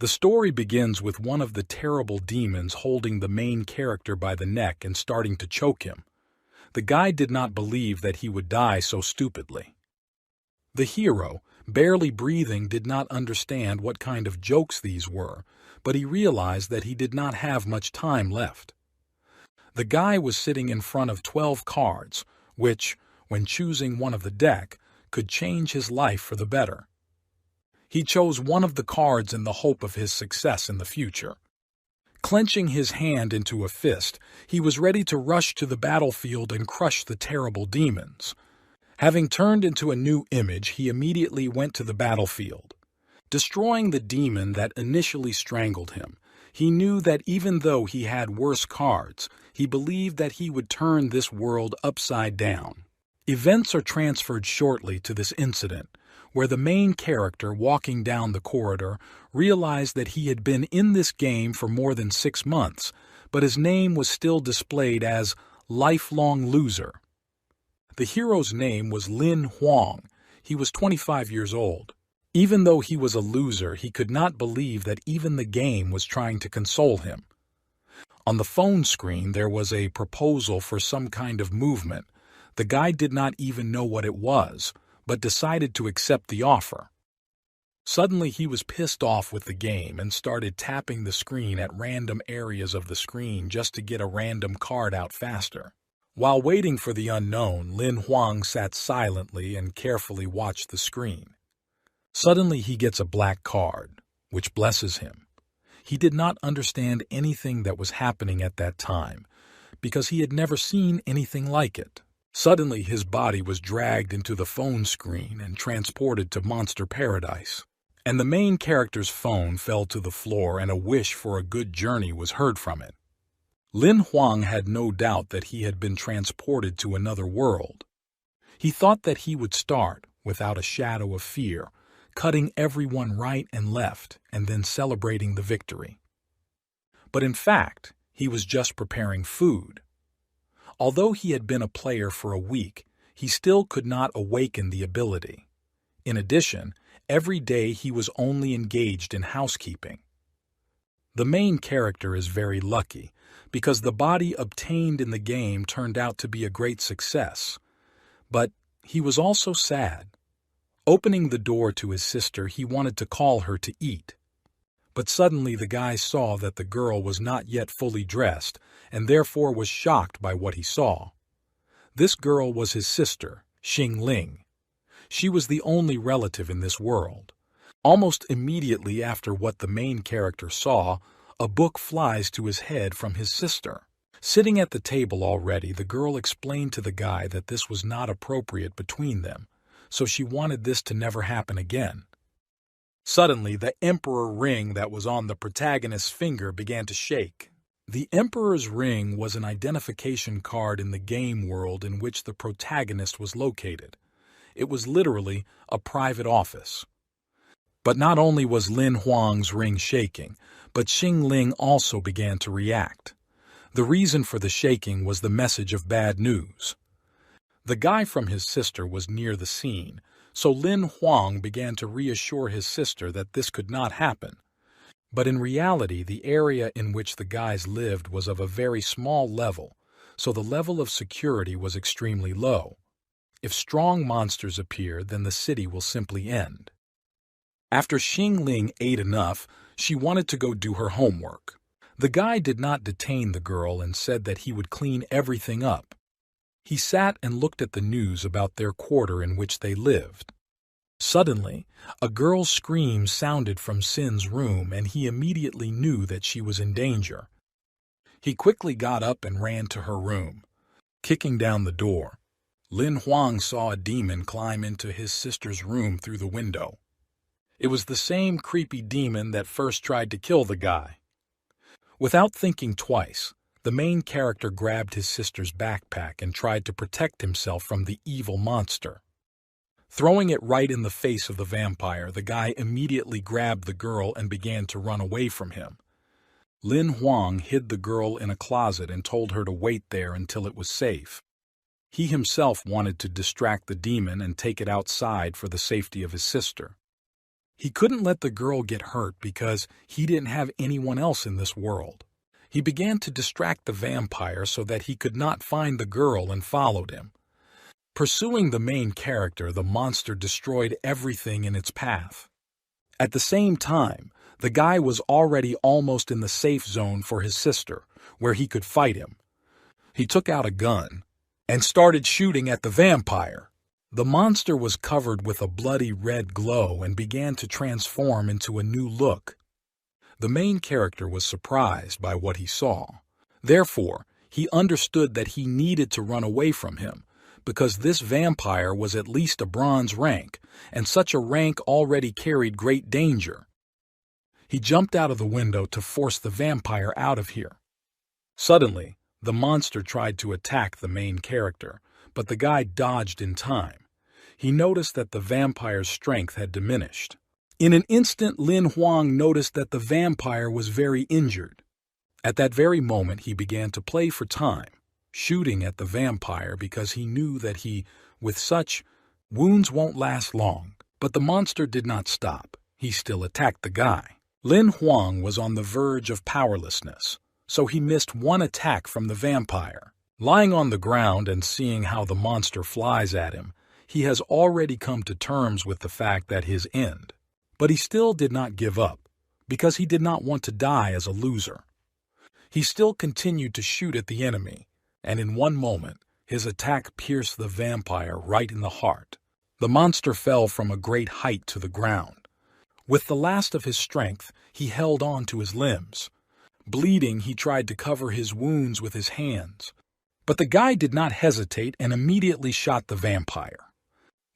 The story begins with one of the terrible demons holding the main character by the neck and starting to choke him. The guy did not believe that he would die so stupidly. The hero, barely breathing, did not understand what kind of jokes these were, but he realized that he did not have much time left. The guy was sitting in front of 12 cards, which, when choosing one of the deck, could change his life for the better. He chose one of the cards in the hope of his success in the future. Clenching his hand into a fist, he was ready to rush to the battlefield and crush the terrible demons. Having turned into a new image, he immediately went to the battlefield. Destroying the demon that initially strangled him, he knew that even though he had worse cards, he believed that he would turn this world upside down. Events are transferred shortly to this incident, where the main character walking down the corridor realized that he had been in this game for more than 6 months, but his name was still displayed as Lifelong Loser. The hero's name was Lin Huang. He was 25 years old. Even though he was a loser, he could not believe that even the game was trying to console him. On the phone screen there was a proposal for some kind of movement. The guy did not even know what it was, but decided to accept the offer. Suddenly he was pissed off with the game and started tapping the screen at random areas of the screen just to get a random card out faster. While waiting for the unknown, Lin Huang sat silently and carefully watched the screen. Suddenly he gets a black card, which blesses him. He did not understand anything that was happening at that time, because he had never seen anything like it. Suddenly his body was dragged into the phone screen and transported to Monster Paradise. And the main character's phone fell to the floor and a wish for a good journey was heard from it. Lin Huang had no doubt that he had been transported to another world. He thought that he would start, without a shadow of fear, cutting everyone right and left and then celebrating the victory. But in fact, he was just preparing food. Although he had been a player for a week, he still could not awaken the ability. In addition, every day he was only engaged in housekeeping. The main character is very lucky, because the body obtained in the game turned out to be a great success. But he was also sad. Opening the door to his sister, he wanted to call her to eat. But suddenly the guy saw that the girl was not yet fully dressed, and therefore was shocked by what he saw. This girl was his sister, Xingling. She was the only relative in this world. Almost immediately after what the main character saw, a book flies to his head from his sister. Sitting at the table already, the girl explained to the guy that this was not appropriate between them, so she wanted this to never happen again. Suddenly, the emperor ring that was on the protagonist's finger began to shake. The emperor's ring was an identification card in the game world in which the protagonist was located. It was literally a private office. But not only was Lin Huang's ring shaking, but Xingling also began to react. The reason for the shaking was the message of bad news. The guy from his sister was near the scene, so Lin Huang began to reassure his sister that this could not happen. But in reality, the area in which the guys lived was of a very small level, so the level of security was extremely low. If strong monsters appear, then the city will simply end. After Xingling ate enough, she wanted to go do her homework. The guy did not detain the girl and said that he would clean everything up. He sat and looked at the news about their quarter in which they lived. Suddenly, a girl's scream sounded from Sin's room, and he immediately knew that she was in danger. He quickly got up and ran to her room. Kicking down the door, Lin Huang saw a demon climb into his sister's room through the window. It was the same creepy demon that first tried to kill the guy. Without thinking twice, the main character grabbed his sister's backpack and tried to protect himself from the evil monster. Throwing it right in the face of the vampire, the guy immediately grabbed the girl and began to run away from him. Lin Huang hid the girl in a closet and told her to wait there until it was safe. He himself wanted to distract the demon and take it outside for the safety of his sister. He couldn't let the girl get hurt because he didn't have anyone else in this world. He began to distract the vampire so that he could not find the girl and followed him. Pursuing the main character, the monster destroyed everything in its path. At the same time, the guy was already almost in the safe zone for his sister, where he could fight him. He took out a gun and started shooting at the vampire. The monster was covered with a bloody red glow and began to transform into a new look. The main character was surprised by what he saw. Therefore, he understood that he needed to run away from him, because this vampire was at least a bronze rank, and such a rank already carried great danger. He jumped out of the window to force the vampire out of here. Suddenly, the monster tried to attack the main character, but the guy dodged in time. He noticed that the vampire's strength had diminished. In an instant, Lin Huang noticed that the vampire was very injured. At that very moment, he began to play for time, shooting at the vampire because he knew that with such wounds won't last long. But the monster did not stop. He still attacked the guy. Lin Huang was on the verge of powerlessness, so he missed one attack from the vampire. Lying on the ground and seeing how the monster flies at him, he has already come to terms with the fact that his end. But he still did not give up, because he did not want to die as a loser. He still continued to shoot at the enemy, and in one moment, his attack pierced the vampire right in the heart. The monster fell from a great height to the ground. With the last of his strength, he held on to his limbs. Bleeding, he tried to cover his wounds with his hands. But the guy did not hesitate and immediately shot the vampire.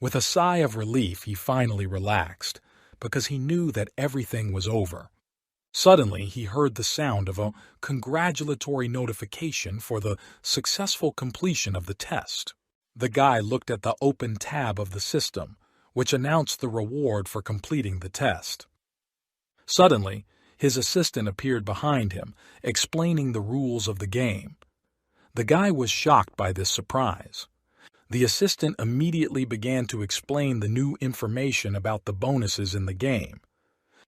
With a sigh of relief, he finally relaxed, because he knew that everything was over. Suddenly, he heard the sound of a congratulatory notification for the successful completion of the test. The guy looked at the open tab of the system, which announced the reward for completing the test. Suddenly, his assistant appeared behind him, explaining the rules of the game. The guy was shocked by this surprise. The assistant immediately began to explain the new information about the bonuses in the game.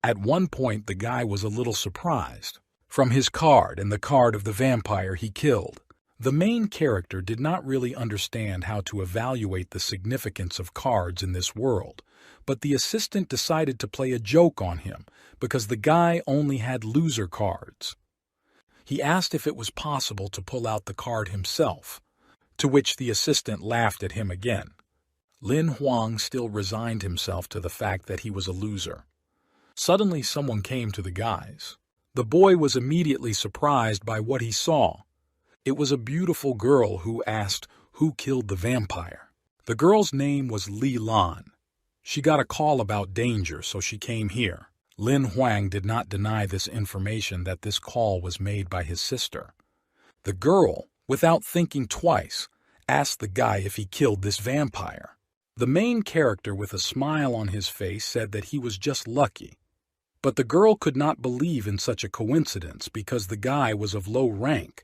At one point, the guy was a little surprised. From his card and the card of the vampire he killed, the main character did not really understand how to evaluate the significance of cards in this world, but the assistant decided to play a joke on him because the guy only had loser cards. He asked if it was possible to pull out the card himself, to which the assistant laughed at him again. Lin Huang still resigned himself to the fact that he was a loser. Suddenly someone came to the guys. The boy was immediately surprised by what he saw. It was a beautiful girl who asked who killed the vampire. The girl's name was Li Lan. She got a call about danger, so she came here. Lin Huang did not deny this information that this call was made by his sister. The girl, without thinking twice, asked the guy if he killed this vampire. The main character, with a smile on his face, said that he was just lucky. But the girl could not believe in such a coincidence because the guy was of low rank.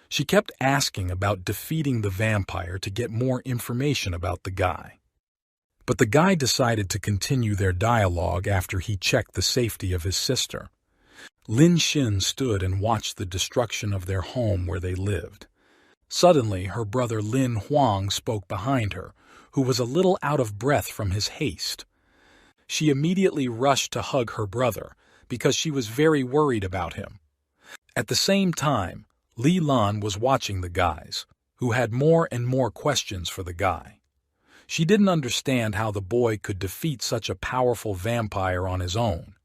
She kept asking about defeating the vampire to get more information about the guy. But the guy decided to continue their dialogue after he checked the safety of his sister. Lin Xin stood and watched the destruction of their home where they lived. Suddenly, her brother Lin Huang spoke behind her, who was a little out of breath from his haste. She immediately rushed to hug her brother because she was very worried about him. At the same time, Li Lan was watching the guys, who had more and more questions for the guy. She didn't understand how the boy could defeat such a powerful vampire on his own.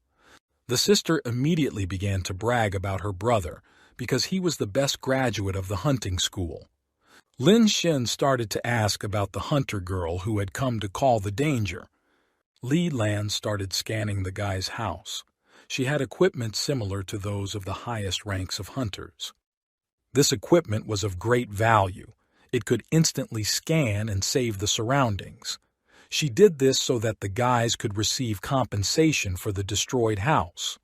The sister immediately began to brag about her brother because he was the best graduate of the hunting school. Lin Xin started to ask about the hunter girl who had come to call the danger. Li Lan started scanning the guy's house. She had equipment similar to those of the highest ranks of hunters. This equipment was of great value. It could instantly scan and save the surroundings. She did this so that the guys could receive compensation for the destroyed house.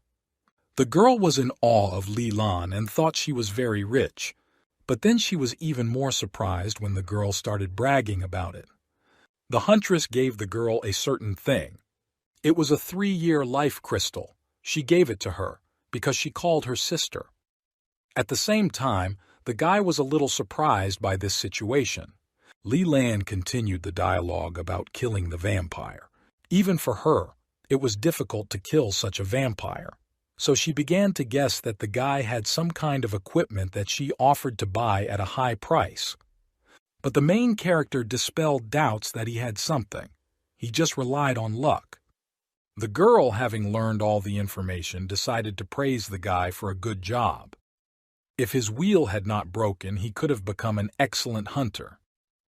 The girl was in awe of Li Lan and thought she was very rich, but then she was even more surprised when the girl started bragging about it. The huntress gave the girl a certain thing. It was a 3-year life crystal. She gave it to her because she called her sister. At the same time, the guy was a little surprised by this situation. Li Lan continued the dialogue about killing the vampire. Even for her, it was difficult to kill such a vampire. So she began to guess that the guy had some kind of equipment that she offered to buy at a high price. But the main character dispelled doubts that he had something. He just relied on luck. The girl, having learned all the information, decided to praise the guy for a good job. If his wheel had not broken, he could have become an excellent hunter.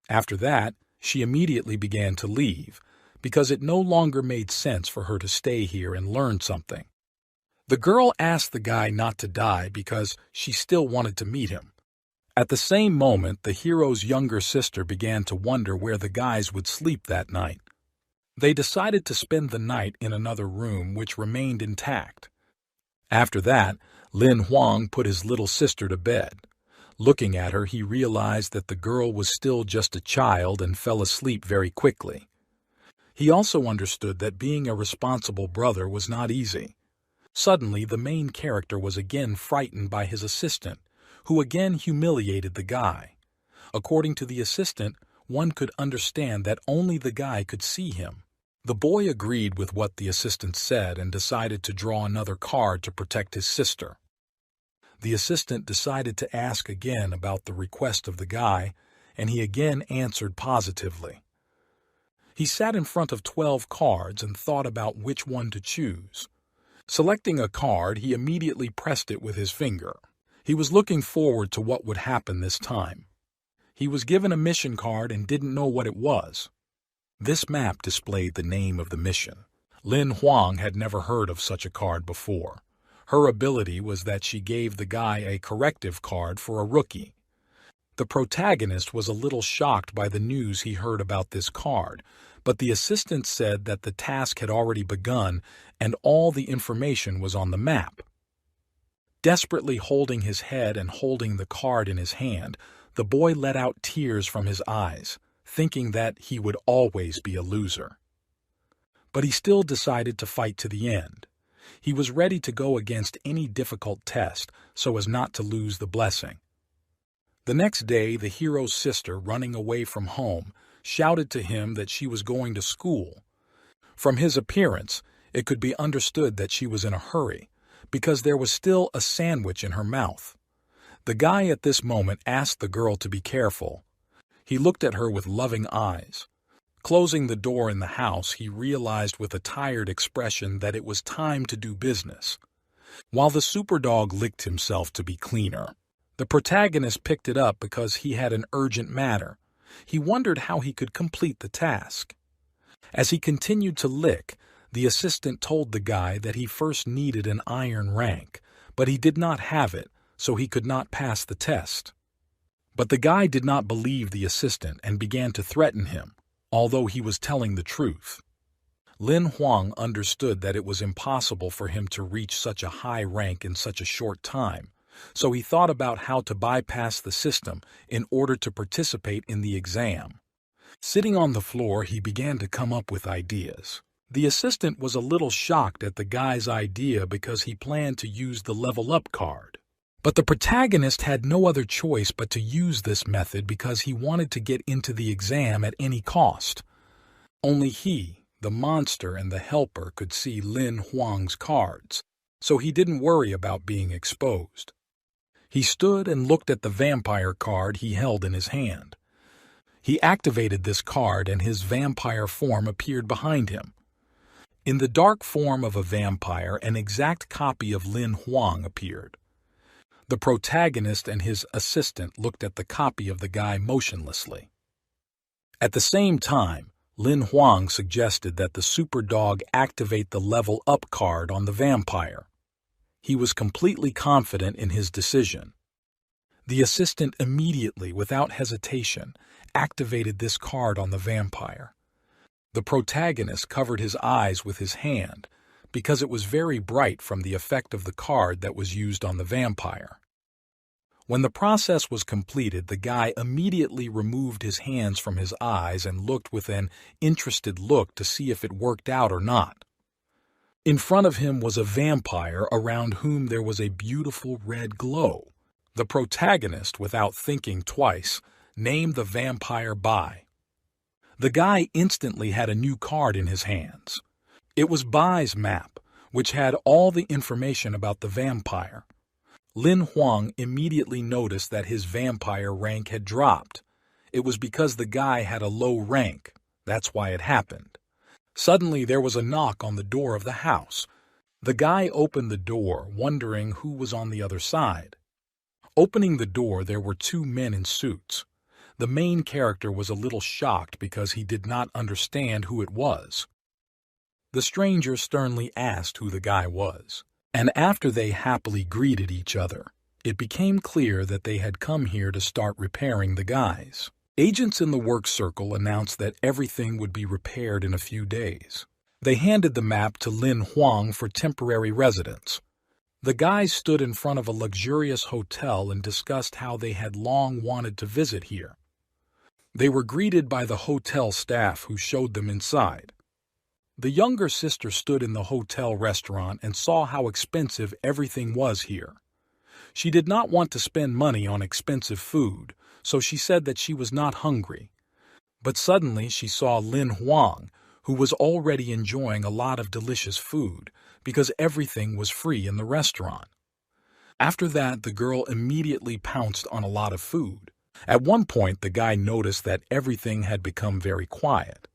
After that, she immediately began to leave, because it no longer made sense for her to stay here and learn something. The girl asked the guy not to die because she still wanted to meet him. At the same moment, the hero's younger sister began to wonder where the guys would sleep that night. They decided to spend the night in another room which remained intact. After that, Lin Huang put his little sister to bed. Looking at her, he realized that the girl was still just a child and fell asleep very quickly. He also understood that being a responsible brother was not easy. Suddenly, the main character was again frightened by his assistant, who again humiliated the guy. According to the assistant, one could understand that only the guy could see him. The boy agreed with what the assistant said and decided to draw another card to protect his sister. The assistant decided to ask again about the request of the guy, and he again answered positively. He sat in front of 12 cards and thought about which one to choose. Selecting a card, he immediately pressed it with his finger. He was looking forward to what would happen this time. He was given a mission card and didn't know what it was. This map displayed the name of the mission. Lin Huang had never heard of such a card before. Her ability was that she gave the guy a corrective card for a rookie. The protagonist was a little shocked by the news he heard about this card, but the assistant said that the task had already begun and all the information was on the map. Desperately holding his head and holding the card in his hand, the boy let out tears from his eyes, thinking that he would always be a loser. But he still decided to fight to the end. He was ready to go against any difficult test so as not to lose the blessing. The next day, the hero's sister, running away from home, shouted to him that she was going to school. From his appearance, it could be understood that she was in a hurry, because there was still a sandwich in her mouth. The guy at this moment asked the girl to be careful. He looked at her with loving eyes. Closing the door in the house, he realized with a tired expression that it was time to do business. While the superdog licked himself to be cleaner, the protagonist picked it up because he had an urgent matter. He wondered how he could complete the task. As he continued to lick, the assistant told the guy that he first needed an iron rank, but he did not have it, so he could not pass the test. But the guy did not believe the assistant and began to threaten him, although he was telling the truth. Lin Huang understood that it was impossible for him to reach such a high rank in such a short time, so he thought about how to bypass the system in order to participate in the exam. Sitting on the floor, he began to come up with ideas. The assistant was a little shocked at the guy's idea because he planned to use the level up card. But the protagonist had no other choice but to use this method because he wanted to get into the exam at any cost. Only he, the monster and the helper, could see Lin Huang's cards, so he didn't worry about being exposed. He stood and looked at the vampire card he held in his hand. He activated this card and his vampire form appeared behind him. In the dark form of a vampire, an exact copy of Lin Huang appeared. The protagonist and his assistant looked at the copy of the guy motionlessly. At the same time, Lin Huang suggested that the superdog activate the level up card on the vampire. He was completely confident in his decision. The assistant immediately, without hesitation, activated this card on the vampire. The protagonist covered his eyes with his hand because it was very bright from the effect of the card that was used on the vampire. When the process was completed, the guy immediately removed his hands from his eyes and looked with an interested look to see if it worked out or not. In front of him was a vampire around whom there was a beautiful red glow. The protagonist, without thinking twice, named the vampire Bai. The guy instantly had a new card in his hands. It was Bai's map, which had all the information about the vampire. Lin Huang immediately noticed that his vampire rank had dropped. It was because the guy had a low rank. That's why it happened. Suddenly there was a knock on the door of the house. The guy opened the door, wondering who was on the other side. Opening the door, there were two men in suits. The main character was a little shocked because he did not understand who it was. The stranger sternly asked who the guy was, and after they happily greeted each other, it became clear that they had come here to start repairing the guys. Agents in the work circle announced that everything would be repaired in a few days. They handed the map to Lin Huang for temporary residence. The guys stood in front of a luxurious hotel and discussed how they had long wanted to visit here. They were greeted by the hotel staff who showed them inside. The younger sister stood in the hotel restaurant and saw how expensive everything was here. She did not want to spend money on expensive food, so she said that she was not hungry. But suddenly she saw Lin Huang, who was already enjoying a lot of delicious food because everything was free in the restaurant. After that, the girl immediately pounced on a lot of food. At one point, the guy noticed that everything had become very quiet.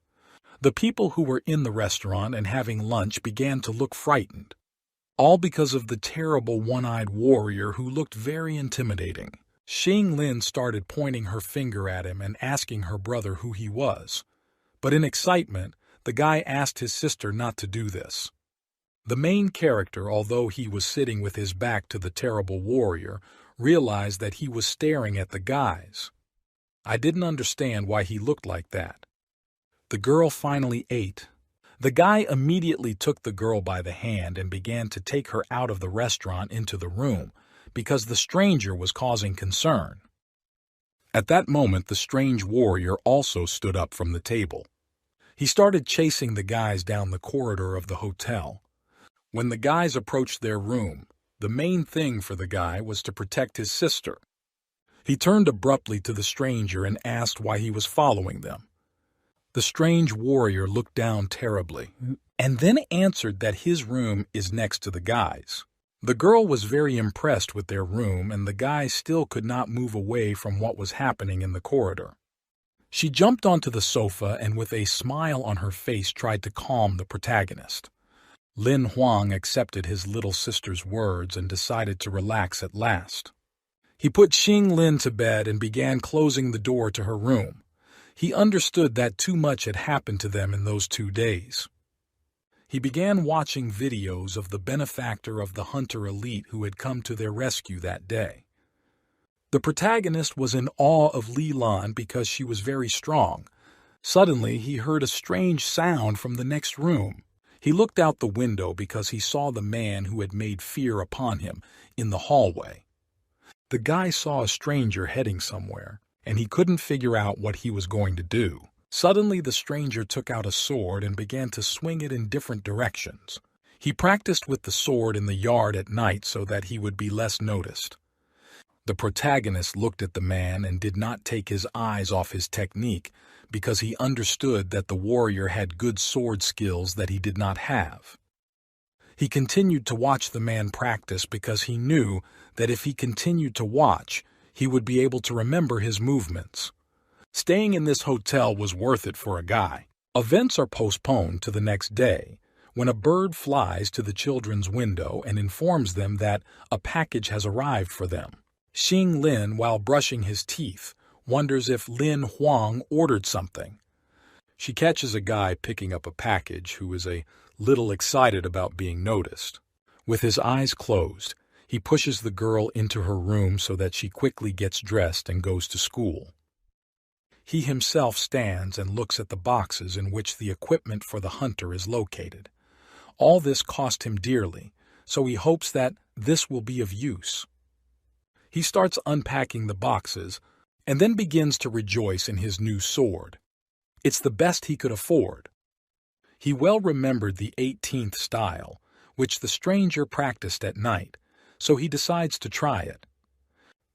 The people who were in the restaurant and having lunch began to look frightened, all because of the terrible one-eyed warrior who looked very intimidating. Xing Lin started pointing her finger at him and asking her brother who he was. But in excitement, the guy asked his sister not to do this. The main character, although he was sitting with his back to the terrible warrior, realized that he was staring at the guys. I didn't understand why he looked like that. The girl finally ate. The guy immediately took the girl by the hand and began to take her out of the restaurant into the room, because the stranger was causing concern. At that moment, the strange warrior also stood up from the table. He started chasing the guys down the corridor of the hotel. When the guys approached their room, the main thing for the guy was to protect his sister. He turned abruptly to the stranger and asked why he was following them. The strange warrior looked down terribly, and then answered that his room is next to the guys. The girl was very impressed with their room, and the guy still could not move away from what was happening in the corridor. She jumped onto the sofa and with a smile on her face tried to calm the protagonist. Lin Huang accepted his little sister's words and decided to relax at last. He put Xing Lin to bed and began closing the door to her room. He understood that too much had happened to them in those 2 days. He began watching videos of the benefactor of the hunter elite who had come to their rescue that day. The protagonist was in awe of Li Lan because she was very strong. Suddenly, he heard a strange sound from the next room. He looked out the window because he saw the man who had made fear upon him in the hallway. The guy saw a stranger heading somewhere, and he couldn't figure out what he was going to do. Suddenly, the stranger took out a sword and began to swing it in different directions. He practiced with the sword in the yard at night so that he would be less noticed. The protagonist looked at the man and did not take his eyes off his technique because he understood that the warrior had good sword skills that he did not have. He continued to watch the man practice because he knew that if he continued to watch, he would be able to remember his movements. Staying in this hotel was worth it for a guy. Events are postponed to the next day, when a bird flies to the children's window and informs them that a package has arrived for them. Xing Lin, while brushing his teeth, wonders if Lin Huang ordered something. She catches a guy picking up a package who is a little excited about being noticed. With his eyes closed, he pushes the girl into her room so that she quickly gets dressed and goes to school. He himself stands and looks at the boxes in which the equipment for the hunter is located. All this cost him dearly, so he hopes that this will be of use. He starts unpacking the boxes and then begins to rejoice in his new sword. It's the best he could afford. He well remembered the 18th style, which the stranger practiced at night, so he decides to try it.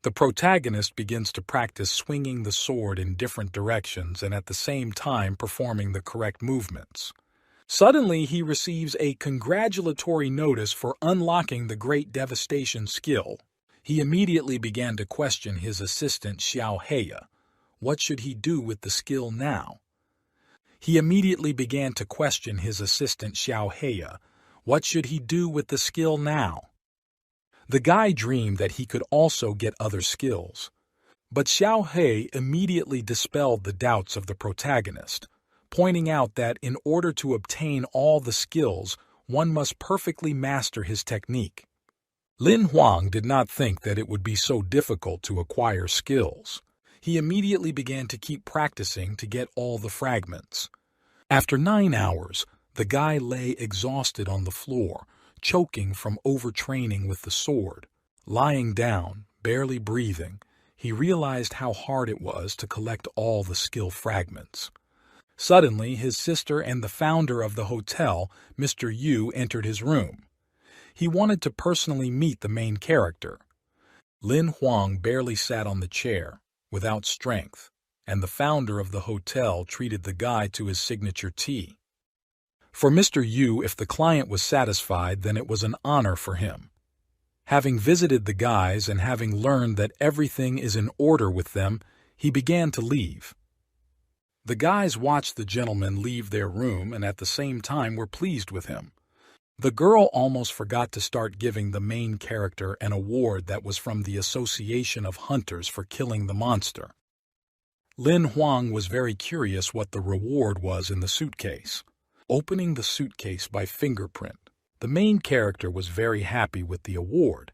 The protagonist begins to practice swinging the sword in different directions and at the same time performing the correct movements. Suddenly, he receives a congratulatory notice for unlocking the Great Devastation skill. He immediately began to question his assistant Xiao Heya. What should he do with the skill now? He immediately began to question his assistant Xiao Heya. What should he do with the skill now? The guy dreamed that he could also get other skills. But Xiao He immediately dispelled the doubts of the protagonist, pointing out that in order to obtain all the skills, one must perfectly master his technique. Lin Huang did not think that it would be so difficult to acquire skills. He immediately began to keep practicing to get all the fragments. After 9 hours, the guy lay exhausted on the floor, choking from overtraining with the sword. Lying down, barely breathing, he realized how hard it was to collect all the skill fragments. Suddenly, his sister and the founder of the hotel, Mr. Yu, entered his room. He wanted to personally meet the main character. Lin Huang barely sat on the chair, without strength, and the founder of the hotel treated the guy to his signature tea. For Mr. Yu, if the client was satisfied, then it was an honor for him. Having visited the guys and having learned that everything is in order with them, he began to leave. The guys watched the gentleman leave their room and at the same time were pleased with him. The girl almost forgot to start giving the main character an award that was from the Association of Hunters for killing the monster. Lin Huang was very curious what the reward was in the suitcase. Opening the suitcase by fingerprint, the main character was very happy with the award.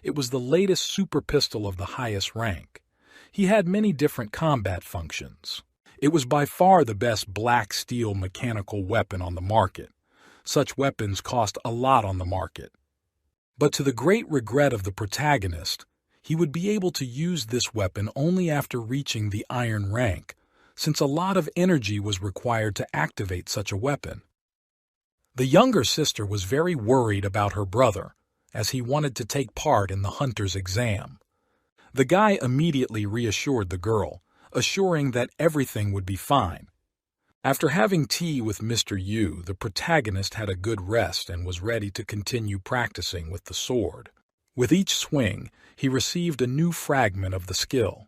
It was the latest super pistol of the highest rank. He had many different combat functions. It was by far the best black steel mechanical weapon on the market. Such weapons cost a lot on the market. But to the great regret of the protagonist, he would be able to use this weapon only after reaching the iron rank, since a lot of energy was required to activate such a weapon. The younger sister was very worried about her brother, as he wanted to take part in the hunter's exam. The guy immediately reassured the girl, assuring that everything would be fine. After having tea with Mr. Yu, the protagonist had a good rest and was ready to continue practicing with the sword. With each swing, he received a new fragment of the skill.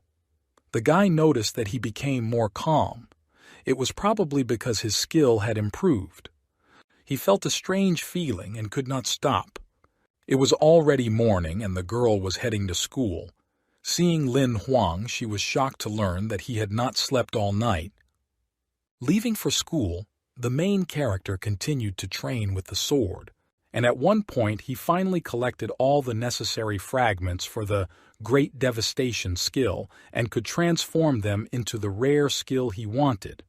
The guy noticed that he became more calm. It was probably because his skill had improved. He felt a strange feeling and could not stop. It was already morning and the girl was heading to school. Seeing Lin Huang, she was shocked to learn that he had not slept all night. Leaving for school, the main character continued to train with the sword, and at one point he finally collected all the necessary fragments for the Great Devastation skill and could transform them into the rare skill he wanted.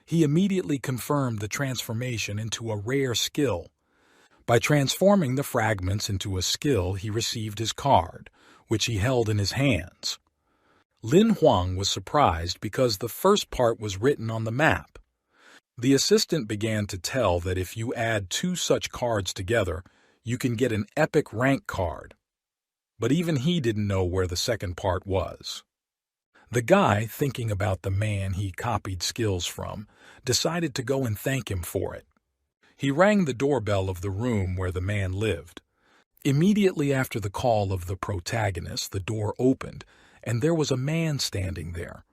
He immediately confirmed the transformation into a rare skill. By transforming the fragments into a skill, he received his card, which he held in his hands. Lin Huang was surprised because the first part was written on the map. The assistant began to tell that if you add 2 such cards together, you can get an epic rank card. But even he didn't know where the second part was. The guy, thinking about the man he copied skills from, decided to go and thank him for it. He rang the doorbell of the room where the man lived. Immediately after the call of the protagonist, the door opened, and there was a man standing there.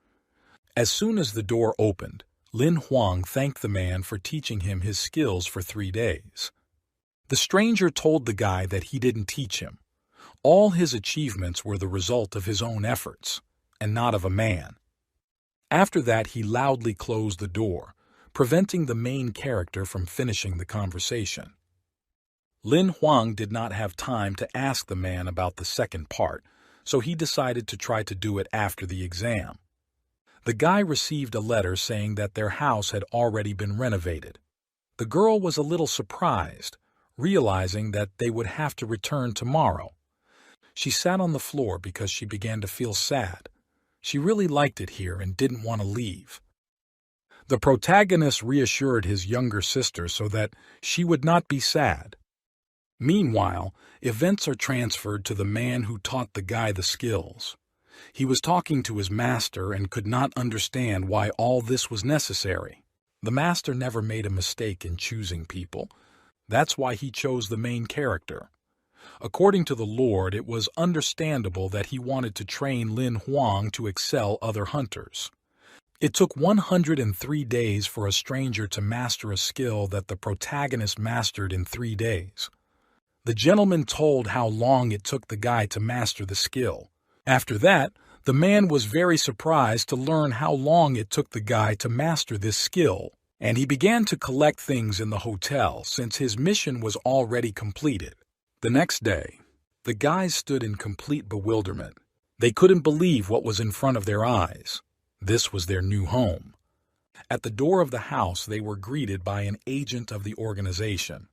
As soon as the door opened, Lin Huang thanked the man for teaching him his skills for 3 days. The stranger told the guy that he didn't teach him. All his achievements were the result of his own efforts, and not of a man. After that, he loudly closed the door, preventing the main character from finishing the conversation. Lin Huang did not have time to ask the man about the second part, so he decided to try to do it after the exam. The guy received a letter saying that their house had already been renovated. The girl was a little surprised, realizing that they would have to return tomorrow. She sat on the floor because she began to feel sad. She really liked it here and didn't want to leave. The protagonist reassured his younger sister so that she would not be sad. Meanwhile, events are transferred to the man who taught the guy the skills. He was talking to his master and could not understand why all this was necessary. The master never made a mistake in choosing people. That's why he chose the main character. According to the Lord, it was understandable that he wanted to train Lin Huang to excel other hunters. It took 103 days for a stranger to master a skill that the protagonist mastered in 3 days. The gentleman told how long it took the guy to master the skill. After that, the man was very surprised to learn how long it took the guy to master this skill, and he began to collect things in the hotel since his mission was already completed. The next day, the guys stood in complete bewilderment. They couldn't believe what was in front of their eyes. This was their new home. At the door of the house, they were greeted by an agent of the organization.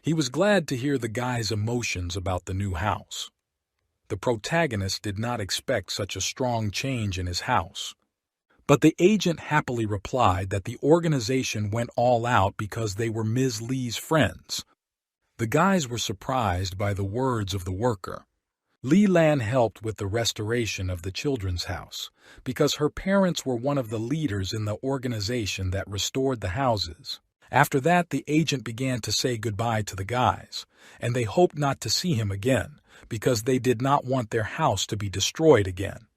He was glad to hear the guy's emotions about the new house. The protagonist did not expect such a strong change in his house. But the agent happily replied that the organization went all out because they were Ms. Li's friends. The guys were surprised by the words of the worker. Li Lan helped with the restoration of the children's house because her parents were one of the leaders in the organization that restored the houses. After that, the agent began to say goodbye to the guys, and they hoped not to see him again because they did not want their house to be destroyed again.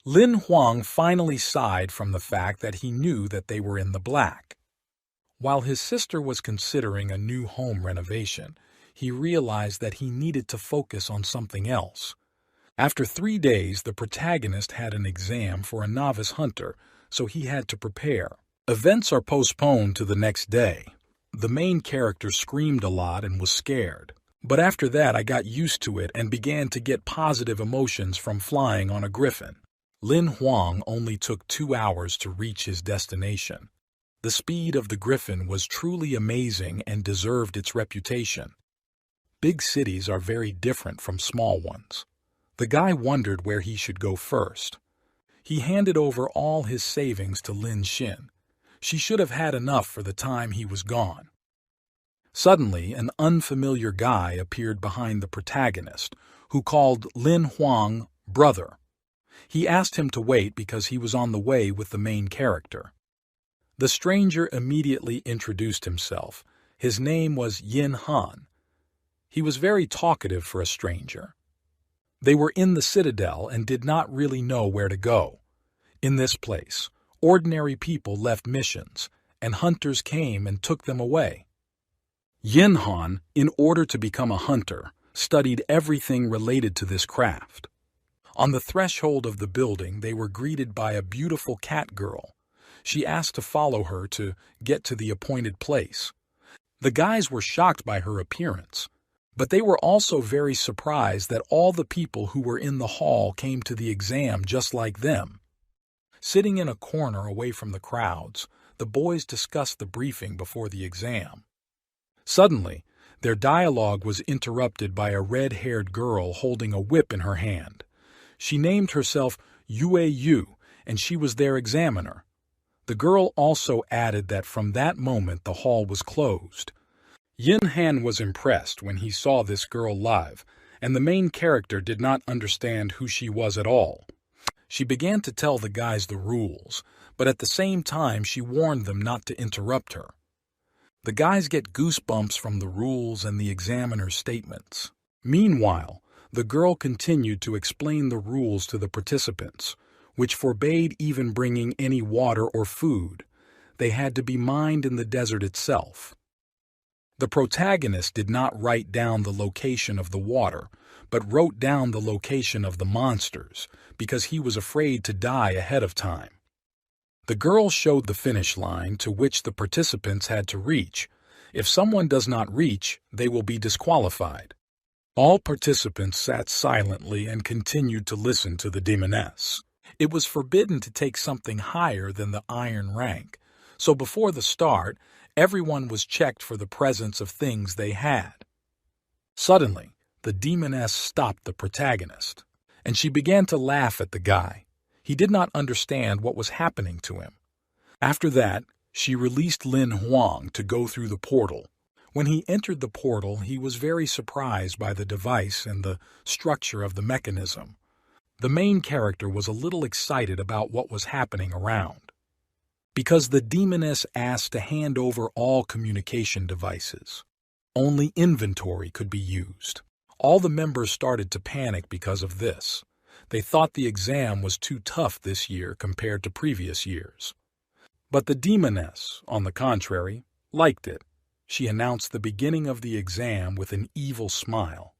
Lin Huang finally sighed from the fact that he knew that they were in the black. While his sister was considering a new home renovation, he realized that he needed to focus on something else. After 3 days, the protagonist had an exam for a novice hunter, so he had to prepare. Events are postponed to the next day. The main character screamed a lot and was scared. But after that, I got used to it and began to get positive emotions from flying on a griffin. Lin Huang only took 2 hours to reach his destination. The speed of the griffin was truly amazing and deserved its reputation. Big cities are very different from small ones. The guy wondered where he should go first. He handed over all his savings to Lin Xin. She should have had enough for the time he was gone. Suddenly, an unfamiliar guy appeared behind the protagonist, who called Lin Huang brother. He asked him to wait because he was on the way with the main character. The stranger immediately introduced himself. His name was Yin Han. He was very talkative for a stranger. They were in the citadel and did not really know where to go. In this place, ordinary people left missions, and hunters came and took them away. Yin Han, in order to become a hunter, studied everything related to this craft. On the threshold of the building, they were greeted by a beautiful cat girl. She asked to follow her to get to the appointed place. The guys were shocked by her appearance, but they were also very surprised that all the people who were in the hall came to the exam just like them. Sitting in a corner away from the crowds, the boys discussed the briefing before the exam. Suddenly, their dialogue was interrupted by a red-haired girl holding a whip in her hand. She named herself Yue Yu, and she was their examiner. The girl also added that from that moment the hall was closed. Yin Han was impressed when he saw this girl live, and the main character did not understand who she was at all. She began to tell the guys the rules, but at the same time she warned them not to interrupt her. The guys get goosebumps from the rules and the examiner's statements. Meanwhile, the girl continued to explain the rules to the participants, which forbade even bringing any water or food. They had to be mined in the desert itself. The protagonist did not write down the location of the water, but wrote down the location of the monsters, because he was afraid to die ahead of time. The girl showed the finish line to which the participants had to reach. If someone does not reach, they will be disqualified. All participants sat silently and continued to listen to the demoness. It was forbidden to take something higher than the iron rank, so before the start, everyone was checked for the presence of things they had. Suddenly, the demoness stopped the protagonist, and she began to laugh at the guy. He did not understand what was happening to him. After that, she released Lin Huang to go through the portal. When he entered the portal, he was very surprised by the device and the structure of the mechanism. The main character was a little excited about what was happening around, because the demoness asked to hand over all communication devices. Only inventory could be used. All the members started to panic because of this. They thought the exam was too tough this year compared to previous years. But the demoness, on the contrary, liked it. She announced the beginning of the exam with an evil smile.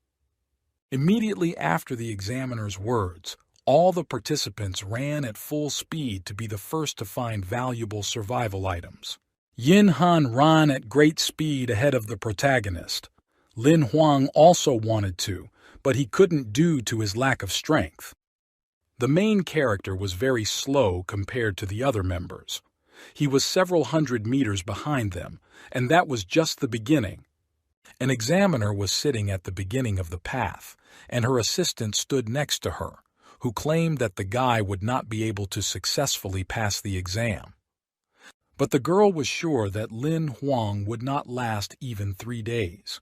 Immediately after the examiner's words, all the participants ran at full speed to be the first to find valuable survival items. Yin Han ran at great speed ahead of the protagonist. Lin Huang also wanted to, but he couldn't due to his lack of strength. The main character was very slow compared to the other members. He was several hundred meters behind them, and that was just the beginning. An examiner was sitting at the beginning of the path, and her assistant stood next to her, who claimed that the guy would not be able to successfully pass the exam. But the girl was sure that Lin Huang would not last even 3 days.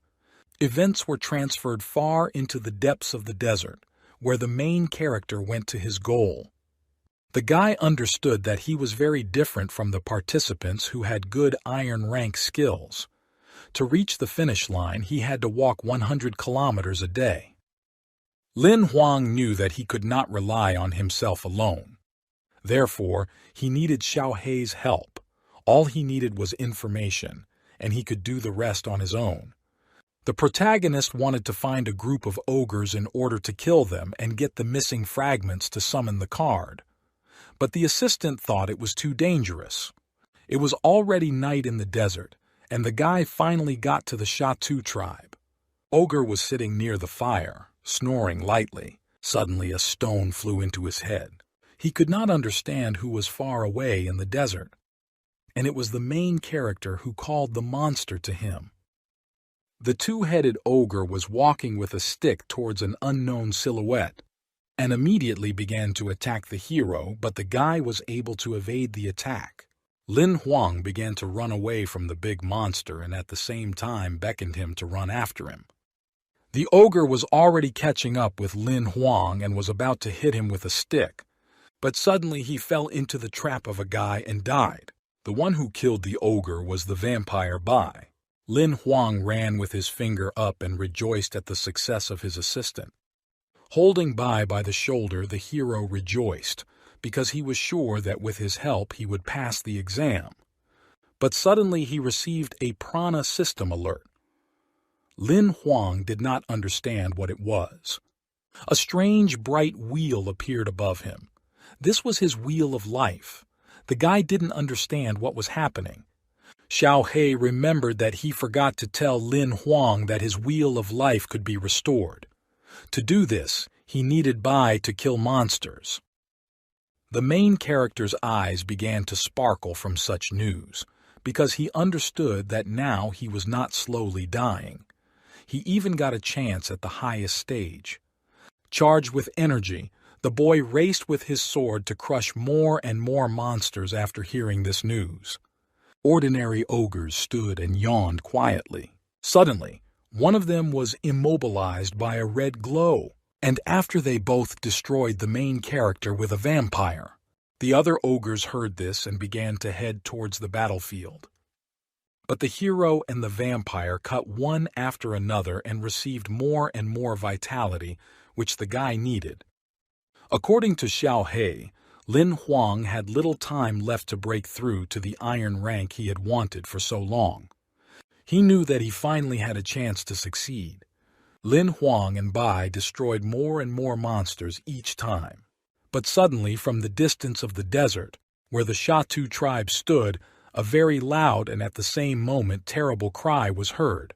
Events were transferred far into the depths of the desert, where the main character went to his goal. The guy understood that he was very different from the participants who had good iron rank skills. To reach the finish line, he had to walk 100 kilometers a day. Lin Huang knew that he could not rely on himself alone. Therefore, he needed Xiao Hei's help. All he needed was information, and he could do the rest on his own. The protagonist wanted to find a group of ogres in order to kill them and get the missing fragments to summon the card. But the assistant thought it was too dangerous. It was already night in the desert, and the guy finally got to the Shatu tribe. Ogre was sitting near the fire, snoring lightly. Suddenly a stone flew into his head. He could not understand who was far away in the desert, and it was the main character who called the monster to him. The two-headed ogre was walking with a stick towards an unknown silhouette, and immediately began to attack the hero, but the guy was able to evade the attack. Lin Huang began to run away from the big monster and at the same time beckoned him to run after him. The ogre was already catching up with Lin Huang and was about to hit him with a stick, but suddenly he fell into the trap of a guy and died. The one who killed the ogre was the vampire Bai. Lin Huang ran with his finger up and rejoiced at the success of his assistant. Holding Bai by the shoulder, the hero rejoiced, because he was sure that with his help he would pass the exam. But suddenly he received a prana system alert. Lin Huang did not understand what it was. A strange bright wheel appeared above him. This was his wheel of life. The guy didn't understand what was happening. Xiao Hei remembered that he forgot to tell Lin Huang that his wheel of life could be restored. To do this, he needed Bai to kill monsters. The main character's eyes began to sparkle from such news, because he understood that now he was not slowly dying. He even got a chance at the highest stage. Charged with energy, the boy raced with his sword to crush more and more monsters after hearing this news. Ordinary ogres stood and yawned quietly. Suddenly, one of them was immobilized by a red glow, and after they both destroyed the main character with a vampire. The other ogres heard this and began to head towards the battlefield. But the hero and the vampire cut one after another and received more and more vitality, which the guy needed. According to Xiao Hei, Lin Huang had little time left to break through to the iron rank he had wanted for so long. He knew that he finally had a chance to succeed. Lin Huang and Bai destroyed more and more monsters each time. But suddenly, from the distance of the desert, where the Shatu tribe stood, a very loud and at the same moment terrible cry was heard.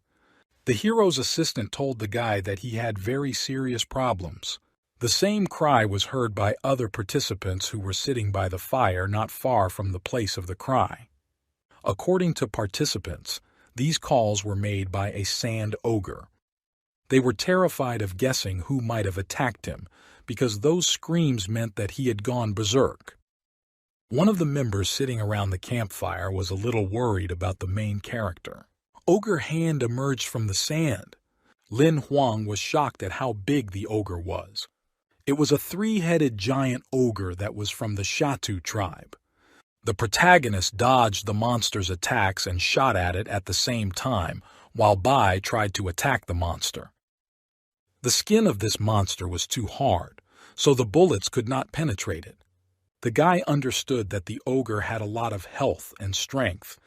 The hero's assistant told the guy that he had very serious problems. The same cry was heard by other participants who were sitting by the fire not far from the place of the cry. According to participants, these calls were made by a sand ogre. They were terrified of guessing who might have attacked him, because those screams meant that he had gone berserk. One of the members sitting around the campfire was a little worried about the main character. Ogre hand emerged from the sand. Lin Huang was shocked at how big the ogre was. It was a three-headed giant ogre that was from the Shatu tribe. The protagonist dodged the monster's attacks and shot at it at the same time, while Bai tried to attack the monster. The skin of this monster was too hard, so the bullets could not penetrate it. The guy understood that the ogre had a lot of health and strength,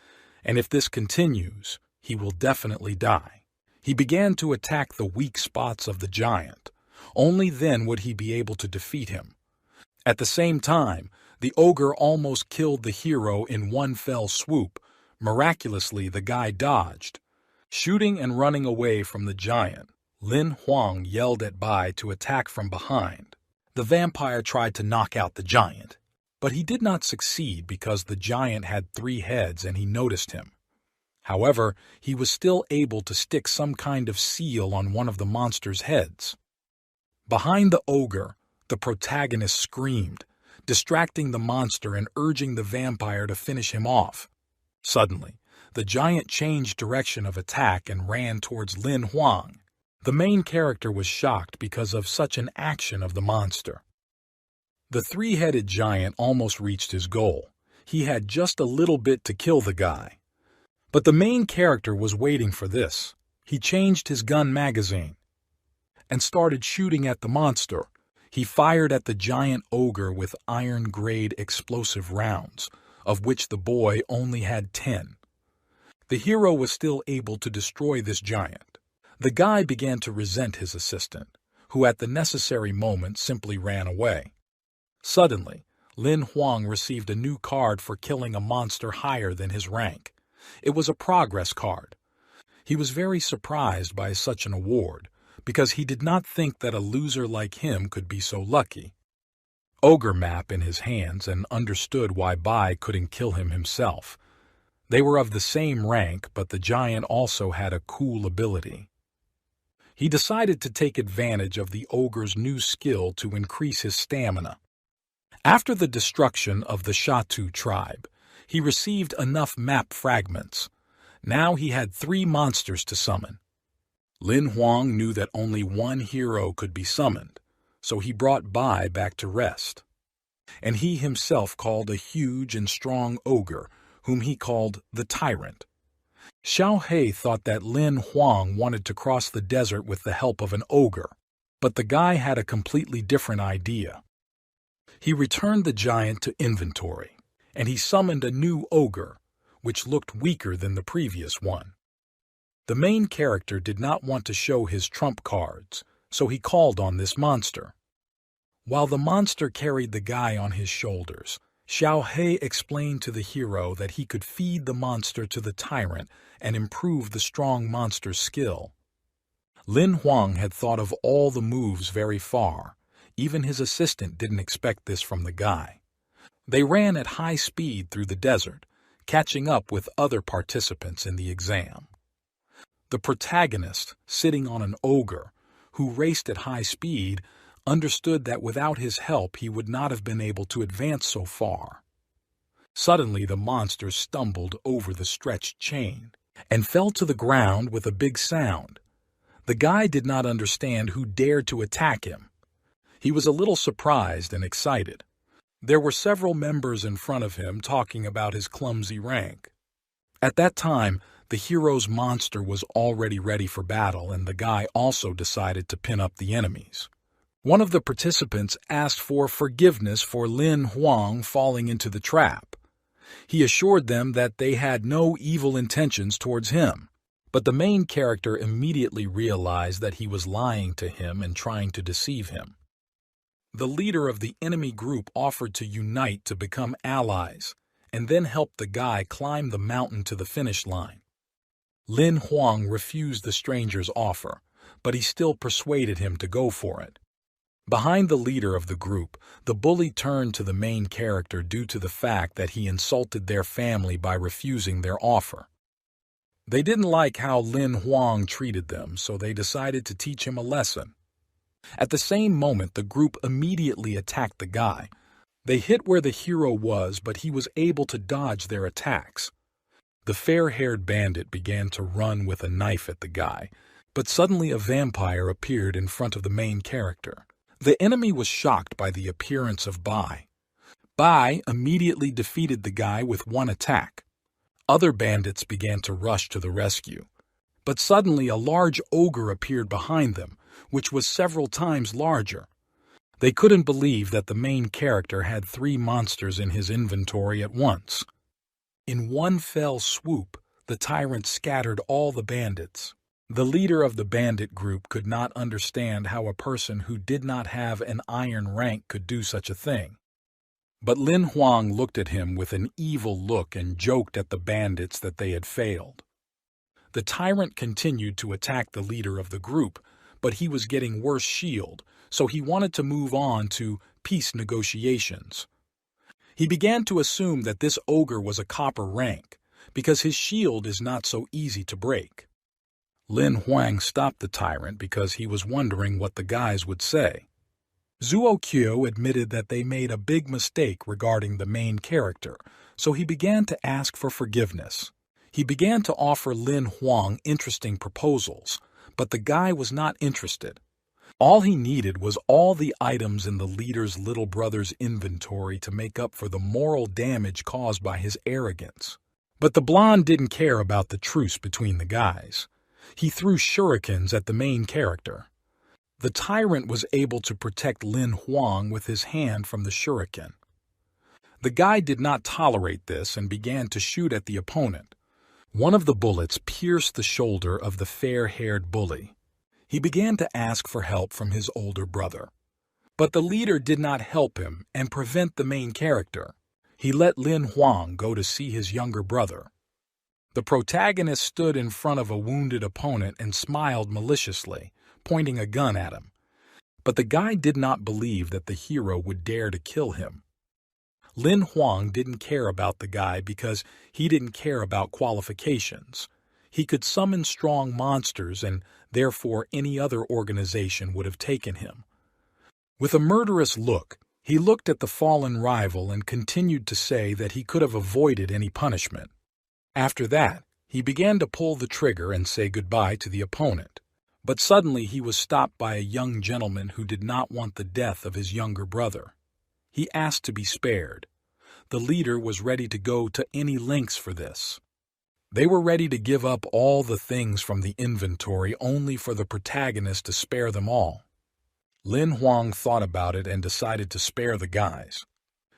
and if this continues, he will definitely die. He began to attack the weak spots of the giant. Only then would he be able to defeat him. At the same time, the ogre almost killed the hero in one fell swoop. Miraculously, the guy dodged. Shooting and running away from the giant, Lin Huang yelled at Bai to attack from behind. The vampire tried to knock out the giant, but he did not succeed because the giant had 3 heads and he noticed him. However, he was still able to stick some kind of seal on one of the monster's heads. Behind the ogre, the protagonist screamed, distracting the monster and urging the vampire to finish him off. Suddenly, the giant changed direction of attack and ran towards Lin Huang. The main character was shocked because of such an action of the monster. The 3-headed giant almost reached his goal. He had just a little bit to kill the guy. But the main character was waiting for this. He changed his gun magazine and started shooting at the monster. He fired at the giant ogre with iron-grade explosive rounds, of which the boy only had 10. The hero was still able to destroy this giant. The guy began to resent his assistant, who at the necessary moment simply ran away. Suddenly, Lin Huang received a new card for killing a monster higher than his rank. It was a progress card. He was very surprised by such an award, because he did not think that a loser like him could be so lucky. Ogre map in his hands and understood why Bai couldn't kill him himself. They were of the same rank, but the giant also had a cool ability. He decided to take advantage of the ogre's new skill to increase his stamina. After the destruction of the Shatu tribe, he received enough map fragments. Now he had 3 monsters to summon. Lin Huang knew that only one hero could be summoned, so he brought Bai back to rest. And he himself called a huge and strong ogre, whom he called the Tyrant. Xiao He thought that Lin Huang wanted to cross the desert with the help of an ogre, but the guy had a completely different idea. He returned the giant to inventory, and he summoned a new ogre, which looked weaker than the previous one. The main character did not want to show his trump cards, so he called on this monster. While the monster carried the guy on his shoulders, Xiao He explained to the hero that he could feed the monster to the tyrant and improve the strong monster's skill. Lin Huang had thought of all the moves very far. Even his assistant didn't expect this from the guy. They ran at high speed through the desert, catching up with other participants in the exam. The protagonist, sitting on an ogre, who raced at high speed, understood that without his help he would not have been able to advance so far. Suddenly the monster stumbled over the stretched chain and fell to the ground with a big sound. The guy did not understand who dared to attack him. He was a little surprised and excited. There were several members in front of him talking about his clumsy rank. At that time, the hero's monster was already ready for battle, and the guy also decided to pin up the enemies. One of the participants asked for forgiveness for Lin Huang falling into the trap. He assured them that they had no evil intentions towards him, but the main character immediately realized that he was lying to him and trying to deceive him. The leader of the enemy group offered to unite to become allies, and then helped the guy climb the mountain to the finish line. Lin Huang refused the stranger's offer, but he still persuaded him to go for it. Behind the leader of the group, the bully turned to the main character due to the fact that he insulted their family by refusing their offer. They didn't like how Lin Huang treated them, so they decided to teach him a lesson. At the same moment, the group immediately attacked the guy. They hit where the hero was, but he was able to dodge their attacks. The fair-haired bandit began to run with a knife at the guy, but suddenly a vampire appeared in front of the main character. The enemy was shocked by the appearance of Bai. Bai immediately defeated the guy with one attack. Other bandits began to rush to the rescue. But suddenly a large ogre appeared behind them, which was several times larger. They couldn't believe that the main character had 3 monsters in his inventory at once. In one fell swoop, the tyrant scattered all the bandits. The leader of the bandit group could not understand how a person who did not have an iron rank could do such a thing. But Lin Huang looked at him with an evil look and joked at the bandits that they had failed. The tyrant continued to attack the leader of the group, but he was getting worse shield, so he wanted to move on to peace negotiations. He began to assume that this ogre was a copper rank, because his shield is not so easy to break. Lin Huang stopped the tyrant because he was wondering what the guys would say. Zuo Qiu admitted that they made a big mistake regarding the main character, so he began to ask for forgiveness. He began to offer Lin Huang interesting proposals, but the guy was not interested. All he needed was all the items in the leader's little brother's inventory to make up for the moral damage caused by his arrogance. But the blonde didn't care about the truce between the guys. He threw shurikens at the main character. The tyrant was able to protect Lin Huang with his hand from the shuriken. The guy did not tolerate this and began to shoot at the opponent. One of the bullets pierced the shoulder of the fair-haired bully. He began to ask for help from his older brother. But the leader did not help him and prevent the main character. He let Lin Huang go to see his younger brother. The protagonist stood in front of a wounded opponent and smiled maliciously, pointing a gun at him. But the guy did not believe that the hero would dare to kill him. Lin Huang didn't care about the guy because he didn't care about qualifications. He could summon strong monsters, and therefore any other organization would have taken him. With a murderous look, he looked at the fallen rival and continued to say that he could have avoided any punishment. After that, he began to pull the trigger and say goodbye to the opponent. But suddenly he was stopped by a young gentleman who did not want the death of his younger brother. He asked to be spared. The leader was ready to go to any lengths for this. They were ready to give up all the things from the inventory only for the protagonist to spare them all. Lin Huang thought about it and decided to spare the guys.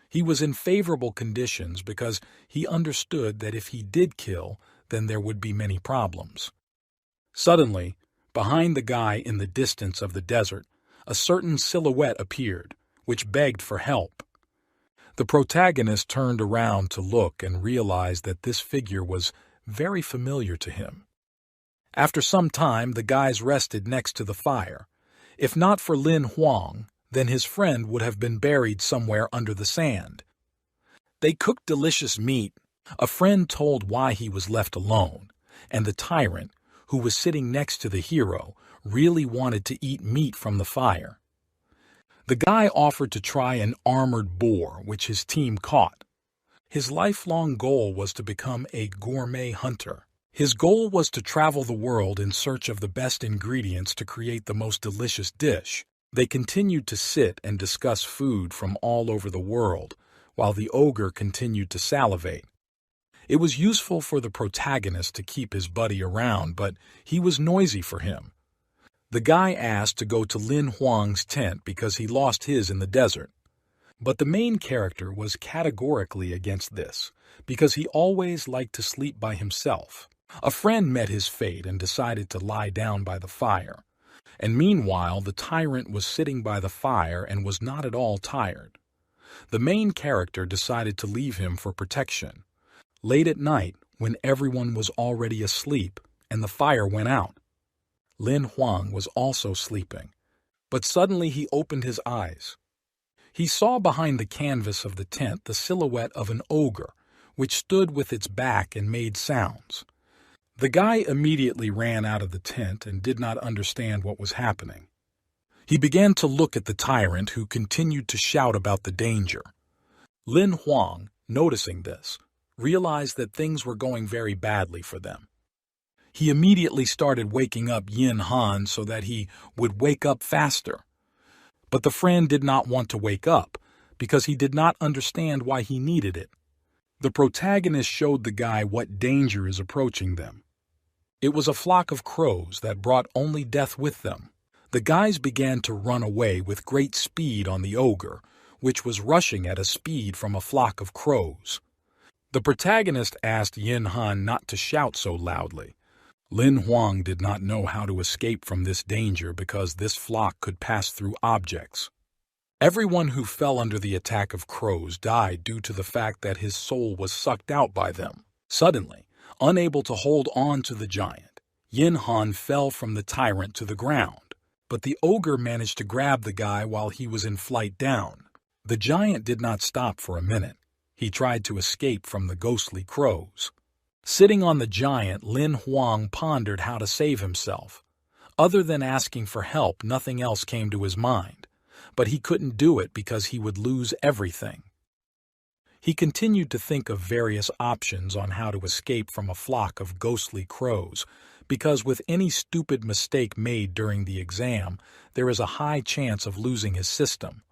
He was in favorable conditions because he understood that if he did kill, then there would be many problems. Suddenly, behind the guy in the distance of the desert, a certain silhouette appeared, which begged for help. The protagonist turned around to look and realized that this figure was very familiar to him. After some time, the guys rested next to the fire. If not for Lin Huang, then his friend would have been buried somewhere under the sand. They cooked delicious meat. A friend told why he was left alone, and the tyrant, who was sitting next to the hero, really wanted to eat meat from the fire. The guy offered to try an armored boar, which his team caught. His lifelong goal was to become a gourmet hunter. His goal was to travel the world in search of the best ingredients to create the most delicious dish. They continued to sit and discuss food from all over the world, while the ogre continued to salivate. It was useful for the protagonist to keep his buddy around, but he was noisy for him. The guy asked to go to Lin Huang's tent because he lost his in the desert. But the main character was categorically against this, because he always liked to sleep by himself. A friend met his fate and decided to lie down by the fire. And meanwhile, the tyrant was sitting by the fire and was not at all tired. The main character decided to leave him for protection. Late at night, when everyone was already asleep and the fire went out, Lin Huang was also sleeping. But suddenly he opened his eyes. He saw behind the canvas of the tent the silhouette of an ogre, which stood with its back and made sounds. The guy immediately ran out of the tent and did not understand what was happening. He began to look at the tyrant, who continued to shout about the danger. Lin Huang, noticing this, realized that things were going very badly for them. He immediately started waking up Yin Han so that he would wake up faster. But the friend did not want to wake up because he did not understand why he needed it. The protagonist showed the guy what danger is approaching them. It was a flock of crows that brought only death with them. The guys began to run away with great speed on the ogre, which was rushing at a speed from a flock of crows. The protagonist asked Yin Han not to shout so loudly. Lin Huang did not know how to escape from this danger because this flock could pass through objects. Everyone who fell under the attack of crows died due to the fact that his soul was sucked out by them. Suddenly, unable to hold on to the giant, Yin Han fell from the tyrant to the ground, but the ogre managed to grab the guy while he was in flight down. The giant did not stop for a minute. He tried to escape from the ghostly crows. Sitting on the giant, Lin Huang pondered how to save himself. Other than asking for help, nothing else came to his mind, but he couldn't do it because he would lose everything. He continued to think of various options on how to escape from a flock of ghostly crows, because with any stupid mistake made during the exam, there is a high chance of losing his system.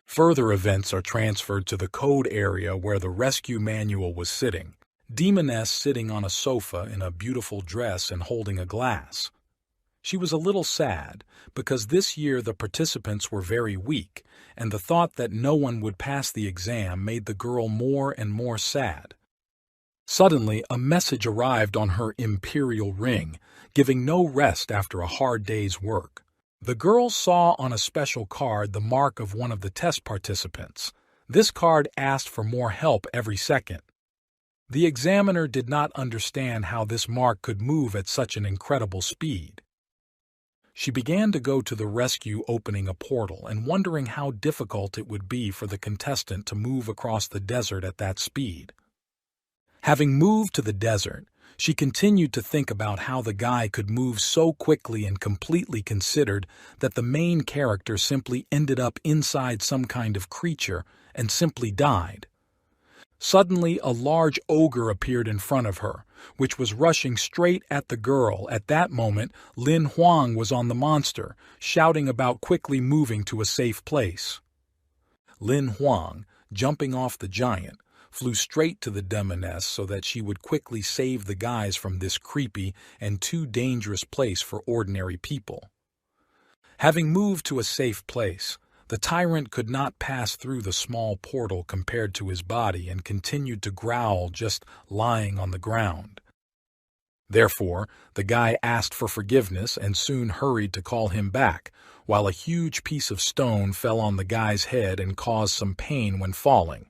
Further events are transferred to the code area where the rescue manual was sitting. Demoness sitting on a sofa in a beautiful dress and holding a glass. She was a little sad because this year the participants were very weak, and the thought that no one would pass the exam made the girl more and more sad. Suddenly, a message arrived on her imperial ring, giving no rest after a hard day's work. The girl saw on a special card the mark of one of the test participants. This card asked for more help every second. The examiner did not understand how this mark could move at such an incredible speed. She began to go to the rescue, opening a portal and wondering how difficult it would be for the contestant to move across the desert at that speed. Having moved to the desert, she continued to think about how the guy could move so quickly and completely considered that the main character simply ended up inside some kind of creature and simply died. Suddenly, a large ogre appeared in front of her, which was rushing straight at the girl. At that moment, Lin Huang was on the monster, shouting about quickly moving to a safe place. Lin Huang, jumping off the giant, flew straight to the demoness so that she would quickly save the guys from this creepy and too dangerous place for ordinary people. Having moved to a safe place, the tyrant could not pass through the small portal compared to his body and continued to growl just lying on the ground. Therefore, the guy asked for forgiveness and soon hurried to call him back, while a huge piece of stone fell on the guy's head and caused some pain when falling.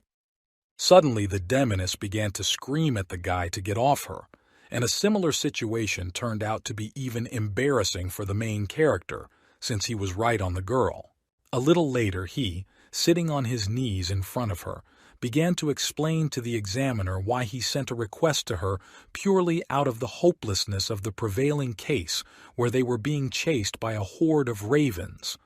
Suddenly, the demoness began to scream at the guy to get off her, and a similar situation turned out to be even embarrassing for the main character, since he was right on the girl. A little later, he, sitting on his knees in front of her, began to explain to the examiner why he sent a request to her purely out of the hopelessness of the prevailing case where they were being chased by a horde of ravens.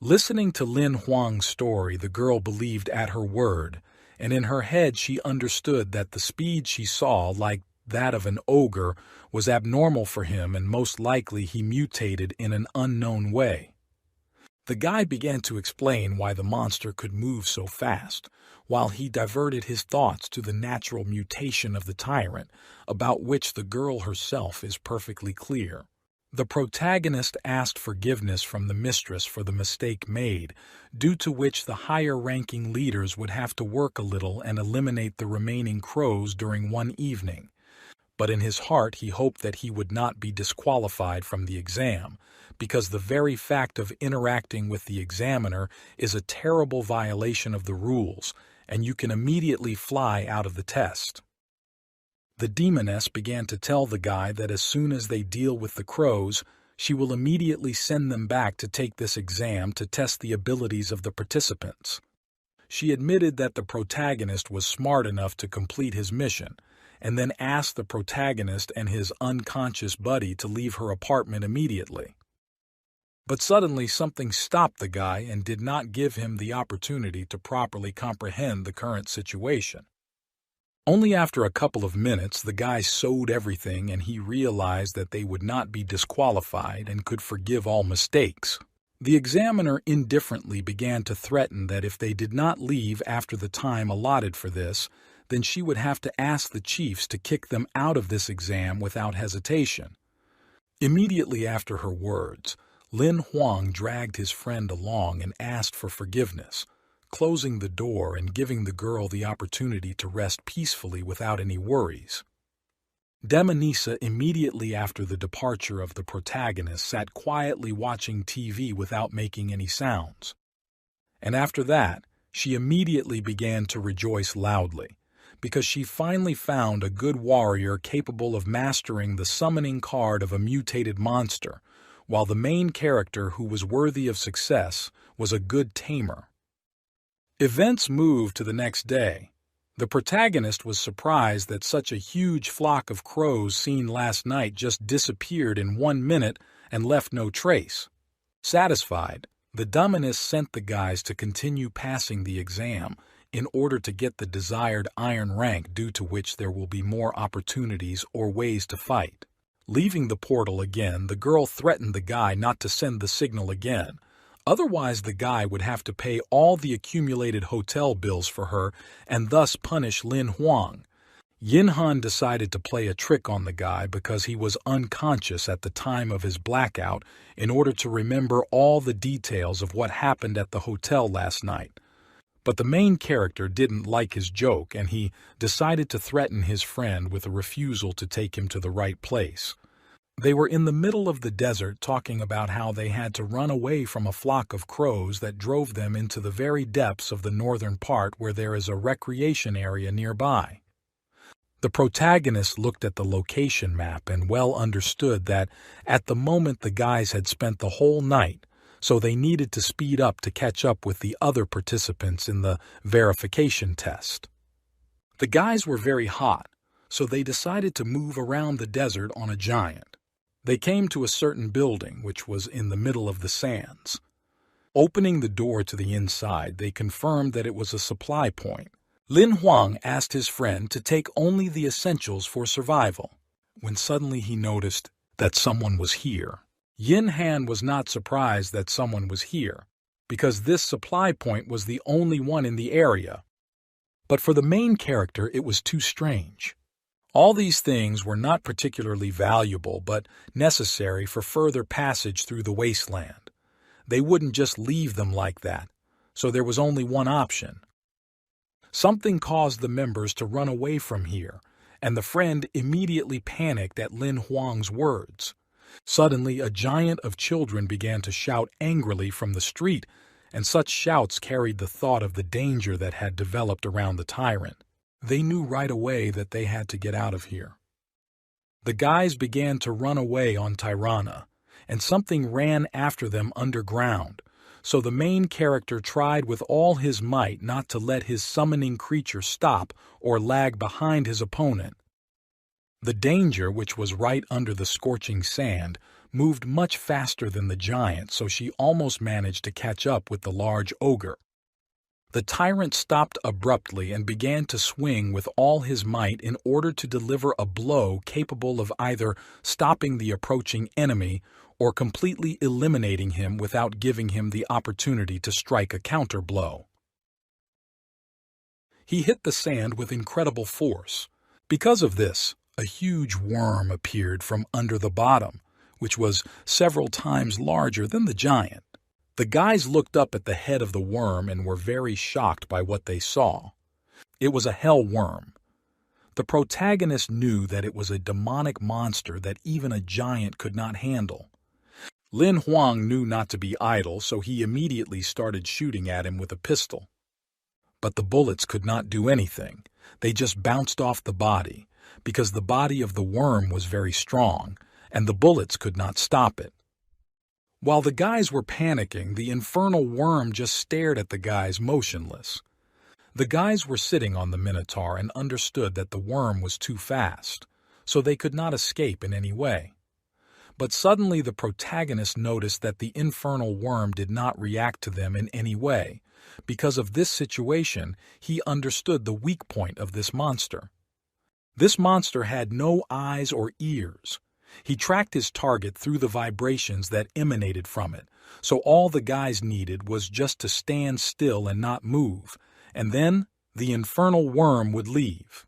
Listening to Lin Huang's story, the girl believed at her word, and in her head she understood that the speed she saw, like that of an ogre, was abnormal for him and most likely he mutated in an unknown way. The guy began to explain why the monster could move so fast, while he diverted his thoughts to the natural mutation of the tyrant, about which the girl herself is perfectly clear. The protagonist asked forgiveness from the mistress for the mistake made, due to which the higher-ranking leaders would have to work a little and eliminate the remaining crows during one evening. But in his heart he hoped that he would not be disqualified from the exam, because the very fact of interacting with the examiner is a terrible violation of the rules, and you can immediately fly out of the test. The demoness began to tell the guy that as soon as they deal with the crows, she will immediately send them back to take this exam to test the abilities of the participants. She admitted that the protagonist was smart enough to complete his mission, and then asked the protagonist and his unconscious buddy to leave her apartment immediately. But suddenly something stopped the guy and did not give him the opportunity to properly comprehend the current situation. Only after a couple of minutes the guy sewed everything and he realized that they would not be disqualified and could forgive all mistakes. The examiner indifferently began to threaten that if they did not leave after the time allotted for this, then she would have to ask the chiefs to kick them out of this exam without hesitation. Immediately after her words, Lin Huang dragged his friend along and asked for forgiveness, closing the door and giving the girl the opportunity to rest peacefully without any worries. Demonisa, immediately after the departure of the protagonist, sat quietly watching TV without making any sounds. And after that, she immediately began to rejoice loudly, because she finally found a good warrior capable of mastering the summoning card of a mutated monster, while the main character who was worthy of success was a good tamer. Events moved to the next day. The protagonist was surprised that such a huge flock of crows seen last night just disappeared in 1 minute and left no trace. Satisfied, the Dominus sent the guys to continue passing the exam in order to get the desired iron rank, due to which there will be more opportunities or ways to fight. Leaving the portal again, the girl threatened the guy not to send the signal again. Otherwise, the guy would have to pay all the accumulated hotel bills for her and thus punish Lin Huang. Yin Han decided to play a trick on the guy because he was unconscious at the time of his blackout in order to remember all the details of what happened at the hotel last night. But the main character didn't like his joke, and he decided to threaten his friend with a refusal to take him to the right place. They were in the middle of the desert talking about how they had to run away from a flock of crows that drove them into the very depths of the northern part where there is a recreation area nearby. The protagonist looked at the location map and well understood that at the moment the guys had spent the whole night, so they needed to speed up to catch up with the other participants in the verification test. The guys were very hot, so they decided to move around the desert on a giant. They came to a certain building, which was in the middle of the sands. Opening the door to the inside, they confirmed that it was a supply point. Lin Huang asked his friend to take only the essentials for survival, when suddenly he noticed that someone was here. Yin Han was not surprised that someone was here, because this supply point was the only one in the area. But for the main character, it was too strange. All these things were not particularly valuable, but necessary for further passage through the wasteland. They wouldn't just leave them like that, so there was only one option. Something caused the members to run away from here, and the friend immediately panicked at Lin Huang's words. Suddenly, a giant of children began to shout angrily from the street, and such shouts carried the thought of the danger that had developed around the tyrant. They knew right away that they had to get out of here. The guys began to run away on Tirana, and something ran after them underground, so the main character tried with all his might not to let his summoning creature stop or lag behind his opponent. The danger, which was right under the scorching sand, moved much faster than the giant, so she almost managed to catch up with the large ogre. The tyrant stopped abruptly and began to swing with all his might in order to deliver a blow capable of either stopping the approaching enemy or completely eliminating him without giving him the opportunity to strike a counter blow. He hit the sand with incredible force. Because of this, a huge worm appeared from under the bottom, which was several times larger than the giant. The guys looked up at the head of the worm and were very shocked by what they saw. It was a hell worm. The protagonist knew that it was a demonic monster that even a giant could not handle. Lin Huang knew not to be idle, so he immediately started shooting at him with a pistol. But the bullets could not do anything. They just bounced off the body, because the body of the worm was very strong, and the bullets could not stop it. While the guys were panicking, the infernal worm just stared at the guys motionless. The guys were sitting on the Minotaur and understood that the worm was too fast, so they could not escape in any way. But suddenly the protagonist noticed that the infernal worm did not react to them in any way. Because of this situation, he understood the weak point of this monster. This monster had no eyes or ears. He tracked his target through the vibrations that emanated from it, so all the guys needed was just to stand still and not move, and then the infernal worm would leave.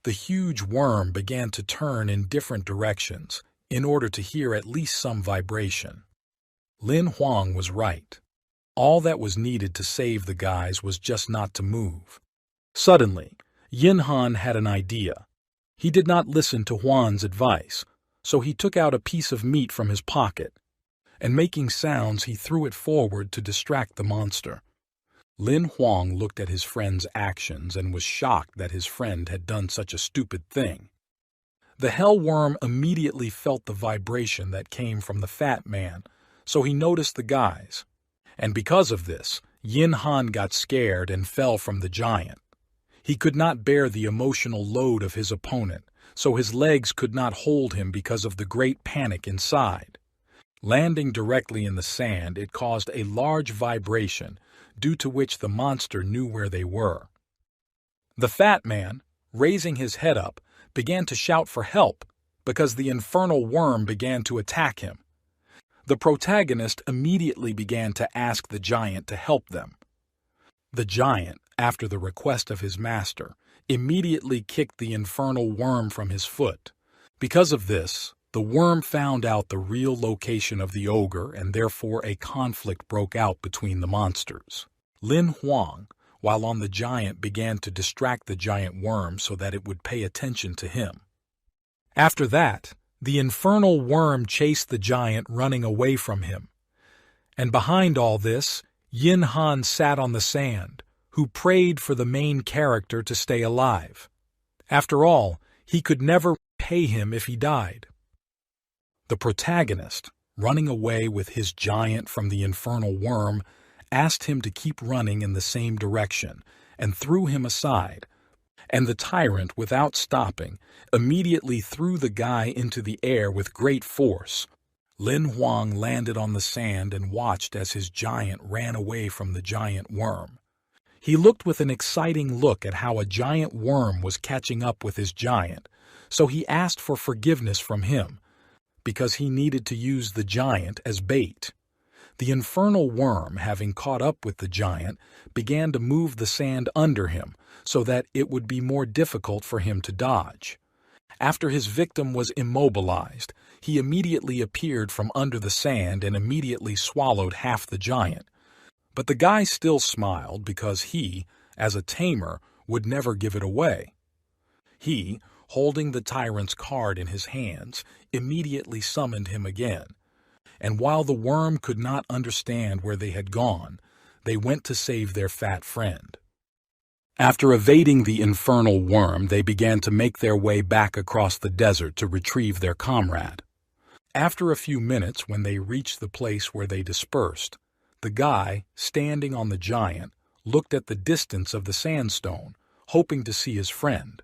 The huge worm began to turn in different directions in order to hear at least some vibration. Lin Huang was right. All that was needed to save the guys was just not to move. Suddenly, Yin Han had an idea. He did not listen to Huan's advice, so he took out a piece of meat from his pocket, and making sounds he threw it forward to distract the monster. Lin Huang looked at his friend's actions and was shocked that his friend had done such a stupid thing. The hell worm immediately felt the vibration that came from the fat man, so he noticed the guys. And because of this, Yin Han got scared and fell from the giant. He could not bear the emotional load of his opponent, so his legs could not hold him because of the great panic inside. Landing directly in the sand, it caused a large vibration, due to which the monster knew where they were. The fat man, raising his head up, began to shout for help because the infernal worm began to attack him. The protagonist immediately began to ask the giant to help them. The giant, after the request of his master, immediately kicked the infernal worm from his foot. Because of this, the worm found out the real location of the ogre, and therefore a conflict broke out between the monsters. Lin Huang, while on the giant, began to distract the giant worm so that it would pay attention to him. After that, the infernal worm chased the giant, running away from him. And behind all this, Yin Han sat on the sand, who prayed for the main character to stay alive. After all, he could never pay him if he died. The protagonist, running away with his giant from the infernal worm, asked him to keep running in the same direction and threw him aside, and the tyrant, without stopping, immediately threw the guy into the air with great force. Lin Huang landed on the sand and watched as his giant ran away from the giant worm. He looked with an exciting look at how a giant worm was catching up with his giant, so he asked for forgiveness from him, because he needed to use the giant as bait. The infernal worm, having caught up with the giant, began to move the sand under him so that it would be more difficult for him to dodge. After his victim was immobilized, he immediately appeared from under the sand and immediately swallowed half the giant. But the guy still smiled because he, as a tamer, would never give it away. He, holding the tyrant's card in his hands, immediately summoned him again. And while the worm could not understand where they had gone, they went to save their fat friend. After evading the infernal worm, they began to make their way back across the desert to retrieve their comrade. After a few minutes, when they reached the place where they dispersed, the guy, standing on the giant, looked at the distance of the sandstone, hoping to see his friend.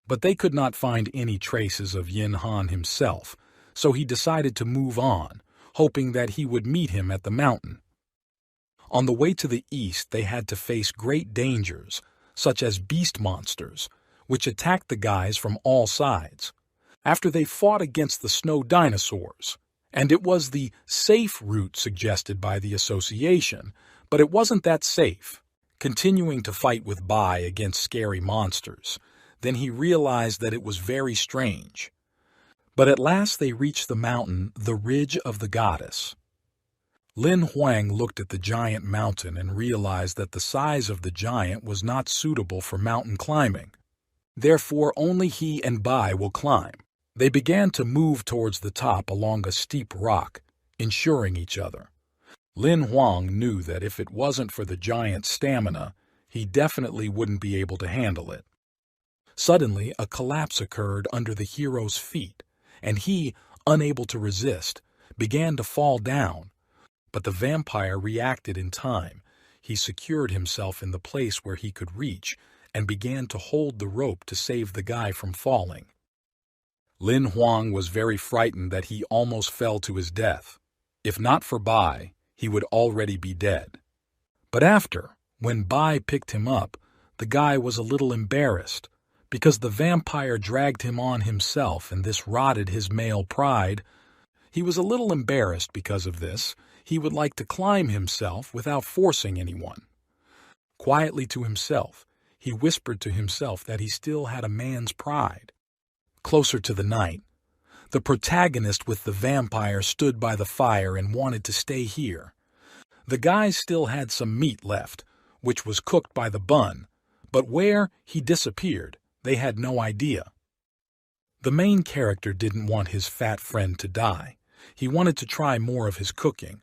But they could not find any traces of Yin Han himself, so he decided to move on, hoping that he would meet him at the mountain. On the way to the east, they had to face great dangers, such as beast monsters, which attacked the guys from all sides. After they fought against the snow dinosaurs, and it was the safe route suggested by the association, but it wasn't that safe, continuing to fight with Bai against scary monsters. Then he realized that it was very strange. But at last they reached the mountain, the Ridge of the Goddess. Lin Huang looked at the giant mountain and realized that the size of the giant was not suitable for mountain climbing. Therefore, only he and Bai will climb. They began to move towards the top along a steep rock, ensuring each other. Lin Huang knew that if it wasn't for the giant's stamina, he definitely wouldn't be able to handle it. Suddenly, a collapse occurred under the hero's feet, and he, unable to resist, began to fall down. But the vampire reacted in time. He secured himself in the place where he could reach and began to hold the rope to save the guy from falling. Lin Huang was very frightened that he almost fell to his death. If not for Bai, he would already be dead. But when Bai picked him up, the guy was a little embarrassed, because the vampire dragged him on himself and this rotted his male pride. He was a little embarrassed because of this. He would like to climb himself without forcing anyone. Quietly to himself, he whispered to himself that he still had a man's pride. Closer to the night, the protagonist with the vampire stood by the fire and wanted to stay here. The guy still had some meat left, which was cooked by the bun, but where he disappeared, they had no idea. The main character didn't want his fat friend to die. He wanted to try more of his cooking.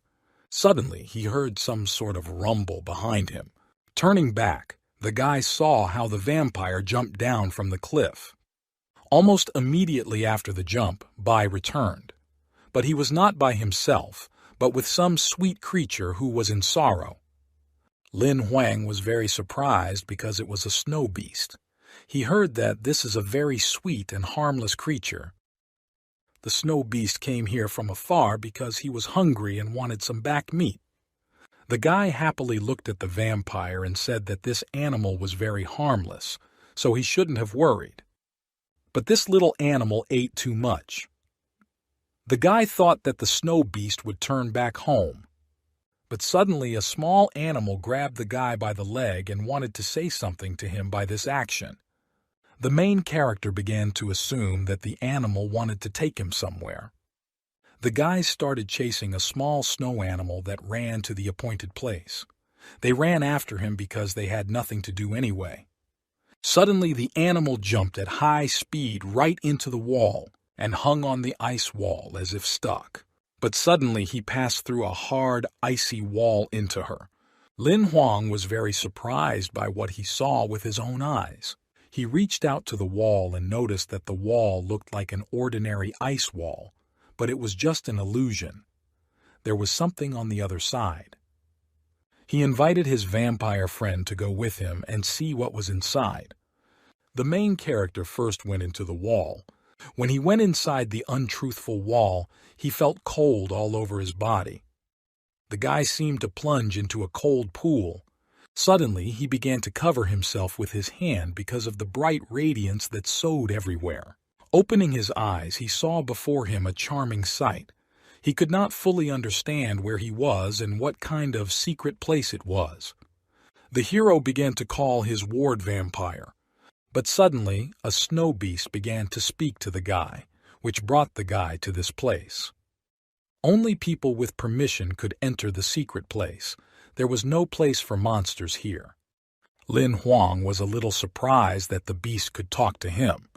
Suddenly, he heard some sort of rumble behind him. Turning back, the guy saw how the vampire jumped down from the cliff. Almost immediately after the jump, Bai returned. But he was not by himself, but with some sweet creature who was in sorrow. Lin Huang was very surprised because it was a snow beast. He heard that this is a very sweet and harmless creature. The snow beast came here from afar because he was hungry and wanted some back meat. The guy happily looked at the vampire and said that this animal was very harmless, so he shouldn't have worried. But this little animal ate too much. The guy thought that the snow beast would turn back home. But suddenly a small animal grabbed the guy by the leg and wanted to say something to him by this action. The main character began to assume that the animal wanted to take him somewhere. The guys started chasing a small snow animal that ran to the appointed place. They ran after him because they had nothing to do anyway. Suddenly the animal jumped at high speed right into the wall and hung on the ice wall as if stuck. But suddenly he passed through a hard, icy wall into her. Lin Huang was very surprised by what he saw with his own eyes. He reached out to the wall and noticed that the wall looked like an ordinary ice wall, but it was just an illusion. There was something on the other side. He invited his vampire friend to go with him and see what was inside. The main character first went into the wall. When he went inside the untruthful wall, he felt cold all over his body. The guy seemed to plunge into a cold pool. Suddenly, he began to cover himself with his hand because of the bright radiance that sowed everywhere. Opening his eyes, he saw before him a charming sight. He could not fully understand where he was and what kind of secret place it was. The hero began to call his ward vampire. But suddenly, a snow beast began to speak to the guy, which brought the guy to this place. Only people with permission could enter the secret place. There was no place for monsters here. Lin Huang was a little surprised that the beast could talk to him.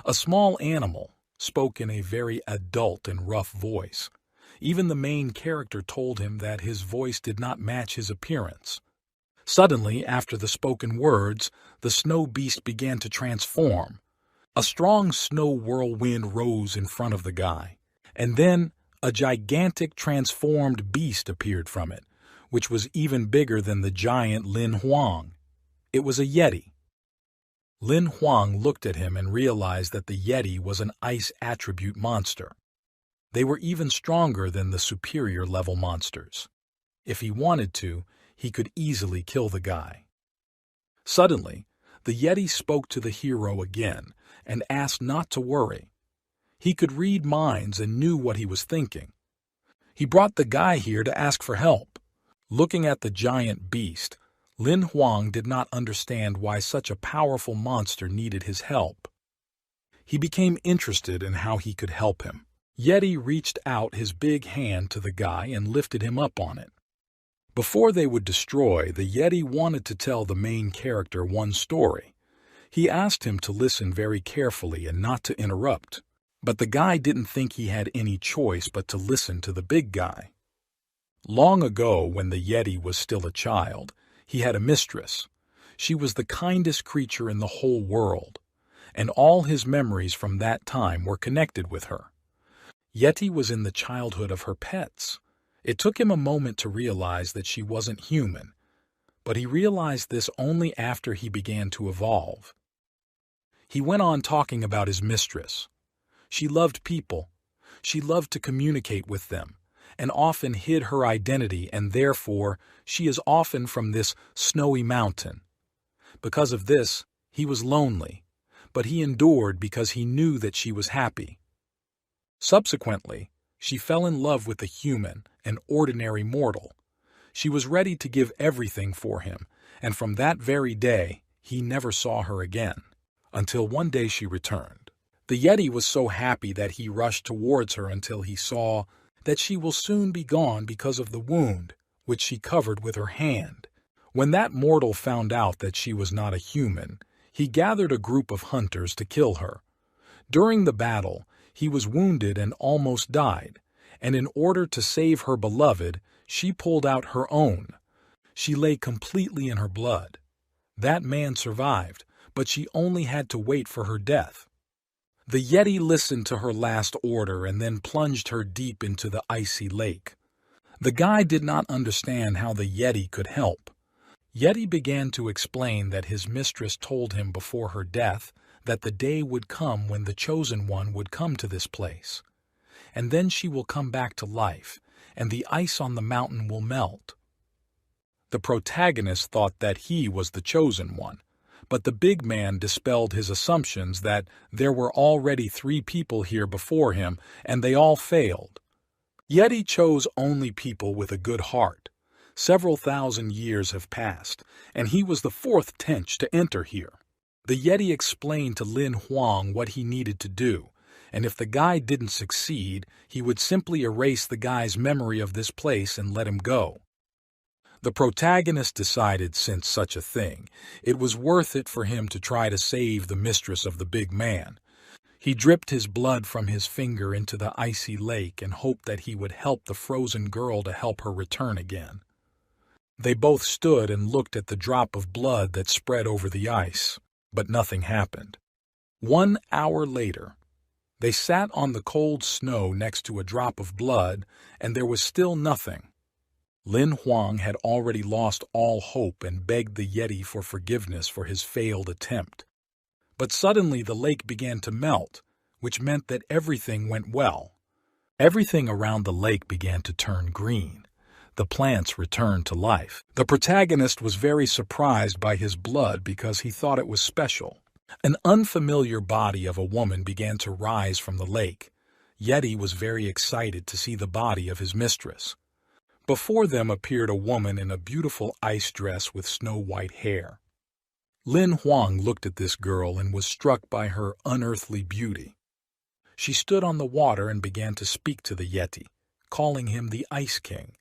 A small animal spoke in a very adult and rough voice. Even the main character told him that his voice did not match his appearance. Suddenly, after the spoken words, the snow beast began to transform. A strong snow whirlwind rose in front of the guy, and then a gigantic transformed beast appeared from it, which was even bigger than the giant Lin Huang. It was a Yeti. Lin Huang looked at him and realized that the Yeti was an ice attribute monster. They were even stronger than the superior level monsters. If he wanted to, he could easily kill the guy. Suddenly, the Yeti spoke to the hero again and asked not to worry. He could read minds and knew what he was thinking. He brought the guy here to ask for help. Looking at the giant beast, Lin Huang did not understand why such a powerful monster needed his help. He became interested in how he could help him. Yeti reached out his big hand to the guy and lifted him up on it. Before they would destroy, the Yeti wanted to tell the main character one story. He asked him to listen very carefully and not to interrupt. But the guy didn't think he had any choice but to listen to the big guy. Long ago, when the Yeti was still a child, he had a mistress. She was the kindest creature in the whole world, and all his memories from that time were connected with her. Yeti was in the childhood of her pets. It took him a moment to realize that she wasn't human, but he realized this only after he began to evolve. He went on talking about his mistress. She loved people. She loved to communicate with them, and often hid her identity, and therefore she is often from this snowy mountain. Because of this, he was lonely, but he endured because he knew that she was happy. Subsequently, she fell in love with a human, an ordinary mortal. She was ready to give everything for him, and from that very day, he never saw her again, until one day she returned. The Yeti was so happy that he rushed towards her until he saw that she will soon be gone because of the wound, which she covered with her hand. When that mortal found out that she was not a human, he gathered a group of hunters to kill her. During the battle, he was wounded and almost died, and in order to save her beloved, she pulled out her own. She lay completely in her blood. That man survived, but she only had to wait for her death. The Yeti listened to her last order and then plunged her deep into the icy lake. The guy did not understand how the Yeti could help. Yeti began to explain that his mistress told him before her death that the day would come when the chosen one would come to this place. And then she will come back to life, and the ice on the mountain will melt. The protagonist thought that he was the chosen one, but the big man dispelled his assumptions that there were already 3 people here before him, and they all failed. Yeti chose only people with a good heart. Several thousand years have passed, and he was the 4th Tench to enter here. The Yeti explained to Lin Huang what he needed to do, and if the guy didn't succeed, he would simply erase the guy's memory of this place and let him go. The protagonist decided, since such a thing, it was worth it for him to try to save the mistress of the big man. He dripped his blood from his finger into the icy lake and hoped that he would help the frozen girl to help her return again. They both stood and looked at the drop of blood that spread over the ice, but nothing happened. 1 hour later, they sat on the cold snow next to a drop of blood, and there was still nothing. Lin Huang had already lost all hope and begged the Yeti for forgiveness for his failed attempt. But suddenly the lake began to melt, which meant that everything went well. Everything around the lake began to turn green. The plants returned to life. The protagonist was very surprised by his blood because he thought it was special. An unfamiliar body of a woman began to rise from the lake. Yeti was very excited to see the body of his mistress. Before them appeared a woman in a beautiful ice dress with snow-white hair. Lin Huang looked at this girl and was struck by her unearthly beauty. She stood on the water and began to speak to the Yeti, calling him the Ice King.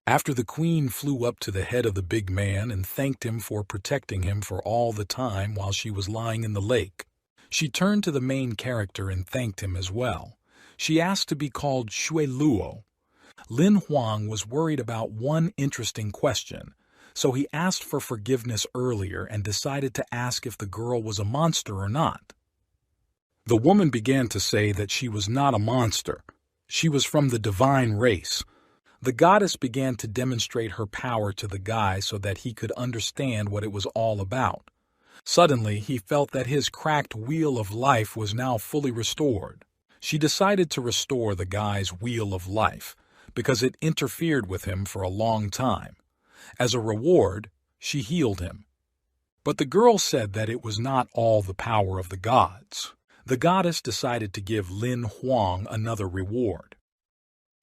After the queen flew up to the head of the big man and thanked him for protecting him for all the time while she was lying in the lake, she turned to the main character and thanked him as well. She asked to be called Shui Luo. Lin Huang was worried about one interesting question, so he asked for forgiveness earlier and decided to ask if the girl was a monster or not. The woman began to say that she was not a monster. She was from the divine race. The goddess began to demonstrate her power to the guy so that he could understand what it was all about. Suddenly, he felt that his cracked wheel of life was now fully restored. She decided to restore the guy's wheel of life, because it interfered with him for a long time. As a reward, she healed him. But the girl said that it was not all the power of the gods. The goddess decided to give Lin Huang another reward.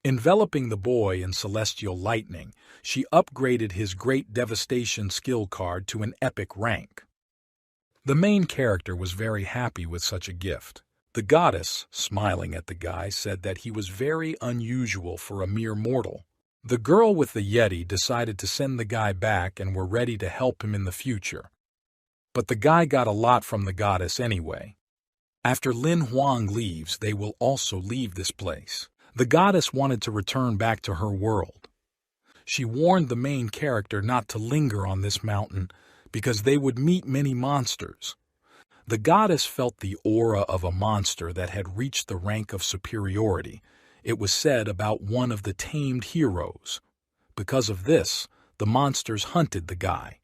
Enveloping the boy in celestial lightning, she upgraded his Great Devastation skill card to an epic rank. The main character was very happy with such a gift. The goddess, smiling at the guy, said that he was very unusual for a mere mortal. The girl with the Yeti decided to send the guy back and were ready to help him in the future. But the guy got a lot from the goddess anyway. After Lin Huang leaves, they will also leave this place. The goddess wanted to return back to her world. She warned the main character not to linger on this mountain because they would meet many monsters. The goddess felt the aura of a monster that had reached the rank of superiority. It was said about one of the tamed heroes. Because of this, the monsters hunted the guy.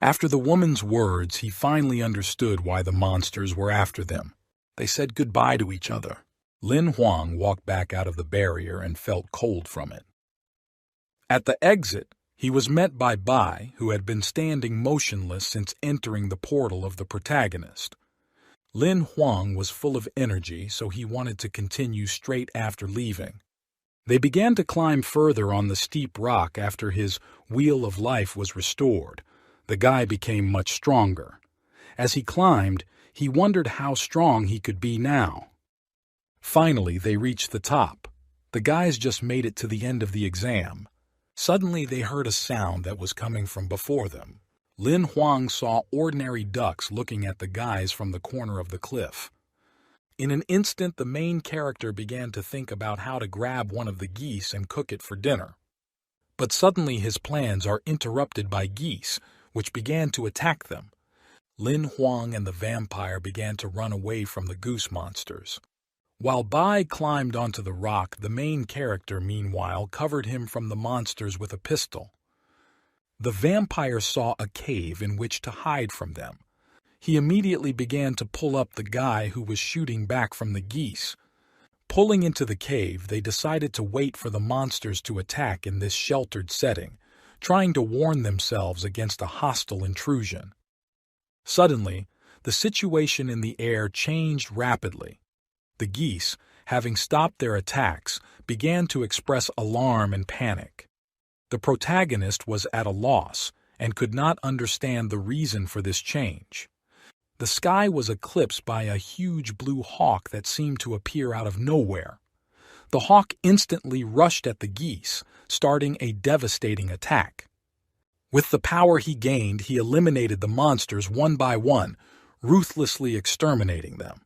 After the woman's words, he finally understood why the monsters were after them. They said goodbye to each other. Lin Huang walked back out of the barrier and felt cold from it. At the exit, he was met by Bai, who had been standing motionless since entering the portal of the protagonist. Lin Huang was full of energy, so he wanted to continue straight after leaving. They began to climb further on the steep rock after his wheel of life was restored. The guy became much stronger. As he climbed, he wondered how strong he could be now. Finally, they reached the top. The guys just made it to the end of the exam. Suddenly, they heard a sound that was coming from before them. Lin Huang saw ordinary ducks looking at the guys from the corner of the cliff. In an instant, the main character began to think about how to grab one of the geese and cook it for dinner. But suddenly his plans are interrupted by geese, which began to attack them. Lin Huang and the vampire began to run away from the goose monsters. While Bai climbed onto the rock, the main character, meanwhile, covered him from the monsters with a pistol. The vampire saw a cave in which to hide from them. He immediately began to pull up the guy who was shooting back from the geese. Pulling into the cave, they decided to wait for the monsters to attack in this sheltered setting, trying to warn themselves against a hostile intrusion. Suddenly, the situation in the air changed rapidly. The geese, having stopped their attacks, began to express alarm and panic. The protagonist was at a loss and could not understand the reason for this change. The sky was eclipsed by a huge blue hawk that seemed to appear out of nowhere. The hawk instantly rushed at the geese, starting a devastating attack. With the power he gained, he eliminated the monsters one by one, ruthlessly exterminating them.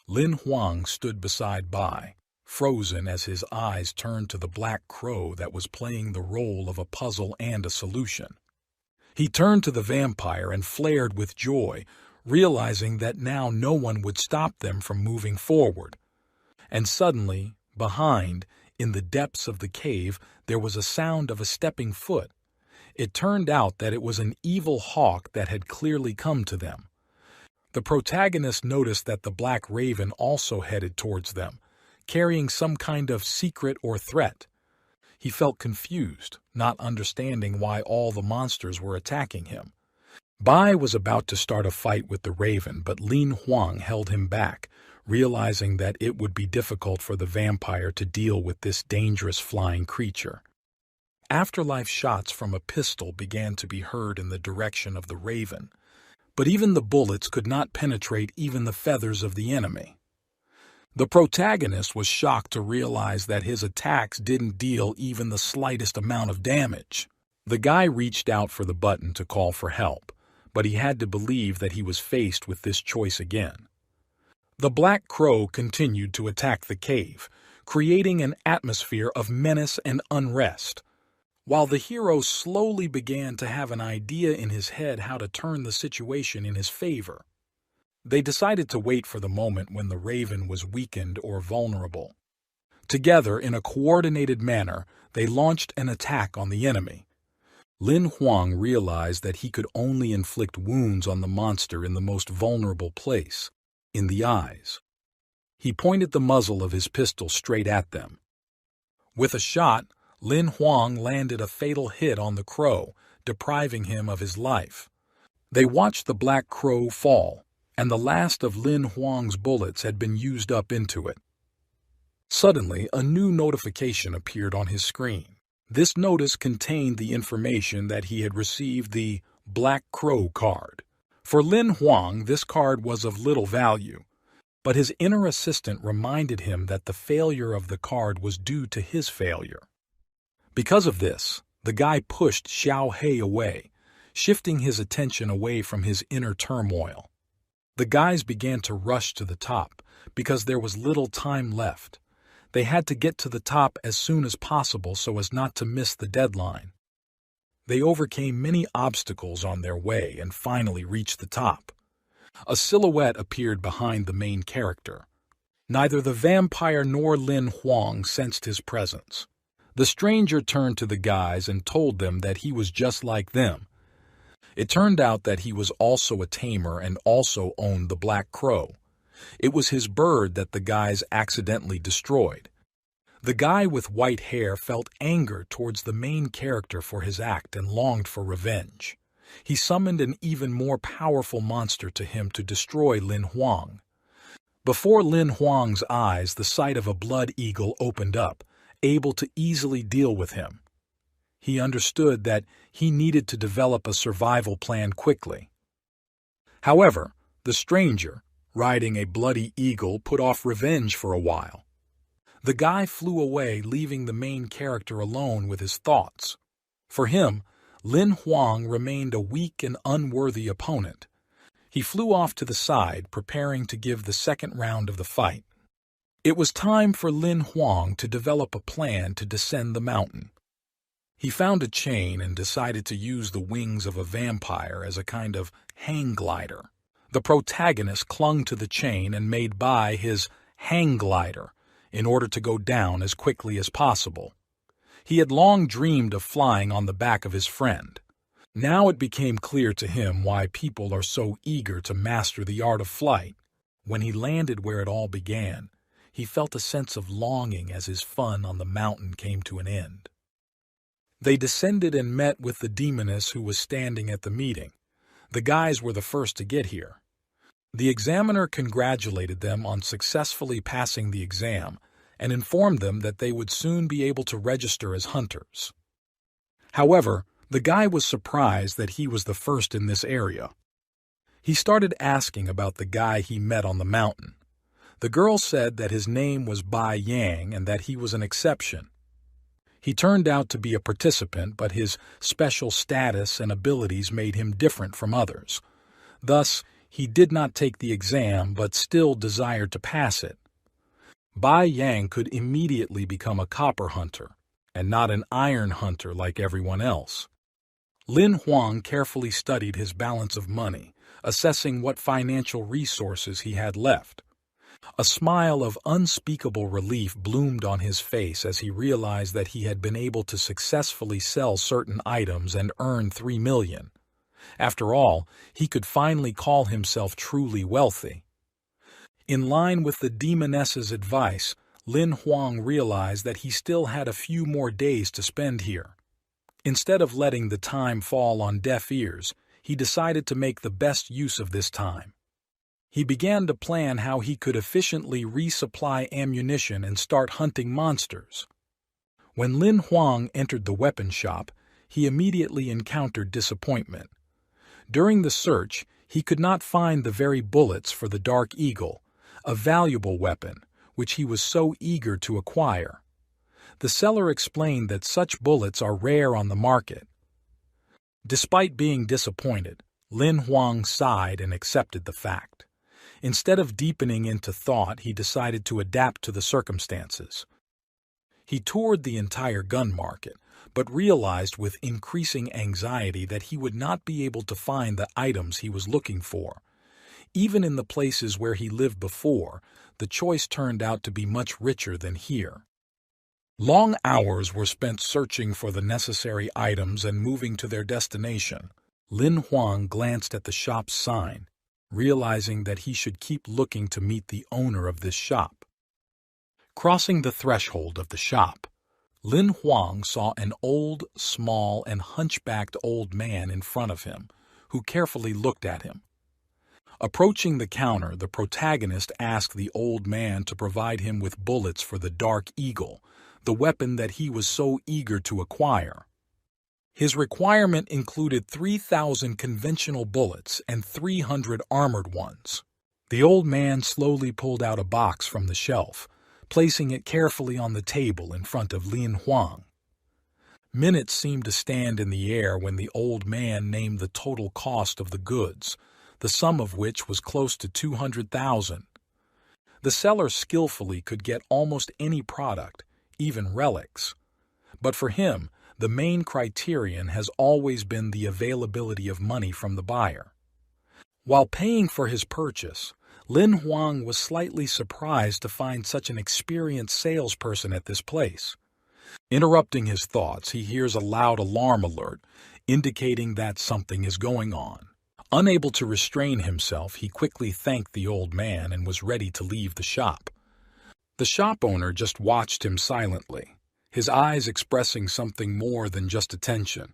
Lin Huang stood beside Bai, frozen as his eyes turned to the black crow that was playing the role of a puzzle and a solution. He turned to the vampire and flared with joy, realizing that now no one would stop them from moving forward. And suddenly, behind, in the depths of the cave, there was a sound of a stepping foot. It turned out that it was an evil hawk that had clearly come to them. The protagonist noticed that the black raven also headed towards them, carrying some kind of secret or threat. He felt confused, not understanding why all the monsters were attacking him. Bai was about to start a fight with the raven, but Lin Huang held him back, realizing that it would be difficult for the vampire to deal with this dangerous flying creature. Afterlife shots from a pistol began to be heard in the direction of the raven, but even the bullets could not penetrate even the feathers of the enemy. The protagonist was shocked to realize that his attacks didn't deal even the slightest amount of damage. The guy reached out for the button to call for help, but he had to believe that he was faced with this choice again. The black crow continued to attack the cave, creating an atmosphere of menace and unrest. While the hero slowly began to have an idea in his head how to turn the situation in his favor, they decided to wait for the moment when the raven was weakened or vulnerable. Together, in a coordinated manner, they launched an attack on the enemy. Lin Huang realized that he could only inflict wounds on the monster in the most vulnerable place, in the eyes. He pointed the muzzle of his pistol straight at them. With a shot, Lin Huang landed a fatal hit on the crow, depriving him of his life. They watched the black crow fall, and the last of Lin Huang's bullets had been used up into it. Suddenly, a new notification appeared on his screen. This notice contained the information that he had received the Black Crow card. For Lin Huang, this card was of little value, but his inner assistant reminded him that the failure of the card was due to his failure. Because of this, the guy pushed Xiao He away, shifting his attention away from his inner turmoil. The guys began to rush to the top because there was little time left. They had to get to the top as soon as possible so as not to miss the deadline. They overcame many obstacles on their way and finally reached the top. A silhouette appeared behind the main character. Neither the vampire nor Lin Huang sensed his presence. The stranger turned to the guys and told them that he was just like them. It turned out that he was also a tamer and also owned the Black Crow. It was his bird that the guys accidentally destroyed. The guy with white hair felt anger towards the main character for his act and longed for revenge. He summoned an even more powerful monster to him to destroy Lin Huang. Before Lin Huang's eyes, the sight of a blood eagle opened up, able to easily deal with him. He understood that he needed to develop a survival plan quickly. However, the stranger, riding a bloody eagle, put off revenge for a while. The guy flew away, leaving the main character alone with his thoughts. For him, Lin Huang remained a weak and unworthy opponent. He flew off to the side, preparing to give the second round of the fight. It was time for Lin Huang to develop a plan to descend the mountain. He found a chain and decided to use the wings of a vampire as a kind of hang glider. The protagonist clung to the chain and made by his hang glider in order to go down as quickly as possible. He had long dreamed of flying on the back of his friend. Now it became clear to him why people are so eager to master the art of flight. When he landed where it all began, he felt a sense of longing as his fun on the mountain came to an end. They descended and met with the demoness who was standing at the meeting. The guys were the first to get here. The examiner congratulated them on successfully passing the exam and informed them that they would soon be able to register as hunters. However, the guy was surprised that he was the first in this area. He started asking about the guy he met on the mountain. The girl said that his name was Bai Yang and that he was an exception. He turned out to be a participant, but his special status and abilities made him different from others. Thus, he did not take the exam but still desired to pass it. Bai Yang could immediately become a copper hunter, and not an iron hunter like everyone else. Lin Huang carefully studied his balance of money, assessing what financial resources he had left. A smile of unspeakable relief bloomed on his face as he realized that he had been able to successfully sell certain items and earn 3 million. After all, he could finally call himself truly wealthy. In line with the demoness's advice, Lin Huang realized that he still had a few more days to spend here. Instead of letting the time fall on deaf ears, he decided to make the best use of this time. He began to plan how he could efficiently resupply ammunition and start hunting monsters. When Lin Huang entered the weapon shop, he immediately encountered disappointment. During the search, he could not find the very bullets for the Dark Eagle, a valuable weapon, which he was so eager to acquire. The seller explained that such bullets are rare on the market. Despite being disappointed, Lin Huang sighed and accepted the fact. Instead of deepening into thought, he decided to adapt to the circumstances. He toured the entire gun market, but realized with increasing anxiety that he would not be able to find the items he was looking for. Even in the places where he lived before, the choice turned out to be much richer than here. Long hours were spent searching for the necessary items and moving to their destination. Lin Huang glanced at the shop's sign, realizing that he should keep looking to meet the owner of this shop. Crossing the threshold of the shop, Lin Huang saw an old, small, and hunchbacked old man in front of him, who carefully looked at him. Approaching the counter, the protagonist asked the old man to provide him with bullets for the Dark Eagle, the weapon that he was so eager to acquire. His requirement included 3,000 conventional bullets and 300 armored ones. The old man slowly pulled out a box from the shelf, placing it carefully on the table in front of Lin Huang. Minutes seemed to stand in the air when the old man named the total cost of the goods, the sum of which was close to 200,000. The seller skillfully could get almost any product, even relics. But for him, the main criterion has always been the availability of money from the buyer. While paying for his purchase, Lin Huang was slightly surprised to find such an experienced salesperson at this place. Interrupting his thoughts, he hears a loud alarm alert, indicating that something is going on. Unable to restrain himself, he quickly thanked the old man and was ready to leave the shop. The shop owner just watched him silently, his eyes expressing something more than just attention.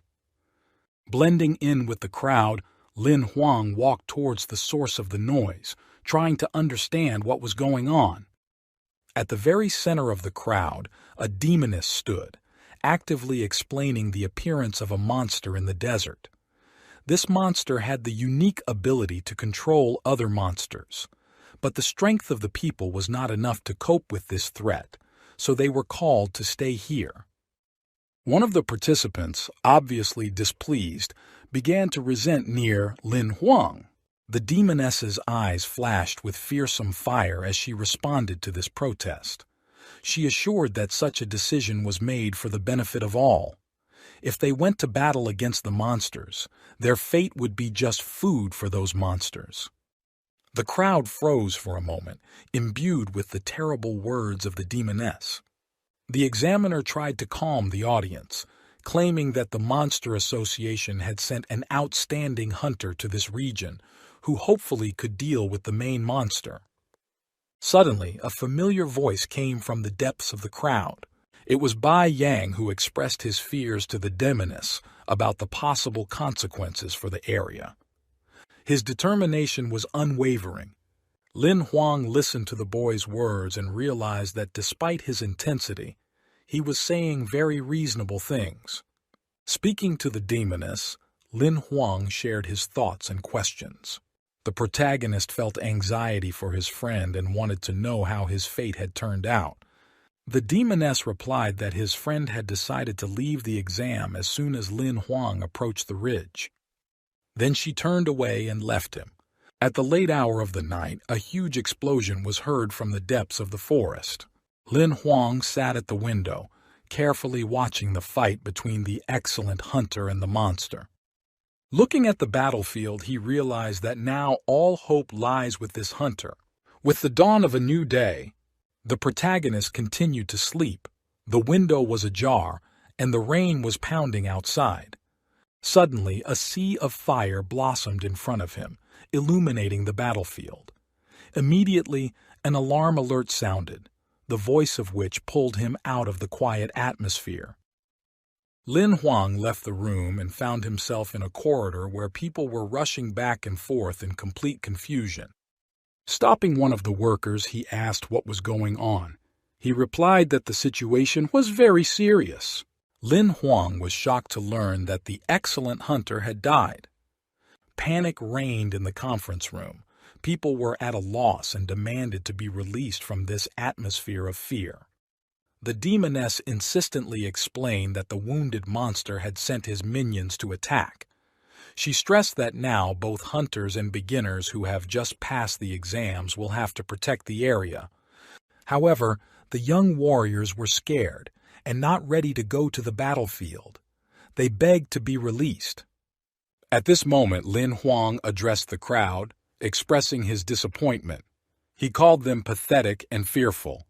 Blending in with the crowd, Lin Huang walked towards the source of the noise, trying to understand what was going on. At the very center of the crowd, a demoness stood, actively explaining the appearance of a monster in the desert. This monster had the unique ability to control other monsters, but the strength of the people was not enough to cope with this threat, so they were called to stay here. One of the participants, obviously displeased, began to resent near Lin Huang. The demoness's eyes flashed with fearsome fire as she responded to this protest. She assured that such a decision was made for the benefit of all. If they went to battle against the monsters, their fate would be just food for those monsters. The crowd froze for a moment, imbued with the terrible words of the demoness. The examiner tried to calm the audience, claiming that the Monster Association had sent an outstanding hunter to this region, who hopefully could deal with the main monster. Suddenly, a familiar voice came from the depths of the crowd. It was Bai Yang who expressed his fears to the demoness about the possible consequences for the area. His determination was unwavering. Lin Huang listened to the boy's words and realized that despite his intensity, he was saying very reasonable things. Speaking to the demoness, Lin Huang shared his thoughts and questions. The protagonist felt anxiety for his friend and wanted to know how his fate had turned out. The demoness replied that his friend had decided to leave the exam as soon as Lin Huang approached the ridge. Then she turned away and left him. At the late hour of the night, a huge explosion was heard from the depths of the forest. Lin Huang sat at the window, carefully watching the fight between the excellent hunter and the monster. Looking at the battlefield, he realized that now all hope lies with this hunter. With the dawn of a new day, the protagonist continued to sleep. The window was ajar, and the rain was pounding outside. Suddenly, a sea of fire blossomed in front of him, illuminating the battlefield. Immediately, an alarm alert sounded, the voice of which pulled him out of the quiet atmosphere. Lin Huang left the room and found himself in a corridor where people were rushing back and forth in complete confusion. Stopping one of the workers, he asked what was going on. He replied that the situation was very serious. Lin Huang was shocked to learn that the excellent hunter had died. Panic reigned in the conference room. People were at a loss and demanded to be released from this atmosphere of fear. The demoness insistently explained that the wounded monster had sent his minions to attack. She stressed that now both hunters and beginners who have just passed the exams will have to protect the area. However, the young warriors were scared and not ready to go to the battlefield. They begged to be released. At this moment, Lin Huang addressed the crowd, expressing his disappointment. He called them pathetic and fearful.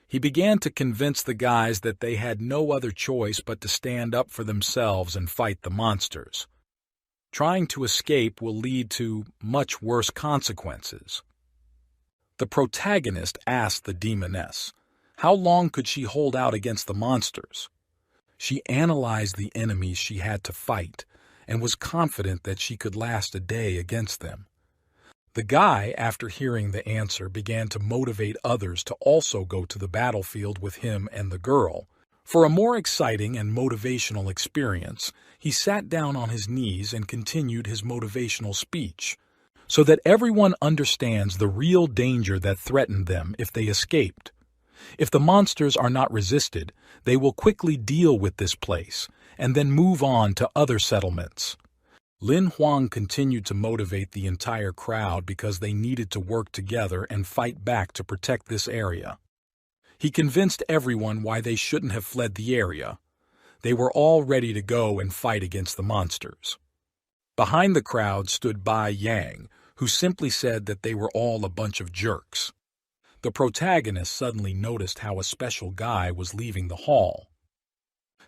He began to convince the guys that they had no other choice but to stand up for themselves and fight the monsters. Trying to escape will lead to much worse consequences. The protagonist asked the demoness, how long could she hold out against the monsters? She analyzed the enemies she had to fight and was confident that she could last a day against them. The guy, after hearing the answer, began to motivate others to also go to the battlefield with him and the girl. For a more exciting and motivational experience, he sat down on his knees and continued his motivational speech, so that everyone understands the real danger that threatened them if they escaped. If the monsters are not resisted, they will quickly deal with this place and then move on to other settlements. Lin Huang continued to motivate the entire crowd because they needed to work together and fight back to protect this area. He convinced everyone why they shouldn't have fled the area. They were all ready to go and fight against the monsters. Behind the crowd stood Bai Yang, who simply said that they were all a bunch of jerks. The protagonist suddenly noticed how a special guy was leaving the hall.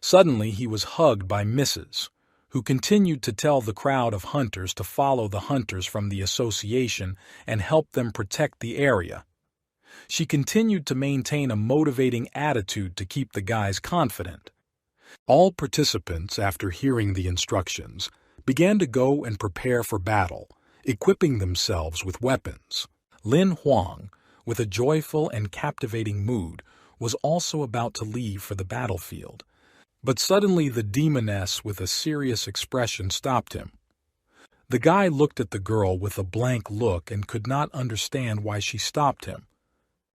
Suddenly he was hugged by Mrs., who continued to tell the crowd of hunters to follow the hunters from the association and help them protect the area. She continued to maintain a motivating attitude to keep the guys confident. All participants, after hearing the instructions, began to go and prepare for battle, equipping themselves with weapons. Lin Huang, with a joyful and captivating mood, was also about to leave for the battlefield. But suddenly the demoness with a serious expression stopped him. The guy looked at the girl with a blank look and could not understand why she stopped him.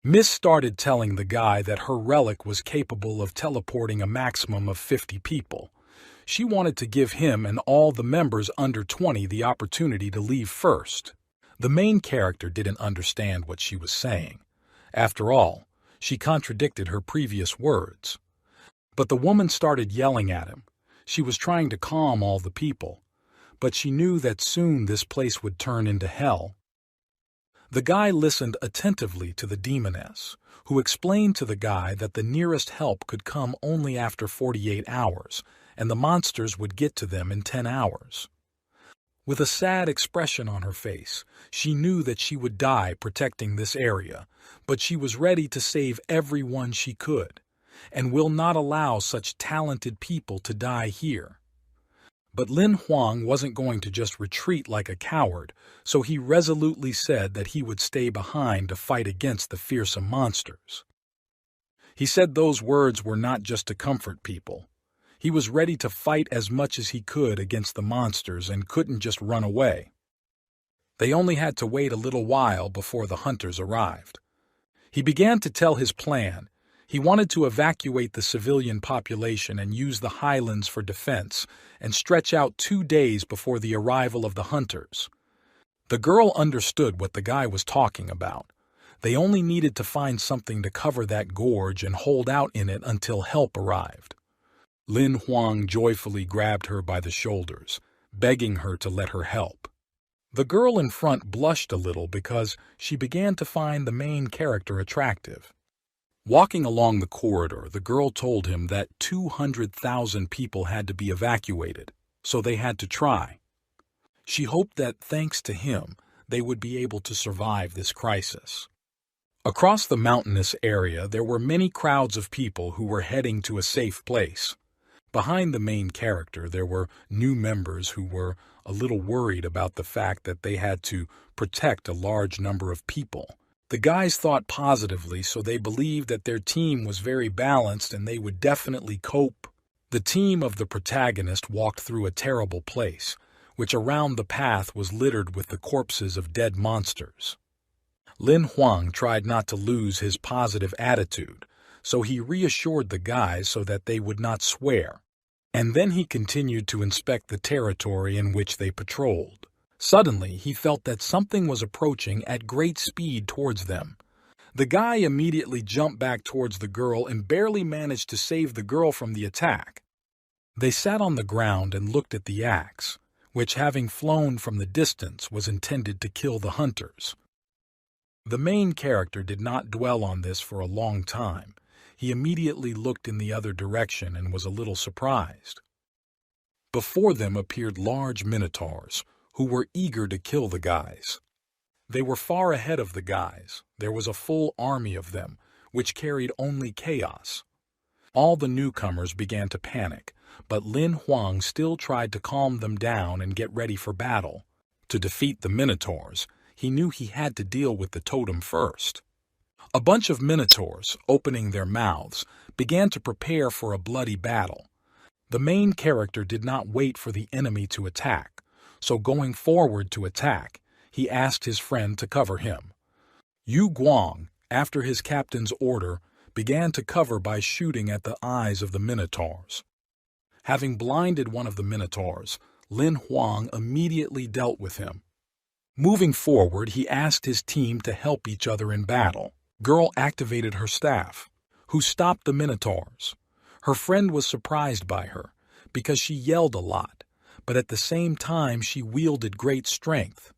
Miss started telling the guy that her relic was capable of teleporting a maximum of 50 people. She wanted to give him and all the members under 20 the opportunity to leave first. The main character didn't understand what she was saying. After all, she contradicted her previous words. But the woman started yelling at him. She was trying to calm all the people, but she knew that soon this place would turn into hell. The guy listened attentively to the demoness, who explained to the guy that the nearest help could come only after 48 hours, and the monsters would get to them in 10 hours. With a sad expression on her face, she knew that she would die protecting this area, but she was ready to save everyone she could, and will not allow such talented people to die here. But Lin Huang wasn't going to just retreat like a coward, so he resolutely said that he would stay behind to fight against the fearsome monsters. He said those words were not just to comfort people. He was ready to fight as much as he could against the monsters and couldn't just run away. They only had to wait a little while before the hunters arrived. He began to tell his plan. He wanted to evacuate the civilian population and use the highlands for defense and stretch out 2 days before the arrival of the hunters. The girl understood what the guy was talking about. They only needed to find something to cover that gorge and hold out in it until help arrived. Lin Huang joyfully grabbed her by the shoulders, begging her to let her help. The girl in front blushed a little because she began to find the main character attractive. Walking along the corridor, the girl told him that 200,000 people had to be evacuated, so they had to try. She hoped that, thanks to him, they would be able to survive this crisis. Across the mountainous area, there were many crowds of people who were heading to a safe place. Behind the main character, there were new members who were a little worried about the fact that they had to protect a large number of people. The guys thought positively, so they believed that their team was very balanced and they would definitely cope. The team of the protagonist walked through a terrible place, which around the path was littered with the corpses of dead monsters. Lin Huang tried not to lose his positive attitude, so he reassured the guys so that they would not swear. And then he continued to inspect the territory in which they patrolled. Suddenly, he felt that something was approaching at great speed towards them. The guy immediately jumped back towards the girl and barely managed to save the girl from the attack. They sat on the ground and looked at the axe, which, having flown from the distance, was intended to kill the hunters. The main character did not dwell on this for a long time. He immediately looked in the other direction and was a little surprised. Before them appeared large minotaurs, who were eager to kill the guys. They were far ahead of the guys. There was a full army of them, which carried only chaos. All the newcomers began to panic, but Lin Huang still tried to calm them down and get ready for battle. To defeat the minotaurs, he knew he had to deal with the totem first. A bunch of minotaurs, opening their mouths, began to prepare for a bloody battle. The main character did not wait for the enemy to attack, so going forward to attack, he asked his friend to cover him. Yu Guang, after his captain's order, began to cover by shooting at the eyes of the minotaurs. Having blinded one of the minotaurs, Lin Huang immediately dealt with him. Moving forward, he asked his team to help each other in battle. Girl activated her staff, who stopped the minotaurs. Her friend was surprised by her, because she yelled a lot, but at the same time she wielded great strength.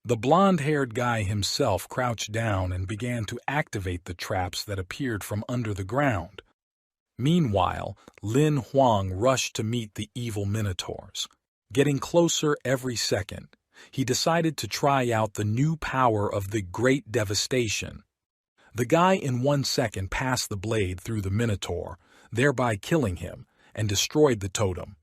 The blonde-haired guy himself crouched down and began to activate the traps that appeared from under the ground. Meanwhile, Lin Huang rushed to meet the evil minotaurs. Getting closer every second, he decided to try out the new power of the Great Devastation. The guy in 1 second passed the blade through the minotaur, thereby killing him, and destroyed the totem.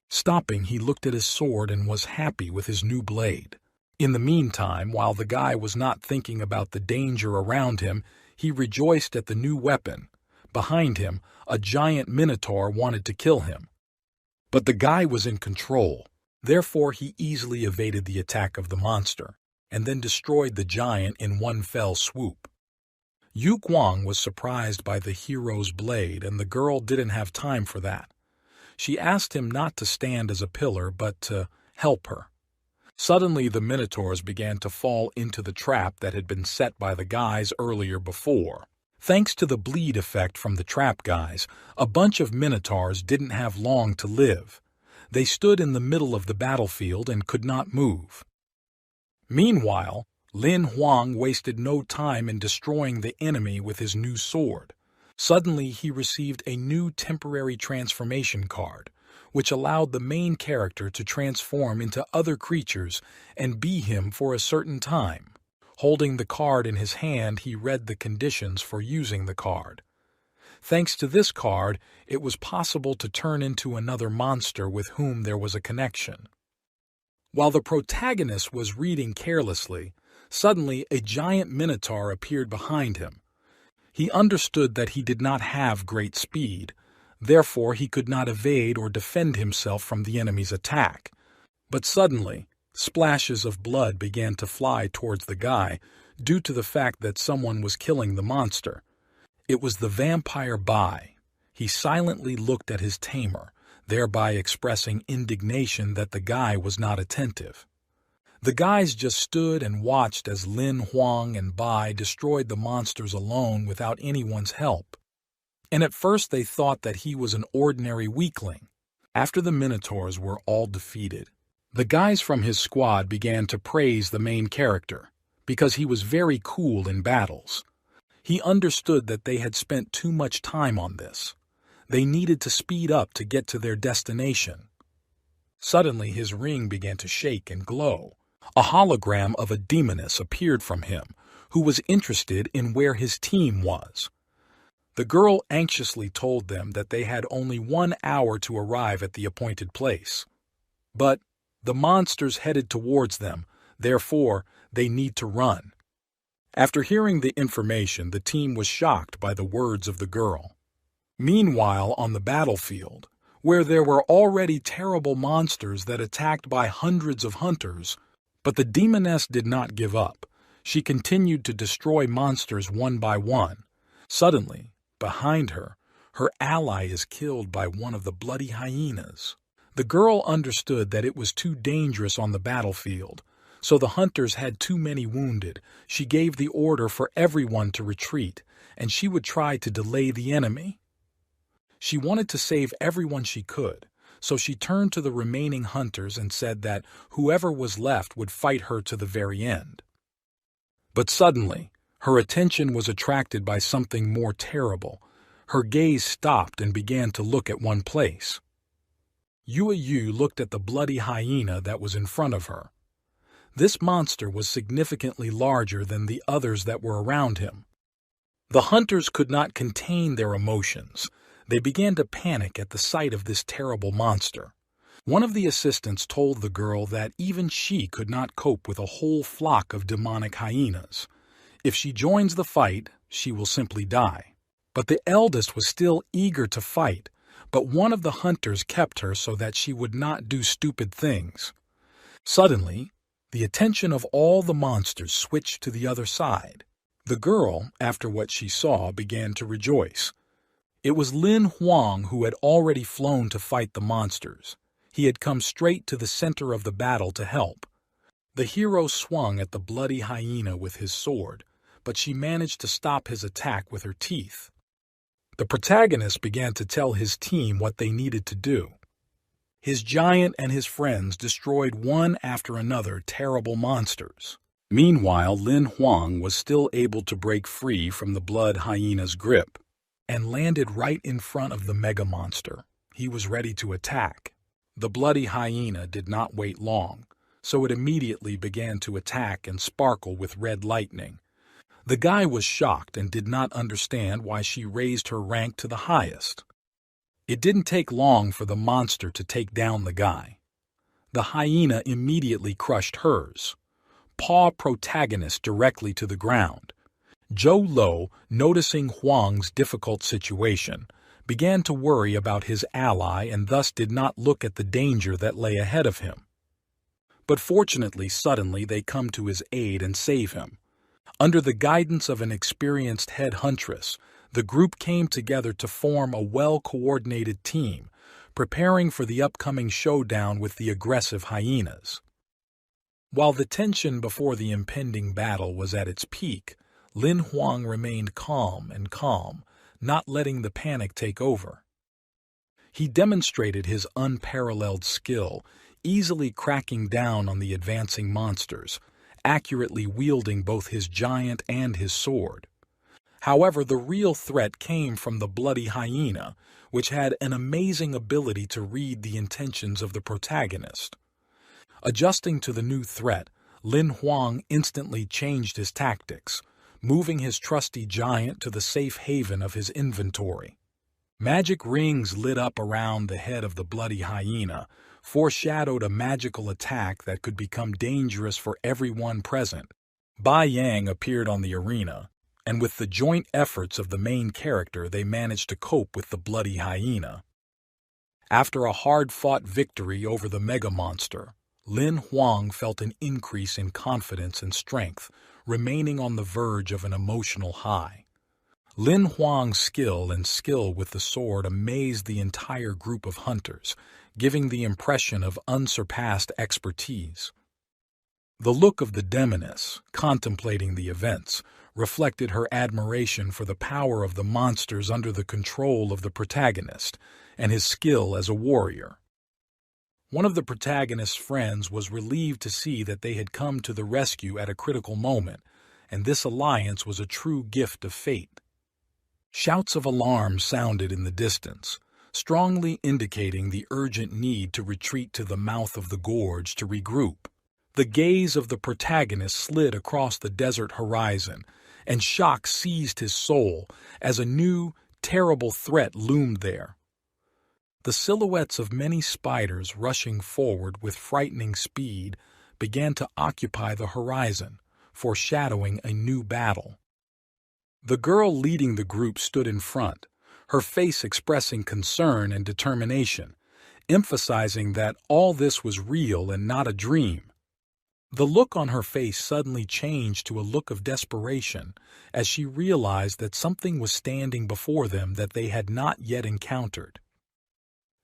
Stopping, he looked at his sword and was happy with his new blade. In the meantime, while the guy was not thinking about the danger around him, he rejoiced at the new weapon. Behind him, a giant minotaur wanted to kill him. But the guy was in control. Therefore, he easily evaded the attack of the monster, and then destroyed the giant in one fell swoop. Yu Guang was surprised by the hero's blade, and the girl didn't have time for that. She asked him not to stand as a pillar, but to help her. Suddenly, the minotaurs began to fall into the trap that had been set by the guys earlier before. Thanks to the bleed effect from the trap guys, a bunch of minotaurs didn't have long to live. They stood in the middle of the battlefield and could not move. Meanwhile, Lin Huang wasted no time in destroying the enemy with his new sword. Suddenly, he received a new temporary transformation card, which allowed the main character to transform into other creatures and be him for a certain time. Holding the card in his hand, he read the conditions for using the card. Thanks to this card, it was possible to turn into another monster with whom there was a connection. While the protagonist was reading carelessly, suddenly a giant minotaur appeared behind him. He understood that he did not have great speed, therefore he could not evade or defend himself from the enemy's attack. But suddenly, splashes of blood began to fly towards the guy due to the fact that someone was killing the monster. It was the vampire Bai. He silently looked at his tamer, thereby expressing indignation that the guy was not attentive. The guys just stood and watched as Lin Huang and Bai destroyed the monsters alone without anyone's help. And at first they thought that he was an ordinary weakling. After the minotaurs were all defeated, the guys from his squad began to praise the main character, because he was very cool in battles. He understood that they had spent too much time on this. They needed to speed up to get to their destination. Suddenly his ring began to shake and glow. A hologram of a demoness appeared from him, who was interested in where his team was. The girl anxiously told them that they had only 1 hour to arrive at the appointed place. But the monsters headed towards them, therefore they need to run. After hearing the information, the team was shocked by the words of the girl. Meanwhile, on the battlefield, where there were already terrible monsters that attacked by hundreds of hunters, but the demoness did not give up. She continued to destroy monsters one by one. Suddenly, behind her, her ally is killed by one of the bloody hyenas. The girl understood that it was too dangerous on the battlefield, so the hunters had too many wounded. She gave the order for everyone to retreat, and she would try to delay the enemy. She wanted to save everyone she could, so she turned to the remaining hunters and said that whoever was left would fight her to the very end. But suddenly, her attention was attracted by something more terrible. Her gaze stopped and began to look at one place. Yu looked at the bloody hyena that was in front of her. This monster was significantly larger than the others that were around him. The hunters could not contain their emotions. They began to panic at the sight of this terrible monster. One of the assistants told the girl that even she could not cope with a whole flock of demonic hyenas. If she joins the fight, she will simply die. But the eldest was still eager to fight, but one of the hunters kept her so that she would not do stupid things. Suddenly, the attention of all the monsters switched to the other side. The girl, after what she saw, began to rejoice. It was Lin Huang who had already flown to fight the monsters. He had come straight to the center of the battle to help. The hero swung at the bloody hyena with his sword, but she managed to stop his attack with her teeth. The protagonist began to tell his team what they needed to do. His giant and his friends destroyed one after another terrible monsters. Meanwhile, Lin Huang was still able to break free from the blood hyena's grip. and landed right in front of the mega monster. He was ready to attack. The bloody hyena did not wait long, so it immediately began to attack and sparkle with red lightning. The guy was shocked and did not understand why she raised her rank to the highest. It didn't take long for the monster to take down the guy. The hyena immediately crushed hers. Paw protagonist directly to the ground. Zhou Lo, noticing Huang's difficult situation, began to worry about his ally and thus did not look at the danger that lay ahead of him. But fortunately, suddenly they come to his aid and save him. Under the guidance of an experienced head huntress, the group came together to form a well-coordinated team, preparing for the upcoming showdown with the aggressive hyenas. While the tension before the impending battle was at its peak, Lin Huang remained calm, not letting the panic take over. He demonstrated his unparalleled skill, easily cracking down on the advancing monsters, accurately wielding both his giant and his sword. However, the real threat came from the bloody hyena, which had an amazing ability to read the intentions of the protagonist. Adjusting to the new threat, Lin Huang instantly changed his tactics, moving his trusty giant to the safe haven of his inventory. Magic rings lit up around the head of the bloody hyena, foreshadowed a magical attack that could become dangerous for everyone present. Bai Yang appeared on the arena, and with the joint efforts of the main character they managed to cope with the bloody hyena. After a hard-fought victory over the mega monster, Lin Huang felt an increase in confidence and strength, remaining on the verge of an emotional high. Lin Huang's skill with the sword amazed the entire group of hunters, giving the impression of unsurpassed expertise. The look of the demoness, contemplating the events, reflected her admiration for the power of the monsters under the control of the protagonist and his skill as a warrior. One of the protagonist's friends was relieved to see that they had come to the rescue at a critical moment, and this alliance was a true gift of fate. Shouts of alarm sounded in the distance, strongly indicating the urgent need to retreat to the mouth of the gorge to regroup. The gaze of the protagonist slid across the desert horizon, and shock seized his soul as a new, terrible threat loomed there. The silhouettes of many spiders rushing forward with frightening speed began to occupy the horizon, foreshadowing a new battle. The girl leading the group stood in front, her face expressing concern and determination, emphasizing that all this was real and not a dream. The look on her face suddenly changed to a look of desperation as she realized that something was standing before them that they had not yet encountered.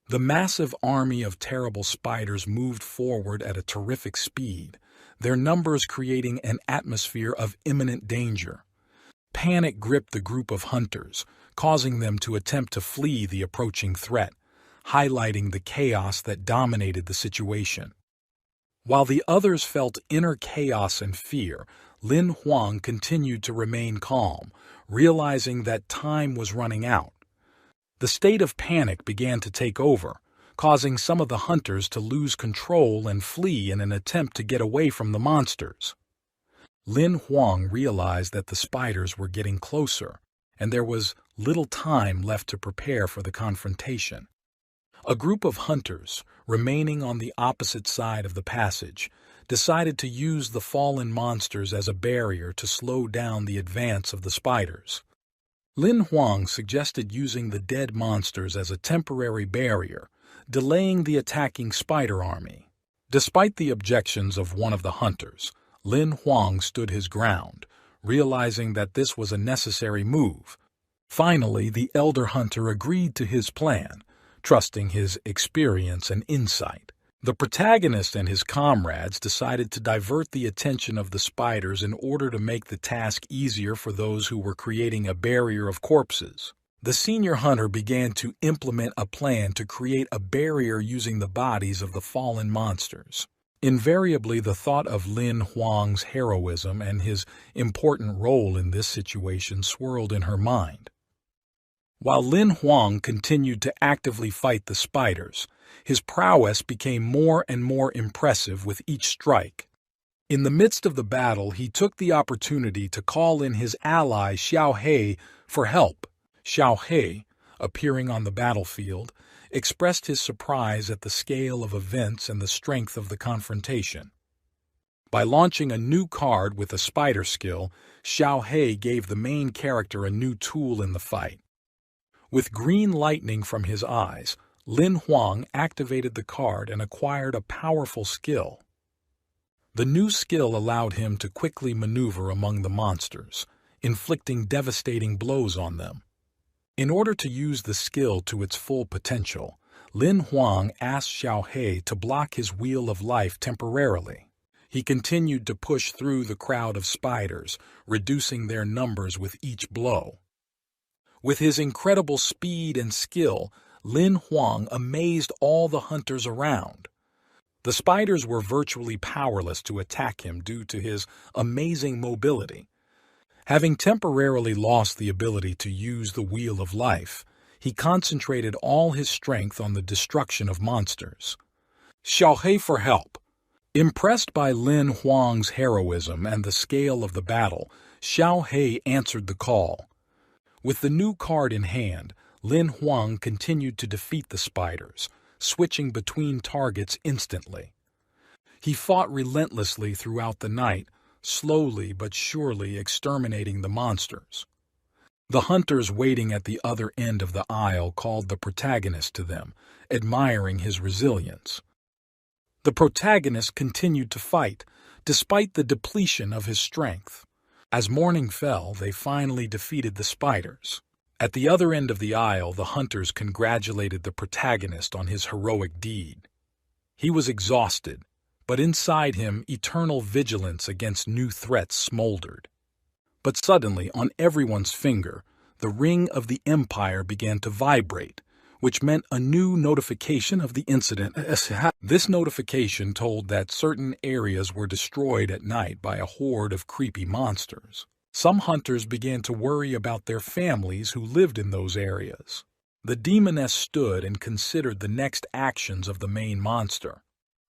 The massive army of terrible spiders moved forward at a terrific speed, their numbers creating an atmosphere of imminent danger. Panic gripped the group of hunters, causing them to attempt to flee the approaching threat, highlighting the chaos that dominated the situation. While the others felt inner chaos and fear, Lin Huang continued to remain calm, realizing that time was running out. The state of panic began to take over, causing some of the hunters to lose control and flee in an attempt to get away from the monsters. Lin Huang realized that the spiders were getting closer, and there was little time left to prepare for the confrontation. A group of hunters, remaining on the opposite side of the passage, decided to use the fallen monsters as a barrier to slow down the advance of the spiders. Lin Huang suggested using the dead monsters as a temporary barrier, delaying the attacking spider army. Despite the objections of one of the hunters, Lin Huang stood his ground, realizing that this was a necessary move. Finally, the elder hunter agreed to his plan, trusting his experience and insight. The protagonist and his comrades decided to divert the attention of the spiders in order to make the task easier for those who were creating a barrier of corpses. The senior hunter began to implement a plan to create a barrier using the bodies of the fallen monsters. Invariably, the thought of Lin Huang's heroism and his important role in this situation swirled in her mind. While Lin Huang continued to actively fight the spiders, his prowess became more and more impressive with each strike. In the midst of the battle, he took the opportunity to call in his ally Xiao He for help. Xiao He, appearing on the battlefield, expressed his surprise at the scale of events and the strength of the confrontation. By launching a new card with a spider skill, Xiao He gave the main character a new tool in the fight. With green lightning from his eyes, Lin Huang activated the card and acquired a powerful skill. The new skill allowed him to quickly maneuver among the monsters, inflicting devastating blows on them. In order to use the skill to its full potential, Lin Huang asked Xiao He to block his wheel of life temporarily. He continued to push through the crowd of spiders, reducing their numbers with each blow. With his incredible speed and skill, Lin Huang amazed all the hunters around. The spiders were virtually powerless to attack him due to his amazing mobility. Having temporarily lost the ability to use the Wheel of Life, he concentrated all his strength on the destruction of monsters. Xiao He for help. Impressed by Lin Huang's heroism and the scale of the battle, Xiao He answered the call. With the new card in hand, Lin Huang continued to defeat the spiders, switching between targets instantly. He fought relentlessly throughout the night, slowly but surely exterminating the monsters. The hunters waiting at the other end of the aisle called the protagonist to them, admiring his resilience. The protagonist continued to fight, despite the depletion of his strength. As morning fell, they finally defeated the spiders. At the other end of the aisle, the hunters congratulated the protagonist on his heroic deed. He was exhausted, but inside him eternal vigilance against new threats smoldered. But suddenly, on everyone's finger, the ring of the Empire began to vibrate, which meant a new notification of the incident. This notification told that certain areas were destroyed at night by a horde of creepy monsters. Some hunters began to worry about their families who lived in those areas. The demoness stood and considered the next actions of the main monster.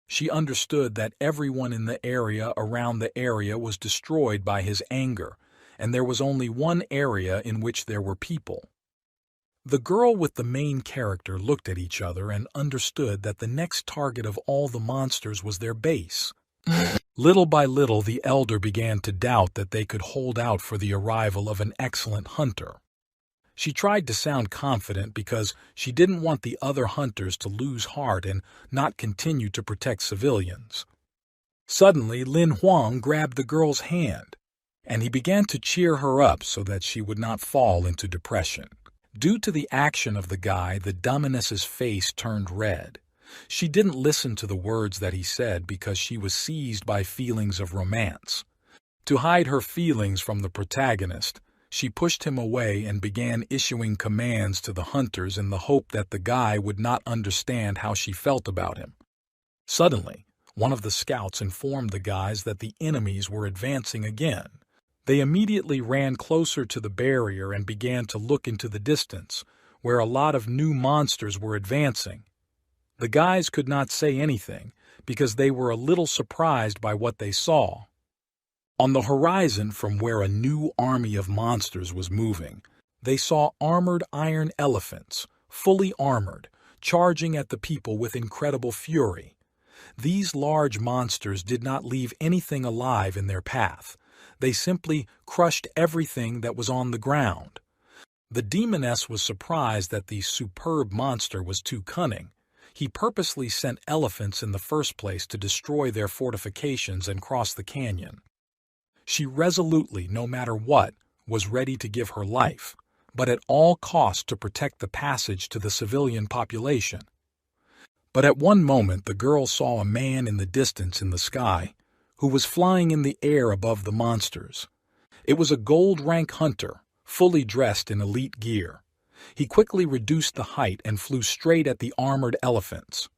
She understood that everyone in the area around the area was destroyed by his anger, and there was only one area in which there were people. The girl with the main character looked at each other and understood that the next target of all the monsters was their base. Little by little, the elder began to doubt that they could hold out for the arrival of an excellent hunter. She tried to sound confident because she didn't want the other hunters to lose heart and not continue to protect civilians. Suddenly, Lin Huang grabbed the girl's hand, and he began to cheer her up so that she would not fall into depression. Due to the action of the guy, the demoness's face turned red. She didn't listen to the words that he said because she was seized by feelings of romance. To hide her feelings from the protagonist, she pushed him away and began issuing commands to the hunters in the hope that the guy would not understand how she felt about him. Suddenly, one of the scouts informed the guys that the enemies were advancing again. They immediately ran closer to the barrier and began to look into the distance, where a lot of new monsters were advancing. The guys could not say anything because they were a little surprised by what they saw. On the horizon, from where a new army of monsters was moving, they saw armored iron elephants, fully armored, charging at the people with incredible fury. These large monsters did not leave anything alive in their path. They simply crushed everything that was on the ground. The demoness was surprised that the superb monster was too cunning. He purposely sent elephants in the first place to destroy their fortifications and cross the canyon. She resolutely, no matter what, was ready to give her life, but at all costs to protect the passage to the civilian population. But at one moment the girl saw a man in the distance in the sky, who was flying in the air above the monsters. It was a gold-rank hunter, fully dressed in elite gear. He quickly reduced the height and flew straight at the armored elephants.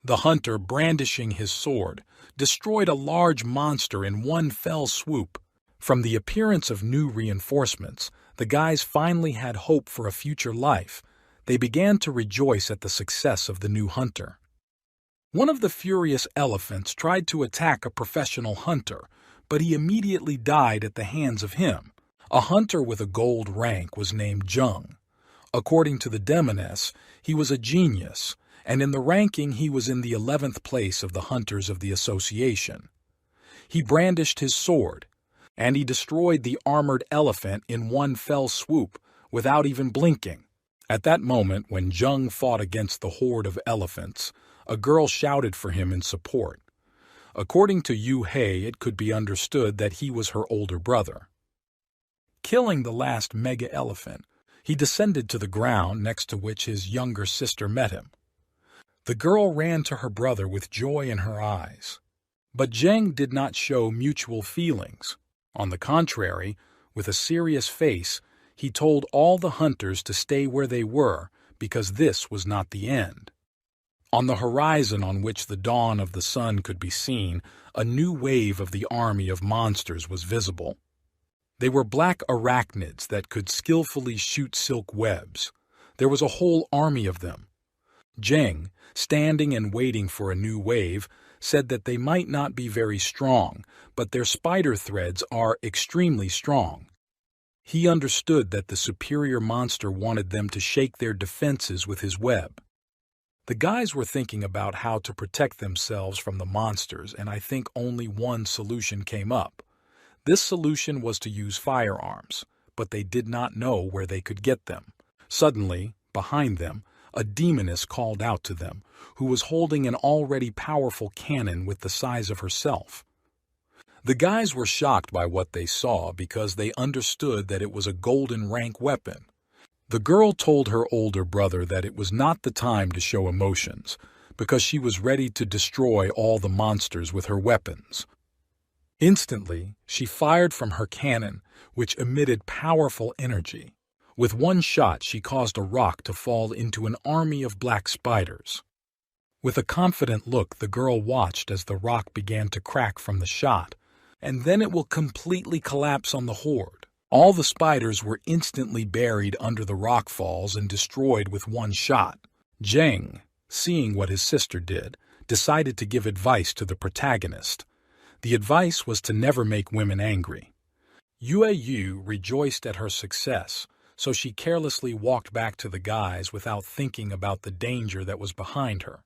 The hunter, brandishing his sword, destroyed a large monster in one fell swoop. From the appearance of new reinforcements, The guys finally had hope for a future life. They began to rejoice at the success of the new hunter. One of the furious elephants tried to attack a professional hunter, but he immediately died at the hands of him. A hunter with a gold rank was named Zheng. According to the demoness, he was a genius, and in the ranking he was in the 11th place of the hunters of the association. He brandished his sword, and he destroyed the armored elephant in one fell swoop without even blinking. At that moment, when Zheng fought against the horde of elephants, a girl shouted for him in support. According to Yu Hei, it could be understood that he was her older brother. Killing the last mega-elephant, he descended to the ground next to which his younger sister met him. The girl ran to her brother with joy in her eyes. But Zheng did not show mutual feelings. On the contrary, with a serious face, he told all the hunters to stay where they were because this was not the end. On the horizon on which the dawn of the sun could be seen, a new wave of the army of monsters was visible. They were black arachnids that could skillfully shoot silk webs. There was a whole army of them. Zheng, standing and waiting for a new wave, said that they might not be very strong, but their spider threads are extremely strong. He understood that the superior monster wanted them to shake their defenses with his web. The guys were thinking about how to protect themselves from the monsters, and I think only one solution came up. This solution was to use firearms, but they did not know where they could get them. Suddenly, behind them, a demoness called out to them, who was holding an already powerful cannon with the size of herself. The guys were shocked by what they saw because they understood that it was a golden rank weapon. The girl told her older brother that it was not the time to show emotions, because she was ready to destroy all the monsters with her weapons. Instantly, she fired from her cannon, which emitted powerful energy. With one shot, she caused a rock to fall into an army of black spiders. With a confident look, the girl watched as the rock began to crack from the shot, and then it will completely collapse on the horde. All the spiders were instantly buried under the rock falls and destroyed with one shot. Zheng, seeing what his sister did, decided to give advice to the protagonist. The advice was to never make women angry. Yu rejoiced at her success, so she carelessly walked back to the guys without thinking about the danger that was behind her.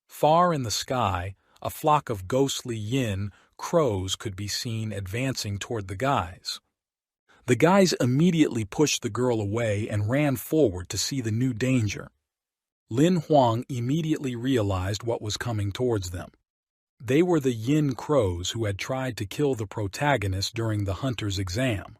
Far in the sky, a flock of ghostly yin crows could be seen advancing toward the guys. The guys immediately pushed the girl away and ran forward to see the new danger. Lin Huang immediately realized what was coming towards them. They were the yin crows who had tried to kill the protagonist during the hunter's exam.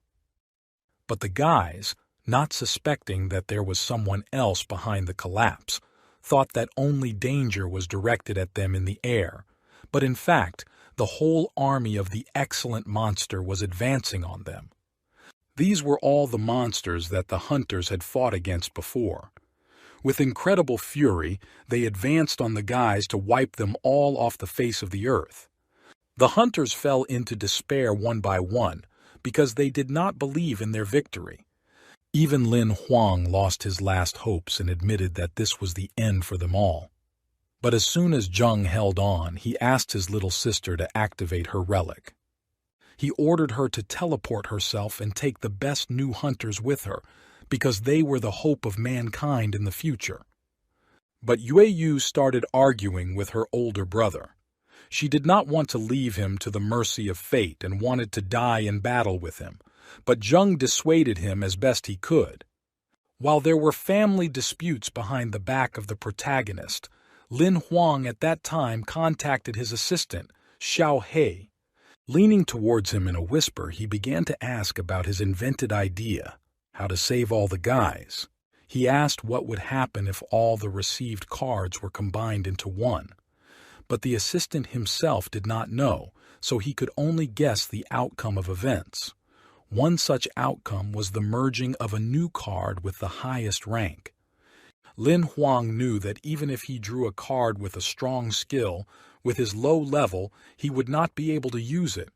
But the guys, not suspecting that there was someone else behind the collapse, thought that only danger was directed at them in the air, but in fact, the whole army of the excellent monster was advancing on them. These were all the monsters that the hunters had fought against before. With incredible fury, they advanced on the guys to wipe them all off the face of the earth. The hunters fell into despair one by one because they did not believe in their victory. Even Lin Huang lost his last hopes and admitted that this was the end for them all. But as soon as Zheng held on, he asked his little sister to activate her relic. He ordered her to teleport herself and take the best new hunters with her, because they were the hope of mankind in the future. But Yu started arguing with her older brother. She did not want to leave him to the mercy of fate and wanted to die in battle with him, but Zheng dissuaded him as best he could. While there were family disputes behind the back of the protagonist, Lin Huang at that time contacted his assistant, Xiao He. Leaning towards him in a whisper, he began to ask about his invented idea, how to save all the guys. He asked what would happen if all the received cards were combined into one. But the assistant himself did not know, so he could only guess the outcome of events. One such outcome was the merging of a new card with the highest rank. Lin Huang knew that even if he drew a card with a strong skill, with his low level, he would not be able to use it.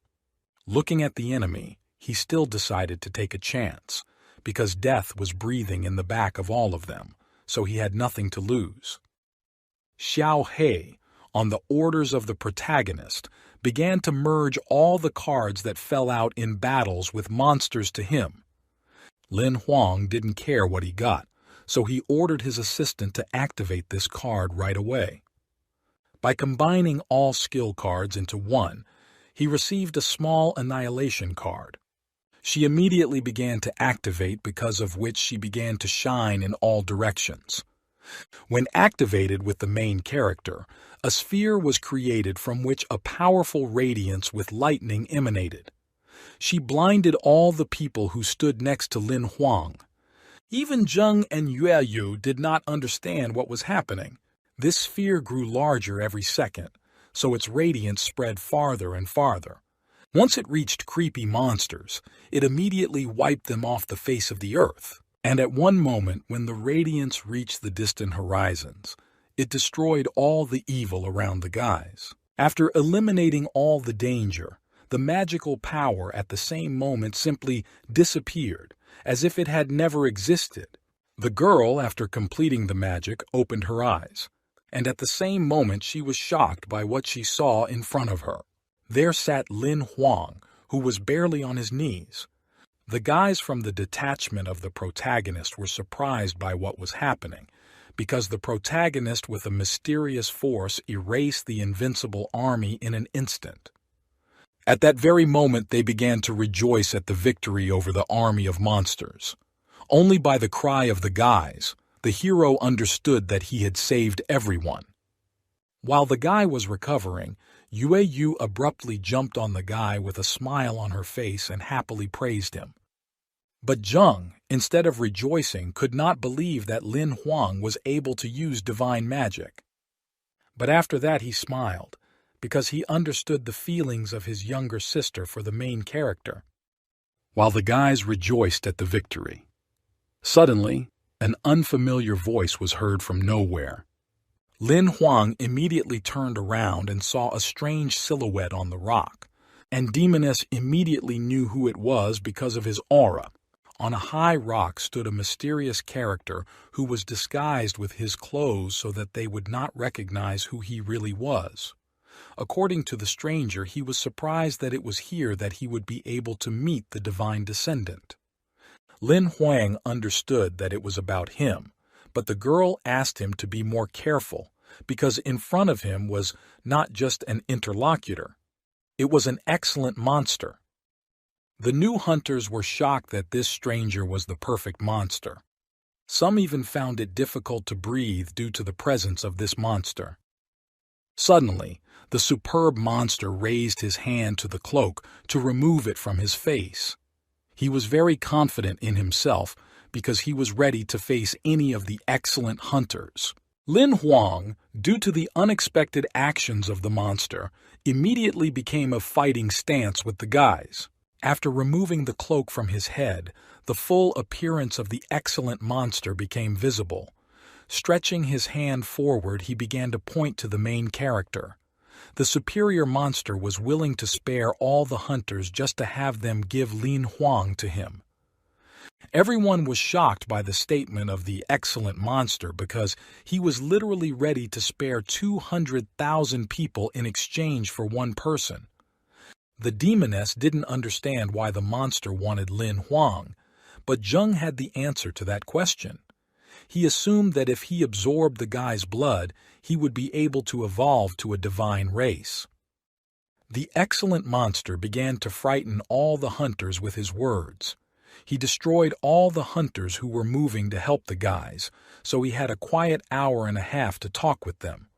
Looking at the enemy, he still decided to take a chance, because death was breathing in the back of all of them, so he had nothing to lose. Xiao He, on the orders of the protagonist, began to merge all the cards that fell out in battles with monsters to him. Lin Huang didn't care what he got, so he ordered his assistant to activate this card right away. By combining all skill cards into one, he received a small annihilation card. She immediately began to activate, because of which she began to shine in all directions. When activated with the main character, a sphere was created from which a powerful radiance with lightning emanated. She blinded all the people who stood next to Lin Huang. Even Zheng and Yueyu did not understand what was happening. This sphere grew larger every second, so its radiance spread farther and farther. Once it reached creepy monsters, it immediately wiped them off the face of the earth. And at one moment, when the radiance reached the distant horizons, it destroyed all the evil around the guys. After eliminating all the danger, the magical power at the same moment simply disappeared, as if it had never existed. The girl, after completing the magic, opened her eyes, and at the same moment she was shocked by what she saw in front of her. There sat Lin Huang, who was barely on his knees. The guys from the detachment of the protagonist were surprised by what was happening, because the protagonist with a mysterious force erased the invincible army in an instant. At that very moment they began to rejoice at the victory over the army of monsters. Only by the cry of the guys, the hero understood that he had saved everyone. While the guy was recovering, Yueyu abruptly jumped on the guy with a smile on her face and happily praised him. But Zheng, instead of rejoicing, could not believe that Lin Huang was able to use divine magic. But after that he smiled, because he understood the feelings of his younger sister for the main character. While the guys rejoiced at the victory, suddenly, an unfamiliar voice was heard from nowhere. Lin Huang immediately turned around and saw a strange silhouette on the rock, and Demoness immediately knew who it was because of his aura. On a high rock stood a mysterious character who was disguised with his clothes so that they would not recognize who he really was. According to the stranger, he was surprised that it was here that he would be able to meet the divine descendant. Lin Huang understood that it was about him, but the girl asked him to be more careful, because in front of him was not just an interlocutor. It was an excellent monster. The new hunters were shocked that this stranger was the perfect monster. Some even found it difficult to breathe due to the presence of this monster. Suddenly, the superb monster raised his hand to the cloak to remove it from his face. He was very confident in himself, because he was ready to face any of the excellent hunters. Lin Huang, due to the unexpected actions of the monster, immediately became a fighting stance with the guys. After removing the cloak from his head, the full appearance of the excellent monster became visible. Stretching his hand forward, he began to point to the main character. The superior monster was willing to spare all the hunters just to have them give Lin Huang to him. Everyone was shocked by the statement of the excellent monster because he was literally ready to spare 200,000 people in exchange for one person. The demoness didn't understand why the monster wanted Lin Huang, but Zheng had the answer to that question. He assumed that if he absorbed the guy's blood, he would be able to evolve to a divine race. The excellent monster began to frighten all the hunters with his words. He destroyed all the hunters who were moving to help the guys, so he had a quiet hour and a half to talk with them.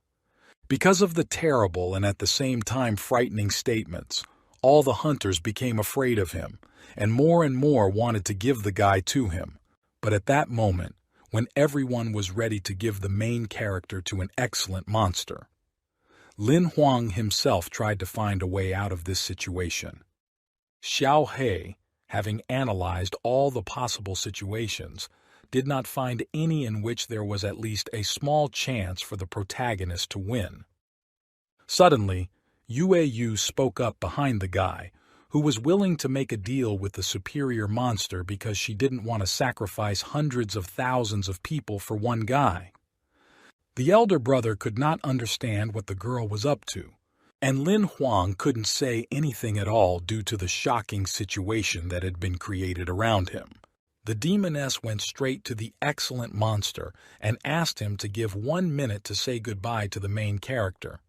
Because of the terrible and at the same time frightening statements, all the hunters became afraid of him, and more wanted to give the guy to him. But at that moment, when everyone was ready to give the main character to an excellent monster, Lin Huang himself tried to find a way out of this situation. Xiao He, having analyzed all the possible situations, did not find any in which there was at least a small chance for the protagonist to win. Suddenly, Yueyu spoke up behind the guy, who was willing to make a deal with the superior monster because she didn't want to sacrifice hundreds of thousands of people for one guy. The elder brother could not understand what the girl was up to, and Lin Huang couldn't say anything at all due to the shocking situation that had been created around him. The demoness went straight to the excellent monster and asked him to give 1 minute to say goodbye to the main character.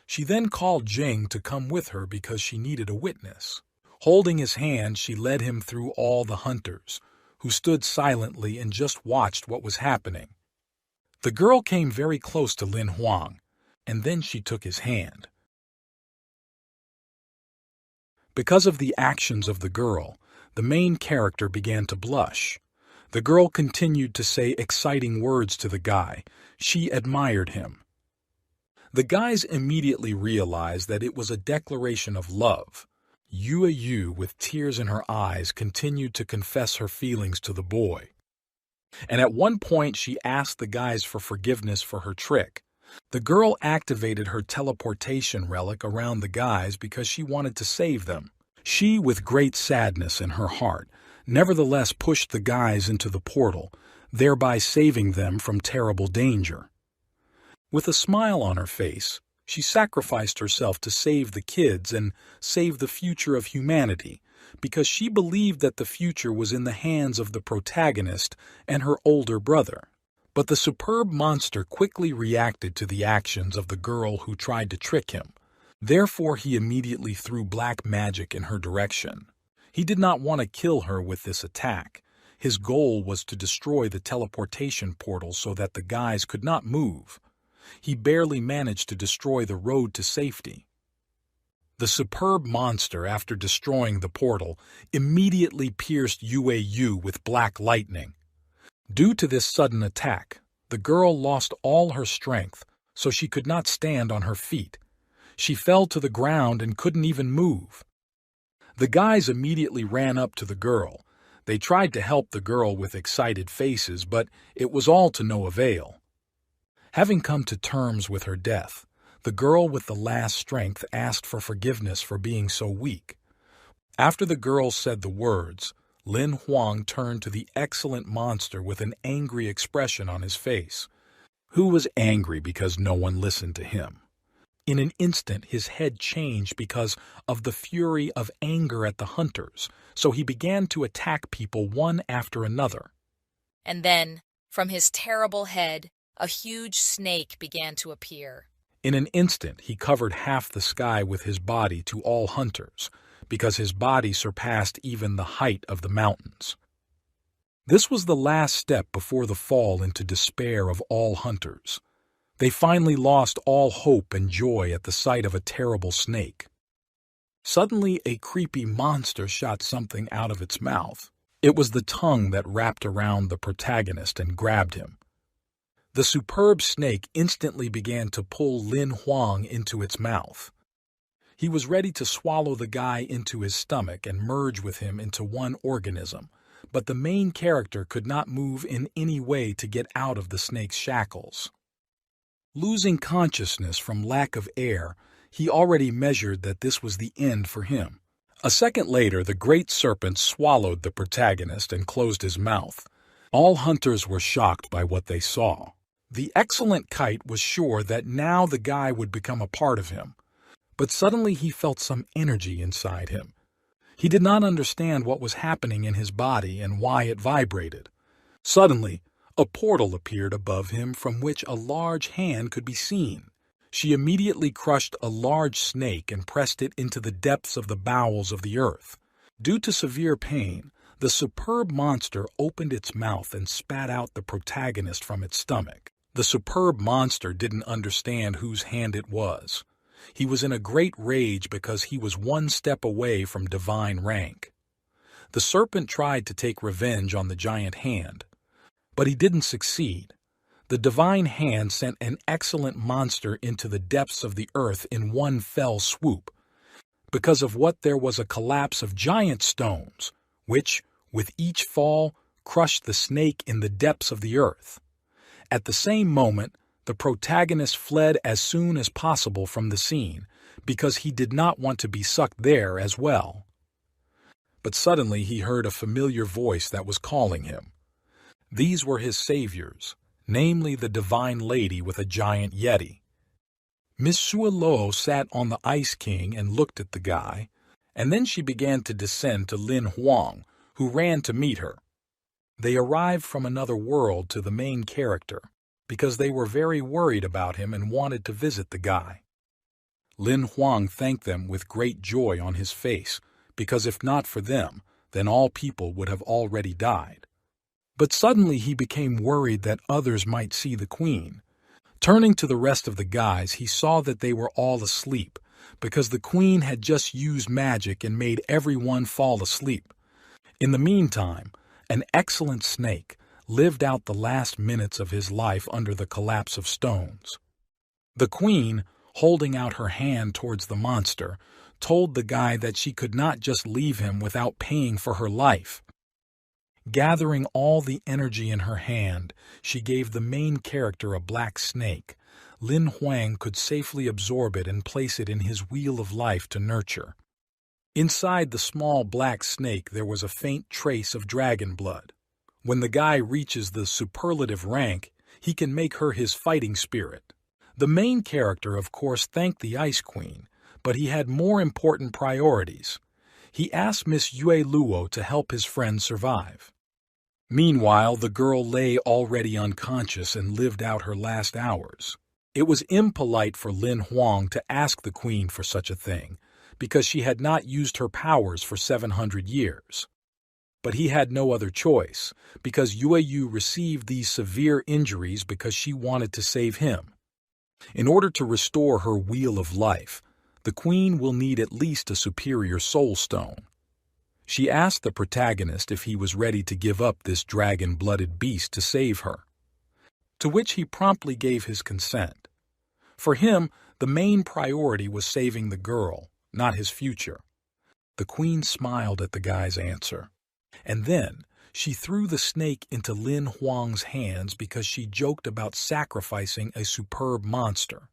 She then called Jing to come with her because she needed a witness. Holding his hand, she led him through all the hunters, who stood silently and just watched what was happening. The girl came very close to Lin Huang, and then she took his hand. Because of the actions of the girl, the main character began to blush. The girl continued to say exciting words to the guy. She admired him. The guys immediately realized that it was a declaration of love. Yu, with tears in her eyes, continued to confess her feelings to the boy. And at one point she asked the guys for forgiveness for her trick. The girl activated her teleportation relic around the guys because she wanted to save them. She, with great sadness in her heart, nevertheless pushed the guys into the portal, thereby saving them from terrible danger. With a smile on her face, she sacrificed herself to save the kids and save the future of humanity, because she believed that the future was in the hands of the protagonist and her older brother. But the superb monster quickly reacted to the actions of the girl who tried to trick him. Therefore, he immediately threw black magic in her direction. He did not want to kill her with this attack. His goal was to destroy the teleportation portal so that the guys could not move. He barely managed to destroy the road to safety. The superb monster, after destroying the portal, immediately pierced Yu with black lightning. Due to this sudden attack, the girl lost all her strength, so she could not stand on her feet. She fell to the ground and couldn't even move. The guys immediately ran up to the girl. They tried to help the girl with excited faces, but it was all to no avail. Having come to terms with her death, the girl with the last strength asked for forgiveness for being so weak. After the girl said the words, Lin Huang turned to the excellent monster with an angry expression on his face, who was angry because no one listened to him. In an instant, his head changed because of the fury of anger at the hunters, so he began to attack people one after another. And then, from his terrible head, a huge snake began to appear. In an instant, he covered half the sky with his body to all hunters, because his body surpassed even the height of the mountains. This was the last step before the fall into despair of all hunters. They finally lost all hope and joy at the sight of a terrible snake. Suddenly, a creepy monster shot something out of its mouth. It was the tongue that wrapped around the protagonist and grabbed him. The superb snake instantly began to pull Lin Huang into its mouth. He was ready to swallow the guy into his stomach and merge with him into one organism, but the main character could not move in any way to get out of the snake's shackles. Losing consciousness from lack of air, he already measured that this was the end for him. A second later, the great serpent swallowed the protagonist and closed his mouth. All hunters were shocked by what they saw. The excellent kite was sure that now the guy would become a part of him, but suddenly he felt some energy inside him. He did not understand what was happening in his body and why it vibrated. Suddenly, a portal appeared above him from which a large hand could be seen. She immediately crushed a large snake and pressed it into the depths of the bowels of the earth. Due to severe pain, the superb monster opened its mouth and spat out the protagonist from its stomach. The superb monster didn't understand whose hand it was. He was in a great rage because he was one step away from divine rank. The serpent tried to take revenge on the giant hand, but he didn't succeed. The divine hand sent an excellent monster into the depths of the earth in one fell swoop. Because of what there was a collapse of giant stones, which, with each fall, crushed the snake in the depths of the earth. At the same moment, the protagonist fled as soon as possible from the scene, because he did not want to be sucked there as well. But suddenly he heard a familiar voice that was calling him. These were his saviors, namely the divine lady with a giant yeti. Miss Shualo sat on the Ice King and looked at the guy, and then she began to descend to Lin Huang, who ran to meet her. They arrived from another world to the main character, because they were very worried about him and wanted to visit the guy. Lin Huang thanked them with great joy on his face, because if not for them, then all people would have already died. But suddenly he became worried that others might see the queen. Turning to the rest of the guys, he saw that they were all asleep, because the queen had just used magic and made everyone fall asleep. In the meantime, an excellent snake lived out the last minutes of his life under the collapse of stones. The queen, holding out her hand towards the monster, told the guy that she could not just leave him without paying for her life. Gathering all the energy in her hand, she gave the main character a black snake. Lin Huang could safely absorb it and place it in his wheel of life to nurture. Inside the small black snake there was a faint trace of dragon blood. When the guy reaches the superlative rank, he can make her his fighting spirit. The main character, of course, thanked the Ice Queen, but he had more important priorities. He asked Miss Yue Luo to help his friend survive. Meanwhile, the girl lay already unconscious and lived out her last hours. It was impolite for Lin Huang to ask the queen for such a thing, because she had not used her powers for 700 years. But he had no other choice, because Yue received these severe injuries because she wanted to save him. In order to restore her wheel of life, the queen will need at least a superior soul stone. She asked the protagonist if he was ready to give up this dragon-blooded beast to save her, to which he promptly gave his consent. For him, the main priority was saving the girl, not his future. The queen smiled at the guy's answer, and then she threw the snake into Lin Huang's hands because she joked about sacrificing a superb monster.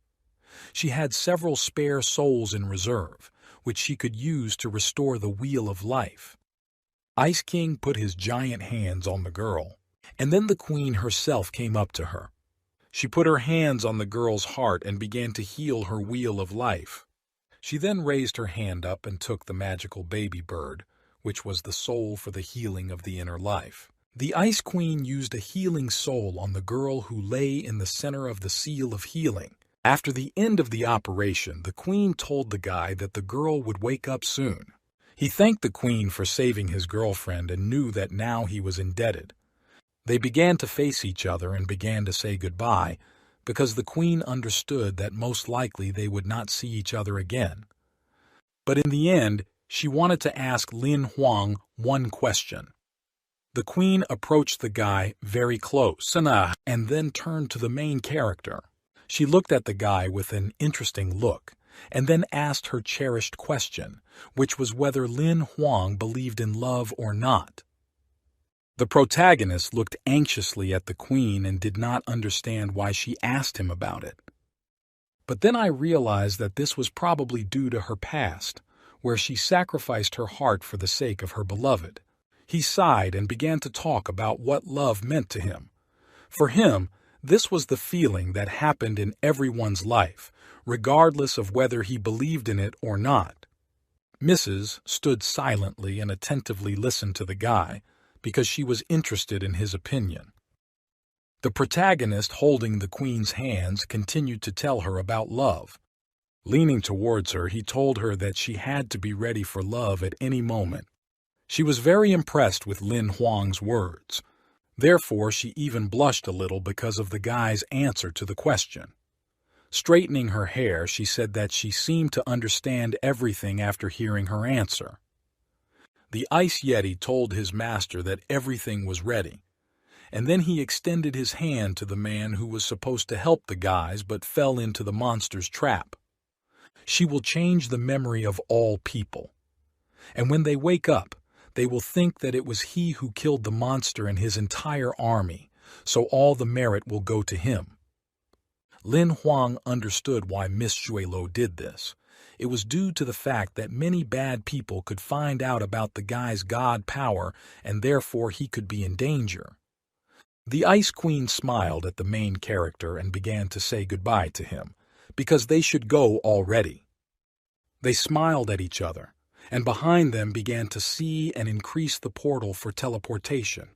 She had several spare souls in reserve, which she could use to restore the wheel of life. Ice King put his giant hands on the girl, and then the queen herself came up to her. She put her hands on the girl's heart and began to heal her wheel of life. She then raised her hand up and took the magical baby bird, which was the soul for the healing of the inner life. The Ice Queen used a healing soul on the girl who lay in the center of the seal of healing. After the end of the operation, the queen told the guy that the girl would wake up soon. He thanked the queen for saving his girlfriend and knew that now he was indebted. They began to face each other and began to say goodbye, because the queen understood that most likely they would not see each other again. But in the end, she wanted to ask Lin Huang one question. The queen approached the guy very close and then turned to the main character. She looked at the guy with an interesting look, and then asked her cherished question, which was whether Lin Huang believed in love or not. The protagonist looked anxiously at the queen and did not understand why she asked him about it. But then I realized that this was probably due to her past, where she sacrificed her heart for the sake of her beloved. He sighed and began to talk about what love meant to him. For him, this was the feeling that happened in everyone's life, regardless of whether he believed in it or not. Mrs. stood silently and attentively listened to the guy, because she was interested in his opinion. The protagonist, holding the queen's hands, continued to tell her about love. Leaning towards her, he told her that she had to be ready for love at any moment. She was very impressed with Lin Huang's words. Therefore, she even blushed a little because of the guy's answer to the question. Straightening her hair, she said that she seemed to understand everything after hearing her answer. The Ice Yeti told his master that everything was ready, and then he extended his hand to the man who was supposed to help the guys but fell into the monster's trap. She will change the memory of all people, and when they wake up, they will think that it was he who killed the monster and his entire army, so all the merit will go to him. Lin Huang understood why Miss Shuelo did this, it was due to the fact that many bad people could find out about the guy's god power and therefore he could be in danger. The Ice Queen smiled at the main character and began to say goodbye to him, because they should go already. They smiled at each other, and behind them began to see and increase the portal for teleportation.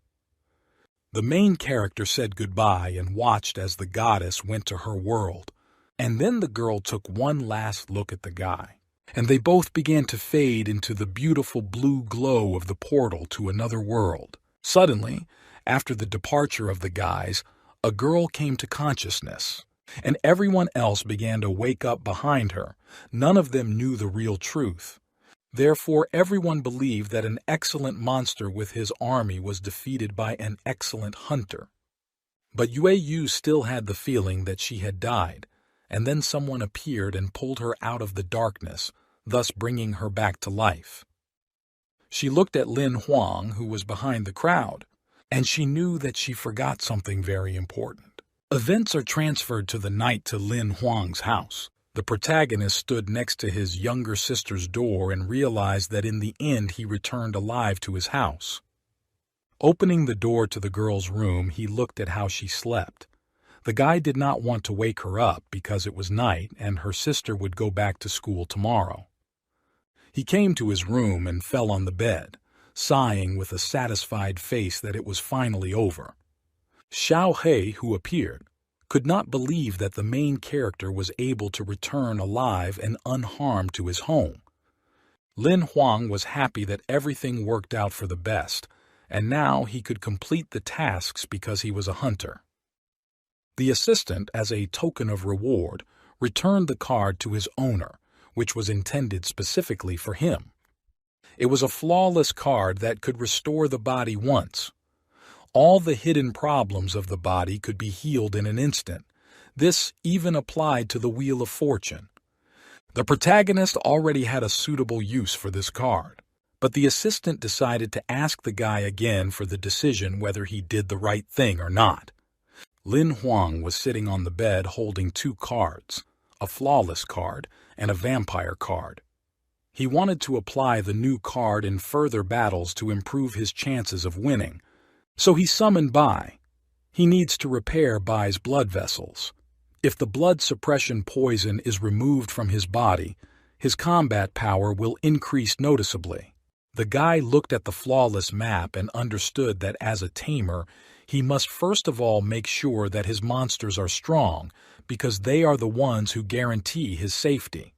The main character said goodbye and watched as the goddess went to her world, and then the girl took one last look at the guy, and they both began to fade into the beautiful blue glow of the portal to another world. Suddenly, after the departure of the guys, a girl came to consciousness, and everyone else began to wake up behind her. None of them knew the real truth. Therefore, everyone believed that an excellent monster with his army was defeated by an excellent hunter. But Yue Yu still had the feeling that she had died, and then someone appeared and pulled her out of the darkness, thus bringing her back to life. She looked at Lin Huang, who was behind the crowd, and she knew that she forgot something very important. Events are transferred to the night to Lin Huang's house. The protagonist stood next to his younger sister's door and realized that in the end he returned alive to his house. Opening the door to the girl's room, he looked at how she slept. The guy did not want to wake her up because it was night and her sister would go back to school tomorrow. He came to his room and fell on the bed, sighing with a satisfied face that it was finally over. Xiao He, who appeared, could not believe that the main character was able to return alive and unharmed to his home. Lin Huang was happy that everything worked out for the best, and now he could complete the tasks because he was a hunter. The assistant, as a token of reward, returned the card to his owner, which was intended specifically for him. It was a flawless card that could restore the body once. All the hidden problems of the body could be healed in an instant. This even applied to the Wheel of Fortune. The protagonist already had a suitable use for this card, but the assistant decided to ask the guy again for the decision whether he did the right thing or not. Lin Huang was sitting on the bed holding two cards, a flawless card and a vampire card. He wanted to apply the new card in further battles to improve his chances of winning, so he summoned Bai. He needs to repair Bai's blood vessels. If the blood suppression poison is removed from his body, his combat power will increase noticeably. The guy looked at the flawless map and understood that as a tamer, he must first of all make sure that his monsters are strong, because they are the ones who guarantee his safety.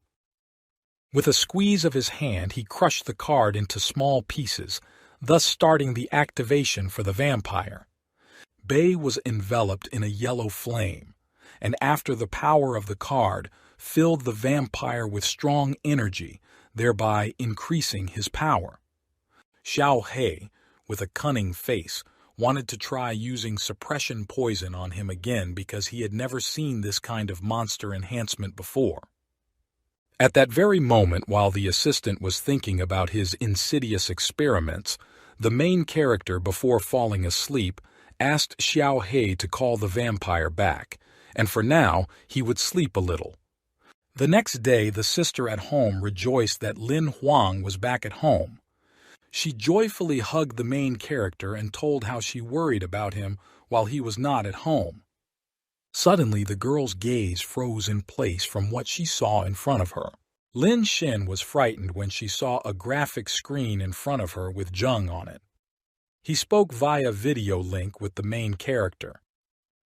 With a squeeze of his hand, he crushed the card into small pieces, thus starting the activation for the vampire. Bai was enveloped in a yellow flame, and after the power of the card, filled the vampire with strong energy, thereby increasing his power. Xiao He, with a cunning face, wanted to try using suppression poison on him again because he had never seen this kind of monster enhancement before. At that very moment, while the assistant was thinking about his insidious experiments, the main character, before falling asleep, asked Xiao He to call the vampire back, and for now he would sleep a little. The next day, the sister at home rejoiced that Lin Huang was back at home. She joyfully hugged the main character and told how she worried about him while he was not at home. Suddenly, the girl's gaze froze in place from what she saw in front of her. Lin Xin was frightened when she saw a graphic screen in front of her with Zheng on it. He spoke via video link with the main character.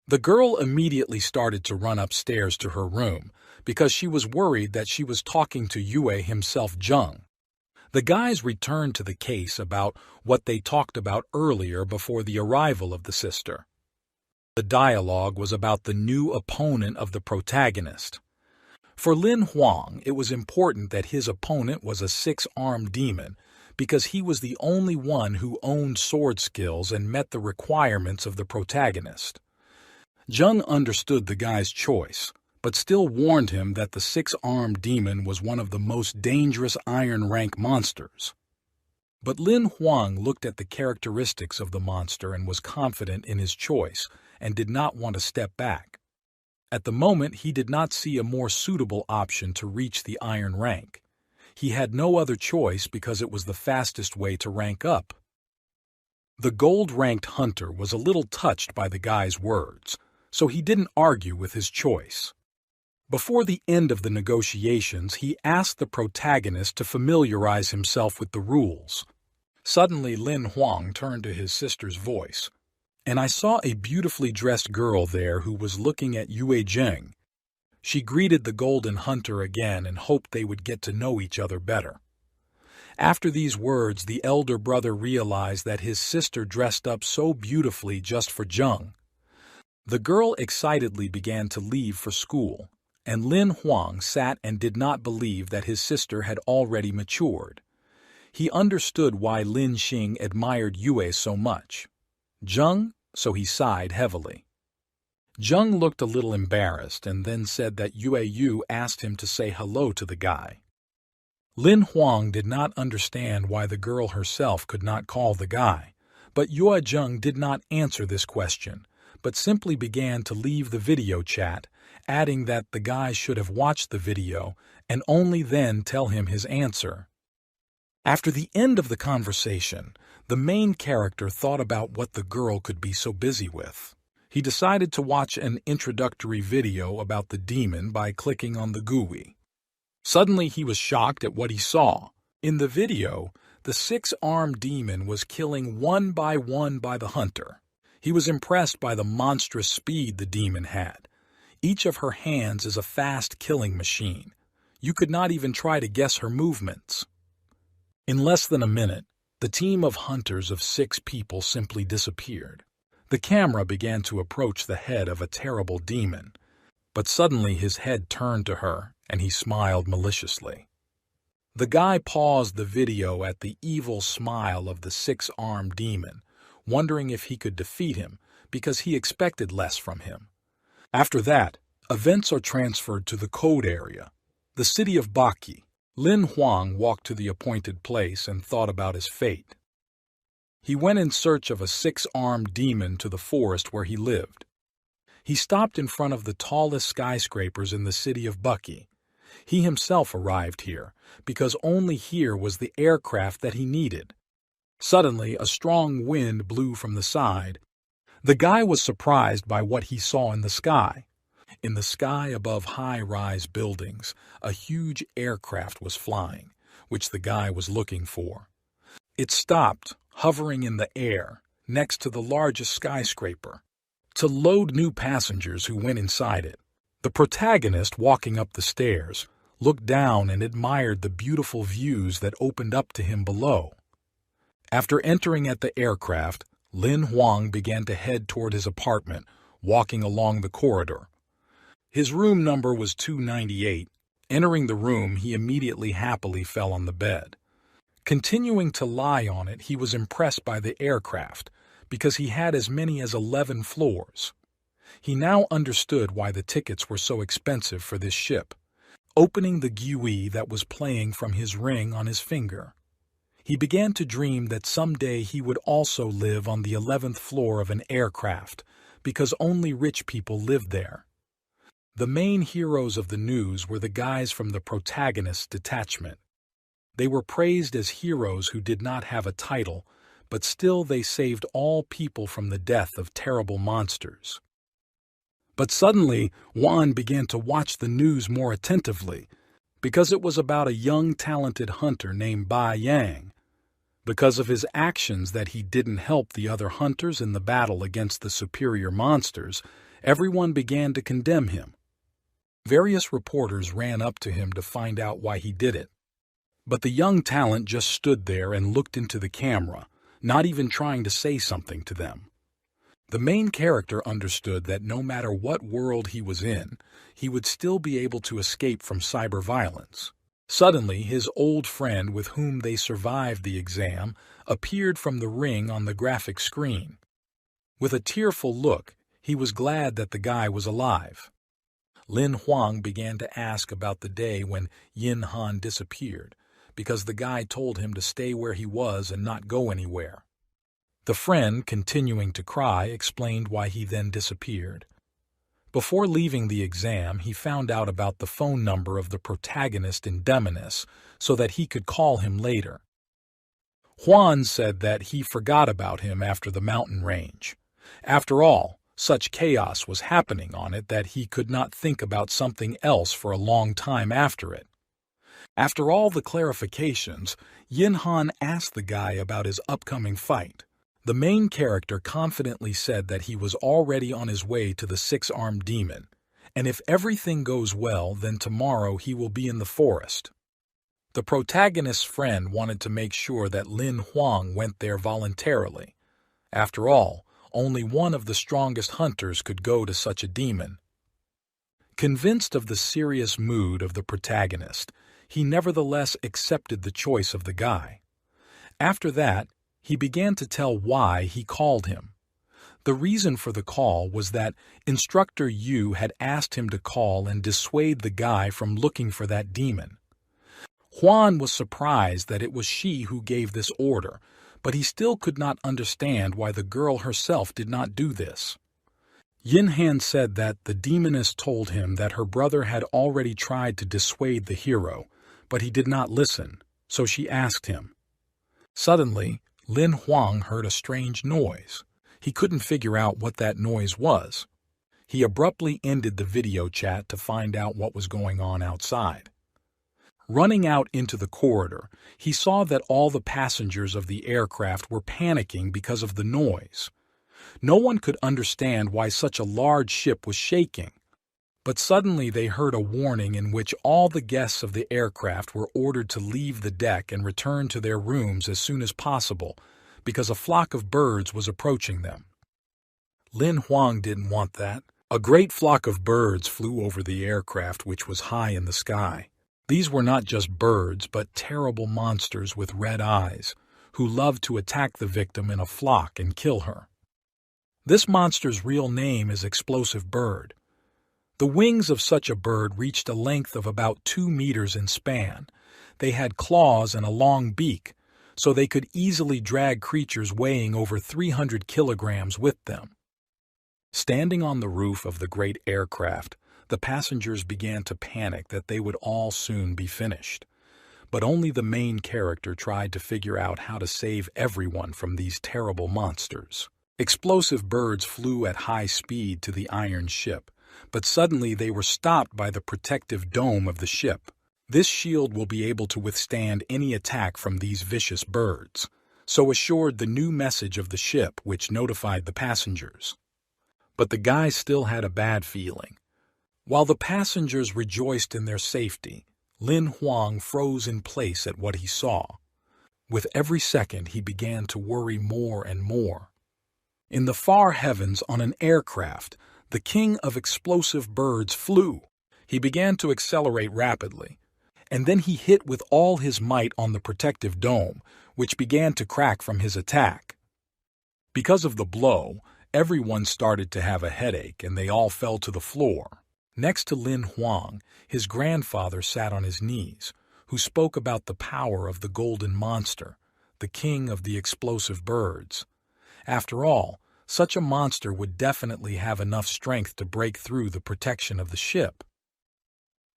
The girl immediately started to run upstairs to her room because she was worried that she was talking to Yue himself, Zheng. The guys returned to the case about what they talked about earlier before the arrival of the sister. The dialogue was about the new opponent of the protagonist. For Lin Huang, it was important that his opponent was a six-armed demon because he was the only one who owned sword skills and met the requirements of the protagonist. Zheng understood the guy's choice, but still warned him that the six-armed demon was one of the most dangerous iron rank monsters. But Lin Huang looked at the characteristics of the monster and was confident in his choice and did not want to step back. At the moment, he did not see a more suitable option to reach the iron rank. He had no other choice because it was the fastest way to rank up. The gold-ranked hunter was a little touched by the guy's words, so he didn't argue with his choice. Before the end of the negotiations, he asked the protagonist to familiarize himself with the rules. Suddenly, Lin Huang turned to his sister's voice, and I saw a beautifully dressed girl there who was looking at Yue Zheng. She greeted the golden hunter again and hoped they would get to know each other better. After these words, the elder brother realized that his sister dressed up so beautifully just for Zheng. The girl excitedly began to leave for school, and Lin Huang sat and did not believe that his sister had already matured. He understood why Lin Xin admired Yue so much. Zheng, so he sighed heavily. Zheng looked a little embarrassed and then said that Yue asked him to say hello to the guy. Lin Huang did not understand why the girl herself could not call the guy, but Yue Zheng did not answer this question, but simply began to leave the video chat, adding that the guy should have watched the video and only then tell him his answer. After the end of the conversation, the main character thought about what the girl could be so busy with. He decided to watch an introductory video about the demon by clicking on the GUI. Suddenly he was shocked at what he saw. In the video, the six-armed demon was killing one by the hunter. He was impressed by the monstrous speed the demon had. Each of her hands is a fast killing machine. You could not even try to guess her movements. In less than a minute, the team of hunters of 6 people simply disappeared. The camera began to approach the head of a terrible demon, but suddenly his head turned to her, and he smiled maliciously. The guy paused the video at the evil smile of the 6-armed demon, wondering if he could defeat him because he expected less from him. After that, events are transferred to the code area, the city of Baki. Lin Huang walked to the appointed place and thought about his fate. He went in search of a 6-armed demon to the forest where he lived. He stopped in front of the tallest skyscrapers in the city of Baki. He himself arrived here, because only here was the aircraft that he needed. Suddenly, a strong wind blew from the side. The guy was surprised by what he saw in the sky. In the sky above high-rise buildings, a huge aircraft was flying, which the guy was looking for. It stopped, hovering in the air, next to the largest skyscraper, to load new passengers who went inside it. The protagonist, walking up the stairs, looked down and admired the beautiful views that opened up to him below. After entering at the aircraft, Lin Huang began to head toward his apartment, walking along the corridor. His room number was 298. Entering the room, he immediately happily fell on the bed. Continuing to lie on it, he was impressed by the aircraft, because he had as many as 11 floors. He now understood why the tickets were so expensive for this ship. Opening the GUI that was playing from his ring on his finger, he began to dream that someday he would also live on the 11th floor of an aircraft, because only rich people lived there. The main heroes of the news were the guys from the protagonist's detachment. They were praised as heroes who did not have a title, but still they saved all people from the death of terrible monsters. But suddenly, Juan began to watch the news more attentively, because it was about a young talented hunter named Bai Yang. Because of his actions that he didn't help the other hunters in the battle against the superior monsters, everyone began to condemn him. Various reporters ran up to him to find out why he did it. But the young talent just stood there and looked into the camera, not even trying to say something to them. The main character understood that no matter what world he was in, he would still be able to escape from cyber violence. Suddenly, his old friend with whom they survived the exam appeared from the ring on the graphic screen. With a tearful look, he was glad that the guy was alive. Lin Huang began to ask about the day when Yin Han disappeared, because the guy told him to stay where he was and not go anywhere. The friend, continuing to cry, explained why he then disappeared. Before leaving the exam, he found out about the phone number of the protagonist in Demonis so that he could call him later. Huan said that he forgot about him after the mountain range. After all, such chaos was happening on it that he could not think about something else for a long time after it. After all the clarifications, Yin Han asked the guy about his upcoming fight. The main character confidently said that he was already on his way to the six-armed demon, and if everything goes well, then tomorrow he will be in the forest. The protagonist's friend wanted to make sure that Lin Huang went there voluntarily. After all, only one of the strongest hunters could go to such a demon. Convinced of the serious mood of the protagonist, he nevertheless accepted the choice of the guy. After that, he began to tell why he called him. The reason for the call was that Instructor Yu had asked him to call and dissuade the guy from looking for that demon. Huan was surprised that it was she who gave this order, but he still could not understand why the girl herself did not do this. Yin Han said that the demoness told him that her brother had already tried to dissuade the hero, but he did not listen, so she asked him. Suddenly, Lin Huang heard a strange noise. He couldn't figure out what that noise was. He abruptly ended the video chat to find out what was going on outside. Running out into the corridor, he saw that all the passengers of the aircraft were panicking because of the noise. No one could understand why such a large ship was shaking. But suddenly they heard a warning in which all the guests of the aircraft were ordered to leave the deck and return to their rooms as soon as possible, because a flock of birds was approaching them. Lin Huang didn't want that. A great flock of birds flew over the aircraft, which was high in the sky. These were not just birds, but terrible monsters with red eyes, who loved to attack the victim in a flock and kill her. This monster's real name is Explosive Bird. The wings of such a bird reached a length of about 2 meters in span. They had claws and a long beak, so they could easily drag creatures weighing over 300 kilograms with them. Standing on the roof of the great aircraft, the passengers began to panic that they would all soon be finished. But only the main character tried to figure out how to save everyone from these terrible monsters. Explosive birds flew at high speed to the iron ship, but suddenly they were stopped by the protective dome of the ship. This shield will be able to withstand any attack from these vicious birds, so assured the new message of the ship, which notified the passengers. But the guy still had a bad feeling. While the passengers rejoiced in their safety, Lin Huang froze in place at what he saw. With every second, he began to worry more and more. In the far heavens on an aircraft, the king of explosive birds flew. He began to accelerate rapidly, and then he hit with all his might on the protective dome, which began to crack from his attack. Because of the blow, everyone started to have a headache and they all fell to the floor. Next to Lin Huang, his grandfather sat on his knees, who spoke about the power of the golden monster, the king of the explosive birds. After all, such a monster would definitely have enough strength to break through the protection of the ship.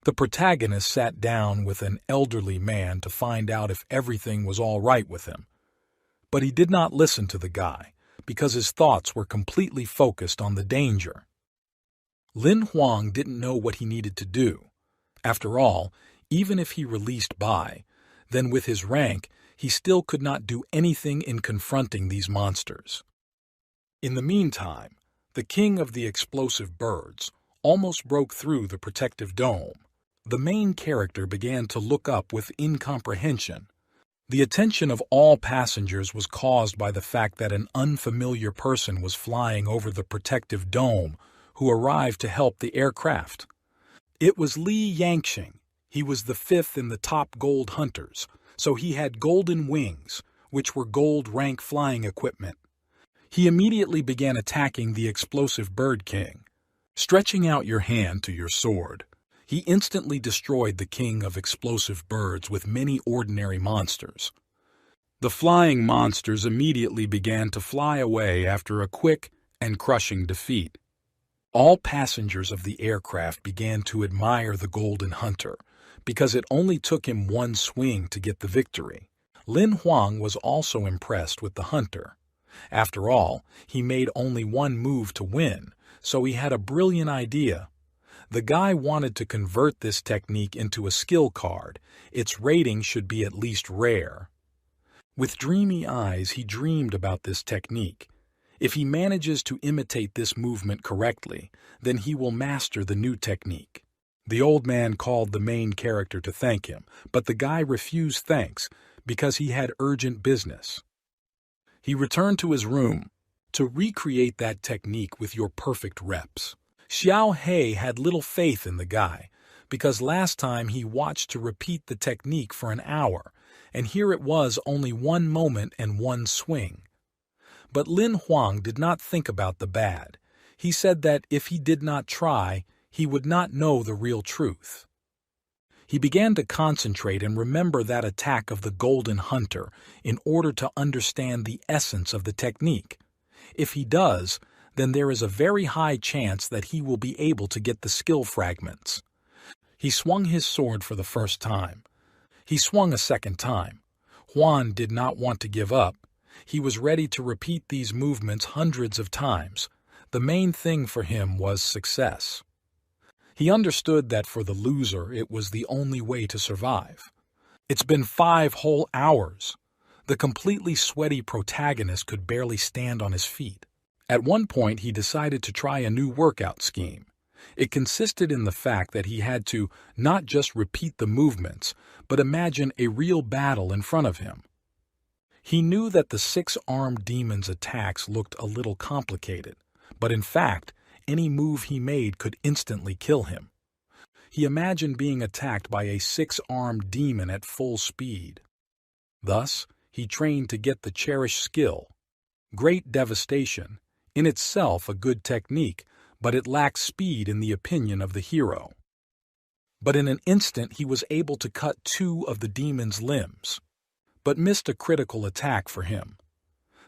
The protagonist sat down with an elderly man to find out if everything was all right with him. But he did not listen to the guy, because his thoughts were completely focused on the danger. Lin Huang didn't know what he needed to do. After all, even if he released Bai, then with his rank, he still could not do anything in confronting these monsters. In the meantime, the king of the explosive birds almost broke through the protective dome. The main character began to look up with incomprehension. The attention of all passengers was caused by the fact that an unfamiliar person was flying over the protective dome who arrived to help the aircraft. It was Li Yangxing. He was the 5th in the top gold hunters, so he had golden wings, which were gold rank flying equipment. He immediately began attacking the explosive bird king. Stretching out your hand to your sword, he instantly destroyed the king of explosive birds with many ordinary monsters. The flying monsters immediately began to fly away after a quick and crushing defeat. All passengers of the aircraft began to admire the Golden Hunter, because it only took him one swing to get the victory. Lin Huang was also impressed with the hunter. After all, he made only one move to win, so he had a brilliant idea. The guy wanted to convert this technique into a skill card. Its rating should be at least rare. With dreamy eyes, he dreamed about this technique. If he manages to imitate this movement correctly, then he will master the new technique. The old man called the main character to thank him, but the guy refused thanks because he had urgent business. He returned to his room to recreate that technique with your perfect reps. Xiao He had little faith in the guy, because last time he watched to repeat the technique for an hour, and here it was only one moment and one swing. But Lin Huang did not think about the bad. He said that if he did not try, he would not know the real truth. He began to concentrate and remember that attack of the Golden Hunter in order to understand the essence of the technique. If he does, then there is a very high chance that he will be able to get the skill fragments. He swung his sword for the first time. He swung a second time. Huan did not want to give up. He was ready to repeat these movements hundreds of times. The main thing for him was success. He understood that for the loser it was the only way to survive. It's been 5 whole hours. The completely sweaty protagonist could barely stand on his feet. At one point he decided to try a new workout scheme. It consisted in the fact that he had to not just repeat the movements, but imagine a real battle in front of him. He knew that the 6-armed demon's attacks looked a little complicated, but in fact, any move he made could instantly kill him. He imagined being attacked by a 6-armed demon at full speed. Thus, he trained to get the cherished skill. Great devastation, in itself a good technique, but it lacked speed in the opinion of the hero. But in an instant he was able to cut 2 of the demon's limbs, but missed a critical attack for him.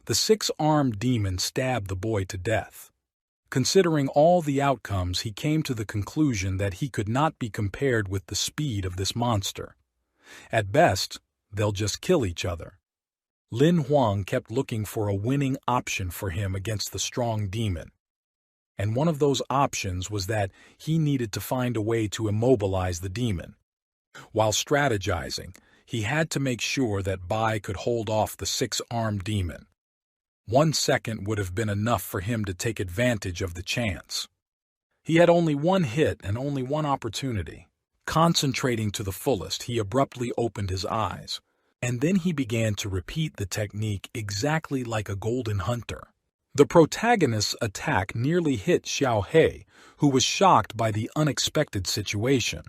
The 6-armed demon stabbed the boy to death. Considering all the outcomes, he came to the conclusion that he could not be compared with the speed of this monster. At best, they'll just kill each other. Lin Huang kept looking for a winning option for him against the strong demon. And one of those options was that he needed to find a way to immobilize the demon. While strategizing, he had to make sure that Bai could hold off the 6-armed demon. 1 second would have been enough for him to take advantage of the chance. He had only 1 hit and only 1 opportunity. Concentrating to the fullest, he abruptly opened his eyes, and then he began to repeat the technique exactly like a Golden Hunter. The protagonist's attack nearly hit Xiao He, who was shocked by the unexpected situation.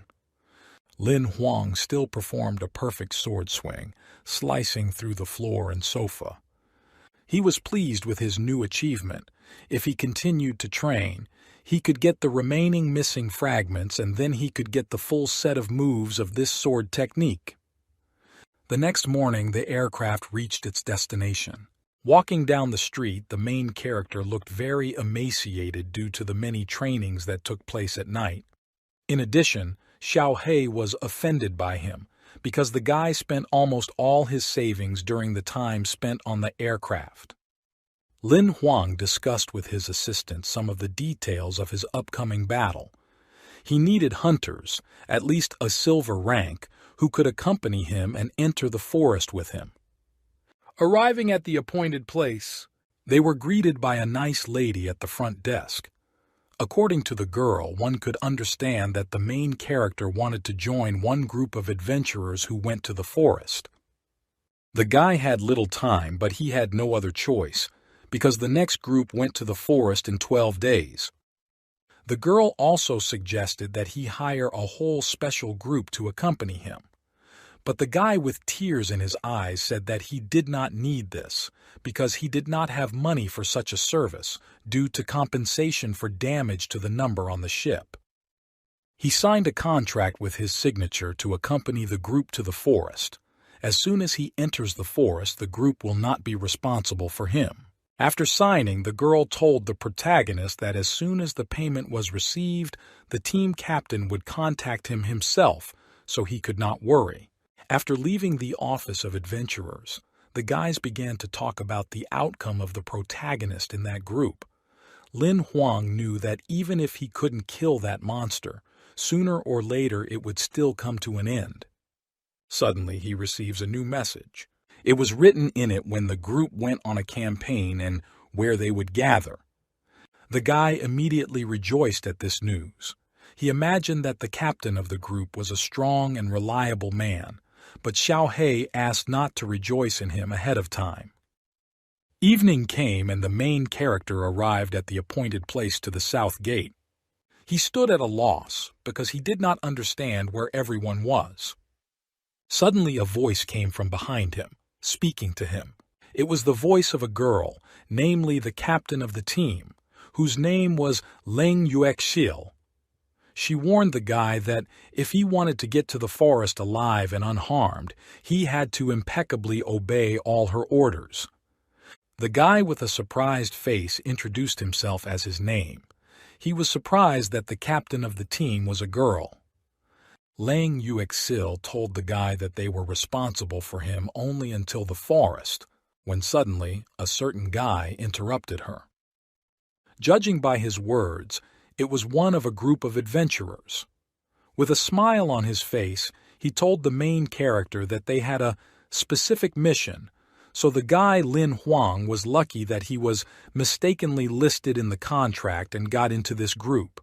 Lin Huang still performed a perfect sword swing, slicing through the floor and sofa. He was pleased with his new achievement. If he continued to train, he could get the remaining missing fragments, and then he could get the full set of moves of this sword technique. The next morning, the aircraft reached its destination. Walking down the street, the main character looked very emaciated due to the many trainings that took place at night. In addition, Xiao He was offended by him, because the guy spent almost all his savings during the time spent on the aircraft. Lin Huang discussed with his assistant some of the details of his upcoming battle. He needed hunters, at least a silver rank, who could accompany him and enter the forest with him. Arriving at the appointed place, they were greeted by a nice lady at the front desk. According to the girl, one could understand that the main character wanted to join one group of adventurers who went to the forest. The guy had little time, but he had no other choice, because the next group went to the forest in 12 days. The girl also suggested that he hire a whole special group to accompany him. But the guy with tears in his eyes said that he did not need this, because he did not have money for such a service, due to compensation for damage to the number on the ship. He signed a contract with his signature to accompany the group to the forest. As soon as he enters the forest, the group will not be responsible for him. After signing, the girl told the protagonist that as soon as the payment was received, the team captain would contact him himself so he could not worry. After leaving the office of adventurers, the guys began to talk about the outcome of the protagonist in that group. Lin Huang knew that even if he couldn't kill that monster, sooner or later it would still come to an end. Suddenly he receives a new message. It was written in it when the group went on a campaign and where they would gather. The guy immediately rejoiced at this news. He imagined that the captain of the group was a strong and reliable man, but Xiao He asked not to rejoice in him ahead of time. Evening came and the main character arrived at the appointed place to the south gate. He stood at a loss because he did not understand where everyone was. Suddenly a voice came from behind him, speaking to him. It was the voice of a girl, namely the captain of the team, whose name was Lin Yuexil. She warned the guy that if he wanted to get to the forest alive and unharmed, he had to impeccably obey all her orders. The guy with a surprised face introduced himself as his name. He was surprised that the captain of the team was a girl. Lin Yuexil told the guy that they were responsible for him only until the forest, when suddenly a certain guy interrupted her. Judging by his words, it was one of a group of adventurers. With a smile on his face, he told the main character that they had a specific mission, so the guy Lin Huang was lucky that he was mistakenly listed in the contract and got into this group.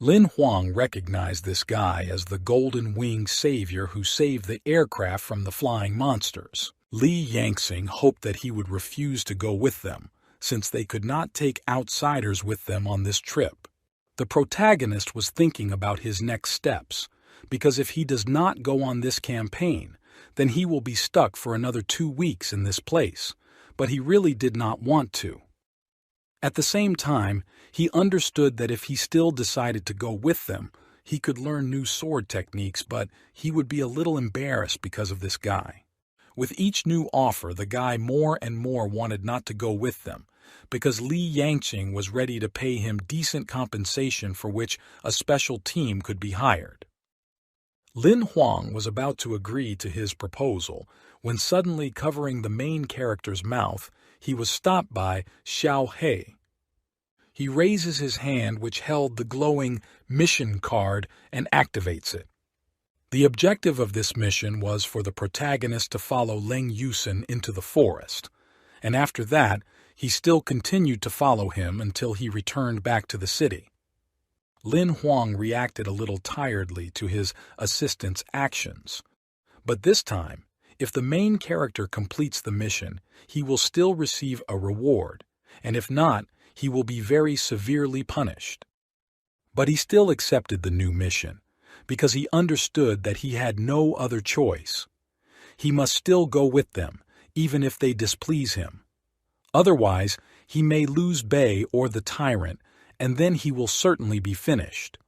Lin Huang recognized this guy as the golden-winged savior who saved the aircraft from the flying monsters. Li Yangxing hoped that he would refuse to go with them, since they could not take outsiders with them on this trip. The protagonist was thinking about his next steps, because if he does not go on this campaign, then he will be stuck for another 2 weeks in this place, but he really did not want to. At the same time, he understood that if he still decided to go with them, he could learn new sword techniques, but he would be a little embarrassed because of this guy. With each new offer, the guy more and more wanted not to go with them, because Li Yangxing was ready to pay him decent compensation for which a special team could be hired. Lin Huang was about to agree to his proposal when suddenly covering the main character's mouth, he was stopped by Xiao He. He raises his hand which held the glowing mission card and activates it. The objective of this mission was for the protagonist to follow Lin Yusin into the forest, and after that, he still continued to follow him until he returned back to the city. Lin Huang reacted a little tiredly to his assistant's actions, but this time, if the main character completes the mission, he will still receive a reward, and if not, he will be very severely punished. But he still accepted the new mission, because he understood that he had no other choice. He must still go with them, even if they displease him. Otherwise, he may lose Bei or the tyrant, and then he will certainly be finished.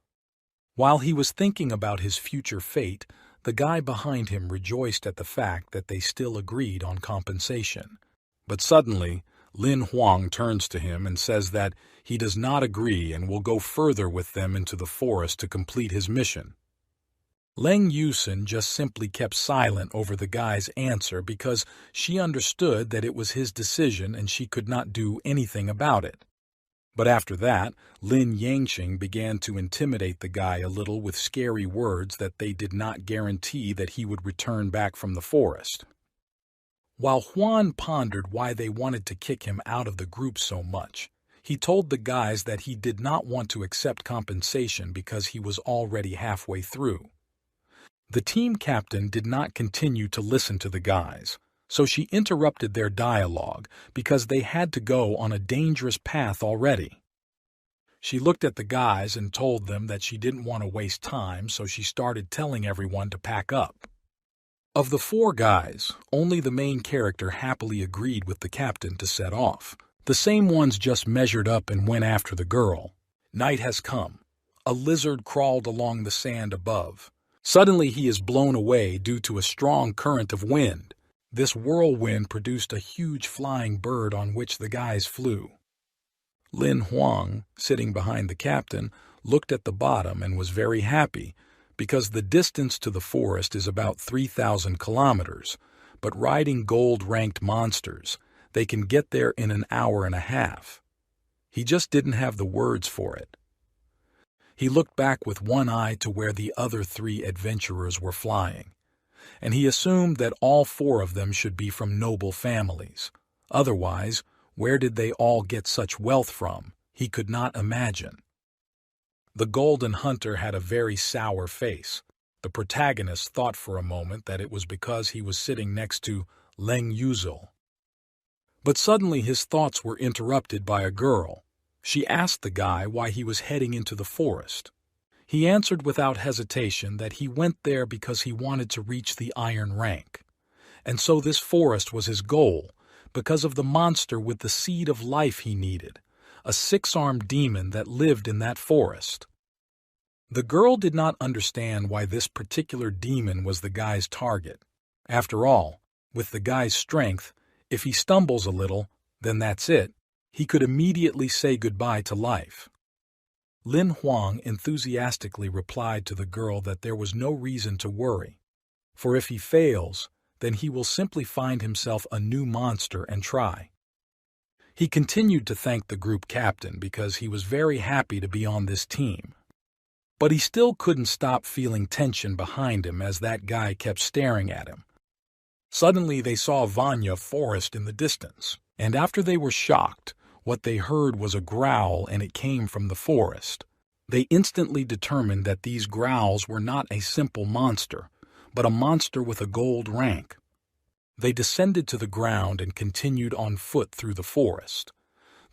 While he was thinking about his future fate, the guy behind him rejoiced at the fact that they still agreed on compensation. But suddenly, Lin Huang turns to him and says that he does not agree and will go further with them into the forest to complete his mission. Lin Yusin just simply kept silent over the guy's answer because she understood that it was his decision and she could not do anything about it. But after that, Lin Yangxing began to intimidate the guy a little with scary words that they did not guarantee that he would return back from the forest. While Huan pondered why they wanted to kick him out of the group so much, he told the guys that he did not want to accept compensation because he was already halfway through. The team captain did not continue to listen to the guys, so she interrupted their dialogue because they had to go on a dangerous path already. She looked at the guys and told them that she didn't want to waste time, so she started telling everyone to pack up. Of the 4 guys, only the main character happily agreed with the captain to set off. The same ones just measured up and went after the girl. Night has come. A lizard crawled along the sand above. Suddenly he is blown away due to a strong current of wind. This whirlwind produced a huge flying bird on which the guys flew. Lin Huang, sitting behind the captain, looked at the bottom and was very happy, because the distance to the forest is about 3,000 kilometers, but riding gold-ranked monsters, they can get there in an hour and a half. He just didn't have the words for it. He looked back with one eye to where the other 3 adventurers were flying, and he assumed that all 4 of them should be from noble families. Otherwise, where did they all get such wealth from? He could not imagine. The Golden Hunter had a very sour face. The protagonist thought for a moment that it was because he was sitting next to Leng Yuzhou. But suddenly his thoughts were interrupted by a girl. She asked the guy why he was heading into the forest. He answered without hesitation that he went there because he wanted to reach the iron rank. And so this forest was his goal, because of the monster with the seed of life he needed, a 6-armed demon that lived in that forest. The girl did not understand why this particular demon was the guy's target. After all, with the guy's strength, if he stumbles a little, then that's it. He could immediately say goodbye to life. Lin Huang enthusiastically replied to the girl that there was no reason to worry, for if he fails, then he will simply find himself a new monster and try. He continued to thank the group captain because he was very happy to be on this team. But he still couldn't stop feeling tension behind him as that guy kept staring at him. Suddenly they saw Vanya forest in the distance, and after they were shocked, what they heard was a growl and it came from the forest. They instantly determined that these growls were not a simple monster, but a monster with a gold rank. They descended to the ground and continued on foot through the forest.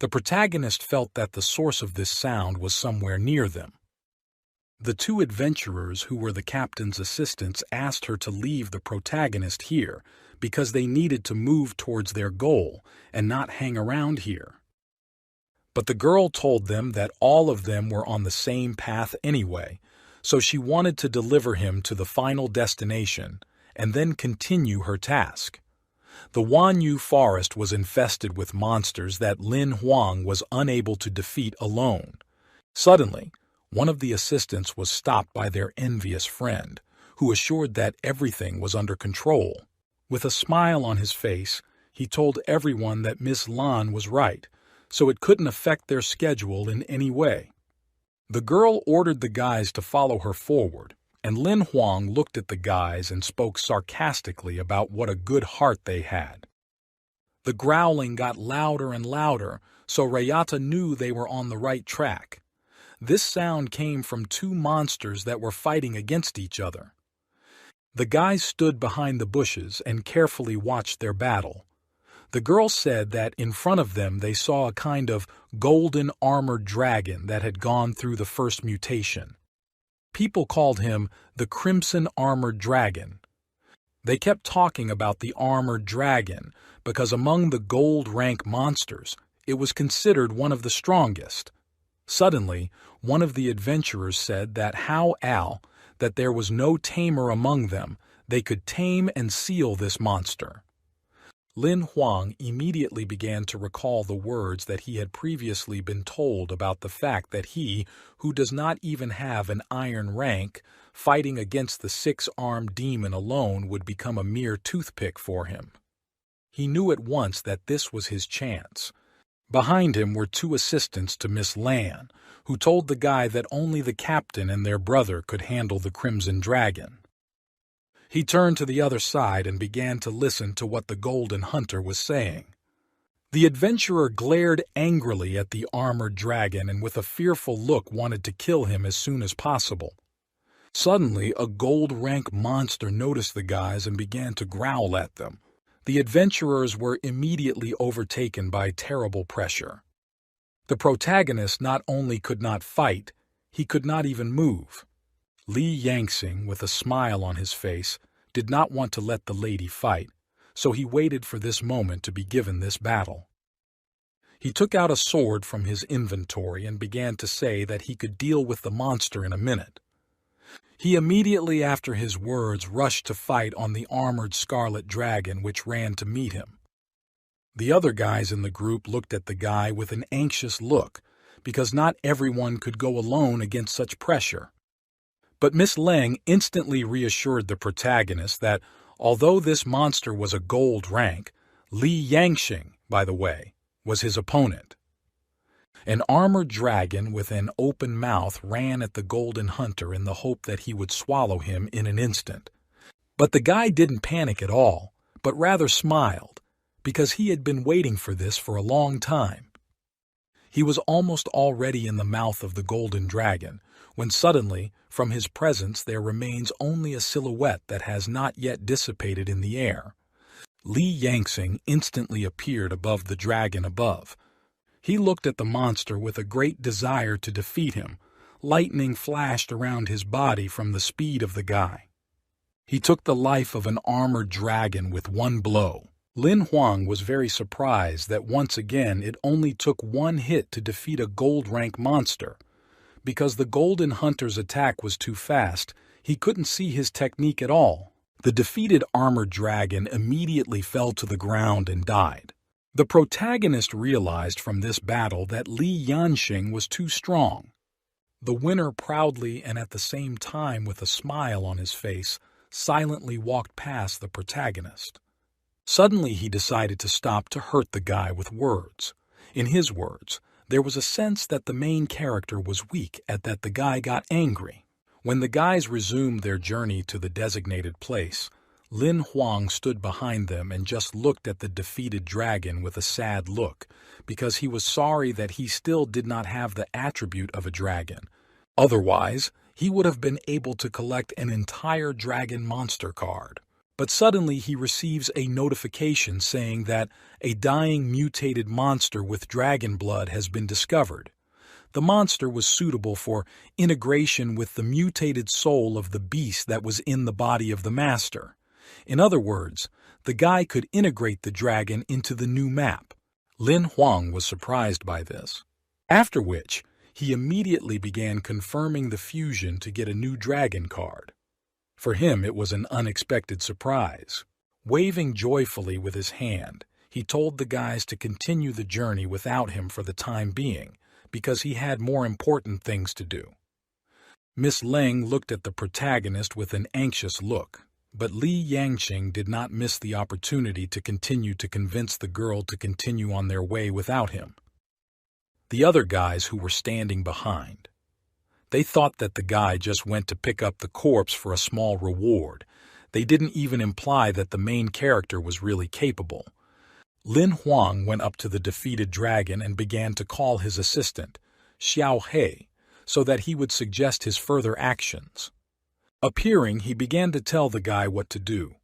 The protagonist felt that the source of this sound was somewhere near them. The 2 adventurers who were the captain's assistants asked her to leave the protagonist here because they needed to move towards their goal and not hang around here. But the girl told them that all of them were on the same path anyway, so she wanted to deliver him to the final destination and then continue her task. The Wanyu forest was infested with monsters that Lin Huang was unable to defeat alone. Suddenly, one of the assistants was stopped by their envious friend, who assured that everything was under control. With a smile on his face, he told everyone that Miss Lan was right, so it couldn't affect their schedule in any way. The girl ordered the guys to follow her forward, and Lin Huang looked at the guys and spoke sarcastically about what a good heart they had. The growling got louder and louder, so Rayata knew they were on the right track. This sound came from 2 monsters that were fighting against each other. The guys stood behind the bushes and carefully watched their battle. The girl said that in front of them they saw a kind of golden armored dragon that had gone through the first mutation. People called him the Crimson Armored Dragon. They kept talking about the armored dragon because among the gold rank monsters, it was considered one of the strongest. Suddenly, one of the adventurers said that that there was no tamer among them, they could tame and seal this monster. Lin Huang immediately began to recall the words that he had previously been told about the fact that he, who does not even have an iron rank, fighting against the 6-armed demon alone would become a mere toothpick for him. He knew at once that this was his chance. Behind him were 2 assistants to Miss Lan, who told the guy that only the captain and their brother could handle the Crimson Dragon. He turned to the other side and began to listen to what the Golden Hunter was saying. The adventurer glared angrily at the armored dragon and with a fearful look wanted to kill him as soon as possible. Suddenly, a gold-rank monster noticed the guys and began to growl at them. The adventurers were immediately overtaken by terrible pressure. The protagonist not only could not fight, he could not even move. Li Yangxing, with a smile on his face, did not want to let the lady fight, so he waited for this moment to be given this battle. He took out a sword from his inventory and began to say that he could deal with the monster in a minute. He immediately after his words rushed to fight on the armored scarlet dragon which ran to meet him. The other guys in the group looked at the guy with an anxious look, because not everyone could go alone against such pressure. But Miss Leng instantly reassured the protagonist that, although this monster was a gold rank, Li Yangxing, by the way, was his opponent. An armored dragon with an open mouth ran at the golden hunter in the hope that he would swallow him in an instant. But the guy didn't panic at all, but rather smiled, because he had been waiting for this for a long time. He was almost already in the mouth of the golden dragon, when suddenly, from his presence there remains only a silhouette that has not yet dissipated in the air. Li Yangxing instantly appeared above the dragon above. He looked at the monster with a great desire to defeat him. Lightning flashed around his body from the speed of the guy. He took the life of an armored dragon with one blow. Lin Huang was very surprised that once again it only took one hit to defeat a gold rank monster. Because the golden hunter's attack was too fast, he couldn't see his technique at all. The defeated armored dragon immediately fell to the ground and died. The protagonist realized from this battle that Li Yanxing was too strong. The winner proudly and at the same time with a smile on his face silently walked past the protagonist. Suddenly he decided to stop to hurt the guy with words. In his words, there was a sense that the main character was weak and that the guy got angry. When the guys resumed their journey to the designated place, Lin Huang stood behind them and just looked at the defeated dragon with a sad look, because he was sorry that he still did not have the attribute of a dragon. Otherwise, he would have been able to collect an entire dragon monster card. But suddenly he receives a notification saying that a dying mutated monster with dragon blood has been discovered. The monster was suitable for integration with the mutated soul of the beast that was in the body of the master. In other words, the guy could integrate the dragon into the new map. Lin Huang was surprised by this. After which, he immediately began confirming the fusion to get a new dragon card. For him, it was an unexpected surprise. Waving joyfully with his hand, he told the guys to continue the journey without him for the time being, because he had more important things to do. Miss Leng looked at the protagonist with an anxious look, but Li Yangxing did not miss the opportunity to continue to convince the girl to continue on their way without him. The other guys who were standing behind, they thought that the guy just went to pick up the corpse for a small reward. They didn't even imply that the main character was really capable. Lin Huang went up to the defeated dragon and began to call his assistant, Xiao He, so that he would suggest his further actions. Appearing, he began to tell the guy what to do.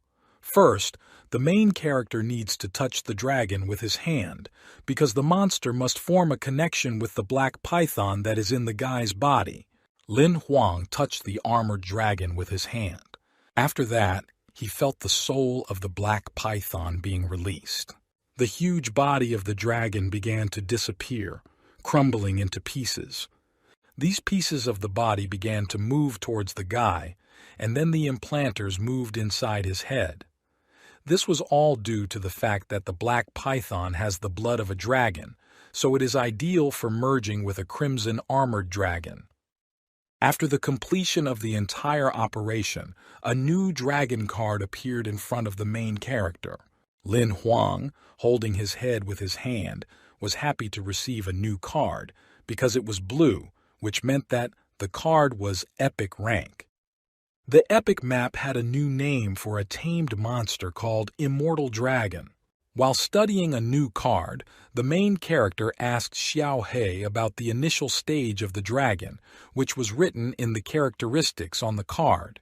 First, the main character needs to touch the dragon with his hand, because the monster must form a connection with the black python that is in the guy's body. Lin Huang touched the armored dragon with his hand. After that, he felt the soul of the black python being released. The huge body of the dragon began to disappear, crumbling into pieces. These pieces of the body began to move towards the guy, and then the implanters moved inside his head. This was all due to the fact that the black python has the blood of a dragon, so it is ideal for merging with a crimson armored dragon. After the completion of the entire operation, a new dragon card appeared in front of the main character. Lin Huang, holding his head with his hand, was happy to receive a new card because it was blue, which meant that the card was epic rank. The epic map had a new name for a tamed monster called Immortal Dragon. While studying a new card, the main character asked Xiao He about the initial stage of the dragon, which was written in the characteristics on the card.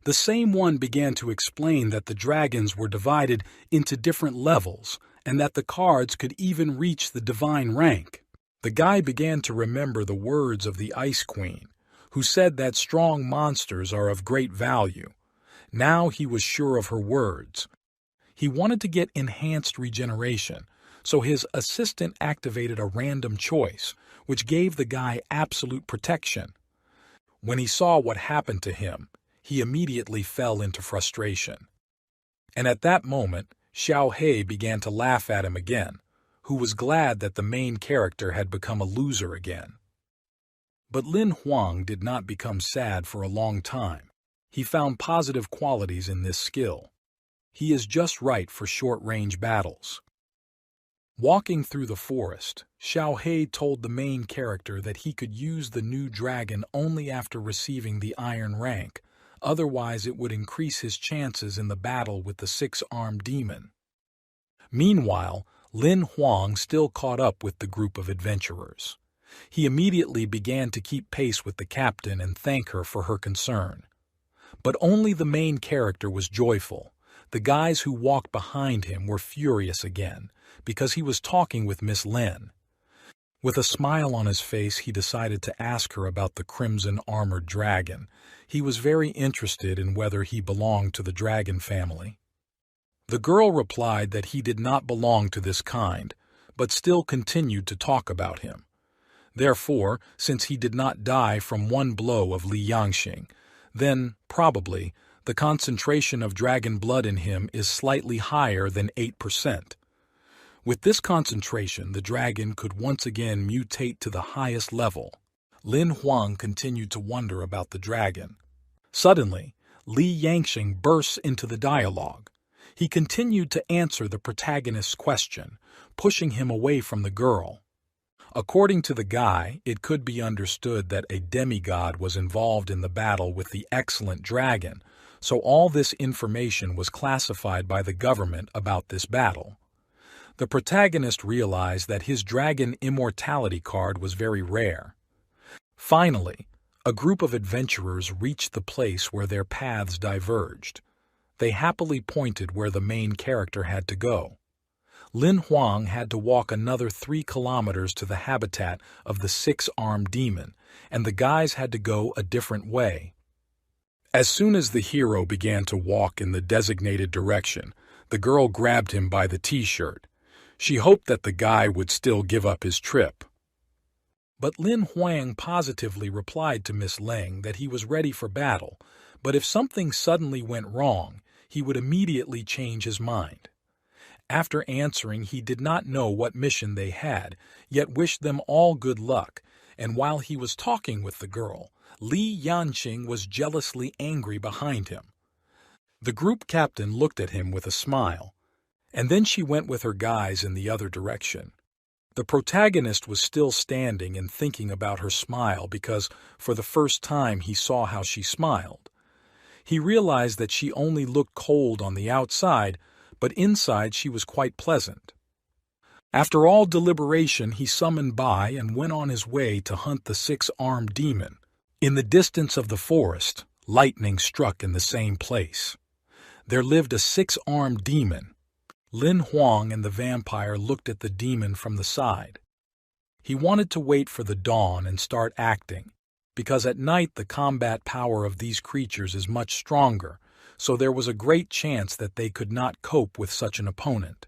The same one began to explain that the dragons were divided into different levels and that the cards could even reach the divine rank. The guy began to remember the words of the Ice Queen, who said that strong monsters are of great value. Now he was sure of her words. He wanted to get enhanced regeneration, so his assistant activated a random choice, which gave the guy absolute protection. When he saw what happened to him, he immediately fell into frustration. And at that moment, Xiao He began to laugh at him again, who was glad that the main character had become a loser again. But Lin Huang did not become sad for a long time. He found positive qualities in this skill. He is just right for short-range battles. Walking through the forest, Xiao He told the main character that he could use the new dragon only after receiving the iron rank, otherwise it would increase his chances in the battle with the six-armed demon. Meanwhile, Lin Huang still caught up with the group of adventurers. He immediately began to keep pace with the captain and thank her for her concern. But only the main character was joyful. The guys who walked behind him were furious again, because he was talking with Miss Lin. With a smile on his face, he decided to ask her about the crimson armored dragon. He was very interested in whether he belonged to the dragon family. The girl replied that he did not belong to this kind, but still continued to talk about him. Therefore, since he did not die from one blow of Li Yangxing, then, probably, the concentration of dragon blood in him is slightly higher than 8%. With this concentration, the dragon could once again mutate to the highest level. Lin Huang continued to wonder about the dragon. Suddenly, Li Yangxing bursts into the dialogue. He continued to answer the protagonist's question, pushing him away from the girl. According to the guy, it could be understood that a demigod was involved in the battle with the excellent dragon, so all this information was classified by the government about this battle. The protagonist realized that his dragon immortality card was very rare. Finally, a group of adventurers reached the place where their paths diverged. They happily pointed where the main character had to go. Lin Huang had to walk another 3 kilometers to the habitat of the six-armed demon, and the guys had to go a different way. As soon as the hero began to walk in the designated direction, the girl grabbed him by the t-shirt. She hoped that the guy would still give up his trip. But Lin Huang positively replied to Miss Leng that he was ready for battle, but if something suddenly went wrong, he would immediately change his mind. After answering, he did not know what mission they had, yet wished them all good luck, and while he was talking with the girl, Li Yanqing was jealously angry behind him. The group captain looked at him with a smile, and then she went with her guys in the other direction. The protagonist was still standing and thinking about her smile because, for the first time, he saw how she smiled. He realized that she only looked cold on the outside, but inside she was quite pleasant. After all deliberation, he summoned Bai and went on his way to hunt the six-armed demon. In the distance of the forest, lightning struck in the same place. There lived a six-armed demon. Lin Huang and the vampire looked at the demon from the side. He wanted to wait for the dawn and start acting, because at night the combat power of these creatures is much stronger, so there was a great chance that they could not cope with such an opponent.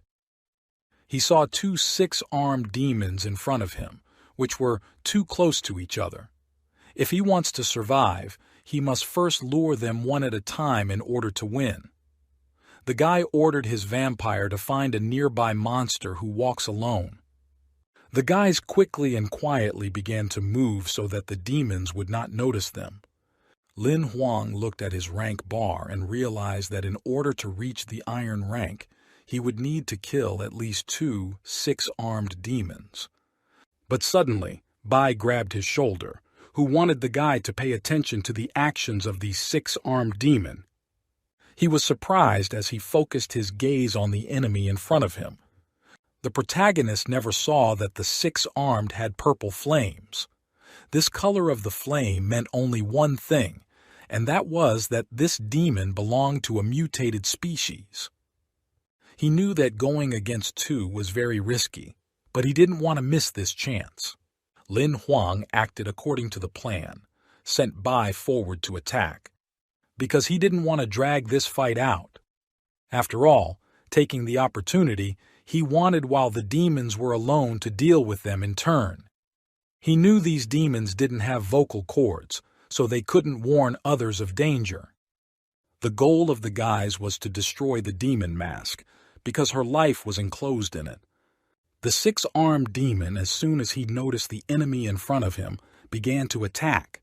He saw 2 six-armed demons in front of him, which were too close to each other. If he wants to survive, he must first lure them one at a time in order to win. The guy ordered his vampire to find a nearby monster who walks alone. The guys quickly and quietly began to move so that the demons would not notice them. Lin Huang looked at his rank bar and realized that in order to reach the iron rank, he would need to kill at least 2 six-armed demons. But suddenly, Bai grabbed his shoulder, who wanted the guy to pay attention to the actions of the six-armed demon. He was surprised as he focused his gaze on the enemy in front of him. The protagonist never saw that the six-armed had purple flames. This color of the flame meant only one thing, and that was that this demon belonged to a mutated species. He knew that going against 2 was very risky, but he didn't want to miss this chance. Lin Huang acted according to the plan, sent Bai forward to attack, because he didn't want to drag this fight out. After all, taking the opportunity, he wanted while the demons were alone to deal with them in turn. He knew these demons didn't have vocal cords, so they couldn't warn others of danger. The goal of the guys was to destroy the demon mask, because her life was enclosed in it. The six-armed demon, as soon as he noticed the enemy in front of him, began to attack.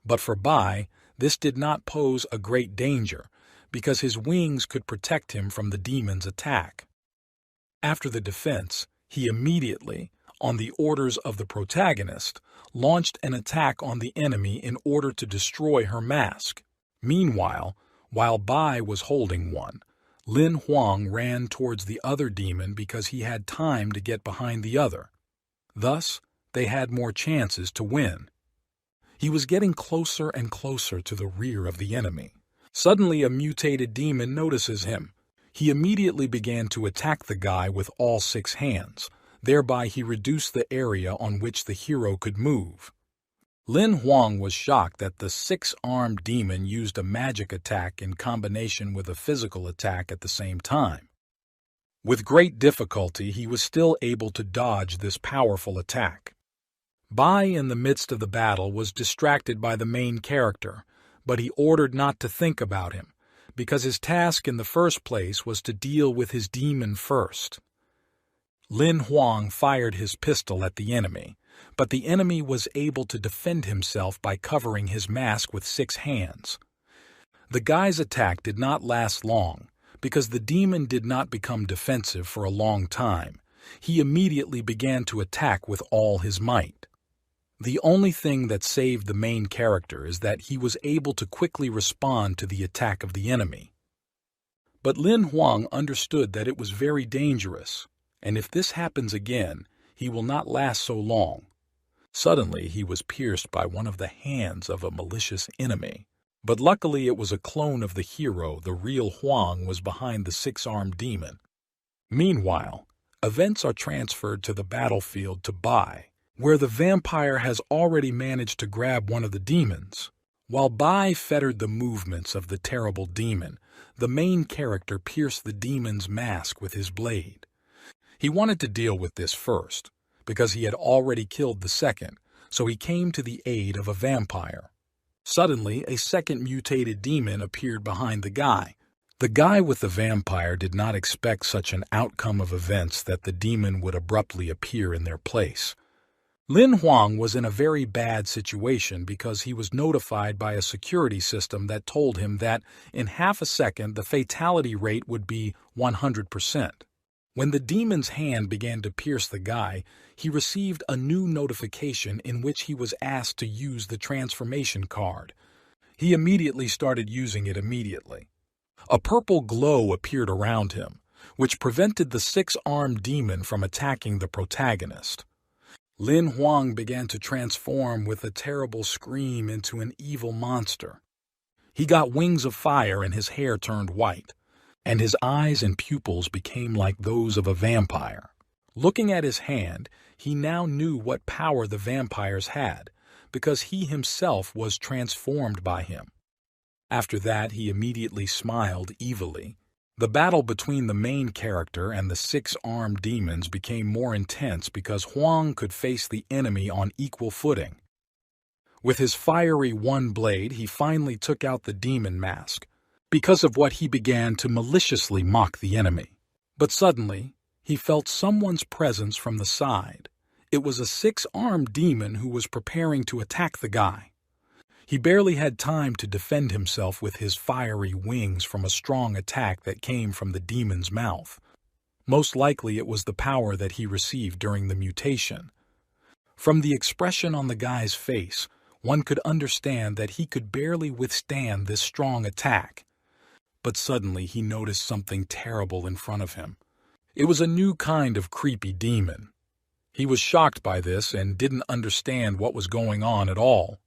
But for Bai, this did not pose a great danger, because his wings could protect him from the demon's attack. After the defense, he immediately, on the orders of the protagonist, launched an attack on the enemy in order to destroy her mask. Meanwhile, while Bai was holding one, Lin Huang ran towards the other demon because he had time to get behind the other. Thus, they had more chances to win. He was getting closer and closer to the rear of the enemy. Suddenly, a mutated demon notices him. He immediately began to attack the guy with all six hands. Thereby, he reduced the area on which the hero could move. Lin Huang was shocked that the six-armed demon used a magic attack in combination with a physical attack at the same time. With great difficulty, he was still able to dodge this powerful attack. Bai, in the midst of the battle, was distracted by the main character, but he ordered not to think about him, because his task in the first place was to deal with his demon first. Lin Huang fired his pistol at the enemy, but the enemy was able to defend himself by covering his mask with six hands. The guy's attack did not last long, because the demon did not become defensive for a long time. He immediately began to attack with all his might. The only thing that saved the main character is that he was able to quickly respond to the attack of the enemy. But Lin Huang understood that it was very dangerous, and if this happens again, he will not last so long. Suddenly, he was pierced by one of the hands of a malicious enemy. But luckily it was a clone of the hero. The real Huang was behind the six-armed demon. Meanwhile, events are transferred to the battlefield to Bai, where the vampire has already managed to grab one of the demons. While Bai fettered the movements of the terrible demon, the main character pierced the demon's mask with his blade. He wanted to deal with this first, because he had already killed the second, so he came to the aid of a vampire. Suddenly, a second mutated demon appeared behind the guy. The guy with the vampire did not expect such an outcome of events that the demon would abruptly appear in their place. Lin Huang was in a very bad situation because he was notified by a security system that told him that in half a second the fatality rate would be 100%. When the demon's hand began to pierce the guy, he received a new notification in which he was asked to use the transformation card. He immediately started using it immediately. A purple glow appeared around him, which prevented the six-armed demon from attacking the protagonist. Lin Huang began to transform with a terrible scream into an evil monster. He got wings of fire and his hair turned white, and his eyes and pupils became like those of a vampire. Looking at his hand, he now knew what power the vampires had, because he himself was transformed by him. After that, he immediately smiled evilly. The battle between the main character and the six-armed demons became more intense because Huang could face the enemy on equal footing. With his fiery one blade, he finally took out the demon mask, because of what he began to maliciously mock the enemy. But suddenly, he felt someone's presence from the side. It was a six-armed demon who was preparing to attack the guy. He barely had time to defend himself with his fiery wings from a strong attack that came from the demon's mouth. Most likely it was the power that he received during the mutation. From the expression on the guy's face, one could understand that he could barely withstand this strong attack. But suddenly he noticed something terrible in front of him. It was a new kind of creepy demon. He was shocked by this and didn't understand what was going on at all.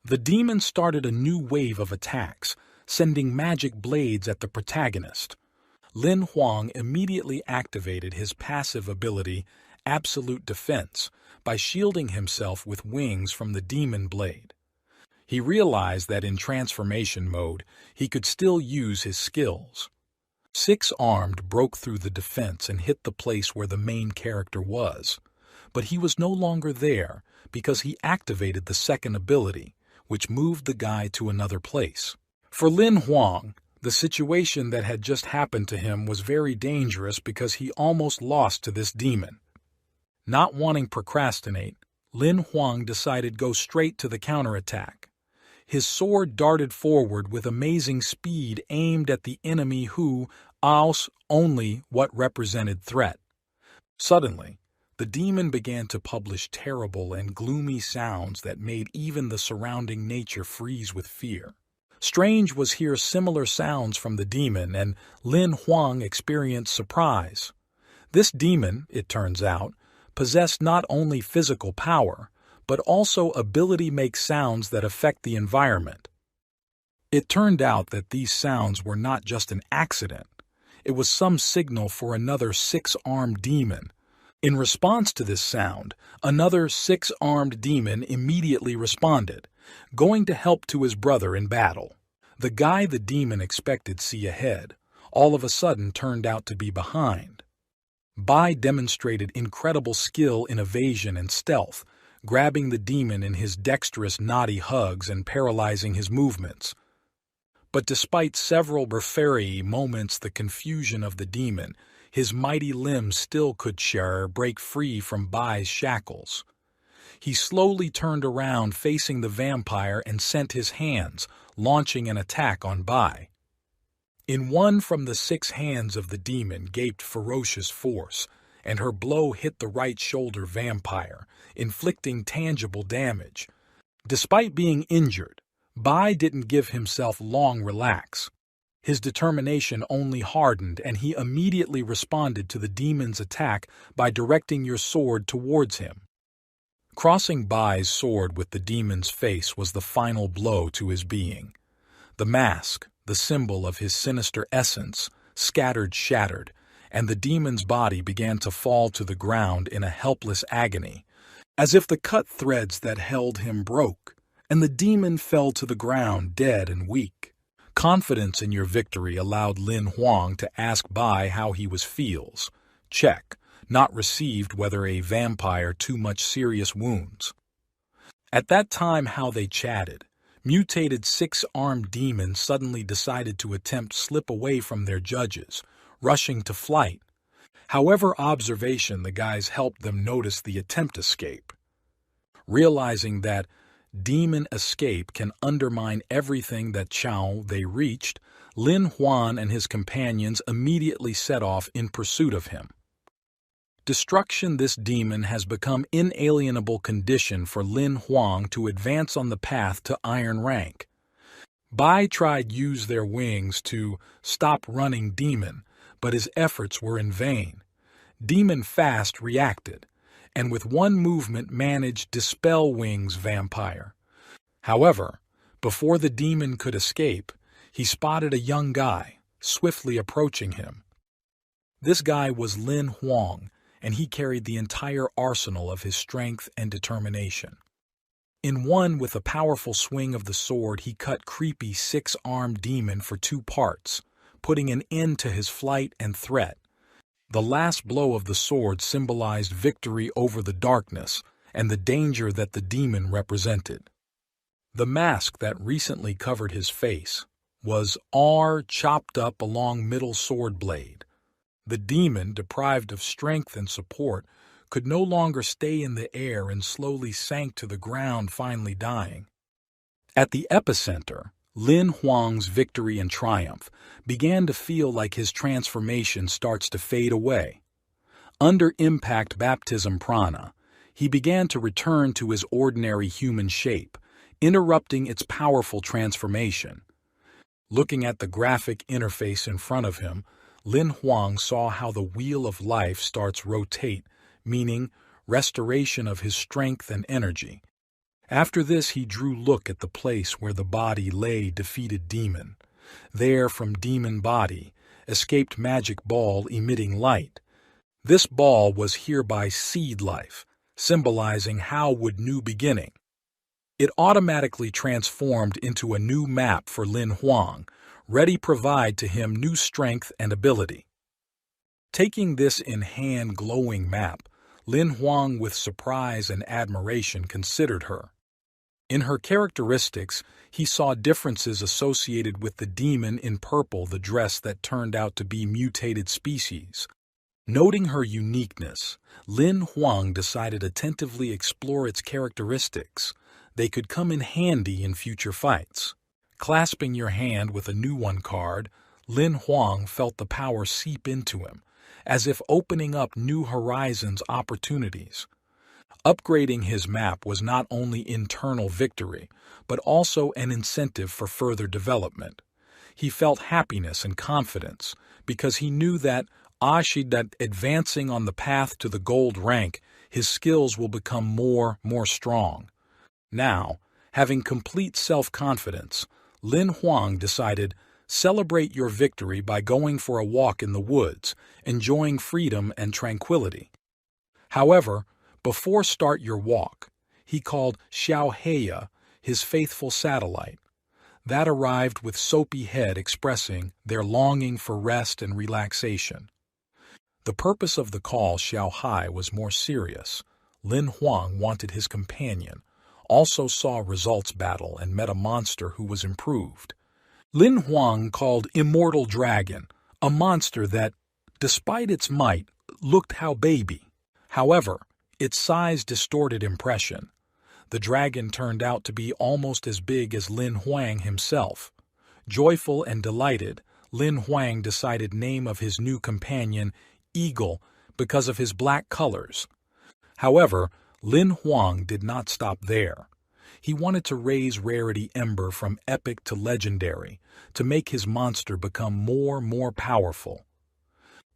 The demon started a new wave of attacks, sending magic blades at the protagonist. Lin Huang immediately activated his passive ability, Absolute Defense, by shielding himself with wings from the demon blade. He realized that in transformation mode, he could still use his skills. Six-armed broke through the defense and hit the place where the main character was. But he was no longer there because he activated the second ability, which moved the guy to another place. For Lin Huang, the situation that had just happened to him was very dangerous because he almost lost to this demon. Not wanting to procrastinate, Lin Huang decided to go straight to the counterattack. His sword darted forward with amazing speed aimed at the enemy who was only what represented threat. Suddenly, the demon began to publish terrible and gloomy sounds that made even the surrounding nature freeze with fear. Strange was hear similar sounds from the demon, and Lin Huang experienced surprise. This demon, it turns out, possessed not only physical power, but also ability to make sounds that affect the environment. It turned out that these sounds were not just an accident. It was some signal for another six-armed demon. In response to this sound, another six-armed demon immediately responded, going to help to his brother in battle. The guy the demon expected to see ahead, all of a sudden turned out to be behind. Bai demonstrated incredible skill in evasion and stealth, grabbing the demon in his dexterous naughty hugs and paralyzing his movements. But despite several break moments, the confusion of the demon, his mighty limbs still could break free from Bai's shackles. He slowly turned around facing the vampire and sent his hands, launching an attack on Bai. In one from the 6 hands of the demon gaped ferocious force, and her blow hit the right shoulder vampire, inflicting tangible damage. Despite being injured, Bai didn't give himself long relax. His determination only hardened, and he immediately responded to the demon's attack by directing your sword towards him. Crossing Bai's sword with the demon's face was the final blow to his being. The mask, the symbol of his sinister essence, shattered, and the demon's body began to fall to the ground in a helpless agony, as if the cut threads that held him broke, and the demon fell to the ground dead and weak. Confidence in your victory allowed Lin Huang to ask Bai how he feels. Check. Not received whether a vampire too much serious wounds. At that time how they chatted, mutated 6-armed demons suddenly decided to attempt slip away from their judges, rushing to flight. However, observation the guys helped them notice the attempt escape. Realizing that demon escape can undermine everything that they reached, Lin Huang and his companions immediately set off in pursuit of him. Destruction. This demon has become inalienable condition for Lin Huang to advance on the path to iron rank. Bai tried use their wings to stop running demon, but his efforts were in vain. Demon fast reacted, and with one movement managed dispel wings vampire. However, before the demon could escape, he spotted a young guy, swiftly approaching him. This guy was Lin Huang, and he carried the entire arsenal of his strength and determination. In one, with a powerful swing of the sword, he cut creepy 6-armed demon for 2 parts, putting an end to his flight and threat. The last blow of the sword symbolized victory over the darkness and the danger that the demon represented. The mask that recently covered his face was chopped up along middle sword blade. The demon, deprived of strength and support, could no longer stay in the air and slowly sank to the ground, finally dying. At the epicenter, Lin Huang's victory and triumph began to feel like his transformation starts to fade away. Under impact baptism prana, he began to return to his ordinary human shape, interrupting its powerful transformation. Looking at the graphic interface in front of him, Lin Huang saw how the wheel of life starts rotate, meaning restoration of his strength and energy. After this, he drew look at the place where the body lay defeated demon. There, from demon body, escaped magic ball emitting light. This ball was hereby seed life, symbolizing how would new beginning. It automatically transformed into a new map for Lin Huang, ready provide to him new strength and ability. Taking this in hand glowing map, Lin Huang with surprise and admiration considered her. In her characteristics, he saw differences associated with the demon in purple, the dress that turned out to be mutated species. Noting her uniqueness, Lin Huang decided to attentively explore its characteristics. They could come in handy in future fights. Clasping your hand with a new one card, Lin Huang felt the power seep into him, as if opening up new horizons opportunities. Upgrading his map was not only internal victory, but also an incentive for further development. He felt happiness and confidence because he knew that advancing on the path to the gold rank, his skills will become more strong. Now, having complete self-confidence, Lin Huang decided, celebrate your victory by going for a walk in the woods, enjoying freedom and tranquility. However, before start your walk, he called Xiao Heya, his faithful satellite. That arrived with soapy head expressing their longing for rest and relaxation. The purpose of the call Xiao Hai was more serious. Lin Huang wanted his companion, also saw results battle and met a monster who was improved. Lin Huang called Immortal Dragon, a monster that, despite its might, looked how baby. However, its size distorted impression. The dragon turned out to be almost as big as Lin Huang himself. Joyful and delighted, Lin Huang decided name of his new companion Eagle because of his black colors. However, Lin Huang did not stop there. He wanted to raise rarity Ember from epic to legendary to make his monster become more powerful.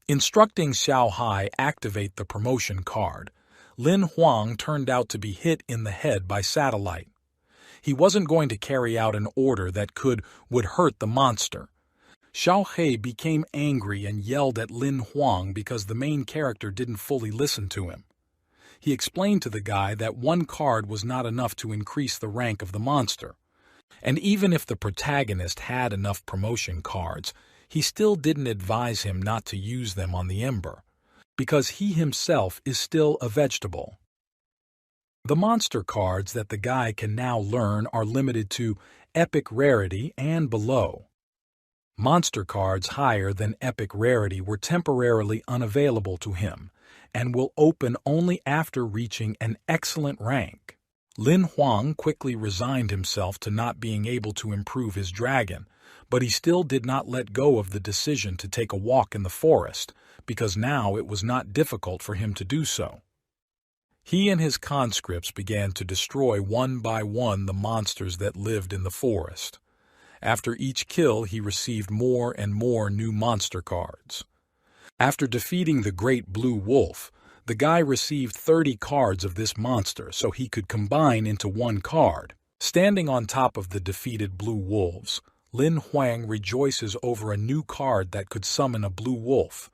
Instructing Xiao Hai activate the promotion card, Lin Huang turned out to be hit in the head by satellite. He wasn't going to carry out an order that would hurt the monster. Xiao He became angry and yelled at Lin Huang because the main character didn't fully listen to him. He explained to the guy that one card was not enough to increase the rank of the monster. And even if the protagonist had enough promotion cards, he still didn't advise him not to use them on the Ember, because he himself is still a vegetable. The monster cards that the guy can now learn are limited to epic rarity and below. Monster cards higher than epic rarity were temporarily unavailable to him, and will open only after reaching an excellent rank. Lin Huang quickly resigned himself to not being able to improve his dragon, but he still did not let go of the decision to take a walk in the forest, because now it was not difficult for him to do so. He and his conscripts began to destroy one by one the monsters that lived in the forest. After each kill, he received more and more new monster cards. After defeating the Great Blue Wolf, the guy received 30 cards of this monster so he could combine into one card. Standing on top of the defeated Blue Wolves, Lin Huang rejoices over a new card that could summon a Blue Wolf.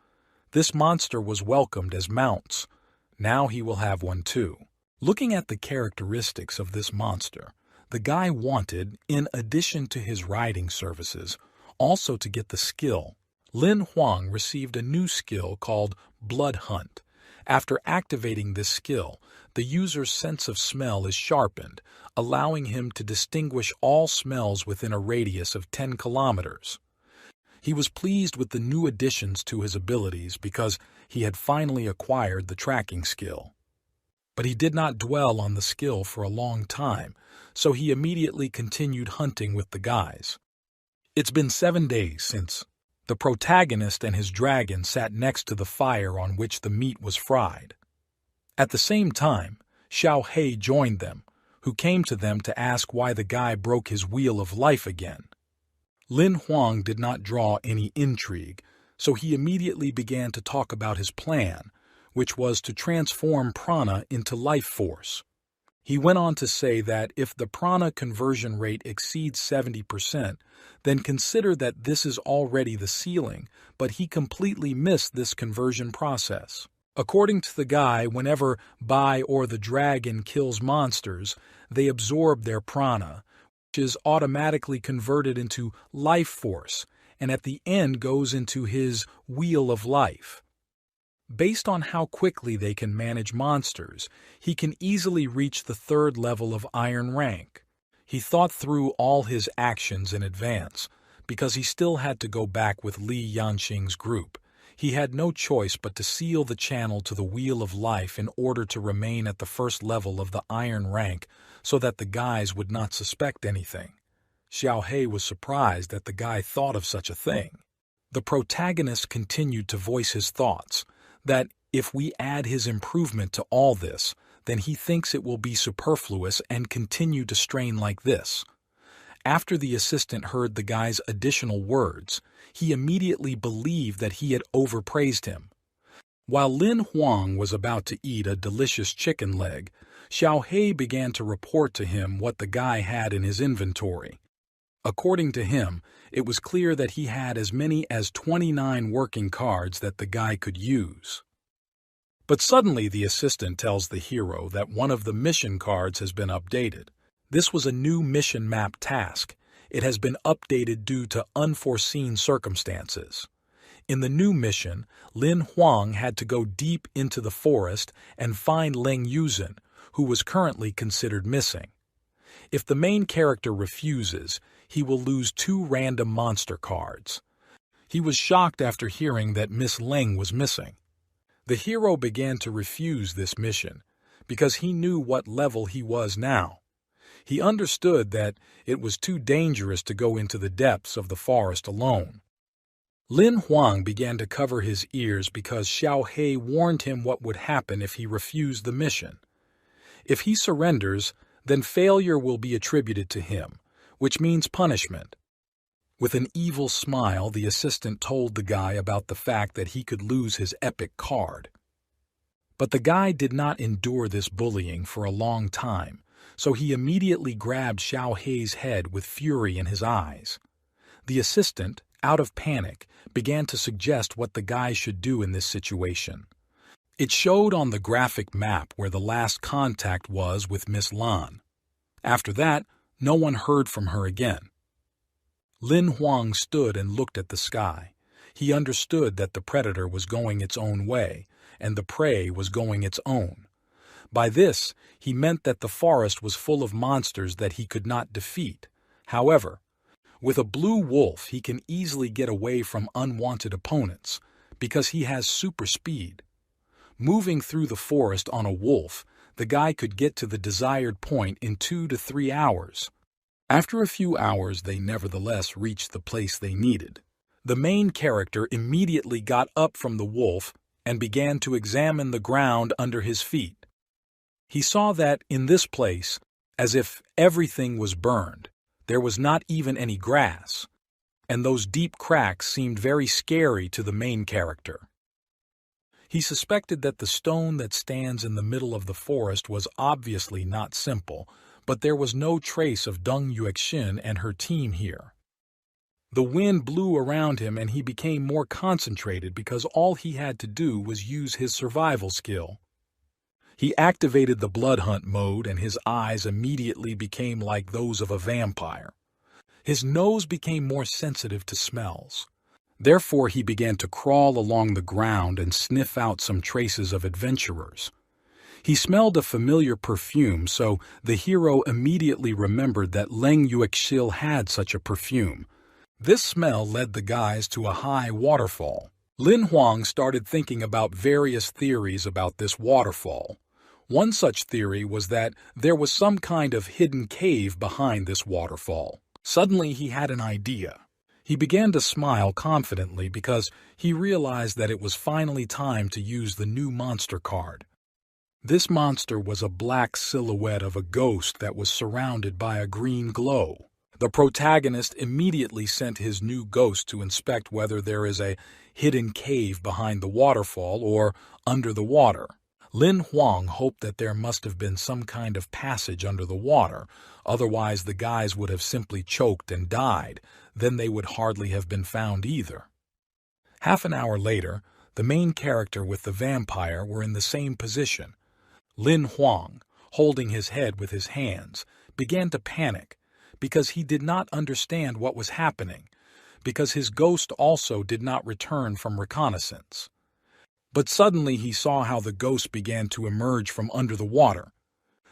This monster was welcomed as mounts. Now he will have one too. Looking at the characteristics of this monster, the guy wanted, in addition to his riding services, also to get the skill. Lin Huang received a new skill called Blood Hunt. After activating this skill, the user's sense of smell is sharpened, allowing him to distinguish all smells within a radius of 10 kilometers. He was pleased with the new additions to his abilities because he had finally acquired the tracking skill. But he did not dwell on the skill for a long time, so he immediately continued hunting with the guys. It's been 7 days since the protagonist and his dragon sat next to the fire on which the meat was fried. At the same time, Xiao He joined them, who came to them to ask why the guy broke his wheel of life again. Lin Huang did not draw any intrigue, so he immediately began to talk about his plan, which was to transform prana into life force. He went on to say that if the prana conversion rate exceeds 70%, then consider that this is already the ceiling, but he completely missed this conversion process. According to the guy, whenever Bai or the dragon kills monsters, they absorb their prana, which is automatically converted into life force, and at the end goes into his wheel of life. Based on how quickly they can manage monsters, he can easily reach the 3rd level of Iron rank. He thought through all his actions in advance, because he still had to go back with Li Yanqing's group. He had no choice but to seal the channel to the Wheel of Life in order to remain at the first level of the Iron rank so that the guys would not suspect anything. Xiao He was surprised that the guy thought of such a thing. The protagonist continued to voice his thoughts, that if we add his improvement to all this, then he thinks it will be superfluous and continue to strain like this. After the assistant heard the guy's additional words, he immediately believed that he had overpraised him. While Lin Huang was about to eat a delicious chicken leg, Xiao He began to report to him what the guy had in his inventory. According to him, it was clear that he had as many as 29 working cards that the guy could use. But suddenly the assistant tells the hero that one of the mission cards has been updated. This was a new mission map task. It has been updated due to unforeseen circumstances. In the new mission, Lin Huang had to go deep into the forest and find Leng Yuzhen, who was currently considered missing. If the main character refuses, he will lose 2 random monster cards. He was shocked after hearing that Miss Leng was missing. The hero began to refuse this mission because he knew what level he was now. He understood that it was too dangerous to go into the depths of the forest alone. Lin Huang began to cover his ears because Xiao He warned him what would happen if he refused the mission. If he surrenders, then failure will be attributed to him, which means punishment. With an evil smile, the assistant told the guy about the fact that he could lose his epic card. But the guy did not endure this bullying for a long time, so he immediately grabbed Xiao He's head with fury in his eyes. The assistant, out of panic, began to suggest what the guy should do in this situation. It showed on the graphic map where the last contact was with Miss Lan. After that, no one heard from her again. Lin Huang stood and looked at the sky. He understood that the predator was going its own way, and the prey was going its own. By this, he meant that the forest was full of monsters that he could not defeat. However, with a blue wolf he can easily get away from unwanted opponents, because he has super speed. Moving through the forest on a wolf, the guy could get to the desired point in 2 to 3 hours. After a few hours, they nevertheless reached the place they needed. The main character immediately got up from the wolf and began to examine the ground under his feet. He saw that in this place, as if everything was burned, there was not even any grass, and those deep cracks seemed very scary to the main character. He suspected that the stone that stands in the middle of the forest was obviously not simple, but there was no trace of Deng Yuexin and her team here. The wind blew around him and he became more concentrated because all he had to do was use his survival skill. He activated the blood hunt mode and his eyes immediately became like those of a vampire. His nose became more sensitive to smells. Therefore he began to crawl along the ground and sniff out some traces of adventurers. He smelled a familiar perfume, so the hero immediately remembered that Leng Yuexil had such a perfume. This smell led the guys to a high waterfall. Lin Huang started thinking about various theories about this waterfall. One such theory was that there was some kind of hidden cave behind this waterfall. Suddenly he had an idea. He began to smile confidently because he realized that it was finally time to use the new monster card. This monster was a black silhouette of a ghost that was surrounded by a green glow. The protagonist immediately sent his new ghost to inspect whether there is a hidden cave behind the waterfall or under the water. Lin Huang hoped that there must have been some kind of passage under the water, otherwise the guys would have simply choked and died. Then they would hardly have been found either. Half an hour later, the main character with the vampire were in the same position. Lin Huang, holding his head with his hands, began to panic because he did not understand what was happening, because his ghost also did not return from reconnaissance. But suddenly he saw how the ghost began to emerge from under the water.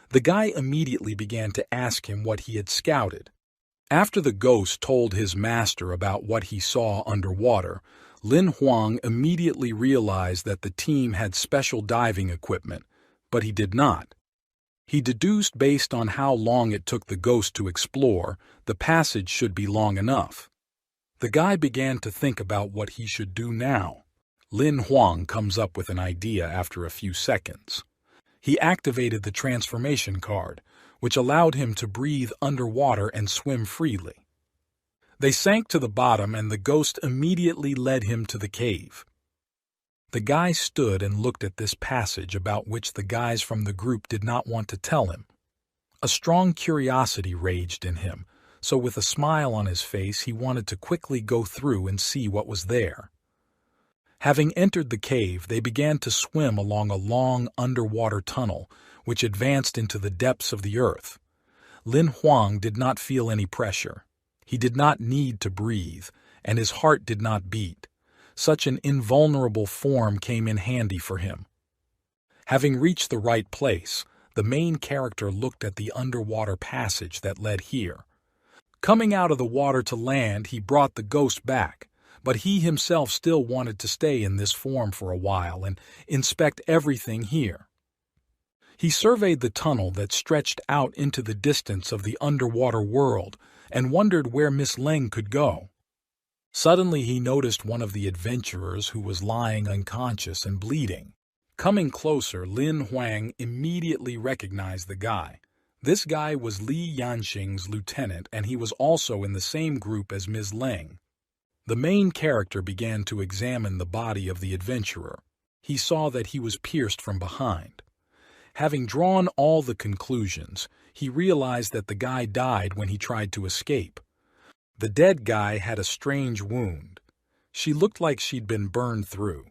The guy immediately began to ask him what he had scouted. After the ghost told his master about what he saw underwater, Lin Huang immediately realized that the team had special diving equipment, but he did not. He deduced based on how long it took the ghost to explore, the passage should be long enough. The guy began to think about what he should do now. Lin Huang comes up with an idea after a few seconds. He activated the transformation card, which allowed him to breathe underwater and swim freely. They sank to the bottom and the ghost immediately led him to the cave. The guy stood and looked at this passage about which the guys from the group did not want to tell him. A strong curiosity raged in him, so with a smile on his face he wanted to quickly go through and see what was there. Having entered the cave, they began to swim along a long underwater tunnel, which advanced into the depths of the earth. Lin Huang did not feel any pressure. He did not need to breathe, and his heart did not beat. Such an invulnerable form came in handy for him. Having reached the right place, the main character looked at the underwater passage that led here. Coming out of the water to land, he brought the ghost back, but he himself still wanted to stay in this form for a while and inspect everything here. He surveyed the tunnel that stretched out into the distance of the underwater world and wondered where Miss Leng could go. Suddenly he noticed one of the adventurers who was lying unconscious and bleeding. Coming closer, Lin Huang immediately recognized the guy. This guy was Li Yanxing's lieutenant, and he was also in the same group as Ms. Leng. The main character began to examine the body of the adventurer. He saw that he was pierced from behind. Having drawn all the conclusions, he realized that the guy died when he tried to escape. The dead guy had a strange wound. She looked like she'd been burned through.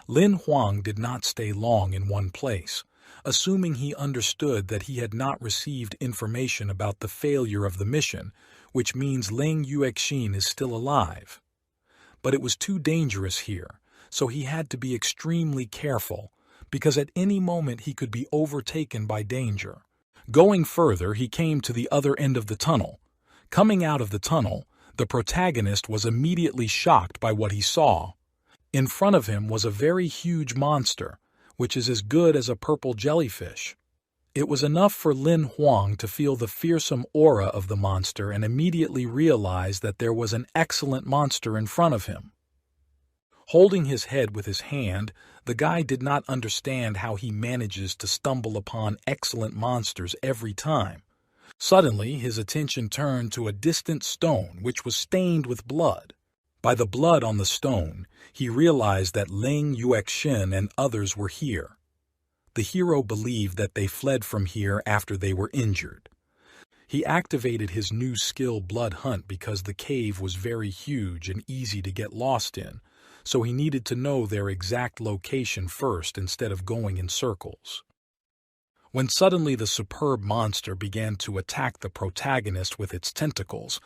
Lin Huang did not stay long in one place, assuming he understood that he had not received information about the failure of the mission, which means Ling Yuexin is still alive. But it was too dangerous here, so he had to be extremely careful, because at any moment he could be overtaken by danger. Going further, he came to the other end of the tunnel. Coming out of the tunnel, the protagonist was immediately shocked by what he saw. In front of him was a very huge monster, which is as good as a purple jellyfish. It was enough for Lin Huang to feel the fearsome aura of the monster and immediately realize that there was an excellent monster in front of him. Holding his head with his hand, the guy did not understand how he manages to stumble upon excellent monsters every time. Suddenly, his attention turned to a distant stone which was stained with blood. By the blood on the stone, he realized that Ling Yuexin and others were here. The hero believed that they fled from here after they were injured. He activated his new skill Blood Hunt because the cave was very huge and easy to get lost in, so he needed to know their exact location first instead of going in circles. When suddenly the superb monster began to attack the protagonist with its tentacles,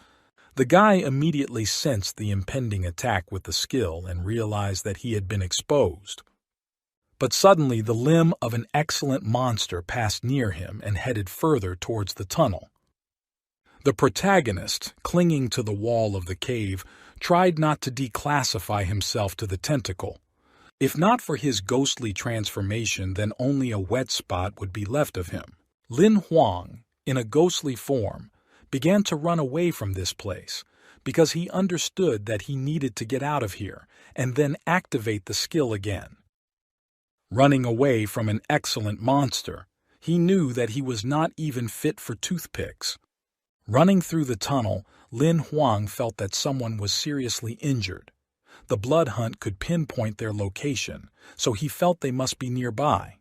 the guy immediately sensed the impending attack with the skill and realized that he had been exposed. But suddenly the limb of an excellent monster passed near him and headed further towards the tunnel. The protagonist, clinging to the wall of the cave, tried not to declassify himself to the tentacle. If not for his ghostly transformation, then only a wet spot would be left of him. Lin Huang, in a ghostly form, began to run away from this place because he understood that he needed to get out of here and then activate the skill again. Running away from an excellent monster, he knew that he was not even fit for toothpicks. Running through the tunnel, Lin Huang felt that someone was seriously injured. The blood hunt could pinpoint their location, so he felt they must be nearby.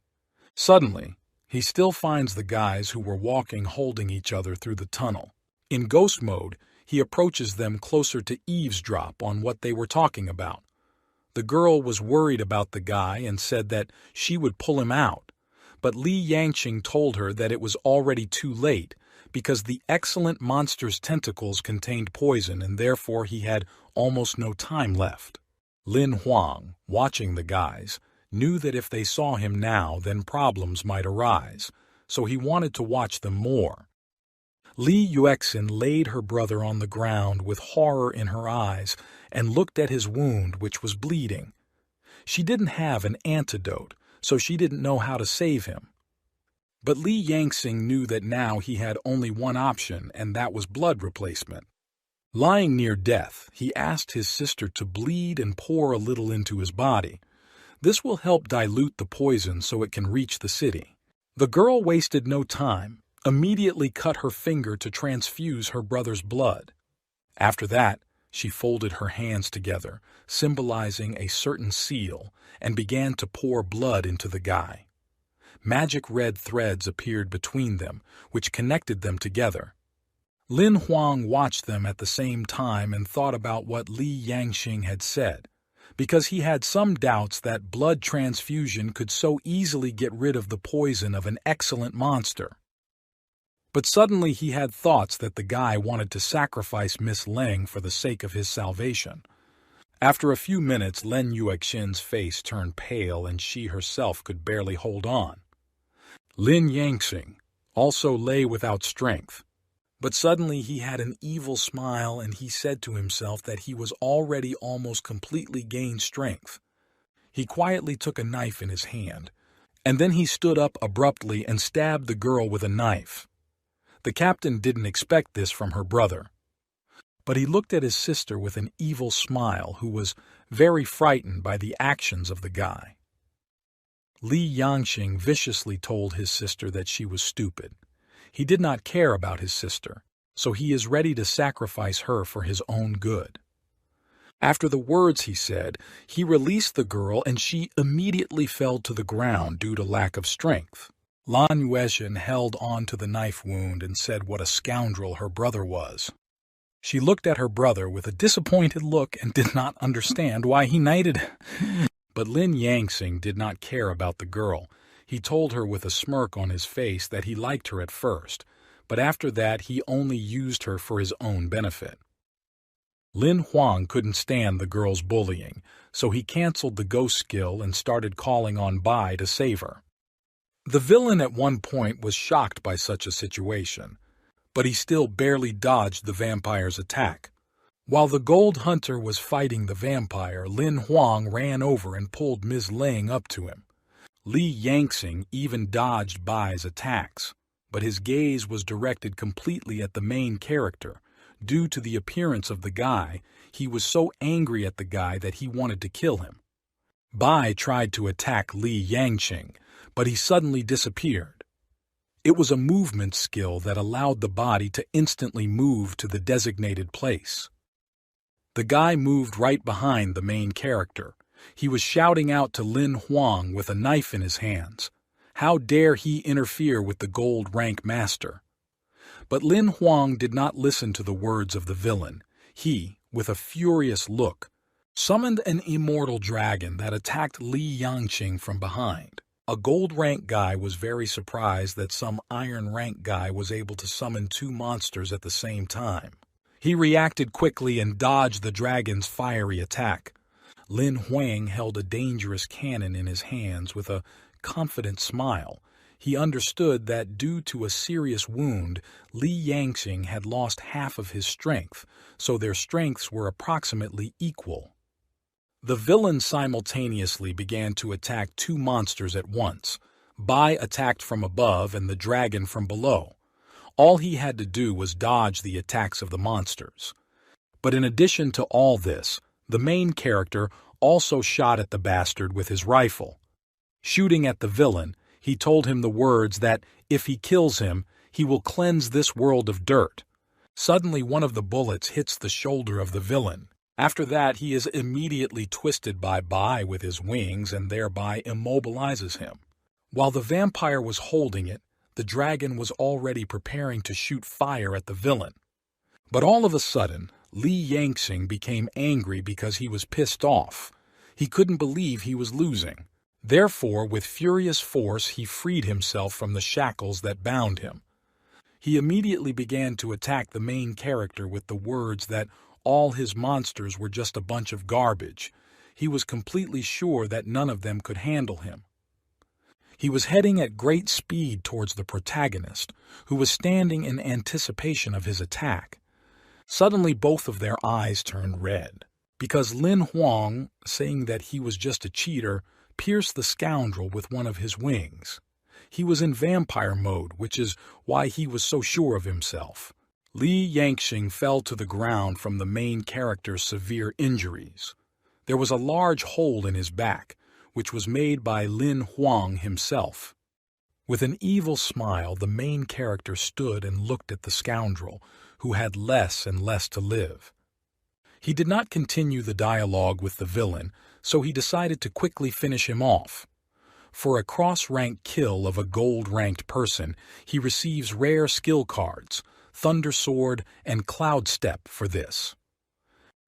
Suddenly, he still finds the guys who were walking holding each other through the tunnel. In ghost mode, he approaches them closer to eavesdrop on what they were talking about. The girl was worried about the guy and said that she would pull him out, but Li Yanxing told her that it was already too late because the excellent monster's tentacles contained poison and therefore he had almost no time left. Lin Huang, watching the guys, knew that if they saw him now, then problems might arise, so he wanted to watch them more. Li Yuexin laid her brother on the ground with horror in her eyes and looked at his wound, which was bleeding. She didn't have an antidote, so she didn't know how to save him. But Li Yangxing knew that now he had only one option, and that was blood replacement. Lying near death, he asked his sister to bleed and pour a little into his body. This will help dilute the poison so it can reach the city. The girl wasted no time, immediately cut her finger to transfuse her brother's blood. After that, she folded her hands together, symbolizing a certain seal, and began to pour blood into the guy. Magic red threads appeared between them, which connected them together. Lin Huang watched them at the same time and thought about what Li Yangxing had said, because he had some doubts that blood transfusion could so easily get rid of the poison of an excellent monster. But suddenly he had thoughts that the guy wanted to sacrifice Miss Leng for the sake of his salvation. After a few minutes, Lin Yuexin's face turned pale and she herself could barely hold on. Lin Yangxing also lay without strength. But suddenly he had an evil smile and he said to himself that he was already almost completely gained strength. He quietly took a knife in his hand, and then he stood up abruptly and stabbed the girl with a knife. The captain didn't expect this from her brother. But he looked at his sister with an evil smile, who was very frightened by the actions of the guy. Li Yangxing viciously told his sister that she was stupid. He did not care about his sister, so he is ready to sacrifice her for his own good. After the words he said, he released the girl and she immediately fell to the ground due to lack of strength. Lan Yuezhen held on to the knife wound and said what a scoundrel her brother was. She looked at her brother with a disappointed look and did not understand why he knighted. But Lin Yangxing did not care about the girl. He told her with a smirk on his face that he liked her at first, but after that he only used her for his own benefit. Lin Huang couldn't stand the girl's bullying, so he canceled the ghost skill and started calling on Bai to save her. The villain at one point was shocked by such a situation, but he still barely dodged the vampire's attack. While the gold hunter was fighting the vampire, Lin Huang ran over and pulled Ms. Leng up to him. Li Yangxing even dodged Bai's attacks, but his gaze was directed completely at the main character. Due to the appearance of the guy, he was so angry at the guy that he wanted to kill him. Bai tried to attack Li Yangxing, but he suddenly disappeared. It was a movement skill that allowed the body to instantly move to the designated place. The guy moved right behind the main character. He was shouting out to Lin Huang with a knife in his hands. How dare he interfere with the gold rank master? But Lin Huang did not listen to the words of the villain. He, with a furious look, summoned an immortal dragon that attacked Li Yangxing from behind. A gold rank guy was very surprised that some iron rank guy was able to summon two monsters at the same time. He reacted quickly and dodged the dragon's fiery attack. Lin Huang held a dangerous cannon in his hands with a confident smile. He understood that due to a serious wound, Li Yangxing had lost half of his strength, so their strengths were approximately equal. The villain simultaneously began to attack two monsters at once. Bai attacked from above and the dragon from below. All he had to do was dodge the attacks of the monsters. But in addition to all this, the main character also shot at the bastard with his rifle. Shooting at the villain, he told him the words that, if he kills him, he will cleanse this world of dirt. Suddenly one of the bullets hits the shoulder of the villain. After that, he is immediately twisted by Bai with his wings and thereby immobilizes him. While the vampire was holding it, the dragon was already preparing to shoot fire at the villain. But all of a sudden, Li Yangxing became angry because he was pissed off. He couldn't believe he was losing. Therefore, with furious force, he freed himself from the shackles that bound him. He immediately began to attack the main character with the words that all his monsters were just a bunch of garbage. He was completely sure that none of them could handle him. He was heading at great speed towards the protagonist, who was standing in anticipation of his attack. Suddenly both of their eyes turned red, because Lin Huang, saying that he was just a cheater, pierced the scoundrel with one of his wings. He was in vampire mode, which is why he was so sure of himself. Li Yangxing fell to the ground from the main character's severe injuries. There was a large hole in his back, which was made by Lin Huang himself. With an evil smile, the main character stood and looked at the scoundrel, who had less and less to live. He did not continue the dialogue with the villain, so he decided to quickly finish him off. For a cross-rank kill of a gold-ranked person, he receives rare skill cards, Thunder Sword and Cloud Step for this.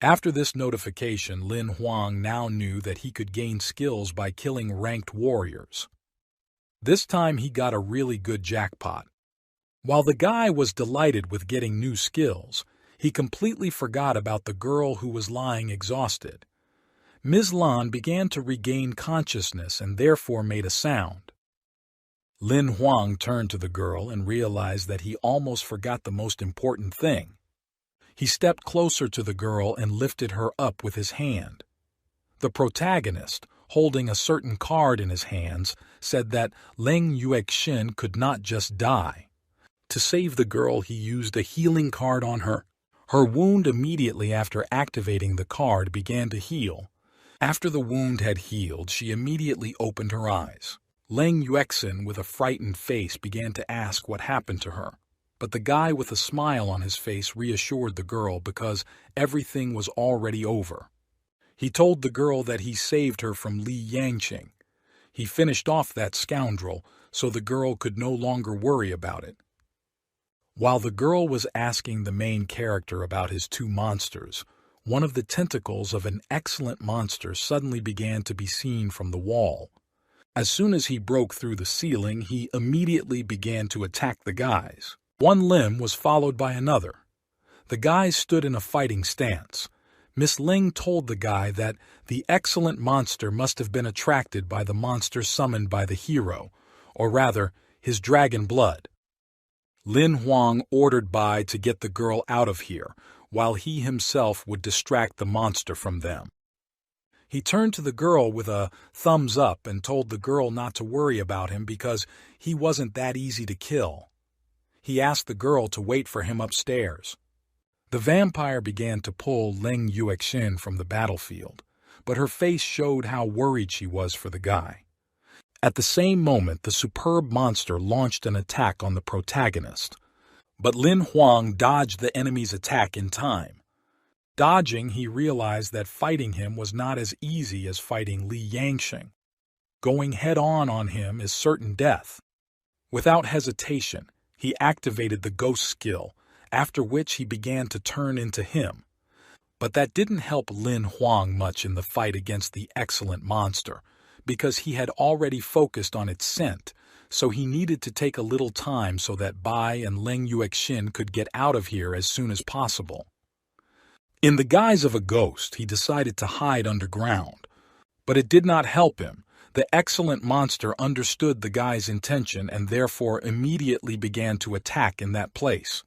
After this notification, Lin Huang now knew that he could gain skills by killing ranked warriors. This time he got a really good jackpot. While the guy was delighted with getting new skills, he completely forgot about the girl who was lying exhausted. Ms. Lan began to regain consciousness and therefore made a sound. Lin Huang turned to the girl and realized that he almost forgot the most important thing. He stepped closer to the girl and lifted her up with his hand. The protagonist, holding a certain card in his hands, said that Lin Yuexin could not just die. To save the girl, he used a healing card on her. Her wound immediately after activating the card began to heal. After the wound had healed, she immediately opened her eyes. Lin Yuexin, with a frightened face, began to ask what happened to her. But the guy with a smile on his face reassured the girl because everything was already over. He told the girl that he saved her from Li Yangxing. He finished off that scoundrel, so the girl could no longer worry about it. While the girl was asking the main character about his two monsters, one of the tentacles of an excellent monster suddenly began to be seen from the wall. As soon as he broke through the ceiling, he immediately began to attack the guys. One limb was followed by another. The guys stood in a fighting stance. Miss Ling told the guy that the excellent monster must have been attracted by the monster summoned by the hero, or rather, his dragon blood. Lin Huang ordered Bai to get the girl out of here, while he himself would distract the monster from them. He turned to the girl with a thumbs up and told the girl not to worry about him because he wasn't that easy to kill. He asked the girl to wait for him upstairs. The vampire began to pull Lin Yuexin from the battlefield, but her face showed how worried she was for the guy. At the same moment, the superb monster launched an attack on the protagonist, but Lin Huang dodged the enemy's attack in time. Dodging, he realized that fighting him was not as easy as fighting Li Yangxing. Going head-on him is certain death. Without hesitation, he activated the ghost skill, after which he began to turn into him. But that didn't help Lin Huang much in the fight against the excellent monster, because he had already focused on its scent, so he needed to take a little time so that Bai and Lin Yuexin could get out of here as soon as possible. In the guise of a ghost, he decided to hide underground. But it did not help him. The excellent monster understood the guy's intention and therefore immediately began to attack in that place.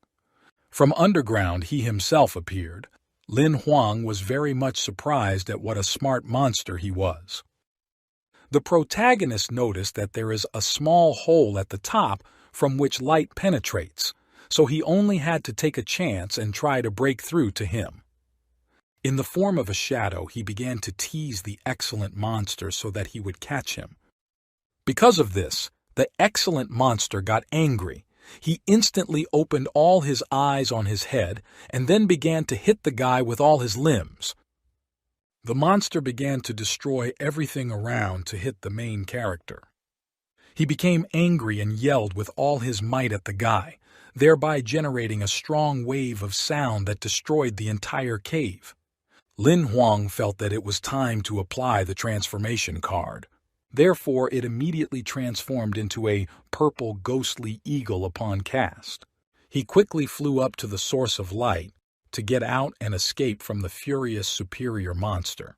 From underground, he himself appeared. Lin Huang was very much surprised at what a smart monster he was. The protagonist noticed that there is a small hole at the top from which light penetrates, so he only had to take a chance and try to break through to him. In the form of a shadow, he began to tease the excellent monster so that he would catch him. Because of this, the excellent monster got angry. He instantly opened all his eyes on his head and then began to hit the guy with all his limbs. The monster began to destroy everything around to hit the main character. He became angry and yelled with all his might at the guy, thereby generating a strong wave of sound that destroyed the entire cave. Lin Huang felt that it was time to apply the transformation card. Therefore, it immediately transformed into a purple ghostly eagle upon cast. He quickly flew up to the source of light to get out and escape from the furious superior monster.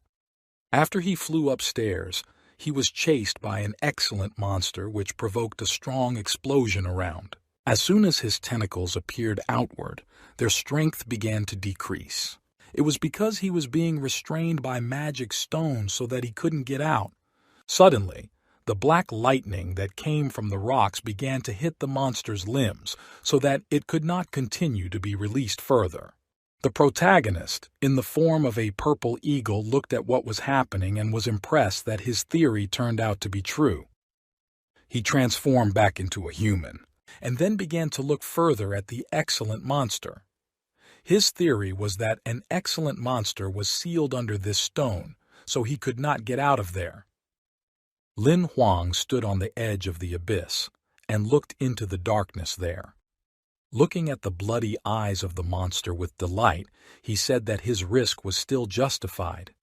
After he flew upstairs, he was chased by an excellent monster which provoked a strong explosion around. As soon as his tentacles appeared outward, their strength began to decrease. It was because he was being restrained by magic stones so that he couldn't get out. Suddenly, the black lightning that came from the rocks began to hit the monster's limbs so that it could not continue to be released further. The protagonist, in the form of a purple eagle, looked at what was happening and was impressed that his theory turned out to be true. He transformed back into a human, and then began to look further at the excellent monster. His theory was that an excellent monster was sealed under this stone, so he could not get out of there. Lin Huang stood on the edge of the abyss and looked into the darkness there. Looking at the bloody eyes of the monster with delight, he said that his risk was still justified.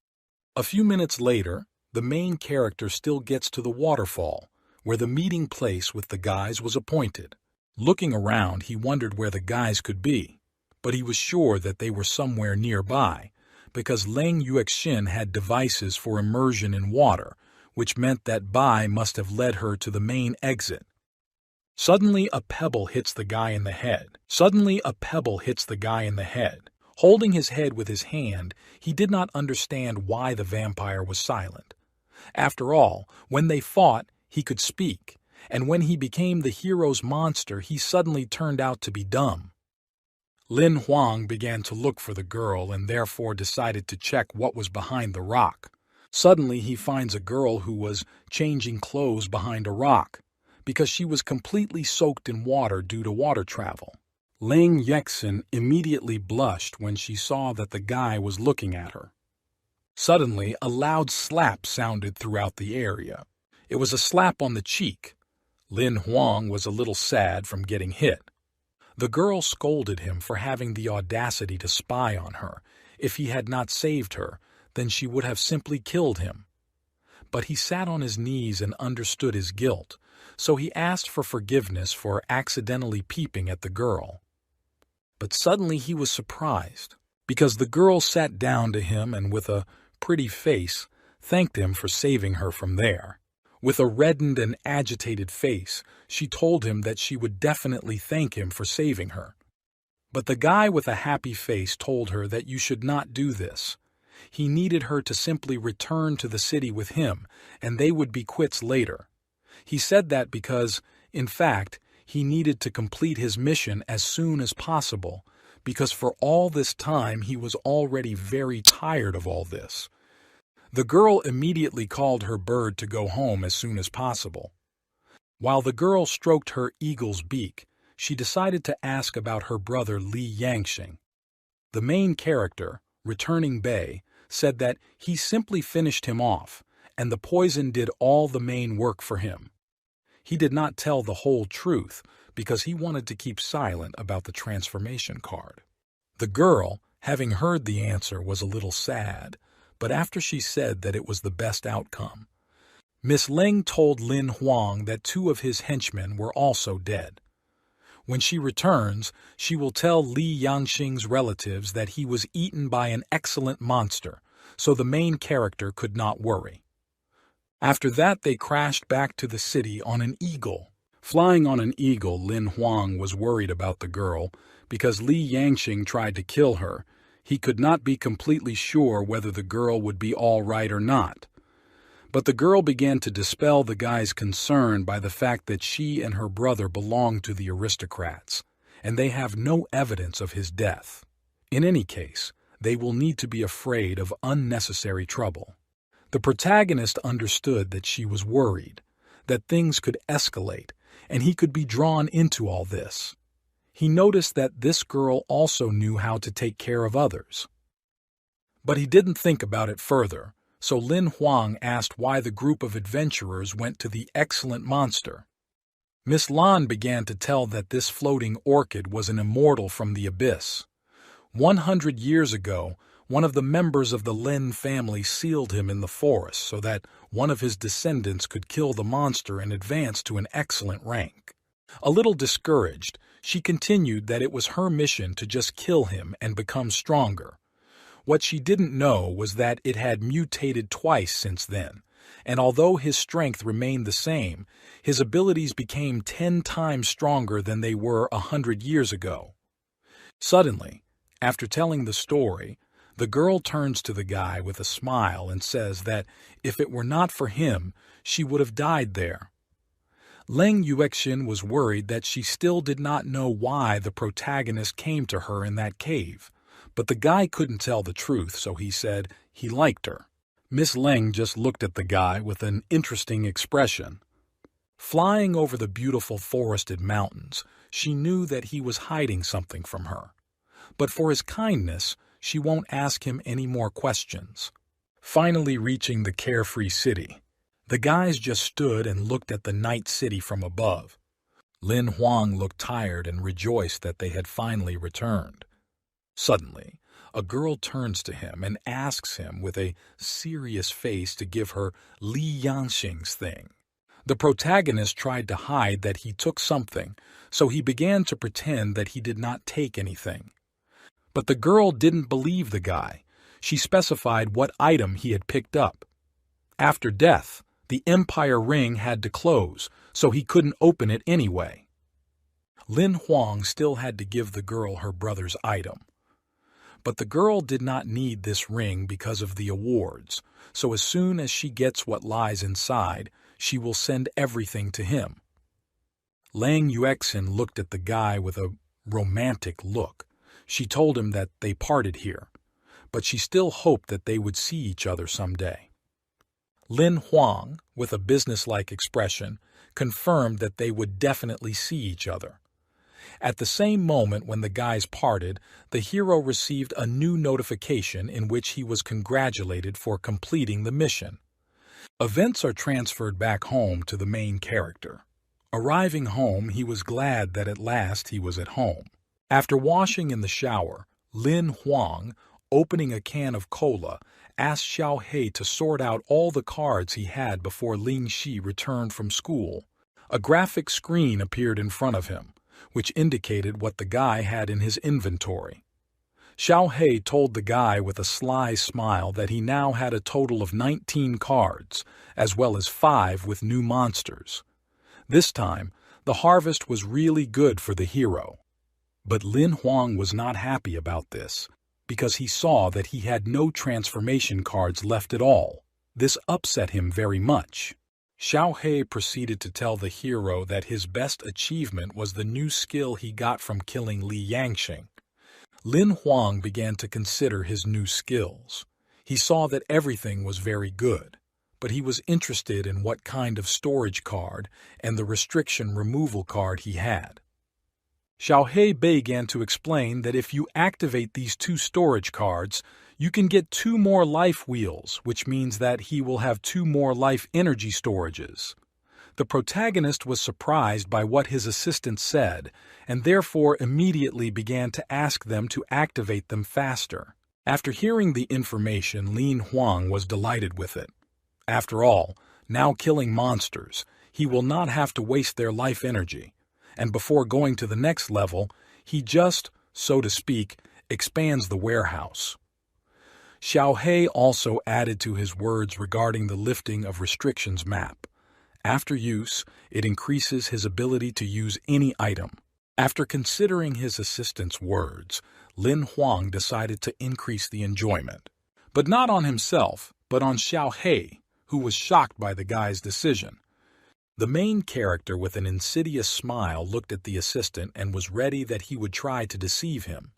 A few minutes later, the main character still gets to the waterfall, where the meeting place with the guys was appointed. Looking around, he wondered where the guys could be, but he was sure that they were somewhere nearby, because Lin Xin had devices for immersion in water, which meant that Bai must have led her to the main exit. Suddenly, a pebble hits the guy in the head. Holding his head with his hand, he did not understand why the vampire was silent. After all, when they fought, he could speak, and when he became the hero's monster, he suddenly turned out to be dumb. Lin Huang began to look for the girl and therefore decided to check what was behind the rock. Suddenly, he finds a girl who was changing clothes behind a rock, because she was completely soaked in water due to water travel. Lin Xin immediately blushed when she saw that the guy was looking at her. Suddenly, a loud slap sounded throughout the area. It was a slap on the cheek. Lin Huang was a little sad from getting hit. The girl scolded him for having the audacity to spy on her. If he had not saved her, then she would have simply killed him. But he sat on his knees and understood his guilt, so he asked for forgiveness for accidentally peeping at the girl. But suddenly he was surprised, because the girl sat down to him and with a pretty face thanked him for saving her from there. With a reddened and agitated face, she told him that she would definitely thank him for saving her. But the guy with a happy face told her that you should not do this. He needed her to simply return to the city with him, and they would be quits later. He said that because, in fact, he needed to complete his mission as soon as possible, because for all this time he was already very tired of all this. The girl immediately called her bird to go home as soon as possible. While the girl stroked her eagle's beak, she decided to ask about her brother Li Yangxing. The main character, returning Bei, said that he simply finished him off, and the poison did all the main work for him. He did not tell the whole truth because he wanted to keep silent about the transformation card. The girl, having heard the answer, was a little sad, but after she said that it was the best outcome, Miss Ling told Lin Huang that 2 of his henchmen were also dead. When she returns, she will tell Li Yangxing's relatives that he was eaten by an excellent monster, so the main character could not worry. After that, they crashed back to the city on an eagle. Flying on an eagle, Lin Huang was worried about the girl because Li Yangxing tried to kill her. He could not be completely sure whether the girl would be all right or not. But the girl began to dispel the guy's concern by the fact that she and her brother belonged to the aristocrats, and they have no evidence of his death. In any case, they will need to be afraid of unnecessary trouble. The protagonist understood that she was worried, that things could escalate, and he could be drawn into all this. He noticed that this girl also knew how to take care of others. But he didn't think about it further, so Lin Huang asked why the group of adventurers went to the excellent monster. Miss Lan began to tell that this floating orchid was an immortal from the abyss. 100 years ago, one of the members of the Lin family sealed him in the forest so that one of his descendants could kill the monster and advance to an excellent rank. A little discouraged, she continued that it was her mission to just kill him and become stronger. What she didn't know was that it had mutated twice since then, and although his strength remained the same, his abilities became 10 times stronger than they were 100 years ago. Suddenly, after telling the story, the girl turns to the guy with a smile and says that if it were not for him, she would have died there. Lin Huang was worried that she still did not know why the protagonist came to her in that cave, but the guy couldn't tell the truth, so he said he liked her. Miss Leng just looked at the guy with an interesting expression. Flying over the beautiful forested mountains, she knew that he was hiding something from her. But for his kindness, she won't ask him any more questions. Finally reaching the carefree city, the guys just stood and looked at the night city from above. Lin Huang looked tired and rejoiced that they had finally returned. Suddenly, a girl turns to him and asks him with a serious face to give her Li Yanxing's thing. The protagonist tried to hide that he took something, so he began to pretend that he did not take anything. But the girl didn't believe the guy. She specified what item he had picked up. After death, the Empire ring had to close, so he couldn't open it anyway. Lin Huang still had to give the girl her brother's item. But the girl did not need this ring because of the awards, so as soon as she gets what lies inside, she will send everything to him. Lin Huang looked at the guy with a romantic look. She told him that they parted here, but she still hoped that they would see each other someday. Lin Huang, with a businesslike expression, confirmed that they would definitely see each other. At the same moment when the guys parted, the hero received a new notification in which he was congratulated for completing the mission. Events are transferred back home to the main character. Arriving home, he was glad that at last he was at home. After washing in the shower, Lin Huang, opening a can of cola, asked Xiao He to sort out all the cards he had before Ling Xin returned from school. A graphic screen appeared in front of him, which indicated what the guy had in his inventory. Xiao He told the guy with a sly smile that he now had a total of 19 cards, as well as 5 with new monsters. This time, the harvest was really good for the hero. But Lin Huang was not happy about this, because he saw that he had no transformation cards left at all. This upset him very much. Xiao He proceeded to tell the hero that his best achievement was the new skill he got from killing Li Yanxing. Lin Huang began to consider his new skills. He saw that everything was very good, but he was interested in what kind of storage card and the restriction removal card he had. Xiao He began to explain that if you activate these 2 storage cards, you can get 2 more life wheels, which means that he will have 2 more life energy storages. The protagonist was surprised by what his assistant said, and therefore immediately began to ask them to activate them faster. After hearing the information, Lin Huang was delighted with it. After all, now killing monsters, he will not have to waste their life energy. And before going to the next level, he just, so to speak, expands the warehouse. Xiao He also added to his words regarding the lifting of restrictions map. After use, it increases his ability to use any item. After considering his assistant's words, Lin Huang decided to increase the enjoyment. But not on himself, but on Xiao He, who was shocked by the guy's decision. The main character with an insidious smile looked at the assistant and was ready that he would try to deceive him.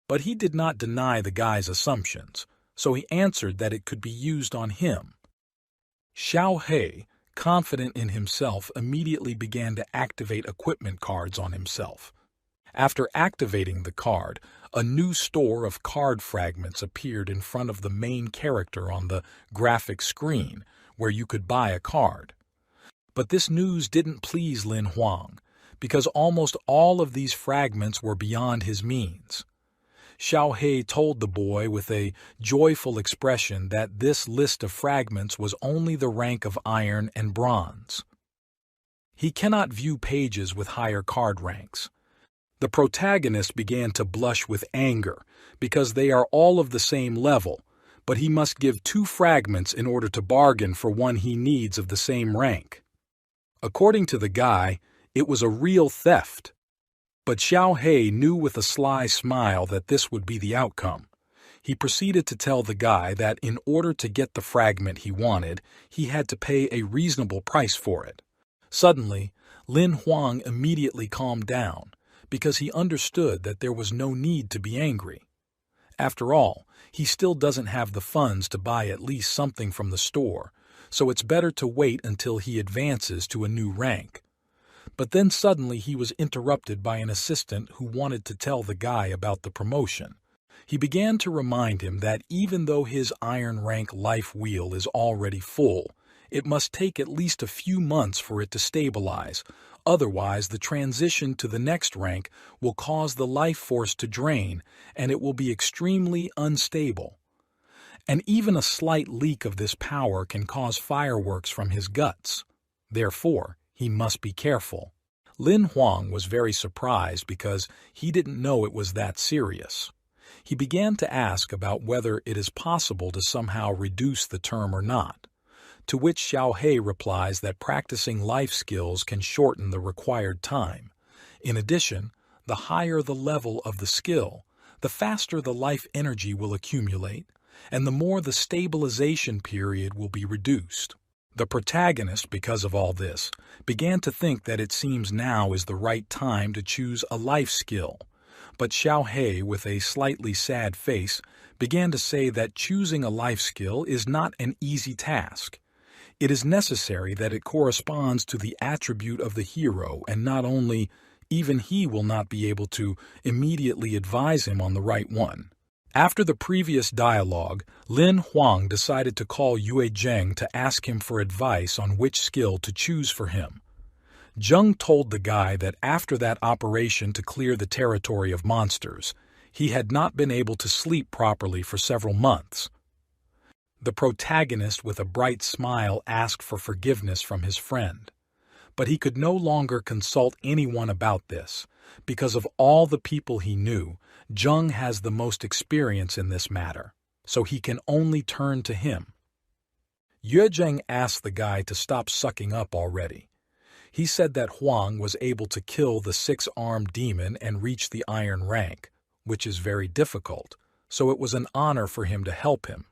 But he did not deny the guy's assumptions, so he answered that it could be used on him. Xiao He, confident in himself, immediately began to activate equipment cards on himself. After activating the card, a new store of card fragments appeared in front of the main character on the graphic screen, where you could buy a card. But this news didn't please Lin Huang, because almost all of these fragments were beyond his means. Xiao He told the boy with a joyful expression that this list of fragments was only the rank of iron and bronze. He cannot view pages with higher card ranks. The protagonist began to blush with anger because they are all of the same level, but he must give 2 fragments in order to bargain for one he needs of the same rank. According to the guy, it was a real theft. But Xiao He knew with a sly smile that this would be the outcome. He proceeded to tell the guy that in order to get the fragment he wanted, he had to pay a reasonable price for it. Suddenly, Lin Huang immediately calmed down, because he understood that there was no need to be angry. After all, he still doesn't have the funds to buy at least something from the store, so it's better to wait until he advances to a new rank. But then suddenly he was interrupted by an assistant who wanted to tell the guy about the promotion. He began to remind him that even though his iron rank life wheel is already full, it must take at least a few months for it to stabilize. Otherwise, the transition to the next rank will cause the life force to drain, and it will be extremely unstable. And even a slight leak of this power can cause fireworks from his guts. Therefore, he must be careful. Lin Huang was very surprised because he didn't know it was that serious. He began to ask about whether it is possible to somehow reduce the term or not, to which Xiao He replies that practicing life skills can shorten the required time. In addition, the higher the level of the skill, the faster the life energy will accumulate, and the more the stabilization period will be reduced. The protagonist, because of all this, began to think that it seems now is the right time to choose a life skill. But Xiao He, with a slightly sad face, began to say that choosing a life skill is not an easy task. It is necessary that it corresponds to the attribute of the hero, and not only, even he will not be able to immediately advise him on the right one. After the previous dialogue, Lin Huang decided to call Yue Zheng to ask him for advice on which skill to choose for him. Zheng told the guy that after that operation to clear the territory of monsters, he had not been able to sleep properly for several months. The protagonist with a bright smile asked for forgiveness from his friend. But he could no longer consult anyone about this. Because of all the people he knew, Zheng has the most experience in this matter, so he can only turn to him. Yue Zheng asked the guy to stop sucking up already. He said that Huang was able to kill the 6-armed demon and reach the iron rank, which is very difficult, so it was an honor for him to help him.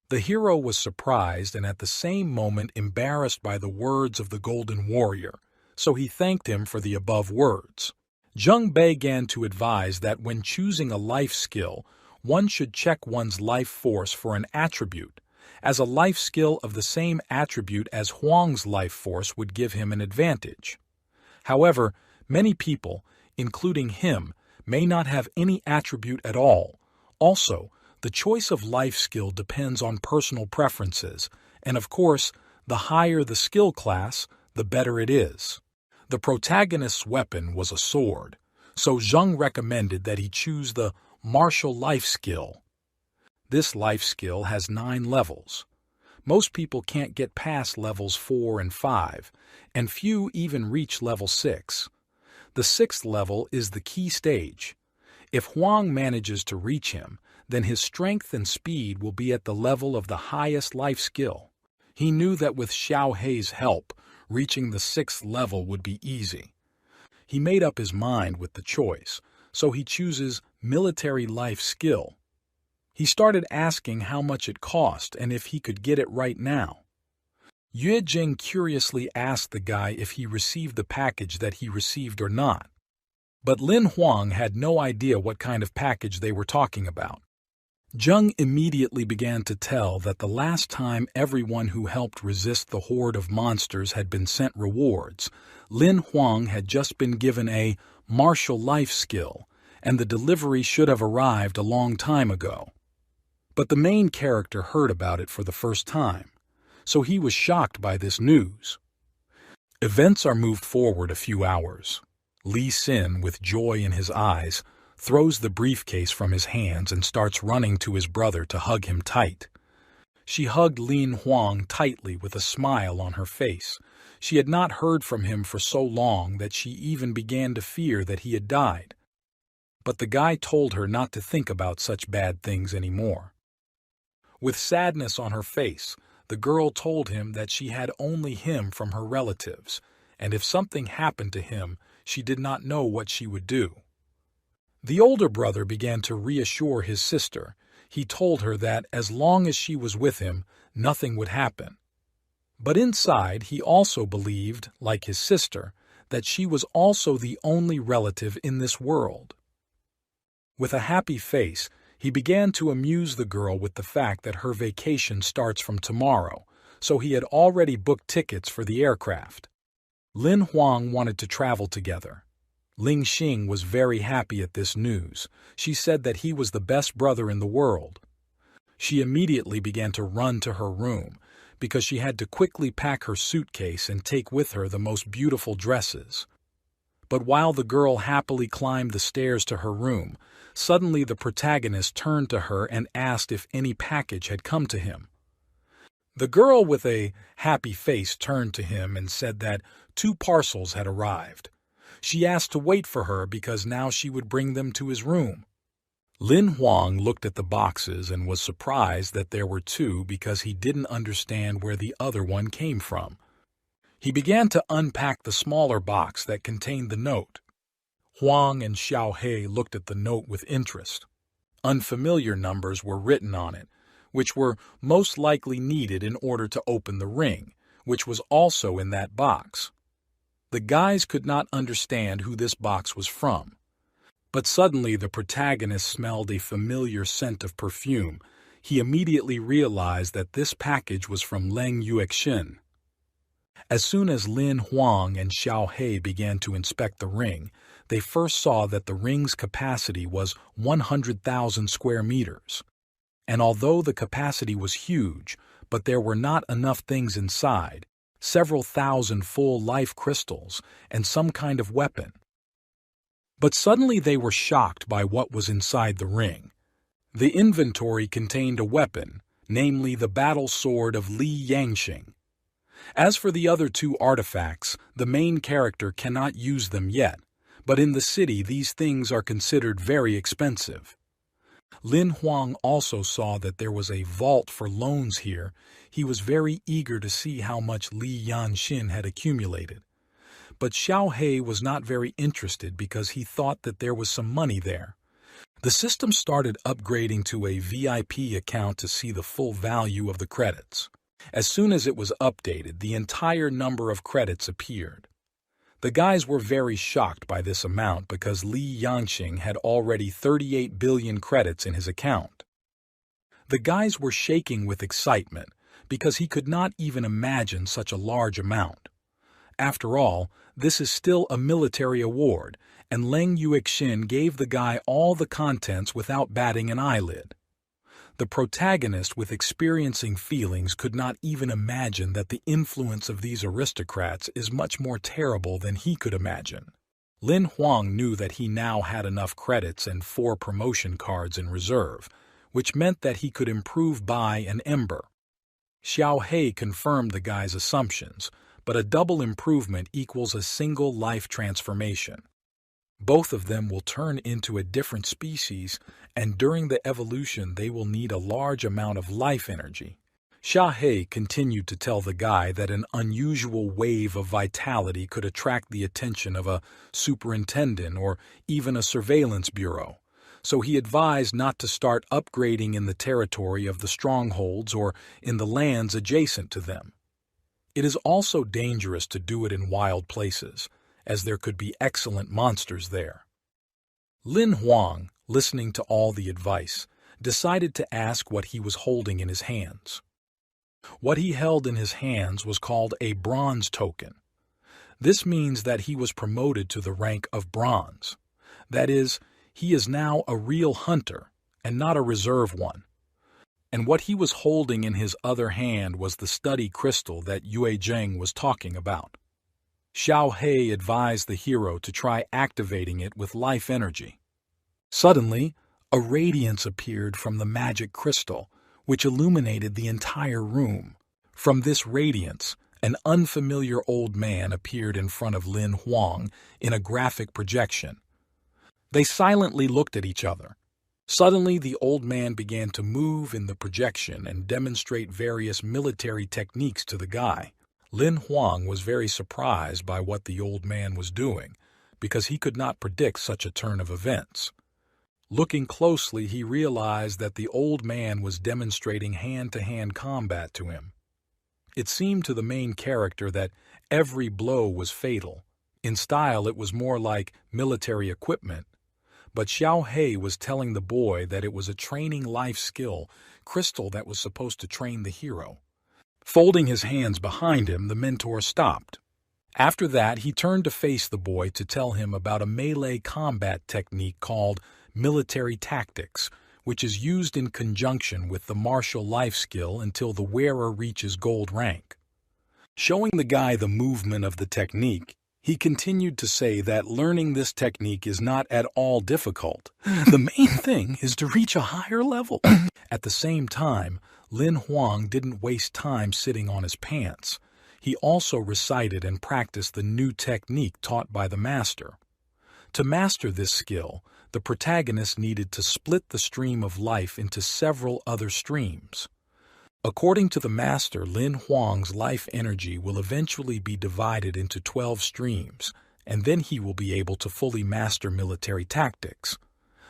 The hero was surprised and at the same moment embarrassed by the words of the Golden Warrior, so he thanked him for the above words. Zheng began to advise that when choosing a life skill, one should check one's life force for an attribute, as a life skill of the same attribute as Huang's life force would give him an advantage. However, many people, including him, may not have any attribute at all. Also, the choice of life skill depends on personal preferences, and of course, the higher the skill class, the better it is. The protagonist's weapon was a sword, so Zheng recommended that he choose the martial life skill. This life skill has 9 levels. Most people can't get past levels 4 and 5, and few even reach level 6. The 6th level is the key stage. If Huang manages to reach him, then his strength and speed will be at the level of the highest life skill. He knew that with Xiao He's help, reaching the 6th level would be easy. He made up his mind with the choice, so he chooses military life skill. He started asking how much it cost and if he could get it right now. Yue Jing curiously asked the guy if he received the package that he received or not. But Lin Huang had no idea what kind of package they were talking about. Zheng immediately began to tell that the last time everyone who helped resist the horde of monsters had been sent rewards, Lin Huang had just been given a martial life skill, and the delivery should have arrived a long time ago. But the main character heard about it for the first time, so he was shocked by this news. Events are moved forward a few hours. Lin Xin, with joy in his eyes, throws the briefcase from his hands and starts running to his brother to hug him tight. She hugged Lin Huang tightly with a smile on her face. She had not heard from him for so long that she even began to fear that he had died. But the guy told her not to think about such bad things anymore. With sadness on her face, the girl told him that she had only him from her relatives, and if something happened to him, she did not know what she would do. The older brother began to reassure his sister. He told her that as long as she was with him, nothing would happen. But inside, he also believed, like his sister, that she was also the only relative in this world. With a happy face, he began to amuse the girl with the fact that her vacation starts from tomorrow, so he had already booked tickets for the aircraft. Lin Huang wanted to travel together. Lin Xin was very happy at this news. She said that he was the best brother in the world. She immediately began to run to her room, because she had to quickly pack her suitcase and take with her the most beautiful dresses. But while the girl happily climbed the stairs to her room, suddenly the protagonist turned to her and asked if any package had come to him. The girl with a happy face turned to him and said that 2 parcels had arrived. She asked to wait for her because now she would bring them to his room. Lin Huang looked at the boxes and was surprised that there were 2 because he didn't understand where the other one came from. He began to unpack the smaller box that contained the note. Huang and Xiaohe looked at the note with interest. Unfamiliar numbers were written on it, which were most likely needed in order to open the ring, which was also in that box. The guys could not understand who this box was from. But suddenly the protagonist smelled a familiar scent of perfume. He immediately realized that this package was from Lin Xin. As soon as Lin Huang and Xiaohe began to inspect the ring, they first saw that the ring's capacity was 100,000 square meters. And although the capacity was huge, but there were not enough things inside, several thousand full life crystals, and some kind of weapon. But suddenly they were shocked by what was inside the ring. The inventory contained a weapon, namely the battle sword of Li Yangxing. As for the other 2 artifacts, the main character cannot use them yet, but in the city these things are considered very expensive. Lin Huang also saw that there was a vault for loans here. He was very eager to see how much Li Yanxin had accumulated. But Xiaohe was not very interested because he thought that there was some money there. The system started upgrading to a VIP account to see the full value of the credits. As soon as it was updated, the entire number of credits appeared. The guys were very shocked by this amount because Li Yangxing had already 38 billion credits in his account. The guys were shaking with excitement because he could not even imagine such a large amount. After all, this is still a military award, and Lin Xin gave the guy all the contents without batting an eyelid. The protagonist, with experiencing feelings, could not even imagine that the influence of these aristocrats is much more terrible than he could imagine. Lin Huang knew that he now had enough credits and 4 promotion cards in reserve, which meant that he could improve Bai and Ember. Xiaohe confirmed the guy's assumptions, but a double improvement equals a single life transformation. Both of them will turn into a different species, and during the evolution they will need a large amount of life energy. Xiaohe continued to tell the guy that an unusual wave of vitality could attract the attention of a superintendent or even a surveillance bureau, so he advised not to start upgrading in the territory of the strongholds or in the lands adjacent to them. It is also dangerous to do it in wild places, as there could be excellent monsters there. Lin Huang, listening to all the advice, decided to ask what he was holding in his hands. What he held in his hands was called a bronze token. This means that he was promoted to the rank of bronze. That is, he is now a real hunter and not a reserve one. And what he was holding in his other hand was the study crystal that Yue Zheng was talking about. Xiaohe advised the hero to try activating it with life energy. Suddenly, a radiance appeared from the magic crystal, which illuminated the entire room. From this radiance, an unfamiliar old man appeared in front of Lin Huang in a graphic projection. They silently looked at each other. Suddenly, the old man began to move in the projection and demonstrate various military techniques to the guy. Lin Huang was very surprised by what the old man was doing, because he could not predict such a turn of events. Looking closely, he realized that the old man was demonstrating hand-to-hand combat to him. It seemed to the main character that every blow was fatal. In style, it was more like military equipment. But Xiao He was telling the boy that it was a training life skill crystal that was supposed to train the hero. Folding his hands behind him, the mentor stopped. After that, he turned to face the boy to tell him about a melee combat technique called military tactics, which is used in conjunction with the martial life skill until the wearer reaches gold rank. Showing the guy the movement of the technique, he continued to say that learning this technique is not at all difficult. The main thing is to reach a higher level. At the same time, Lin Huang didn't waste time sitting on his pants. He also recited and practiced the new technique taught by the master. To master this skill, the protagonist needed to split the stream of life into several other streams. According to the master, Lin Huang's life energy will eventually be divided into 12 streams, and then he will be able to fully master military tactics.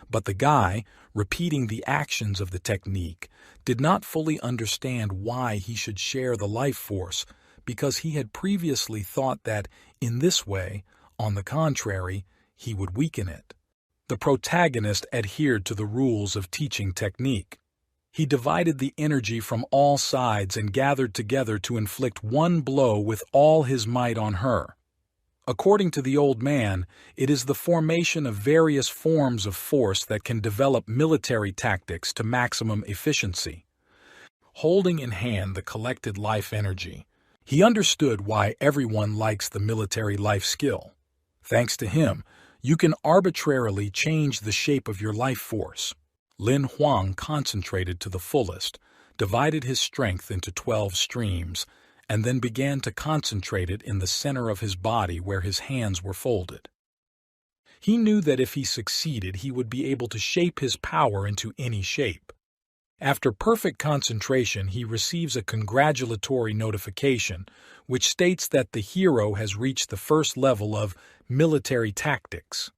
But the guy, repeating the actions of the technique, did not fully understand why he should share the life force, because he had previously thought that, in this way, on the contrary, he would weaken it. The protagonist adhered to the rules of teaching technique. He divided the energy from all sides and gathered together to inflict one blow with all his might on her. According to the old man, it is the formation of various forms of force that can develop military tactics to maximum efficiency. Holding in hand the collected life energy, he understood why everyone likes the military life skill. Thanks to him, you can arbitrarily change the shape of your life force. Lin Huang concentrated to the fullest, divided his strength into 12 streams, and then began to concentrate it in the center of his body where his hands were folded. He knew that if he succeeded, he would be able to shape his power into any shape. After perfect concentration, he receives a congratulatory notification, which states that the hero has reached the first level of military tactics.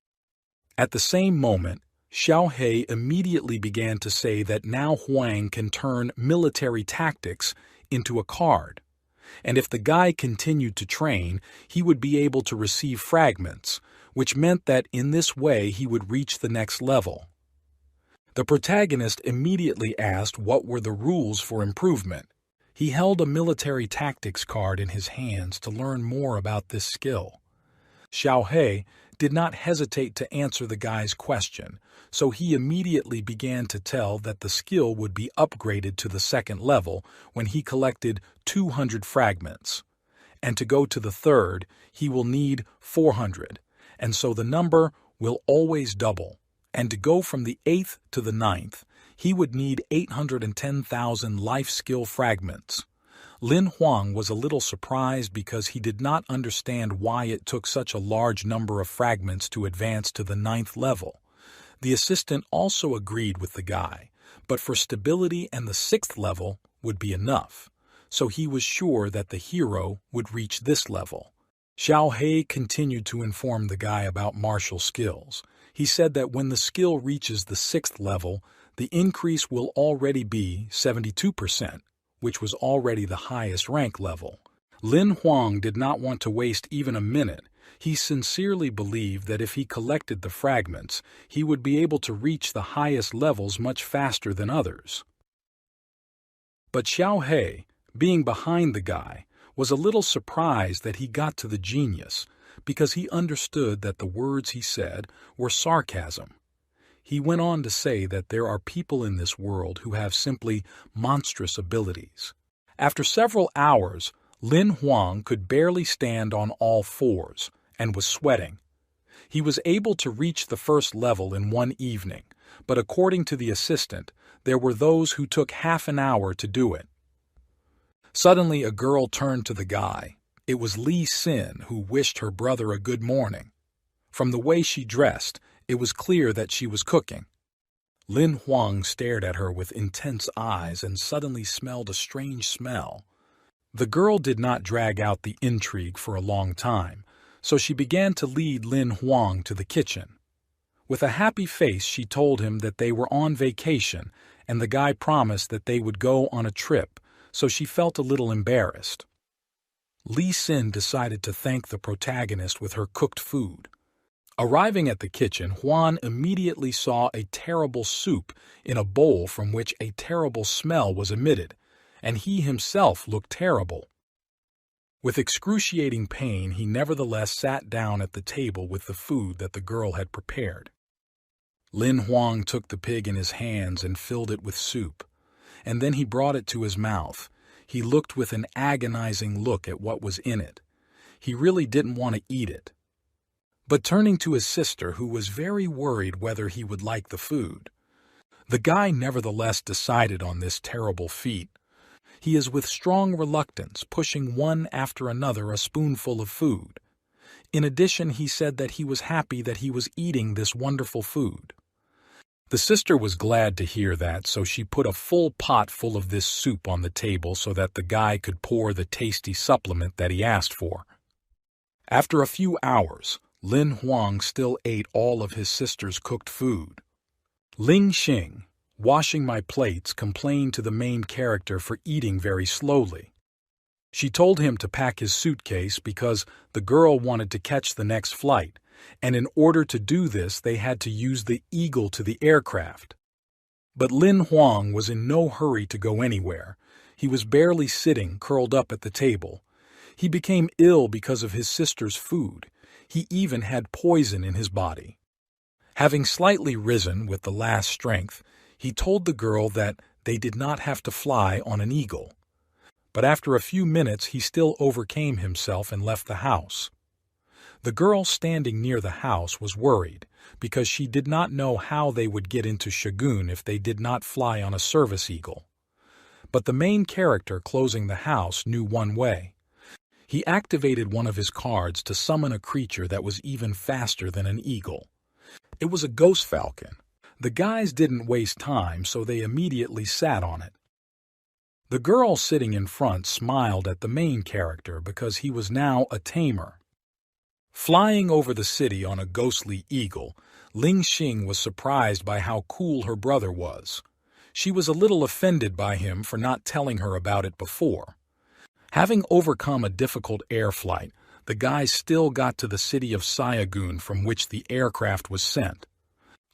At the same moment, Xiao He immediately began to say that now Huang can turn military tactics into a card, and if the guy continued to train, he would be able to receive fragments, which meant that in this way he would reach the next level. The protagonist immediately asked what were the rules for improvement. He held a military tactics card in his hands to learn more about this skill. Xiao He did not hesitate to answer the guy's question, so he immediately began to tell that the skill would be upgraded to the second level when he collected 200 fragments. And to go to the third, he will need 400, and so the number will always double. And to go from the 8th to the 9th, he would need 810,000 life skill fragments. Lin Huang was a little surprised because he did not understand why it took such a large number of fragments to advance to the 9th level. The assistant also agreed with the guy, but for stability and the 6th level would be enough, so he was sure that the hero would reach this level. Xiao He continued to inform the guy about martial skills. He said that when the skill reaches the 6th level, the increase will already be 72%, which was already the highest rank level. Lin Huang did not want to waste even a minute. He sincerely believed that if he collected the fragments, he would be able to reach the highest levels much faster than others. But Xiao He, being behind the guy, was a little surprised that he got to the genius, because he understood that the words he said were sarcasm. He went on to say that there are people in this world who have simply monstrous abilities. After several hours, Lin Huang could barely stand on all fours and was sweating. He was able to reach the first level in one evening, but according to the assistant, there were those who took half an hour to do it. Suddenly, a girl turned to the guy. It was Lin Xin, who wished her brother a good morning. From the way she dressed, it was clear that she was cooking. Lin Huang stared at her with intense eyes and suddenly smelled a strange smell. The girl did not drag out the intrigue for a long time, so she began to lead Lin Huang to the kitchen. With a happy face, she told him that they were on vacation, and the guy promised that they would go on a trip, so she felt a little embarrassed. Lin Xin decided to thank the protagonist with her cooked food. Arriving at the kitchen, Huan immediately saw a terrible soup in a bowl from which a terrible smell was emitted, and he himself looked terrible. With excruciating pain, he nevertheless sat down at the table with the food that the girl had prepared. Lin Huang took the pig in his hands and filled it with soup, and then he brought it to his mouth. He looked with an agonizing look at what was in it. He really didn't want to eat it. But turning to his sister, who was very worried whether he would like the food, the guy nevertheless decided on this terrible feat. He is with strong reluctance pushing one after another a spoonful of food. In addition, he said that he was happy that he was eating this wonderful food. The sister was glad to hear that, so she put a full pot full of this soup on the table so that the guy could pour the tasty supplement that he asked for. After a few hours, Lin Huang still ate all of his sister's cooked food. Lin Xin, washing my plates, complained to the main character for eating very slowly. She told him to pack his suitcase because the girl wanted to catch the next flight, and in order to do this they had to use the eagle to the aircraft. But Lin Huang was in no hurry to go anywhere. He was barely sitting, curled up at the table. He became ill because of his sister's food. He even had poison in his body. Having slightly risen with the last strength, he told the girl that they did not have to fly on an eagle. But after a few minutes he still overcame himself and left the house. The girl standing near the house was worried because she did not know how they would get into Shagun if they did not fly on a service eagle. But the main character closing the house knew one way. He activated one of his cards to summon a creature that was even faster than an eagle. It was a ghost falcon. The guys didn't waste time, so they immediately sat on it. The girl sitting in front smiled at the main character because he was now a tamer. Flying over the city on a ghostly eagle, Lin Xin was surprised by how cool her brother was. She was a little offended by him for not telling her about it before. Having overcome a difficult air flight, the guys still got to the city of Sayagun from which the aircraft was sent.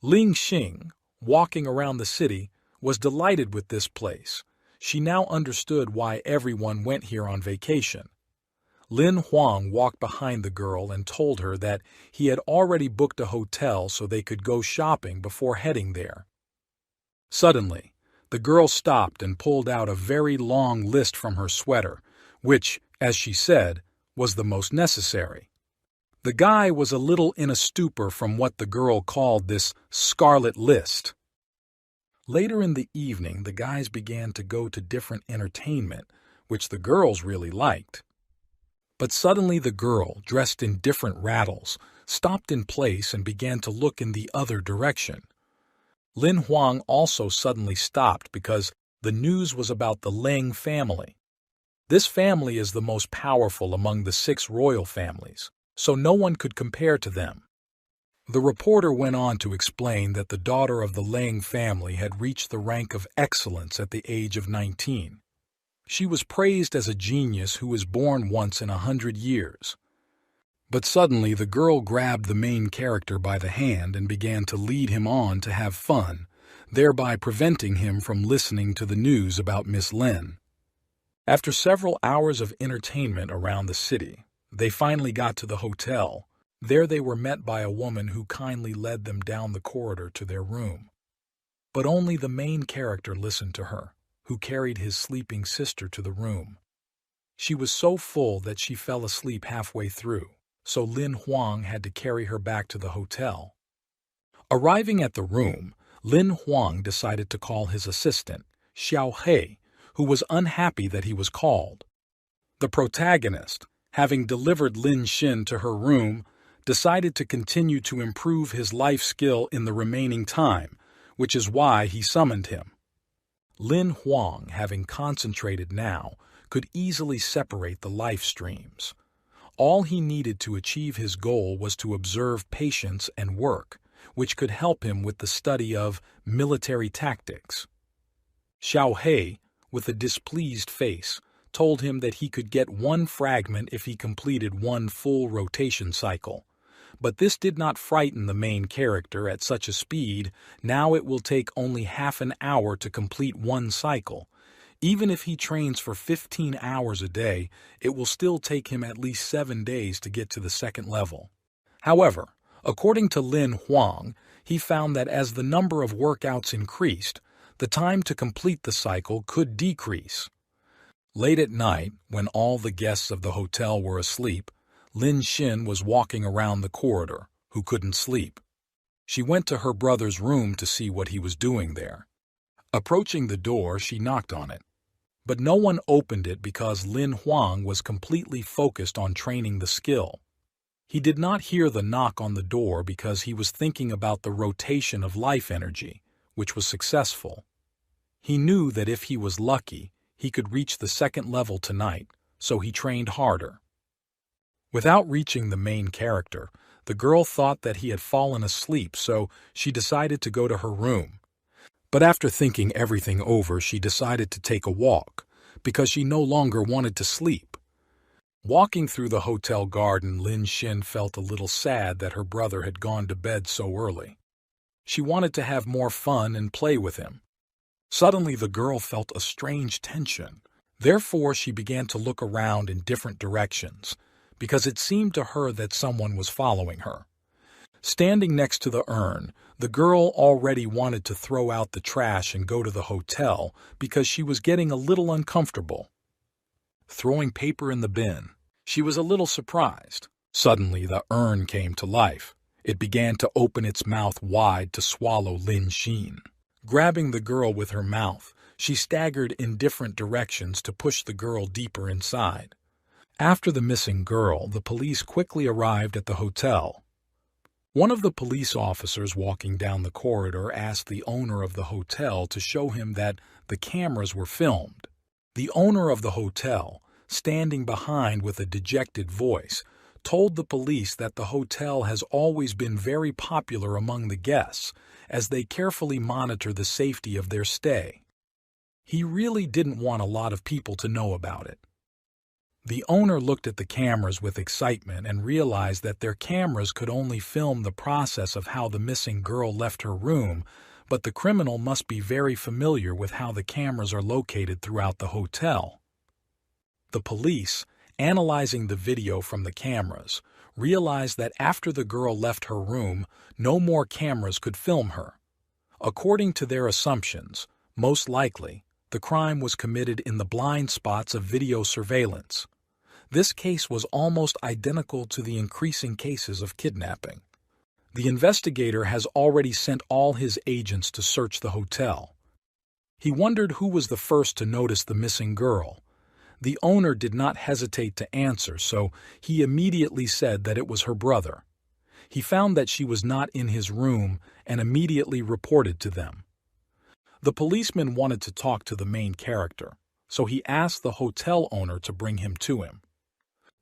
Lin Xin, walking around the city, was delighted with this place. She now understood why everyone went here on vacation. Lin Huang walked behind the girl and told her that he had already booked a hotel so they could go shopping before heading there. Suddenly, the girl stopped and pulled out a very long list from her sweater, which, as she said, was the most necessary. The guy was a little in a stupor from what the girl called this scarlet list. Later in the evening, the guys began to go to different entertainment, which the girls really liked. But suddenly the girl, dressed in different rattles, stopped in place and began to look in the other direction. Lin Huang also suddenly stopped because the news was about the Leng family. This family is the most powerful among the 6 royal families, so no one could compare to them. The reporter went on to explain that the daughter of the Leng family had reached the rank of excellence at the age of 19. She was praised as a genius who is born once in 100 years. But suddenly the girl grabbed the main character by the hand and began to lead him on to have fun, thereby preventing him from listening to the news about Miss Lin. After several hours of entertainment around the city, they finally got to the hotel. There they were met by a woman who kindly led them down the corridor to their room. But only the main character listened to her, who carried his sleeping sister to the room. She was so full that she fell asleep halfway through, so Lin Huang had to carry her back to the hotel. Arriving at the room, Lin Huang decided to call his assistant, Xiao He, who was unhappy that he was called. The protagonist, having delivered Lin Xin to her room, decided to continue to improve his life skill in the remaining time, which is why he summoned him. Lin Huang, having concentrated now, could easily separate the life streams. All he needed to achieve his goal was to observe patience and work, which could help him with the study of military tactics. Xiao He, with a displeased face, told him that he could get one fragment if he completed one full rotation cycle. But this did not frighten the main character at such a speed. Now it will take only half an hour to complete one cycle. Even if he trains for 15 hours a day, it will still take him at least 7 days to get to the second level. However, according to Lin Huang, he found that as the number of workouts increased, the time to complete the cycle could decrease. Late at night, when all the guests of the hotel were asleep, Lin Xin was walking around the corridor, who couldn't sleep. She went to her brother's room to see what he was doing there. Approaching the door, she knocked on it. But no one opened it because Lin Huang was completely focused on training the skill. He did not hear the knock on the door because he was thinking about the rotation of life energy, which was successful. He knew that if he was lucky, he could reach the second level tonight, so he trained harder. Without reaching the main character, the girl thought that he had fallen asleep, so she decided to go to her room. But after thinking everything over, she decided to take a walk, because she no longer wanted to sleep. Walking through the hotel garden, Lin Xin felt a little sad that her brother had gone to bed so early. She wanted to have more fun and play with him. Suddenly the girl felt a strange tension. Therefore she began to look around in different directions, because it seemed to her that someone was following her. Standing next to the urn, the girl already wanted to throw out the trash and go to the hotel because she was getting a little uncomfortable. Throwing paper in the bin, she was a little surprised. Suddenly the urn came to life. It began to open its mouth wide to swallow Lin Xin. Grabbing the girl with her mouth, she staggered in different directions to push the girl deeper inside. After the missing girl, the police quickly arrived at the hotel. One of the police officers walking down the corridor asked the owner of the hotel to show him that the cameras were filmed. The owner of the hotel, standing behind with a dejected voice, told the police that the hotel has always been very popular among the guests, as they carefully monitor the safety of their stay. He really didn't want a lot of people to know about it. The owner looked at the cameras with excitement and realized that their cameras could only film the process of how the missing girl left her room, but the criminal must be very familiar with how the cameras are located throughout the hotel. The police, analyzing the video from the cameras, realized that after the girl left her room, no more cameras could film her. According to their assumptions, most likely, the crime was committed in the blind spots of video surveillance. This case was almost identical to the increasing cases of kidnapping. The investigator has already sent all his agents to search the hotel. He wondered who was the first to notice the missing girl. The owner did not hesitate to answer, so he immediately said that it was her brother. He found that she was not in his room and immediately reported to them. The policeman wanted to talk to the main character, so he asked the hotel owner to bring him to him.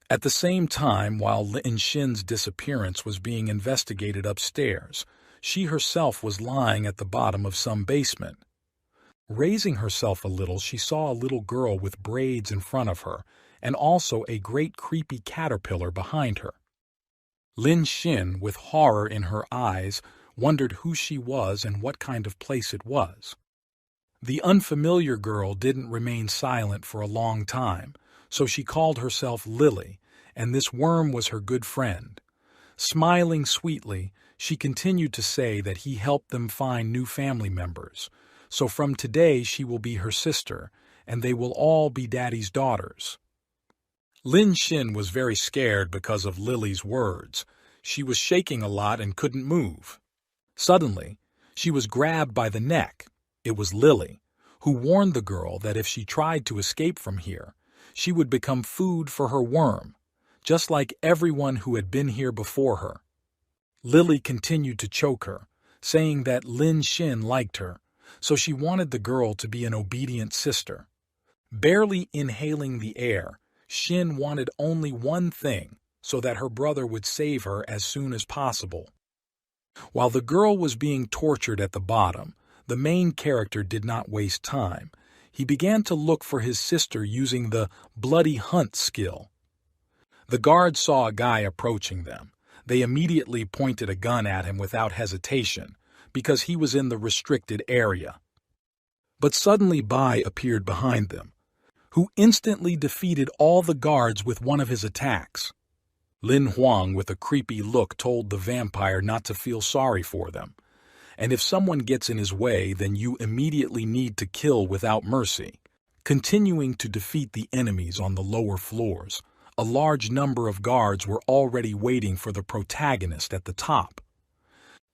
At the same time, while Lin Xin's disappearance was being investigated upstairs, she herself was lying at the bottom of some basement. Raising herself a little, she saw a little girl with braids in front of her, and also a great creepy caterpillar behind her. Lin Xin, with horror in her eyes, wondered who she was and what kind of place it was. The unfamiliar girl didn't remain silent for a long time, so she called herself Lily, and this worm was her good friend. Smiling sweetly, she continued to say that he helped them find new family members, so from today she will be her sister, and they will all be Daddy's daughters. Lin Xin was very scared because of Lily's words. She was shaking a lot and couldn't move. Suddenly, she was grabbed by the neck. It was Lily, who warned the girl that if she tried to escape from here, she would become food for her worm, just like everyone who had been here before her. Lily continued to choke her, saying that Lin Xin liked her, so she wanted the girl to be an obedient sister. Barely inhaling the air, Xin wanted only one thing, so that her brother would save her as soon as possible. While the girl was being tortured at the bottom, the main character did not waste time. He began to look for his sister using the bloody hunt skill. The guards saw a guy approaching them. They immediately pointed a gun at him without hesitation, because he was in the restricted area. But suddenly Bai appeared behind them, who instantly defeated all the guards with one of his attacks. Lin Huang, with a creepy look, told the vampire not to feel sorry for them, and if someone gets in his way, then you immediately need to kill without mercy. Continuing to defeat the enemies on the lower floors, a large number of guards were already waiting for the protagonist at the top.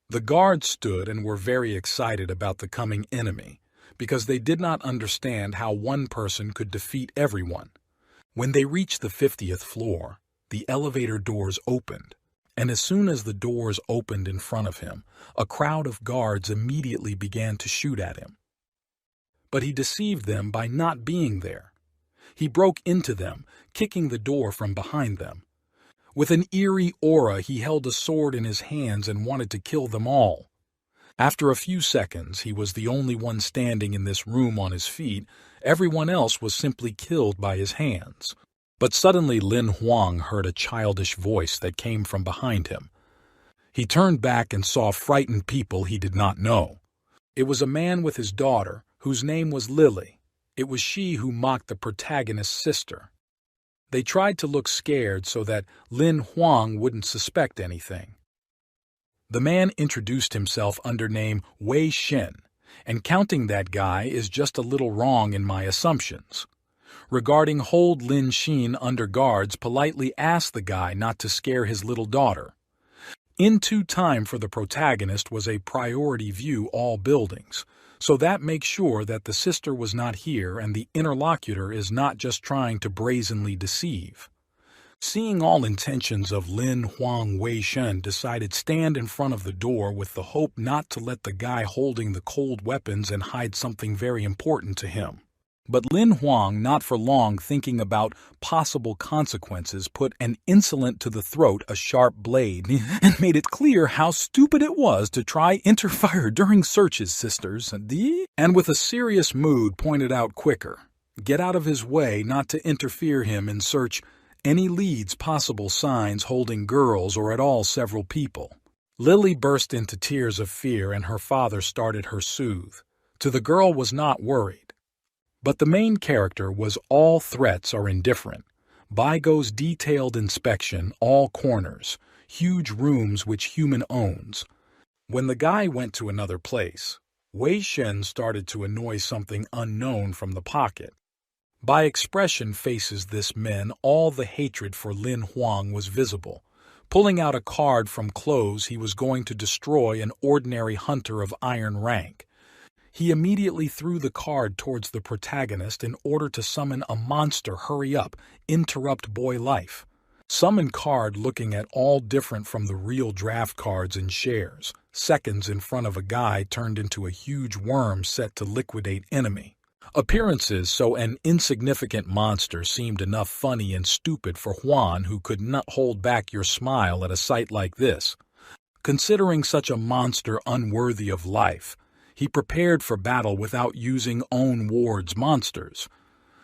The guards stood and were very excited about the coming enemy, because they did not understand how one person could defeat everyone. When they reached the 50th floor, the elevator doors opened, and as soon as the doors opened in front of him, a crowd of guards immediately began to shoot at him. But he deceived them by not being there. He broke into them, kicking the door from behind them. With an eerie aura, he held a sword in his hands and wanted to kill them all. After a few seconds, he was the only one standing in this room on his feet. Everyone else was simply killed by his hands. But suddenly Lin Huang heard a childish voice that came from behind him. He turned back and saw frightened people he did not know. It was a man with his daughter, whose name was Lily. It was she who mocked the protagonist's sister. They tried to look scared so that Lin Huang wouldn't suspect anything. The man introduced himself under name Wei Shen, and counting that guy is just a little wrong in my assumptions. Regarding hold Lin Xin under guards politely asked the guy not to scare his little daughter. Into time for the protagonist was a priority view all buildings, so that makes sure that the sister was not here and the interlocutor is not just trying to brazenly deceive. Seeing all intentions of Lin Huang, Wei Shen decided stand in front of the door with the hope not to let the guy holding the cold weapons and hide something very important to him. But Lin Huang, not for long thinking about possible consequences, put an insolent to the throat a sharp blade and made it clear how stupid it was to try interfere during searches, sisters, and with a serious mood pointed out quicker. Get out of his way not to interfere him in search any leads possible signs holding girls or at all several people. Lily burst into tears of fear and her father started her soothe. To the girl was not worried. But the main character was all threats are indifferent. By goes detailed inspection, all corners, huge rooms which human owns. When the guy went to another place, Wei Shen started to annoy something unknown from the pocket. By expression faces this men, all the hatred for Lin Huang was visible. Pulling out a card from clothes, he was going to destroy an ordinary hunter of iron rank. He immediately threw the card towards the protagonist in order to summon a monster. Hurry up, interrupt boy life. Summon card looking at all different from the real draft cards and shares. Seconds in front of a guy turned into a huge worm set to liquidate enemy. Appearances, so an insignificant monster seemed enough funny and stupid for Huan, who could not hold back your smile at a sight like this. Considering such a monster unworthy of life, he prepared for battle without using own ward's monsters.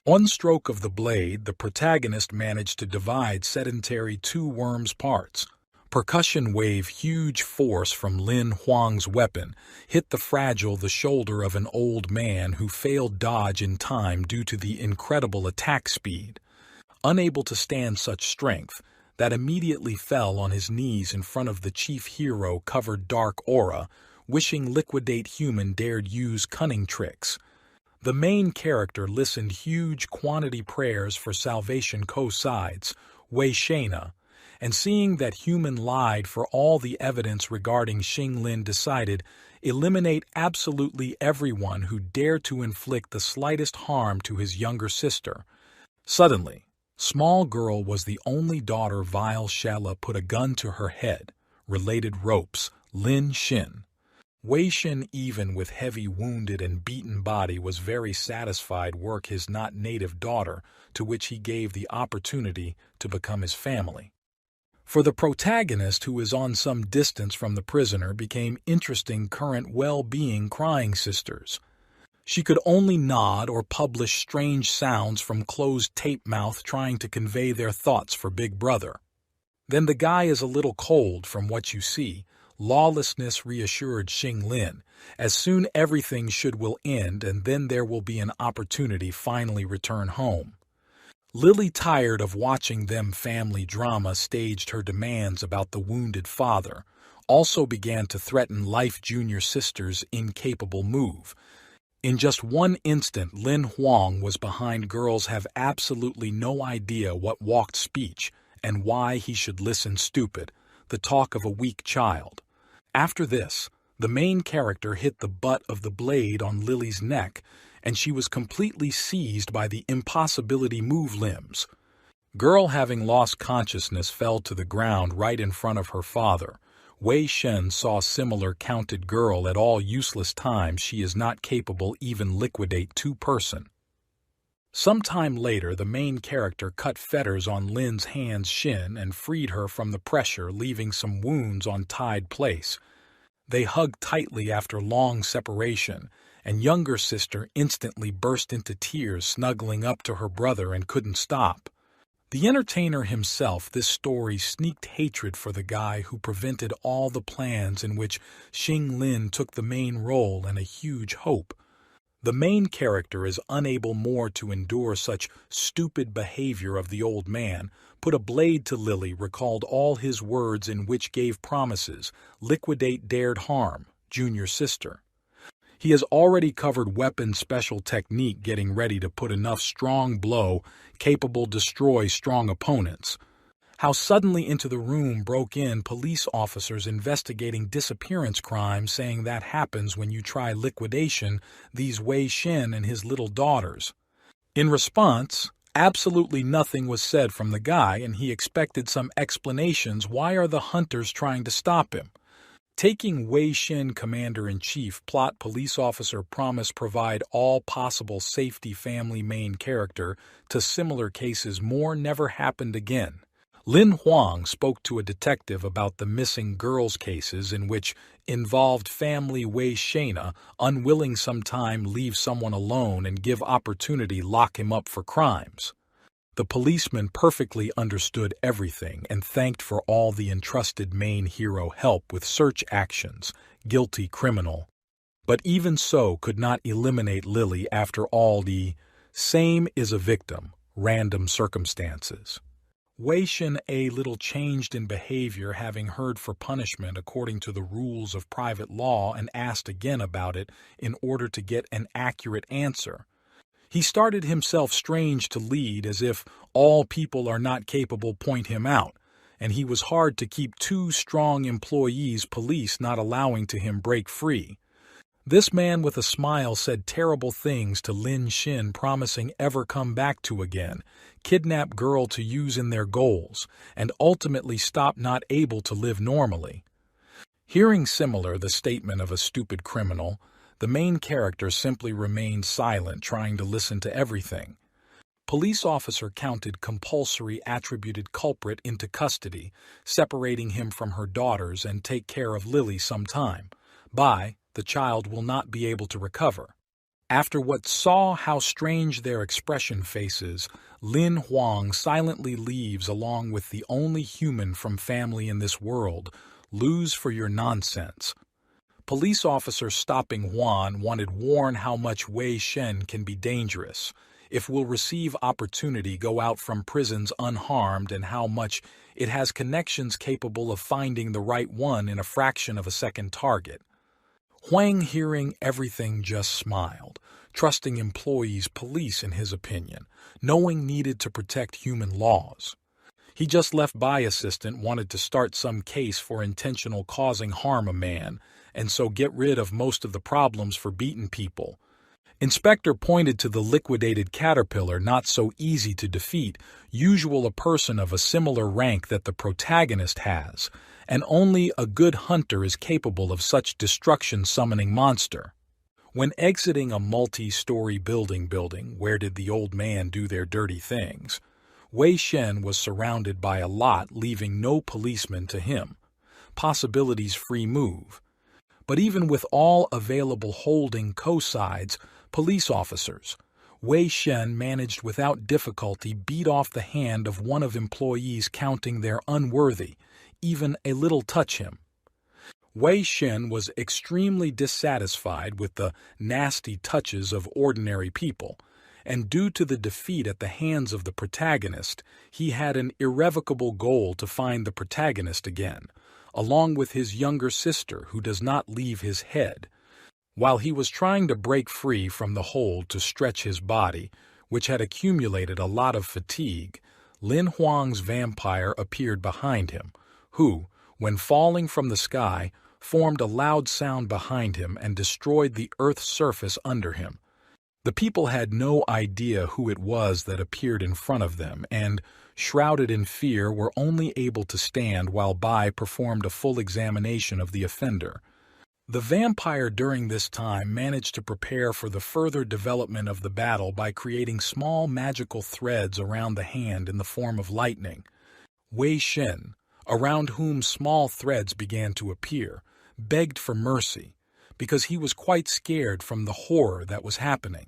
One stroke of the blade, the protagonist managed to divide sedentary two worms' parts. Percussion wave huge force from Lin Huang's weapon hit the shoulder of an old man who failed dodge in time due to the incredible attack speed. Unable to stand such strength, that immediately fell on his knees in front of the chief hero covered dark aura, wishing liquidate human dared use cunning tricks. The main character listened huge quantity prayers for salvation co-sides, Wei Shena, and seeing that human lied for all the evidence regarding Xinglin decided eliminate absolutely everyone who dared to inflict the slightest harm to his younger sister. Suddenly, small girl was the only daughter vile Shala put a gun to her head, related ropes, Lin Xin. Wei Xin, even with heavy wounded and beaten body, was very satisfied work his not native daughter, to which he gave the opportunity to become his family. For the protagonist, who is on some distance from the prisoner, became interesting current well-being crying sisters. She could only nod or publish strange sounds from closed tape mouth trying to convey their thoughts for Big Brother. Then the guy is a little cold from what you see. Lawlessness reassured Xing Lin. As soon everything will end, and then there will be an opportunity finally return home. Lily, tired of watching them family drama, staged her demands about the wounded father, also began to threaten Life Junior Sister's incapable move. In just one instant, Lin Huang was behind girls have absolutely no idea what walked speech and why he should listen stupid, the talk of a weak child. After this, the main character hit the butt of the blade on Lily's neck, and she was completely seized by the impossibility move limbs. Girl, having lost consciousness, fell to the ground right in front of her father. Wei Shen saw similar counted girl at all useless times she is not capable even liquidate two-person. Sometime later, the main character cut fetters on Lin's hands shin and freed her from the pressure, leaving some wounds on tied place. They hugged tightly after long separation, and younger sister instantly burst into tears, snuggling up to her brother and couldn't stop. The entertainer himself, this story sneaked hatred for the guy who prevented all the plans in which Xing Lin took the main role, and a huge hope. The main character is unable more to endure such stupid behavior of the old man, put a blade to Lily, recalled all his words in which gave promises, liquidate dared harm, junior sister. He has already covered weapon special technique, getting ready to put enough strong blow capable destroy strong opponents. How suddenly into the room broke in police officers investigating disappearance crimes, saying that happens when you try liquidation these Wei Shen and his little daughters. In response, absolutely nothing was said from the guy, and he expected some explanations. Why are the hunters trying to stop him? Taking Wei Shen commander-in-chief, plot police officer promise provide all possible safety family main character to similar cases more never happened again. Lin Huang spoke to a detective about the missing girls cases in which involved family Wei Shena, unwilling sometime leave someone alone and give opportunity lock him up for crimes. The policeman perfectly understood everything and thanked for all the entrusted main hero help with search actions, guilty criminal. But even so could not eliminate Lily after all. The same is a victim, random circumstances. Wei Shen, a little changed in behavior, having heard for punishment according to the rules of private law, and asked again about it in order to get an accurate answer. He started himself strange to lead, as if all people are not capable point him out, and he was hard to keep two strong employees police not allowing to him break free. This man with a smile said terrible things to Lin Xin, promising ever come back to again, kidnap girl to use in their goals, and ultimately stop not able to live normally. Hearing similar the statement of a stupid criminal, the main character simply remained silent, trying to listen to everything. Police officer counted compulsory attributed culprit into custody, separating him from her daughters, and take care of Lily some time. The child will not be able to recover. After what saw how strange their expression faces, Lin Huang silently leaves along with the only human from family in this world. Lose for your nonsense. Police officer stopping Huan wanted warn how much Wei Shen can be dangerous. If will receive opportunity go out from prisons unharmed, and how much it has connections capable of finding the right one in a fraction of a second target. Huang, hearing everything, just smiled, trusting employees police in his opinion, knowing needed to protect human laws. He just left by assistant wanted to start some case for intentional causing harm a man, and so get rid of most of the problems for beaten people. Inspector pointed to the liquidated caterpillar, not so easy to defeat, usual a person of a similar rank that the protagonist has, and only a good hunter is capable of such destruction-summoning monster. When exiting a multi-story building, where did the old man do their dirty things? Wei Shen was surrounded by a lot, leaving no policeman to him. Possibilities free move. But even with all available holding co-sides, police officers, Wei Shen managed without difficulty beat off the hand of one of employees, counting their unworthy, even a little touch him. Wei Shen was extremely dissatisfied with the nasty touches of ordinary people, and due to the defeat at the hands of the protagonist, he had an irrevocable goal to find the protagonist again, along with his younger sister who does not leave his head. While he was trying to break free from the hold to stretch his body, which had accumulated a lot of fatigue, Lin Huang's vampire appeared behind him, who, when falling from the sky, formed a loud sound behind him and destroyed the earth's surface under him. The people had no idea who it was that appeared in front of them and, shrouded in fear, were only able to stand while Bai performed a full examination of the offender. The vampire during this time managed to prepare for the further development of the battle by creating small magical threads around the hand in the form of lightning. Wei Shen, around whom small threads began to appear, begged for mercy, because he was quite scared from the horror that was happening.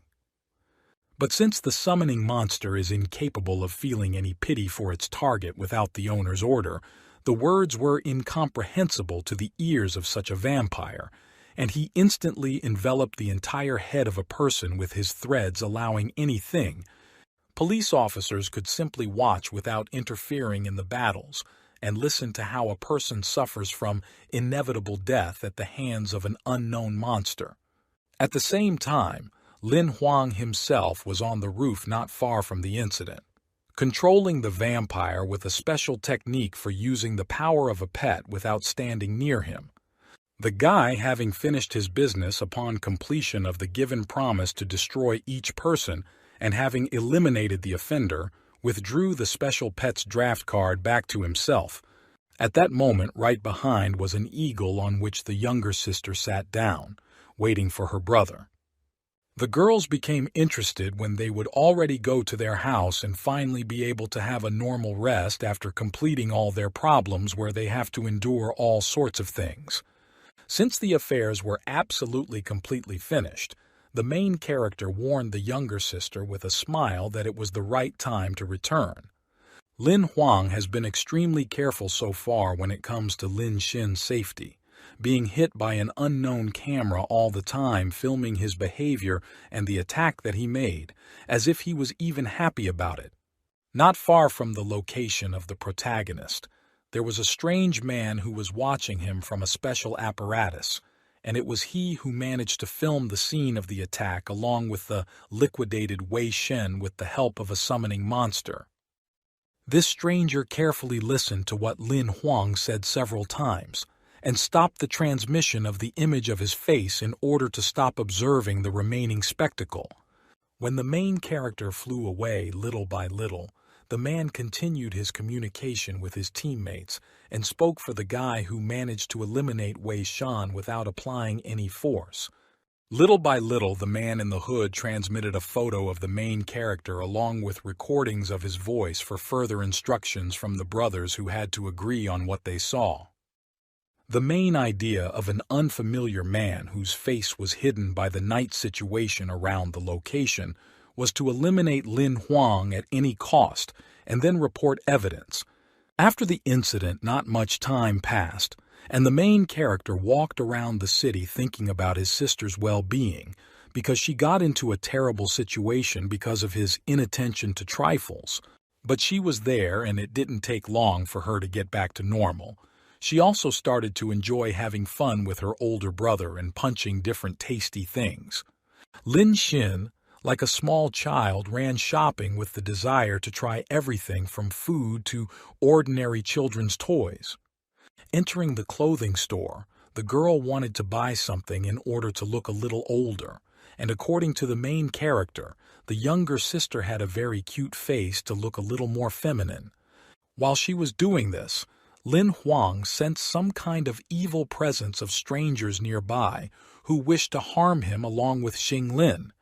But since the summoning monster is incapable of feeling any pity for its target without the owner's order, the words were incomprehensible to the ears of such a vampire, and he instantly enveloped the entire head of a person with his threads, allowing anything. Police officers could simply watch without interfering in the battles, and listen to how a person suffers from inevitable death at the hands of an unknown monster. At the same time, Lin Huang himself was on the roof not far from the incident, controlling the vampire with a special technique for using the power of a pet without standing near him. The guy, having finished his business upon completion of the given promise to destroy each person and having eliminated the offender, withdrew the special pet's draft card back to himself. At that moment, right behind was an eagle on which the younger sister sat down, waiting for her brother. The girls became interested when they would already go to their house and finally be able to have a normal rest after completing all their problems where they have to endure all sorts of things. Since the affairs were absolutely completely finished, the main character warned the younger sister with a smile that it was the right time to return. Lin Huang has been extremely careful so far when it comes to Lin Xin's safety, being hit by an unknown camera all the time, filming his behavior and the attack that he made, as if he was even happy about it. Not far from the location of the protagonist, there was a strange man who was watching him from a special apparatus, and it was he who managed to film the scene of the attack along with the liquidated Wei Shen with the help of a summoning monster. This stranger carefully listened to what Lin Huang said several times, and stopped the transmission of the image of his face in order to stop observing the remaining spectacle. When the main character flew away little by little, the man continued his communication with his teammates and spoke for the guy who managed to eliminate Wei Shan without applying any force. Little by little, the man in the hood transmitted a photo of the main character along with recordings of his voice for further instructions from the brothers who had to agree on what they saw. The main idea of an unfamiliar man whose face was hidden by the night situation around the location was to eliminate Lin Huang at any cost and then report evidence. After the incident, not much time passed, and the main character walked around the city thinking about his sister's well-being because she got into a terrible situation because of his inattention to trifles. But she was there, and it didn't take long for her to get back to normal. She also started to enjoy having fun with her older brother and punching different tasty things. Lin Xin, like a small child, ran shopping with the desire to try everything from food to ordinary children's toys. Entering the clothing store, the girl wanted to buy something in order to look a little older, and according to the main character, the younger sister had a very cute face to look a little more feminine. While she was doing this, Lin Huang sensed some kind of evil presence of strangers nearby who wished to harm him along with Xing Lin.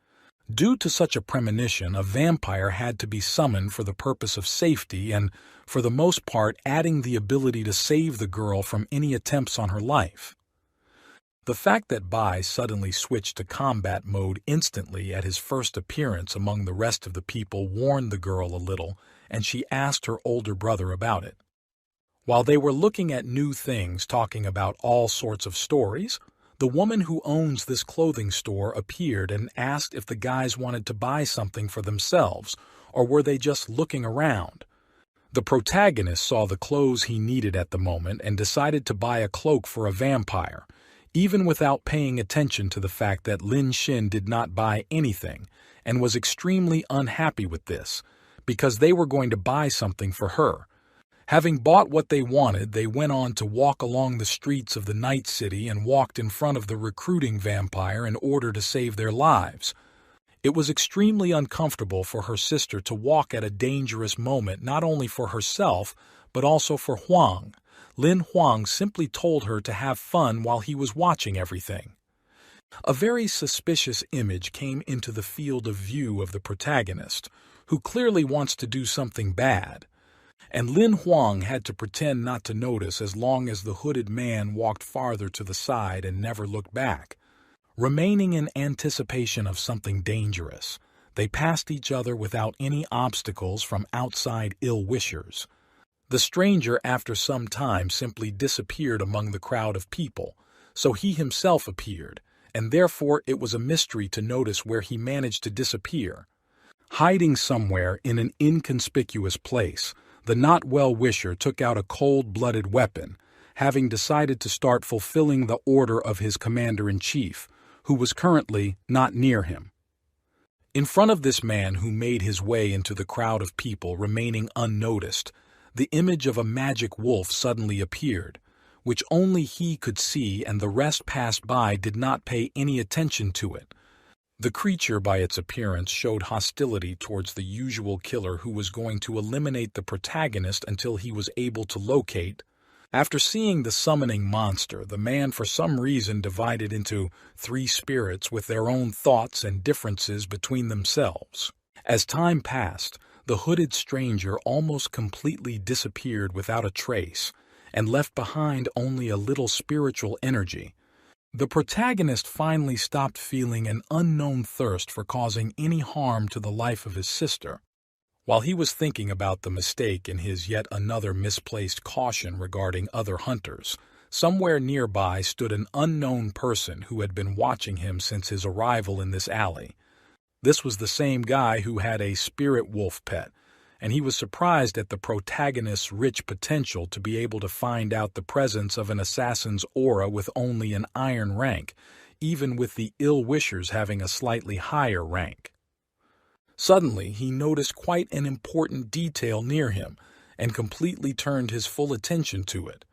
Due to such a premonition, a vampire had to be summoned for the purpose of safety and, for the most part, adding the ability to save the girl from any attempts on her life. The fact that Bai suddenly switched to combat mode instantly at his first appearance among the rest of the people warned the girl a little, and she asked her older brother about it. While they were looking at new things, talking about all sorts of stories, the woman who owns this clothing store appeared and asked if the guys wanted to buy something for themselves, or were they just looking around. The protagonist saw the clothes he needed at the moment and decided to buy a cloak for a vampire, even without paying attention to the fact that Lin Xin did not buy anything and was extremely unhappy with this, because they were going to buy something for her. Having bought what they wanted, they went on to walk along the streets of the night city and walked in front of the recruiting vampire in order to save their lives. It was extremely uncomfortable for her sister to walk at a dangerous moment not only for herself, but also for Huang. Lin Huang simply told her to have fun while he was watching everything. A very suspicious image came into the field of view of the protagonist, who clearly wants to do something bad. And Lin Huang had to pretend not to notice as long as the hooded man walked farther to the side and never looked back. Remaining in anticipation of something dangerous, they passed each other without any obstacles from outside ill-wishers. The stranger after some time simply disappeared among the crowd of people, so he himself appeared, and therefore it was a mystery to notice where he managed to disappear. Hiding somewhere in an inconspicuous place, the not-well-wisher took out a cold-blooded weapon, having decided to start fulfilling the order of his commander-in-chief, who was currently not near him. In front of this man who made his way into the crowd of people remaining unnoticed, the image of a magic wolf suddenly appeared, which only he could see and the rest passed by did not pay any attention to it. The creature by its appearance showed hostility towards the usual killer who was going to eliminate the protagonist until he was able to locate. After seeing the summoning monster, the man for some reason divided into 3 spirits with their own thoughts and differences between themselves. As time passed, the hooded stranger almost completely disappeared without a trace and left behind only a little spiritual energy. The protagonist finally stopped feeling an unknown thirst for causing any harm to the life of his sister. While he was thinking about the mistake in his yet another misplaced caution regarding other hunters, somewhere nearby stood an unknown person who had been watching him since his arrival in this alley. This was the same guy who had a spirit wolf pet, and he was surprised at the protagonist's rich potential to be able to find out the presence of an assassin's aura with only an iron rank, even with the ill-wishers having a slightly higher rank. Suddenly, he noticed quite an important detail near him and completely turned his full attention to it.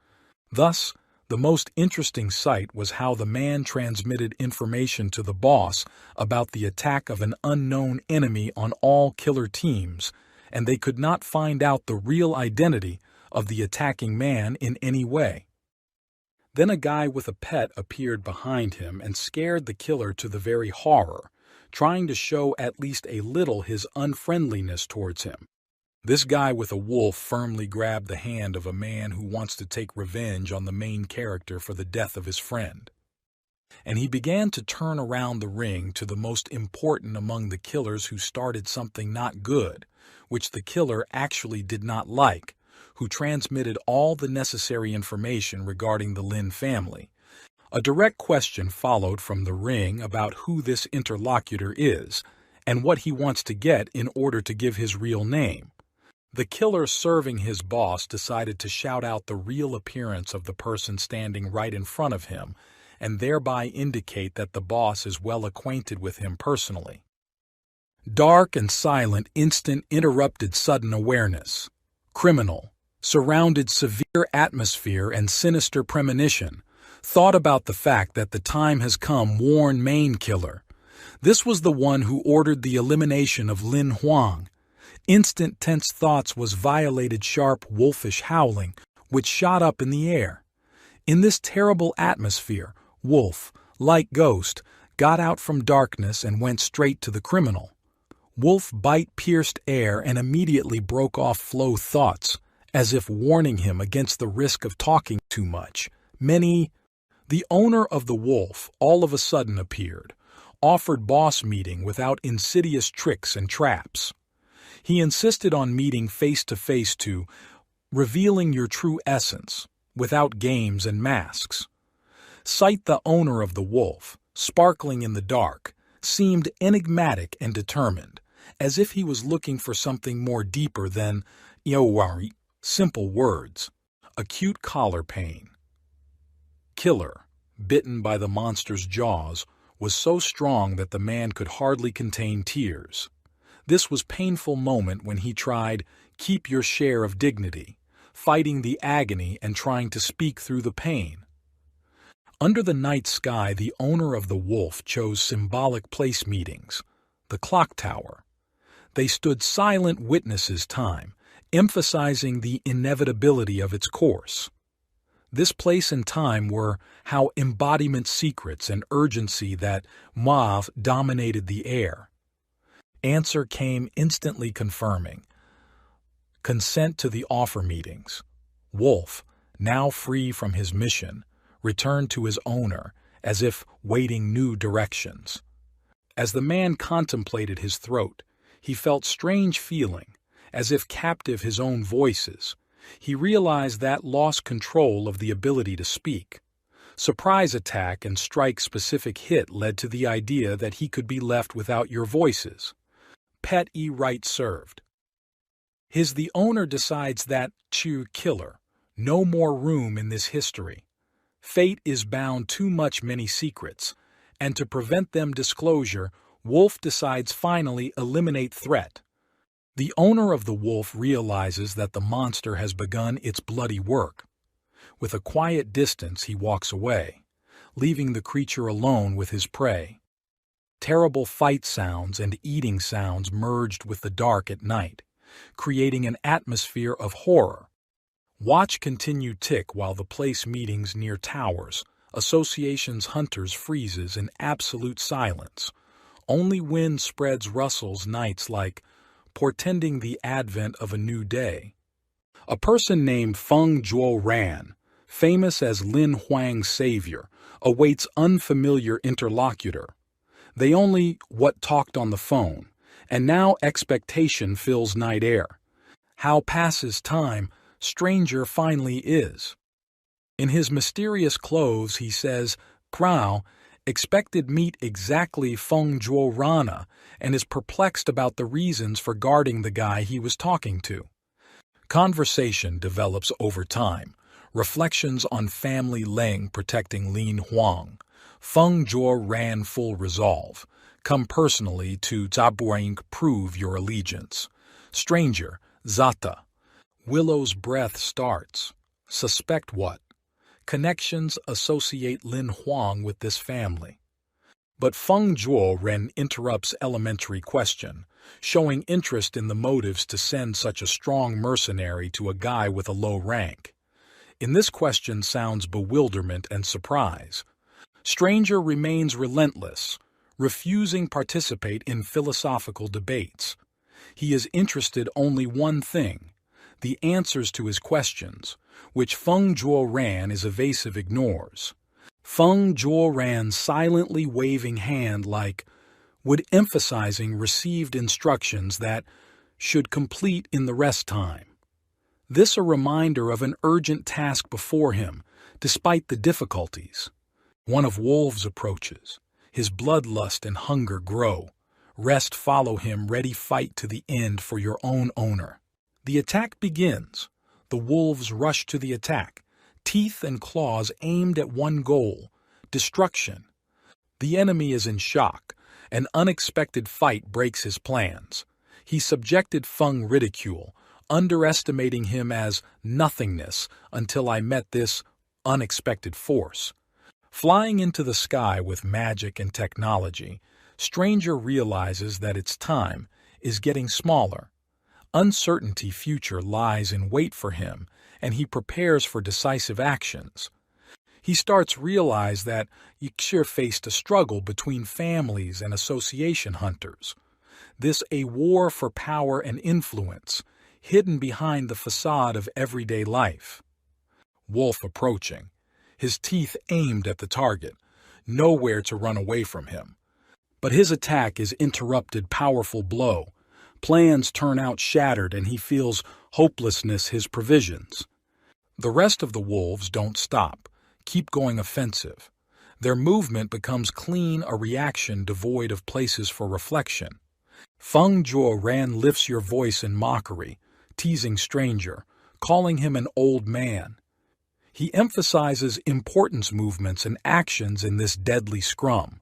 Thus, the most interesting sight was how the man transmitted information to the boss about the attack of an unknown enemy on all killer teams, and they could not find out the real identity of the attacking man in any way. Then a guy with a pet appeared behind him and scared the killer to the very horror, trying to show at least a little his unfriendliness towards him. This guy with a wolf firmly grabbed the hand of a man who wants to take revenge on the main character for the death of his friend. And he began to turn around the ring to the most important among the killers who started something not good, which the killer actually did not like, who transmitted all the necessary information regarding the Lin family. A direct question followed from the ring about who this interlocutor is and what he wants to get in order to give his real name. The killer serving his boss decided to shout out the real appearance of the person standing right in front of him and thereby indicate that the boss is well acquainted with him personally. Dark and silent instant interrupted sudden awareness. Criminal. Surrounded severe atmosphere and sinister premonition. Thought about the fact that the time has come warn main killer. This was the one who ordered the elimination of Lin Huang. Instant tense thoughts was violated sharp wolfish howling, which shot up in the air. In this terrible atmosphere, Wolf, like Ghost, got out from darkness and went straight to the criminal. Wolf bite pierced air and immediately broke off Flow thoughts, as if warning him against the risk of talking too much. The owner of the wolf all of a sudden appeared, offered boss meeting without insidious tricks and traps. He insisted on meeting face-to-face to revealing your true essence, without games and masks. Sight the owner of the wolf, sparkling in the dark, seemed enigmatic and determined, as if he was looking for something more deeper than simple words. Acute collar pain. Killer, bitten by the monster's jaws, was so strong that the man could hardly contain tears. This was painful moment when he tried, keep your share of dignity, fighting the agony and trying to speak through the pain. Under the night sky, the owner of the wolf chose symbolic place meetings, the clock tower. They stood silent witnesses time, emphasizing the inevitability of its course. This place and time were how embodiment secrets and urgency that Mauve dominated the air. Answer came instantly confirming. Consent to the offer meetings. Wolf, now free from his mission, returned to his owner as if waiting new directions. As the man contemplated his throat, he felt strange feeling, as if captive his own voices. He realized that lost control of the ability to speak. Surprise attack and strike-specific hit led to the idea that he could be left without your voices. Pet E. right served. The owner decides that killer, no more room in this history. Fate is bound too much many secrets, and to prevent them disclosure, Wolf decides finally eliminate threat. The owner of the wolf realizes that the monster has begun its bloody work. With a quiet distance, he walks away, leaving the creature alone with his prey. Terrible fight sounds and eating sounds merged with the dark at night, creating an atmosphere of horror. Watch continue tick while the place meetings near towers, association's hunters freezes in absolute silence. Only wind spreads rustles nights like portending the advent of a new day. A person named Feng Zhuo Ran, famous as Lin Huang's savior, awaits unfamiliar interlocutor. They only talked on the phone, and now expectation fills night air. How passes time, stranger finally is. In his mysterious clothes he says, Krao, expected meet exactly Feng Zhuo Rana, and is perplexed about the reasons for guarding the guy he was talking to. Conversation develops over time. Reflections on family Leng protecting Lin Huang. Feng Zhuo ran full resolve. Come personally to Zabuang prove your allegiance. Stranger, Zata. Willow's breath starts. Suspect what? Connections associate Lin Huang with this family. But Feng Zhuo Ren interrupts elementary question, showing interest in the motives to send such a strong mercenary to a guy with a low rank. In this question sounds bewilderment and surprise. Stranger remains relentless, refusing participate in philosophical debates. He is interested only one thing, the answers to his questions, which Feng Zhuo Ran is evasive ignores. Feng Zhuo Ran's silently waving hand emphasizing received instructions that should complete in the rest time. This a reminder of an urgent task before him, despite the difficulties. One of Wolves approaches. His bloodlust and hunger grow. Rest follow him, ready fight to the end for your own owner. The attack begins. The wolves rush to the attack, teeth and claws aimed at one goal, destruction. The enemy is in shock. An unexpected fight breaks his plans. He subjected Feng ridicule, underestimating him as nothingness until I met this unexpected force. Flying into the sky with magic and technology, Stranger realizes that its time is getting smaller. Uncertainty future lies in wait for him, and he prepares for decisive actions. He starts to realize that Yixir faced a struggle between families and association hunters. This a war for power and influence, hidden behind the facade of everyday life. Wolf approaching, his teeth aimed at the target, nowhere to run away from him. But his attack is interrupted powerful blow. Plans turn out shattered and he feels hopelessness his provisions. The rest of the wolves don't stop, keep going offensive. Their movement becomes clean a reaction devoid of places for reflection. Feng Zhuo Ran lifts your voice in mockery, teasing stranger, calling him an old man. He emphasizes importance movements and actions in this deadly scrum.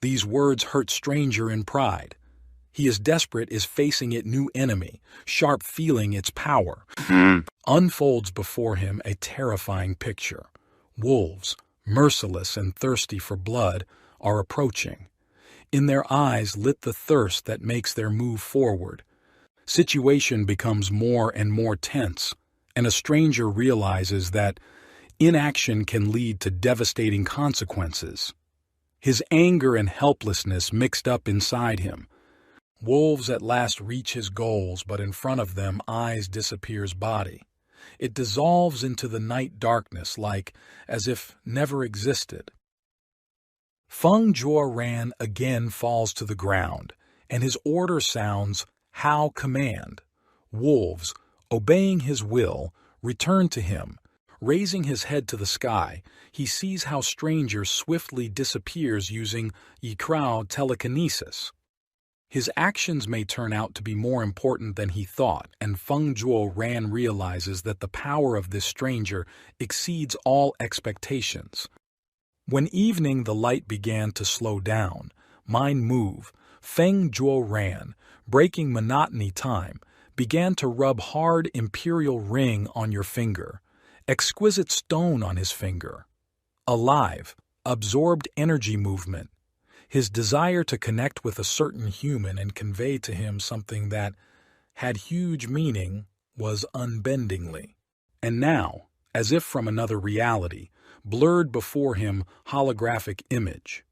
These words hurt stranger in pride. He is desperate is facing it new enemy, sharp feeling its power. Unfolds before him a terrifying picture. Wolves, merciless and thirsty for blood, are approaching. In their eyes lit the thirst that makes their move forward. Situation becomes more and more tense, and a stranger realizes that inaction can lead to devastating consequences. His anger and helplessness mixed up inside him. Wolves at last reach his goals, but in front of them eyes disappears body. It dissolves into the night darkness as if never existed. Feng Zhuo Ran again falls to the ground, and his order sounds, "How command." Wolves, obeying his will, return to him. Raising his head to the sky, he sees how stranger swiftly disappears using Yikrao telekinesis. His actions may turn out to be more important than he thought, and Feng Zhuo Ran realizes that the power of this stranger exceeds all expectations. When evening the light began to slow down, mind move, Feng Zhuo Ran, breaking monotony time, began to rub hard imperial ring on your finger, exquisite stone on his finger. Alive, absorbed energy movement. His desire to connect with a certain human and convey to him something that had huge meaning was unbendingly. And now, as if from another reality, blurred before him holographic image.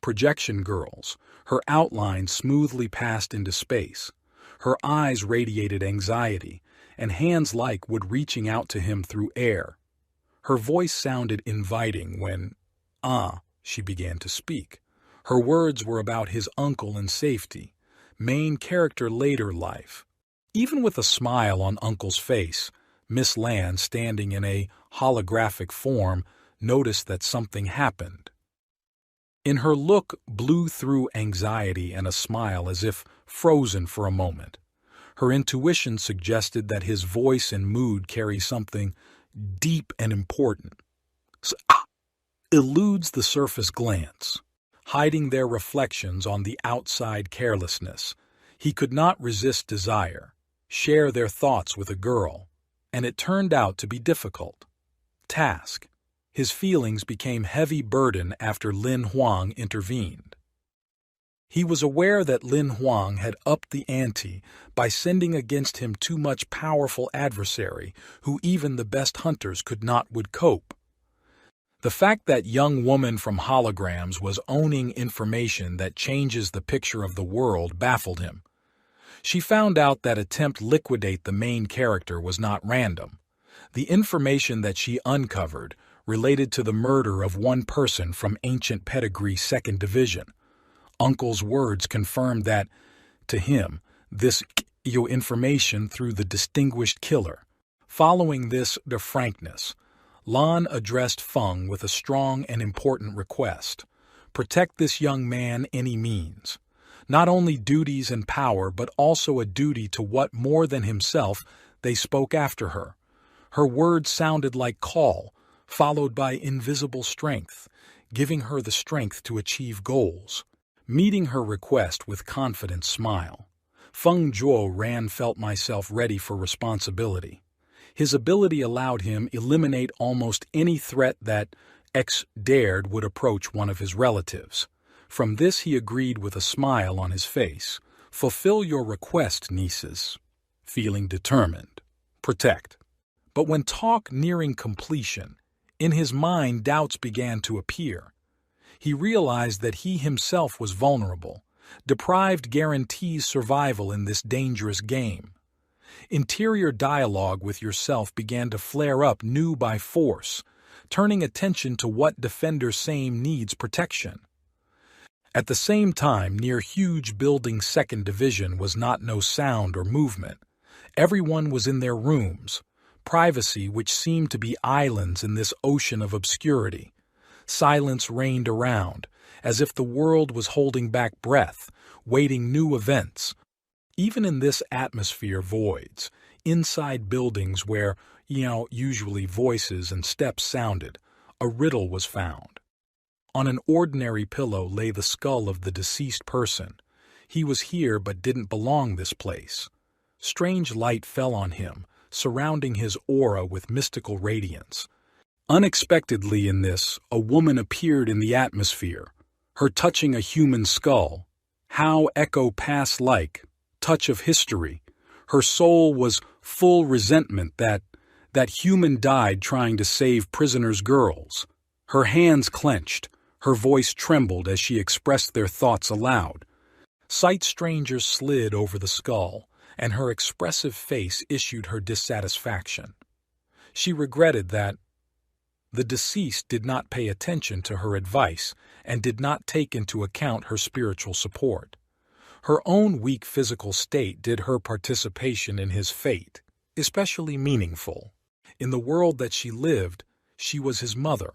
Projection girls, her outline smoothly passed into space. Her eyes radiated anxiety, and hands would reaching out to him through air. Her voice sounded inviting when, she began to speak. Her words were about his uncle and safety, main character later life. Even with a smile on Uncle's face, Miss Lan, standing in a holographic form, noticed that something happened. In her look blew through anxiety and a smile as if frozen for a moment. Her intuition suggested that his voice and mood carry something deep and important. Eludes the surface glance, hiding their reflections on the outside carelessness. He could not resist desire, share their thoughts with a girl, and it turned out to be difficult. Task. His feelings became heavy burden after Lin Huang intervened. He was aware that Lin Huang had upped the ante by sending against him too much powerful adversary who even the best hunters would cope. The fact that young woman from holograms was owning information that changes the picture of the world baffled him. She found out that attempt liquidate the main character was not random. The information that she uncovered related to the murder of one person from ancient pedigree 2nd Division. Uncle's words confirmed that, to him, this information through the distinguished killer. Following this frankness, Lan addressed Feng with a strong and important request. Protect this young man any means. Not only duties and power, but also a duty to what more than himself. They spoke after her. Her words sounded like call, followed by invisible strength, giving her the strength to achieve goals. Meeting her request with confident smile, Feng Zhuo Ran felt myself ready for responsibility. His ability allowed him eliminate almost any threat that dared would approach one of his relatives. From this he agreed with a smile on his face. Fulfill your request, nieces. Feeling determined. Protect. But when talk nearing completion, in his mind doubts began to appear. He realized that he himself was vulnerable, deprived guarantees survival in this dangerous game. Interior dialogue with yourself began to flare up new by force, turning attention to what defender same needs protection. At the same time, near huge building second division was not no sound or movement. Everyone was in their rooms, privacy which seemed to be islands in this ocean of obscurity. Silence reigned around, as if the world was holding back breath, waiting new events. Even in this atmosphere voids, inside buildings where, usually voices and steps sounded, a riddle was found. On an ordinary pillow lay the skull of the deceased person. He was here but didn't belong this place. Strange light fell on him, surrounding his aura with mystical radiance. Unexpectedly in this, a woman appeared in the atmosphere, her touching a human skull. How echo past-like, touch of history. Her soul was full resentment that human died trying to save prisoners' girls. Her hands clenched, her voice trembled as she expressed their thoughts aloud. Sight strangers slid over the skull, and her expressive face issued her dissatisfaction. She regretted that the deceased did not pay attention to her advice and did not take into account her spiritual support. Her own weak physical state did her participation in his fate especially meaningful. In the world that she lived, she was his mother,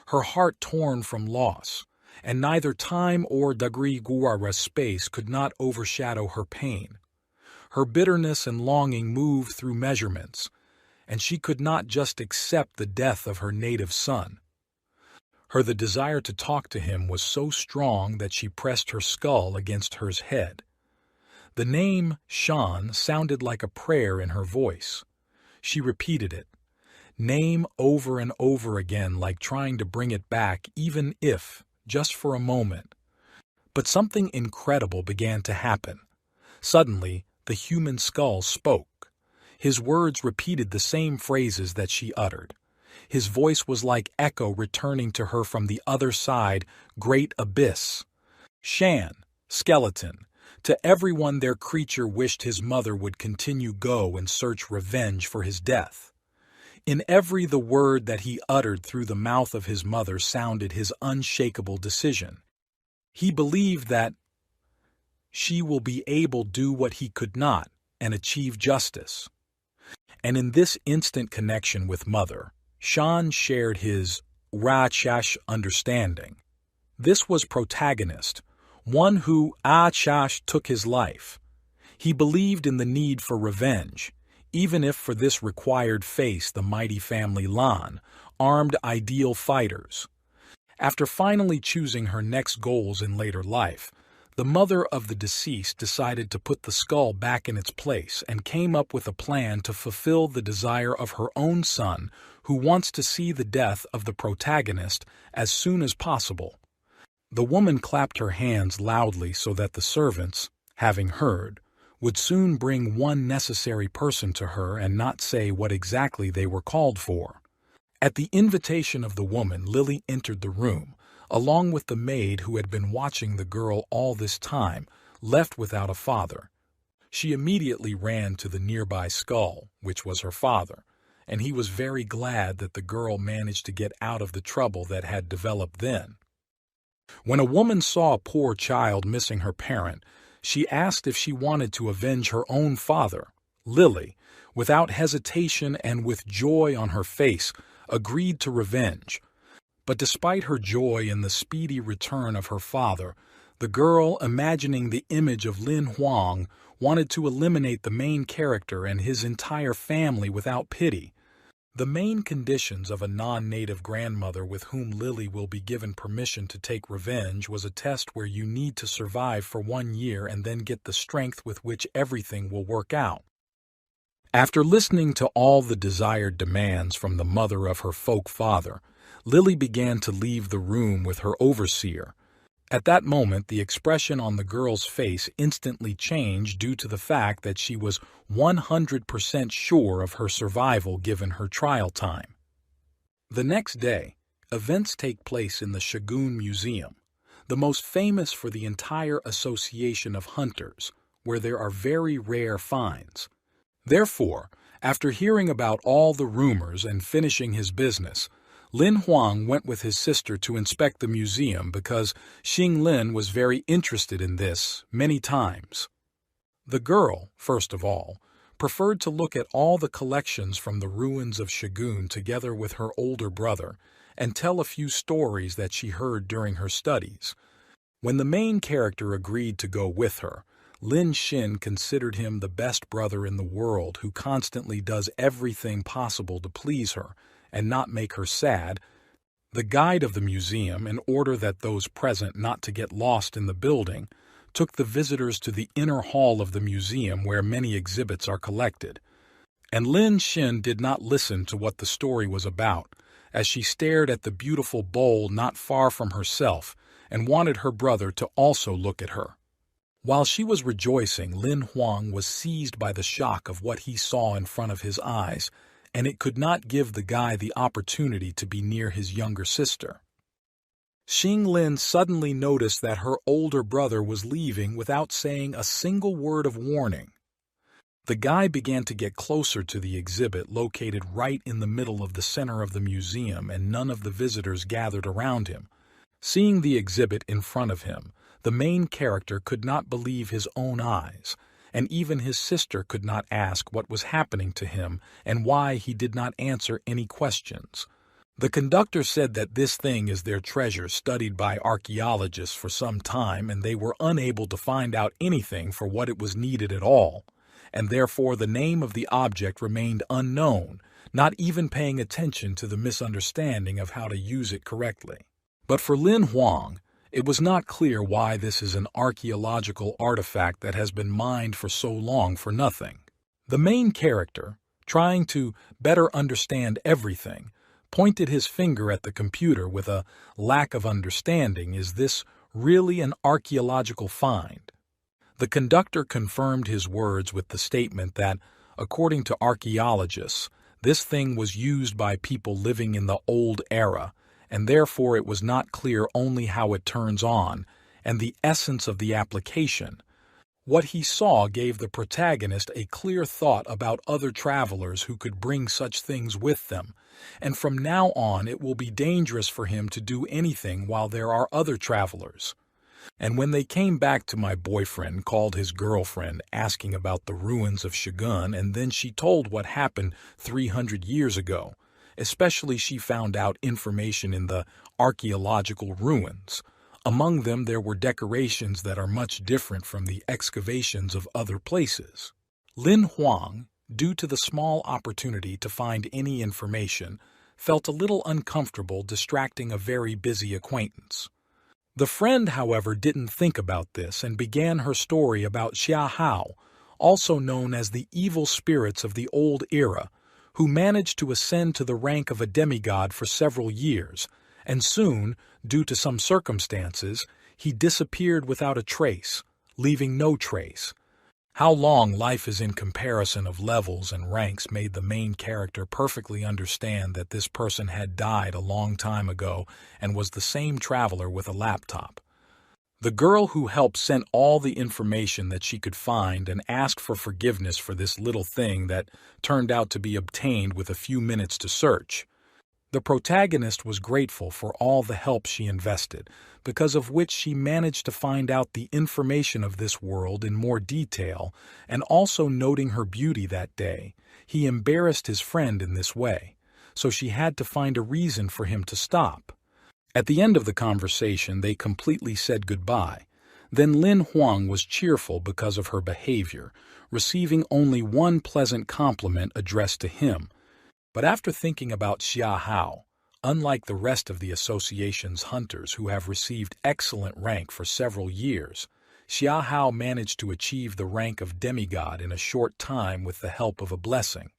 her heart torn from loss, and neither time or degree guara space could not overshadow her pain. Her bitterness and longing moved through measurements, and she could not just accept the death of her native son. The desire to talk to him was so strong that she pressed her skull against his head. The name Shan sounded like a prayer in her voice. She repeated it, name over and over again, like trying to bring it back, even if, just for a moment. But something incredible began to happen. Suddenly, the human skull spoke. His words repeated the same phrases that she uttered. His voice was like echo returning to her from the other side, great abyss. Shan, skeleton, to everyone their creature wished his mother would continue go and search revenge for his death. In every the word that he uttered through the mouth of his mother sounded his unshakable decision. He believed that she will be able to do what he could not and achieve justice. And in this instant connection with mother, Shan shared his Rachash understanding. This was protagonist, one who Achash took his life. He believed in the need for revenge, even if for this required face the mighty family Lan, armed ideal fighters. After finally choosing her next goals in later life, the mother of the deceased decided to put the skull back in its place and came up with a plan to fulfill the desire of her own son, who wants to see the death of the protagonist as soon as possible. The woman clapped her hands loudly so that the servants, having heard, would soon bring one necessary person to her and not say what exactly they were called for. At the invitation of the woman, Lily entered the room, along with the maid who had been watching the girl all this time, left without a father. She immediately ran to the nearby skull, which was her father, and he was very glad that the girl managed to get out of the trouble that had developed then. When a woman saw a poor child missing her parent, she asked if she wanted to avenge her own father. Lily, without hesitation and with joy on her face, agreed to revenge. But despite her joy in the speedy return of her father, the girl, imagining the image of Lin Huang, wanted to eliminate the main character and his entire family without pity. The main conditions of a non-native grandmother with whom Lily will be given permission to take revenge was a test where you need to survive for 1 year and then get the strength with which everything will work out. After listening to all the desired demands from the mother of her folk father, Lily began to leave the room with her overseer. At that moment, the expression on the girl's face instantly changed due to the fact that she was 100% sure of her survival given her trial time. The next day, events take place in the Shogun Museum, the most famous for the entire association of hunters, where there are very rare finds. Therefore, after hearing about all the rumors and finishing his business, Lin Huang went with his sister to inspect the museum because Xing Lin was very interested in this many times. The girl, first of all, preferred to look at all the collections from the ruins of Shogun together with her older brother and tell a few stories that she heard during her studies. When the main character agreed to go with her, Lin Xin considered him the best brother in the world who constantly does everything possible to please her and not make her sad. The guide of the museum, in order that those present not to get lost in the building, took the visitors to the inner hall of the museum where many exhibits are collected. And Lin Xin did not listen to what the story was about, as she stared at the beautiful bowl not far from herself and wanted her brother to also look at her. While she was rejoicing, Lin Huang was seized by the shock of what he saw in front of his eyes, and it could not give the guy the opportunity to be near his younger sister. Xing Lin suddenly noticed that her older brother was leaving without saying a single word of warning. The guy began to get closer to the exhibit located right in the middle of the center of the museum, and none of the visitors gathered around him. Seeing the exhibit in front of him, the main character could not believe his own eyes, and even his sister could not ask what was happening to him and why he did not answer any questions. The conductor said that this thing is their treasure studied by archaeologists for some time, and they were unable to find out anything for what it was needed at all, and therefore the name of the object remained unknown, not even paying attention to the misunderstanding of how to use it correctly. But for Lin Huang, it was not clear why this is an archaeological artifact that has been mined for so long for nothing. The main character, trying to better understand everything, pointed his finger at the computer with a lack of understanding. Is this really an archaeological find? The conductor confirmed his words with the statement that, according to archaeologists, this thing was used by people living in the old era, and therefore it was not clear only how it turns on, and the essence of the application. What he saw gave the protagonist a clear thought about other travelers who could bring such things with them, and from now on it will be dangerous for him to do anything while there are other travelers. And when they came back to my boyfriend, called his girlfriend, asking about the ruins of Shogun, and then she told what happened 300 years ago. Especially she found out information in the archaeological ruins. Among them there were decorations that are much different from the excavations of other places. Lin Huang, due to the small opportunity to find any information, felt a little uncomfortable distracting a very busy acquaintance. The friend, however, didn't think about this and began her story about Xia Hao, also known as the evil spirits of the old era, who managed to ascend to the rank of a demigod for several years, and soon, due to some circumstances, he disappeared without a trace, leaving no trace. How long life is in comparison of levels and ranks made the main character perfectly understand that this person had died a long time ago and was the same traveler with a laptop. The girl who helped sent all the information that she could find and asked for forgiveness for this little thing that turned out to be obtained with a few minutes to search. The protagonist was grateful for all the help she invested, because of which she managed to find out the information of this world in more detail, and also noting her beauty that day, he embarrassed his friend in this way, so she had to find a reason for him to stop. At the end of the conversation, they completely said goodbye. Then Lin Huang was cheerful because of her behavior, receiving only one pleasant compliment addressed to him. But after thinking about Xia Hao, unlike the rest of the association's hunters who have received excellent rank for several years, Xia Hao managed to achieve the rank of demigod in a short time with the help of a blessing.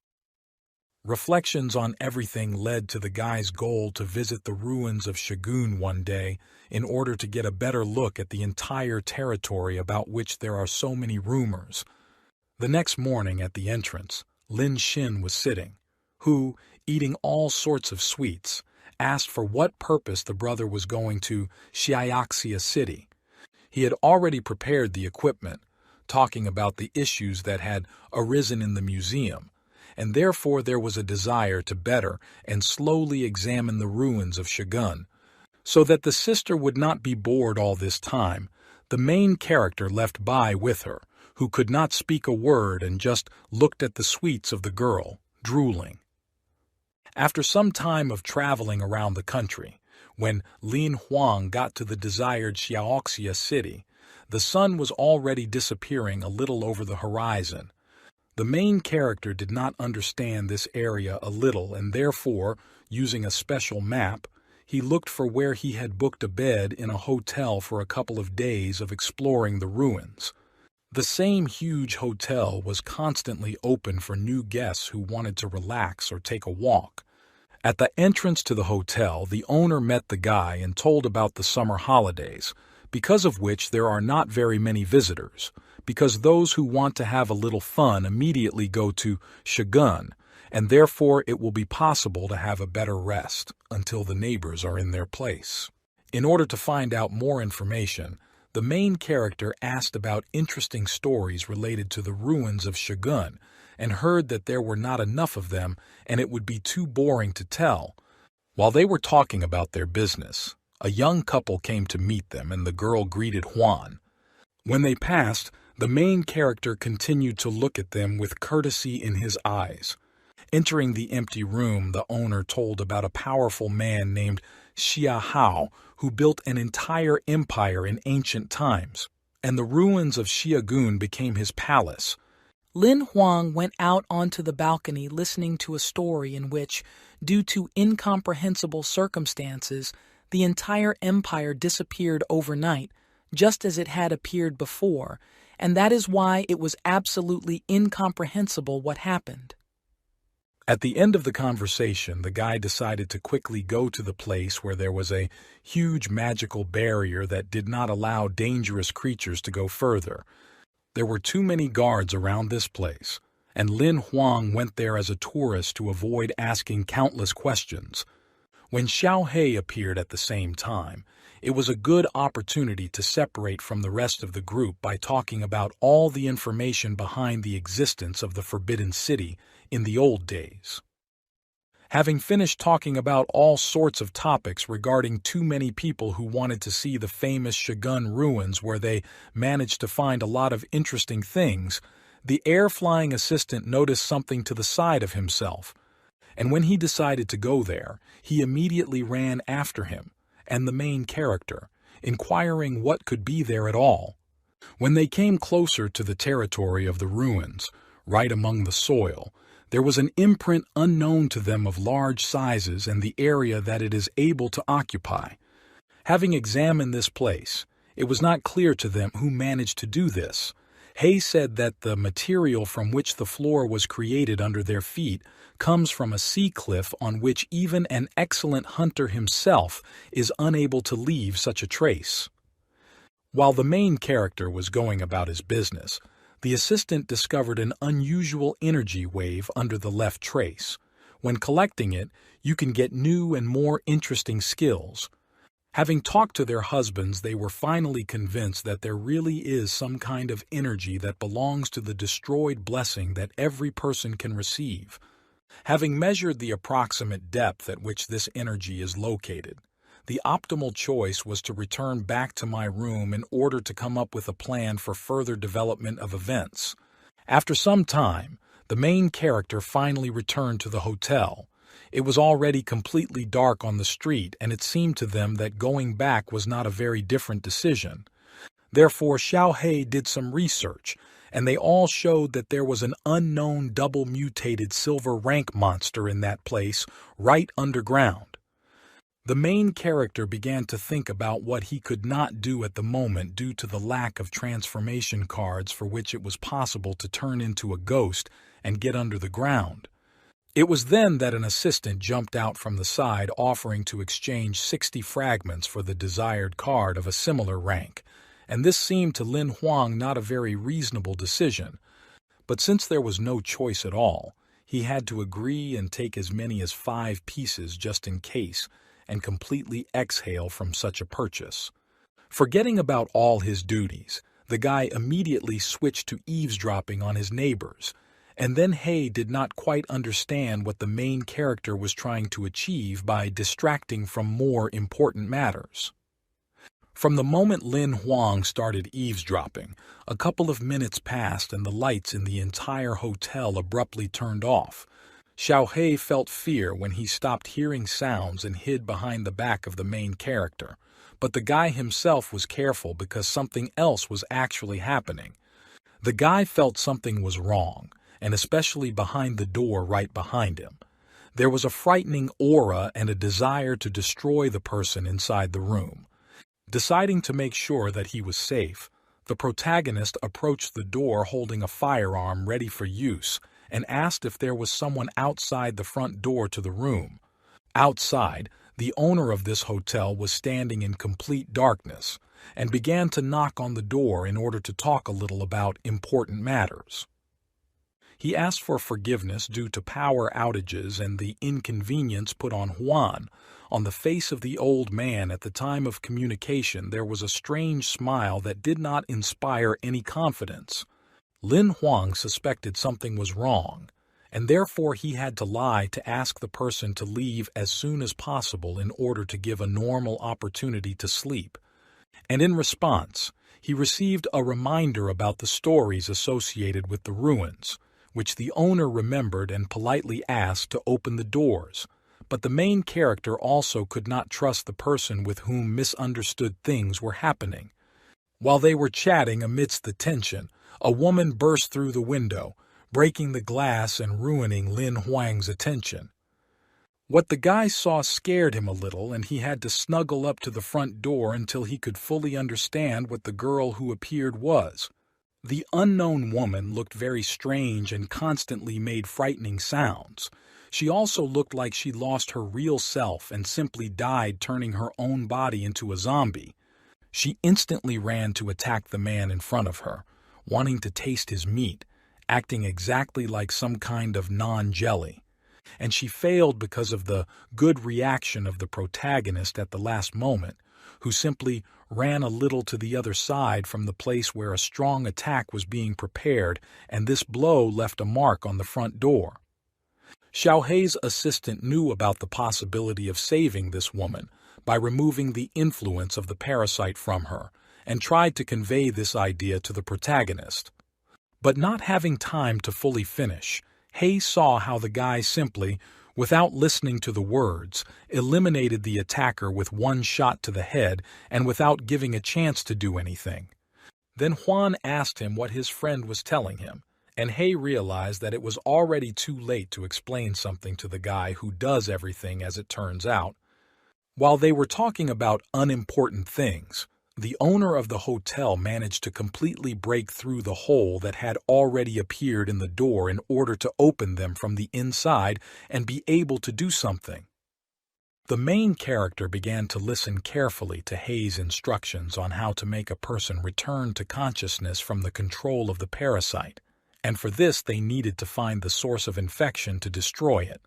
Reflections on everything led to the guy's goal to visit the ruins of Shagun one day in order to get a better look at the entire territory about which there are so many rumors. The next morning at the entrance, Lin Xin was sitting, who, eating all sorts of sweets, asked for what purpose the brother was going to Xiaoxia City. He had already prepared the equipment, talking about the issues that had arisen in the museum, and therefore there was a desire to better and slowly examine the ruins of Shagun. So that the sister would not be bored all this time, the main character left Bai with her, who could not speak a word and just looked at the sweets of the girl, drooling. After some time of traveling around the country, when Lin Huang got to the desired Xiaoxia city, the sun was already disappearing a little over the horizon. The main character did not understand this area a little, and therefore, using a special map, he looked for where he had booked a bed in a hotel for a couple of days of exploring the ruins. The same huge hotel was constantly open for new guests who wanted to relax or take a walk. At the entrance to the hotel, the owner met the guy and told about the summer holidays, because of which there are not very many visitors, because those who want to have a little fun immediately go to Shagun, and therefore it will be possible to have a better rest until the neighbors are in their place. In order to find out more information, the main character asked about interesting stories related to the ruins of Shagun, and heard that there were not enough of them and it would be too boring to tell. While they were talking about their business, a young couple came to meet them and the girl greeted Juan. When they passed, the main character continued to look at them with courtesy in his eyes. Entering the empty room, the owner told about a powerful man named Xia Hao who built an entire empire in ancient times, and the ruins of Xiagun became his palace. Lin Huang went out onto the balcony listening to a story in which, due to incomprehensible circumstances, the entire empire disappeared overnight, just as it had appeared before, and that is why it was absolutely incomprehensible what happened. At the end of the conversation, the guy decided to quickly go to the place where there was a huge magical barrier that did not allow dangerous creatures to go further. There were too many guards around this place, and Lin Huang went there as a tourist to avoid asking countless questions. When Xiao He appeared at the same time, it was a good opportunity to separate from the rest of the group by talking about all the information behind the existence of the Forbidden City in the old days. Having finished talking about all sorts of topics regarding too many people who wanted to see the famous Shagun ruins where they managed to find a lot of interesting things, the air-flying assistant noticed something to the side of himself, and when he decided to go there, he immediately ran after him and the main character, inquiring what could be there at all. When they came closer to the territory of the ruins, right among the soil, there was an imprint unknown to them of large sizes and the area that it is able to occupy. Having examined this place, it was not clear to them who managed to do this. Hay said that the material from which the floor was created under their feet comes from a sea cliff on which even an excellent hunter himself is unable to leave such a trace. While the main character was going about his business, the assistant discovered an unusual energy wave under the left trace. When collecting it, you can get new and more interesting skills. Having talked to their husbands, they were finally convinced that there really is some kind of energy that belongs to the destroyed blessing that every person can receive. Having measured the approximate depth at which this energy is located, the optimal choice was to return back to my room in order to come up with a plan for further development of events. After some time, the main character finally returned to the hotel. It was already completely dark on the street, and it seemed to them that going back was not a very different decision. Therefore, Xiao He did some research, and they all showed that there was an unknown double-mutated silver rank monster in that place, right underground. The main character began to think about what he could not do at the moment due to the lack of transformation cards for which it was possible to turn into a ghost and get under the ground. It was then that an assistant jumped out from the side offering to exchange 60 fragments for the desired card of a similar rank, and this seemed to Lin Huang not a very reasonable decision. But since there was no choice at all, he had to agree and take as many as 5 pieces just in case, and completely exhale from such a purchase. Forgetting about all his duties, the guy immediately switched to eavesdropping on his neighbors, and then He did not quite understand what the main character was trying to achieve by distracting from more important matters. From the moment Lin Huang started eavesdropping, a couple of minutes passed and the lights in the entire hotel abruptly turned off. Xiao He felt fear when he stopped hearing sounds and hid behind the back of the main character, but the guy himself was careful because something else was actually happening. The guy felt something was wrong, and especially behind the door right behind him. There was a frightening aura and a desire to destroy the person inside the room. Deciding to make sure that he was safe, the protagonist approached the door holding a firearm ready for use and asked if there was someone outside the front door to the room. Outside, the owner of this hotel was standing in complete darkness and began to knock on the door in order to talk a little about important matters. He asked for forgiveness due to power outages and the inconvenience put on Huan. On the face of the old man at the time of communication there was a strange smile that did not inspire any confidence. Lin Huang suspected something was wrong, and therefore he had to lie to ask the person to leave as soon as possible in order to give a normal opportunity to sleep. And in response, he received a reminder about the stories associated with the ruins, which the owner remembered and politely asked to open the doors. But the main character also could not trust the person with whom misunderstood things were happening. While they were chatting amidst the tension, a woman burst through the window, breaking the glass and ruining Lin Huang's attention. What the guy saw scared him a little, and he had to snuggle up to the front door until he could fully understand what the girl who appeared was. The unknown woman looked very strange and constantly made frightening sounds. She also looked like she lost her real self and simply died, turning her own body into a zombie. She instantly ran to attack the man in front of her, wanting to taste his meat, acting exactly like some kind of non-jelly. And she failed because of the good reaction of the protagonist at the last moment, who simply ran a little to the other side from the place where a strong attack was being prepared, and this blow left a mark on the front door. Xiao He's assistant knew about the possibility of saving this woman by removing the influence of the parasite from her, and tried to convey this idea to the protagonist. But not having time to fully finish, He saw how the guy simply, without listening to the words, eliminated the attacker with one shot to the head and without giving a chance to do anything. Then Huan asked him what his friend was telling him, and He realized that it was already too late to explain something to the guy who does everything as it turns out. While they were talking about unimportant things, the owner of the hotel managed to completely break through the hole that had already appeared in the door in order to open them from the inside and be able to do something. The main character began to listen carefully to He's instructions on how to make a person return to consciousness from the control of the parasite, and for this they needed to find the source of infection to destroy it.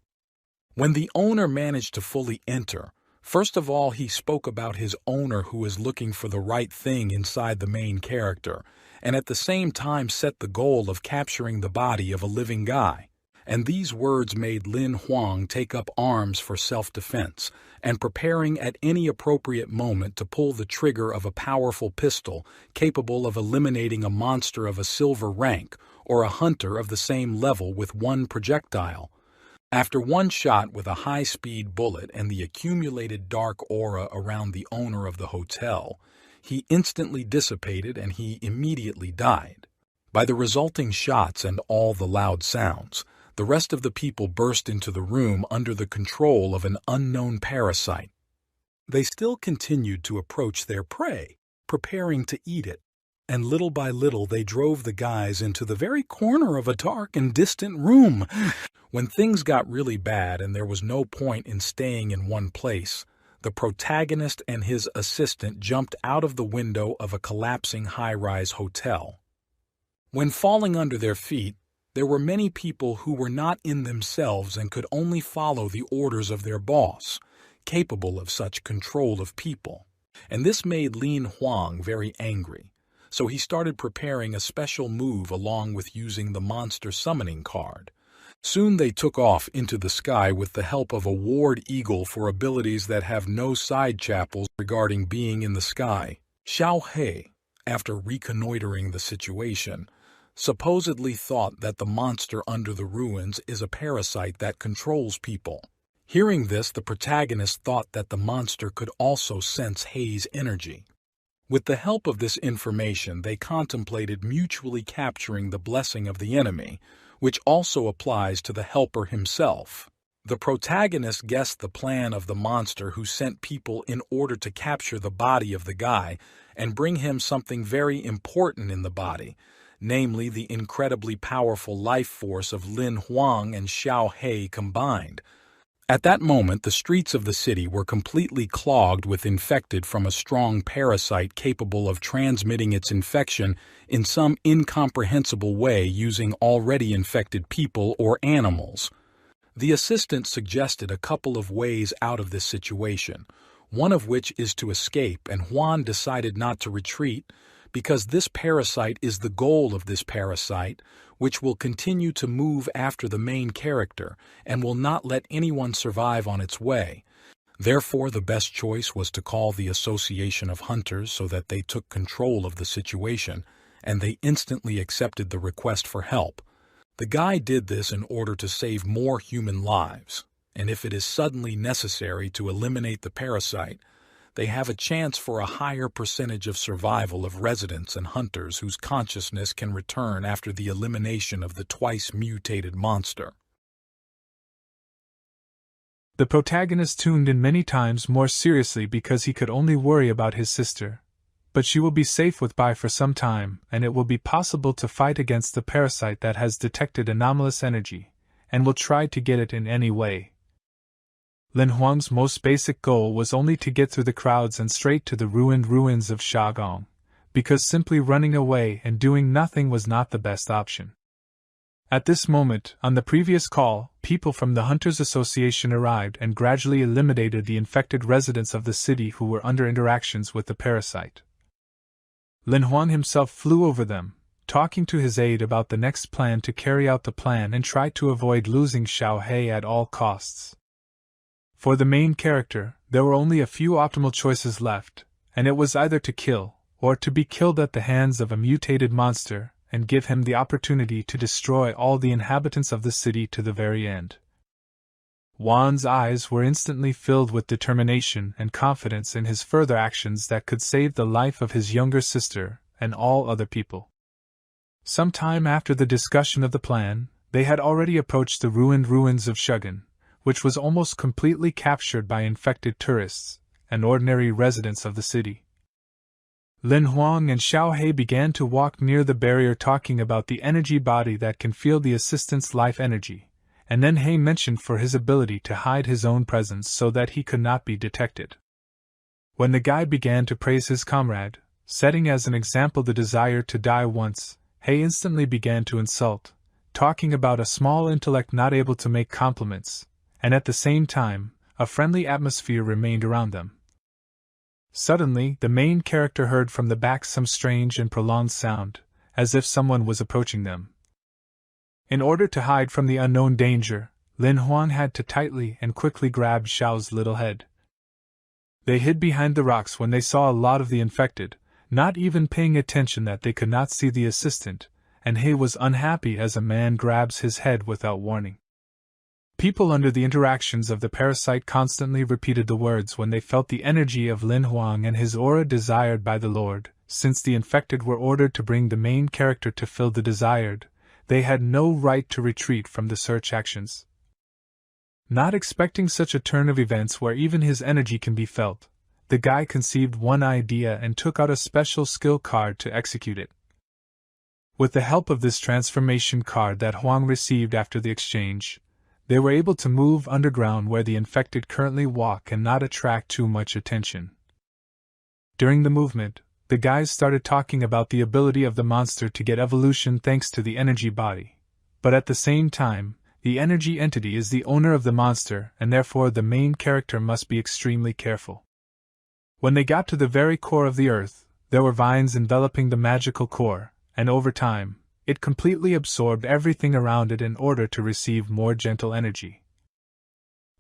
When the owner managed to fully enter, first of all, he spoke about his owner who is looking for the right thing inside the main character, and at the same time set the goal of capturing the body of a living guy. And these words made Lin Huang take up arms for self-defense, and preparing at any appropriate moment to pull the trigger of a powerful pistol capable of eliminating a monster of a silver rank or a hunter of the same level with one projectile. After one shot with a high-speed bullet and the accumulated dark aura around the owner of the hotel, he instantly dissipated and he immediately died. By the resulting shots and all the loud sounds, the rest of the people burst into the room under the control of an unknown parasite. They still continued to approach their prey, preparing to eat it. and little by little they drove the guys into the very corner of a dark and distant room. When things got really bad and there was no point in staying in one place, the protagonist and his assistant jumped out of the window of a collapsing high-rise hotel. When falling under their feet, there were many people who were not in themselves and could only follow the orders of their boss, capable of such control of people. And this made Lin Huang very angry, so he started preparing a special move along with using the monster summoning card. Soon they took off into the sky with the help of a ward eagle for abilities that have no side chapels regarding being in the sky. Xiao He, after reconnoitering the situation, supposedly thought that the monster under the ruins is a parasite that controls people. Hearing this, the protagonist thought that the monster could also sense Hei's energy. With the help of this information, they contemplated mutually capturing the blessing of the enemy, which also applies to the helper himself. The protagonist guessed the plan of the monster who sent people in order to capture the body of the guy and bring him something very important in the body, namely the incredibly powerful life force of Lin Huang and Xiao He combined. At that moment, the streets of the city were completely clogged with infected from a strong parasite capable of transmitting its infection in some incomprehensible way using already infected people or animals. The assistant suggested a couple of ways out of this situation, one of which is to escape, and Huan decided not to retreat because this parasite is the goal of this parasite, which will continue to move after the main character and will not let anyone survive on its way. Therefore, the best choice was to call the Association of Hunters so that they took control of the situation, and they instantly accepted the request for help. The guy did this in order to save more human lives, and if it is suddenly necessary to eliminate the parasite, they have a chance for a higher percentage of survival of residents and hunters whose consciousness can return after the elimination of the twice-mutated monster. The protagonist tuned in many times more seriously because he could only worry about his sister. But she will be safe with Bai for some time, and it will be possible to fight against the parasite that has detected anomalous energy, and will try to get it in any way. Lin Huang's most basic goal was only to get through the crowds and straight to the ruined ruins of Shagong, because simply running away and doing nothing was not the best option. At this moment, on the previous call, people from the Hunters Association arrived and gradually eliminated the infected residents of the city who were under interactions with the parasite. Lin Huang himself flew over them, talking to his aide about the next plan to carry out the plan and try to avoid losing Xiao He at all costs. For the main character, there were only a few optimal choices left, and it was either to kill, or to be killed at the hands of a mutated monster, and give him the opportunity to destroy all the inhabitants of the city to the very end. Wan's eyes were instantly filled with determination and confidence in his further actions that could save the life of his younger sister and all other people. Some time after the discussion of the plan, they had already approached the ruined ruins of Shugan, which was almost completely captured by infected tourists and ordinary residents of the city. Lin Huang and Xiao He began to walk near the barrier talking about the energy body that can feel the assistant's life energy, and then He mentioned for his ability to hide his own presence so that he could not be detected. When the guy began to praise his comrade, setting as an example the desire to die once, He instantly began to insult, talking about a small intellect not able to make compliments, and at the same time, a friendly atmosphere remained around them. Suddenly, the main character heard from the back some strange and prolonged sound, as if someone was approaching them. In order to hide from the unknown danger, Lin Huang had to tightly and quickly grab Xiao's little head. They hid behind the rocks when they saw a lot of the infected, not even paying attention that they could not see the assistant, and He was unhappy as a man grabs his head without warning. People under the interactions of the parasite constantly repeated the words when they felt the energy of Lin Huang and his aura desired by the Lord. Since the infected were ordered to bring the main character to fill the desired, they had no right to retreat from the search actions. Not expecting such a turn of events where even his energy can be felt, the guy conceived one idea and took out a special skill card to execute it. With the help of this transformation card that Huang received after the exchange, they were able to move underground where the infected currently walk and not attract too much attention. During the movement, the guys started talking about the ability of the monster to get evolution thanks to the energy body. But at the same time, the energy entity is the owner of the monster, and therefore the main character must be extremely careful. When they got to the very core of the earth, there were vines enveloping the magical core, and over time, it completely absorbed everything around it in order to receive more gentle energy.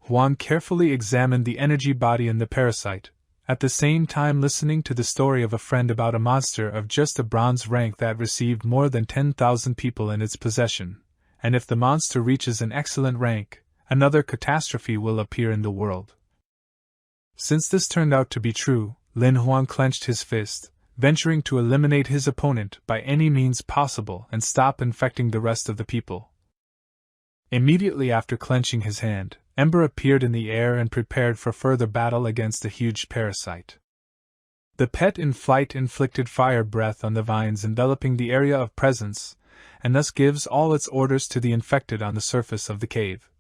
Huang carefully examined the energy body and the parasite, at the same time listening to the story of a friend about a monster of just a bronze rank that received more than 10,000 people in its possession, and if the monster reaches an excellent rank, another catastrophe will appear in the world. Since this turned out to be true, Lin Huang clenched his fist, venturing to eliminate his opponent by any means possible and stop infecting the rest of the people. Immediately after clenching his hand, Ember appeared in the air and prepared for further battle against the huge parasite. The pet in flight inflicted fire breath on the vines enveloping the area of presence, and thus gives all its orders to the infected on the surface of the cave.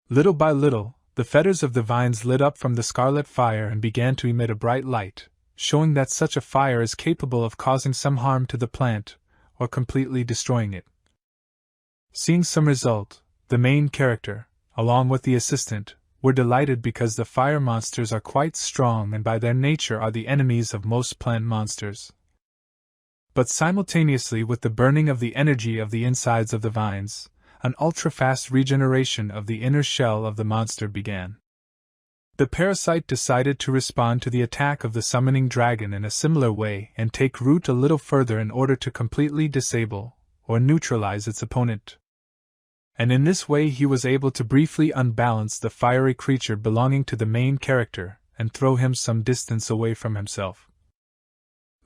Little by little, the feathers of the vines lit up from the scarlet fire and began to emit a bright light, showing that such a fire is capable of causing some harm to the plant, or completely destroying it. Seeing some result, the main character, along with the assistant, were delighted because the fire monsters are quite strong and by their nature are the enemies of most plant monsters. But simultaneously with the burning of the energy of the insides of the vines, an ultra-fast regeneration of the inner shell of the monster began. The parasite decided to respond to the attack of the summoning dragon in a similar way and take root a little further in order to completely disable or neutralize its opponent. And in this way he was able to briefly unbalance the fiery creature belonging to the main character and throw him some distance away from himself.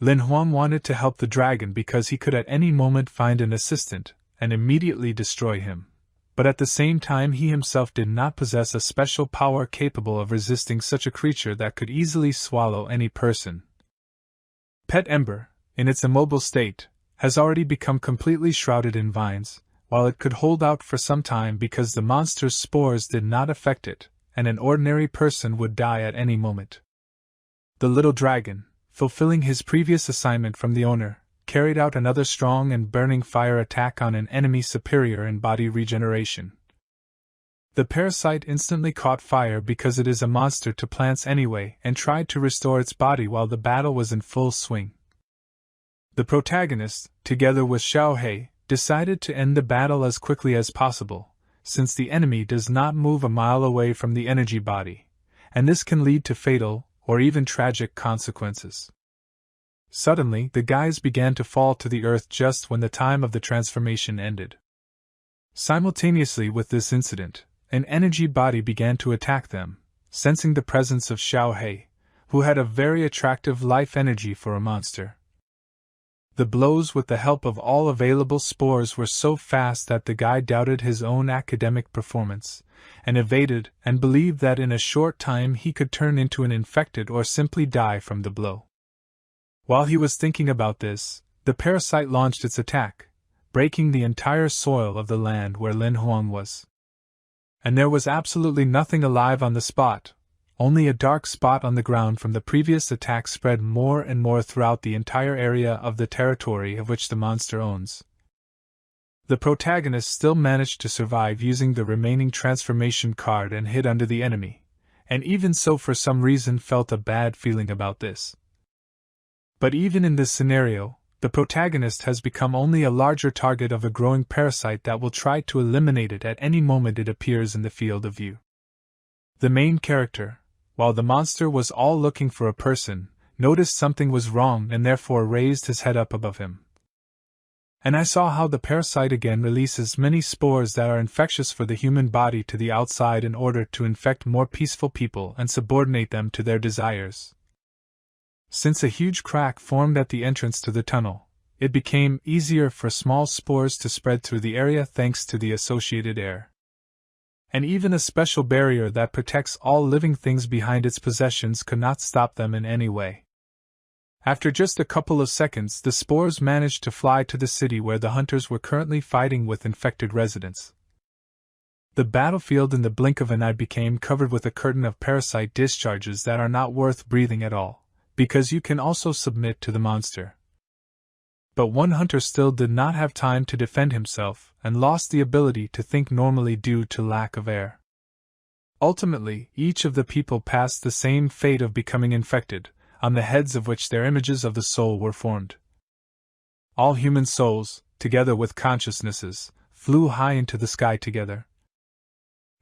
Lin Huang wanted to help the dragon because he could at any moment find an assistant and immediately destroy him. But at the same time he himself did not possess a special power capable of resisting such a creature that could easily swallow any person. Pet Ember, in its immobile state, has already become completely shrouded in vines, while it could hold out for some time because the monster's spores did not affect it, and an ordinary person would die at any moment. The little dragon, fulfilling his previous assignment from the owner, carried out another strong and burning fire attack on an enemy superior in body regeneration. The parasite instantly caught fire because it is a monster to plants anyway and tried to restore its body while the battle was in full swing. The protagonist, together with Xiao He, decided to end the battle as quickly as possible, since the enemy does not move a mile away from the energy body, and this can lead to fatal or even tragic consequences. Suddenly, the guys began to fall to the earth just when the time of the transformation ended. Simultaneously with this incident, an energy body began to attack them, sensing the presence of Xiao He, who had a very attractive life energy for a monster. The blows with the help of all available spores were so fast that the guy doubted his own academic performance, and evaded and believed that in a short time he could turn into an infected or simply die from the blow. While he was thinking about this, the parasite launched its attack, breaking the entire soil of the land where Lin Huang was. And there was absolutely nothing alive on the spot, only a dark spot on the ground from the previous attack spread more and more throughout the entire area of the territory of which the monster owns. The protagonist still managed to survive using the remaining transformation card and hid under the enemy, and even so for some reason felt a bad feeling about this. But even in this scenario, the protagonist has become only a larger target of a growing parasite that will try to eliminate it at any moment it appears in the field of view. The main character, while the monster was all looking for a person, noticed something was wrong and therefore raised his head up above him. And I saw how the parasite again releases many spores that are infectious for the human body to the outside in order to infect more peaceful people and subordinate them to their desires. Since a huge crack formed at the entrance to the tunnel, it became easier for small spores to spread through the area thanks to the associated air. and even a special barrier that protects all living things behind its possessions could not stop them in any way. After just a couple of seconds, the spores managed to fly to the city where the hunters were currently fighting with infected residents. The battlefield in the blink of an eye became covered with a curtain of parasite discharges that are not worth breathing at all, because you can also submit to the monster. But one hunter still did not have time to defend himself and lost the ability to think normally due to lack of air. Ultimately, each of the people passed the same fate of becoming infected, on the heads of which their images of the soul were formed. All human souls, together with consciousnesses, flew high into the sky together.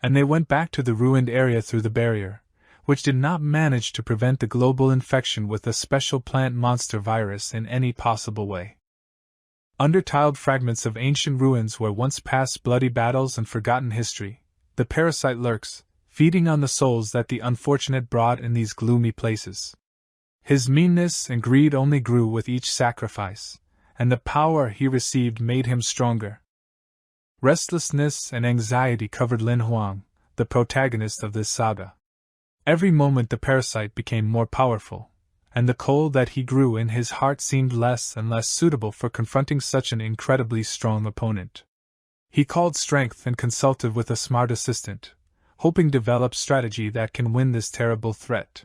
And they went back to the ruined area through the barrier, which did not manage to prevent the global infection with a special plant monster virus in any possible way. Under tiled fragments of ancient ruins where once past bloody battles and forgotten history, the parasite lurks, feeding on the souls that the unfortunate brought in these gloomy places. His meanness and greed only grew with each sacrifice, and the power he received made him stronger. Restlessness and anxiety covered Lin Huang, the protagonist of this saga. Every moment the parasite became more powerful, and the coal that he grew in his heart seemed less and less suitable for confronting such an incredibly strong opponent. He called strength and consulted with a smart assistant, hoping to develop strategy that can win this terrible threat.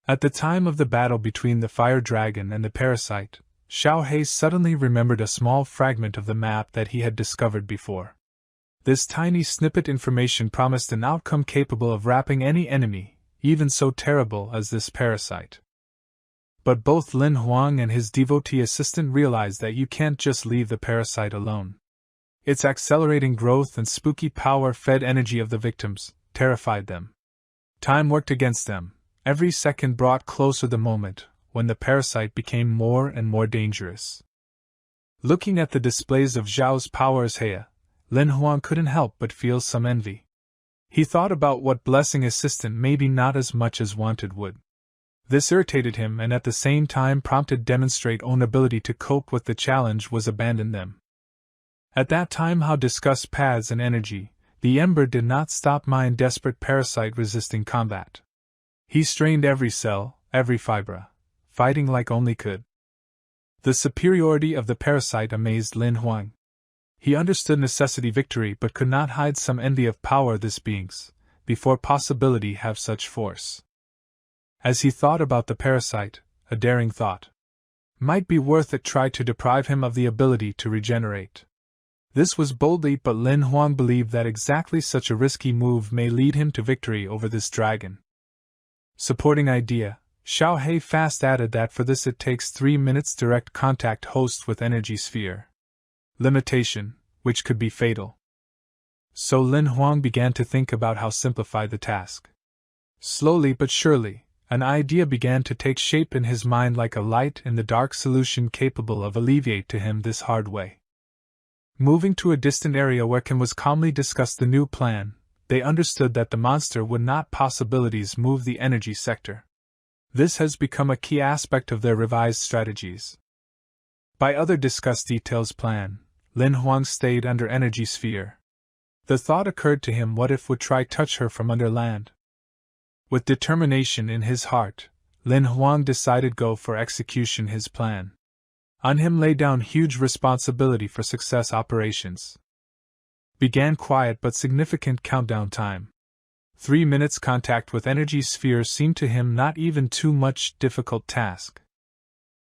At the time of the battle between the fire dragon and the parasite, Xiao He suddenly remembered a small fragment of the map that he had discovered before. This tiny snippet information promised an outcome capable of wrapping any enemy, even so terrible as this parasite. But both Lin Huang and his devotee assistant realized that you can't just leave the parasite alone. Its accelerating growth and spooky power-fed energy of the victims terrified them. Time worked against them. Every second brought closer the moment when the parasite became more and more dangerous. Looking at the displays of Zhao's powers, Lin Huang couldn't help but feel some envy. He thought about what blessing assistant maybe not as much as wanted would. This irritated him and at the same time prompted demonstrate own ability to cope with the challenge was abandon them. At that time how discuss paths and energy, the ember did not stop my in desperate parasite resisting combat. He strained every cell, every fiber, fighting like only could. The superiority of the parasite amazed Lin Huang. He understood necessity victory but could not hide some envy of power this beings, before possibility have such force. As he thought about the parasite, a daring thought might be worth it try to deprive him of the ability to regenerate. This was boldly, but Lin Huang believed that exactly such a risky move may lead him to victory over this dragon. Supporting idea, Xiao He fast added that for this it takes 3 minutes direct contact host with energy sphere. Limitation, which could be fatal. So Lin Huang began to think about how simplify the task. Slowly but surely, an idea began to take shape in his mind like a light in the dark solution capable of alleviate to him this hard way. Moving to a distant area where Kim was calmly discussed the new plan, they understood that the monster would not possibilities move the energy sector. This has become a key aspect of their revised strategies. By other discussed details plan, Lin Huang stayed under energy sphere. The thought occurred to him, what if would try touch her from under land? With determination in his heart, Lin Huang decided go for execution his plan. On him lay down huge responsibility for success operations. Began quiet but significant countdown time. 3 minutes contact with energy sphere seemed to him not even too much difficult task.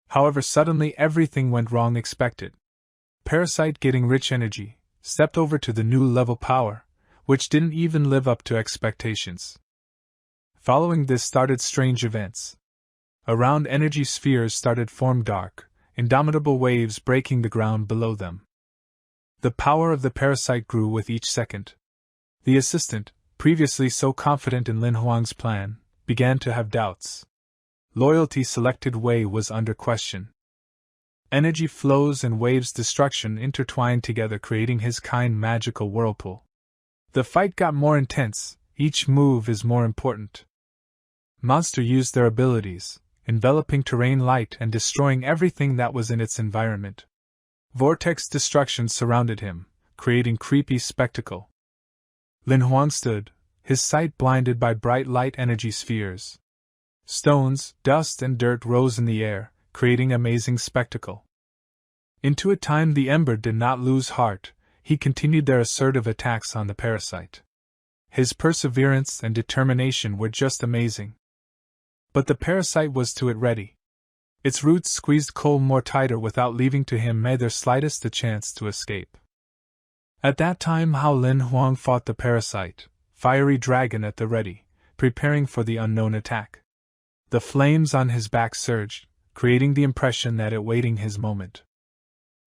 However, suddenly everything went wrong expected. Parasite getting rich energy, stepped over to the new level power, which didn't even live up to expectations. Following this started strange events. Around energy spheres started form dark, indomitable waves breaking the ground below them. The power of the parasite grew with each second. The assistant, previously so confident in Lin Huang's plan, began to have doubts. Loyalty selected way was under question. Energy flows and waves destruction intertwined together, creating his kind magical whirlpool. The fight got more intense, each move is more important. Monster used their abilities, enveloping terrain light and destroying everything that was in its environment. Vortex destruction surrounded him, creating creepy spectacle. Lin Huang stood, his sight blinded by bright light energy spheres. Stones, dust, and dirt rose in the air, creating amazing spectacle. Into a time the Ember did not lose heart, he continued their assertive attacks on the parasite. His perseverance and determination were just amazing. But the parasite was to it ready. Its roots squeezed coal more tighter without leaving to him the slightest a chance to escape. At that time how Lin Huang fought the parasite, fiery dragon at the ready, preparing for the unknown attack. The flames on his back surged, creating the impression that awaiting his moment.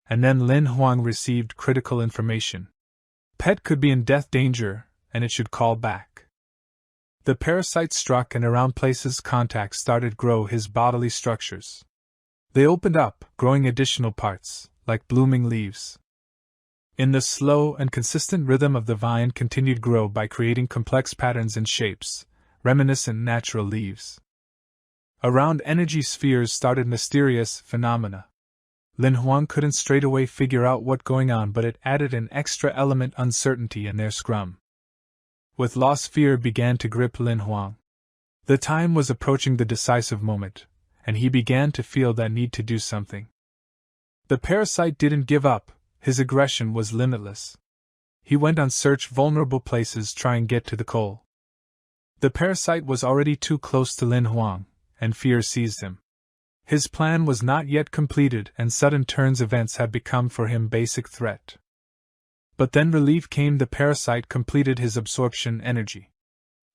And then Lin Huang received critical information. Pet could be in death danger, and it should call back. The parasite struck and around places contact started grow his bodily structures. They opened up, growing additional parts, like blooming leaves. In the slow and consistent rhythm of the vine continued grow by creating complex patterns and shapes, reminiscent natural leaves. Around energy spheres started mysterious phenomena. Lin Huang couldn't straightaway figure out what going on, but it added an extra element uncertainty in their scrum. With lost fear began to grip Lin Huang. The time was approaching the decisive moment, and he began to feel that need to do something. The parasite didn't give up, his aggression was limitless. He went on search vulnerable places trying get to the coal. The parasite was already too close to Lin Huang, and fear seized him. His plan was not yet completed and sudden turns events had become for him basic threat. But then relief came. The parasite completed his absorption energy.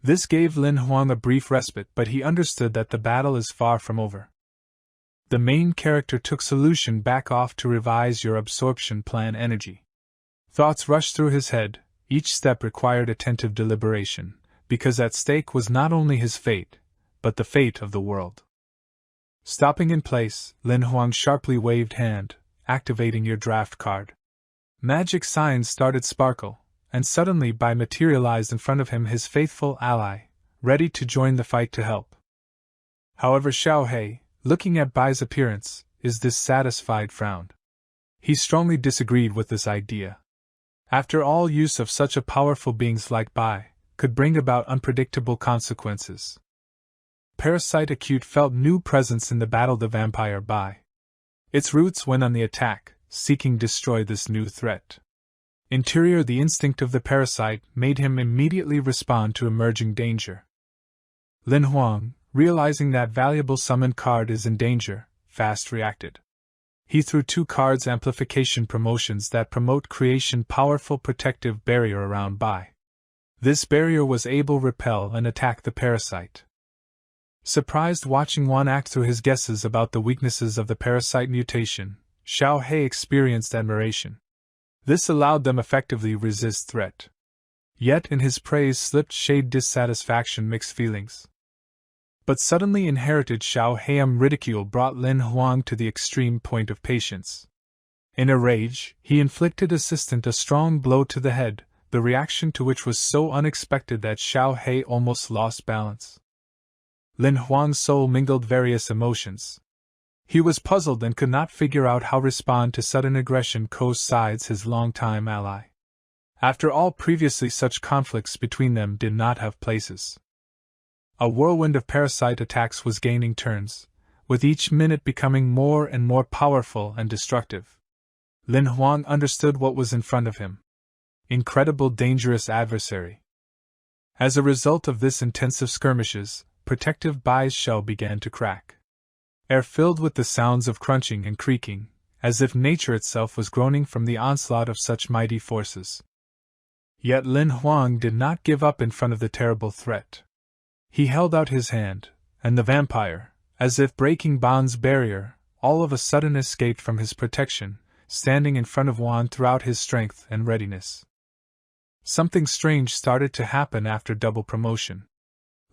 This gave Lin Huang a brief respite, but he understood that the battle is far from over. The main character took solution back off to revise your absorption plan energy. Thoughts rushed through his head, each step required attentive deliberation, because at stake was not only his fate, but the fate of the world. Stopping in place, Lin Huang sharply waved hand, activating your draft card. Magic signs started sparkle, and suddenly Bai materialized in front of him, his faithful ally, ready to join the fight to help. However, Xiao He, looking at Bai's appearance, is dissatisfied frowned. He strongly disagreed with this idea. After all, use of such a powerful beings like Bai could bring about unpredictable consequences. Parasite Acute felt new presence in the battle. The vampire Bai. Its roots went on the attack, seeking destroy this new threat. Interior, the instinct of the parasite made him immediately respond to emerging danger. Lin Huang, realizing that valuable summoned card is in danger, fast reacted. He threw 2 cards amplification promotions that promote creation powerful protective barrier around Bai. This barrier was able repel and attack the parasite. Surprised watching Wan act through his guesses about the weaknesses of the parasite mutation, Xiao He experienced admiration. This allowed them effectively resist threat. Yet in his praise slipped shade dissatisfaction, mixed feelings. But suddenly inherited Xiao Hei's ridicule brought Lin Huang to the extreme point of patience. In a rage, he inflicted assistant a strong blow to the head, the reaction to which was so unexpected that Xiao He almost lost balance. Lin Huang's soul mingled various emotions. He was puzzled and could not figure out how respond to sudden aggression coincides his longtime ally. After all, previously such conflicts between them did not have places. A whirlwind of parasite attacks was gaining turns, with each minute becoming more and more powerful and destructive. Lin Huang understood what was in front of him. Incredible, dangerous adversary. As a result of this intensive skirmishes, protective Bai's shell began to crack. Air filled with the sounds of crunching and creaking, as if nature itself was groaning from the onslaught of such mighty forces. Yet Lin Huang did not give up in front of the terrible threat. He held out his hand, and the vampire, as if breaking Ban's barrier, all of a sudden escaped from his protection, standing in front of Wan throughout his strength and readiness. Something strange started to happen after double promotion.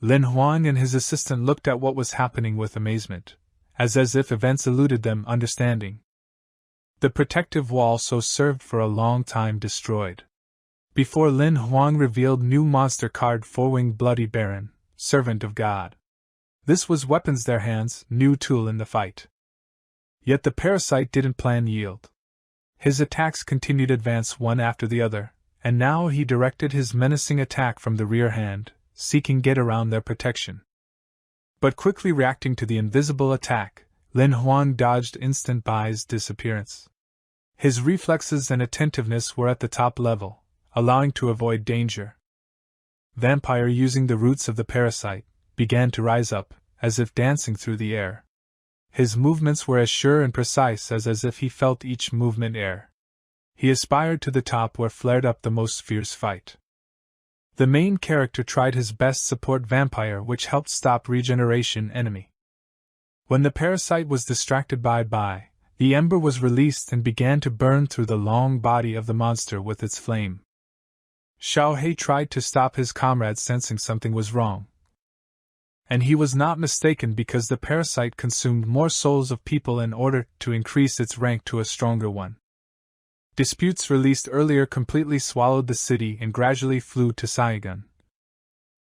Lin Huang and his assistant looked at what was happening with amazement, as if events eluded them understanding. The protective wall so served for a long time destroyed. Before Lin Huang revealed new monster card 4-winged Bloody Baron, Servant of God. This was weapons their hands, new tool in the fight. Yet the parasite didn't plan yield. His attacks continued advance one after the other, and now he directed his menacing attack from the rear hand, seeking get around their protection. But quickly reacting to the invisible attack, Lin Huang dodged instant Bai's disappearance. His reflexes and attentiveness were at the top level, allowing to avoid danger. Vampire, using the roots of the parasite, began to rise up, as if dancing through the air. His movements were as sure and precise as if he felt each movement air. He aspired to the top where flared up the most fierce fight. The main character tried his best support Vampire, which helped stop regeneration enemy. When the parasite was distracted by Bai, the ember was released and began to burn through the long body of the monster with its flame. Xiao He tried to stop his comrade, sensing something was wrong. And he was not mistaken, because the parasite consumed more souls of people in order to increase its rank to a stronger one. Disputes released earlier completely swallowed the city and gradually flew to Saigon.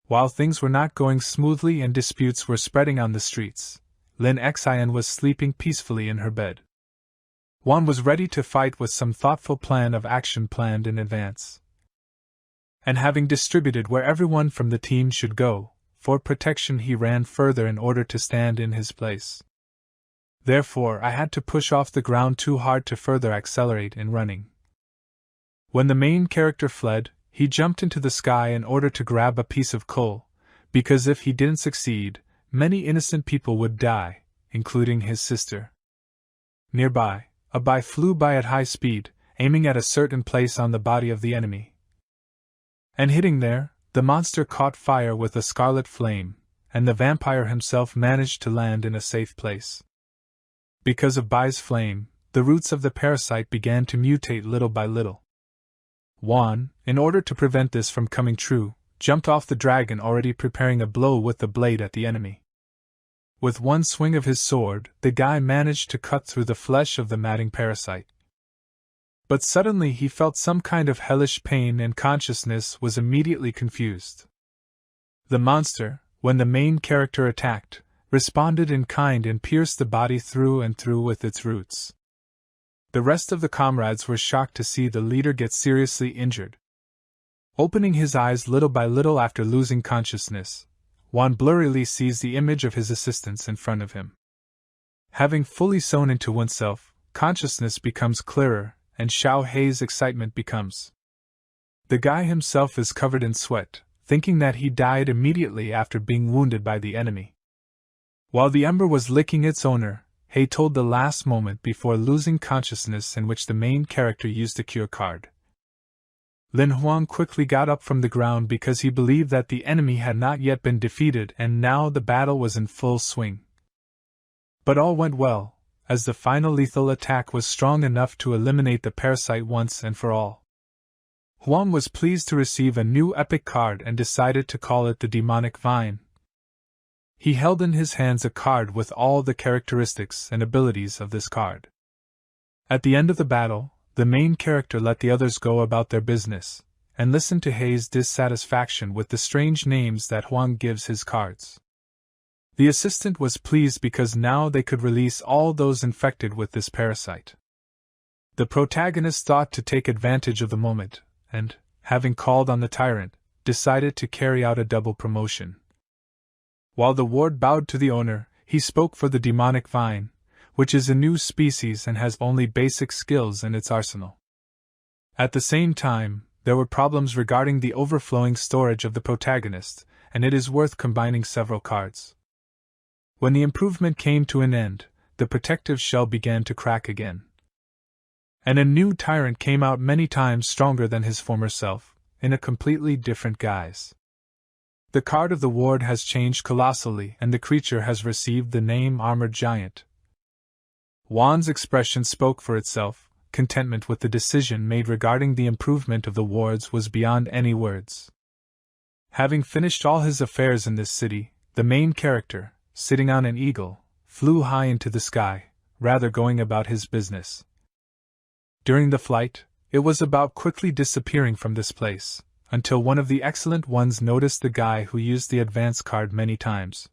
While things were not going smoothly and disputes were spreading on the streets, Lin Xin was sleeping peacefully in her bed. Juan was ready to fight with some thoughtful plan of action planned in advance. And having distributed where everyone from the team should go, for protection he ran further in order to stand in his place. Therefore, I had to push off the ground too hard to further accelerate in running. When the main character fled, he jumped into the sky in order to grab a piece of coal, because if he didn't succeed, many innocent people would die, including his sister. Nearby, a Bai flew by at high speed, aiming at a certain place on the body of the enemy. And hitting there, the monster caught fire with a scarlet flame, and the vampire himself managed to land in a safe place. Because of Bai's flame, the roots of the parasite began to mutate little by little. Juan, in order to prevent this from coming true, jumped off the dragon, already preparing a blow with the blade at the enemy. With one swing of his sword, the guy managed to cut through the flesh of the matting parasite. But suddenly he felt some kind of hellish pain and consciousness was immediately confused. The monster, when the main character attacked, responded in kind and pierced the body through and through with its roots. The rest of the comrades were shocked to see the leader get seriously injured. Opening his eyes little by little after losing consciousness, Juan blurrily sees the image of his assistants in front of him. Having fully sewn into oneself, consciousness becomes clearer, and Xiao Hei's excitement becomes. The guy himself is covered in sweat, thinking that he died immediately after being wounded by the enemy. While the ember was licking its owner, Hei told the last moment before losing consciousness, in which the main character used the cure card. Lin Huang quickly got up from the ground because he believed that the enemy had not yet been defeated and now the battle was in full swing. But all went well, as the final lethal attack was strong enough to eliminate the parasite once and for all. Huang was pleased to receive a new epic card and decided to call it the Demonic Vine. He held in his hands a card with all the characteristics and abilities of this card. At the end of the battle, the main character let the others go about their business, and listened to Hei's dissatisfaction with the strange names that Huang gives his cards. The assistant was pleased because now they could release all those infected with this parasite. The protagonist thought to take advantage of the moment, and, having called on the tyrant, decided to carry out a double promotion. While the ward bowed to the owner, he spoke for the demonic vine, which is a new species and has only basic skills in its arsenal. At the same time, there were problems regarding the overflowing storage of the protagonist, and it is worth combining several cards. When the improvement came to an end, the protective shell began to crack again. And a new tyrant came out many times stronger than his former self, in a completely different guise. The card of the ward has changed colossally and the creature has received the name Armored Giant. Juan's expression spoke for itself. Contentment with the decision made regarding the improvement of the wards was beyond any words. Having finished all his affairs in this city, the main character, sitting on an eagle, flew high into the sky, rather going about his business. During the flight, it was about quickly disappearing from this place, until one of the excellent ones noticed the guy who used the advance card many times.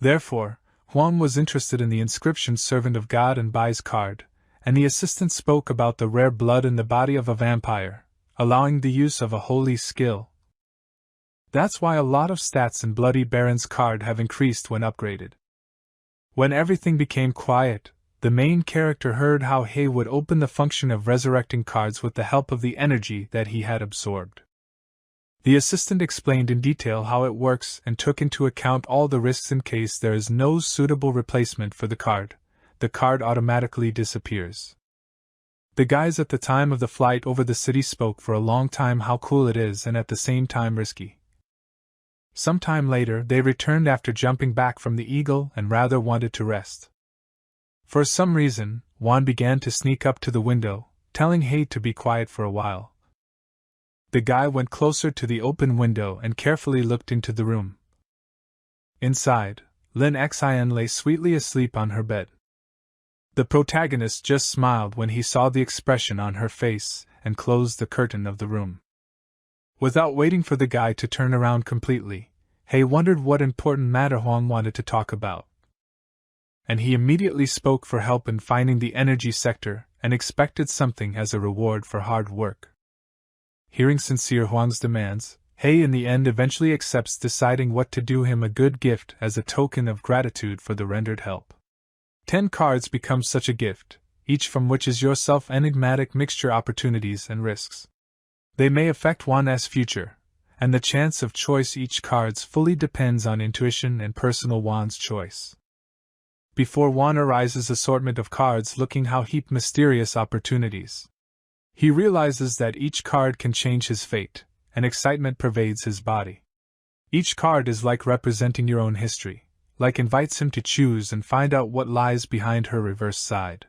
Therefore, Huang was interested in the inscription Servant of God and Bai's card, and the assistant spoke about the rare blood in the body of a vampire, allowing the use of a holy skill. That's why a lot of stats in Bloody Baron's card have increased when upgraded. When everything became quiet, the main character heard how Hei would open the function of resurrecting cards with the help of the energy that he had absorbed. The assistant explained in detail how it works and took into account all the risks in case there is no suitable replacement for the card automatically disappears. The guys at the time of the flight over the city spoke for a long time how cool it is and at the same time risky. Some time later, they returned after jumping back from the Eagle and rather wanted to rest. For some reason, Juan began to sneak up to the window, telling Hei to be quiet for a while. The guy went closer to the open window and carefully looked into the room. Inside, Lin Xin lay sweetly asleep on her bed. The protagonist just smiled when he saw the expression on her face and closed the curtain of the room. Without waiting for the guy to turn around completely, Hei wondered what important matter Huang wanted to talk about. And he immediately spoke for help in finding the energy sector and expected something as a reward for hard work. Hearing sincere Huang's demands, Hei in the end eventually accepts, deciding what to do him a good gift as a token of gratitude for the rendered help. 10 cards become such a gift, each from which is yourself enigmatic mixture opportunities and risks. They may affect one's future, and the chance of choice each cards fully depends on intuition and personal one's choice. Before one arises assortment of cards looking how heap mysterious opportunities. He realizes that each card can change his fate, and excitement pervades his body. Each card is like representing your own history, like invites him to choose and find out what lies behind her reverse side.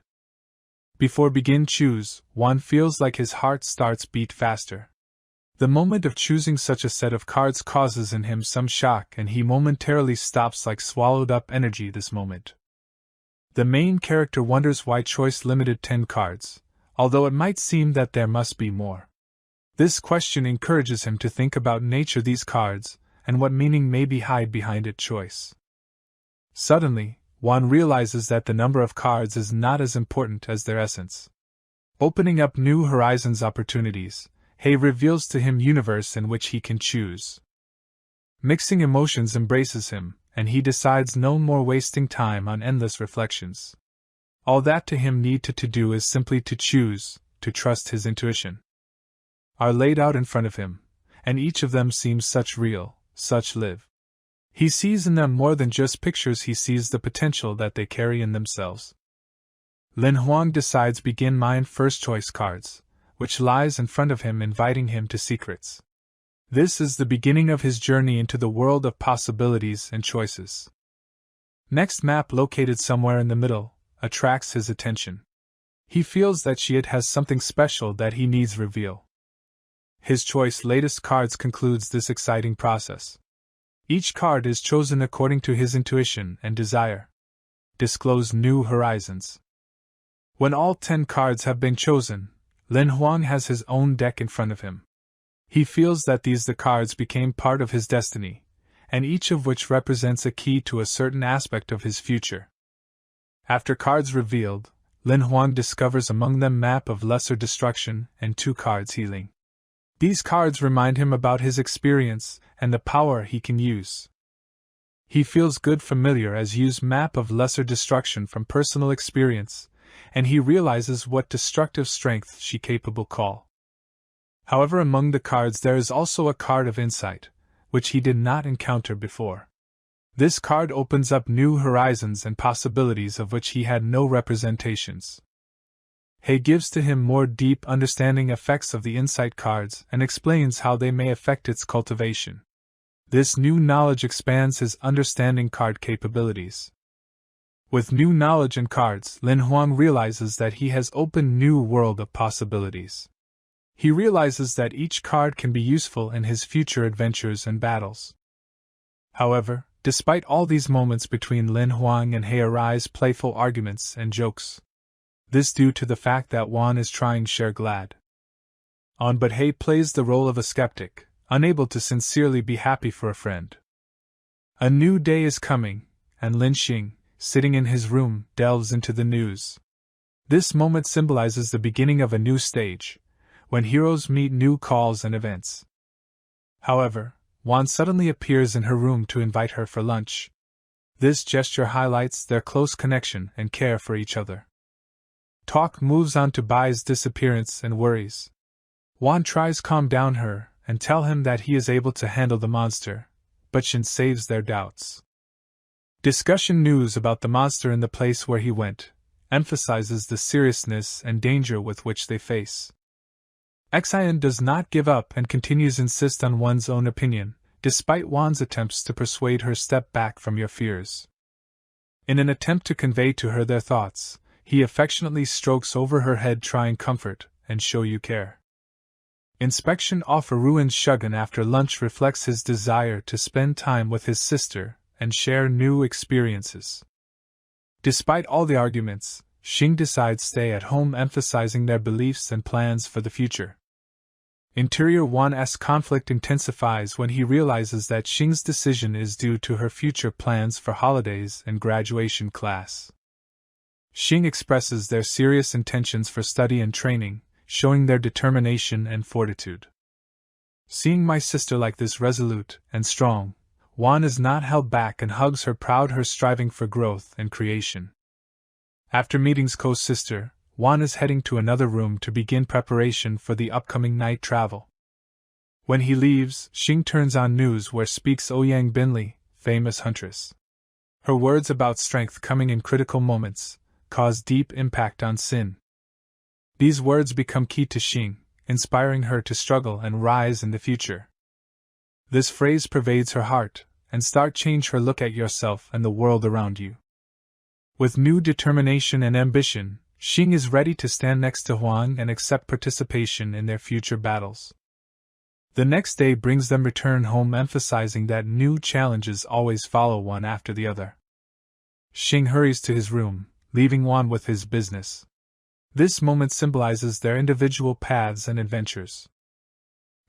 Before begin choose, one feels like his heart starts beat faster. The moment of choosing such a set of cards causes in him some shock and he momentarily stops like swallowed up energy this moment. The main character wonders why choice limited 10 cards, although it might seem that there must be more. This question encourages him to think about nature these cards, and what meaning may be hide behind it choice. Suddenly, one realizes that the number of cards is not as important as their essence. Opening up new horizons opportunities, Hei reveals to him universe in which he can choose. Mixing emotions embraces him, and he decides no more wasting time on endless reflections. All that to him need to do is simply to choose, to trust his intuition. Are laid out in front of him, and each of them seems such real, such live. He sees in them more than just pictures, he sees the potential that they carry in themselves. Lin Huang decides begin mind first choice cards, which lies in front of him inviting him to secrets. This is the beginning of his journey into the world of possibilities and choices. Next map located somewhere in the middle attracts his attention. He feels that it has something special that he needs reveal. His choice latest cards concludes this exciting process. Each card is chosen according to his intuition and desire. Disclose new horizons. When all 10 cards have been chosen, Lin Huang has his own deck in front of him. He feels that these the cards became part of his destiny, and each of which represents a key to a certain aspect of his future. After cards revealed, Lin Huang discovers among them map of lesser destruction and 2 cards healing. These cards remind him about his experience and the power he can use. He feels good familiar as use map of lesser destruction from personal experience, and he realizes what destructive strength she capable call. However, among the cards there is also a card of insight, which he did not encounter before. This card opens up new horizons and possibilities of which he had no representations. Hei gives to him more deep understanding effects of the insight cards and explains how they may affect its cultivation. This new knowledge expands his understanding card capabilities. With new knowledge and cards, Lin Huang realizes that he has opened new world of possibilities. He realizes that each card can be useful in his future adventures and battles. However, despite all these moments between Lin Huang and Hei arise playful arguments and jokes. This due to the fact that Juan is trying share glad on, but Hei plays the role of a skeptic, unable to sincerely be happy for a friend. A new day is coming, and Lin Xin, sitting in his room, delves into the news. This moment symbolizes the beginning of a new stage, when heroes meet new calls and events. However, Juan suddenly appears in her room to invite her for lunch. This gesture highlights their close connection and care for each other. Talk moves on to Bai's disappearance and worries. Juan tries to calm down her and tell him that he is able to handle the monster, but Xin saves their doubts. Discussion news about the monster in the place where he went emphasizes the seriousness and danger with which they face. Xian does not give up and continues to insist on one's own opinion, despite Juan's attempts to persuade her step back from your fears. In an attempt to convey to her their thoughts, he affectionately strokes over her head, trying comfort and show you care. Inspection of a ruined Shogun after lunch reflects his desire to spend time with his sister and share new experiences. Despite all the arguments, Xing decides to stay at home, emphasizing their beliefs and plans for the future. Interior Juan's conflict intensifies when he realizes that Xing's decision is due to her future plans for holidays and graduation class. Xing expresses their serious intentions for study and training, showing their determination and fortitude. Seeing my sister like this resolute and strong, Juan is not held back and hugs her, proud her striving for growth and creation. After meeting co-sister, Juan is heading to another room to begin preparation for the upcoming night travel. When he leaves, Xing turns on news where speaks Ouyang Binli, famous huntress. Her words about strength coming in critical moments cause deep impact on Xin. These words become key to Xing, inspiring her to struggle and rise in the future. This phrase pervades her heart and start change her look at yourself and the world around you. With new determination and ambition, Xing is ready to stand next to Huang and accept participation in their future battles. The next day brings them return home, emphasizing that new challenges always follow one after the other. Xing hurries to his room, leaving Juan with his business. This moment symbolizes their individual paths and adventures.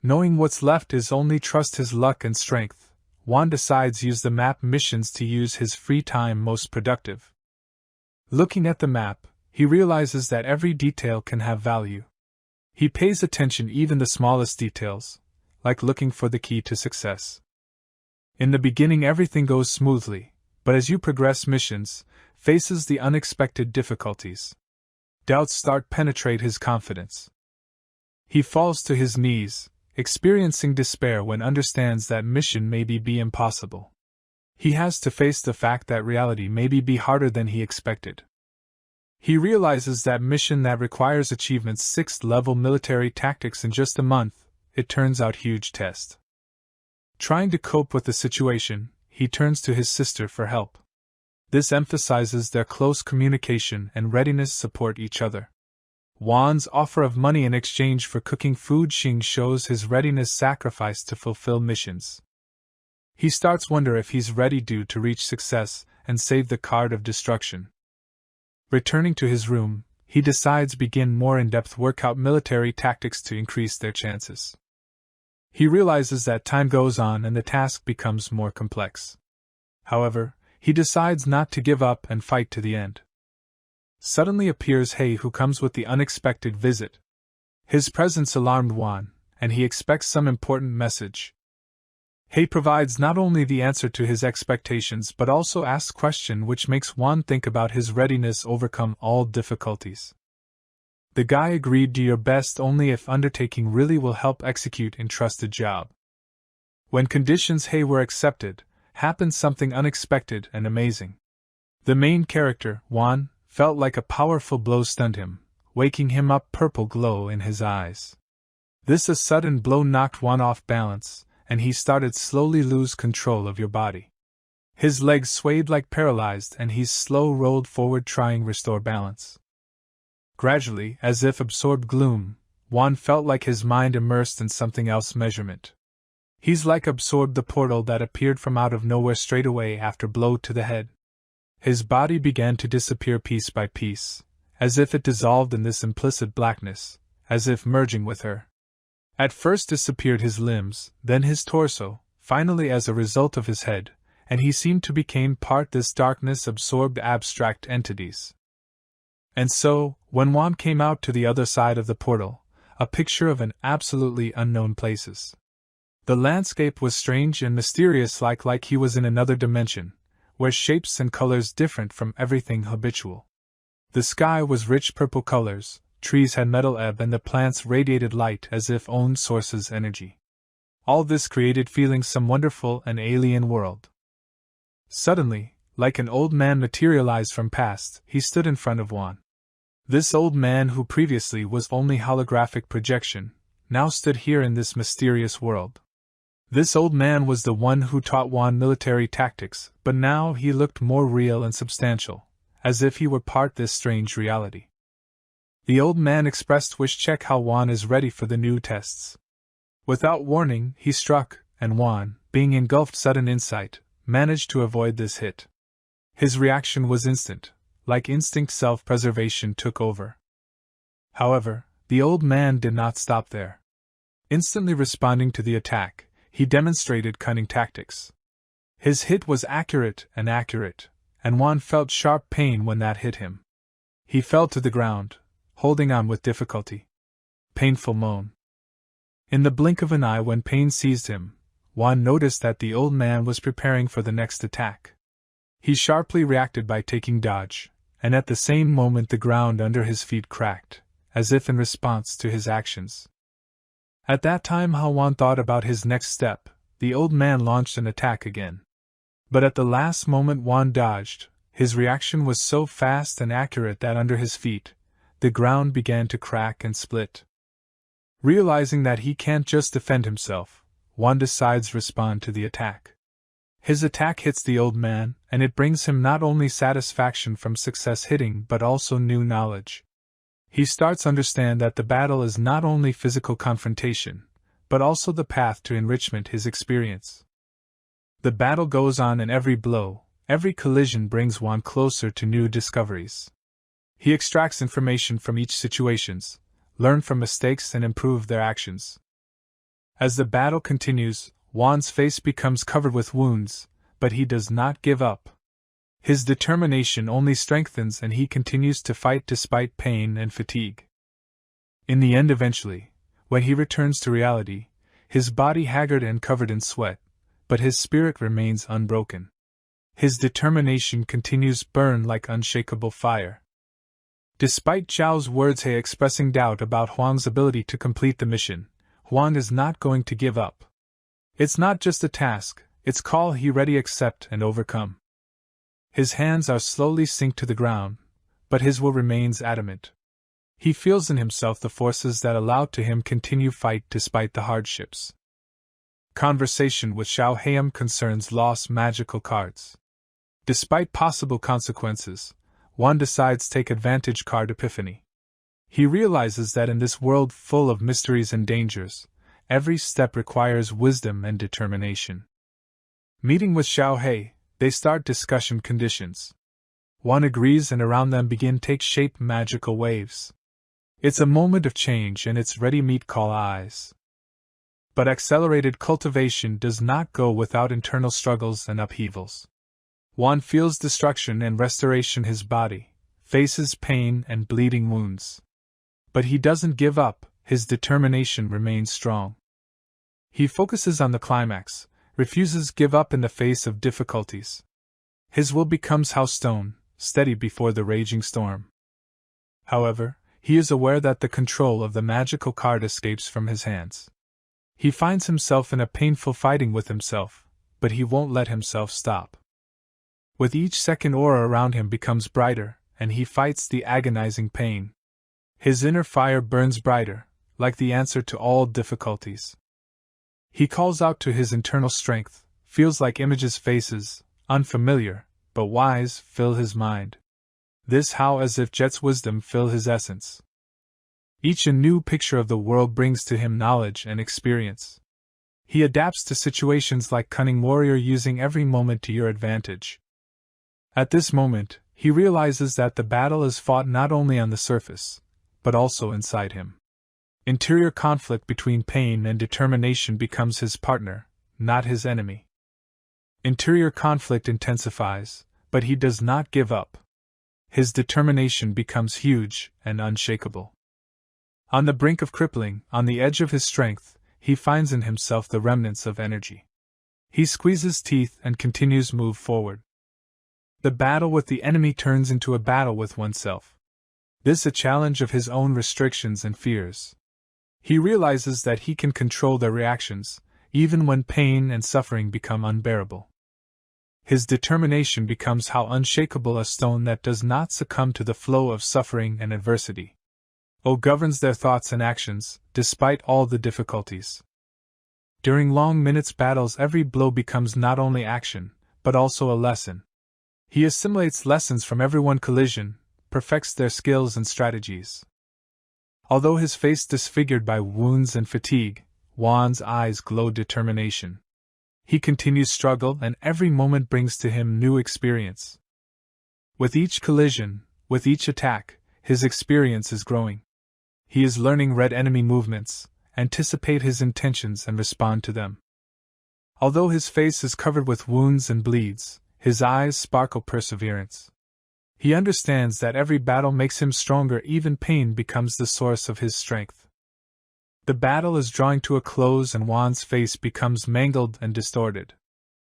Knowing what's left is only trust his luck and strength, Juan decides use the map missions to use his free time most productive. Looking at the map, he realizes that every detail can have value. He pays attention even the smallest details, like looking for the key to success. In the beginning everything goes smoothly, but as you progress missions, faces the unexpected difficulties. Doubts start penetrate his confidence. He falls to his knees, experiencing despair when understands that mission may be impossible. He has to face the fact that reality may be harder than he expected. He realizes that mission that requires achievements 6th level military tactics in just a month, it turns out huge test. Trying to cope with the situation, he turns to his sister for help. This emphasizes their close communication and readiness to support each other. Juan's offer of money in exchange for cooking food Xing shows his readiness sacrifice to fulfill missions. He starts wonder if he's ready to reach success and save the card of destruction. Returning to his room, he decides begin more in-depth workout military tactics to increase their chances. He realizes that time goes on and the task becomes more complex. However, he decides not to give up and fight to the end. Suddenly appears He, who comes with the unexpected visit. His presence alarmed Juan, and he expects some important message. He provides not only the answer to his expectations but also asks question which makes Juan think about his readiness to overcome all difficulties. The guy agreed do your best only if undertaking really will help execute entrusted job. When conditions He were accepted, happened something unexpected and amazing. The main character, Juan, felt like a powerful blow stunned him, waking him up, purple glow in his eyes. This a sudden blow knocked Juan off balance, and he started slowly lose control of your body. His legs swayed like paralyzed and he slow rolled forward trying restore balance. Gradually, as if absorbed gloom, Juan felt like his mind immersed in something else measurement. He's like absorbed the portal that appeared from out of nowhere straight away after blow to the head. His body began to disappear piece by piece, as if it dissolved in this implicit blackness, as if merging with her. At first disappeared his limbs, then his torso, finally as a result of his head, and he seemed to become part this darkness absorbed abstract entities. And so, when Juan came out to the other side of the portal, a picture of an absolutely unknown places. The landscape was strange and mysterious, like he was in another dimension, where shapes and colors different from everything habitual. The sky was rich purple colors, trees had metal ebb, and the plants radiated light as if owned sources energy. All this created feelings some wonderful and alien world. Suddenly, like an old man materialized from past, he stood in front of Juan. This old man, who previously was only holographic projection, now stood here in this mysterious world. This old man was the one who taught Juan military tactics, but now he looked more real and substantial, as if he were part this strange reality. The old man expressed wish check how Juan is ready for the new tests. Without warning, he struck, and Juan, being engulfed sudden insight, managed to avoid this hit. His reaction was instant, like instinct self-preservation took over. However, the old man did not stop there. Instantly responding to the attack, he demonstrated cunning tactics. His hit was accurate, and Juan felt sharp pain when that hit him. He fell to the ground, holding on with difficulty. Painful moan. In the blink of an eye, when pain seized him, Juan noticed that the old man was preparing for the next attack. He sharply reacted by taking dodge, and at the same moment the ground under his feet cracked, as if in response to his actions. At that time, how Juan thought about his next step, the old man launched an attack again. But at the last moment Juan dodged. His reaction was so fast and accurate that under his feet, the ground began to crack and split. Realizing that he can't just defend himself, Juan decides to respond to the attack. His attack hits the old man, and it brings him not only satisfaction from success hitting but also new knowledge. He starts to understand that the battle is not only physical confrontation, but also the path to enrichment his experience. The battle goes on, and every blow, every collision brings Juan closer to new discoveries. He extracts information from each situations, learn from mistakes and improve their actions. As the battle continues, Juan's face becomes covered with wounds, but he does not give up. His determination only strengthens, and he continues to fight despite pain and fatigue. In the end, eventually, when he returns to reality, his body haggard and covered in sweat, but his spirit remains unbroken. His determination continues to burn like unshakable fire. Despite Zhao's words expressing doubt about Huang's ability to complete the mission, Huang is not going to give up. It's not just a task, it's call he ready accept and overcome. His hands are slowly sink to the ground, but his will remains adamant. He feels in himself the forces that allow to him continue fight despite the hardships. Conversation with Xiao Heiam concerns lost magical cards. Despite possible consequences, Juan decides take advantage card epiphany. He realizes that in this world full of mysteries and dangers, every step requires wisdom and determination. Meeting with Xiao Hei, they start discussion conditions. One agrees, and around them begin take shape magical waves. It's a moment of change, and it's ready meet call eyes. But accelerated cultivation does not go without internal struggles and upheavals. Juan feels destruction and restoration. His body faces pain and bleeding wounds. But he doesn't give up, his determination remains strong. He focuses on the climax, refuses give up in the face of difficulties. His will becomes house stone, steady before the raging storm. However, he is aware that the control of the magical card escapes from his hands. He finds himself in a painful fighting with himself, but he won't let himself stop. With each second aura around him becomes brighter, and he fights the agonizing pain. His inner fire burns brighter, like the answer to all difficulties. He calls out to his internal strength, feels like images, faces, unfamiliar, but wise, fill his mind. This how as if Jet's wisdom fill his essence. Each a new picture of the world brings to him knowledge and experience. He adapts to situations like cunning warrior, using every moment to your advantage. At this moment, he realizes that the battle is fought not only on the surface, but also inside him. Interior conflict between pain and determination becomes his partner, not his enemy. Interior conflict intensifies, but he does not give up. His determination becomes huge and unshakable. On the brink of crippling, on the edge of his strength, he finds in himself the remnants of energy. He squeezes teeth and continues move forward. The battle with the enemy turns into a battle with oneself. This a challenge of his own restrictions and fears. He realizes that he can control their reactions, even when pain and suffering become unbearable. His determination becomes how unshakable a stone that does not succumb to the flow of suffering and adversity. Governs their thoughts and actions, despite all the difficulties. During long minutes battles, every blow becomes not only action, but also a lesson. He assimilates lessons from every one collision, perfects their skills and strategies. Although his face disfigured by wounds and fatigue, Huang's eyes glow determination. He continues struggle, and every moment brings to him new experience. With each collision, with each attack, his experience is growing. He is learning read enemy movements, anticipate his intentions and respond to them. Although his face is covered with wounds and bleeds, his eyes sparkle perseverance. He understands that every battle makes him stronger, even pain becomes the source of his strength. The battle is drawing to a close and Huang's face becomes mangled and distorted.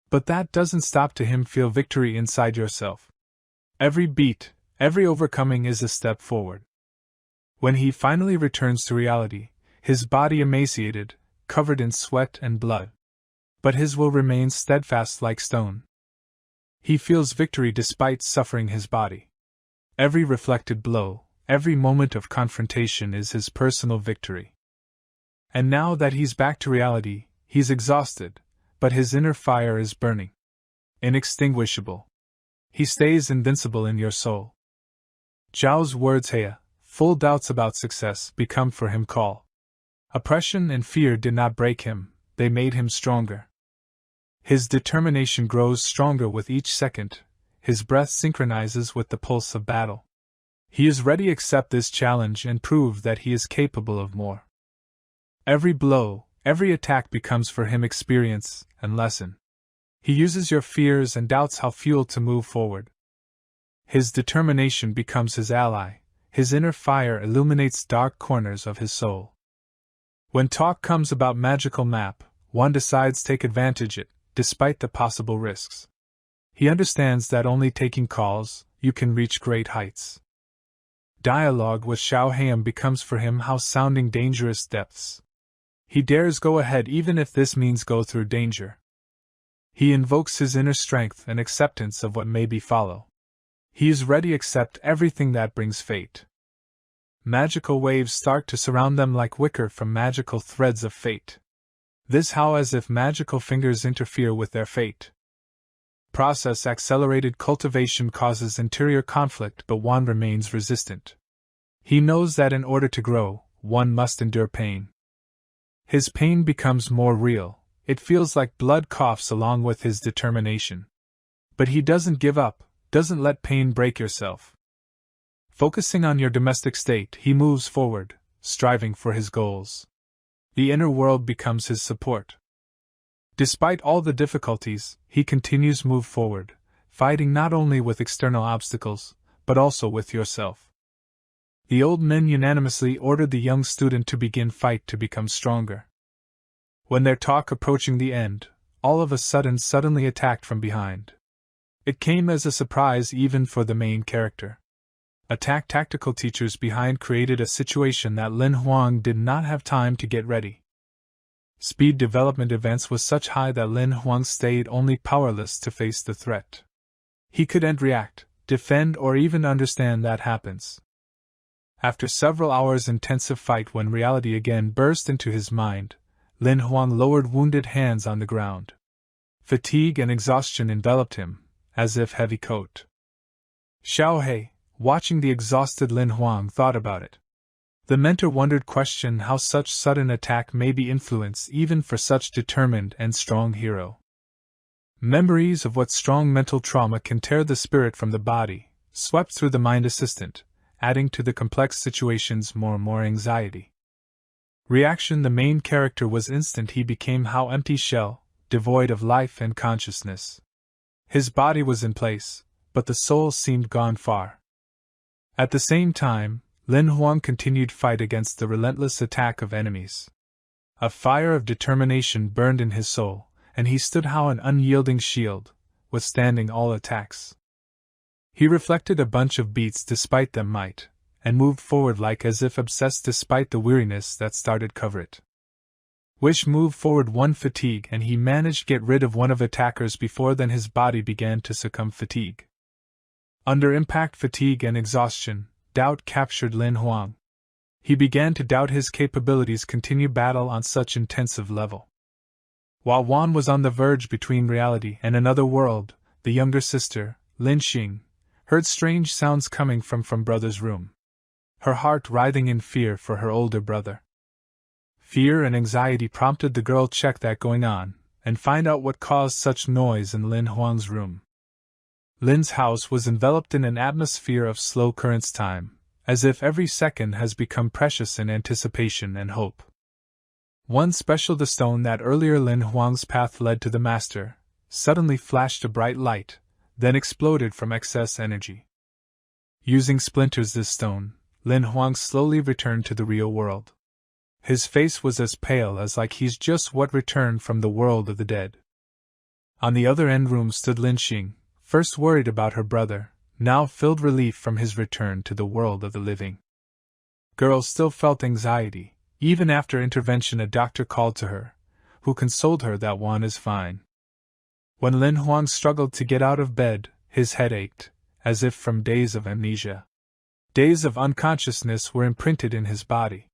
But that doesn't stop to him feel victory inside yourself. Every beat, every overcoming is a step forward. When he finally returns to reality, his body emaciated, covered in sweat and blood. But his will remains steadfast like stone. He feels victory despite suffering his body. Every reflected blow, every moment of confrontation is his personal victory. And now that he's back to reality, he's exhausted, but his inner fire is burning. Inextinguishable. He stays invincible in your soul. Zhao's words, Heya, full doubts about success, become for him call. Oppression and fear did not break him, they made him stronger. His determination grows stronger with each second, his breath synchronizes with the pulse of battle. He is ready to accept this challenge and prove that he is capable of more. Every blow, every attack becomes for him experience and lesson. He uses your fears and doubts how fuel to move forward. His determination becomes his ally, his inner fire illuminates dark corners of his soul. When talk comes about magical map, one decides take advantage it, despite the possible risks. He understands that only taking calls, you can reach great heights. Dialogue with Xiao Heian becomes for him how sounding dangerous depths. He dares go ahead even if this means go through danger. He invokes his inner strength and acceptance of what may befallow. He is ready to accept everything that brings fate. Magical waves start to surround them like wicker from magical threads of fate. This how as if magical fingers interfere with their fate. Process accelerated cultivation causes interior conflict, but one remains resistant. He knows that in order to grow, one must endure pain. His pain becomes more real, it feels like blood coughs along with his determination. But he doesn't give up, doesn't let pain break yourself. Focusing on your domestic state, he moves forward, striving for his goals. The inner world becomes his support. Despite all the difficulties, he continues move forward, fighting not only with external obstacles, but also with yourself. The old men unanimously ordered the young student to begin fight to become stronger. When their talk approaching the end, all of a sudden suddenly attacked from behind. It came as a surprise even for the main character. Attack tactical teachers behind created a situation that Lin Huang did not have time to get ready. Speed development events was such high that Lin Huang stayed only powerless to face the threat. He couldn't react, defend or even understand that happens. After several hours intensive fight when reality again burst into his mind, Lin Huang lowered wounded hands on the ground. Fatigue and exhaustion enveloped him, as if heavy coat. Xiao Hei, watching the exhausted Lin Huang, thought about it. The mentor wondered question how such sudden attack may be influenced even for such determined and strong hero. Memories of what strong mental trauma can tear the spirit from the body, swept through the mind assistant, adding to the complex situations more and more anxiety. Reaction: the main character was instant. He became how empty shell, devoid of life and consciousness. His body was in place, but the soul seemed gone far. At the same time, Lin Huang continued fight against the relentless attack of enemies. A fire of determination burned in his soul, and he stood how an unyielding shield, withstanding all attacks. He reflected a bunch of beats despite them might, and moved forward like as if obsessed despite the weariness that started cover it. Wish moved forward one fatigue and he managed to get rid of one of attackers before then his body began to succumb fatigue. Under impact fatigue and exhaustion, doubt captured Lin Huang. He began to doubt his capabilities continue battle on such intensive level. While Wan was on the verge between reality and another world, the younger sister, Lin Xin, heard strange sounds coming from brother's room. Her heart writhing in fear for her older brother. Fear and anxiety prompted the girl check that going on, and find out what caused such noise in Lin Huang's room. Lin's house was enveloped in an atmosphere of slow currents time, as if every second has become precious in anticipation and hope. One special the stone that earlier Lin Huang's path led to the master, suddenly flashed a bright light, then exploded from excess energy. Using splinters this stone, Lin Huang slowly returned to the real world. His face was as pale as like he's just what returned from the world of the dead. On the other end room stood Lin Xin, first worried about her brother, now filled relief from his return to the world of the living. Girl still felt anxiety, even after intervention a doctor called to her, who consoled her that Wan is fine. When Lin Huang struggled to get out of bed, his head ached, as if from days of amnesia. Days of unconsciousness were imprinted in his body.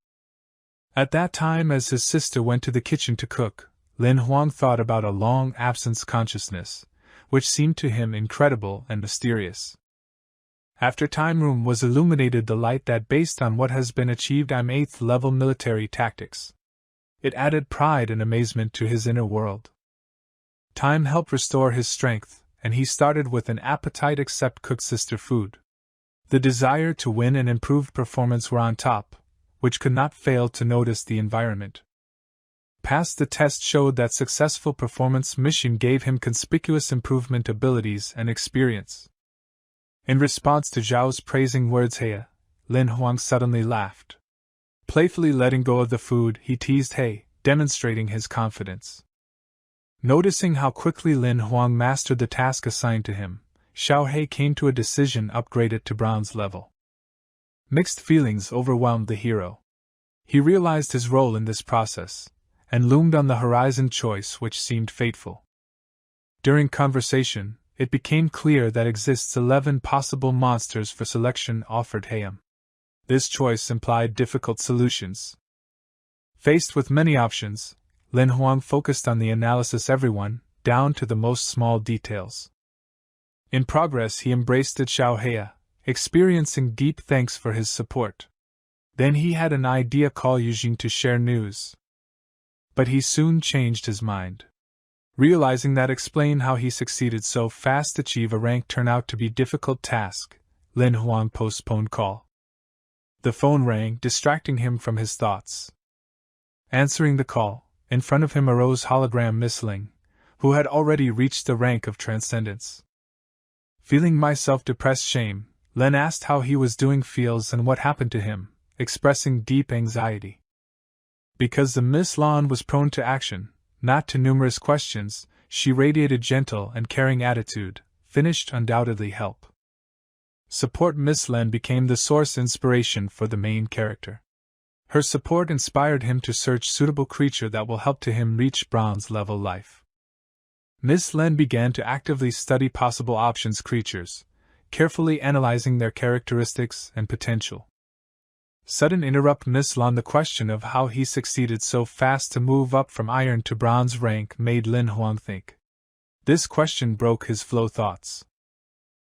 At that time, as his sister went to the kitchen to cook, Lin Huang thought about a long-absence consciousness, which seemed to him incredible and mysterious. After time room was illuminated the light that based on what has been achieved I'm 8th level military tactics. It added pride and amazement to his inner world. Time helped restore his strength, and he started with an appetite except cooked sister food. The desire to win and improved performance were on top, which could not fail to notice the environment. Past the test showed that successful performance mission gave him conspicuous improvement abilities and experience. In response to Zhao's praising words, Heya, Lin Huang suddenly laughed. Playfully letting go of the food, he teased He, demonstrating his confidence. Noticing how quickly Lin Huang mastered the task assigned to him, Xiao He came to a decision: upgrade it to bronze level. Mixed feelings overwhelmed the hero. He realized his role in this process, and loomed on the horizon choice which seemed fateful. During conversation, it became clear that exists 11 possible monsters for selection offered Hayam. This choice implied difficult solutions. Faced with many options, Lin Huang focused on the analysis everyone, down to the most small details. In progress he embraced it Xiao Heya, experiencing deep thanks for his support. Then he had an idea: call Yujing to share news. But he soon changed his mind. Realizing that explain how he succeeded so fast achieve a rank turned out to be difficult task, Lin Huang postponed call. The phone rang, distracting him from his thoughts. Answering the call, in front of him arose hologram Miss Ling, who had already reached the rank of transcendence. Feeling myself depressed shame, Len asked how he was doing feels and what happened to him, expressing deep anxiety. Because the Miss Lan was prone to action, not to numerous questions, she radiated gentle and caring attitude, finished undoubtedly help. Support Miss Len became the source inspiration for the main character. Her support inspired him to search suitable creature that will help to him reach bronze level life. Miss Len began to actively study possible options creatures, carefully analyzing their characteristics and potential. Sudden interrupt Miss Lan. The question of how he succeeded so fast to move up from iron to bronze rank made Lin Huang think. This question broke his flow thoughts.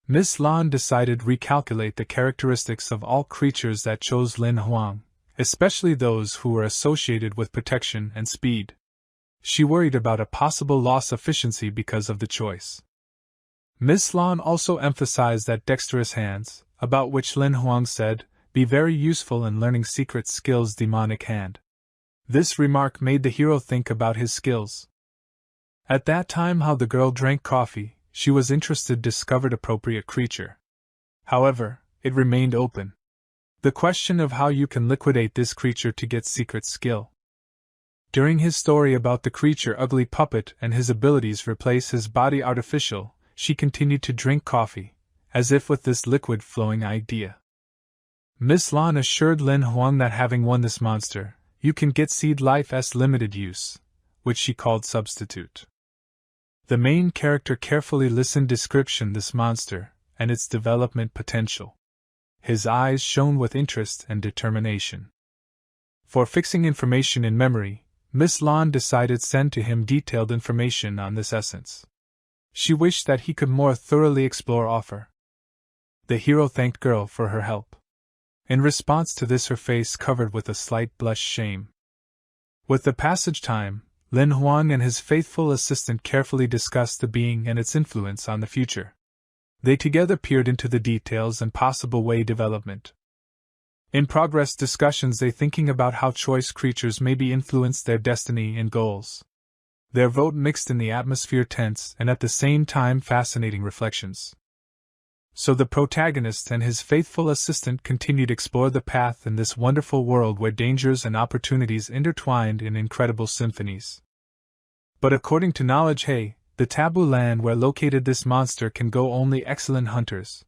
Miss Lan decided recalculate the characteristics of all creatures that chose Lin Huang, especially those who were associated with protection and speed. She worried about a possible loss of efficiency because of the choice. Miss Lan also emphasized that dexterous hands, about which Lin Huang said, be very useful in learning secret skills. Demonic hand. This remark made the hero think about his skills. At that time how the girl drank coffee, she was interested discovered appropriate creature. However, it remained open. The question of how you can liquidate this creature to get secret skill. During his story about the creature Ugly Puppet and his abilities replace his body artificial, she continued to drink coffee, as if with this liquid flowing idea. Miss Lan assured Lin Huang that having won this monster, you can get Seed Life's limited use, which she called substitute. The main character carefully listened description this monster, and its development potential. His eyes shone with interest and determination. For fixing information in memory, Miss Lan decided send to him detailed information on this essence. She wished that he could more thoroughly explore offer. The hero thanked girl for her help. In response to this, her face covered with a slight blush shame. With the passage time, Lin Huang and his faithful assistant carefully discussed the being and its influence on the future. They together peered into the details and possible way development. In progress discussions, they thinking about how choice creatures may be influenced their destiny and goals. Their vote mixed in the atmosphere tense and at the same time fascinating reflections. So the protagonist and his faithful assistant continued to explore the path in this wonderful world where dangers and opportunities intertwined in incredible symphonies. But according to Knowledge Hay, the taboo land where located this monster can go only excellent hunters,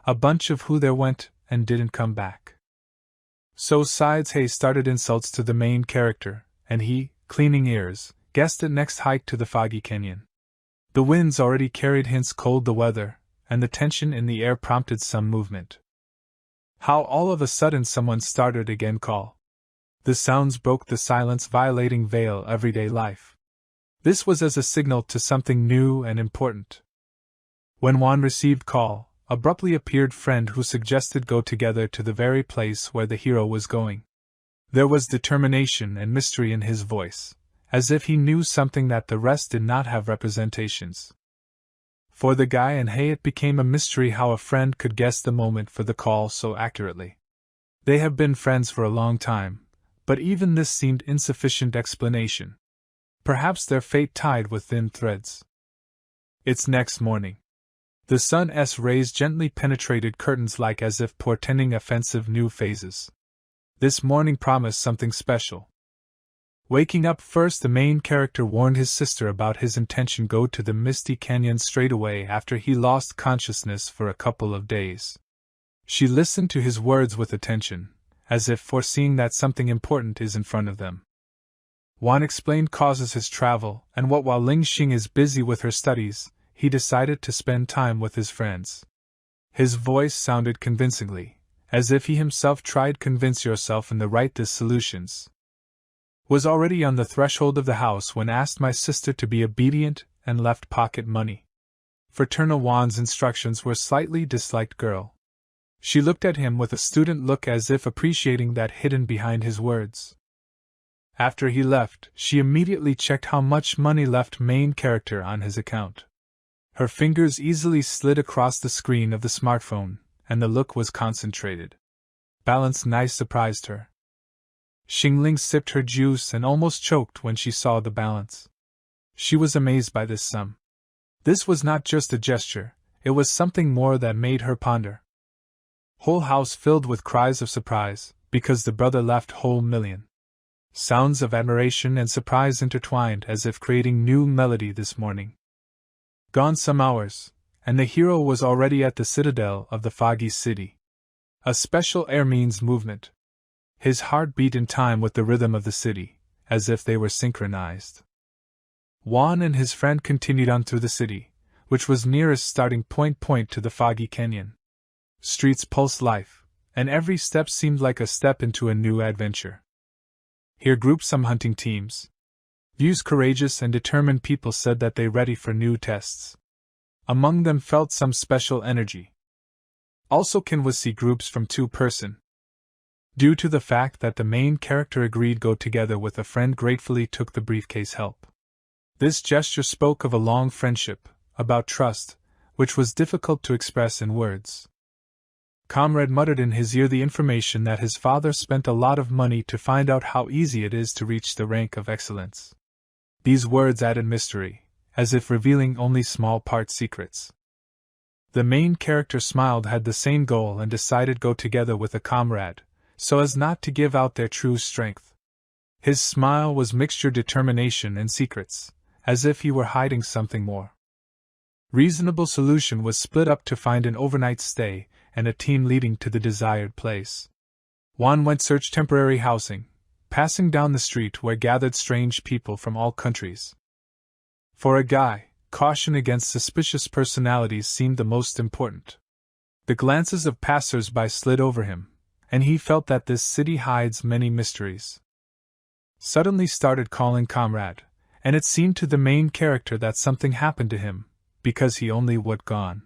a bunch of who there went and didn't come back. So Sides Hay started insults to the main character, and he, cleaning ears, guessed it next hike to the foggy canyon. The winds already carried hints cold the weather, and the tension in the air prompted some movement. How all of a sudden someone started again call. The sounds broke the silence, violating veil everyday life. This was as a signal to something new and important. When Juan received call, abruptly appeared friend who suggested go together to the very place where the hero was going. There was determination and mystery in his voice, as if he knew something that the rest did not have representations. For the guy and Hay, it became a mystery how a friend could guess the moment for the call so accurately. They have been friends for a long time, but even this seemed insufficient explanation. Perhaps their fate tied with thin threads. It's next morning. The sun's rays gently penetrated curtains like as if portending offensive new phases. This morning promised something special. Waking up first, the main character warned his sister about his intention go to the misty canyon straight away after he lost consciousness for a couple of days. She listened to his words with attention, as if foreseeing that something important is in front of them. Juan explained causes his travel, and what while Lin Xin is busy with her studies, he decided to spend time with his friends. His voice sounded convincingly, as if he himself tried convince yourself in the right this solutions. Was already on the threshold of the house when asked my sister to be obedient and left pocket money. Fraternal Juan's instructions were slightly disliked girl. She looked at him with a student look as if appreciating that hidden behind his words. After he left, she immediately checked how much money left main character on his account. Her fingers easily slid across the screen of the smartphone, and the look was concentrated. Balance nice surprised her. Xingling sipped her juice and almost choked when she saw the balance. She was amazed by this sum. This was not just a gesture, it was something more that made her ponder. Whole house filled with cries of surprise, because the brother left whole million. Sounds of admiration and surprise intertwined as if creating new melody this morning. Gone some hours, and the hero was already at the citadel of the foggy city. A special air means movement. His heart beat in time with the rhythm of the city, as if they were synchronized. Juan and his friend continued on through the city, which was nearest starting point to the foggy canyon. Streets pulsed life, and every step seemed like a step into a new adventure. Here grouped some hunting teams. Views courageous and determined people said that they ready for new tests. Among them felt some special energy. Also can was see groups from 2-person. Due to the fact that the main character agreed go together with a friend gratefully took the briefcase help. This gesture spoke of a long friendship, about trust, which was difficult to express in words. Comrade muttered in his ear the information that his father spent a lot of money to find out how easy it is to reach the rank of excellence. These words added mystery, as if revealing only small part secrets. The main character smiled, had the same goal, and decided go together with a comrade, so as not to give out their true strength. His smile was mixture determination and secrets, as if he were hiding something more. Reasonable solution was split up to find an overnight stay and a team leading to the desired place. Juan went search temporary housing, passing down the street where gathered strange people from all countries. For a guy, caution against suspicious personalities seemed the most important. The glances of passers-by slid over him, and he felt that this city hides many mysteries. Suddenly started calling comrade, and it seemed to the main character that something happened to him, because he only would gone.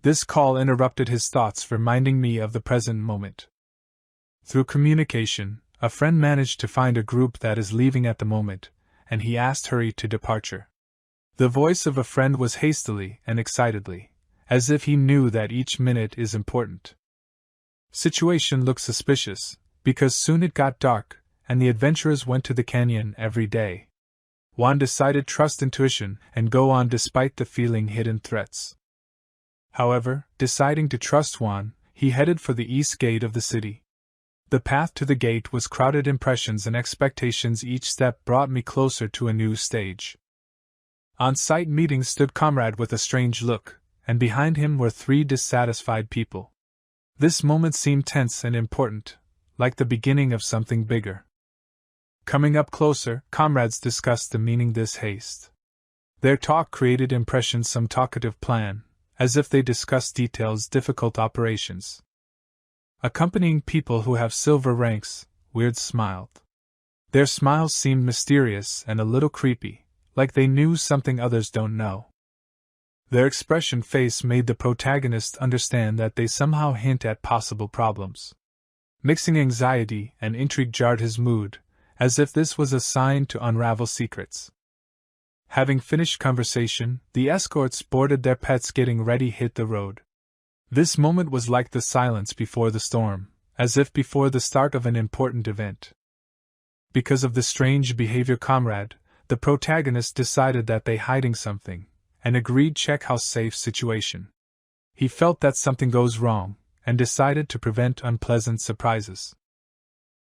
This call interrupted his thoughts, reminding me of the present moment. Through communication, a friend managed to find a group that is leaving at the moment, and he asked hurry to departure. The voice of a friend was hastily and excitedly, as if he knew that each minute is important. Situation looked suspicious, because soon it got dark, and the adventurers went to the canyon every day. Juan decided trust intuition and go on despite the feeling hidden threats. However, deciding to trust Juan, he headed for the east gate of the city. The path to the gate was crowded, impressions and expectations. Each step brought me closer to a new stage. On-site meeting stood comrade with a strange look, and behind him were 3 dissatisfied people. This moment seemed tense and important, like the beginning of something bigger. Coming up closer, comrades discussed the meaning this haste. Their talk created impression, some talkative plan, as if they discussed details, difficult operations. Accompanying people who have silver ranks, Weird smiled. Their smiles seemed mysterious and a little creepy, like they knew something others don't know. Their expression face made the protagonist understand that they somehow hint at possible problems. Mixing anxiety and intrigue jarred his mood, as if this was a sign to unravel secrets. Having finished conversation, the escorts boarded their pets, getting ready hit the road. This moment was like the silence before the storm, as if before the start of an important event. Because of the strange behavior comrade, the protagonist decided that they hiding something, and agreed check house safe situation. He felt that something goes wrong, and decided to prevent unpleasant surprises.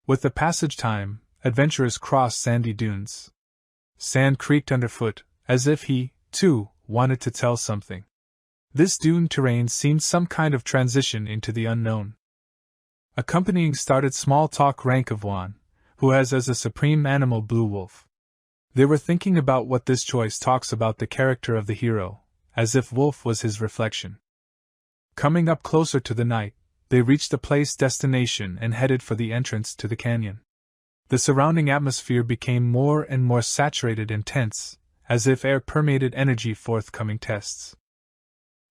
With the passage time, adventurers crossed sandy dunes. Sand creaked underfoot, as if he, too, wanted to tell something. This dune terrain seemed some kind of transition into the unknown. Accompanying started small talk rank of Juan, who has as a supreme animal blue wolf. They were thinking about what this choice talks about the character of the hero, as if wolf was his reflection. Coming up closer to the night, they reached the place destination and headed for the entrance to the canyon. The surrounding atmosphere became more and more saturated and tense, as if air permeated energy. Forthcoming tests.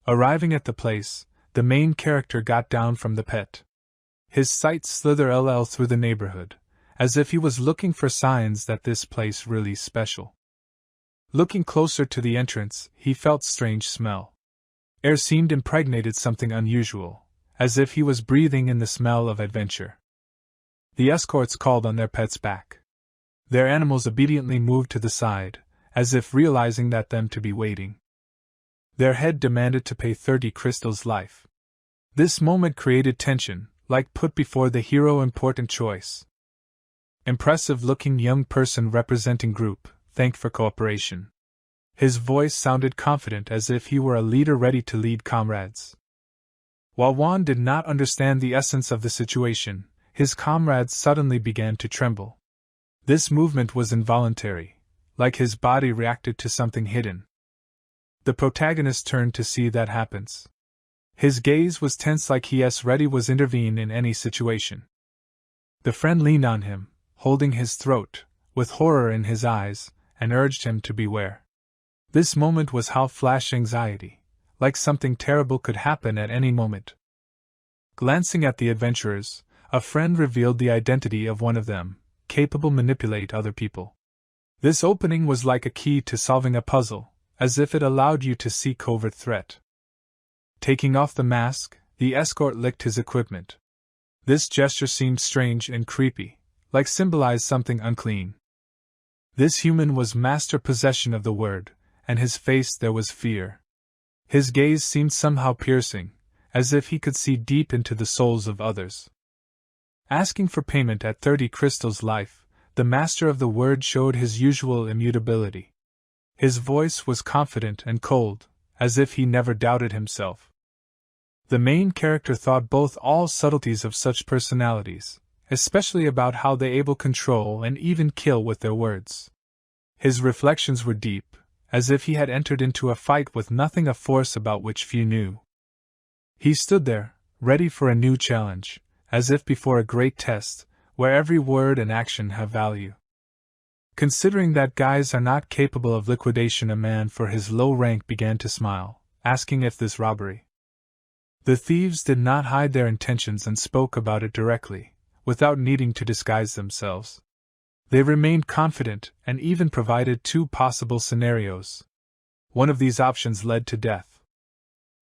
Arriving at the place, the main character got down from the pet. His sight slithered through the neighborhood, as if he was looking for signs that this place really special. Looking closer to the entrance, he felt strange smell. Air seemed impregnated something unusual, as if he was breathing in the smell of adventure. The escorts called on their pets back. Their animals obediently moved to the side, as if realizing that them to be waiting. Their head demanded to pay 30 crystals life. This moment created tension, like put before the hero important choice. Impressive-looking young person representing group, thanked for cooperation. His voice sounded confident, as if he were a leader ready to lead comrades. While Juan did not understand the essence of the situation, his comrades suddenly began to tremble. This movement was involuntary, like his body reacted to something hidden. The protagonist turned to see that happens. His gaze was tense, like he's ready was intervene in any situation. The friend leaned on him, holding his throat, with horror in his eyes, and urged him to beware. This moment was how flash anxiety, like something terrible could happen at any moment. Glancing at the adventurers, a friend revealed the identity of one of them, capable manipulate other people. This opening was like a key to solving a puzzle, as if it allowed you to see covert threat. Taking off the mask, the escort licked his equipment. This gesture seemed strange and creepy, like symbolized something unclean. This human was master possession of the word, and his face there was fear. His gaze seemed somehow piercing, as if he could see deep into the souls of others. Asking for payment at 30 crystals life, the master of the word showed his usual immutability. His voice was confident and cold, as if he never doubted himself. The main character thought both all subtleties of such personalities, especially about how they able control and even kill with their words. His reflections were deep, as if he had entered into a fight with nothing of force about which few knew. He stood there, ready for a new challenge, as if before a great test, where every word and action have value. Considering that guys are not capable of liquidation, a man for his low rank began to smile, asking if this robbery. The thieves did not hide their intentions and spoke about it directly, without needing to disguise themselves. They remained confident and even provided 2 possible scenarios. One of these options led to death.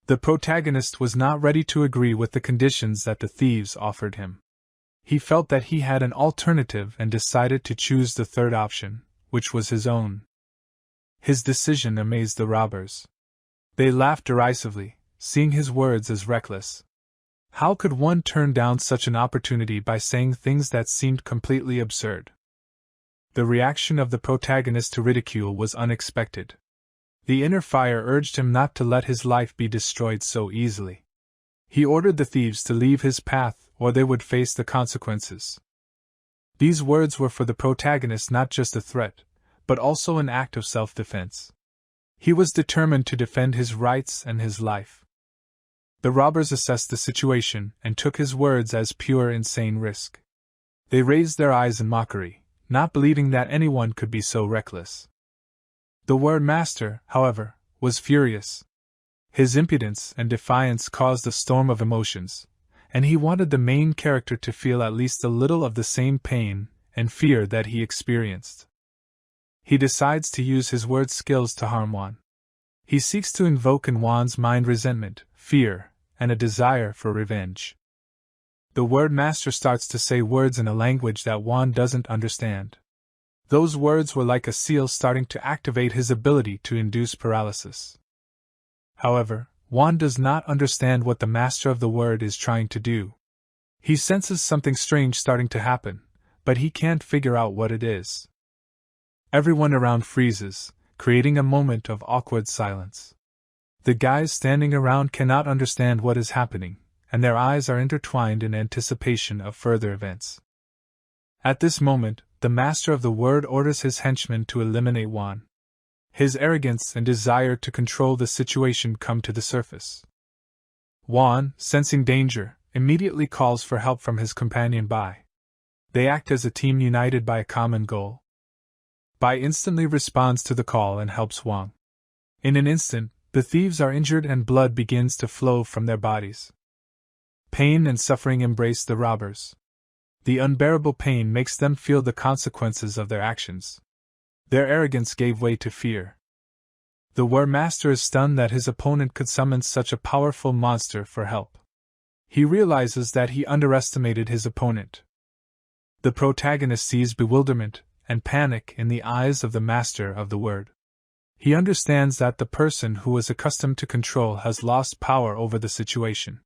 The protagonist was not ready to agree with the conditions that the thieves offered him. He felt that he had an alternative and decided to choose the third option, which was his own. His decision amazed the robbers. They laughed derisively, seeing his words as reckless. How could one turn down such an opportunity by saying things that seemed completely absurd? The reaction of the protagonist to ridicule was unexpected. The inner fire urged him not to let his life be destroyed so easily. He ordered the thieves to leave his path, or they would face the consequences. These words were for the protagonist not just a threat, but also an act of self-defense. He was determined to defend his rights and his life. The robbers assessed the situation and took his words as pure insane risk. They raised their eyes in mockery, not believing that anyone could be so reckless. The word master, however, was furious. His impudence and defiance caused a storm of emotions, and he wanted the main character to feel at least a little of the same pain and fear that he experienced. He decides to use his word skills to harm Juan. He seeks to invoke in Juan's mind resentment, fear, and a desire for revenge. The word master starts to say words in a language that Juan doesn't understand. Those words were like a seal starting to activate his ability to induce paralysis. However, Juan does not understand what the master of the word is trying to do. He senses something strange starting to happen, but he can't figure out what it is. Everyone around freezes, creating a moment of awkward silence. The guys standing around cannot understand what is happening, and their eyes are intertwined in anticipation of further events. At this moment, the master of the word orders his henchmen to eliminate Juan. His arrogance and desire to control the situation come to the surface. Juan, sensing danger, immediately calls for help from his companion Bai. They act as a team united by a common goal. Bai instantly responds to the call and helps Huang. In an instant, the thieves are injured and blood begins to flow from their bodies. Pain and suffering embrace the robbers. The unbearable pain makes them feel the consequences of their actions. Their arrogance gave way to fear. The war master is stunned that his opponent could summon such a powerful monster for help. He realizes that he underestimated his opponent. The protagonist sees bewilderment and panic in the eyes of the master of the word. He understands that the person who was accustomed to control has lost power over the situation.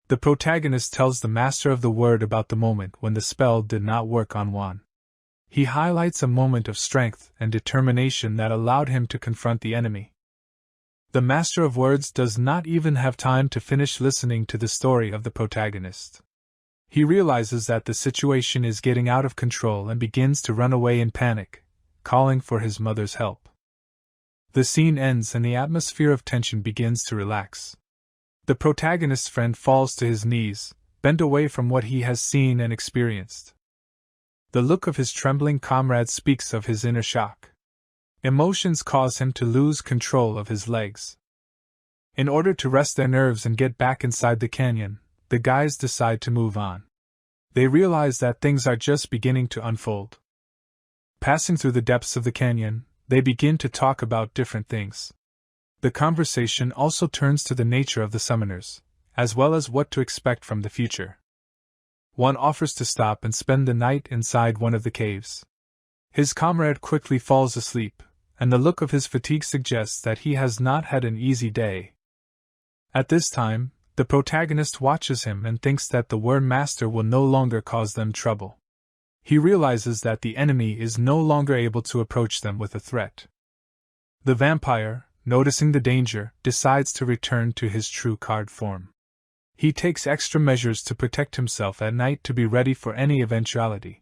The protagonist tells the master of the word about the moment when the spell did not work on Juan. He highlights a moment of strength and determination that allowed him to confront the enemy. The master of words does not even have time to finish listening to the story of the protagonist. He realizes that the situation is getting out of control and begins to run away in panic, calling for his mother's help. The scene ends and the atmosphere of tension begins to relax. The protagonist's friend falls to his knees, bent away from what he has seen and experienced. The look of his trembling comrade speaks of his inner shock. Emotions cause him to lose control of his legs. In order to rest their nerves and get back inside the canyon, the guys decide to move on. They realize that things are just beginning to unfold. Passing through the depths of the canyon, they begin to talk about different things. The conversation also turns to the nature of the summoners, as well as what to expect from the future. One offers to stop and spend the night inside one of the caves. His comrade quickly falls asleep, and the look of his fatigue suggests that he has not had an easy day. At this time, the protagonist watches him and thinks that the word master will no longer cause them trouble. He realizes that the enemy is no longer able to approach them with a threat. The vampire, noticing the danger, decides to return to his true card form. He takes extra measures to protect himself at night to be ready for any eventuality.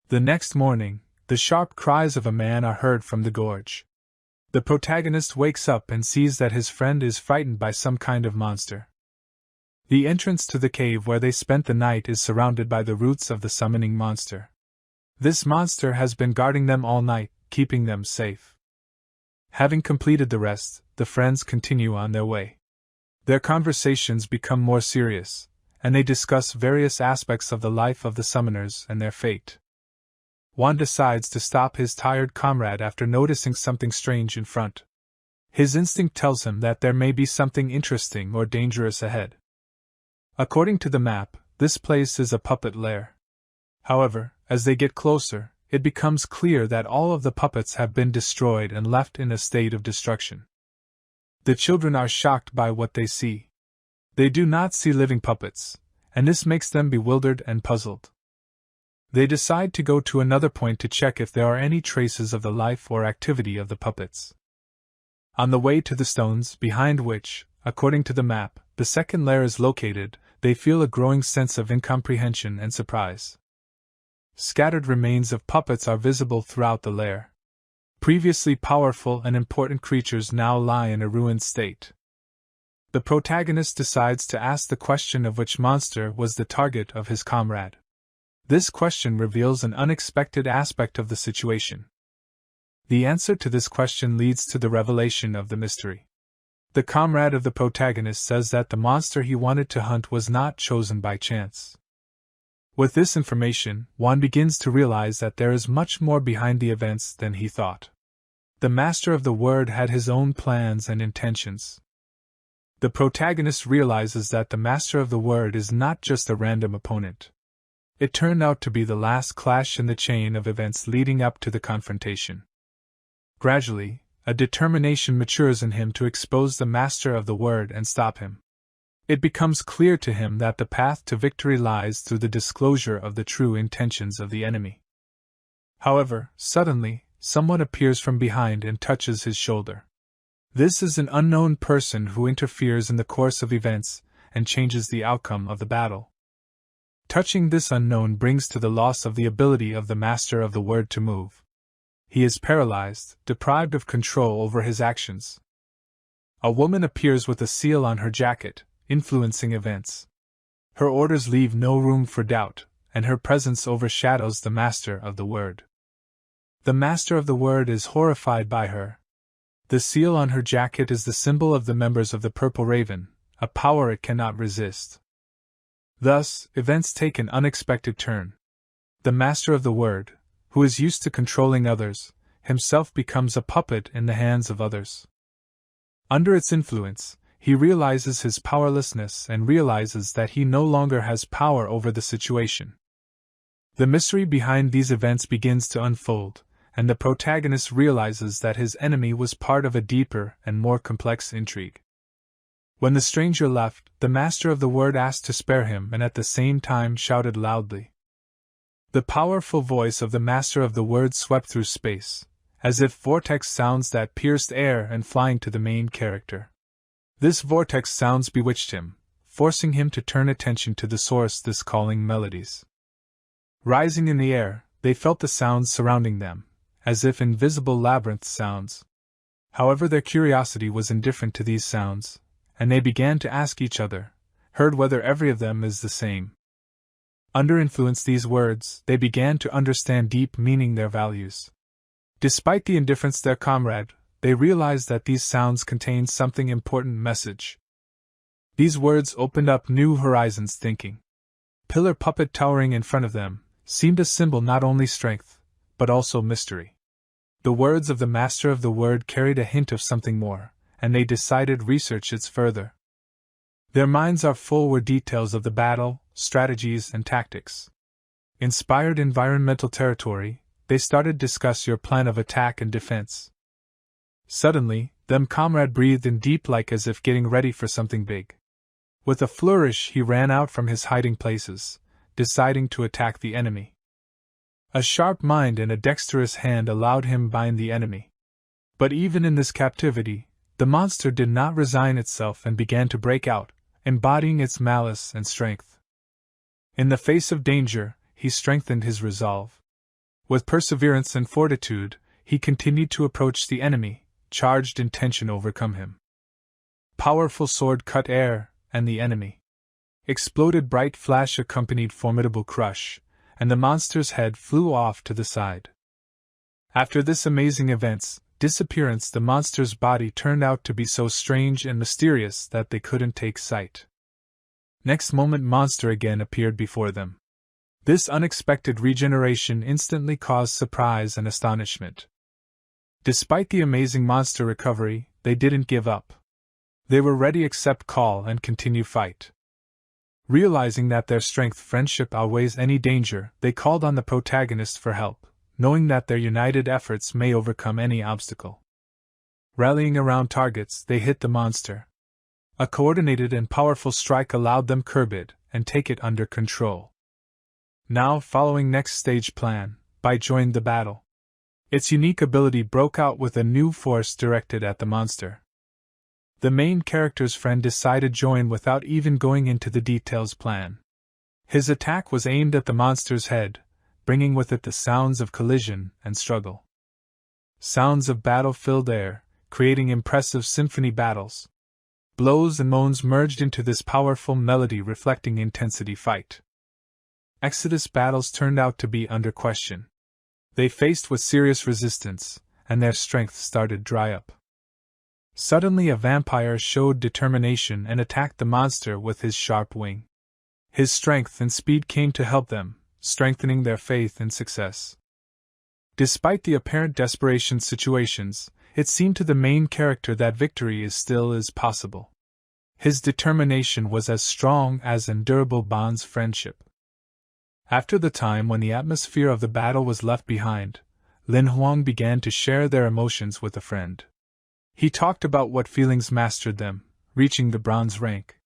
The next morning, the sharp cries of a man are heard from the gorge. The protagonist wakes up and sees that his friend is frightened by some kind of monster. The entrance to the cave where they spent the night is surrounded by the roots of the summoning monster. This monster has been guarding them all night, keeping them safe. Having completed the rest, the friends continue on their way. Their conversations become more serious, and they discuss various aspects of the life of the summoners and their fate. Juan decides to stop his tired comrade after noticing something strange in front. His instinct tells him that there may be something interesting or dangerous ahead. According to the map, this place is a puppet lair. However, as they get closer, it becomes clear that all of the puppets have been destroyed and left in a state of destruction. The children are shocked by what they see. They do not see living puppets, and this makes them bewildered and puzzled. They decide to go to another point to check if there are any traces of the life or activity of the puppets. On the way to the stones behind which, according to the map, the second lair is located, they feel a growing sense of incomprehension and surprise. Scattered remains of puppets are visible throughout the lair. Previously powerful and important creatures now lie in a ruined state. The protagonist decides to ask the question of which monster was the target of his comrade. This question reveals an unexpected aspect of the situation. The answer to this question leads to the revelation of the mystery. The comrade of the protagonist says that the monster he wanted to hunt was not chosen by chance. With this information, Juan begins to realize that there is much more behind the events than he thought. The master of the word had his own plans and intentions. The protagonist realizes that the master of the word is not just a random opponent. It turned out to be the last clash in the chain of events leading up to the confrontation. Gradually, a determination matures in him to expose the master of the word and stop him. It becomes clear to him that the path to victory lies through the disclosure of the true intentions of the enemy. However, suddenly, someone appears from behind and touches his shoulder. This is an unknown person who interferes in the course of events and changes the outcome of the battle. Touching this unknown brings to the loss of the ability of the master of the word to move. He is paralyzed, deprived of control over his actions. A woman appears with a seal on her jacket, influencing events. Her orders leave no room for doubt, and her presence overshadows the master of the word. The master of the word is horrified by her. The seal on her jacket is the symbol of the members of the Purple Raven, a power it cannot resist. Thus, events take an unexpected turn. The master of the word, who is used to controlling others, himself becomes a puppet in the hands of others. Under its influence, he realizes his powerlessness and realizes that he no longer has power over the situation. The mystery behind these events begins to unfold, and the protagonist realizes that his enemy was part of a deeper and more complex intrigue. When the stranger left, the master of the word asked to spare him and at the same time shouted loudly. The powerful voice of the master of the word swept through space, as if vortex sounds that pierced air and flying to the main character. This vortex sounds bewitched him, forcing him to turn attention to the source this calling melodies. Rising in the air, they felt the sounds surrounding them, as if invisible labyrinth sounds. However, their curiosity was indifferent to these sounds, and they began to ask each other, heard whether every of them is the same. Under influence these words, they began to understand deep meaning their values. Despite the indifference their comrade, they realized that these sounds contained something important message. These words opened up new horizons thinking. Pillar puppet towering in front of them seemed a symbol not only strength, but also mystery. The words of the master of the word carried a hint of something more, and they decided research it further. Their minds are full with details of the battle, strategies, and tactics. Inspired environmental territory, they started discuss your plan of attack and defense. Suddenly, them comrade breathed in deep like as if getting ready for something big. With a flourish he ran out from his hiding places, deciding to attack the enemy. A sharp mind and a dexterous hand allowed him bind the enemy. But even in this captivity, the monster did not resign itself and began to break out, embodying its malice and strength. In the face of danger, he strengthened his resolve. With perseverance and fortitude, he continued to approach the enemy, charged intention overcome him. Powerful sword cut air, and the enemy. Exploded bright flash accompanied formidable crush, and the monster's head flew off to the side. After this amazing event's disappearance, the monster's body turned out to be so strange and mysterious that they couldn't take sight. Next moment monster again appeared before them. This unexpected regeneration instantly caused surprise and astonishment. Despite the amazing monster recovery, they didn't give up. They were ready to accept call and continue fight. Realizing that their strength friendship outweighs any danger, they called on the protagonist for help, knowing that their united efforts may overcome any obstacle. Rallying around targets, they hit the monster. A coordinated and powerful strike allowed them curb it and take it under control. Now, following next stage plan, Bai joined the battle. Its unique ability broke out with a new force directed at the monster. The main character's friend decided to join without even going into the details plan. His attack was aimed at the monster's head, bringing with it the sounds of collision and struggle. Sounds of battle filled air, creating impressive symphony battles. Blows and moans merged into this powerful melody reflecting intensity fight. Exodus battles turned out to be under question. They faced with serious resistance, and their strength started to dry up. Suddenly a vampire showed determination and attacked the monster with his sharp wing. His strength and speed came to help them, strengthening their faith in success. Despite the apparent desperation situations, it seemed to the main character that victory still is possible. His determination was as strong as endurable bonds friendship. After the time when the atmosphere of the battle was left behind, Lin Huang began to share their emotions with a friend. He talked about what feelings mastered them, reaching the bronze rank.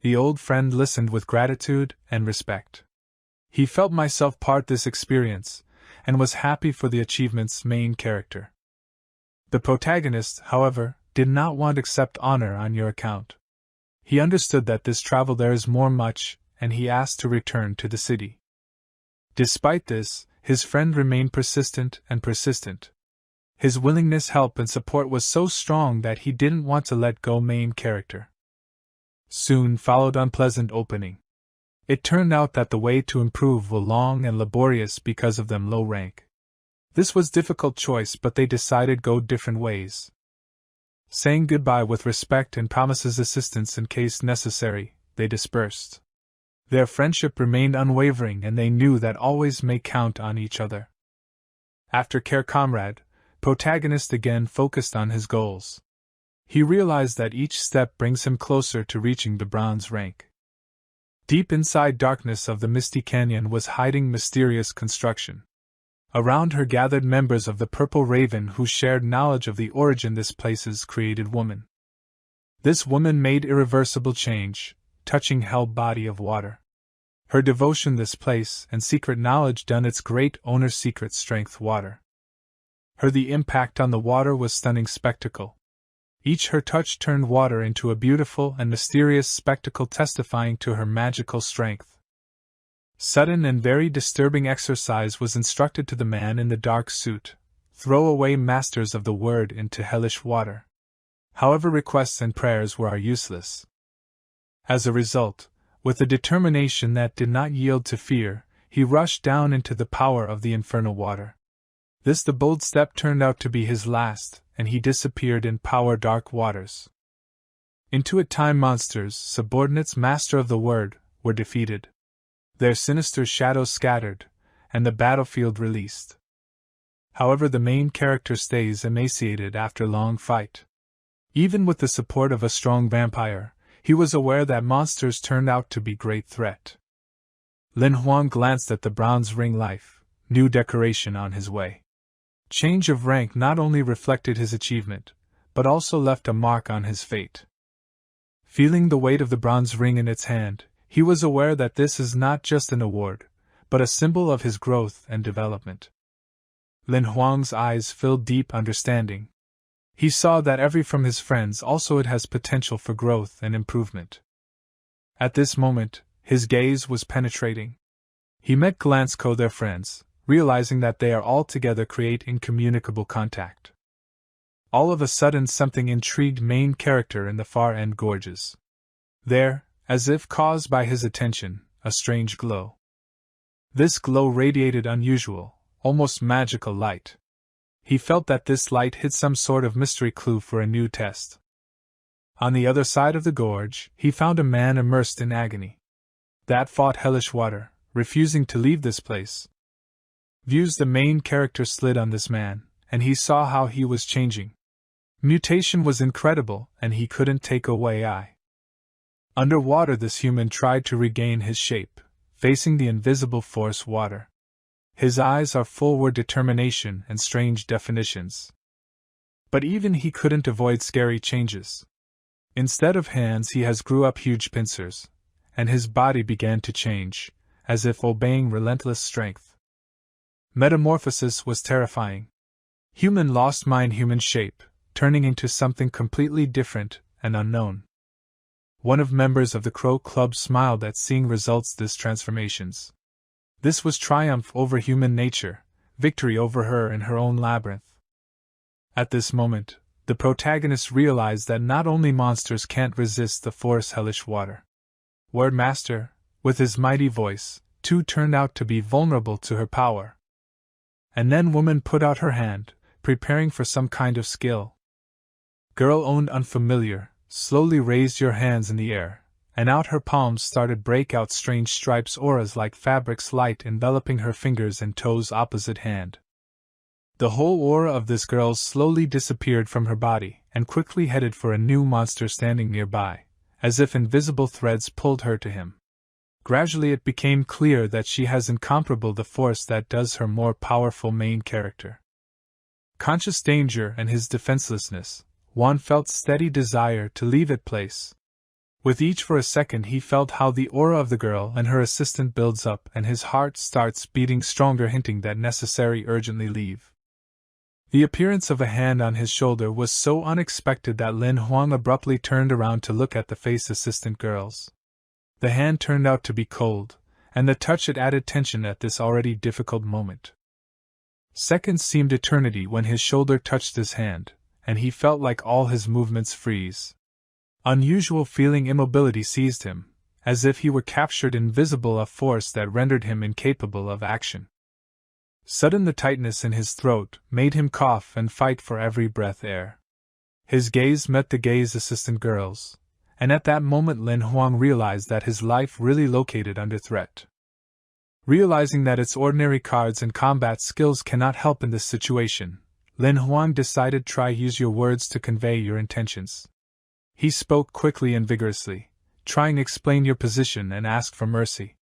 The old friend listened with gratitude and respect. He felt myself part this experience, and was happy for the achievement's main character. The protagonist, however, did not want to accept honor on your account. He understood that this travel there is more much, and he asked to return to the city. Despite this, his friend remained persistent. His willingness to help and support was so strong that he didn't want to let go main character. Soon followed unpleasant opening. It turned out that the way to improve was long and laborious because of them low rank. This was difficult choice, but they decided go different ways. Saying goodbye with respect and promises assistance in case necessary, they dispersed. Their friendship remained unwavering and they knew that always may count on each other. After care comrade, protagonist again focused on his goals. He realized that each step brings him closer to reaching the bronze rank. Deep inside darkness of the misty canyon was hiding mysterious construction. Around her gathered members of the Purple Raven who shared knowledge of the origin this place's created woman. This woman made irreversible change, touching hell body of water. Her devotion this place and secret knowledge done its great owner's secret strength water. Her the impact on the water was stunning spectacle. Each her touch turned water into a beautiful and mysterious spectacle testifying to her magical strength. Sudden and very disturbing exercise was instructed to the man in the dark suit. Throw away masters of the word into hellish water. However, requests and prayers were useless. As a result, with a determination that did not yield to fear, he rushed down into the power of the infernal water. This the bold step turned out to be his last, and he disappeared in power dark waters. Into it time monsters, subordinates master of the word, were defeated. Their sinister shadows scattered, and the battlefield released. However, the main character stays emaciated after long fight. Even with the support of a strong vampire, he was aware that monsters turned out to be great threat. Lin Huang glanced at the bronze ring life, new decoration on his way. Change of rank not only reflected his achievement, but also left a mark on his fate. Feeling the weight of the bronze ring in its hand, he was aware that this is not just an award, but a symbol of his growth and development. Lin Huang's eyes filled deep understanding. He saw that every from his friends also it has potential for growth and improvement. At this moment, his gaze was penetrating. He met Glanceco their friends, realizing that they are all together create incommunicable contact. All of a sudden something intrigued main character in the far end gorges. There, as if caused by his attention, a strange glow. This glow radiated unusual, almost magical light. He felt that this light hid some sort of mystery clue for a new test. On the other side of the gorge, he found a man immersed in agony. That fought hellish water, refusing to leave this place. Views the main character slid on this man, and he saw how he was changing. Mutation was incredible, and he couldn't take away eye. Underwater this human tried to regain his shape, facing the invisible force water. His eyes are full of determination and strange definitions. But even he couldn't avoid scary changes. Instead of hands he has grew up huge pincers, and his body began to change, as if obeying relentless strength. Metamorphosis was terrifying. Human lost mind human shape, turning into something completely different and unknown. One of members of the Crow Club smiled at seeing results this transformations. This was triumph over human nature, victory over her in her own labyrinth. At this moment, the protagonist realized that not only monsters can't resist the force hellish water. Word Master, with his mighty voice, too turned out to be vulnerable to her power. And then woman put out her hand, preparing for some kind of skill. Girl owned unfamiliar, slowly raised your hands in the air, and out her palms started break out strange stripes auras like fabrics light enveloping her fingers and toes opposite hand. The whole aura of this girl slowly disappeared from her body and quickly headed for a new monster standing nearby, as if invisible threads pulled her to him. Gradually it became clear that she has incomparable the force that does her more powerful main character. Conscious danger and his defenselessness, Juan felt steady desire to leave it place. With each for a second he felt how the aura of the girl and her assistant builds up and his heart starts beating stronger hinting that necessary urgently leave. The appearance of a hand on his shoulder was so unexpected that Lin Huang abruptly turned around to look at the face assistant girls. The hand turned out to be cold, and the touch it added tension at this already difficult moment. Seconds seemed eternity when his shoulder touched his hand, and he felt like all his movements freeze. Unusual feeling immobility seized him, as if he were captured invisible a force that rendered him incapable of action. Sudden the tightness in his throat made him cough and fight for every breath air. His gaze met the gaze assistant girls, and at that moment Lin Huang realized that his life really located under threat. Realizing that its ordinary cards and combat skills cannot help in this situation, Lin Huang decided try use your words to convey your intentions. He spoke quickly and vigorously, trying to explain your position and ask for mercy.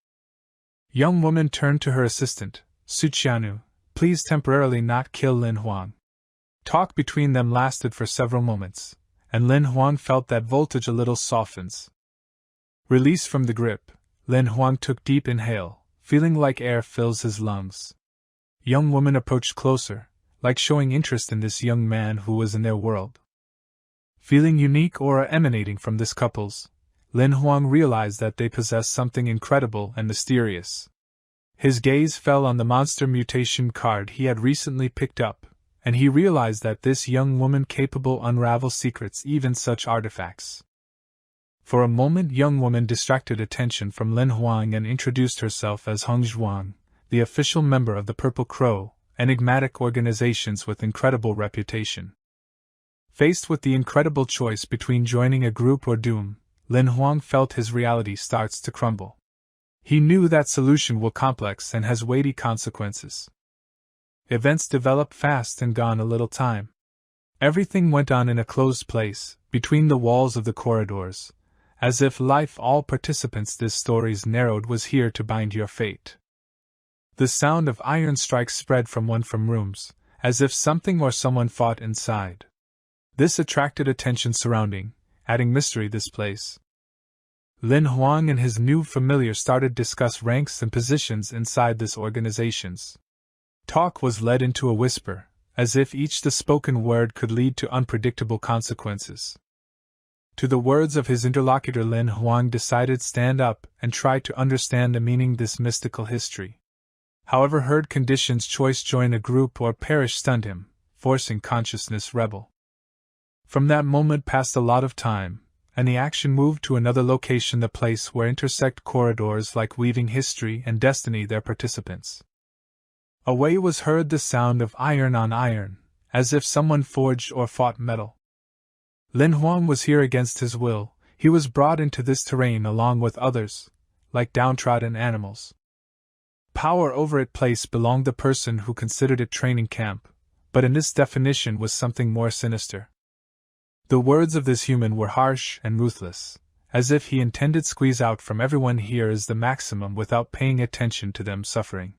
Young woman turned to her assistant, Suqianu, please temporarily not kill Lin Huang. Talk between them lasted for several moments, and Lin Huang felt that voltage a little softens. Released from the grip, Lin Huang took deep inhale, feeling like air fills his lungs. Young woman approached closer, like showing interest in this young man who was in their world. Feeling unique aura emanating from this couple's, Lin Huang realized that they possessed something incredible and mysterious. His gaze fell on the monster mutation card he had recently picked up, and he realized that this young woman capable unravel secrets even such artifacts. For a moment young woman distracted attention from Lin Huang and introduced herself as Heng Zhuang, the official member of the Purple Crow, enigmatic organizations with incredible reputation. Faced with the incredible choice between joining a group or doom, Lin Huang felt his reality starts to crumble. He knew that solution will complex and has weighty consequences. Events develop fast and gone a little time. Everything went on in a closed place, between the walls of the corridors, as if life all participants this story's narrowed was here to bind your fate. The sound of iron strikes spread from rooms, as if something or someone fought inside. This attracted attention surrounding, adding mystery this place. Lin Huang and his new familiar started discuss ranks and positions inside this organizations. Talk was led into a whisper, as if each the spoken word could lead to unpredictable consequences. To the words of his interlocutor, Lin Huang decided stand up and try to understand the meaning this mystical history. However, herd conditions choice join a group or perish stunned him, forcing consciousness rebel. From that moment passed a lot of time, and the action moved to another location, the place where intersect corridors like weaving history and destiny their participants. Away was heard the sound of iron on iron, as if someone forged or fought metal. Lin Huang was here against his will. He was brought into this terrain along with others, like downtrodden animals. Power over its place belonged the person who considered it training camp, but in this definition was something more sinister. The words of this human were harsh and ruthless, as if he intended squeeze out from everyone here is the maximum without paying attention to them suffering.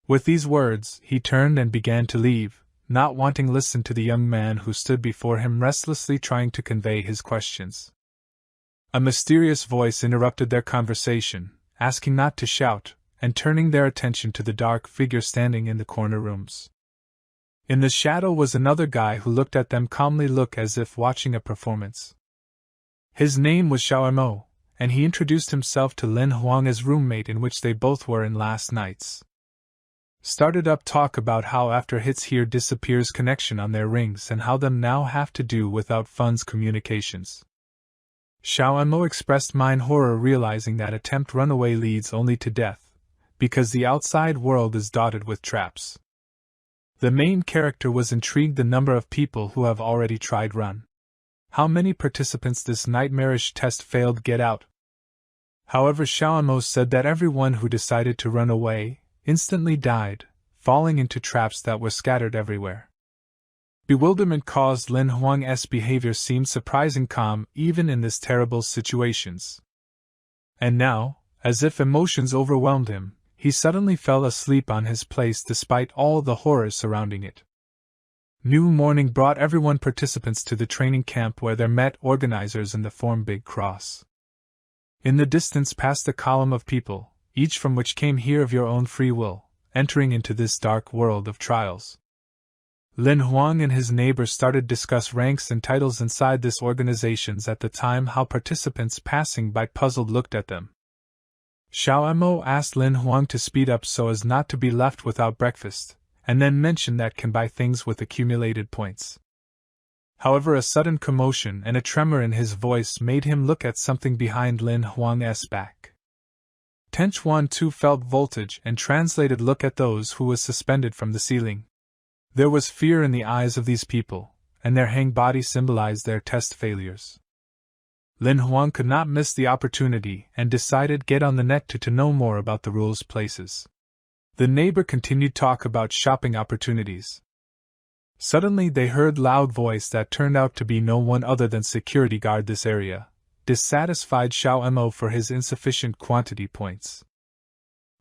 With these words, he turned and began to leave, not wanting to listen to the young man who stood before him restlessly trying to convey his questions. A mysterious voice interrupted their conversation, asking not to shout, and turning their attention to the dark figure standing in the corner rooms. In the shadow was another guy who looked at them calmly, as if watching a performance. His name was Xiao, and he introduced himself to Lin Huang as roommate in which they both were in last nights. Started up talk about how after hits here disappears connection on their rings and how them now have to do without funds communications. Xiao expressed mind horror, realizing that attempt runaway leads only to death, because the outside world is dotted with traps. The main character was intrigued the number of people who have already tried run. How many participants this nightmarish test failed get out? However, Xiao said that everyone who decided to run away instantly died, falling into traps that were scattered everywhere. Bewilderment caused Lin Huang's behavior seemed surprising calm even in this terrible situations. And now, as if emotions overwhelmed him, he suddenly fell asleep on his place despite all the horrors surrounding it. New morning brought everyone participants to the training camp where there met organizers in the form Big Cross. In the distance passed a column of people, each from which came here of your own free will, entering into this dark world of trials. Lin Huang and his neighbor started discuss ranks and titles inside this organizations at the time how participants passing by puzzled looked at them. Xiao asked Lin Huang to speed up so as not to be left without breakfast, and then mentioned that can buy things with accumulated points. However, a sudden commotion and a tremor in his voice made him look at something behind Lin Huang's back. Tenchuan too felt voltage and translated look at those who was suspended from the ceiling. There was fear in the eyes of these people, and their hang body symbolized their test failures. Lin Huang could not miss the opportunity and decided get on the net to know more about the rules places. The neighbor continued talk about shopping opportunities. Suddenly they heard loud voice that turned out to be no one other than security guard this area, dissatisfied Xiao for his insufficient quantity points.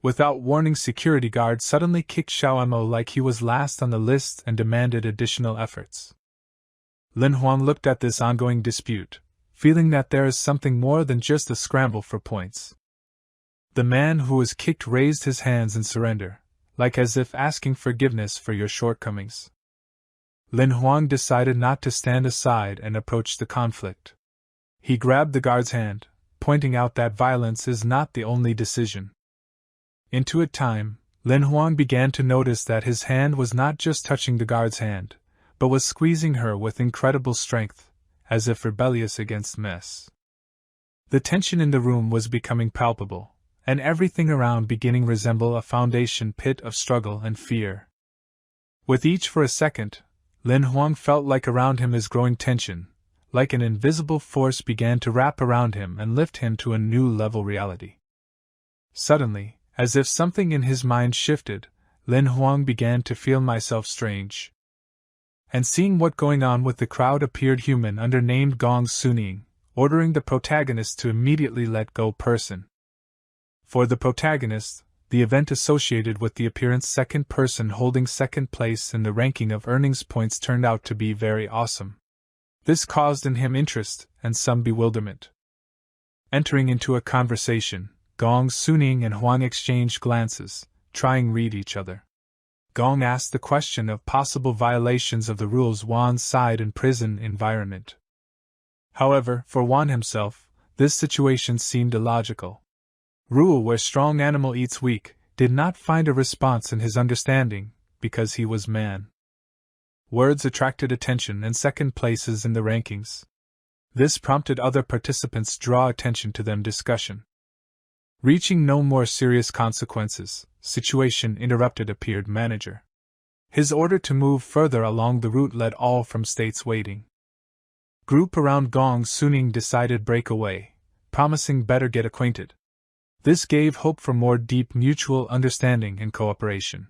Without warning, security guard suddenly kicked Xiao like he was last on the list and demanded additional efforts. Lin Huang looked at this ongoing dispute, feeling that there is something more than just a scramble for points. The man who was kicked raised his hands in surrender, like as if asking forgiveness for your shortcomings. Lin Huang decided not to stand aside and approach the conflict. He grabbed the guard's hand, pointing out that violence is not the only decision. Into a time, Lin Huang began to notice that his hand was not just touching the guard's hand, but was squeezing her with incredible strength, as if rebellious against mess. The tension in the room was becoming palpable, and everything around beginning resemble a foundation pit of struggle and fear. With each for a second, Lin Huang felt like around him is growing tension, like an invisible force began to wrap around him and lift him to a new level reality. Suddenly, as if something in his mind shifted, Lin Huang began to feel myself strange. And seeing what going on with the crowd appeared human under named Gong Suning, ordering the protagonist to immediately let go person. For the protagonist, the event associated with the appearance second person holding second place in the ranking of earnings points turned out to be very awesome. This caused in him interest and some bewilderment. Entering into a conversation, Gong, Suning, and Huang exchanged glances, trying to read each other. Gong asked the question of possible violations of the rules Wan's side in prison environment. However, for Wan himself, this situation seemed illogical. Rule where strong animal eats weak did not find a response in his understanding, because he was man. Words attracted attention and second places in the rankings. This prompted other participants draw attention to them discussion. Reaching no more serious consequences, situation interrupted appeared manager. His order to move further along the route led all from states waiting. Group around Gong Suning decided break away, promising better get acquainted. This gave hope for more deep mutual understanding and cooperation.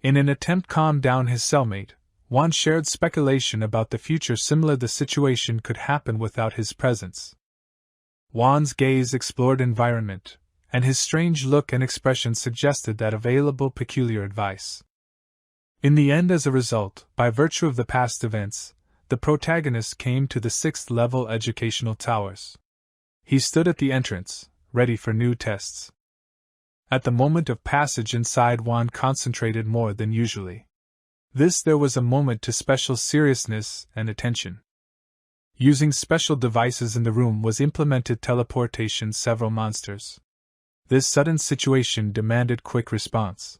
In an attempt to calm down his cellmate, Wan shared speculation about the future similar the situation could happen without his presence. Wan's gaze explored environment, and his strange look and expression suggested that available peculiar advice. In the end, as a result, by virtue of the past events, the protagonist came to the 6th level educational towers. He stood at the entrance, ready for new tests. At the moment of passage inside, Wan concentrated more than usually. There was a moment to special seriousness and attention. Using special devices in the room was implemented teleportation several monsters. This sudden situation demanded quick response.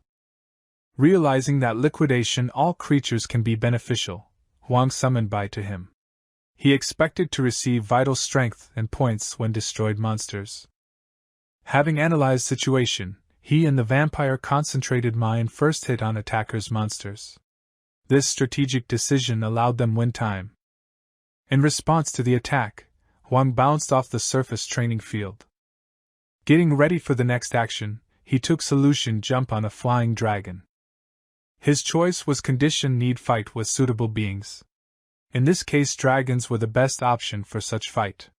Realizing that liquidation all creatures can be beneficial, Huang summoned Bai to him. He expected to receive vital strength and points when destroyed monsters. Having analyzed situation, he and the vampire concentrated mind first hit on attackers' monsters. This strategic decision allowed them win time. In response to the attack, Huang bounced off the surface training field. Getting ready for the next action, he took solution jump on a flying dragon. His choice was condition need fight with suitable beings. In this case, dragons were the best option for such fight.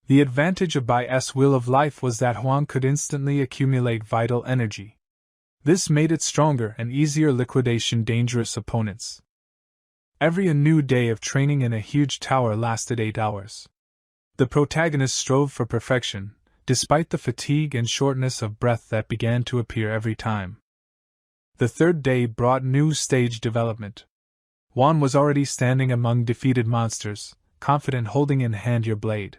The advantage of Bai's Wheel of Life was that Huang could instantly accumulate vital energy. This made it stronger and easier liquidation dangerous opponents. Every new day of training in a huge tower lasted 8 hours. The protagonist strove for perfection, despite the fatigue and shortness of breath that began to appear every time. The 3rd day brought new stage development. Wan was already standing among defeated monsters, confident holding in hand your blade.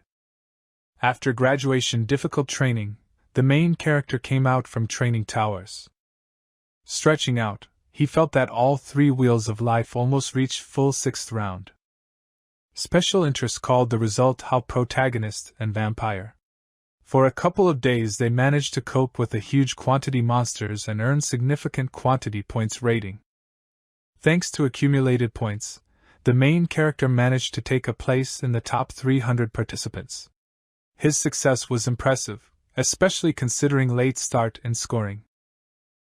After graduation difficult training, the main character came out from training towers. Stretching out, he felt that all 3 wheels of life almost reached full 6th round. Special interest called the result how protagonist and vampire. For a couple of days they managed to cope with a huge quantity monsters and earn significant quantity points rating. Thanks to accumulated points, the main character managed to take a place in the top 300 participants. His success was impressive, especially considering late start and scoring.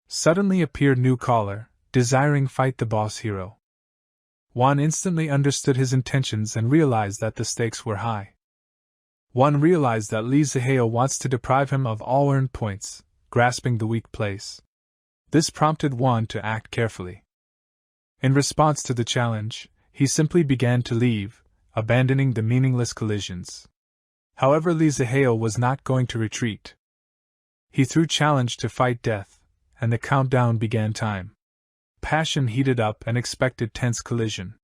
Suddenly appeared new caller, desiring fight the boss hero. Wan instantly understood his intentions and realized that the stakes were high. Wan realized that Li Zihao wants to deprive him of all earned points, grasping the weak place. This prompted Wan to act carefully. In response to the challenge, he simply began to leave, abandoning the meaningless collisions. However, Li Zihao was not going to retreat. He threw challenge to fight death, and the countdown began time. Passion heated up and expected tense collision.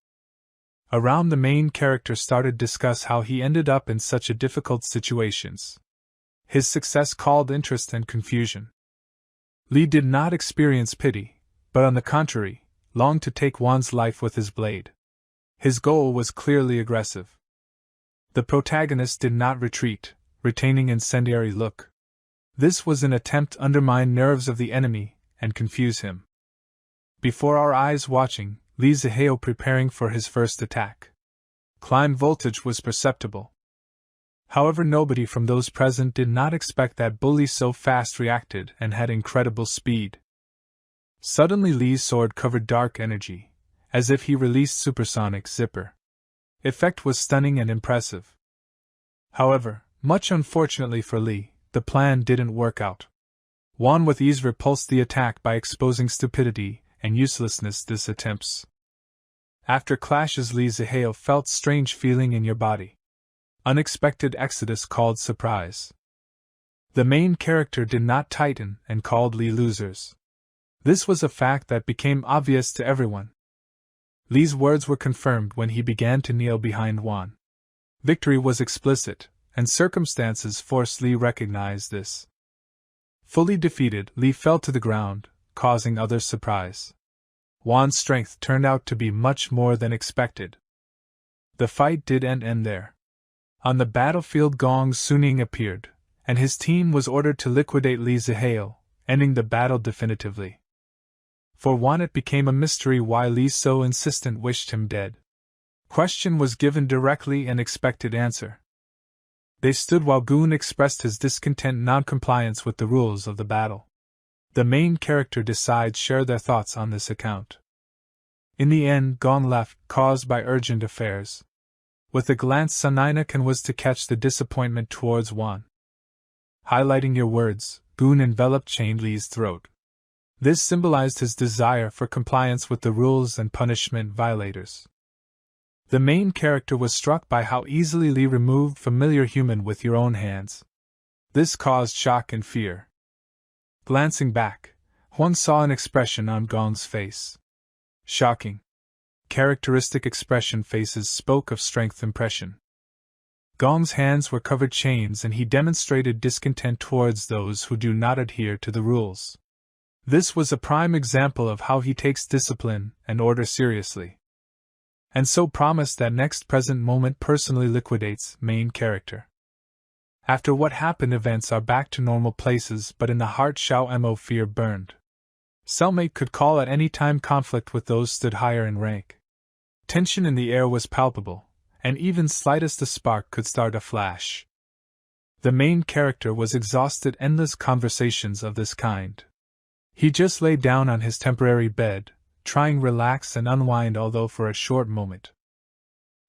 Around the main character started discuss how he ended up in such a difficult situations. His success called interest and confusion. Li did not experience pity, but on the contrary, longed to take Wan's life with his blade. His goal was clearly aggressive. The protagonist did not retreat, retaining incendiary look. This was an attempt to undermine nerves of the enemy and confuse him. Before our eyes watching, Li Zihao preparing for his first attack. Climb voltage was perceptible. However, nobody from those present did not expect that bully so fast reacted and had incredible speed. Suddenly Li's sword covered dark energy, as if he released supersonic zipper. Effect was stunning and impressive. However, much unfortunately for Li, the plan didn't work out. Juan with ease repulsed the attack by exposing stupidity and uselessness this attempts. After clashes, Li Zihao felt strange feeling in your body. Unexpected exodus called surprise. The main character did not tighten and called Li losers. This was a fact that became obvious to everyone. Li's words were confirmed when he began to kneel behind Juan. Victory was explicit, and circumstances forced Li recognize this. Fully defeated, Li fell to the ground, causing others surprise. Juan's strength turned out to be much more than expected. The fight did end there. On the battlefield, Gong Suning appeared, and his team was ordered to liquidate Li Zihao, ending the battle definitively. For Juan, it became a mystery why Li so insistent wished him dead. Question was given directly and expected answer. They stood while Goon expressed his discontent non-compliance with the rules of the battle. The main character decides share their thoughts on this account. In the end, Gong left, caused by urgent affairs. With a glance, Saninakan was to catch the disappointment towards Juan. Highlighting your words, Goon enveloped chained Li's throat. This symbolized his desire for compliance with the rules and punishment violators. The main character was struck by how easily Li removed familiar human with your own hands. This caused shock and fear. Glancing back, Huang saw an expression on Gong's face. Shocking. Characteristic expression faces spoke of strength impression. Gong's hands were covered chains and he demonstrated discontent towards those who do not adhere to the rules. This was a prime example of how he takes discipline and order seriously. And so promised that next present moment personally liquidates main character. After what happened, events are back to normal places, but in the heart Xiao Mo fear burned. Cellmate could call at any time conflict with those stood higher in rank. Tension in the air was palpable, and even slightest a spark could start a flash. The main character was exhausted endless conversations of this kind. He just lay down on his temporary bed, trying relax and unwind although for a short moment.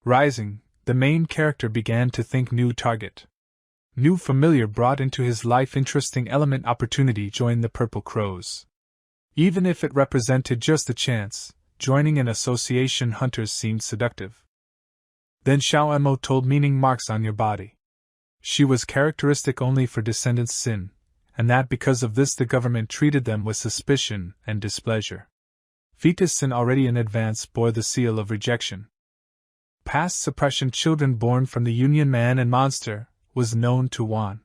Rising, the main character began to think new target. New familiar brought into his life interesting element opportunity join the Purple Crows. Even if it represented just a chance, joining an association hunters seemed seductive. Then Xiao Mo told meaning marks on your body. She was characteristic only for descendants Xin, and that because of this the government treated them with suspicion and displeasure. Fetus Sin already in advance bore the seal of rejection. Past suppression children born from the union man and monster was known to Juan.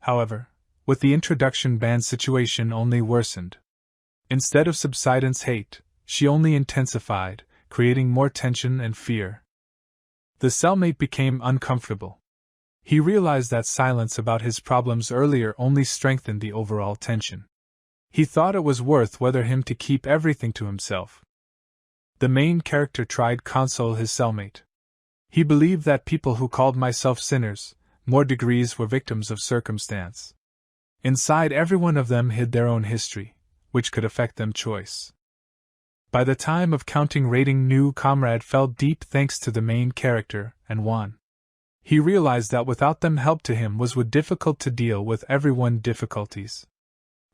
However, with the introduction ban situation only worsened. Instead of subsidence hate, she only intensified, creating more tension and fear. The cellmate became uncomfortable. He realized that silence about his problems earlier only strengthened the overall tension. He thought it was worth whether him to keep everything to himself. The main character tried console his cellmate. He believed that people who called myself sinners, more degrees were victims of circumstance. Inside every one of them hid their own history, which could affect them choice. By the time of counting rating, new comrade felt deep thanks to the main character and Juan. He realized that without them help to him would difficult to deal with everyone difficulties.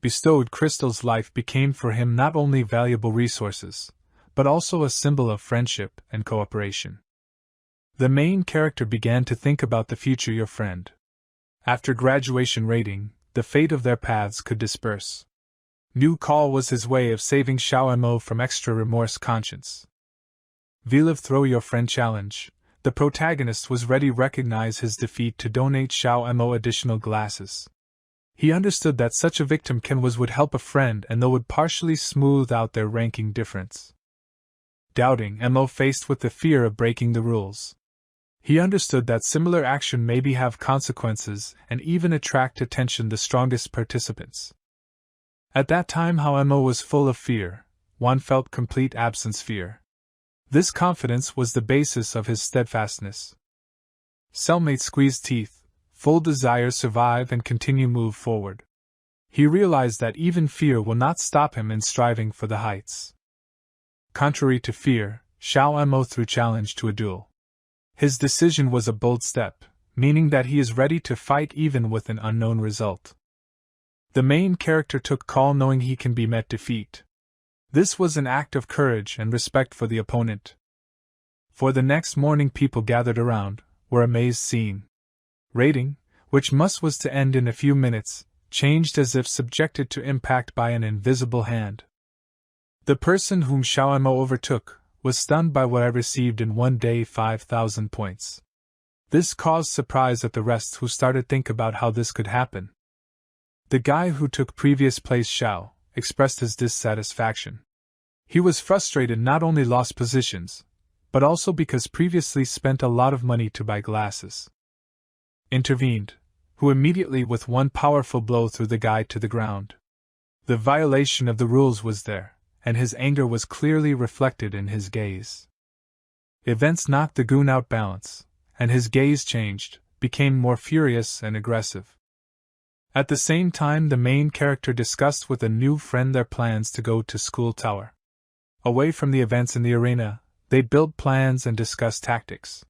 Bestowed crystals life became for him not only valuable resources, but also a symbol of friendship and cooperation. The main character began to think about the future your friend. After graduation rating, the fate of their paths could disperse. New call was his way of saving Xiao Mo from extra remorse conscience. Viliv throw your friend challenge. The protagonist was ready to recognize his defeat to donate Xiao Mo additional glasses. He understood that such a victim would help a friend and though would partially smooth out their ranking difference. Doubting Mo faced with the fear of breaking the rules. He understood that similar action maybe have consequences and even attract attention the strongest participants. At that time how Mo was full of fear, Juan felt complete absence fear. This confidence was the basis of his steadfastness. Cellmate squeezed teeth, full desire survive and continue move forward. He realized that even fear will not stop him in striving for the heights. Contrary to fear, Xiao Mo threw challenge to a duel. His decision was a bold step, meaning that he is ready to fight even with an unknown result. The main character took call knowing he can be met defeat. This was an act of courage and respect for the opponent. For the next morning people gathered around, were amazed seeing. Rating, which was to end in a few minutes, changed as if subjected to impact by an invisible hand. The person whom Xiaomo overtook was stunned by what I received in one day 5,000 points. This caused surprise at the rest who started think about how this could happen. The guy who took previous place Xiao expressed his dissatisfaction. He was frustrated not only lost positions, but also because previously spent a lot of money to buy glasses. Intervened, who immediately with one powerful blow threw the guy to the ground. The violation of the rules was there, and his anger was clearly reflected in his gaze. Events knocked the goon out balance, and his gaze changed, became more furious and aggressive. At the same time the main character discussed with a new friend their plans to go to school tower. Away from the events in the arena, they built plans and discussed tactics.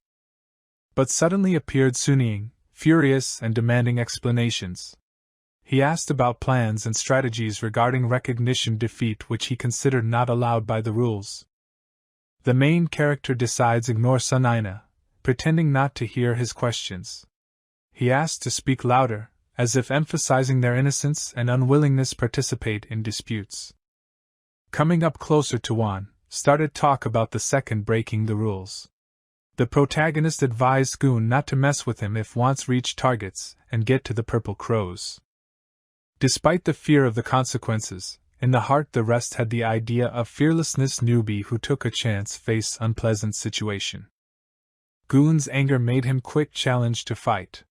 But suddenly appeared Suning, furious and demanding explanations. He asked about plans and strategies regarding recognition defeat which he considered not allowed by the rules. The main character decides ignore Sunina, pretending not to hear his questions. He asked to speak louder, as if emphasizing their innocence and unwillingness participate in disputes. Coming up closer to Wan, started talk about the second breaking the rules. The protagonist advised Goon not to mess with him if wants reach targets and get to the purple crows. Despite the fear of the consequences, in the heart the rest had the idea of fearlessness newbie who took a chance face unpleasant situation. Goon's anger made him quick challenge to fight.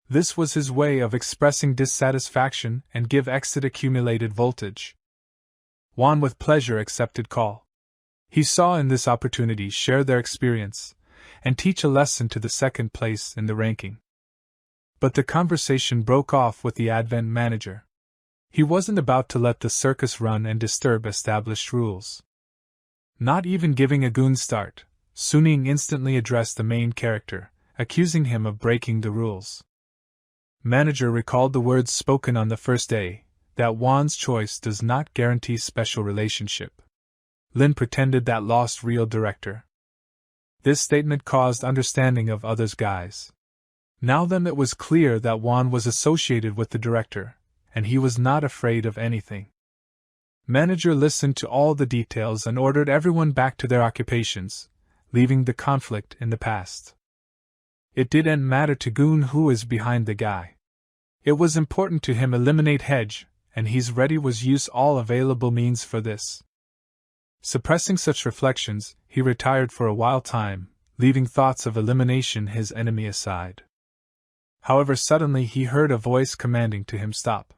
This was his way of expressing dissatisfaction and give exit accumulated voltage. Wan with pleasure accepted call. He saw in this opportunity share their experience, and teach a lesson to the second place in the ranking. But the conversation broke off with the advent manager. He wasn't about to let the circus run and disturb established rules. Not even giving a goon start, Suning instantly addressed the main character, accusing him of breaking the rules. Manager recalled the words spoken on the first day, that Wan's choice does not guarantee special relationship. Lin pretended that lost real director. This statement caused understanding of others' guys. Now then it was clear that Wan was associated with the director, and he was not afraid of anything. Manager listened to all the details and ordered everyone back to their occupations, leaving the conflict in the past. It didn't matter to Goon who is behind the guy. It was important to him eliminate Hedge, and he's ready was use all available means for this. Suppressing such reflections, he retired for a while time, leaving thoughts of elimination his enemy aside. However suddenly he heard a voice commanding to him stop.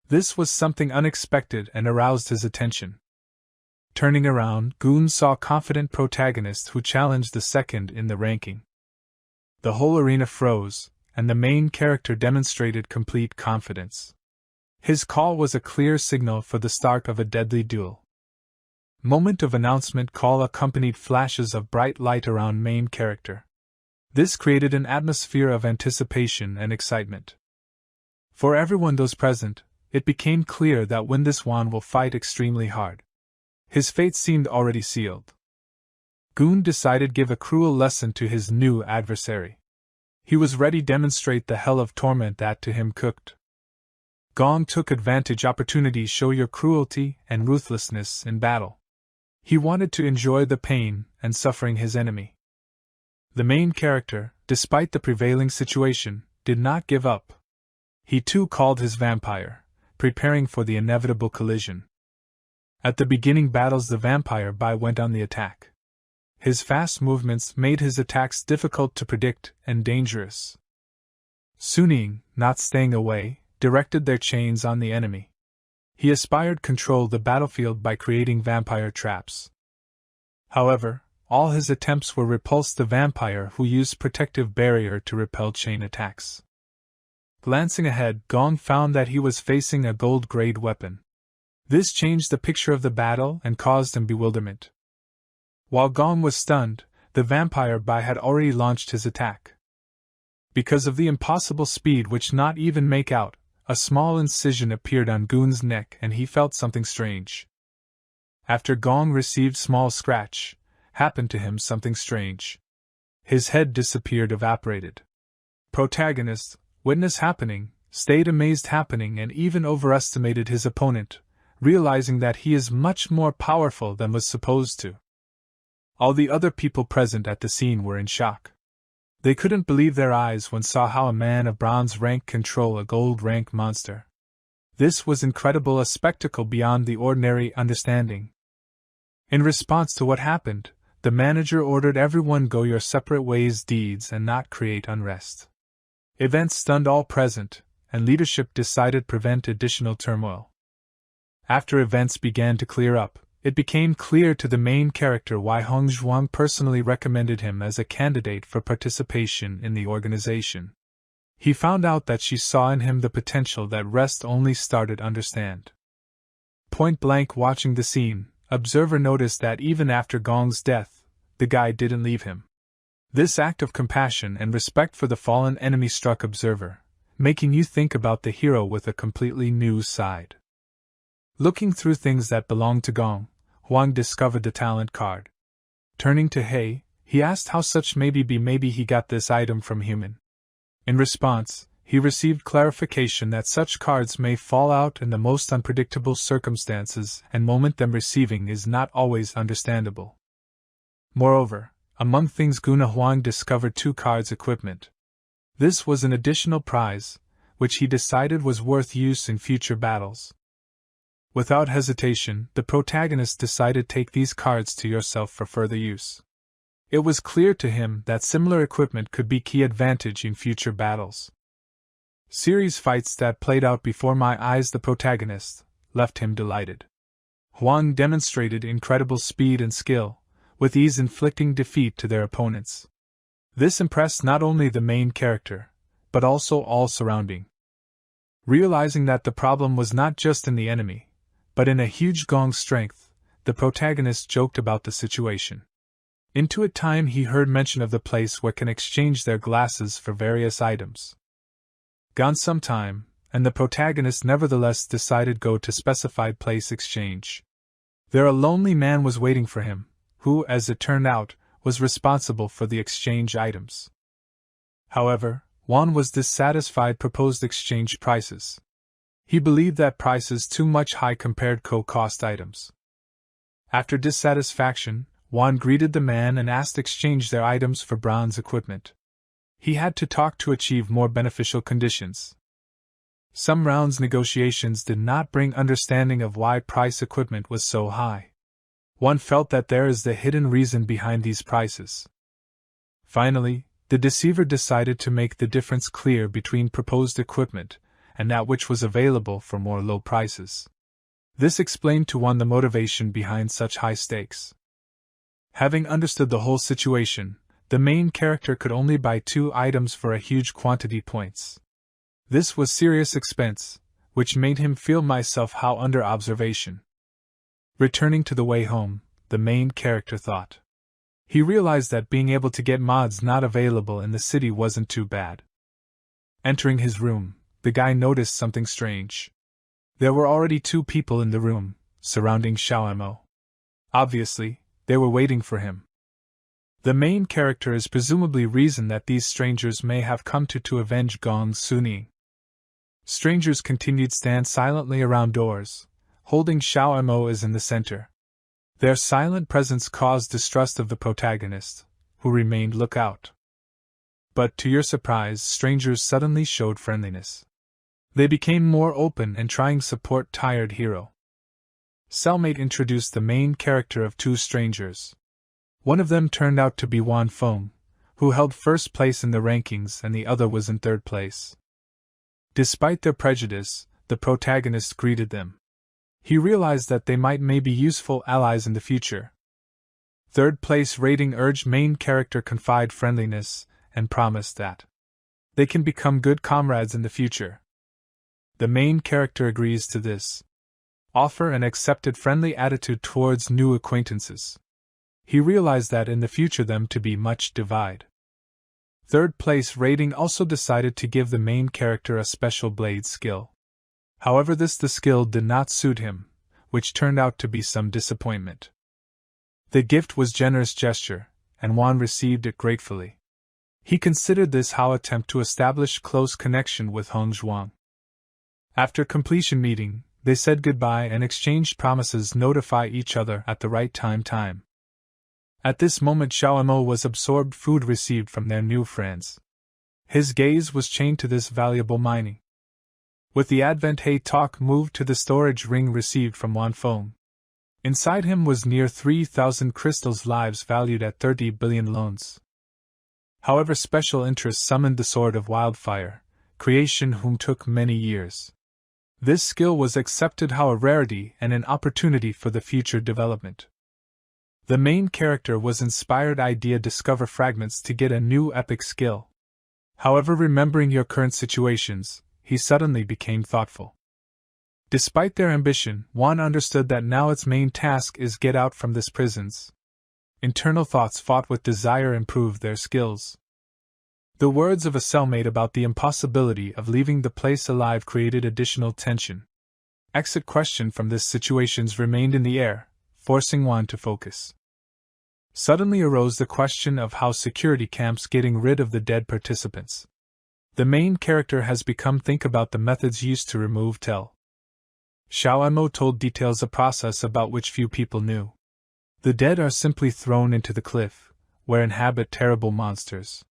This was something unexpected and aroused his attention. Turning around, Goon saw confident protagonist who challenged the second in the ranking. The whole arena froze, and the main character demonstrated complete confidence. His call was a clear signal for the start of a deadly duel. Moment of announcement call accompanied flashes of bright light around main character. This created an atmosphere of anticipation and excitement. For everyone those present, it became clear that when this Wan will fight extremely hard. His fate seemed already sealed. Goon decided give a cruel lesson to his new adversary. He was ready to demonstrate the hell of torment that to him cooked. Gong took advantage opportunity show your cruelty and ruthlessness in battle. He wanted to enjoy the pain and suffering his enemy. The main character, despite the prevailing situation, did not give up. He too called his vampire, preparing for the inevitable collision. At the beginning battles the vampire went on the attack. His fast movements made his attacks difficult to predict and dangerous. Suning, not staying away, directed their chains on the enemy. He aspired control the battlefield by creating vampire traps. However, all his attempts were repulsed the vampire who used protective barrier to repel chain attacks. Glancing ahead, Gong found that he was facing a gold-grade weapon. This changed the picture of the battle and caused him bewilderment. While Gong was stunned, the vampire had already launched his attack. Because of the impossible speed which not even make out, a small incision appeared on Goon's neck and he felt something strange. After Gong received small scratch, happened to him something strange. His head disappeared, evaporated. Protagonist, witness happening, stayed amazed happening and even overestimated his opponent, realizing that he is much more powerful than was supposed to. All the other people present at the scene were in shock. They couldn't believe their eyes when saw how a man of bronze rank control a gold rank monster. This was incredible, a spectacle beyond the ordinary understanding. In response to what happened, the manager ordered everyone go your separate ways deeds and not create unrest. Events stunned all present, and leadership decided prevent additional turmoil. After events began to clear up, it became clear to the main character why Hong Zhuang personally recommended him as a candidate for participation in the organization. He found out that she saw in him the potential that rest only started understand. Point blank watching the scene, observer noticed that even after Gong's death, the guy didn't leave him. This act of compassion and respect for the fallen enemy struck observer, making you think about the hero with a completely new side. Looking through things that belonged to Gong, Huang discovered the talent card. Turning to He, he asked how such maybe he got this item from human. In response, he received clarification that such cards may fall out in the most unpredictable circumstances and moment them receiving is not always understandable. Moreover, among things Guna Huang discovered 2 cards equipment. This was an additional prize, which he decided was worth use in future battles. Without hesitation, the protagonist decided take these cards to yourself for further use. It was clear to him that similar equipment could be key advantage in future battles. Series fights that played out before my eyes, the protagonist, left him delighted. Huang demonstrated incredible speed and skill, with ease inflicting defeat to their opponents. This impressed not only the main character, but also all surrounding. Realizing that the problem was not just in the enemy, but in a huge Gong's strength, the protagonist joked about the situation. Into a time he heard mention of the place where can exchange their glasses for various items. Gone some time, and the protagonist nevertheless decided go to specified place exchange. There a lonely man was waiting for him, who, as it turned out, was responsible for the exchange items. However, Juan was dissatisfied proposed exchange prices. He believed that prices too much high compared co-cost items. After dissatisfaction, Juan greeted the man and asked exchange their items for bronze equipment. He had to talk to achieve more beneficial conditions. Some rounds negotiations did not bring understanding of why price equipment was so high. One felt that there is the hidden reason behind these prices. Finally, the deceiver decided to make the difference clear between proposed equipment and that which was available for more low prices. This explained to one the motivation behind such high stakes. Having understood the whole situation, the main character could only buy 2 items for a huge quantity points. This was serious expense, which made him feel myself how under observation. Returning to the way home, the main character thought. He realized that being able to get mods not available in the city wasn't too bad. Entering his room, the guy noticed something strange. There were already 2 people in the room, surrounding Xiaomo. Obviously, they were waiting for him. The main character is presumably reasoned that these strangers may have come to avenge Gong's Suning. Strangers continued stand silently around doors, holding Xiaomo as in the center. Their silent presence caused distrust of the protagonist, who remained lookout. But to your surprise, strangers suddenly showed friendliness. They became more open and trying support tired hero. Cellmate introduced the main character of 2 strangers. One of them turned out to be Wan Feng, who held first place in the rankings and the other was in 3rd place. Despite their prejudice, the protagonist greeted them. He realized that they might be useful allies in the future. 3rd place rating urged main character confide friendliness and promised that they can become good comrades in the future. The main character agrees to this. Offer and accepted friendly attitude towards new acquaintances. He realized that in the future them to be much divide. 3rd place rating also decided to give the main character a special blade skill. However, the skill did not suit him, which turned out to be some disappointment. The gift was generous gesture, and Juan received it gratefully. He considered this how attempt to establish close connection with Hong Zhuang. After completion meeting, they said goodbye and exchanged promises notify each other at the right time. At this moment Xiaomo was absorbed food received from their new friends. His gaze was chained to this valuable mining. With the advent He Talk moved to the storage ring received from Wan Feng. Inside him was near 3,000 crystals lives valued at 30 billion loans. However, special interest summoned the Sword of Wildfire, creation whom took many years. This skill was accepted how a rarity and an opportunity for the future development. The main character was inspired idea discover fragments to get a new epic skill. However, remembering your current situations, he suddenly became thoughtful. Despite their ambition, Juan understood that now its main task is get out from this prisons. Internal thoughts fought with desire improved their skills. The words of a cellmate about the impossibility of leaving the place alive created additional tension. Exit question from this situations remained in the air, forcing Juan to focus. Suddenly arose the question of how security camps getting rid of the dead participants. The main character has become think about the methods used to remove Tell. Xiaomo told details a process about which few people knew. The dead are simply thrown into the cliff, where inhabit terrible monsters.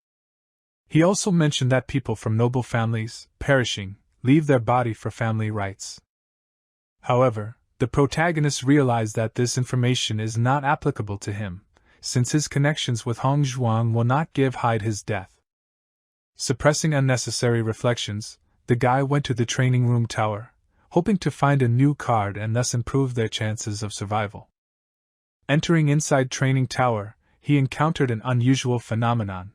He also mentioned that people from noble families, perishing, leave their body for family rights. However, the protagonist realized that this information is not applicable to him, since his connections with Hong Zhuang will not hide his death. Suppressing unnecessary reflections, the guy went to the training room tower, hoping to find a new card and thus improve their chances of survival. Entering inside training tower, he encountered an unusual phenomenon.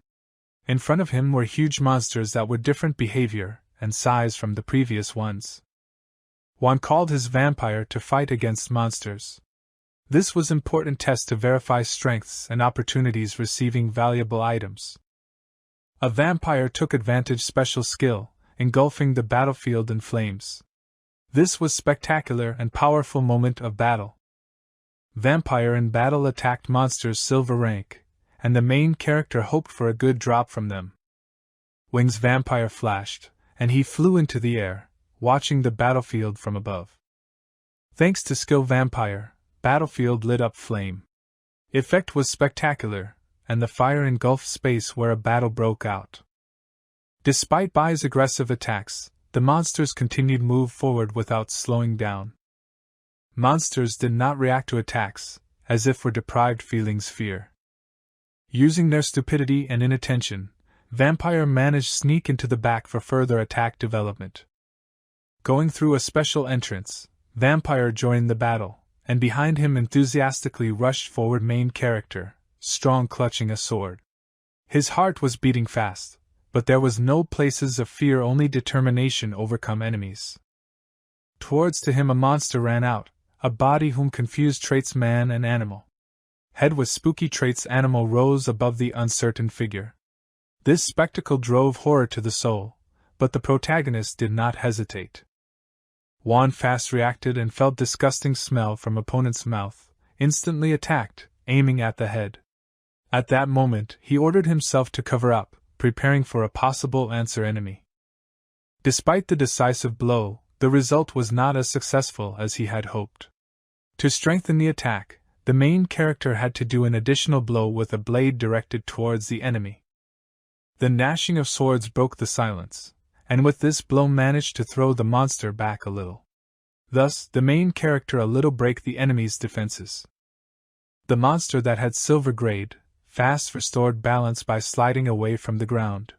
In front of him were huge monsters that were different behavior and size from the previous ones. Juan called his vampire to fight against monsters. This was important test to verify strengths and opportunities receiving valuable items. A vampire took advantage special skill, engulfing the battlefield in flames. This was spectacular and powerful moment of battle. Vampire in battle attacked monsters silver rank, and the main character hoped for a good drop from them. Wings vampire flashed, and he flew into the air, watching the battlefield from above. Thanks to skill vampire, battlefield lit up flame. Effect was spectacular, and the fire engulfed space where a battle broke out. Despite Bai's aggressive attacks, the monsters continued move forward without slowing down. Monsters did not react to attacks, as if were deprived feelings fear. Using their stupidity and inattention, Vampire managed sneak into the back for further attack development. Going through a special entrance, Vampire joined the battle, and behind him enthusiastically rushed forward main character, strong clutching a sword. His heart was beating fast, but there was no places of fear, only determination overcome enemies. Towards to him a monster ran out, a body whom confused traits man and animal. Head with spooky traits animal rose above the uncertain figure. This spectacle drove horror to the soul, but the protagonist did not hesitate. Juan fast reacted and felt disgusting smell from opponent's mouth, instantly attacked, aiming at the head. At that moment, he ordered himself to cover up, preparing for a possible answer enemy. Despite the decisive blow, the result was not as successful as he had hoped. To strengthen the attack, the main character had to do an additional blow with a blade directed towards the enemy. The gnashing of swords broke the silence, and with this blow managed to throw the monster back a little. Thus, the main character a little break the enemy's defenses. The monster that had silver grade, fast restored balance by sliding away from the ground.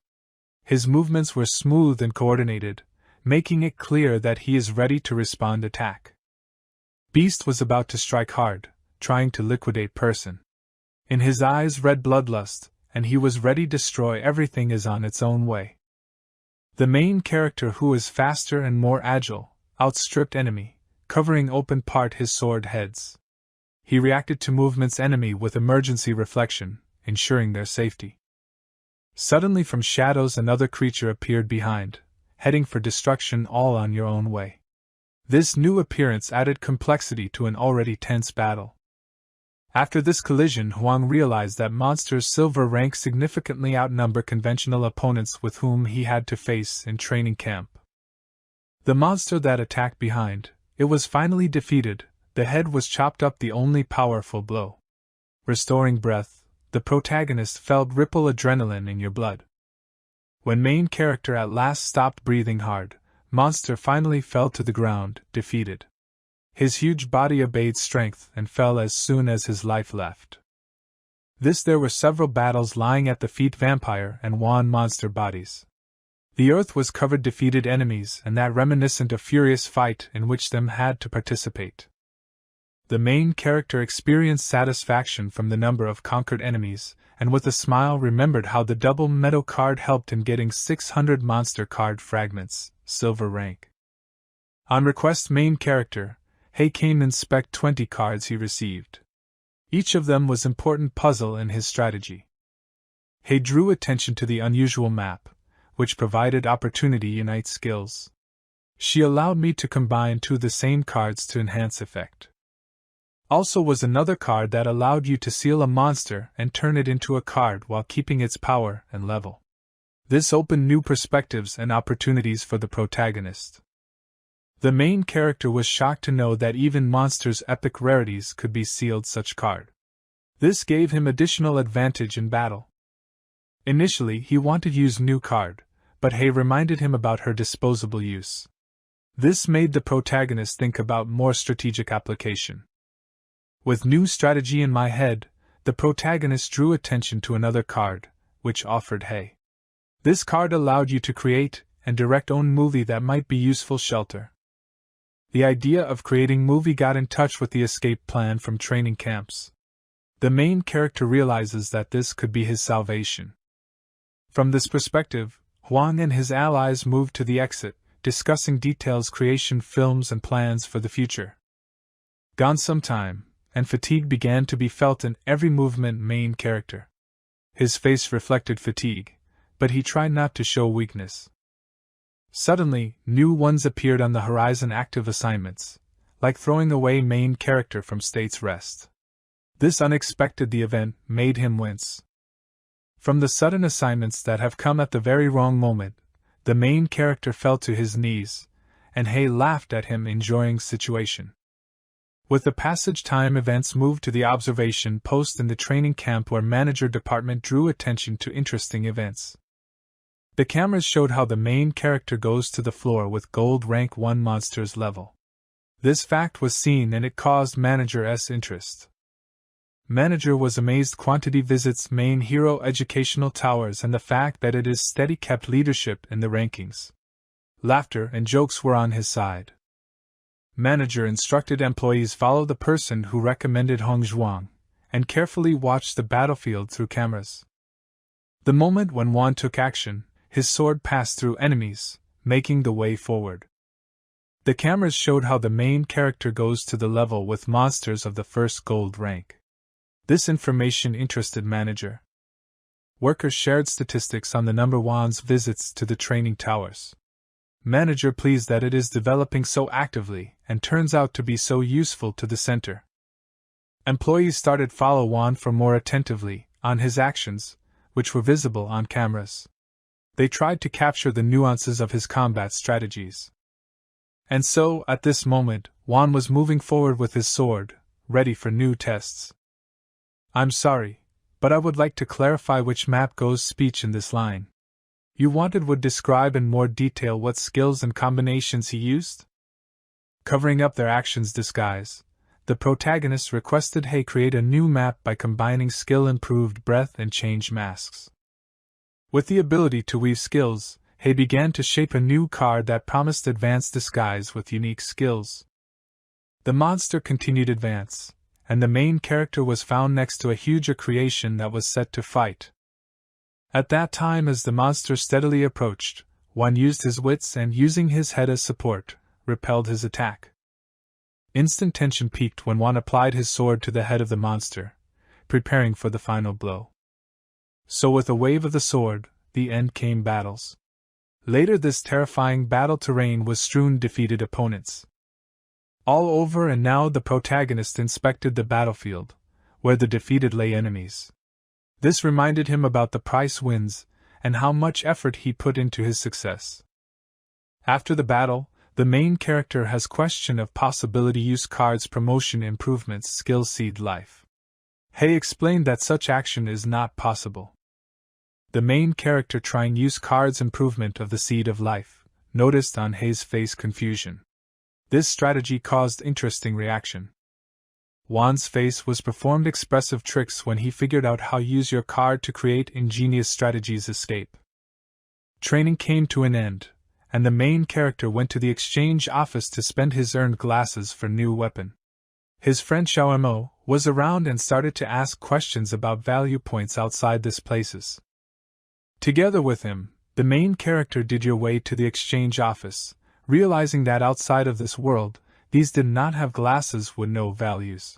His movements were smooth and coordinated, making it clear that he is ready to respond attack. Beast was about to strike hard, trying to liquidate person. In his eyes red bloodlust, and he was ready to destroy everything is on its own way. The main character, who is faster and more agile, outstripped enemy, covering open part his sword heads. He reacted to movements enemy with emergency reflection, ensuring their safety. Suddenly from shadows another creature appeared behind, heading for destruction all on your own way. This new appearance added complexity to an already tense battle. After this collision, Huang realized that monster's silver rank significantly outnumber conventional opponents with whom he had to face in training camp. The monster that attacked behind, it was finally defeated, the head was chopped up, the only powerful blow. Restoring breath, the protagonist felt ripple adrenaline in your blood. When main character at last stopped breathing hard, monster finally fell to the ground, defeated. His huge body obeyed strength and fell as soon as his life left. There were several battles lying at the feet vampire and Wan monster bodies. The earth was covered defeated enemies and that reminiscent of furious fight in which them had to participate. The main character experienced satisfaction from the number of conquered enemies, and with a smile remembered how the double metal card helped in getting 600 monster card fragments, silver rank. On request main character, He came inspect 20 cards he received. Each of them was important puzzle in his strategy. He drew attention to the unusual map, which provided opportunity unite skills. She allowed me to combine two of the same cards to enhance effect. Also was another card that allowed you to seal a monster and turn it into a card while keeping its power and level. This opened new perspectives and opportunities for the protagonist. The main character was shocked to know that even monsters' epic rarities could be sealed such card. This gave him additional advantage in battle. Initially he wanted to use new card, but Hei reminded him about her disposable use. This made the protagonist think about more strategic application. With new strategy in my head, the protagonist drew attention to another card, which offered Hei. This card allowed you to create and direct own movie that might be useful shelter. The idea of creating movie got in touch with the escape plan from training camps. The main character realizes that this could be his salvation. From this perspective, Huang and his allies moved to the exit, discussing details, creation, films, and plans for the future. Gone some time, and fatigue began to be felt in every movement main character. His face reflected fatigue, but he tried not to show weakness. Suddenly, new ones appeared on the horizon, active assignments, like throwing away main character from state's rest. This unexpected the event made him wince. From the sudden assignments that have come at the very wrong moment, the main character fell to his knees, and Hei laughed at him enjoying situation. With the passage time events moved to the observation post in the training camp where manager department drew attention to interesting events. The cameras showed how the main character goes to the floor with gold rank 1 monster's level. This fact was seen and it caused manager's interest. Manager was amazed quantity visits main hero educational towers and the fact that it is steady kept leadership in the rankings. Laughter and jokes were on his side. Manager instructed employees follow the person who recommended Hong Zhuang, and carefully watch the battlefield through cameras. The moment when Wan took action, his sword passed through enemies, making the way forward. The cameras showed how the main character goes to the level with monsters of the first gold rank. This information interested manager. Workers shared statistics on the number Wan's visits to the training towers. Manager pleased that it is developing so actively and turns out to be so useful to the center. Employees started follow Wan for more attentively on his actions, which were visible on cameras. They tried to capture the nuances of his combat strategies. And so, at this moment, Wan was moving forward with his sword, ready for new tests. I'm sorry, but I would like to clarify which map goes speech in this line. You wanted would describe in more detail what skills and combinations he used? Covering up their actions disguise, the protagonist requested Hei create a new map by combining skill improved breath and change masks. With the ability to weave skills, Hei began to shape a new card that promised advanced disguise with unique skills. The monster continued advance, and the main character was found next to a huge creation that was set to fight. At that time, as the monster steadily approached, Wan used his wits and, using his head as support, repelled his attack. Instant tension peaked when Wan applied his sword to the head of the monster, preparing for the final blow. So with a wave of the sword, the end came battles. Later this terrifying battle terrain was strewn defeated opponents. all over, and now the protagonist inspected the battlefield, where the defeated lay enemies. This reminded him about the price wins and how much effort he put into his success. After the battle, the main character has question of possibility use cards promotion improvements skill seed life. Hei explained that such action is not possible. The main character trying use cards improvement of the seed of life noticed on Hei's face confusion. This strategy caused interesting reaction. Wan's face was performed expressive tricks when he figured out how use your card to create ingenious strategies escape. Training came to an end, and the main character went to the exchange office to spend his earned glasses for new weapon. His friend Xiaomo was around and started to ask questions about value points outside this places. Together with him, the main character did your way to the exchange office, realizing that outside of this world, these did not have glasses with no values.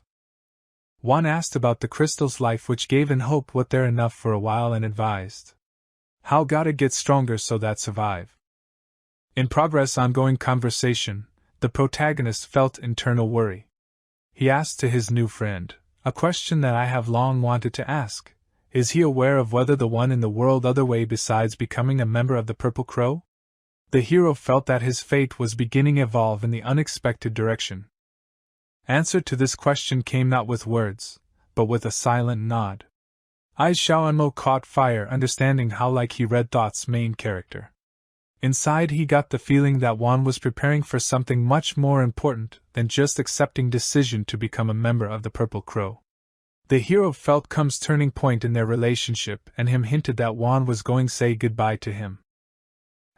Wan asked about the crystal's life, which gave in hope what they're enough for a while, and advised how gotta get stronger so that survive. In progress ongoing conversation, the protagonist felt internal worry. He asked to his new friend, a question that I have long wanted to ask. Is he aware of whether the one in the world other way besides becoming a member of the Purple Crow? The hero felt that his fate was beginning to evolve in the unexpected direction. Answer to this question came not with words, but with a silent nod. Eyes Xiaomo caught fire, understanding how like he read thoughts main character. Inside he got the feeling that Wan was preparing for something much more important than just accepting decision to become a member of the Purple Crow. The hero felt comes turning point in their relationship, and him hinted that Wan was going say goodbye to him.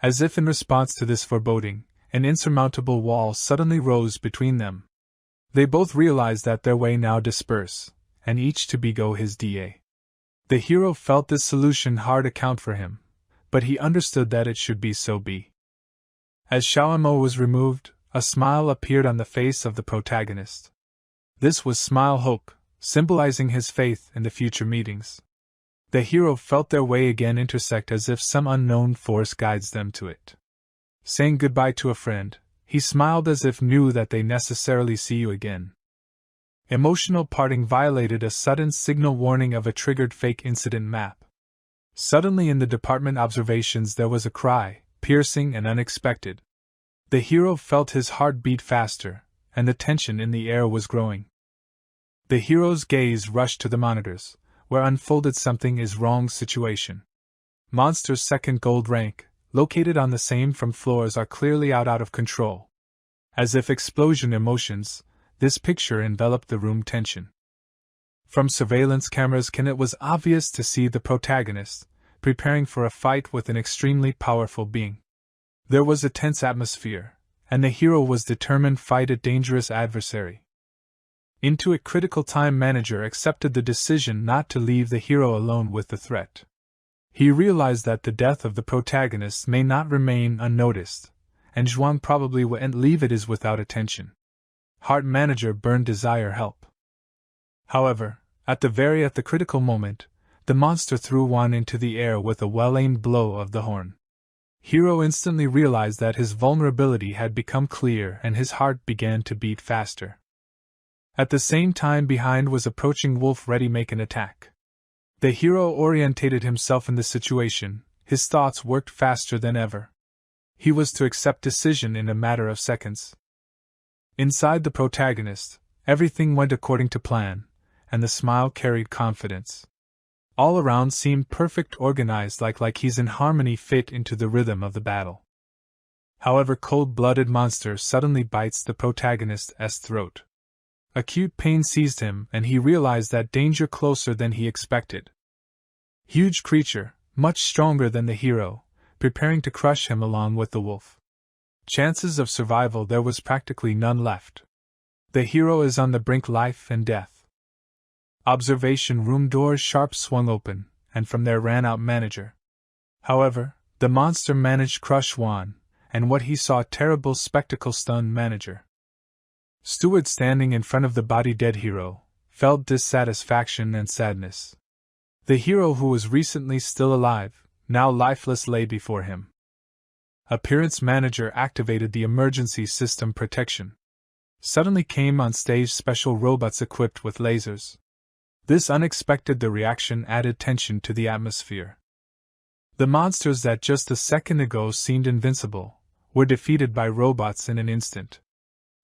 As if in response to this foreboding, an insurmountable wall suddenly rose between them. They both realized that their way now disperse, and each to be go his da. The hero felt this solution hard account for him, but he understood that it should be so be. As Xiaomo was removed, a smile appeared on the face of the protagonist. This was Smile Hope, symbolizing his faith in the future meetings. The hero felt their way again intersect as if some unknown force guides them to it. Saying goodbye to a friend, he smiled as if knew that they necessarily see you again. Emotional parting violated a sudden signal warning of a triggered fake incident map. Suddenly in the department observations there was a cry, piercing and unexpected. The hero felt his heart beat faster, and the tension in the air was growing. The hero's gaze rushed to the monitors, where unfolded something is wrong situation. Monster's second gold rank, located on the same from floors, are clearly out of control. As if explosion emotions, this picture enveloped the room tension. From surveillance cameras it was obvious to see the protagonist, preparing for a fight with an extremely powerful being. There was a tense atmosphere, and the hero was determined to fight a dangerous adversary. Into a critical time manager accepted the decision not to leave the hero alone with the threat. He realized that the death of the protagonist may not remain unnoticed, and Zhuang probably wouldn't leave it without attention. Heart manager burned desire help. However, at the critical moment, the monster threw Wan into the air with a well-aimed blow of the horn. Hero instantly realized that his vulnerability had become clear and his heart began to beat faster. At the same time behind was approaching wolf ready make an attack. The hero orientated himself in the situation, his thoughts worked faster than ever. He was to accept decision in a matter of seconds. Inside the protagonist, everything went according to plan, and the smile carried confidence. All around seemed perfect, organized like he's in harmony, fit into the rhythm of the battle. However, cold-blooded monster suddenly bites the protagonist's throat. Acute pain seized him, and he realized that danger closer than he expected. Huge creature, much stronger than the hero, preparing to crush him along with the wolf. Chances of survival there was practically none left. The hero is on the brink, life and death. Observation room doors sharp swung open, and from there ran out manager. However, the monster managed crush Wan, and what he saw terrible spectacle stunned manager. Steward standing in front of the body dead hero, felt dissatisfaction and sadness. The hero who was recently still alive, now lifeless, lay before him. Appearance manager activated the emergency system protection. suddenly came on stage special robots equipped with lasers. This unexpected reaction added tension to the atmosphere. The monsters that just a second ago seemed invincible were defeated by robots in an instant.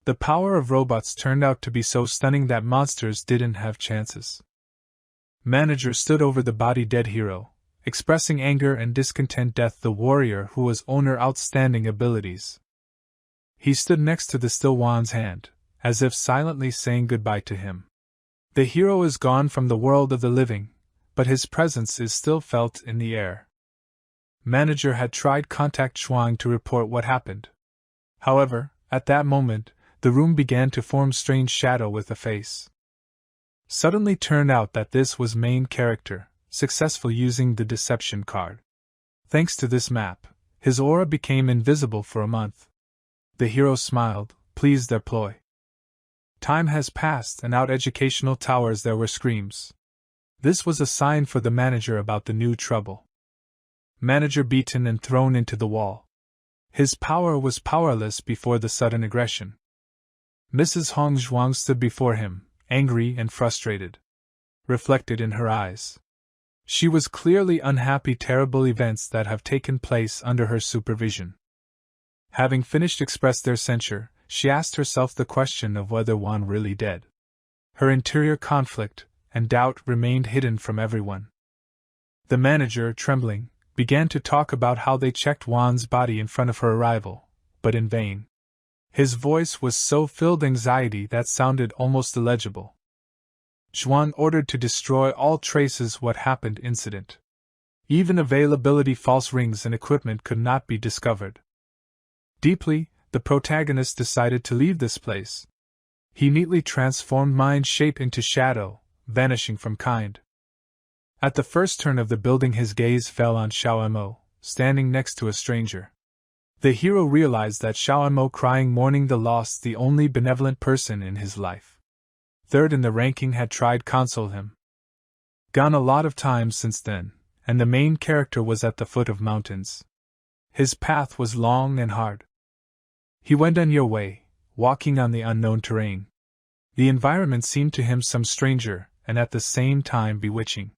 The power of robots turned out to be so stunning that monsters didn't have chances. Manager stood over the body-dead hero, expressing anger and discontent. Death, the warrior who was owner outstanding abilities. He stood next to the still Wan's hand, as if silently saying goodbye to him. The hero is gone from the world of the living, but his presence is still felt in the air. Manager had tried contact Shuang to report what happened. However, at that moment, the room began to form strange shadow with a face. Suddenly turned out that this was main character, successful using the deception card. Thanks to this map, his aura became invisible for a month. The hero smiled, pleased their ploy. Time has passed and out educational towers there were screams. This was a sign for the manager about the new trouble. Manager beaten and thrown into the wall. His power was powerless before the sudden aggression. Mrs. Hong Zhuang stood before him, angry and frustrated. Reflected in her eyes. She was clearly unhappy. Terrible events that have taken place under her supervision. Having finished expressed their censure, she asked herself the question of whether Wan really dead. Her interior conflict and doubt remained hidden from everyone. The manager, trembling, began to talk about how they checked Wan's body in front of her arrival, but in vain. His voice was so filled with anxiety that sounded almost illegible. Zhuang ordered to destroy all traces what happened incident. Even availability false rings and equipment could not be discovered. Deeply, the protagonist decided to leave this place. He neatly transformed mind shape into shadow, vanishing from kind. At the first turn of the building his gaze fell on Xiao Mo, standing next to a stranger. The hero realized that Xiao Mo crying mourning the lost the only benevolent person in his life. Third in the ranking had tried console him. Gone a lot of time since then, and the main character was at the foot of mountains. His path was long and hard. He went on your way, walking on the unknown terrain. The environment seemed to him some stranger, and at the same time bewitching.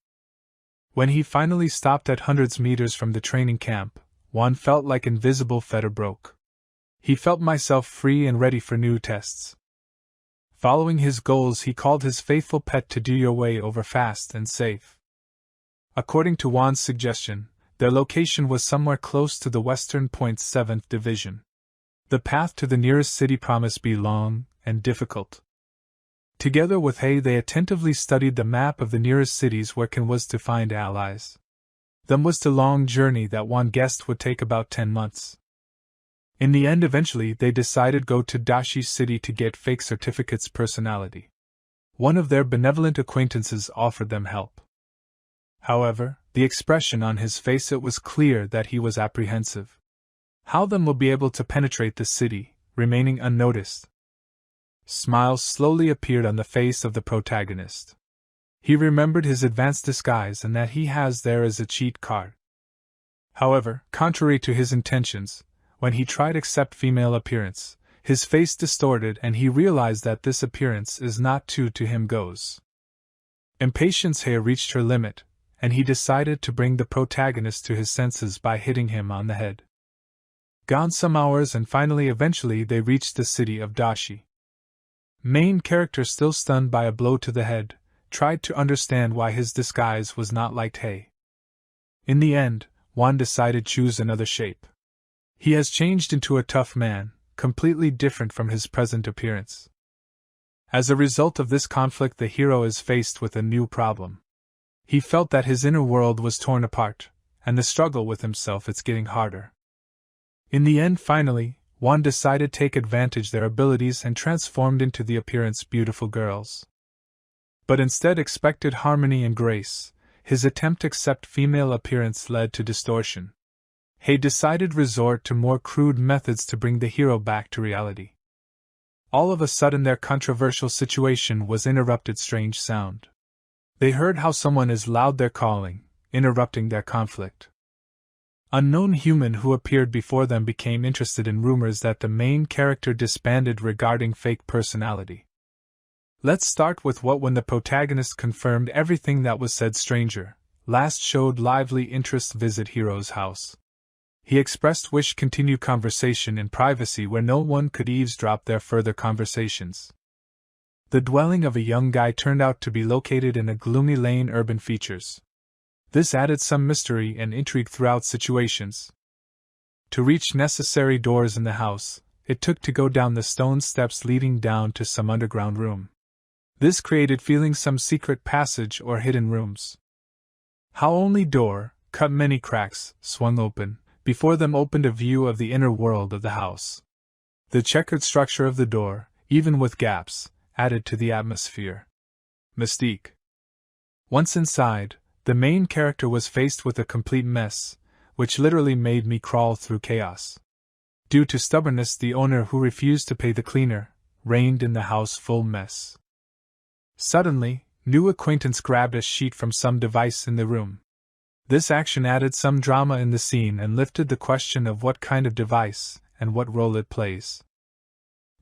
When he finally stopped at hundreds meters from the training camp, one felt like invisible fetter broke. He felt myself free and ready for new tests. Following his goals he called his faithful pet to do your way over fast and safe. According to Wan's suggestion, their location was somewhere close to the Western Point's 7th Division. The path to the nearest city promised be long and difficult. Together with He they attentively studied the map of the nearest cities where Ken was to find allies. Them was the long journey that one guessed would take about 10 months. In the end eventually they decided go to Dashi City to get fake certificates personality. One of their benevolent acquaintances offered them help. However, the expression on his face it was clear that he was apprehensive. How them will be able to penetrate the city, remaining unnoticed? Smiles slowly appeared on the face of the protagonist. He remembered his advanced disguise and that he has there as a cheat card. However, contrary to his intentions, when he tried accept female appearance, his face distorted and he realized that this appearance is not true to him goes. Impatience had reached her limit, and he decided to bring the protagonist to his senses by hitting him on the head. Gone some hours and eventually they reached the city of Dashi. Main character still stunned by a blow to the head, tried to understand why his disguise was not like He. In the end, Wan decided choose another shape. He has changed into a tough man, completely different from his present appearance. As a result of this conflict the hero is faced with a new problem. He felt that his inner world was torn apart, and the struggle with himself it's getting harder. In the end finally, Wan decided take advantage their abilities and transformed into the appearance beautiful girls. But instead expected harmony and grace, his attempt to accept female appearance led to distortion. He decided resort to more crude methods to bring the hero back to reality. All of a sudden their controversial situation was interrupted strange sound. They heard how someone is loud they're calling, interrupting their conflict. Unknown human who appeared before them became interested in rumors that the main character disbanded regarding fake personality. Let's start with what when the protagonist confirmed everything that was said. Stranger last showed lively interest visit hero's house. He expressed wish continue conversation in privacy where no one could eavesdrop their further conversations. The dwelling of a young guy turned out to be located in a gloomy lane. Urban features. This added some mystery and intrigue throughout situations. To reach necessary doors in the house, it took to go down the stone steps leading down to some underground room. This created feeling some secret passage or hidden rooms. How only door, cut many cracks, swung open. Before them opened a view of the inner world of the house. The checkered structure of the door, even with gaps, added to the atmosphere. Mystique. Once inside, the main character was faced with a complete mess, which literally made me crawl through chaos. Due to stubbornness, the owner, who refused to pay the cleaner, reigned in the house full mess. Suddenly, new acquaintance grabbed a sheet from some device in the room. This action added some drama in the scene and lifted the question of what kind of device and what role it plays.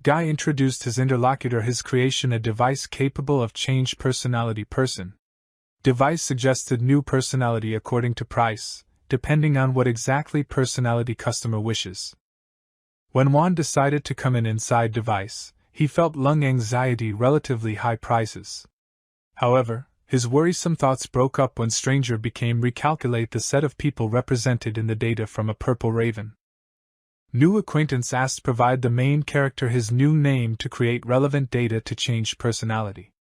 Guy introduced his interlocutor his creation, a device capable of change personality person. Device suggested new personality according to price, depending on what exactly personality customer wishes. When Juan decided to come in inside device, he felt lung anxiety, relatively high prices. However, his worrisome thoughts broke up when Stranger became recalculate the set of people represented in the data from a purple raven. New acquaintance asked provide the main character his new name to create relevant data to change personality.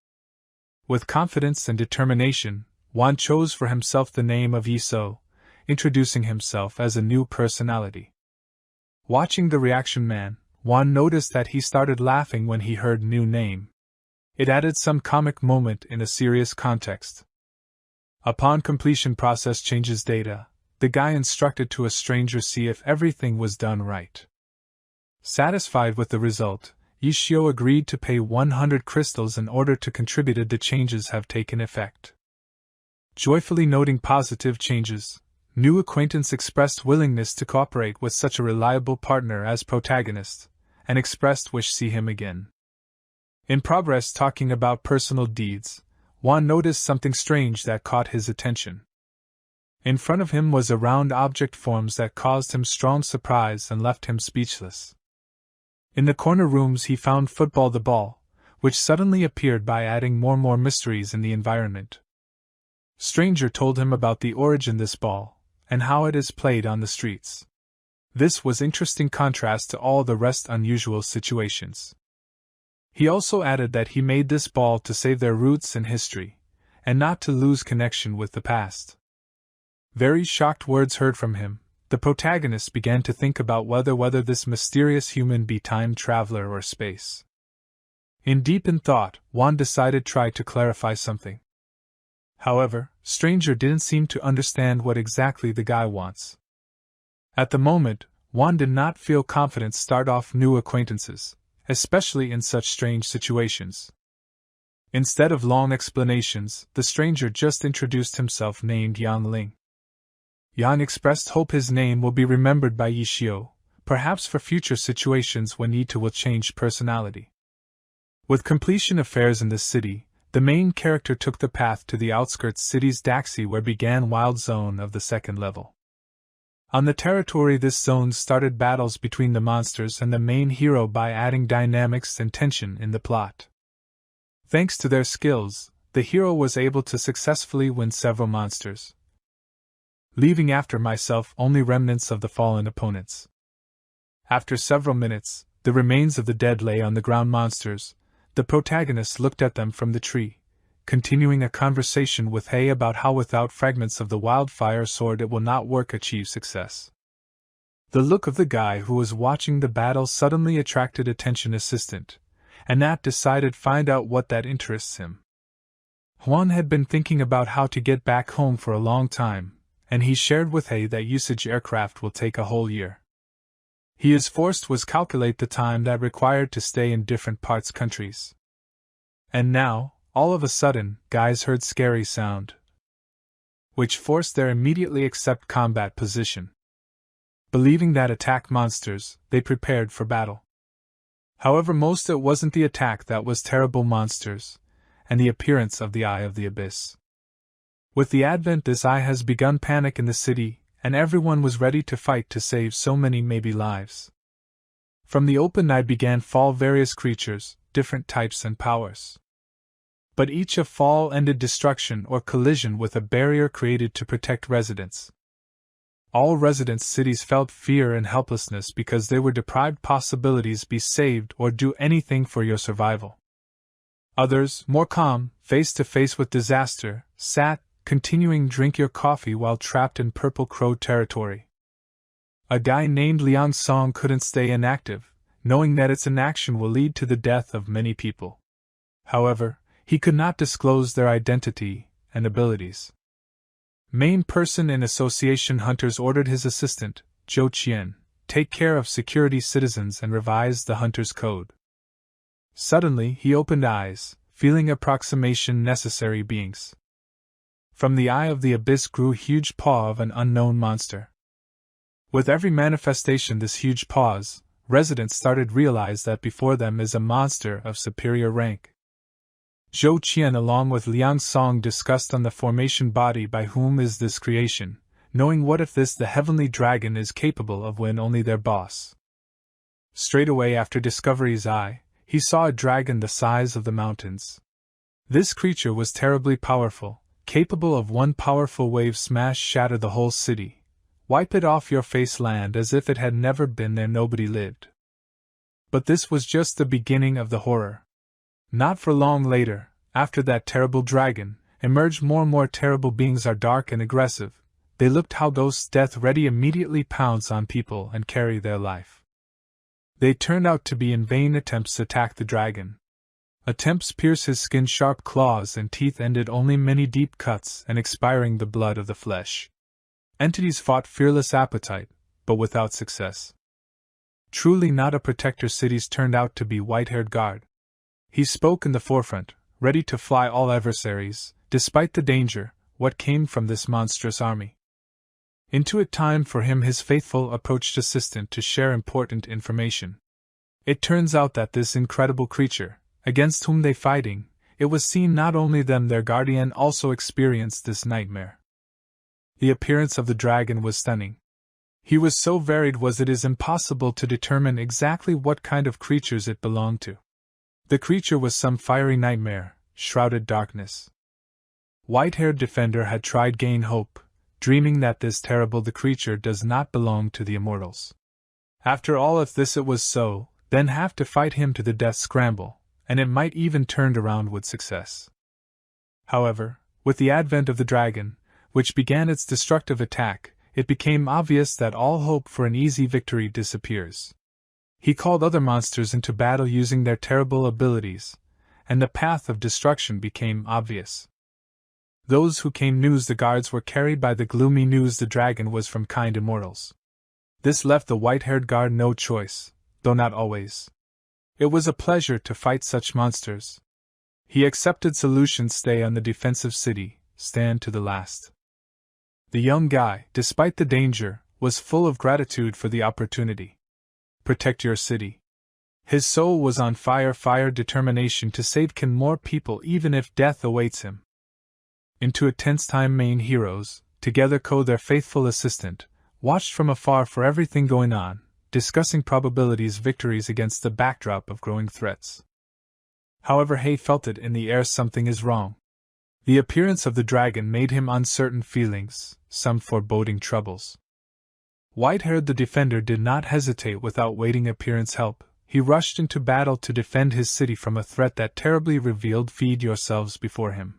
With confidence and determination, Juan chose for himself the name of Yiso, introducing himself as a new personality. Watching the reaction man, Juan noticed that he started laughing when he heard new name. It added some comic moment in a serious context. Upon completion process changes data, the guy instructed to a stranger see if everything was done right. Satisfied with the result, Yishio agreed to pay 100 crystals in order to contribute the changes have taken effect. Joyfully noting positive changes, new acquaintance expressed willingness to cooperate with such a reliable partner as protagonist, and expressed wish see him again. In progress talking about personal deeds, Juan noticed something strange that caught his attention. In front of him was a round object forms that caused him strong surprise and left him speechless. In the corner rooms he found football the ball, which suddenly appeared by adding more mysteries in the environment. Stranger told him about the origin this ball, and how it is played on the streets. This was interesting contrast to all the rest unusual situations. He also added that he made this ball to save their roots and history, and not to lose connection with the past. Very shocked words heard from him, the protagonist began to think about whether this mysterious human be time traveler or space. In deep in thought, Juan decided try to clarify something. However, Stranger didn't seem to understand what exactly the guy wants. At the moment, Juan did not feel confident start off new acquaintances, especially in such strange situations. Instead of long explanations, the stranger just introduced himself named Yang Ling. Yang expressed hope his name will be remembered by Yishio, perhaps for future situations when Yito will change personality. With completion affairs in the city, the main character took the path to the outskirts city's Daxi where began wild zone of the second level. On the territory this zone started battles between the monsters and the main hero by adding dynamics and tension in the plot. Thanks to their skills, the hero was able to successfully win several monsters, leaving after myself only remnants of the fallen opponents. After several minutes, the remains of the dead lay on the ground monsters. The protagonist looked at them from the tree, continuing a conversation with Hei about how without fragments of the wildfire sword it will not work achieve success. The look of the guy who was watching the battle suddenly attracted attention assistant, and Nat decided find out what that interests him. Juan had been thinking about how to get back home for a long time, and he shared with Hei that usage aircraft will take a whole year. He is forced was calculate the time that required to stay in different parts countries. And now, all of a sudden, guys heard scary sound, which forced their immediately accept combat position. Believing that attack monsters, they prepared for battle. However, most it wasn't the attack that was terrible monsters, and the appearance of the Eye of the Abyss. With the advent this eye has begun panic in the city, and everyone was ready to fight to save so many maybe lives. From the open night began fall various creatures, different types and powers. But each of fall ended destruction or collision with a barrier created to protect residents. All resident cities felt fear and helplessness because they were deprived possibilities be saved or do anything for your survival. Others, more calm, face to face with disaster, sat, continuing drink your coffee while trapped in Purple Crow territory. A guy named Liang Song couldn't stay inactive, knowing that its inaction will lead to the death of many people. However, he could not disclose their identity and abilities. Main person in Association Hunters ordered his assistant, Zhou Qian, take care of security citizens and revise the Hunter's Code. Suddenly he opened eyes, feeling approximation necessary beings. From the Eye of the Abyss grew huge paw of an unknown monster. With every manifestation this huge paws, residents started realize that before them is a monster of superior rank. Zhou Qian along with Liang Song discussed on the formation body by whom is this creation, knowing what if this the heavenly dragon is capable of when only their boss. Straight away after Discovery's Eye, he saw a dragon the size of the mountains. This creature was terribly powerful, capable of one powerful wave smash shatter the whole city, wipe it off your face land as if it had never been there nobody lived. But this was just the beginning of the horror. Not for long later, after that terrible dragon, emerged more and more terrible beings are dark and aggressive. They looked how ghosts death ready immediately pounce on people and carry their life. They turned out to be in vain attempts to attack the dragon. Attempts pierce his skin sharp claws and teeth ended only many deep cuts and expiring the blood of the flesh. Entities fought fearless appetite, but without success. Truly not a protector cities turned out to be white-haired guard. He spoke in the forefront, ready to fly all adversaries, despite the danger, what came from this monstrous army. Into it time for him his faithful approached assistant to share important information. It turns out that this incredible creature, against whom they fighting, it was seen not only them their guardian also experienced this nightmare. The appearance of the dragon was stunning. He was so varied was it is impossible to determine exactly what kind of creatures it belonged to. The creature was some fiery nightmare, shrouded darkness. White-haired defender had tried gain hope, dreaming that this terrible the creature does not belong to the immortals. After all if this it was so, then have to fight him to the death scramble, and it might even turned around with success. However, with the advent of the dragon, which began its destructive attack, it became obvious that all hope for an easy victory disappears. He called other monsters into battle using their terrible abilities, and the path of destruction became obvious. Those who came news the guards were carried by the gloomy news the dragon was from kind immortals. This left the white-haired guard no choice, though not always. It was a pleasure to fight such monsters. He accepted solutions stay on the defensive city, stand to the last. The young guy, despite the danger, was full of gratitude for the opportunity. Protect your city. His soul was on fire determination to save more people even if death awaits him. Into a tense time main heroes, together their faithful assistant, watched from afar for everything going on, discussing probabilities victories against the backdrop of growing threats. However Hay felt it in the air something is wrong. The appearance of the dragon made him uncertain feelings, some foreboding troubles. White-haired the defender did not hesitate without waiting appearance help, he rushed into battle to defend his city from a threat that terribly revealed feed yourselves before him.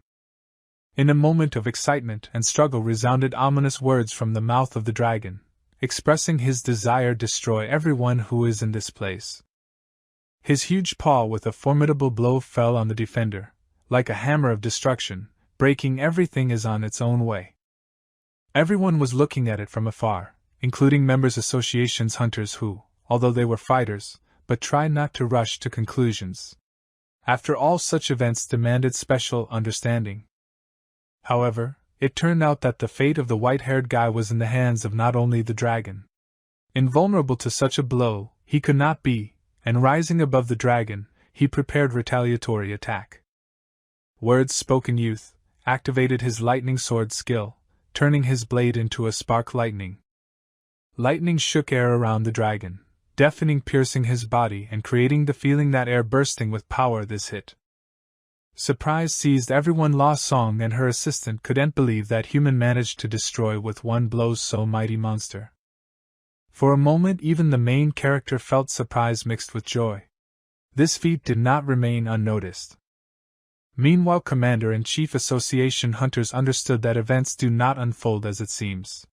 In a moment of excitement and struggle resounded ominous words from the mouth of the dragon, expressing his desire to destroy everyone who is in this place. His huge paw with a formidable blow fell on the defender, like a hammer of destruction, breaking everything is on its own way. Everyone was looking at it from afar, including members associations hunters who, although they were fighters, but tried not to rush to conclusions. After all such events demanded special understanding. However, it turned out that the fate of the white-haired guy was in the hands of not only the dragon. Invulnerable to such a blow, he could not be, and rising above the dragon, he prepared retaliatory attack. Words spoken youth activated his lightning sword skill, turning his blade into a spark lightning. Lightning shook air around the dragon, deafening, piercing his body and creating the feeling that air bursting with power. This hit. Surprise seized everyone. La Song and her assistant couldn't believe that human managed to destroy with one blow so mighty monster. For a moment even the main character felt surprise mixed with joy. This feat did not remain unnoticed. Meanwhile, Commander-in-Chief Association Hunters understood that events do not unfold as it seems.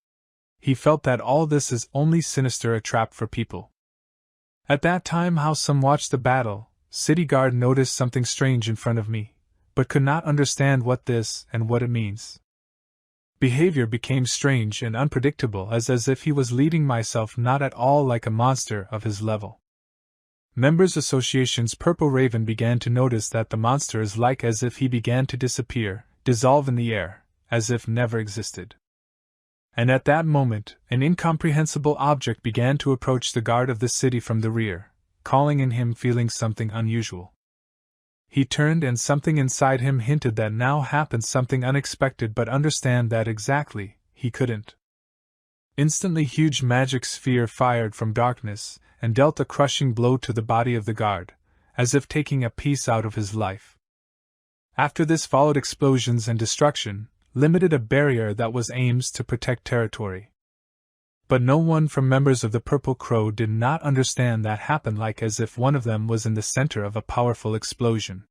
He felt that all this is only sinister, a trap for people. At that time How some watched the battle, City Guard noticed something strange in front of me, but could not understand what this and what it means. Behavior became strange and unpredictable as if he was leading myself not at all like a monster of his level. Members Association's Purple Raven began to notice that the monster is like as if he began to disappear, dissolve in the air, as if never existed. And at that moment, an incomprehensible object began to approach the guard of the city from the rear, calling in him, feeling something unusual. He turned and something inside him hinted that now happened something unexpected, but understand that exactly, he couldn't. Instantly huge magic sphere fired from darkness, and dealt a crushing blow to the body of the guard, as if taking a piece out of his life. After this followed explosions and destruction, limited a barrier that was aimed to protect territory. But no one from members of the Purple Crow did not understand that happened, like as if one of them was in the center of a powerful explosion.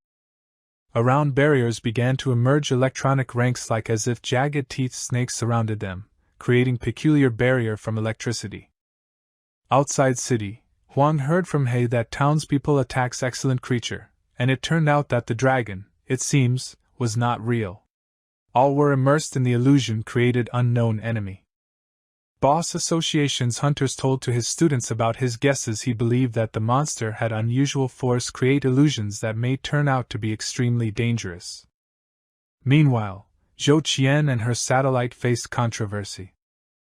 Around barriers began to emerge electronic ranks like as if jagged teeth snakes surrounded them, creating peculiar barrier from electricity. Outside city, Huang heard from He that townspeople attacks excellent creature, and it turned out that the dragon, it seems, was not real. All were immersed in the illusion created unknown enemy. Boss Association's Hunters told to his students about his guesses. He believed that the monster had unusual force, create illusions that may turn out to be extremely dangerous. Meanwhile, Zhou Qian and her satellite faced controversy.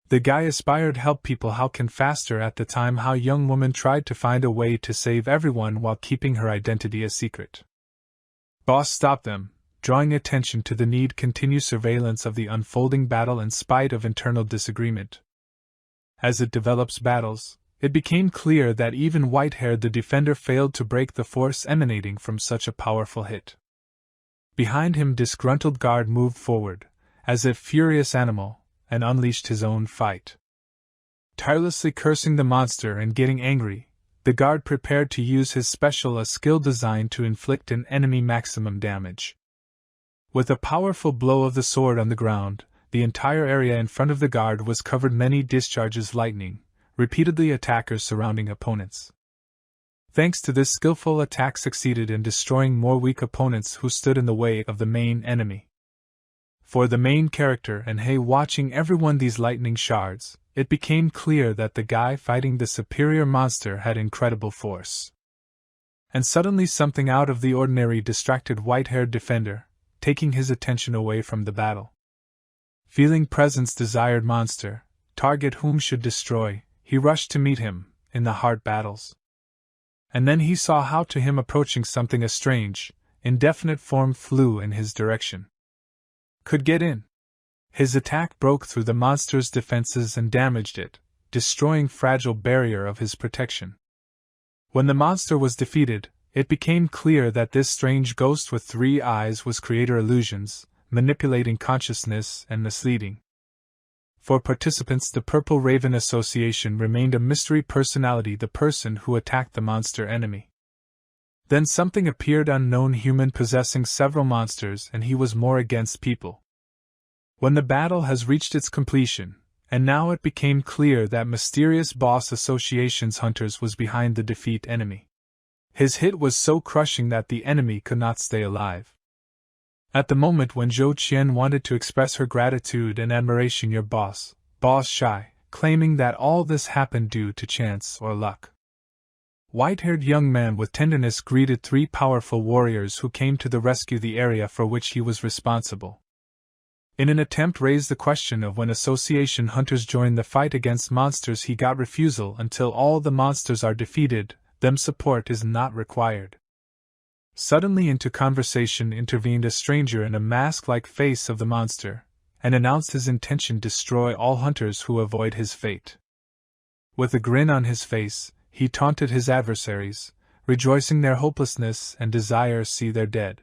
The guy aspired help people how can faster. At the time how young woman tried to find a way to save everyone while keeping her identity a secret. Boss stopped them, drawing attention to the need continue surveillance of the unfolding battle in spite of internal disagreement. As it develops battles, it became clear that even white-haired the defender failed to break the force emanating from such a powerful hit. Behind him disgruntled guard moved forward, as if furious animal, and unleashed his own fight. Tirelessly cursing the monster and getting angry, the guard prepared to use his special a skill designed to inflict an enemy maximum damage. With a powerful blow of the sword on the ground, the entire area in front of the guard was covered. Many discharges lightning, repeatedly attackers surrounding opponents. Thanks to this skillful attack succeeded in destroying more weak opponents who stood in the way of the main enemy. For the main character and He watching everyone these lightning shards, it became clear that the guy fighting the superior monster had incredible force. And suddenly something out of the ordinary distracted white-haired defender, taking his attention away from the battle. Feeling presence desired monster, target whom should destroy, he rushed to meet him, in the hard battles. And then he saw how to him approaching something a strange, indefinite form flew in his direction. Could get in. His attack broke through the monster's defenses and damaged it, destroying fragile barrier of his protection. When the monster was defeated, it became clear that this strange ghost with 3 eyes was creator illusions, manipulating consciousness and misleading. For participants, the Purple Raven Association remained a mystery personality, the person who attacked the monster enemy. Then something appeared, unknown human possessing several monsters, and he was more against people. When the battle has reached its completion, and now it became clear that mysterious Boss Association's Hunters was behind the defeat enemy. His hit was so crushing that the enemy could not stay alive. At the moment when Zhou Qian wanted to express her gratitude and admiration, your boss shy, claiming that all this happened due to chance or luck. White-haired young man with tenderness greeted 3 powerful warriors who came to the rescue the area for which he was responsible. In an attempt to raise the question of when association hunters join the fight against monsters, he got refusal. Until all the monsters are defeated, them support is not required. Suddenly into conversation intervened a stranger in a mask-like face of the monster, and announced his intention to destroy all hunters who avoid his fate. With a grin on his face, he taunted his adversaries, rejoicing their hopelessness and desire to see their dead.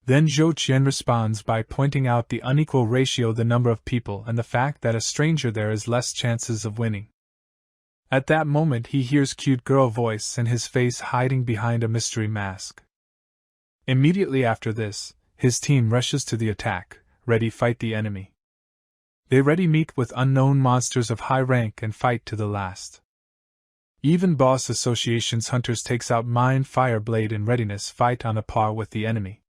Then Zhou Qian responds by pointing out the unequal ratio of the number of people and the fact that a stranger there is less chances of winning. At that moment he hears cute girl voice and his face hiding behind a mystery mask. Immediately after this, his team rushes to the attack, ready to fight the enemy. They ready meet with unknown monsters of high rank and fight to the last. Even Boss Association's hunters takes out Mind Fire Blade in readiness fight on a par with the enemy.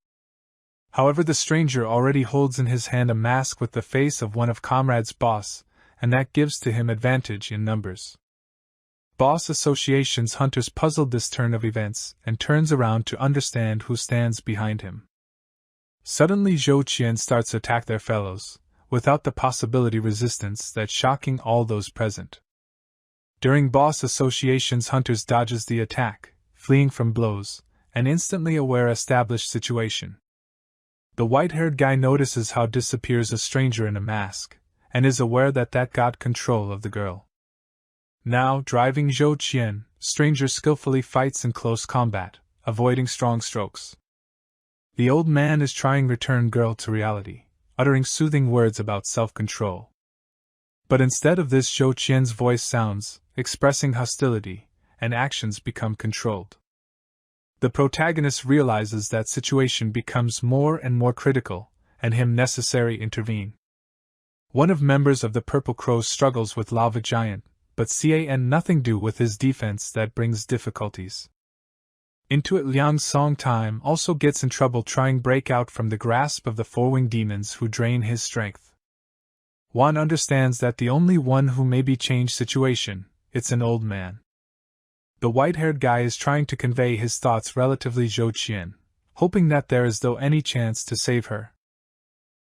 However, the stranger already holds in his hand a mask with the face of one of Comrade's boss, and that gives to him advantage in numbers. Boss Association's hunters puzzled this turn of events and turns around to understand who stands behind him. Suddenly Zhou Qian starts to attack their fellows, without the possibility resistance that shocking all those present. During Boss Association's hunters dodges the attack, fleeing from blows, and instantly aware established situation. The white-haired guy notices how disappears a stranger in a mask, and is aware that got control of the girl. Now, driving Zhou Qian, stranger skillfully fights in close combat, avoiding strong strokes. The old man is trying to return girl to reality, uttering soothing words about self-control. But instead of this, Zhou Qian's voice sounds, expressing hostility, and actions become controlled. The protagonist realizes that situation becomes more and more critical, and him necessary intervene. One of members of the Purple Crows struggles with Lava Giant, but can nothing do with his defense that brings difficulties. Into it Liang Song Time also gets in trouble trying break out from the grasp of the four-winged demons who drain his strength. One understands that the only one who may be changed situation, it's an old man. The white-haired guy is trying to convey his thoughts relatively Zhou Qian, hoping that there is though any chance to save her.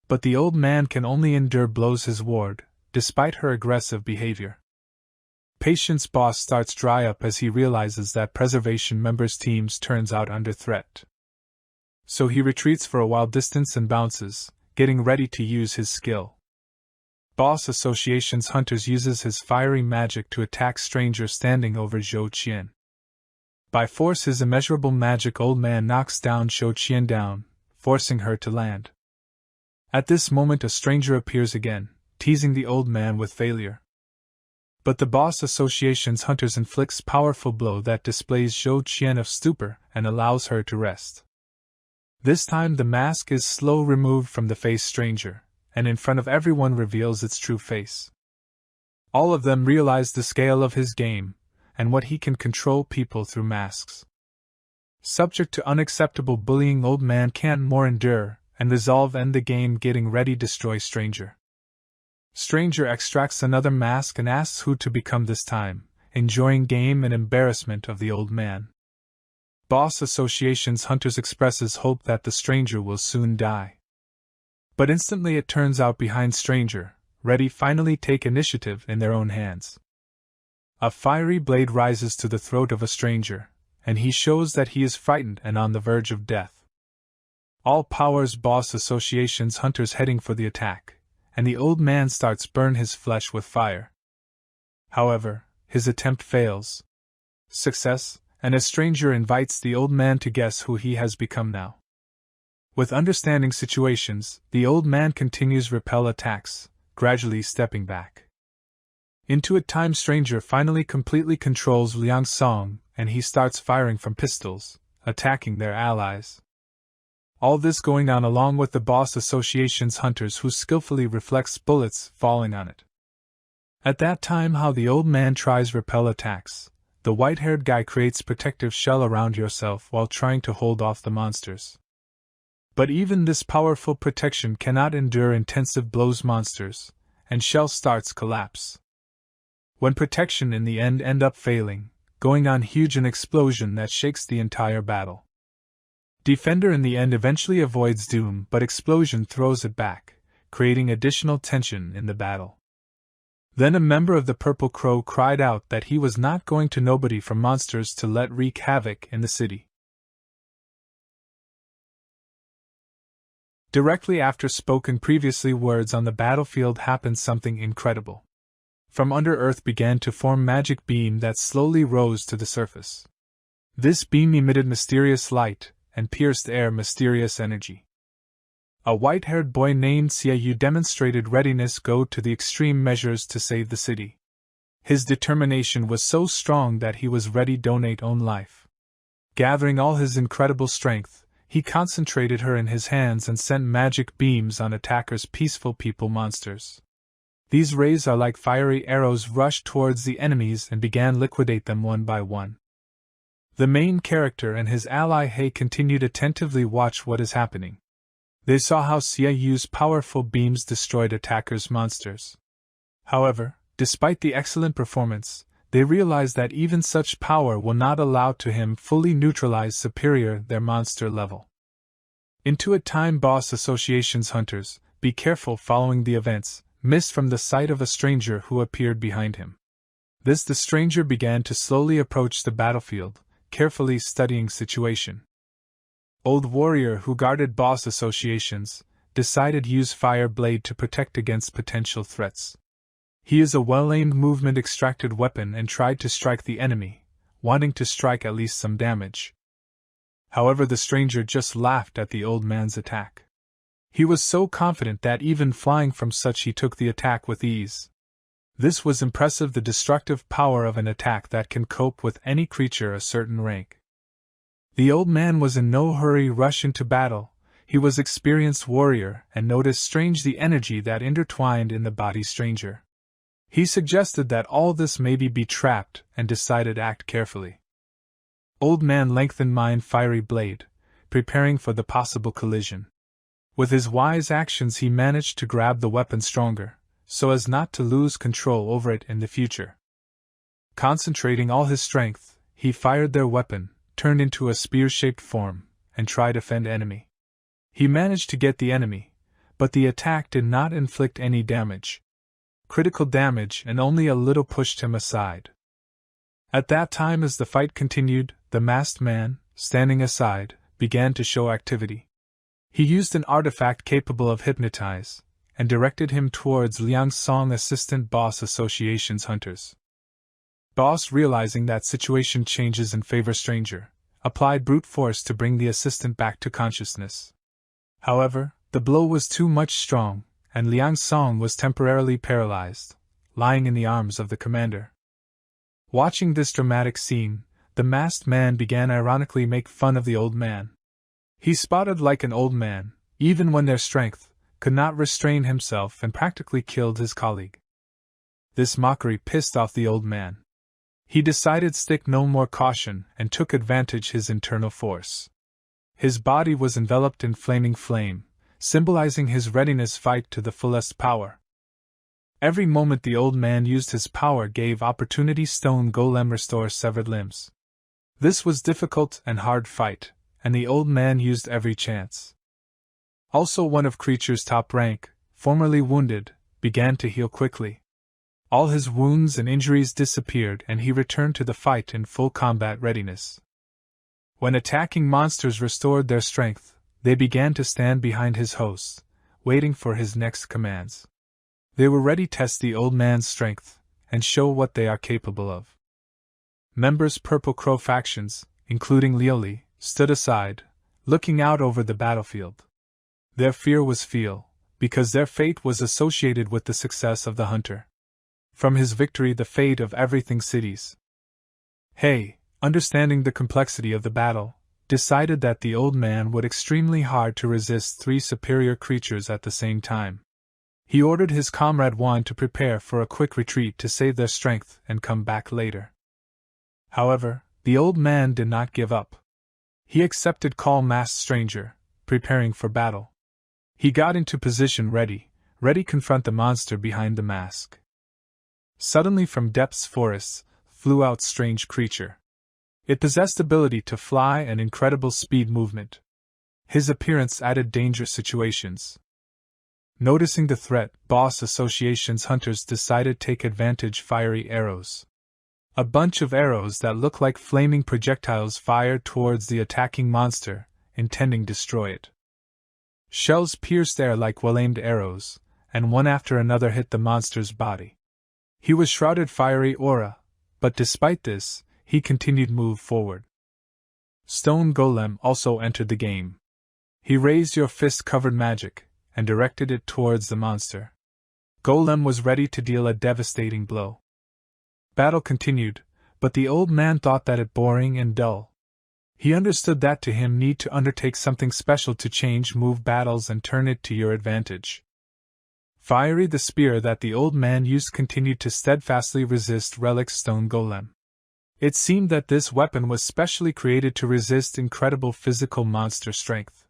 But the old man can only endure blows his ward, despite her aggressive behavior. Patience Boss starts dry up as he realizes that preservation members' teams turns out under threat. So he retreats for a while distance and bounces, getting ready to use his skill. Boss Association's hunters uses his fiery magic to attack stranger standing over Zhou Qian. By force his immeasurable magic old man knocks down Zhou Qian down, forcing her to land. At this moment a stranger appears again, teasing the old man with failure. But the Boss Association's hunters inflicts powerful blow that displays Zhou Qian of stupor and allows her to rest. This time the mask is slow removed from the face stranger, and in front of everyone reveals its true face. All of them realize the scale of his game, and what he can control people through masks. Subject to unacceptable bullying, old man can't more endure, and resolve end the game getting ready destroy stranger. Stranger extracts another mask and asks who to become this time, enjoying game and embarrassment of the old man. Boss Association's hunters expresses hope that the stranger will soon die. But instantly it turns out behind stranger, ready finally take initiative in their own hands. A fiery blade rises to the throat of a stranger, and he shows that he is frightened and on the verge of death. All powers Boss Association's hunters heading for the attack, and the old man starts burn his flesh with fire. However, his attempt fails. Success, and a stranger invites the old man to guess who he has become now. With understanding situations, the old man continues repel attacks, gradually stepping back. Into it time stranger finally completely controls Liang Song, and he starts firing from pistols, attacking their allies. All this going on along with the Boss Association's hunters who skillfully reflects bullets falling on it. At that time how the old man tries repel attacks, the white-haired guy creates protective shell around yourself while trying to hold off the monsters. But even this powerful protection cannot endure intensive blows monsters, and shell starts collapse. When protection in the end up failing, going on huge an explosion that shakes the entire battle. Defender in the end eventually avoids doom but explosion throws it back, creating additional tension in the battle. Then a member of the Purple Crow cried out that he was not going to nobody from monsters to let wreak havoc in the city. Directly after spoken previously words on the battlefield happened something incredible. From under earth began to form magic beam that slowly rose to the surface. This beam emitted mysterious light and pierced air mysterious energy. A white-haired boy named Xiaoyu demonstrated readiness go to the extreme measures to save the city. His determination was so strong that he was ready to donate own life. Gathering all his incredible strength, he concentrated her in his hands and sent magic beams on attackers' peaceful people monsters. These rays are like fiery arrows rushed towards the enemies and began liquidate them one by one. The main character and his ally Hei continued attentively watch what is happening. They saw how Xiaoyu's powerful beams destroyed attackers' monsters. However, despite the excellent performance, they realized that even such power will not allow to him fully neutralize superior their monster level. Into a time boss association's hunters, be careful following the events, missed from the sight of a stranger who appeared behind him. The stranger began to slowly approach the battlefield, carefully studying situation. Old warrior who guarded boss associations, decided use fire blade to protect against potential threats. He is a well-aimed movement extracted weapon and tried to strike the enemy, wanting to strike at least some damage. However, the stranger just laughed at the old man's attack. He was so confident that even flying from such he took the attack with ease. This was impressive, the destructive power of an attack that can cope with any creature a certain rank. The old man was in no hurry rush into battle. He was experienced warrior and noticed strange the energy that intertwined in the body stranger. He suggested that all this maybe be trapped and decided act carefully. Old man lengthened mind fiery blade, preparing for the possible collision. With his wise actions he managed to grab the weapon stronger, so as not to lose control over it in the future. Concentrating all his strength, he fired their weapon, turned into a spear-shaped form, and tried to fend enemy. He managed to get the enemy, but the attack did not inflict any damage. Critical damage and only a little pushed him aside. At that time, as the fight continued, the masked man, standing aside, began to show activity. He used an artifact capable of hypnotize, and directed him towards Liang Song Assistant Boss Association's hunters. Boss, realizing that situation changes in favor stranger, applied brute force to bring the assistant back to consciousness. However, the blow was too much strong, and Liang Song was temporarily paralyzed, lying in the arms of the commander. Watching this dramatic scene, the masked man began ironically make fun of the old man. He spotted like an old man, even when their strength could not restrain himself, and practically killed his colleague. This mockery pissed off the old man. He decided stick no more caution and took advantage his internal force. His body was enveloped in flaming flame, symbolizing his readiness fight to the fullest power. Every moment the old man used his power gave opportunity stone golem restore severed limbs. This was difficult and hard fight, and the old man used every chance. Also one of creature's top rank, formerly wounded, began to heal quickly. All his wounds and injuries disappeared and he returned to the fight in full combat readiness. When attacking monsters restored their strength, they began to stand behind his hosts, waiting for his next commands. They were ready to test the old man's strength, and show what they are capable of. Members Purple Crow factions, including Lioli, stood aside, looking out over the battlefield. Their fear was feel, because their fate was associated with the success of the hunter. From his victory the fate of everything cities. Hei, understanding the complexity of the battle, decided that the old man would extremely hard to resist three superior creatures at the same time. He ordered his comrade Wan to prepare for a quick retreat to save their strength and come back later. However, the old man did not give up. He accepted call masked stranger, preparing for battle. He got into position ready confront the monster behind the mask. Suddenly from depths forests, flew out strange creature. It possessed ability to fly and incredible speed movement. His appearance added dangerous situations. Noticing the threat, Boss Association's hunters decided to take advantage fiery arrows. A bunch of arrows that look like flaming projectiles fired towards the attacking monster, intending to destroy it. Shells pierced air like well-aimed arrows, and one after another hit the monster's body. He was shrouded fiery aura, but despite this, he continued to move forward. Stone Golem also entered the game. He raised your fist-covered magic, and directed it towards the monster. Golem was ready to deal a devastating blow. Battle continued, but the old man thought that it boring and dull. He understood that to him need to undertake something special to change move battles and turn it to your advantage. Fiery the spear that the old man used continued to steadfastly resist Relic Stone Golem. It seemed that this weapon was specially created to resist incredible physical monster strength.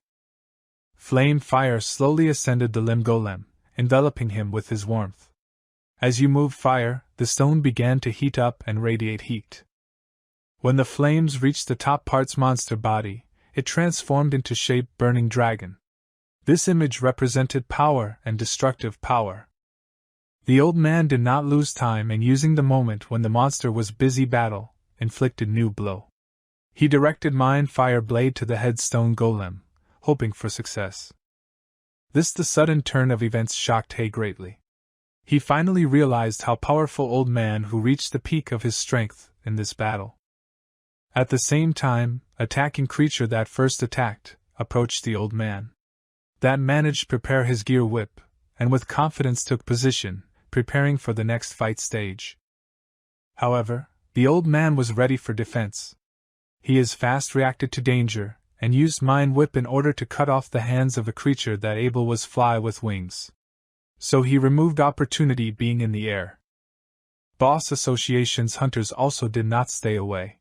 Flame fire slowly ascended the limb golem, enveloping him with his warmth. As you moved fire, the stone began to heat up and radiate heat. When the flames reached the top part's monster body, it transformed into shape burning dragon. This image represented power and destructive power. The old man did not lose time and using the moment when the monster was busy battle, inflicted new blow. He directed Mind Fire Blade to the head stone golem, hoping for success. The sudden turn of events shocked Hay greatly. He finally realized how powerful old man who reached the peak of his strength in this battle. At the same time, attacking creature that first attacked, approached the old man. That managed to prepare his gear whip, and with confidence took position, preparing for the next fight stage. However, the old man was ready for defense. He is fast reacted to danger, and used Mind Whip in order to cut off the hands of a creature that able was fly with wings. So he removed opportunity being in the air. Boss Association's hunters also did not stay away.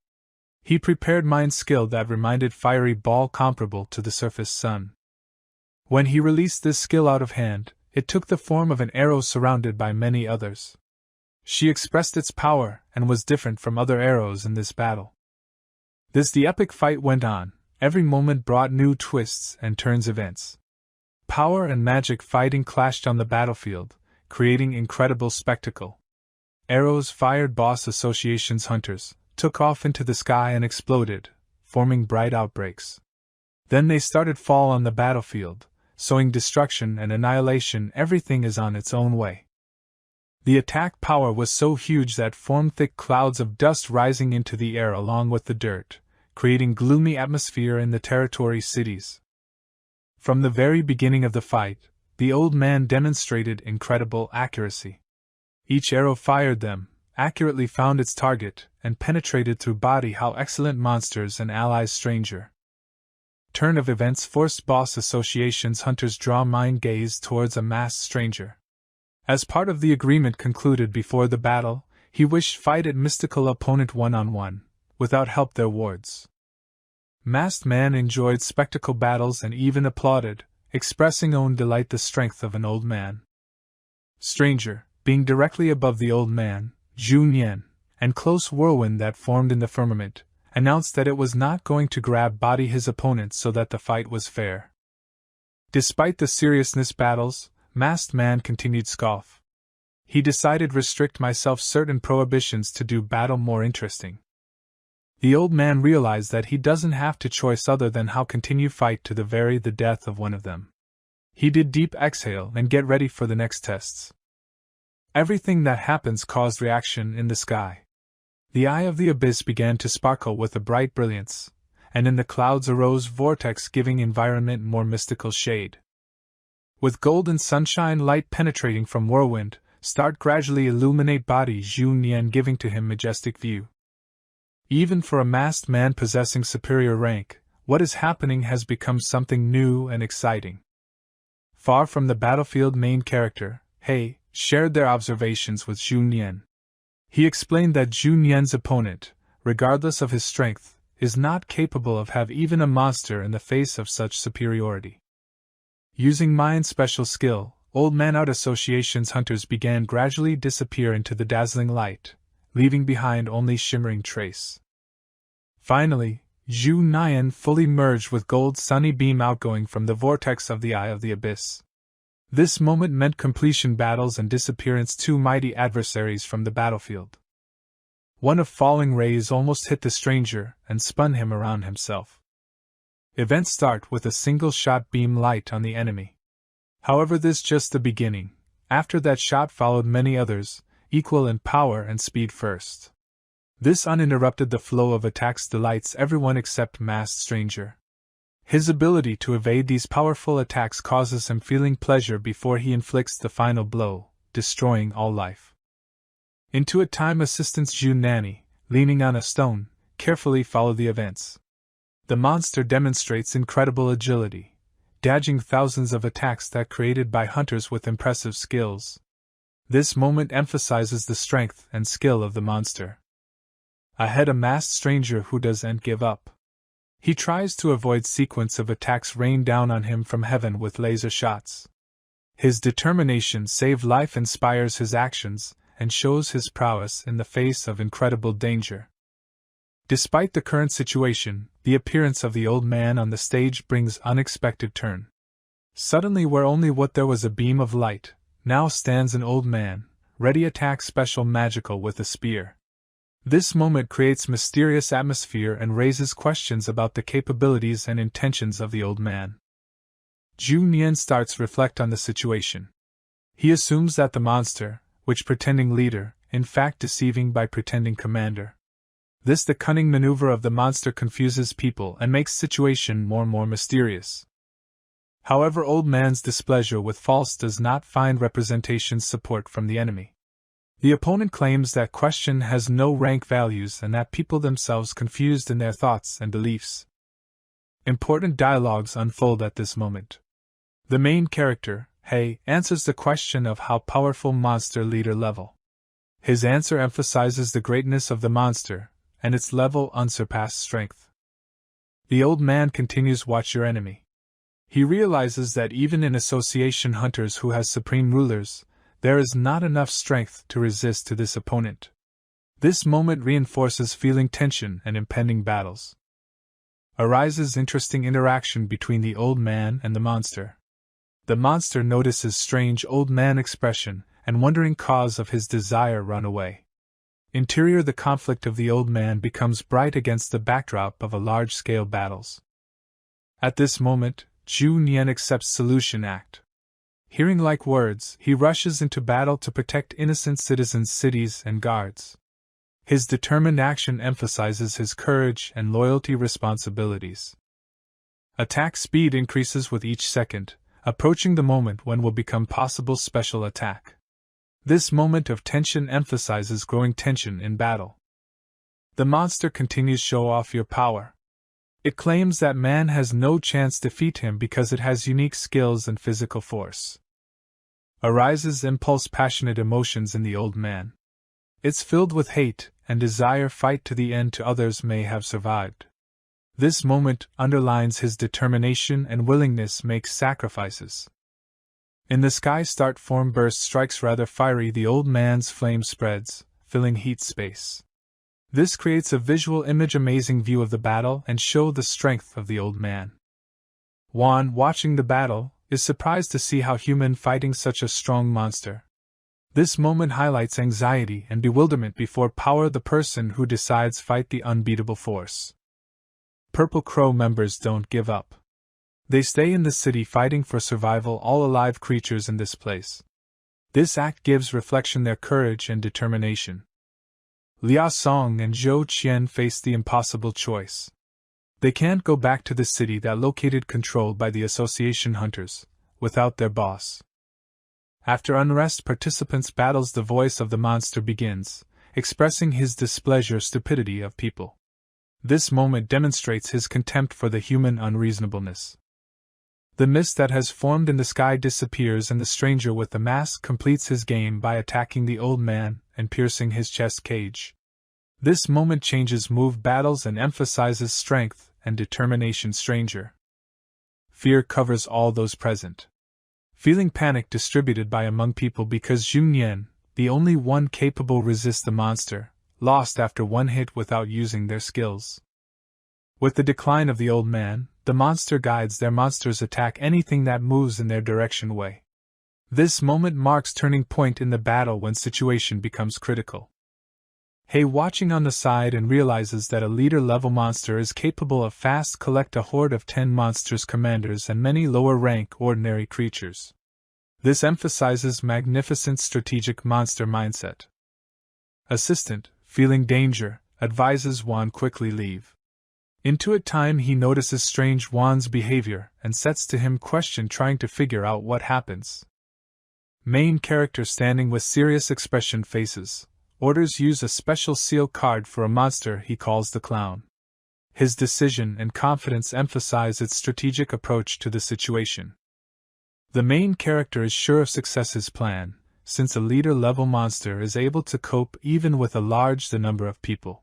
He prepared Mind Skill that reminded fiery ball comparable to the surface sun. When he released this skill out of hand, it took the form of an arrow surrounded by many others. She expressed its power and was different from other arrows in this battle. The epic fight went on. Every moment brought new twists and turns events. Power and magic fighting clashed on the battlefield, creating incredible spectacle. Arrows fired Boss Association's hunters, took off into the sky and exploded, forming bright outbreaks. Then they started fall on the battlefield, sowing destruction and annihilation. Everything is on its own way. The attack power was so huge that formed thick clouds of dust rising into the air along with the dirt, creating gloomy atmosphere in the territory cities. From the very beginning of the fight, the old man demonstrated incredible accuracy. Each arrow fired them, accurately found its target, and penetrated through body. How excellent monsters and allies stranger. Turn of events forced Boss Association's hunters draw mind gaze towards a masked stranger. As part of the agreement concluded before the battle, he wished fight at mystical opponent one-on-one. Without help their wards. Masked Man enjoyed spectacle battles and even applauded, expressing own delight the strength of an old man. Stranger, being directly above the old man, Jun Yen, and close whirlwind that formed in the firmament, announced that it was not going to grab body his opponent so that the fight was fair. Despite the seriousness battles, Masked Man continued scoff. He decided restrict myself certain prohibitions to do battle more interesting. The old man realized that he doesn't have to choice other than how continue fight to the very the death of one of them. He did deep exhale and get ready for the next tests. Everything that happens caused reaction in the sky. The eye of the abyss began to sparkle with a bright brilliance, and in the clouds arose vortex giving environment more mystical shade. With golden sunshine light penetrating from whirlwind, start gradually illuminate body Jun Yen giving to him majestic view. Even for a masked man possessing superior rank, what is happening has become something new and exciting. Far from the battlefield main character, Hay shared their observations with Jun Yen. He explained that Jun Yen's opponent, regardless of his strength, is not capable of have even a monster in the face of such superiority. Using Mind's special skill, Old Man Out Association's hunters began gradually disappear into the dazzling light, leaving behind only shimmering trace. Finally, Jun Yen fully merged with gold sunny beam outgoing from the vortex of the eye of the abyss. This moment meant completion battles and disappearance two mighty adversaries from the battlefield. One of falling rays almost hit the stranger and spun him around himself. Events start with a single shot beam light on the enemy. However, this just the beginning. After that shot followed many others, equal in power and speed first. This uninterrupted the flow of attacks delights everyone except Masked Stranger. His ability to evade these powerful attacks causes him feeling pleasure before he inflicts the final blow, destroying all life. Into a time assistants Ju Nanny, leaning on a stone, carefully follow the events. The monster demonstrates incredible agility, dodging thousands of attacks that created by hunters with impressive skills. This moment emphasizes the strength and skill of the monster. Ahead, a masked stranger who doesn't give up. He tries to avoid sequence of attacks rained down on him from heaven with laser shots. His determination to save life inspires his actions and shows his prowess in the face of incredible danger. Despite the current situation, the appearance of the old man on the stage brings unexpected turn. Suddenly, where only what there was a beam of light, now stands an old man, ready attack special magical with a spear. This moment creates mysterious atmosphere and raises questions about the capabilities and intentions of the old man. Ju Nian starts reflect on the situation. He assumes that the monster, which pretending leader, in fact deceiving by pretending commander. This the cunning maneuver of the monster confuses people and makes situation more and more mysterious. However, old man's displeasure with false does not find representation support from the enemy. The opponent claims that question has no rank values and that people themselves confused in their thoughts and beliefs. Important dialogues unfold at this moment. The main character, Hei, answers the question of how powerful monster leader level. His answer emphasizes the greatness of the monster and its level unsurpassed strength. The old man continues, watch your enemy. He realizes that even in association hunters who has supreme rulers, there is not enough strength to resist to this opponent. This moment reinforces feeling tension and impending battles. Arises interesting interaction between the old man and the monster. The monster notices strange old man expression and wondering cause of his desire run away. Interior, the conflict of the old man becomes bright against the backdrop of a large-scale battles. At this moment, Ju Nian accepts solution act. Hearing like words, he rushes into battle to protect innocent citizens, cities, and guards. His determined action emphasizes his courage and loyalty responsibilities. Attack speed increases with each second, approaching the moment when will become possible special attack. This moment of tension emphasizes growing tension in battle. The monster continues show off your power. It claims that man has no chance to defeat him because it has unique skills and physical force. Arises impulse, passionate emotions in the old man. It's filled with hate and desire fight to the end to others may have survived. This moment underlines his determination and willingness make sacrifices. In the sky start form burst strikes rather fiery, the old man's flame spreads, filling heat space. This creates a visual image amazing view of the battle and show the strength of the old man. Wan, watching the battle, is surprised to see how human fighting such a strong monster. This moment highlights anxiety and bewilderment before power, the person who decides fight the unbeatable force. Purple Crow members don't give up. They stay in the city fighting for survival, all alive creatures in this place. This act gives reflection their courage and determination. Lia Song and Zhou Qian face the impossible choice. They can't go back to the city that located controlled by the association hunters, without their boss. After unrest, participants battles, the voice of the monster begins, expressing his displeasure stupidity of people. This moment demonstrates his contempt for the human unreasonableness. The mist that has formed in the sky disappears and the stranger with the mask completes his game by attacking the old man and piercing his chest cage. This moment changes move battles and emphasizes strength and determination. Stranger. Fear covers all those present. Feeling panic distributed by among people because Ju Nian, the only one capable, resist the monster, lost after one hit without using their skills. With the decline of the old man, the monster guides their monsters attack anything that moves in their direction way. This moment marks turning point in the battle when situation becomes critical. Hei, watching on the side, and realizes that a leader-level monster is capable of fast collect a horde of 10 monsters commanders and many lower-rank ordinary creatures. This emphasizes magnificent strategic monster mindset. Assistant, feeling danger, advises Wan quickly leave. Into it time he notices strange Wan's behavior and sets to him question trying to figure out what happens. Main character standing with serious expression faces, orders use a special seal card for a monster he calls the clown. His decision and confidence emphasize its strategic approach to the situation. The main character is sure of success's plan, since a leader-level monster is able to cope even with a large number of people.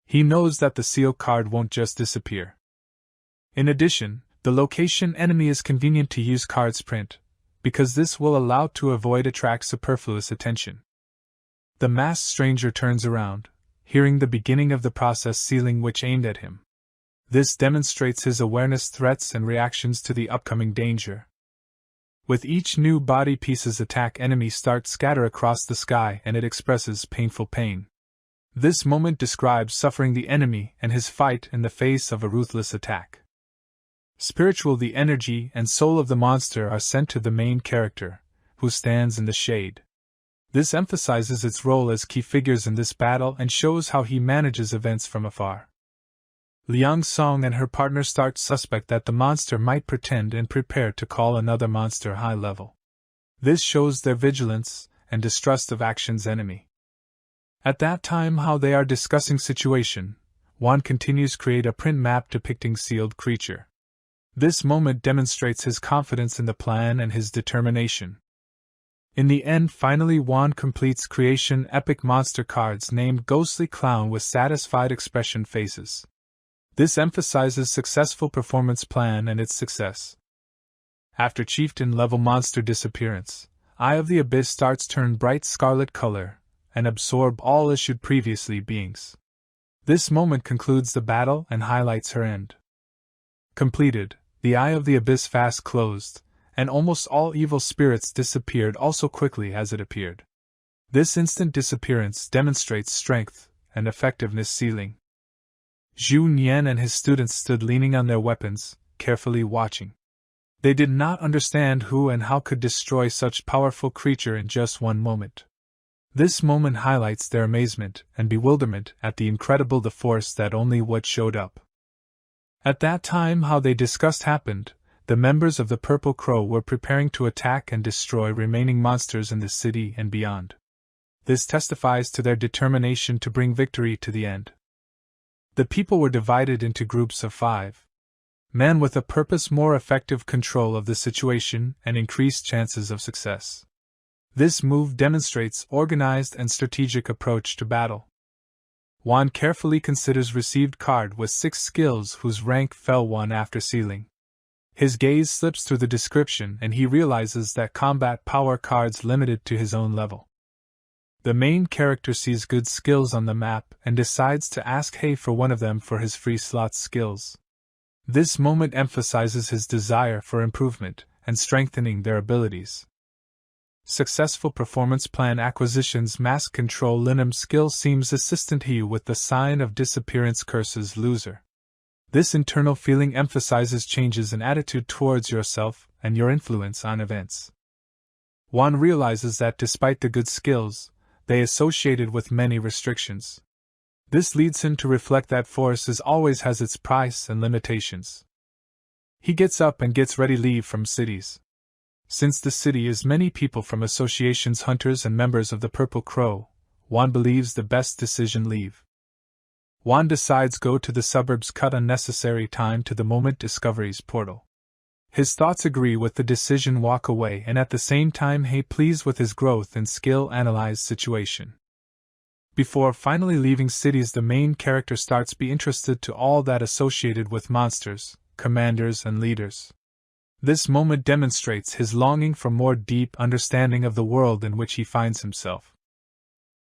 He knows that the seal card won't just disappear. In addition, the location enemy is convenient to use card's print, because this will allow to avoid attract superfluous attention. The masked stranger turns around, hearing the beginning of the process sealing which aimed at him. This demonstrates his awareness threats and reactions to the upcoming danger. With each new body piece's attack, enemies start scatter across the sky and it expresses painful pain. This moment describes suffering the enemy and his fight in the face of a ruthless attack. Spiritual, the energy and soul of the monster are sent to the main character, who stands in the shade. This emphasizes its role as key figures in this battle and shows how he manages events from afar. Liang Song and her partner start suspect that the monster might pretend and prepare to call another monster high level. This shows their vigilance and distrust of action's enemy. At that time how they are discussing situation, Wan continues create a print map depicting sealed creature. This moment demonstrates his confidence in the plan and his determination. In the end, finally Wan completes creation epic monster cards named Ghostly Clown with satisfied expression faces. This emphasizes successful performance plan and its success. After chieftain level monster disappearance, Eye of the Abyss starts turn bright scarlet color and absorb all issued previously beings. This moment concludes the battle and highlights her end. Completed, the Eye of the Abyss fast closed, and almost all evil spirits disappeared also quickly as it appeared. This instant disappearance demonstrates strength and effectiveness sealing. Zhu Nian and his students stood leaning on their weapons, carefully watching. They did not understand who and how could destroy such powerful creature in just one moment. This moment highlights their amazement and bewilderment at the incredible the force that only what showed up. At that time how they discussed happened, the members of the Purple Crow were preparing to attack and destroy remaining monsters in the city and beyond. This testifies to their determination to bring victory to the end. The people were divided into groups of 5. Men with a purpose, more effective control of the situation and increased chances of success. This move demonstrates organized and strategic approach to battle. Wan carefully considers received card with 6 skills whose rank fell 1 after sealing. His gaze slips through the description and he realizes that combat power cards limited to his own level. The main character sees good skills on the map and decides to ask Hei for one of them for his free slot skills. This moment emphasizes his desire for improvement and strengthening their abilities. Successful performance plan acquisitions mask control Linum skill seems assistant He with the sign of disappearance curses loser. This internal feeling emphasizes changes in attitude towards yourself and your influence on events. Wan realizes that despite the good skills, they associated with many restrictions. This leads him to reflect that force always has its price and limitations. He gets up and gets ready leave from cities. Since the city is many people from associations, hunters and members of the Purple Crow, Wan believes the best decision leave. Wan decides go to the suburbs, cut unnecessary time to the moment discoveries portal. His thoughts agree with the decision, walk away, and at the same time Hei pleased with his growth and skill analyze situation. Before finally leaving cities, the main character starts be interested to all that associated with monsters, commanders and leaders. This moment demonstrates his longing for more deep understanding of the world in which he finds himself.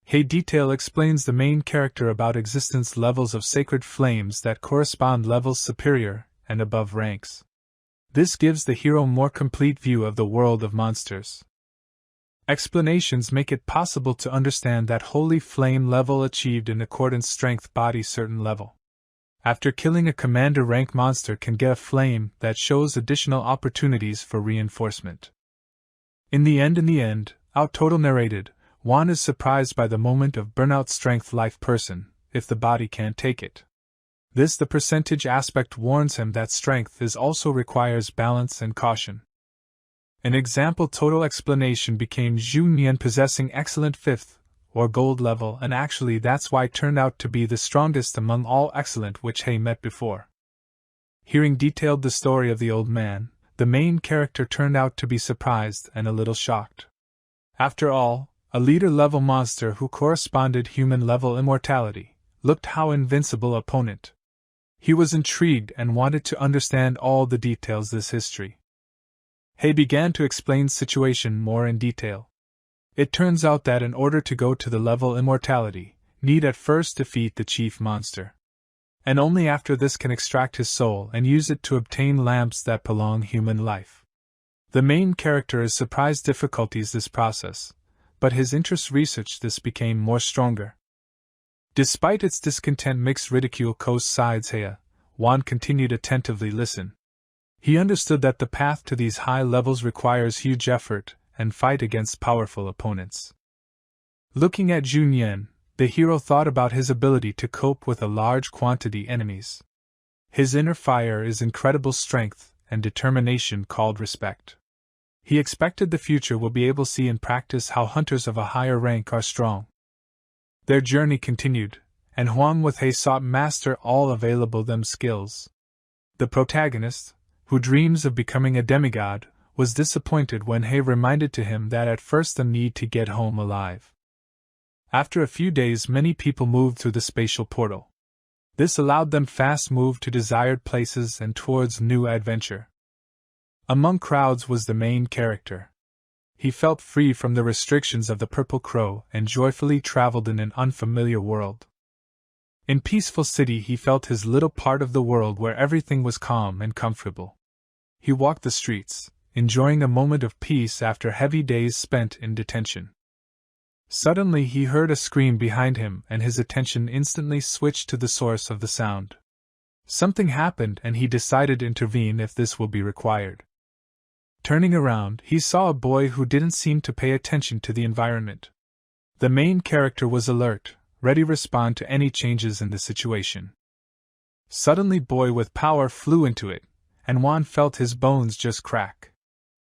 Hei detail explains the main character about existence levels of sacred flames that correspond levels superior and above ranks. This gives the hero more complete view of the world of monsters. Explanations make it possible to understand that holy flame level achieved in accordance strength body certain level. After killing a commander rank monster can get a flame that shows additional opportunities for reinforcement. In the end, out total narrated, Juan is surprised by the moment of burnout strength life person, if the body can't take it. This the percentage aspect warns him that strength is also requires balance and caution. An example total explanation became Zhu Nian possessing excellent 5th, or gold level, and actually that's why turned out to be the strongest among all excellent which he met before. Hearing detailed the story of the old man, the main character turned out to be surprised and a little shocked. After all, a leader-level monster who corresponded human-level immortality, looked how invincible opponent. He was intrigued and wanted to understand all the details this history. He began to explain situation more in detail. It turns out that in order to go to the level immortality, need at first defeat the chief monster. And only after this can extract his soul and use it to obtain lamps that prolong human life. The main character is surprised difficulties this process, but his interest research this became more stronger. Despite its discontent mixed ridicule coast sides Hea, Juan continued attentively listen. He understood that the path to these high levels requires huge effort and fight against powerful opponents. Looking at Zhu Nian, the hero thought about his ability to cope with a large quantity enemies. His inner fire is incredible strength and determination called respect. He expected the future will be able to see in practice how hunters of a higher rank are strong. Their journey continued, and Huang with He sought master all available them skills. The protagonist, who dreams of becoming a demigod, was disappointed when He reminded to him that at first the need to get home alive. After a few days many people moved through the spatial portal. This allowed them fast move to desired places and towards new adventure. Among crowds was the main character. He felt free from the restrictions of the Purple Crow and joyfully traveled in an unfamiliar world. In peaceful city he felt his little part of the world where everything was calm and comfortable. He walked the streets, enjoying a moment of peace after heavy days spent in detention. Suddenly he heard a scream behind him and his attention instantly switched to the source of the sound. Something happened and he decided to intervene if this will be required. Turning around, he saw a boy who didn't seem to pay attention to the environment. The main character was alert, ready to respond to any changes in the situation. Suddenly boy with power flew into it, and Juan felt his bones just crack.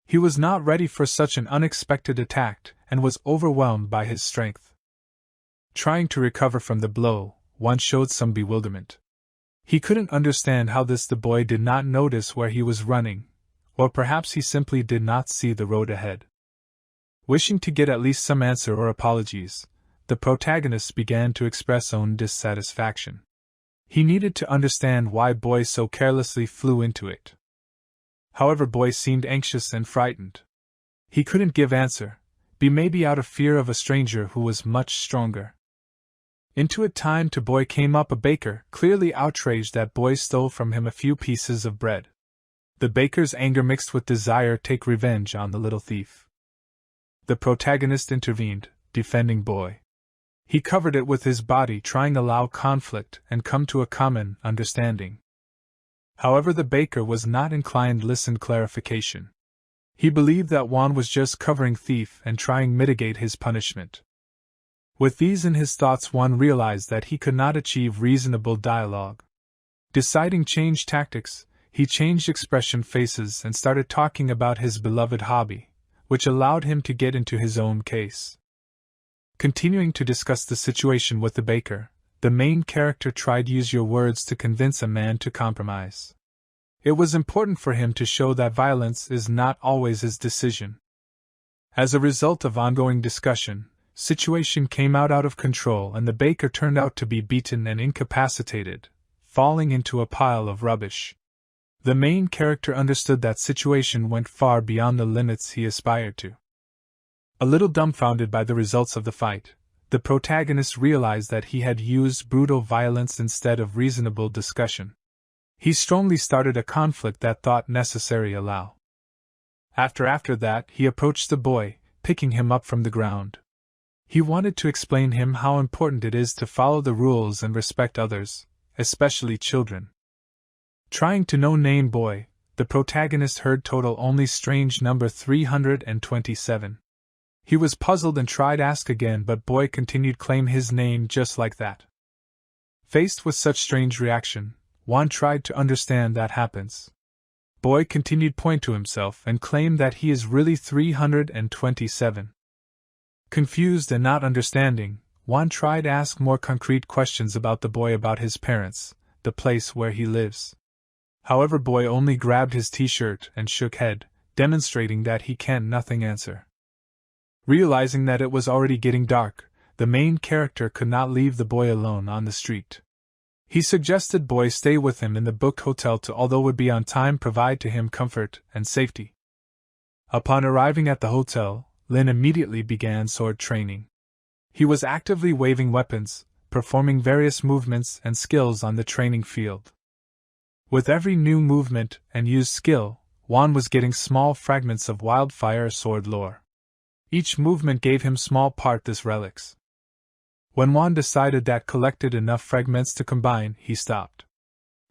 He was not ready for such an unexpected attack and was overwhelmed by his strength. Trying to recover from the blow, Juan showed some bewilderment. He couldn't understand how the boy did not notice where he was running, or perhaps he simply did not see the road ahead. Wishing to get at least some answer or apologies, the protagonist began to express own dissatisfaction. He needed to understand why boy so carelessly flew into it. However, boy seemed anxious and frightened. He couldn't give answer, be maybe out of fear of a stranger who was much stronger. Into it time to boy came up a baker, clearly outraged that boy stole from him a few pieces of bread. The baker's anger mixed with desire take revenge on the little thief. The protagonist intervened, defending boy. He covered it with his body, trying to allow conflict and come to a common understanding. However, the baker was not inclined to listen clarification. He believed that Juan was just covering thief and trying mitigate his punishment. With these in his thoughts, Juan realized that he could not achieve reasonable dialogue. Deciding change tactics, he changed expression faces and started talking about his beloved hobby, which allowed him to get into his own case. Continuing to discuss the situation with the baker, the main character tried to use your words to convince a man to compromise. It was important for him to show that violence is not always his decision. As a result of ongoing discussion, situation came out of control and the baker turned out to be beaten and incapacitated, falling into a pile of rubbish. The main character understood that situation went far beyond the limits he aspired to. A little dumbfounded by the results of the fight, the protagonist realized that he had used brutal violence instead of reasonable discussion. He strongly started a conflict that thought necessary allow. After that, he approached the boy, picking him up from the ground. He wanted to explain him how important it is to follow the rules and respect others, especially children. Trying to no-name boy, the protagonist heard total only strange number 327. He was puzzled and tried ask again, but boy continued claim his name just like that. Faced with such strange reaction, Juan tried to understand that happens. Boy continued point to himself and claimed that he is really 327. Confused and not understanding, Juan tried ask more concrete questions about the boy, about his parents, the place where he lives. However, boy only grabbed his t-shirt and shook head, demonstrating that he can't nothing answer. Realizing that it was already getting dark, the main character could not leave the boy alone on the street. He suggested boy stay with him in the booked hotel to, although would be on time, provide to him comfort and safety. Upon arriving at the hotel, Lin immediately began sword training. He was actively waving weapons, performing various movements and skills on the training field. With every new movement and used skill, Juan was getting small fragments of wildfire sword lore. Each movement gave him small part this relics. When Juan decided that collected enough fragments to combine, he stopped.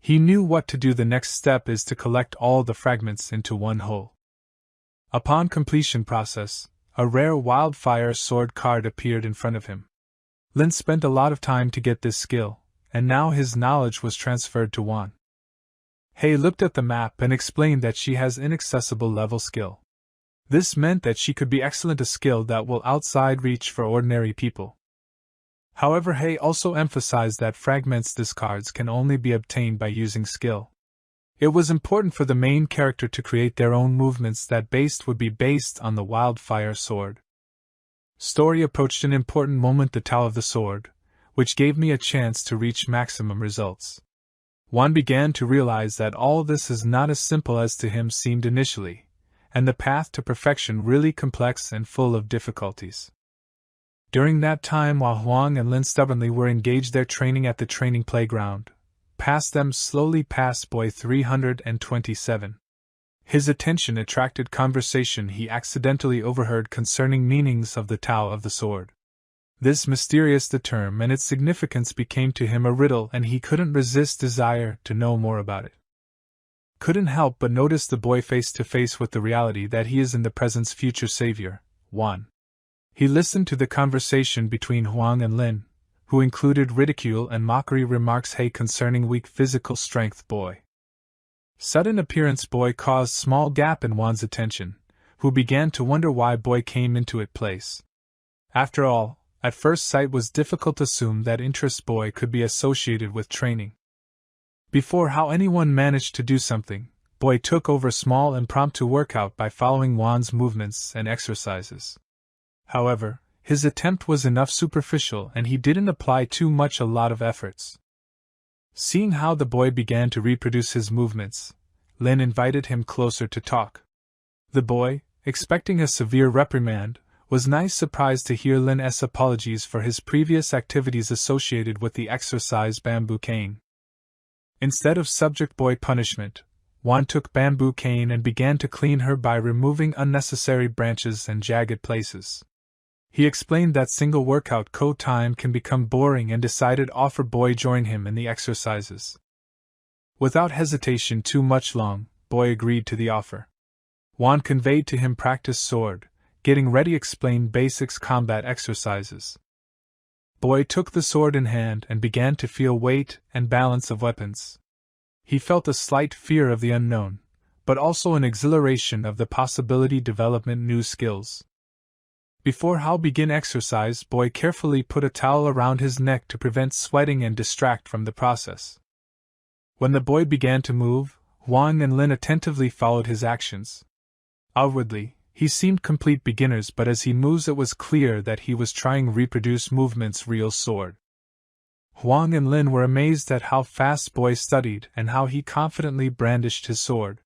He knew what to do. The next step is to collect all the fragments into one whole. Upon completion process, a rare wildfire sword card appeared in front of him. Lin spent a lot of time to get this skill, and now his knowledge was transferred to Juan. He looked at the map and explained that she has inaccessible level skill. This meant that she could be excellent, a skill that will outside reach for ordinary people. However, He also emphasized that fragments discards can only be obtained by using skill. It was important for the main character to create their own movements that would be based on the wildfire sword. Story approached an important moment, the Tao of the Sword, which gave me a chance to reach maximum results. One began to realize that all this is not as simple as to him seemed initially, and the path to perfection really complex and full of difficulties. During that time, while Huang and Lin stubbornly were engaged their training at the training playground, past them slowly passed boy 327. His attention attracted conversation he accidentally overheard concerning meanings of the Tao of the Sword. This mysterious term and its significance became to him a riddle, and he couldn't resist desire to know more about it. Couldn't help but notice the boy face to face with the reality that he is in the present's future savior, Juan. He listened to the conversation between Huang and Lin, who included ridicule and mockery remarks concerning weak physical strength boy. Sudden appearance boy caused small gap in Juan's attention, who began to wonder why boy came into it place. After all, at first sight was difficult to assume that interest boy could be associated with training. Before how anyone managed to do something, boy took over small impromptu workout by following Juan's movements and exercises. However, his attempt was enough superficial and he didn't apply too much a lot of efforts. Seeing how the boy began to reproduce his movements, Lin invited him closer to talk. The boy, expecting a severe reprimand, was nice surprised to hear Lin's apologies for his previous activities associated with the exercise bamboo cane. Instead of subject boy punishment, Juan took bamboo cane and began to clean her by removing unnecessary branches and jagged places. He explained that single workout time can become boring and decided offer boy join him in the exercises. Without hesitation too much long, boy agreed to the offer. Juan conveyed to him practice sword, getting ready explained basics combat exercises. Boy took the sword in hand and began to feel weight and balance of weapons. He felt a slight fear of the unknown, but also an exhilaration of the possibility development new skills. Before begin exercise, boy carefully put a towel around his neck to prevent sweating and distract from the process. When the boy began to move, Huang and Lin attentively followed his actions. Outwardly, he seemed complete beginners, but as he moves it was clear that he was trying reproduce movements real sword. Huang and Lin were amazed at how fast boy studied and how he confidently brandished his sword.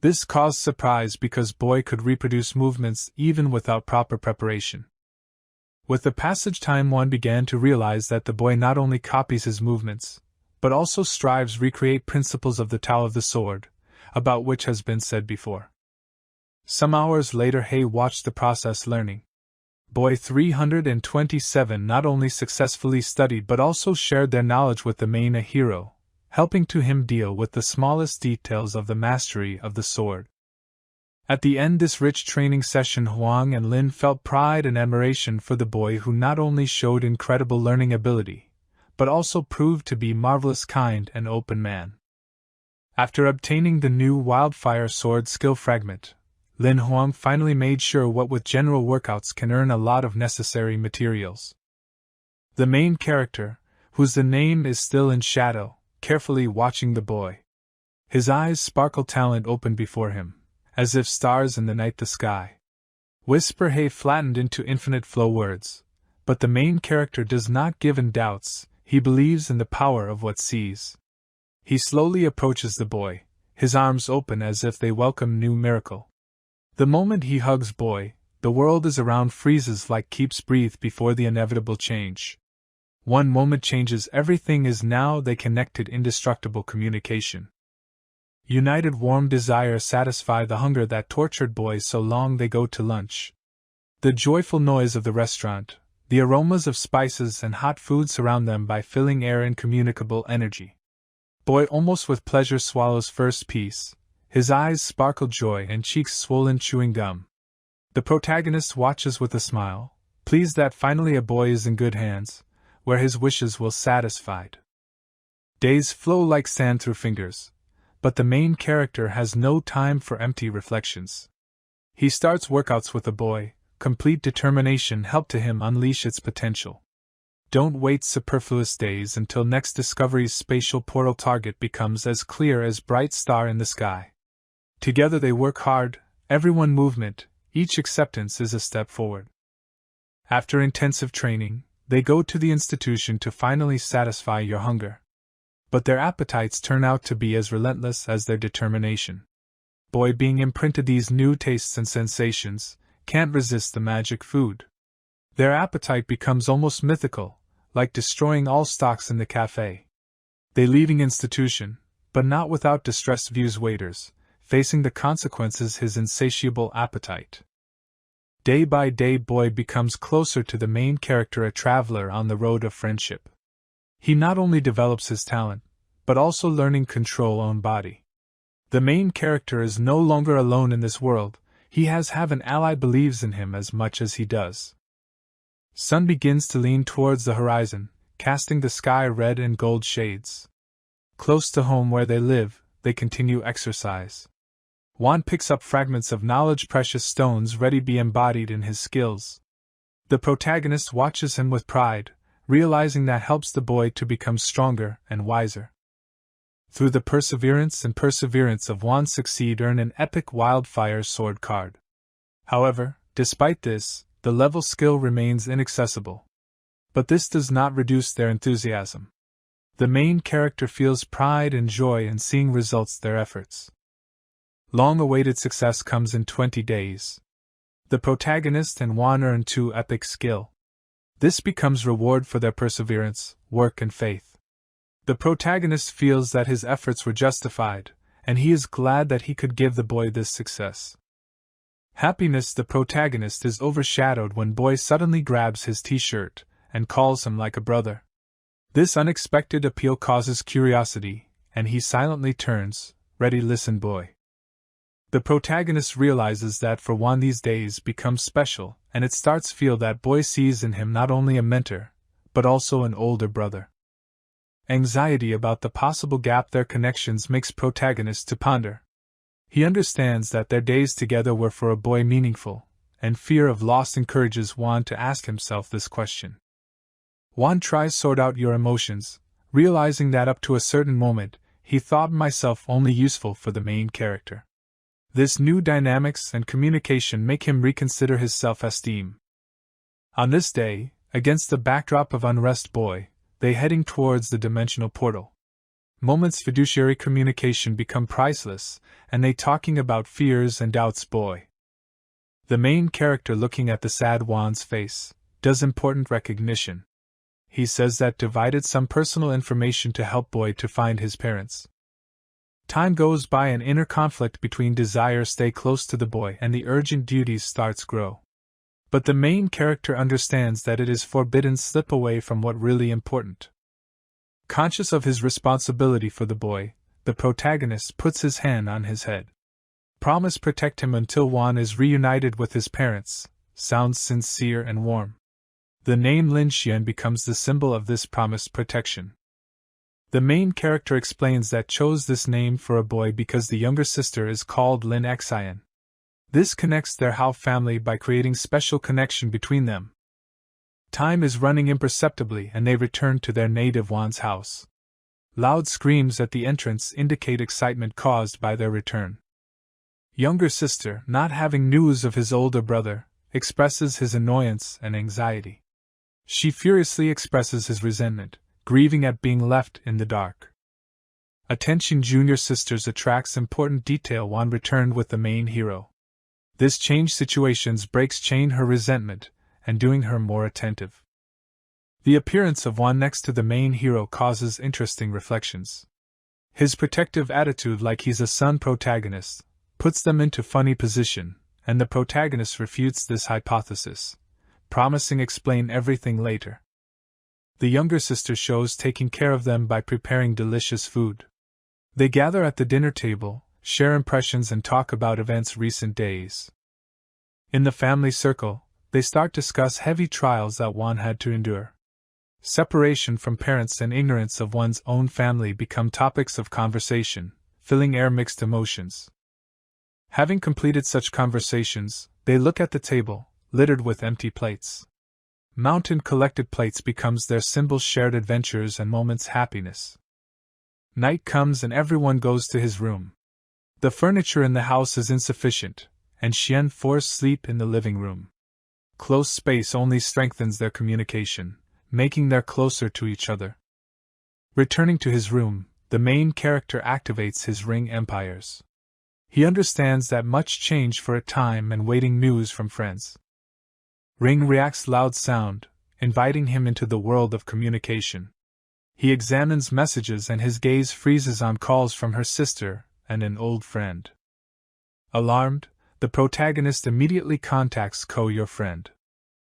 This caused surprise because boy could reproduce movements even without proper preparation. With the passage time one began to realize that the boy not only copies his movements, but also strives recreate principles of the Tao of the Sword, about which has been said before. Some hours later, He watched the process learning. Boy 327 not only successfully studied but also shared their knowledge with the main hero, helping to him deal with the smallest details of the mastery of the sword. At the end of this rich training session, Huang and Lin felt pride and admiration for the boy who not only showed incredible learning ability, but also proved to be marvelous kind and open man. After obtaining the new wildfire sword skill fragment, Lin Huang finally made sure what with general workouts can earn a lot of necessary materials. The main character, whose the name is still in shadow, carefully watching the boy. His eyes sparkle, talent open before him, as if stars in the night the sky. Whisper He flattened into infinite flow words, but the main character does not give in doubts, he believes in the power of what sees. He slowly approaches the boy, his arms open as if they welcome new miracle. The moment he hugs boy, the world is around freezes like keeps breathe before the inevitable change. One moment changes everything is now they connected indestructible communication. United warm desire satisfy the hunger that tortured boy so long they go to lunch. The joyful noise of the restaurant, the aromas of spices and hot food surround them by filling air incommunicable energy. Boy almost with pleasure swallows first piece. His eyes sparkle joy and cheeks swollen chewing gum. The protagonist watches with a smile, pleased that finally a boy is in good hands, where his wishes will satisfied. Days flow like sand through fingers, but the main character has no time for empty reflections. He starts workouts with the boy, complete determination help to him unleash its potential. Don't wait superfluous days until next discovery's spatial portal target becomes as clear as bright star in the sky. Together they work hard, everyone movement, each acceptance is a step forward. After intensive training, they go to the institution to finally satisfy your hunger. But their appetites turn out to be as relentless as their determination. Boy being imprinted these new tastes and sensations, can't resist the magic food. Their appetite becomes almost mythical, like destroying all stocks in the cafe. They leaving institution, but not without distressed views waiters, facing the consequences his insatiable appetite. Day by day boy becomes closer to the main character, a traveler on the road of friendship. He not only develops his talent, but also learning control own body. The main character is no longer alone in this world, he has an ally believes in him as much as he does. Sun begins to lean towards the horizon, casting the sky red and gold shades. Close to home where they live, they continue exercise. Juan picks up fragments of knowledge, precious stones ready to be embodied in his skills. The protagonist watches him with pride, realizing that helps the boy to become stronger and wiser. Through the perseverance of Juan succeed earn an epic wildfire sword card. However, despite this, the level skill remains inaccessible. But this does not reduce their enthusiasm. The main character feels pride and joy in seeing results their efforts. Long-awaited success comes in 20 days. The protagonist and Juan earn 2 epic skill. This becomes reward for their perseverance, work and faith. The protagonist feels that his efforts were justified, and he is glad that he could give the boy this success. Happiness the protagonist is overshadowed when boy suddenly grabs his t-shirt and calls him like a brother. This unexpected appeal causes curiosity, and he silently turns, ready listen boy. The protagonist realizes that for Juan these days become special, and it starts feel that boy sees in him not only a mentor, but also an older brother. Anxiety about the possible gap their connections makes protagonist to ponder. He understands that their days together were for a boy meaningful, and fear of loss encourages Juan to ask himself this question. Juan tries sort out your emotions, realizing that up to a certain moment, he thought myself only useful for the main character. This new dynamics and communication make him reconsider his self-esteem. On this day, against the backdrop of unrest boy, they heading towards the dimensional portal. Moments fiduciary communication become priceless, and they talking about fears and doubts boy. The main character looking at the sad Juan's face, does important recognition. He says that divided some personal information to help boy to find his parents. Time goes by and inner conflict between desire stay close to the boy and the urgent duties starts grow. But the main character understands that it is forbidden slip away from what really important. Conscious of his responsibility for the boy, the protagonist puts his hand on his head. Promise protect him until Juan is reunited with his parents. Sounds sincere and warm. The name Lin Xin becomes the symbol of this promised protection. The main character explains that chose this name for a boy because the younger sister is called Lin Xin. This connects their Hao family by creating special connection between them. Time is running imperceptibly and they return to their native Juan's house. Loud screams at the entrance indicate excitement caused by their return. Younger sister, not having news of his older brother, expresses his annoyance and anxiety. She furiously expresses his resentment, grieving at being left in the dark. Attention junior sisters attracts important detail. Juan returned with the main hero. This change situations breaks chain her resentment, and doing her more attentive. The appearance of Juan next to the main hero causes interesting reflections. His protective attitude like he's a son protagonist, puts them into funny position, and the protagonist refutes this hypothesis, promising explain everything later. The younger sister shows taking care of them by preparing delicious food. They gather at the dinner table, share impressions and talk about events recent days. In the family circle, they start discuss heavy trials that Juan had to endure. Separation from parents and ignorance of one's own family become topics of conversation, filling air mixed emotions. Having completed such conversations, they look at the table, littered with empty plates. Mountain collected plates becomes their symbol shared adventures and moments happiness. Night comes and everyone goes to his room. The furniture in the house is insufficient, and Xian forced sleep in the living room. Close space only strengthens their communication, making them closer to each other. Returning to his room, the main character activates his ring empires. He understands that much change for a time and waiting news from friends. Ring reacts loud sound, inviting him into the world of communication. He examines messages and his gaze freezes on calls from her sister and an old friend. Alarmed, the protagonist immediately contacts Ko, your friend.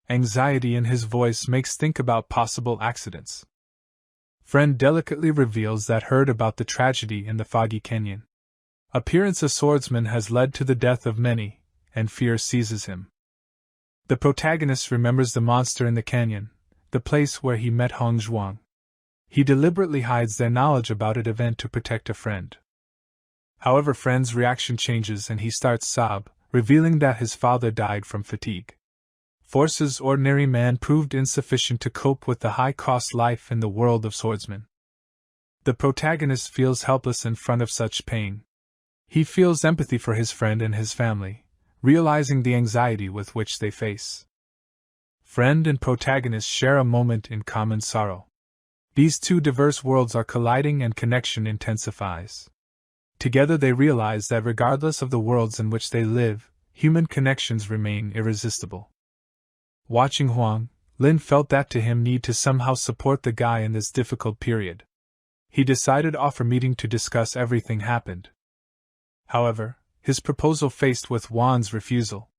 Anxiety in his voice makes think about possible accidents. Friend delicately reveals that heard about the tragedy in the foggy canyon. Appearance a swordsman has led to the death of many, and fear seizes him. The protagonist remembers the monster in the canyon, the place where he met Hong Zhuang. He deliberately hides their knowledge about an event to protect a friend. However, friend's reaction changes and he starts sob, revealing that his father died from fatigue. Forces ordinary man proved insufficient to cope with the high-cost life in the world of swordsmen. The protagonist feels helpless in front of such pain. He feels empathy for his friend and his family, realizing the anxiety with which they face. Friend and protagonist share a moment in common sorrow. These two diverse worlds are colliding and connection intensifies. Together they realize that regardless of the worlds in which they live, human connections remain irresistible. Watching Huang, Lin felt that to him need to somehow support the guy in this difficult period. He decided offer meeting to discuss everything happened. However, his proposal faced with Juan's refusal.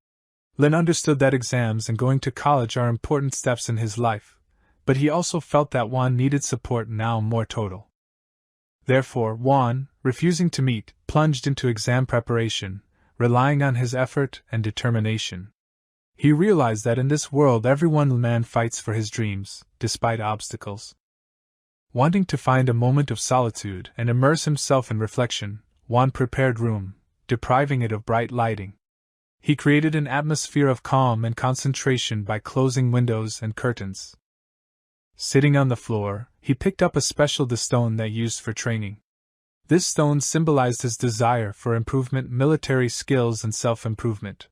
Lin understood that exams and going to college are important steps in his life, but he also felt that Juan needed support now more total. Therefore, Juan, refusing to meet, plunged into exam preparation, relying on his effort and determination. He realized that in this world everyone man fights for his dreams, despite obstacles. Wanting to find a moment of solitude and immerse himself in reflection, Juan prepared room, depriving it of bright lighting. He created an atmosphere of calm and concentration by closing windows and curtains. Sitting on the floor, he picked up a special stone that used for training. This stone symbolized his desire for improvement, military skills and self-improvement.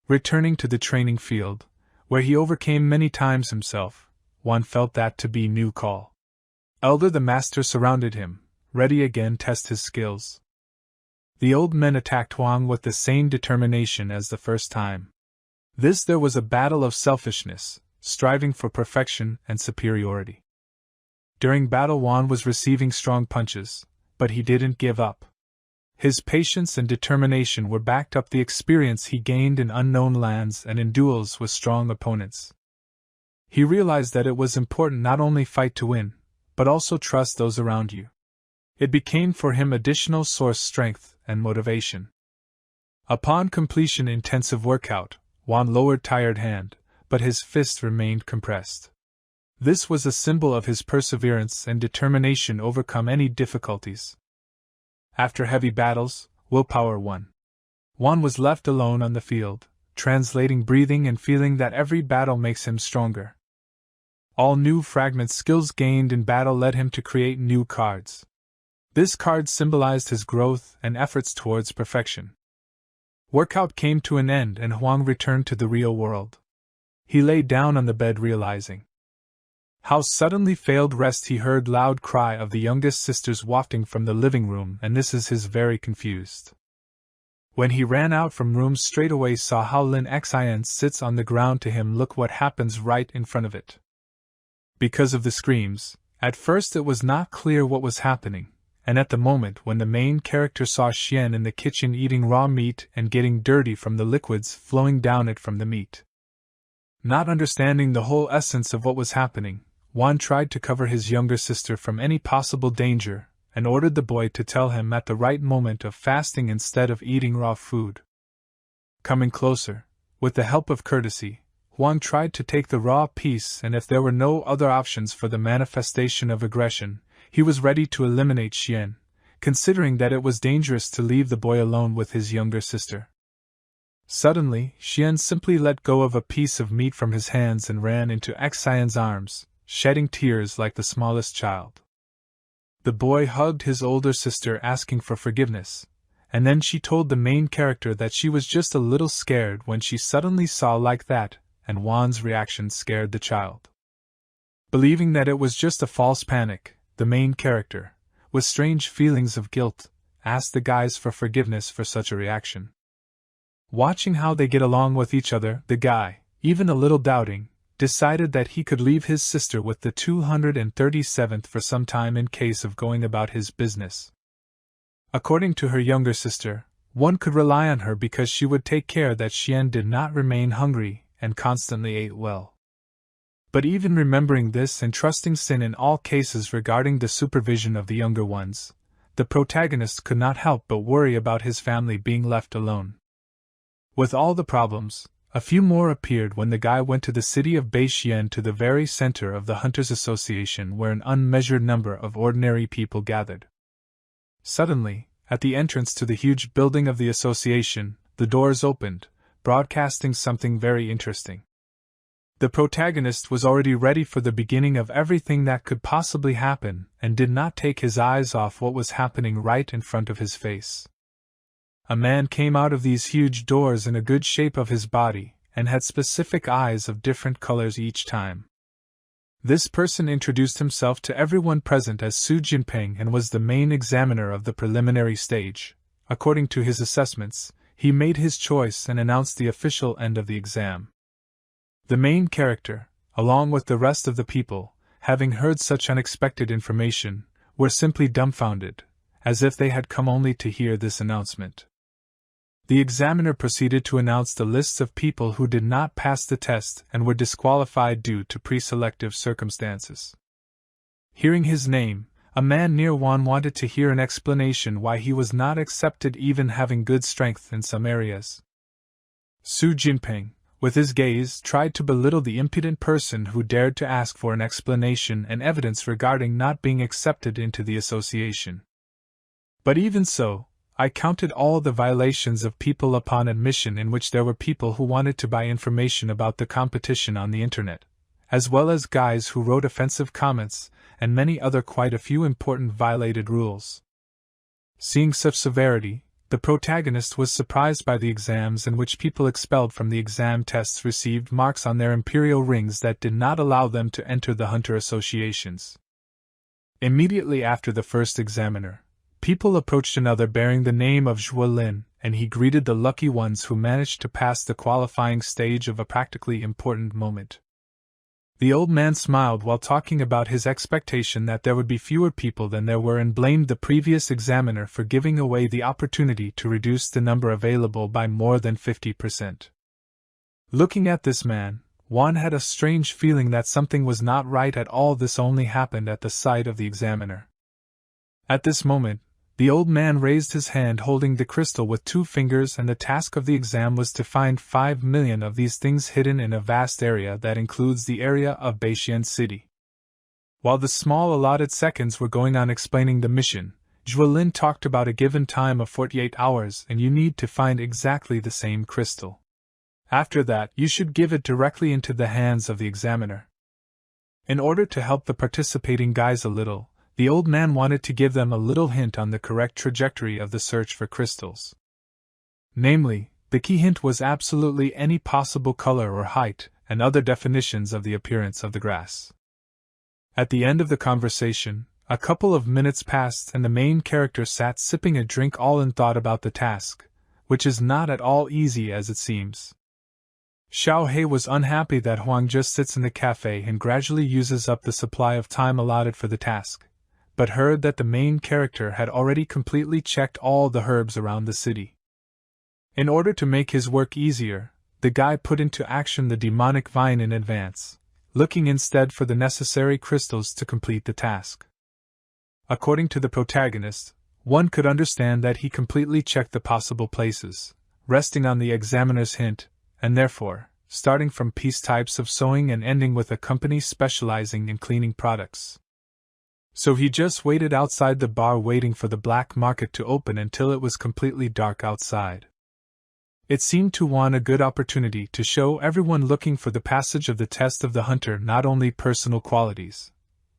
Returning to the training field, where he overcame many times himself, Juan felt that to be new call. Elder the master surrounded him, ready again test his skills. The old men attacked Huang with the same determination as the first time. There was a battle of selfishness, striving for perfection and superiority. During battle Juan was receiving strong punches, but he didn't give up. His patience and determination were backed up the experience he gained in unknown lands and in duels with strong opponents. He realized that it was important not only fight to win, but also trust those around you. It became for him additional source strength and motivation. Upon completion intensive workout, Juan lowered tired hand, but his fist remained compressed. This was a symbol of his perseverance and determination to overcome any difficulties. After heavy battles, willpower won. Juan was left alone on the field, translating breathing and feeling that every battle makes him stronger. All new fragment skills gained in battle led him to create new cards. This card symbolized his growth and efforts towards perfection. Workout came to an end and Huang returned to the real world. He lay down on the bed realizing how suddenly failed rest. He heard loud cry of the youngest sisters wafting from the living room, and this is his very confused. When he ran out from room straight away saw how Lin Xin sits on the ground to him. Look what happens right in front of it. Because of the screams, at first it was not clear what was happening, and at the moment when the main character saw Xian in the kitchen eating raw meat and getting dirty from the liquids flowing down it from the meat. Not understanding the whole essence of what was happening, Juan tried to cover his younger sister from any possible danger, and ordered the boy to tell him at the right moment of fasting instead of eating raw food. Coming closer, with the help of courtesy, Huang tried to take the raw piece, and if there were no other options for the manifestation of aggression, he was ready to eliminate Xian, considering that it was dangerous to leave the boy alone with his younger sister. Suddenly, Xian simply let go of a piece of meat from his hands and ran into Xian's arms, shedding tears like the smallest child. The boy hugged his older sister asking for forgiveness, and then she told the main character that she was just a little scared when she suddenly saw like that, and Juan's reaction scared the child. Believing that it was just a false panic, the main character, with strange feelings of guilt, asked the guys for forgiveness for such a reaction. Watching how they get along with each other, the guy, even a little doubting, decided that he could leave his sister with the 237th for some time in case of going about his business. According to her younger sister, one could rely on her because she would take care that Xian did not remain hungry and constantly ate well. But even remembering this and trusting Xin in all cases regarding the supervision of the younger ones, the protagonist could not help but worry about his family being left alone. With all the problems, a few more appeared when the guy went to the city of Beixian, to the very center of the Hunters Association, where an unmeasured number of ordinary people gathered. Suddenly, at the entrance to the huge building of the association, the doors opened, broadcasting something very interesting. The protagonist was already ready for the beginning of everything that could possibly happen, and did not take his eyes off what was happening right in front of his face. A man came out of these huge doors in a good shape of his body, and had specific eyes of different colors each time. This person introduced himself to everyone present as Su Jinping and was the main examiner of the preliminary stage. According to his assessments, he made his choice and announced the official end of the exam. The main character, along with the rest of the people, having heard such unexpected information, were simply dumbfounded, as if they had come only to hear this announcement. The examiner proceeded to announce the lists of people who did not pass the test and were disqualified due to pre-selective circumstances. Hearing his name, a man near Juan wanted to hear an explanation why he was not accepted, even having good strength in some areas. Su Jinping, with his gaze, tried to belittle the impudent person who dared to ask for an explanation and evidence regarding not being accepted into the association. But even so, I counted all the violations of people upon admission, in which there were people who wanted to buy information about the competition on the internet, as well as guys who wrote offensive comments, and many other quite a few important violated rules. Seeing such severity, the protagonist was surprised by the exams in which people expelled from the exam tests received marks on their imperial rings that did not allow them to enter the hunter associations. Immediately after the first examiner, people approached another bearing the name of Zhuo Lin, and he greeted the lucky ones who managed to pass the qualifying stage of a practically important moment. The old man smiled while talking about his expectation that there would be fewer people than there were and blamed the previous examiner for giving away the opportunity to reduce the number available by more than 50%. Looking at this man, Juan had a strange feeling that something was not right at all. This only happened at the sight of the examiner. At this moment, the old man raised his hand holding the crystal with 2 fingers, and the task of the exam was to find 5 million of these things hidden in a vast area that includes the area of Beixian City. While the small allotted seconds were going on explaining the mission, Lin talked about a given time of 48 hours and you need to find exactly the same crystal. After that, you should give it directly into the hands of the examiner. In order to help the participating guys a little, the old man wanted to give them a little hint on the correct trajectory of the search for crystals. Namely, the key hint was absolutely any possible color or height, and other definitions of the appearance of the grass. At the end of the conversation, a couple of minutes passed and the main character sat sipping a drink all in thought about the task, which is not at all easy as it seems. Xiao He was unhappy that Huang just sits in the cafe and gradually uses up the supply of time allotted for the task, but heard that the main character had already completely checked all the herbs around the city. In order to make his work easier, the guy put into action the demonic vine in advance, looking instead for the necessary crystals to complete the task. According to the protagonist, one could understand that he completely checked the possible places, resting on the examiner's hint, and therefore, starting from piece types of sewing and ending with a company specializing in cleaning products. So he just waited outside the bar waiting for the black market to open until it was completely dark outside. It seemed to Juan a good opportunity to show everyone looking for the passage of the test of the hunter not only personal qualities,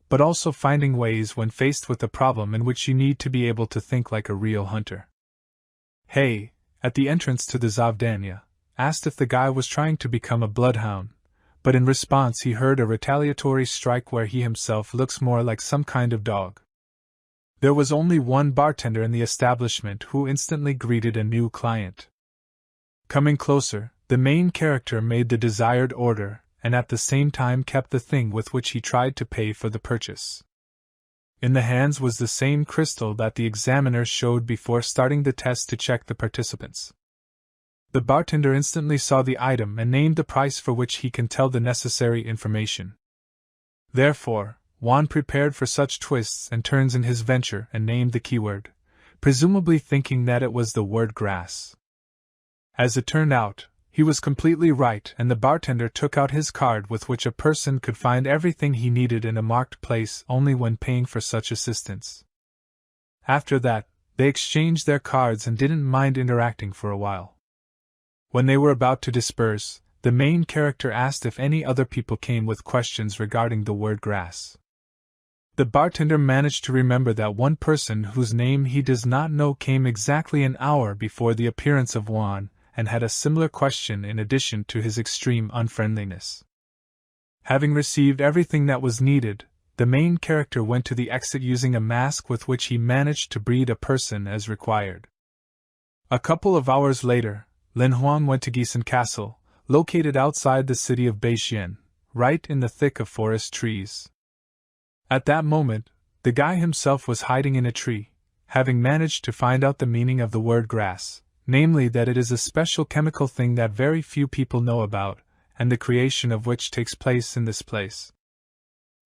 but also finding ways when faced with a problem in which you need to be able to think like a real hunter. Hey, at the entrance to the Zavdanya, asked if the guy was trying to become a bloodhound, but in response he heard a retaliatory strike where he himself looks more like some kind of dog. There was only one bartender in the establishment who instantly greeted a new client. Coming closer, the main character made the desired order, and at the same time kept the thing with which he tried to pay for the purchase. In the hands was the same crystal that the examiner showed before starting the test to check the participants. The bartender instantly saw the item and named the price for which he can tell the necessary information. Therefore, Juan prepared for such twists and turns in his venture and named the keyword, presumably thinking that it was the word grass. As it turned out, he was completely right, and the bartender took out his card with which a person could find everything he needed in a marked place only when paying for such assistance. After that, they exchanged their cards and didn't mind interacting for a while. When they were about to disperse, the main character asked if any other people came with questions regarding the word grass. The bartender managed to remember that one person whose name he does not know came exactly an hour before the appearance of Juan, and had a similar question in addition to his extreme unfriendliness. Having received everything that was needed, the main character went to the exit using a mask with which he managed to breed a person as required. A couple of hours later, Lin Huang went to Gießen Castle, located outside the city of Beixian, right in the thick of forest trees. At that moment, the guy himself was hiding in a tree, having managed to find out the meaning of the word grass, namely that it is a special chemical thing that very few people know about, and the creation of which takes place in this place.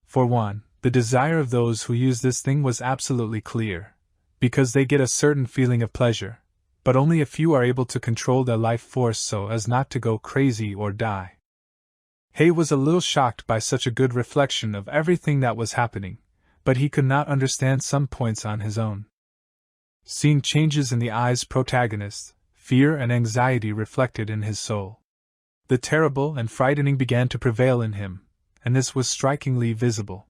For one, the desire of those who use this thing was absolutely clear, because they get a certain feeling of pleasure, but only a few are able to control their life force so as not to go crazy or die. Hay was a little shocked by such a good reflection of everything that was happening, but he could not understand some points on his own. Seeing changes in the eye's protagonist, fear and anxiety reflected in his soul. The terrible and frightening began to prevail in him, and this was strikingly visible.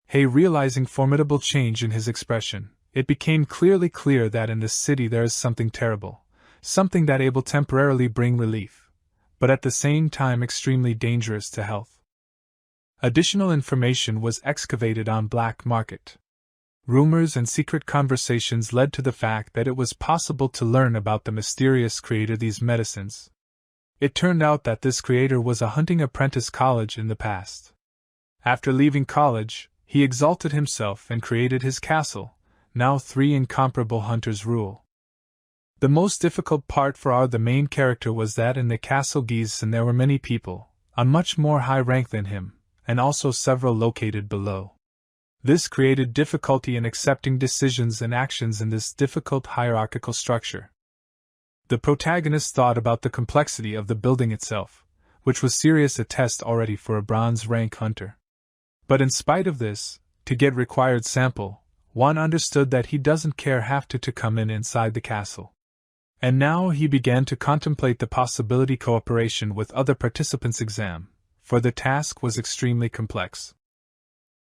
Hay realizing formidable change in his expression, it became clearly clear that in this city there is something terrible, something that able temporarily bring relief, but at the same time extremely dangerous to health. Additional information was excavated on black market. Rumors and secret conversations led to the fact that it was possible to learn about the mysterious creator of these medicines. It turned out that this creator was a hunting apprentice college in the past. After leaving college, he exalted himself and created his castle. Now 3 incomparable hunters rule. The most difficult part for the main character was that in the castle Gießen there were many people, on much more high rank than him, and also several located below. This created difficulty in accepting decisions and actions in this difficult hierarchical structure. The protagonist thought about the complexity of the building itself, which was serious a test already for a bronze rank hunter. But in spite of this, to get required sample, one understood that he doesn't care have to come in inside the castle. And now he began to contemplate the possibility cooperation with other participants' exam, for the task was extremely complex.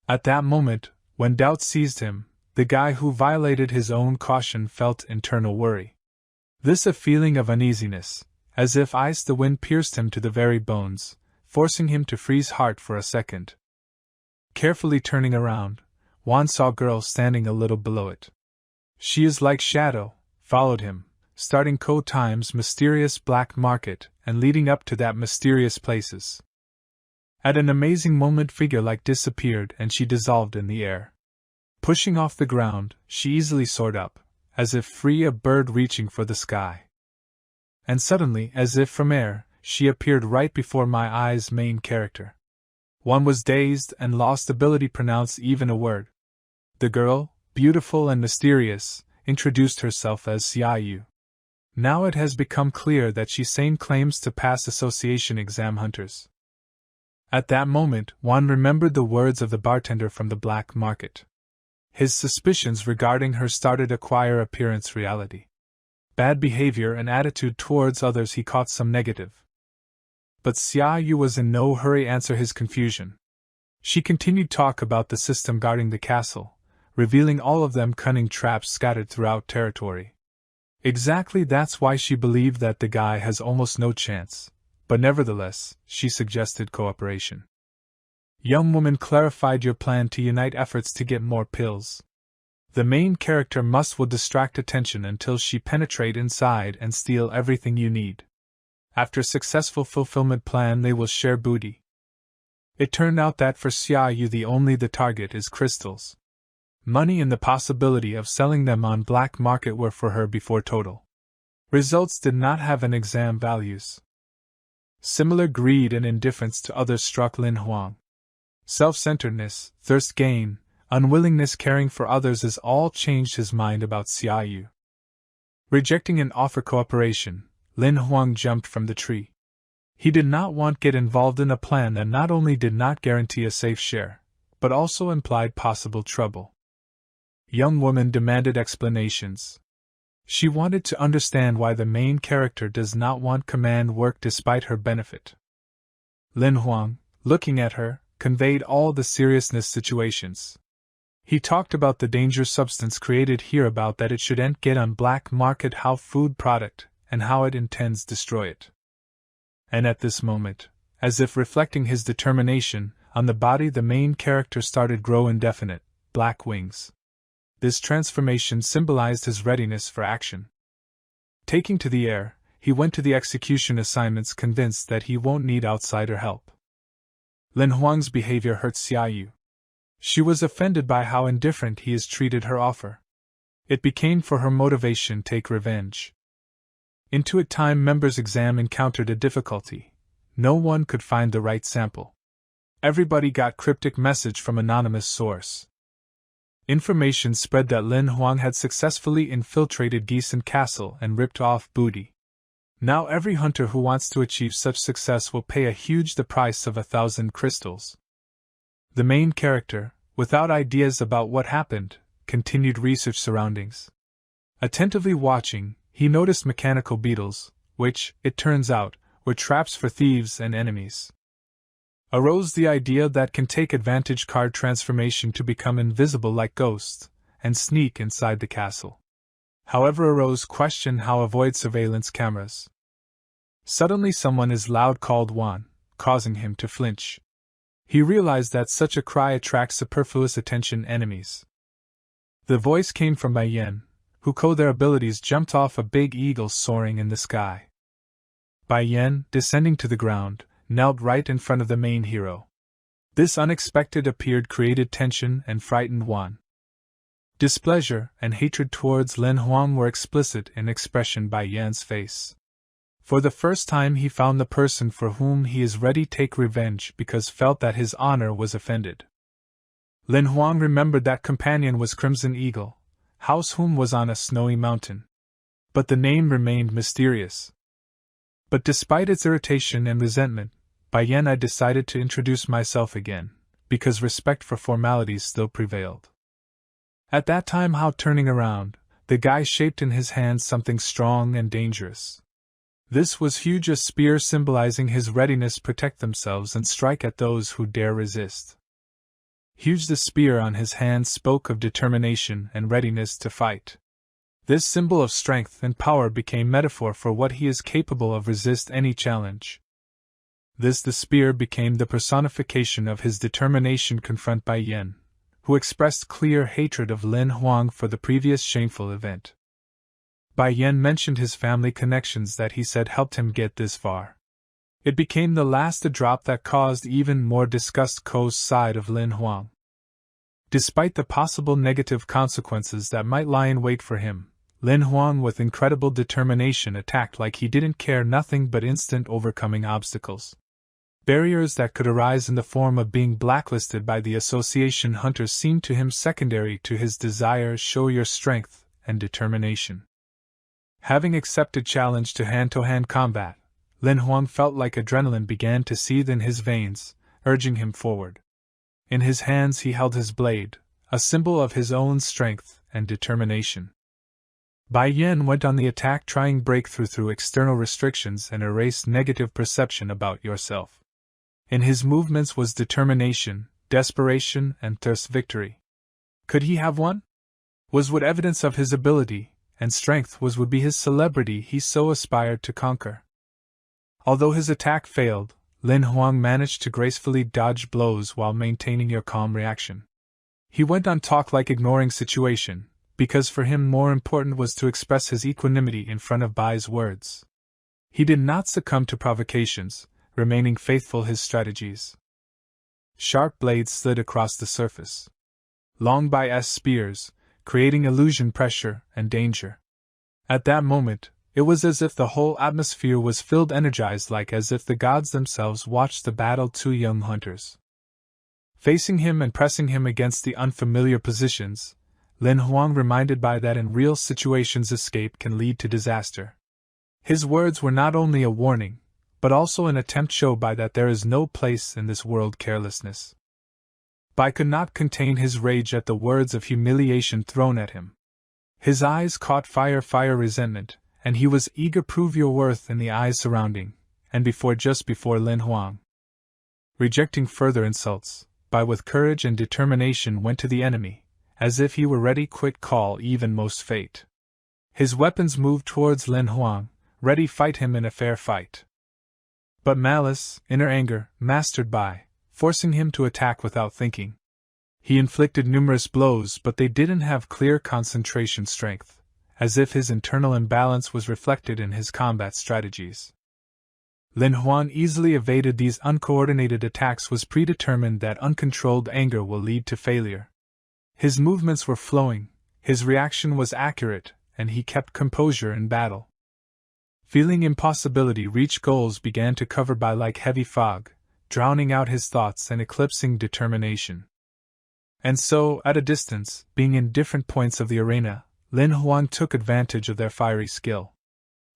At that moment, when doubt seized him, the guy who violated his own caution felt internal worry. This a feeling of uneasiness, as if the wind pierced him to the very bones, forcing him to freeze heart for a second. Carefully turning around, Juan saw a girl standing a little below it. She is like shadow, followed him, starting times mysterious black market and leading up to that mysterious places. At an amazing moment figure disappeared and she dissolved in the air. Pushing off the ground, she easily soared up, as if free a bird reaching for the sky. And suddenly, as if from air, she appeared right before my eyes main character. One was dazed and lost ability to pronounce even a word. The girl, beautiful and mysterious, introduced herself as Xiaoyu. Now it has become clear that she same claims to pass association exam hunters. At that moment, Juan remembered the words of the bartender from the black market. His suspicions regarding her started acquire appearance reality. Bad behavior and attitude towards others he caught some negative. But Xiaoyu was in no hurry answer his confusion. She continued talk about the system guarding the castle, revealing all of them cunning traps scattered throughout territory. Exactly that's why she believed that the guy has almost no chance, but nevertheless, she suggested cooperation. Young woman clarified your plan to unite efforts to get more pills. The main character will distract attention until she penetrate inside and steal everything you need. After successful fulfillment plan they will share booty. It turned out that for Xiaoyu the target is crystals. Money and the possibility of selling them on black market were for her before total. Results did not have an exam values. Similar greed and indifference to others struck Lin Huang. Self-centeredness, thirst gain, unwillingness caring for others as all changed his mind about Xiaoyu. Rejecting an offer cooperation, Lin Huang jumped from the tree. He did not want to get involved in a plan that not only did not guarantee a safe share, but also implied possible trouble. Young woman demanded explanations. She wanted to understand why the main character does not want command work despite her benefit. Lin Huang, looking at her, conveyed all the seriousness situations. He talked about the danger substance created here, about that it shouldn't get on black market how food product, and how it intends destroy it. And at this moment, as if reflecting his determination, on the body the main character started grow indefinite, black wings. This transformation symbolized his readiness for action. Taking to the air, he went to the execution assignments convinced that he won't need outsider help. Lin Huang's behavior hurt Xiaoyu. She was offended by how indifferent he has treated her offer. It became for her motivation take revenge. Into a time members' exam encountered a difficulty. No one could find the right sample. Everybody got cryptic message from anonymous source. Information spread that Lin Huang had successfully infiltrated Gießen Castle and ripped off booty. Now every hunter who wants to achieve such success will pay a huge the price of 1,000 crystals. The main character, without ideas about what happened, continued research surroundings. Attentively watching, he noticed mechanical beetles, which, it turns out, were traps for thieves and enemies. Arose the idea that can take advantage card transformation to become invisible like ghosts, and sneak inside the castle. However, arose question how avoid surveillance cameras. Suddenly someone is loud called Juan, causing him to flinch. He realized that such a cry attracts superfluous attention enemies. The voice came from Bai Yan, who their abilities jumped off a big eagle soaring in the sky. Bai Yan, descending to the ground, knelt right in front of the main hero. This unexpected appeared created tension and frightened Wan. Displeasure and hatred towards Lin Huang were explicit in expression by Yan's face. For the first time he found the person for whom he is ready to take revenge because felt that his honor was offended. Lin Huang remembered that companion was Crimson Eagle, house whom was on a snowy mountain. But the name remained mysterious. But despite its irritation and resentment, by Yen I decided to introduce myself again, because respect for formalities still prevailed. At that time, how turning around, the guy shaped in his hand something strong and dangerous. This was huge, a spear symbolizing his readiness to protect themselves and strike at those who dare resist. Huge, the spear on his hand spoke of determination and readiness to fight. This symbol of strength and power became metaphor for what he is capable of resist any challenge. The spear became the personification of his determination confront Bai Yen, who expressed clear hatred of Lin Huang for the previous shameful event. Bai Yen mentioned his family connections that he said helped him get this far. It became the last drop that caused even more disgust Ko's side of Lin Huang. Despite the possible negative consequences that might lie in wait for him, Lin Huang with incredible determination attacked like he didn't care, nothing but instant overcoming obstacles. Barriers that could arise in the form of being blacklisted by the association hunters seemed to him secondary to his desire to show your strength and determination. Having accepted challenge to hand-to-hand combat, Lin Huang felt like adrenaline began to seethe in his veins, urging him forward. In his hands he held his blade, a symbol of his own strength and determination. Bai Yen went on the attack, trying breakthrough through external restrictions and erase negative perception about yourself. In his movements was determination, desperation, and thirst victory. Could he have won? Was what evidence of his ability and strength would be his celebrity he so aspired to conquer. Although his attack failed, Lin Huang managed to gracefully dodge blows while maintaining your calm reaction. He went on talk like ignoring situation, because for him more important was to express his equanimity in front of Bai's words. He did not succumb to provocations, remaining faithful his strategies. Sharp blades slid across the surface. Long Bai's spears, creating illusion, pressure, and danger. At that moment, it was as if the whole atmosphere was filled, energized, like as if the gods themselves watched the battle. Two young hunters facing him and pressing him against the unfamiliar positions, Lin Huang reminded Bai that in real situations escape can lead to disaster. His words were not only a warning, but also an attempt to show Bai that there is no place in this world carelessness. Bai could not contain his rage at the words of humiliation thrown at him. His eyes caught fire resentment, and he was eager to prove your worth in the eyes surrounding, and just before Lin Huang. Rejecting further insults, Bai with courage and determination went to the enemy, as if he were ready quick call even most fate. His weapons moved towards Lin Huang, ready fight him in a fair fight. But malice, inner anger, mastered Bai, forcing him to attack without thinking. He inflicted numerous blows, but they didn't have clear concentration strength, as if his internal imbalance was reflected in his combat strategies. Lin Huang easily evaded these uncoordinated attacks, was predetermined that uncontrolled anger will lead to failure. His movements were flowing, his reaction was accurate, and he kept composure in battle. Feeling impossibility reach goals began to cover Bai like heavy fog, drowning out his thoughts and eclipsing determination. And so, at a distance, being in different points of the arena, Lin Huang took advantage of their fiery skill.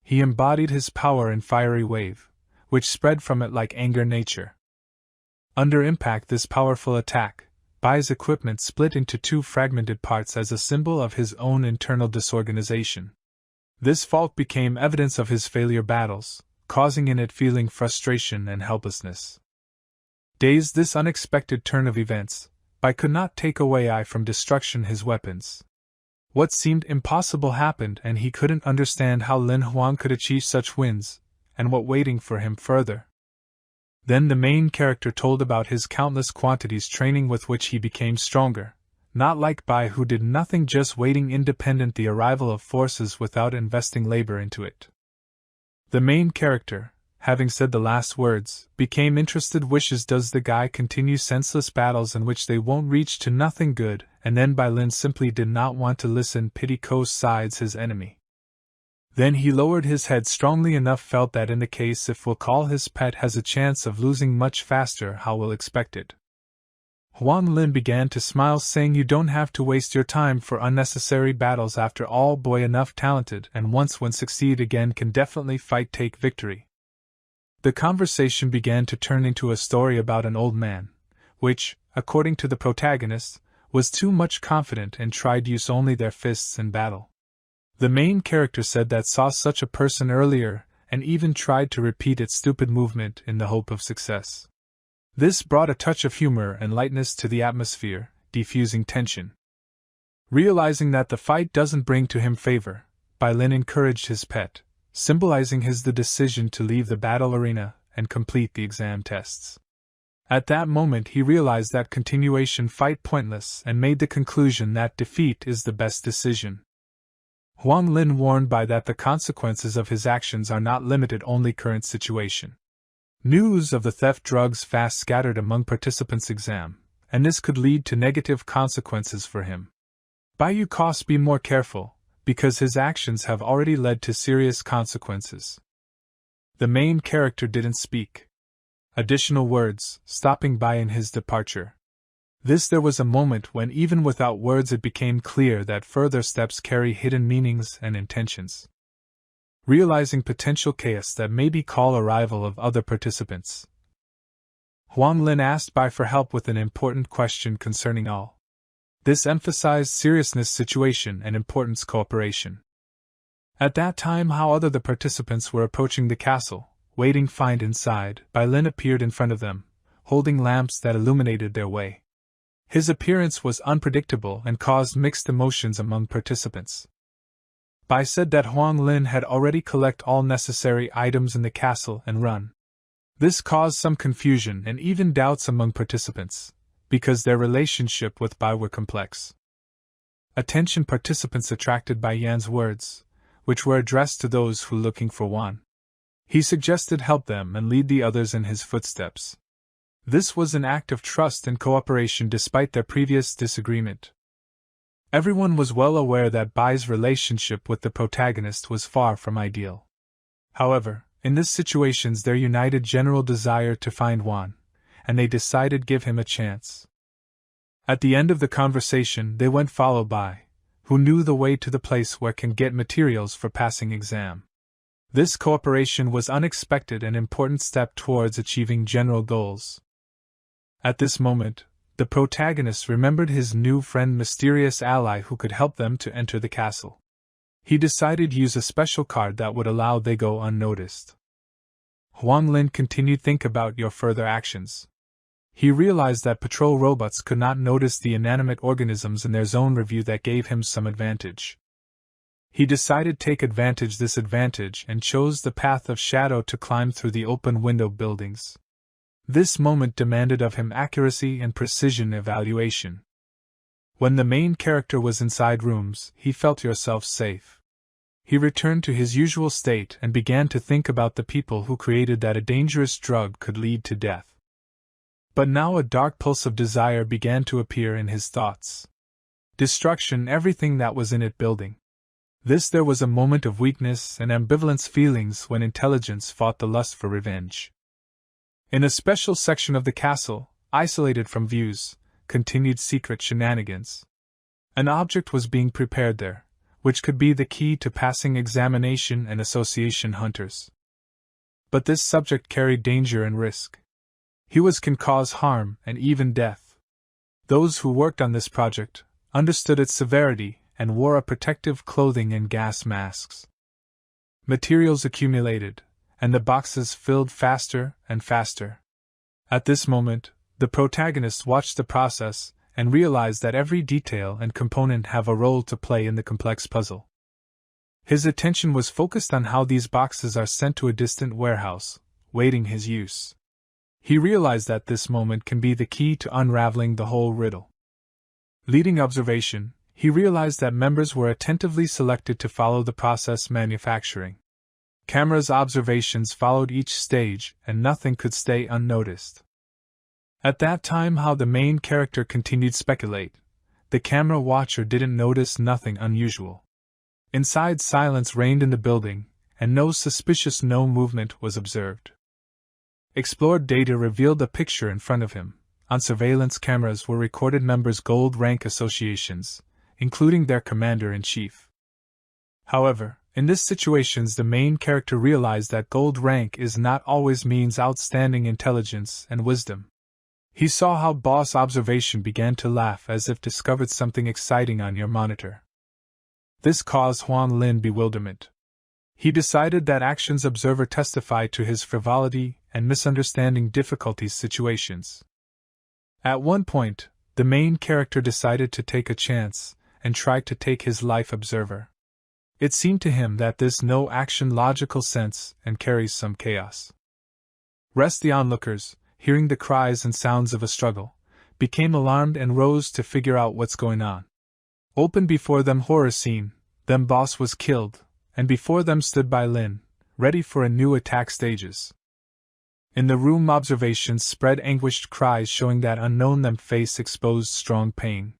He embodied his power in fiery wave, which spread from it like anger nature. Under impact this powerful attack, Bai's equipment split into two fragmented parts as a symbol of his own internal disorganization. This fault became evidence of his failure battles, causing in it feeling frustration and helplessness. Dazed this unexpected turn of events, Bai could not take away from destruction his weapons. What seemed impossible happened, and he couldn't understand how Lin Huang could achieve such wins, and what waiting for him further. Then the main character told about his countless quantities training with which he became stronger, not like Bai who did nothing, just waiting independent the arrival of forces without investing labor into it. The main character, having said the last words, became interested. Wishes does the guy continue senseless battles in which they won't reach to nothing good, and then Bai Lin simply did not want to listen. Pity Ko sides his enemy. Then he lowered his head strongly enough, felt that in the case if we'll call his pet has a chance of losing much faster, how we'll expect it. Huang Lin began to smile, saying, you don't have to waste your time for unnecessary battles. After all, boy enough talented, and once when succeed again can definitely fight, take victory. The conversation began to turn into a story about an old man, which, according to the protagonist, was too much confident and tried use only their fists in battle. The main character said that saw such a person earlier, and even tried to repeat its stupid movement in the hope of success. This brought a touch of humor and lightness to the atmosphere, diffusing tension. Realizing that the fight doesn't bring to him favor, Bai Lin encouraged his pet, symbolizing the decision to leave the battle arena and complete the exam tests. At that moment he realized that continuation fight pointless and made the conclusion that defeat is the best decision. Huang Lin warned Bai that the consequences of his actions are not limited only current situation. News of the theft drugs fast scattered among participants' exam, and this could lead to negative consequences for him. Bai Yu cost be more careful, because his actions have already led to serious consequences. The main character didn't speak additional words, stopping Bai in his departure. There was a moment when even without words it became clear that further steps carry hidden meanings and intentions. Realizing potential chaos that may be call arrival of other participants, Huang Lin asked Bai for help with an important question concerning all. This emphasized seriousness situation and importance cooperation. At that time, how other the participants were approaching the castle, waiting find inside, Bai Lin appeared in front of them, holding lamps that illuminated their way. His appearance was unpredictable and caused mixed emotions among participants. Bai said that Huang Lin had already collected all necessary items in the castle and run. This caused some confusion and even doubts among participants, because their relationship with Bai were complex. Attention participants attracted by Yan's words, which were addressed to those who looking for Wan. He suggested help them and lead the others in his footsteps. This was an act of trust and cooperation despite their previous disagreement. Everyone was well aware that Bai's relationship with the protagonist was far from ideal. However, in this situations there united general desire to find Wan, and they decided give him a chance. At the end of the conversation they went follow Bai, who knew the way to the place where can get materials for passing exam. This cooperation was unexpected and important step towards achieving general goals. At this moment, the protagonist remembered his new friend, mysterious ally who could help them to enter the castle. He decided to use a special card that would allow they go unnoticed. Huang Lin continued, think about your further actions. He realized that patrol robots could not notice the inanimate organisms in their zone review that gave him some advantage. He decided to take this advantage and chose the path of shadow to climb through the open window buildings. This moment demanded of him accuracy and precision evaluation. When the main character was inside rooms, he felt yourself safe. He returned to his usual state and began to think about the people who created that a dangerous drug could lead to death. But now a dark pulse of desire began to appear in his thoughts. Destruction, everything that was in it building. There was a moment of weakness and ambivalence feelings when intelligence fought the lust for revenge. In a special section of the castle, isolated from views, continued secret shenanigans. An object was being prepared there, which could be the key to passing examination and association hunters. But this subject carried danger and risk. He can cause harm and even death. Those who worked on this project understood its severity and wore a protective clothing and gas masks. Materials accumulated, and the boxes filled faster and faster. At this moment, the protagonist watched the process and realized that every detail and component have a role to play in the complex puzzle. His attention was focused on how these boxes are sent to a distant warehouse, waiting his use. He realized that this moment can be the key to unraveling the whole riddle. Leading observation, he realized that members were attentively selected to follow the process manufacturing. Camera's observations followed each stage, and nothing could stay unnoticed. At that time, how the main character continued to speculate, the camera watcher didn't notice nothing unusual. Inside, silence reigned in the building, and no suspicious movement was observed. Explored data revealed a picture in front of him. On surveillance cameras were recorded members' gold rank associations, including their commander-in-chief. However, in this situation, the main character realized that gold rank is not always means outstanding intelligence and wisdom. He saw how boss observation began to laugh as if discovered something exciting on your monitor. This caused Huang Lin bewilderment. He decided that actions observer testified to his frivolity and misunderstanding difficulties situations. At one point, the main character decided to take a chance and tried to take his life observer. It seemed to him that this no action logical sense and carries some chaos. Rest the onlookers, hearing the cries and sounds of a struggle, became alarmed and rose to figure out what's going on. Open before them horror scene, them boss was killed, and before them stood Bai Lin, ready for a new attack stages. In the room, observations spread anguished cries showing that unknown them face exposed strong pain.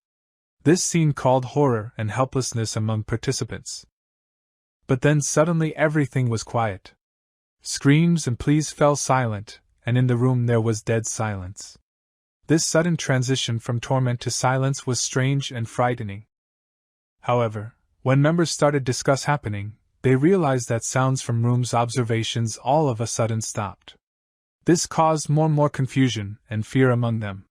This scene called horror and helplessness among participants. But then suddenly everything was quiet. Screams and pleas fell silent, and in the room there was dead silence. This sudden transition from torment to silence was strange and frightening. However, when members started to discuss happening, they realized that sounds from rooms observations all of a sudden stopped. This caused more confusion and fear among them.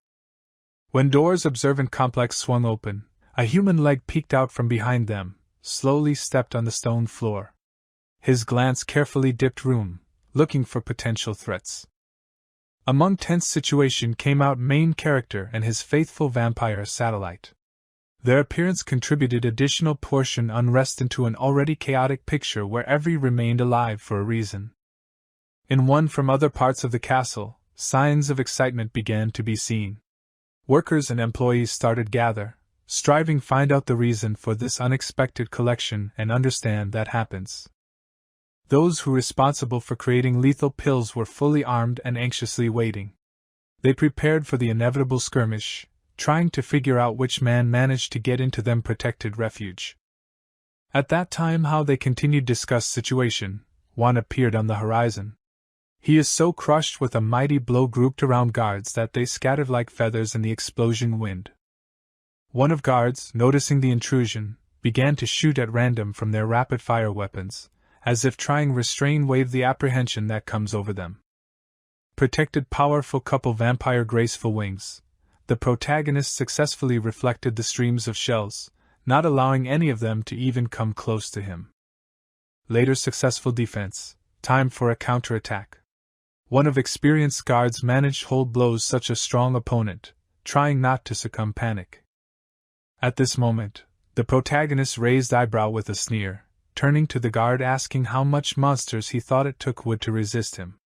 When doors observant complex swung open, a human leg peeked out from behind them, slowly stepped on the stone floor. His glance carefully dipped room, looking for potential threats. Among tense situation came out main character and his faithful vampire satellite. Their appearance contributed additional portion unrest into an already chaotic picture where every remained alive for a reason. In one from other parts of the castle, signs of excitement began to be seen. Workers and employees started gather, striving find out the reason for this unexpected collection and understand that happens. Those who responsible for creating lethal pills were fully armed and anxiously waiting. They prepared for the inevitable skirmish, trying to figure out which man managed to get into them protected refuge. At that time, how they continued discuss situation, one appeared on the horizon. He is so crushed with a mighty blow grouped around guards that they scattered like feathers in the explosion wind. One of guards, noticing the intrusion, began to shoot at random from their rapid-fire weapons, as if trying restrain wave the apprehension that comes over them. Protected powerful couple vampire graceful wings, the protagonist successfully reflected the streams of shells, not allowing any of them to even come close to him. Later successful defense, time for a counterattack. One of experienced guards managed hold blows such a strong opponent, trying not to succumb panic. At this moment, the protagonist raised eyebrow with a sneer, turning to the guard asking how much monsters he thought it took wood to resist him.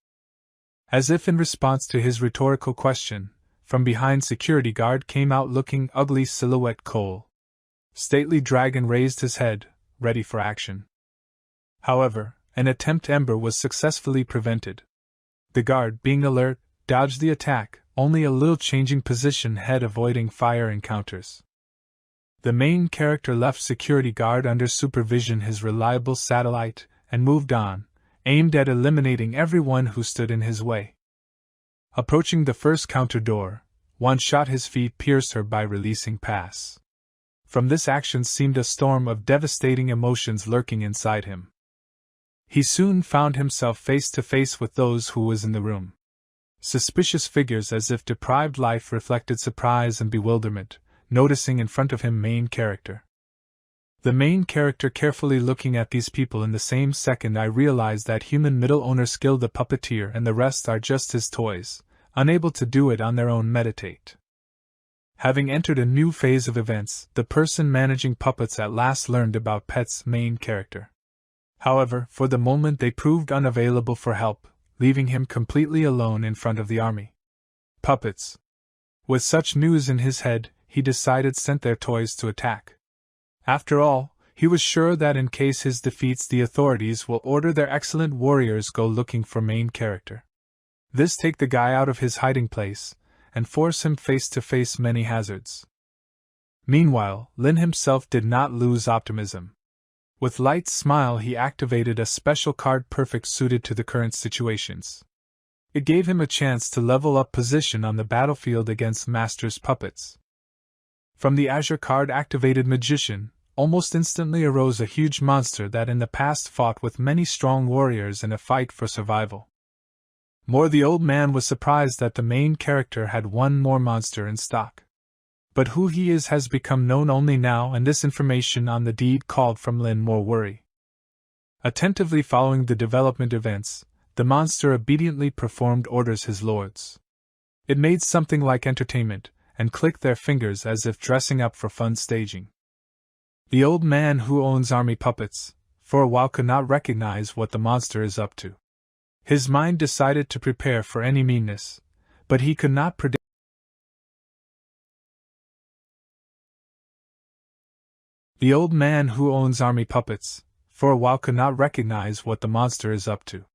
As if in response to his rhetorical question, from behind security guard came out looking ugly silhouette Cole. Stately dragon raised his head, ready for action. However, an attempt Ember was successfully prevented. The guard, being alert, dodged the attack, only a little changing position head avoiding fire encounters. The main character left security guard under supervision his reliable satellite, and moved on, aimed at eliminating everyone who stood in his way. Approaching the first counter door, one shot his feet pierced her by releasing pass. From this action seemed a storm of devastating emotions lurking inside him. He soon found himself face to face with those who was in the room. Suspicious figures as if deprived life reflected surprise and bewilderment, noticing in front of him main character. The main character carefully looking at these people in the same second I realized that human middle owner Skill the puppeteer and the rest are just his toys, unable to do it on their own meditate. Having entered a new phase of events, the person managing puppets at last learned about Pet's main character. However, for the moment they proved unavailable for help, leaving him completely alone in front of the army. Puppets. With such news in his head, he decided sent their toys to attack. After all, He was sure that in case his defeats, the authorities will order their excellent warriors go looking for main character. This take the guy out of his hiding place, and force him face to face many hazards. Meanwhile, Lin himself did not lose optimism. With light smile he activated a special card perfect suited to the current situations. It gave him a chance to level up position on the battlefield against Master's puppets. From the Azure card activated Magician, almost instantly arose a huge monster that in the past fought with many strong warriors in a fight for survival. The old man was surprised that the main character had one more monster in stock. But who he is has become known only now, and this information on the deed called from Lin more worry. Attentively following the development events, the monster obediently performed orders his lords. It made something like entertainment, and clicked their fingers as if dressing up for fun staging. The old man who owns army puppets, for a while could not recognize what the monster is up to. His mind decided to prepare for any meanness, but he could not predict. The old man who owns army puppets, for a while could not recognize what the monster is up to.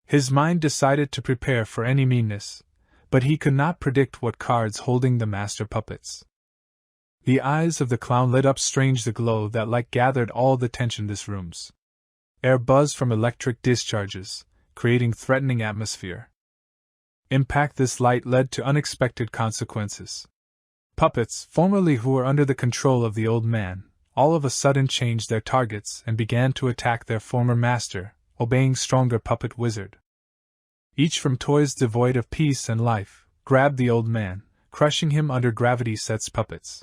His mind decided to prepare for any meanness, but he could not predict what cards holding the master puppets. The eyes of the clown lit up strange, the glow that like gathered all the tension in this room's. Air buzzed from electric discharges, creating threatening atmosphere. Impact this light led to unexpected consequences. Puppets, formerly who were under the control of the old man, all of a sudden changed their targets and began to attack their former master, obeying stronger puppet wizard. Each from toys devoid of peace and life, grabbed the old man, crushing him under gravity sets puppets.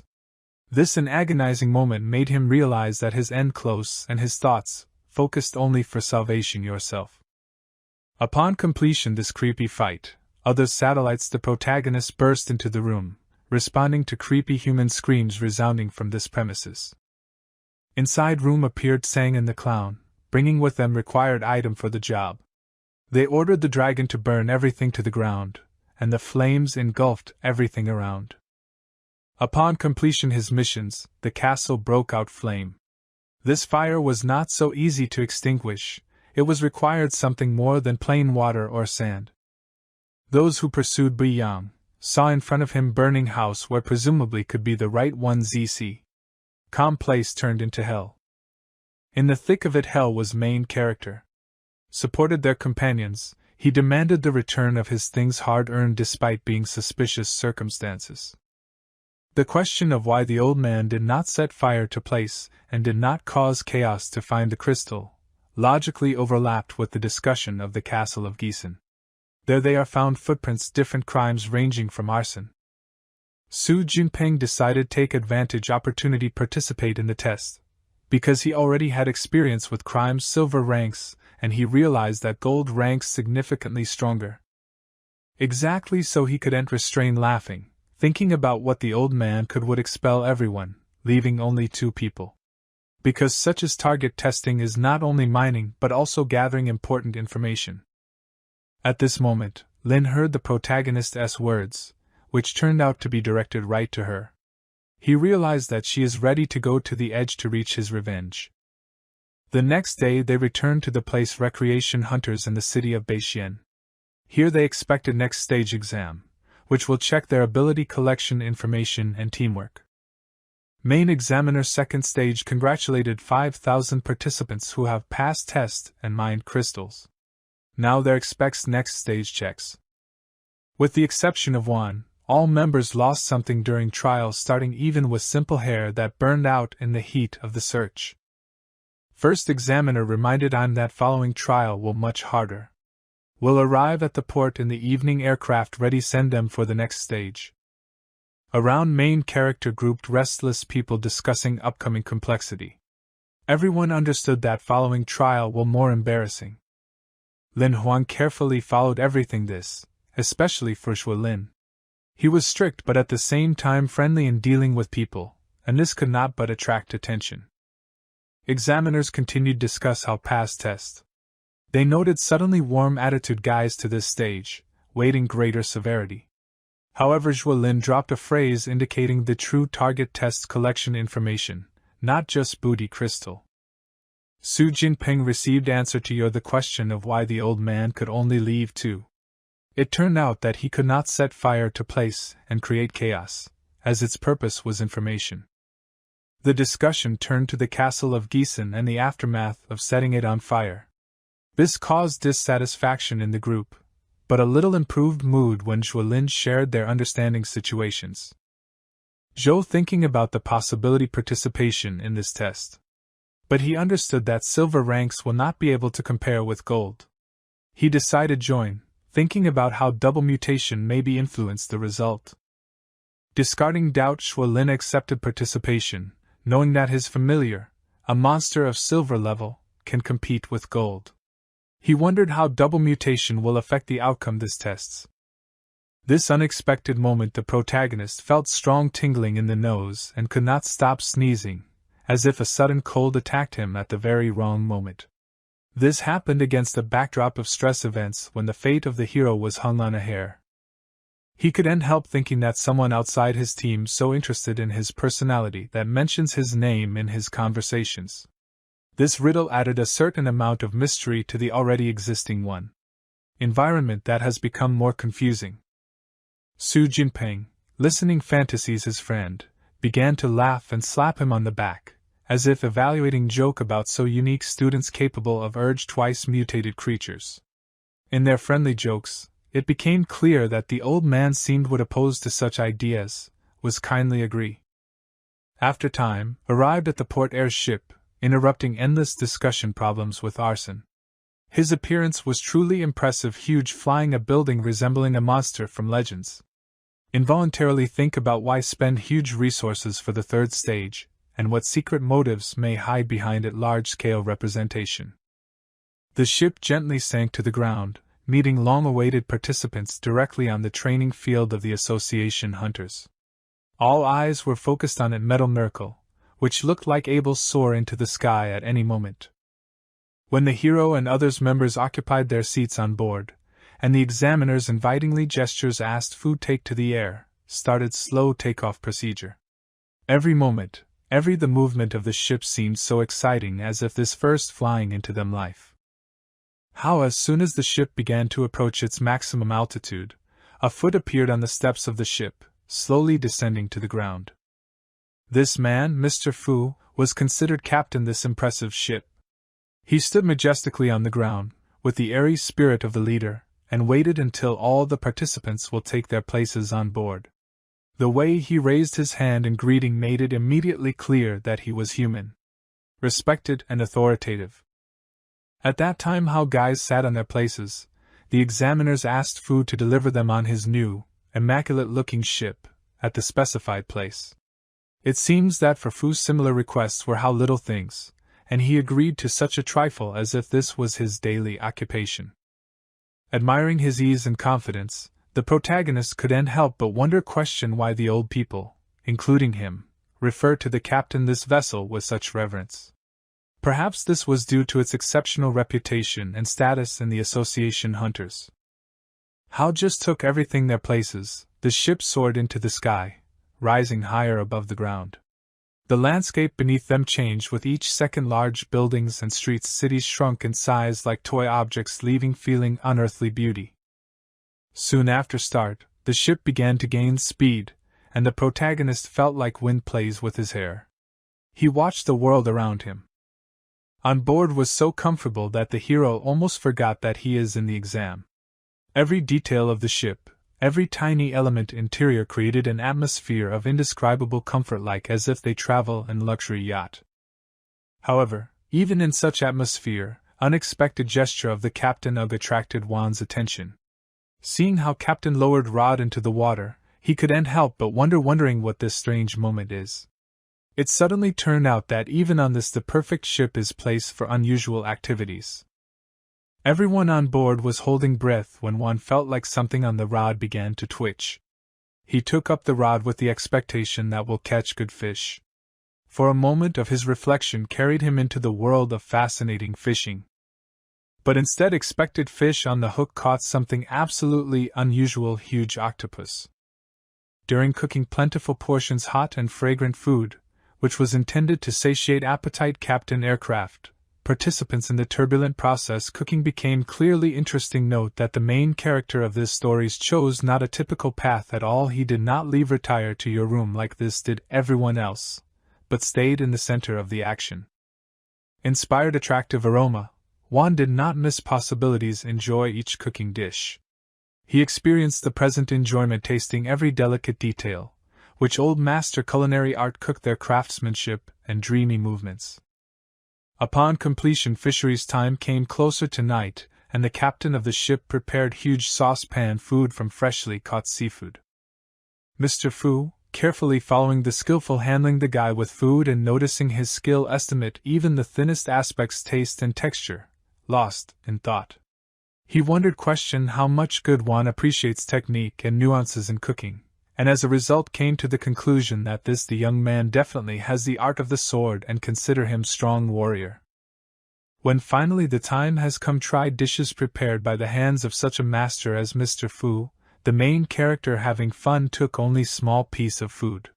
This an agonizing moment made him realize that his end close and his thoughts, focused only for salvation yourself. Upon completion this creepy fight, other satellites the protagonist burst into the room, responding to creepy human screams resounding from this premises. Inside room appeared Sang and the clown, bringing with them required item for the job. They ordered the dragon to burn everything to the ground, and the flames engulfed everything around. Upon completion his missions, the castle broke out flame. This fire was not so easy to extinguish. It was required something more than plain water or sand. Those who pursued Bi Yang saw in front of him burning house where presumably could be the right one. ZC. Calm place turned into hell. In the thick of it hell was main character. Supported their companions, he demanded the return of his things hard-earned despite being suspicious circumstances. The question of why the old man did not set fire to place and did not cause chaos to find the crystal logically overlapped with the discussion of the castle of Gießen. There they are found footprints, different crimes ranging from arson. Su Junpeng decided take advantage opportunity participate in the test, because he already had experience with crimes silver ranks, and he realized that gold ranks significantly stronger. Exactly so he couldn't restrain laughing, thinking about what the old man would expel everyone, leaving only 2 people. Because such as target testing is not only mining but also gathering important information. At this moment, Lin heard the protagonist's words, which turned out to be directed right to her. He realized that she is ready to go to the edge to reach his revenge. The next day they returned to the place recreation hunters in the city of Beixian. Here they expected next stage exam, which will check their ability collection information and teamwork. Main examiner second stage congratulated 5,000 participants who have passed test and mined crystals. Now there expects next stage checks. With the exception of one, all members lost something during trials, starting even with simple hair that burned out in the heat of the search. First examiner reminded I'm that following trial will much harder. Will arrive at the port in the evening, aircraft ready, send them for the next stage. Around main character grouped restless people discussing upcoming complexity. Everyone understood that following trial will more embarrassing. Lin Huang carefully followed everything this, especially for Shui Lin. He was strict but at the same time friendly in dealing with people, and this could not but attract attention. Examiners continued discuss how pass test. They noted suddenly warm attitude guys to this stage, waiting greater severity. However, Zhuo Lin dropped a phrase indicating the true target test collection information, not just booty crystal. Su Jinping received answer to the question of why the old man could only leave two. It turned out that he could not set fire to place and create chaos, as its purpose was information. The discussion turned to the castle of Gießen and the aftermath of setting it on fire. This caused dissatisfaction in the group, but a little improved mood when Zhuo Lin shared their understanding situations. Zhou thinking about the possibility participation in this test. But he understood that silver ranks will not be able to compare with gold. He decided join, thinking about how double mutation maybe influenced the result. Discarding doubt, Zhuo Lin accepted participation, knowing that his familiar, a monster of silver level, can compete with gold. He wondered how double mutation will affect the outcome this tests. This unexpected moment the protagonist felt strong tingling in the nose and could not stop sneezing, as if a sudden cold attacked him at the very wrong moment. This happened against a backdrop of stress events when the fate of the hero was hung on a hair. He couldn't help thinking that someone outside his team so interested in his personality that mentions his name in his conversations. This riddle added a certain amount of mystery to the already existing one. Environment that has become more confusing. Su Jinping, listening fantasies his friend, began to laugh and slap him on the back, as if evaluating joke about so unique students capable of urge twice mutated creatures. In their friendly jokes, it became clear that the old man seemed would oppose to such ideas, was kindly agree. After time, arrived at the port air ship, interrupting endless discussion problems with arson. His appearance was truly impressive, huge, flying a building resembling a monster from legends. Involuntarily think about why spend huge resources for the third stage, and what secret motives may hide behind it large-scale representation. The ship gently sank to the ground, meeting long-awaited participants directly on the training field of the Association Hunters. All eyes were focused on it metal miracle, which looked like able to soar into the sky at any moment. When the hero and others members occupied their seats on board, and the examiners invitingly gestures asked food take to the air, started slow takeoff procedure. Every moment, the movement of the ship seemed so exciting as if this first flying into them life. How as soon as the ship began to approach its maximum altitude, a foot appeared on the steps of the ship, slowly descending to the ground. This man, Mr. Fu, was considered captain this impressive ship. He stood majestically on the ground, with the airy spirit of the leader, and waited until all the participants will take their places on board. The way he raised his hand in greeting made it immediately clear that he was human, respected and authoritative. At that time how guys sat on their places, the examiners asked Fu to deliver them on his new, immaculate-looking ship, at the specified place. It seems that for Fu similar requests were how little things, and he agreed to such a trifle as if this was his daily occupation. Admiring his ease and confidence, the protagonist couldn't help but question why the old people, including him, referred to the captain this vessel with such reverence. Perhaps this was due to its exceptional reputation and status in the Association Hunters. How just took everything their places, the ship soared into the sky, rising higher above the ground. The landscape beneath them changed with each second. Large buildings and streets, cities shrunk in size like toy objects, leaving feeling unearthly beauty. Soon after start, the ship began to gain speed, and the protagonist felt like wind plays with his hair. He watched the world around him. On board was so comfortable that the hero almost forgot that he is in the exam. Every detail of the ship, every tiny element interior created an atmosphere of indescribable comfort, like as if they travel in luxury yacht. However, even in such atmosphere, unexpected gesture of the Captain Ugg attracted Wan's attention. Seeing how Captain lowered rod into the water, he couldn't help but wondering what this strange moment is. It suddenly turned out that even on this the perfect ship is placed for unusual activities. Everyone on board was holding breath when Wan felt like something on the rod began to twitch. He took up the rod with the expectation that will catch good fish. For a moment of his reflection carried him into the world of fascinating fishing. But instead expected fish on the hook caught something absolutely unusual, huge octopus. During cooking plentiful portions hot and fragrant food, which was intended to satiate appetite captain aircraft participants in the turbulent process cooking became clearly interesting. Note that the main character of this story chose not a typical path at all. He did not leave retire to your room like this did everyone else, but stayed in the center of the action. Inspired attractive aroma, Juan did not miss possibilities enjoy each cooking dish. He experienced the present enjoyment tasting every delicate detail, which old master culinary art cooked their craftsmanship and dreamy movements. Upon completion fisheries time came closer to night, and the captain of the ship prepared huge saucepan food from freshly caught seafood. Mr. Fu, carefully following the skillful handling the guide with food and noticing his skill estimate even the thinnest aspects taste and texture, lost in thought. He wondered how much good Juan appreciates technique and nuances in cooking, and as a result came to the conclusion that the young man definitely has the art of the sword and consider him strong warrior. When finally the time has come, try dishes prepared by the hands of such a master as Mr. Fu. The main character, having fun, took only small piece of food.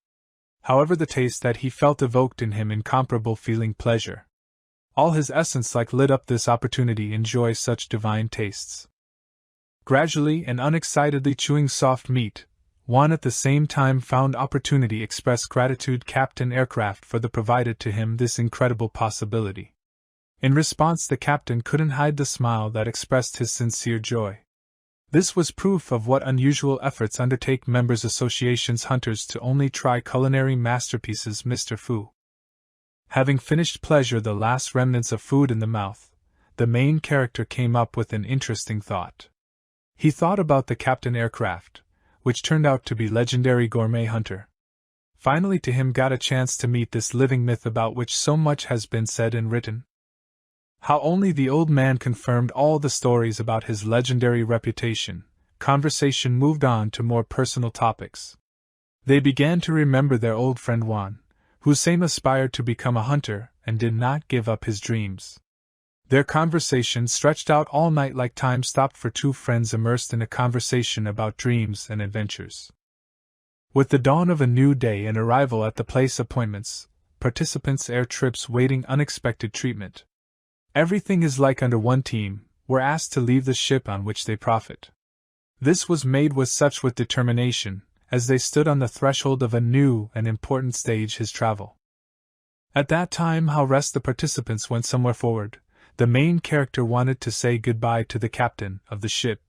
However, the taste that he felt evoked in him incomparable feeling pleasure. All his essence lit up this opportunity enjoy such divine tastes. Gradually and unexcitedly chewing soft meat, Juan at the same time found opportunity express gratitude captain aircraft for the provided to him this incredible possibility. In response, the captain couldn't hide the smile that expressed his sincere joy. This was proof of what unusual efforts undertake members associations hunters to only try culinary masterpieces. Mr. Fu, having finished pleasure the last remnants of food in the mouth, the main character came up with an interesting thought. He thought about the captain aircraft, which turned out to be legendary gourmet hunter. Finally to him got a chance to meet this living myth about which so much has been said and written. How only the old man confirmed all the stories about his legendary reputation. Conversation moved on to more personal topics. They began to remember their old friend Juan, who same aspired to become a hunter and did not give up his dreams. Their conversation stretched out all night like time stopped for two friends immersed in a conversation about dreams and adventures. With the dawn of a new day and arrival at the place appointments, participants' air trips waiting unexpected treatment. Everything is like under one team, were asked to leave the ship on which they profit. This was made with determination, as they stood on the threshold of a new and important stage his travel. At that time how rest the participants went somewhere forward. The main character wanted to say goodbye to the captain of the ship.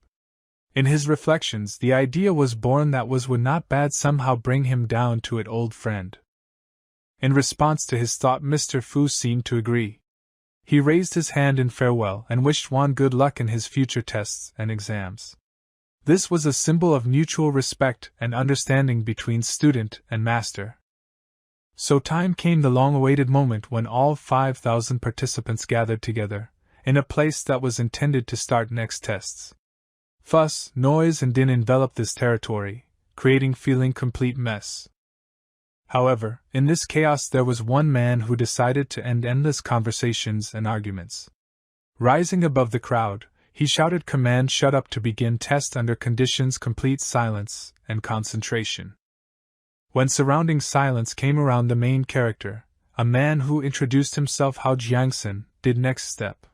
In his reflections, the idea was born that would not bad somehow bring him down to it old friend. In response to his thought, Mr. Fu seemed to agree. He raised his hand in farewell and wished Juan good luck in his future tests and exams. This was a symbol of mutual respect and understanding between student and master. So time came, the long-awaited moment when all 5,000 participants gathered together, in a place that was intended to start next tests. Fuss, noise and din enveloped this territory, creating feeling complete mess. However, in this chaos there was one man who decided to end endless conversations and arguments. Rising above the crowd, he shouted command shut up to begin test under conditions complete silence and concentration. When surrounding silence came around the main character, a man who introduced himself how Jiangxin, did next step.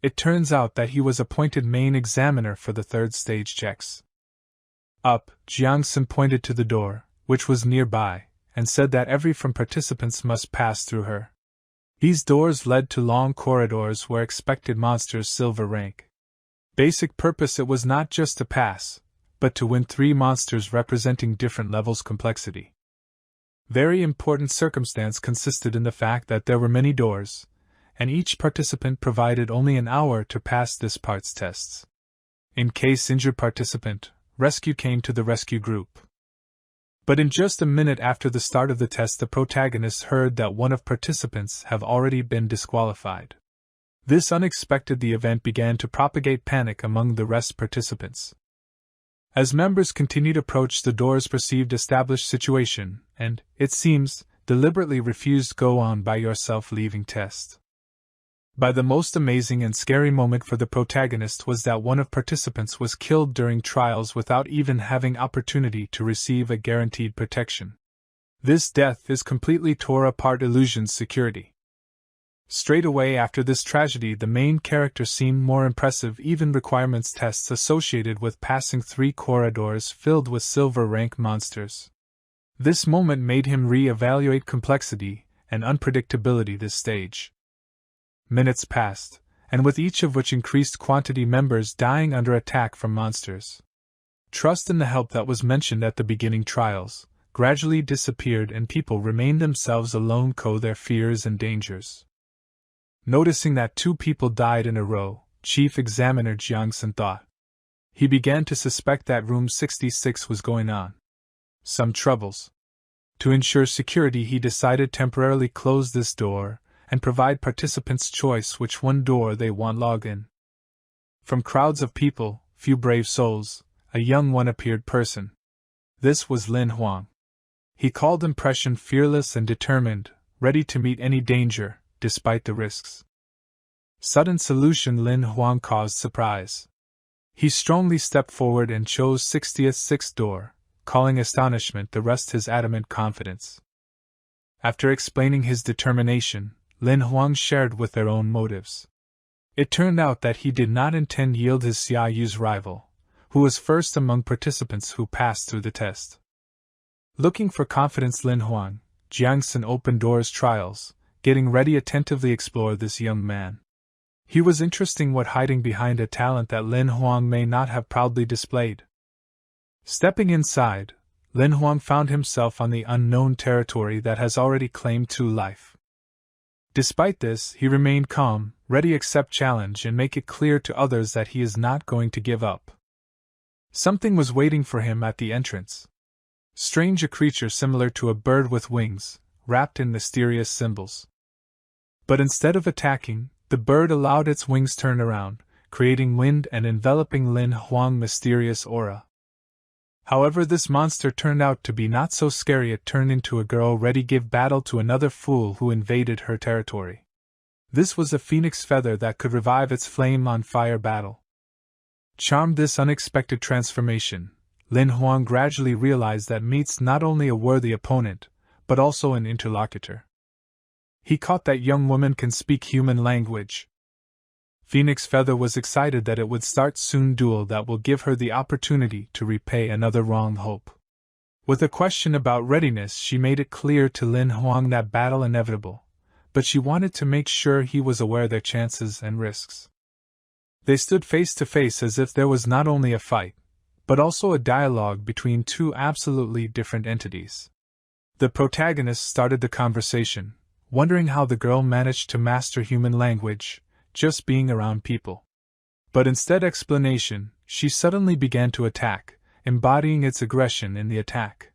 It turns out that he was appointed main examiner for the third stage checks. Up, Jiangxin pointed to the door, which was nearby, and said that every from participants must pass through her. These doors led to long corridors where expected monsters silver rank. Basic purpose it was not just to pass, but to win 3 monsters representing different levels complexity. Very important circumstance consisted in the fact that there were many doors, and each participant provided only an hour to pass this part's tests. In case injured participant, rescue came to the rescue group. But in just a minute after the start of the test, the protagonist heard that one of participants have already been disqualified. This unexpected the event began to propagate panic among the rest participants. As members continued approach the doors perceived established situation, and, it seems, deliberately refused go on by yourself leaving test. By the most amazing and scary moment for the protagonist was that one of participants was killed during trials without even having opportunity to receive a guaranteed protection. This death is completely tore apart Illusion's security. Straight away after this tragedy, the main character seemed more impressive, even requirements tests associated with passing 3 corridors filled with silver rank monsters. This moment made him re-evaluate complexity and unpredictability this stage. Minutes passed, and with each of which increased quantity members dying under attack from monsters. Trust in the help that was mentioned at the beginning trials gradually disappeared, and people remained themselves alone their fears and dangers. Noticing that 2 people died in a row, Chief Examiner Jiang Xin thought. He began to suspect that room 66 was going on some troubles. To ensure security, he decided temporarily close this door and provide participants choice which one door they want log in. From crowds of people, few brave souls, a young one appeared person. This was Lin Huang. He called impression fearless and determined, ready to meet any danger, despite the risks. Sudden solution. Lin Huang caused surprise. He strongly stepped forward and chose 66th door, calling astonishment the rest his adamant confidence. After explaining his determination, Lin Huang shared with their own motives. It turned out that he did not intend yield his Xiaoyu's rival, who was first among participants who passed through the test. Looking for confidence, Lin Huang, Jiang Xin opened doors trials, getting ready attentively explore this young man. He was interesting what hiding behind a talent that Lin Huang may not have proudly displayed. Stepping inside, Lin Huang found himself on the unknown territory that has already claimed true life. Despite this, he remained calm, ready to accept challenge and make it clear to others that he is not going to give up. Something was waiting for him at the entrance. Strange, a creature similar to a bird with wings, wrapped in mysterious symbols. But instead of attacking, the bird allowed its wings turn around, creating wind and enveloping Lin Huang's mysterious aura. However, this monster turned out to be not so scary. It turned into a girl ready to give battle to another fool who invaded her territory. This was a phoenix feather that could revive its flame on fire battle. Charmed this unexpected transformation, Lin Huang gradually realized that meets not only a worthy opponent, but also an interlocutor. He caught that young woman can speak human language. Phoenix Feather was excited that it would start soon duel that will give her the opportunity to repay another wrong hope. With a question about readiness, she made it clear to Lin Huang that battle inevitable, but she wanted to make sure he was aware their chances and risks. They stood face to face as if there was not only a fight, but also a dialogue between 2 absolutely different entities. The protagonist started the conversation, wondering how the girl managed to master human language, just being around people. But instead of explanation, she suddenly began to attack, embodying its aggression in the attack.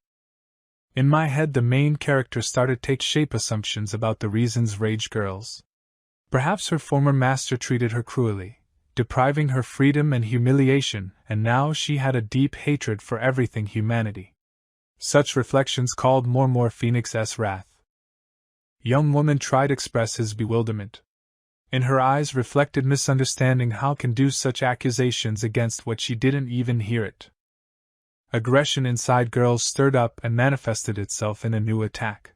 In my head, the main character started to take shape assumptions about the reasons rage girls. Perhaps her former master treated her cruelly, depriving her freedom and humiliation, and now she had a deep hatred for everything humanity. Such reflections called more Phoenix's wrath. Young woman tried to express his bewilderment. In her eyes reflected misunderstanding. How can do such accusations against what she didn't even hear it? Aggression inside girl stirred up and manifested itself in a new attack.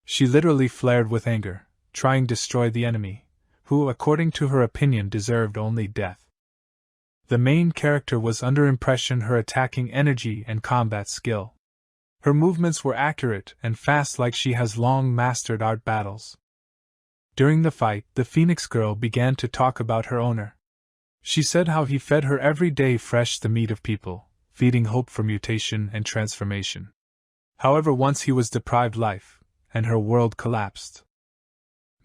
She literally flared with anger, trying to destroy the enemy, who, according to her opinion, deserved only death. The main character was under impression her attacking energy and combat skill. Her movements were accurate and fast, like she has long mastered art battles. During the fight, the Phoenix girl began to talk about her owner. She said how he fed her every day fresh the meat of people, feeding hope for mutation and transformation. However, once he was deprived life, and her world collapsed.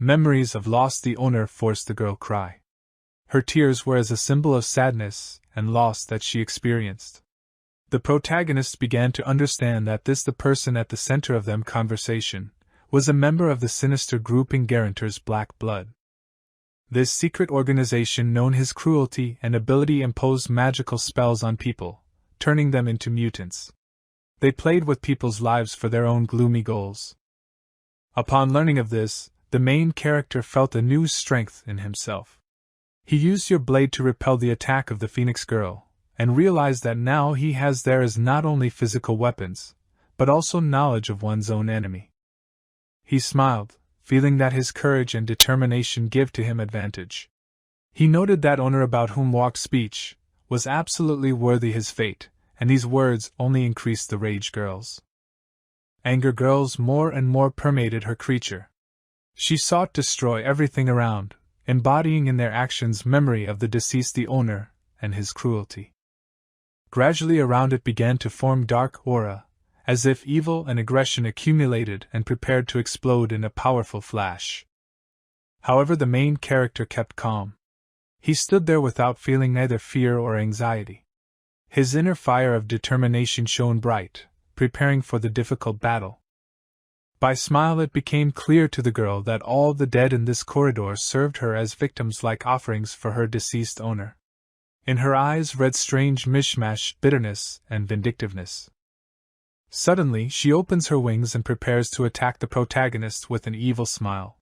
Memories of lost the owner forced the girl cry. Her tears were as a symbol of sadness and loss that she experienced. The protagonist began to understand that the person at the center of them conversation was a member of the sinister grouping Guarantors Black Blood. This secret organization known his cruelty and ability imposed magical spells on people, turning them into mutants. They played with people's lives for their own gloomy goals. Upon learning of this, the main character felt a new strength in himself. He used your blade to repel the attack of the Phoenix girl, and realized that now he has there is not only physical weapons, but also knowledge of one's own enemy. He smiled, feeling that his courage and determination give to him advantage. He noted that owner about whom walked speech was absolutely worthy his fate, and these words only increased the rage girl's anger. Girls more and more permeated her creature. She sought to destroy everything around, embodying in their actions memory of the deceased the owner and his cruelty. Gradually around it began to form dark aura, as if evil and aggression accumulated and prepared to explode in a powerful flash. However, the main character kept calm. He stood there without feeling either fear or anxiety. His inner fire of determination shone bright, preparing for the difficult battle. By smile it became clear to the girl that all the dead in this corridor served her as victims like offerings for her deceased owner. In her eyes read strange mishmash, bitterness, and vindictiveness. Suddenly she opens her wings and prepares to attack the protagonist with an evil smile.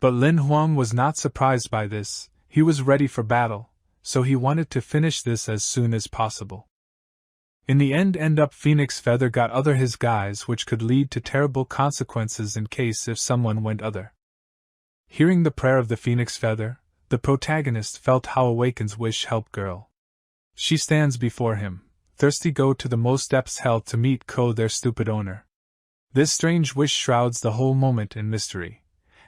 But Lin Huang was not surprised by this. He was ready for battle, so he wanted to finish this as soon as possible. In the end up Phoenix Feather got other his guys, which could lead to terrible consequences in case if someone went other. Hearing the prayer of the Phoenix Feather, the protagonist felt how Awaken's wish helped girl. She stands before him, thirsty go to the most depths hell to meet their stupid owner. This strange wish shrouds the whole moment in mystery,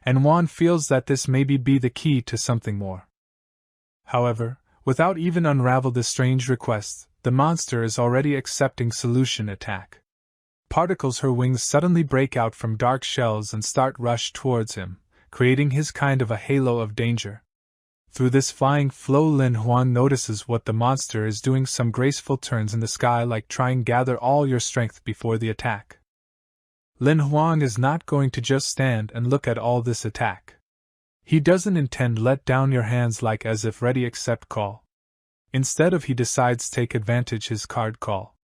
and Juan feels that this may be the key to something more. However, without even unravel this strange request, the monster is already accepting solution attack. Particles her wings suddenly break out from dark shells and start rush towards him, creating his kind of a halo of danger. Through this flying flow Lin Huang notices what the monster is doing, some graceful turns in the sky like trying gather all your strength before the attack. Lin Huang is not going to just stand and look at all this attack. He doesn't intend let down your hands like as if ready accept call. Instead of he decides take advantage his card call.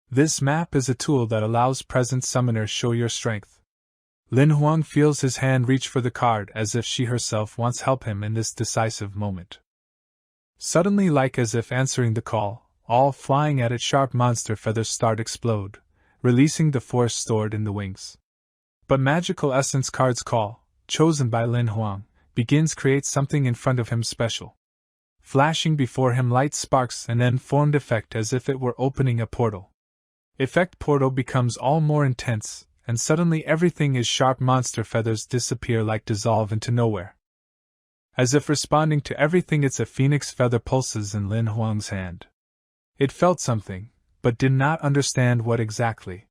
This map is a tool that allows present summoners show your strength. Lin Huang feels his hand reach for the card as if she herself wants help him in this decisive moment. Suddenly, like as if answering the call, all flying at it sharp monster feathers start explode, releasing the force stored in the wings. But magical essence cards call, chosen by Lin Huang, begins create something in front of him special. Flashing before him light sparks and then formed effect as if it were opening a portal. Effect portal becomes all more intense, and suddenly everything is sharp monster feathers disappear like dissolve into nowhere. As if responding to everything, it's a phoenix feather pulses in Lin Huang's hand. It felt something, but did not understand what exactly.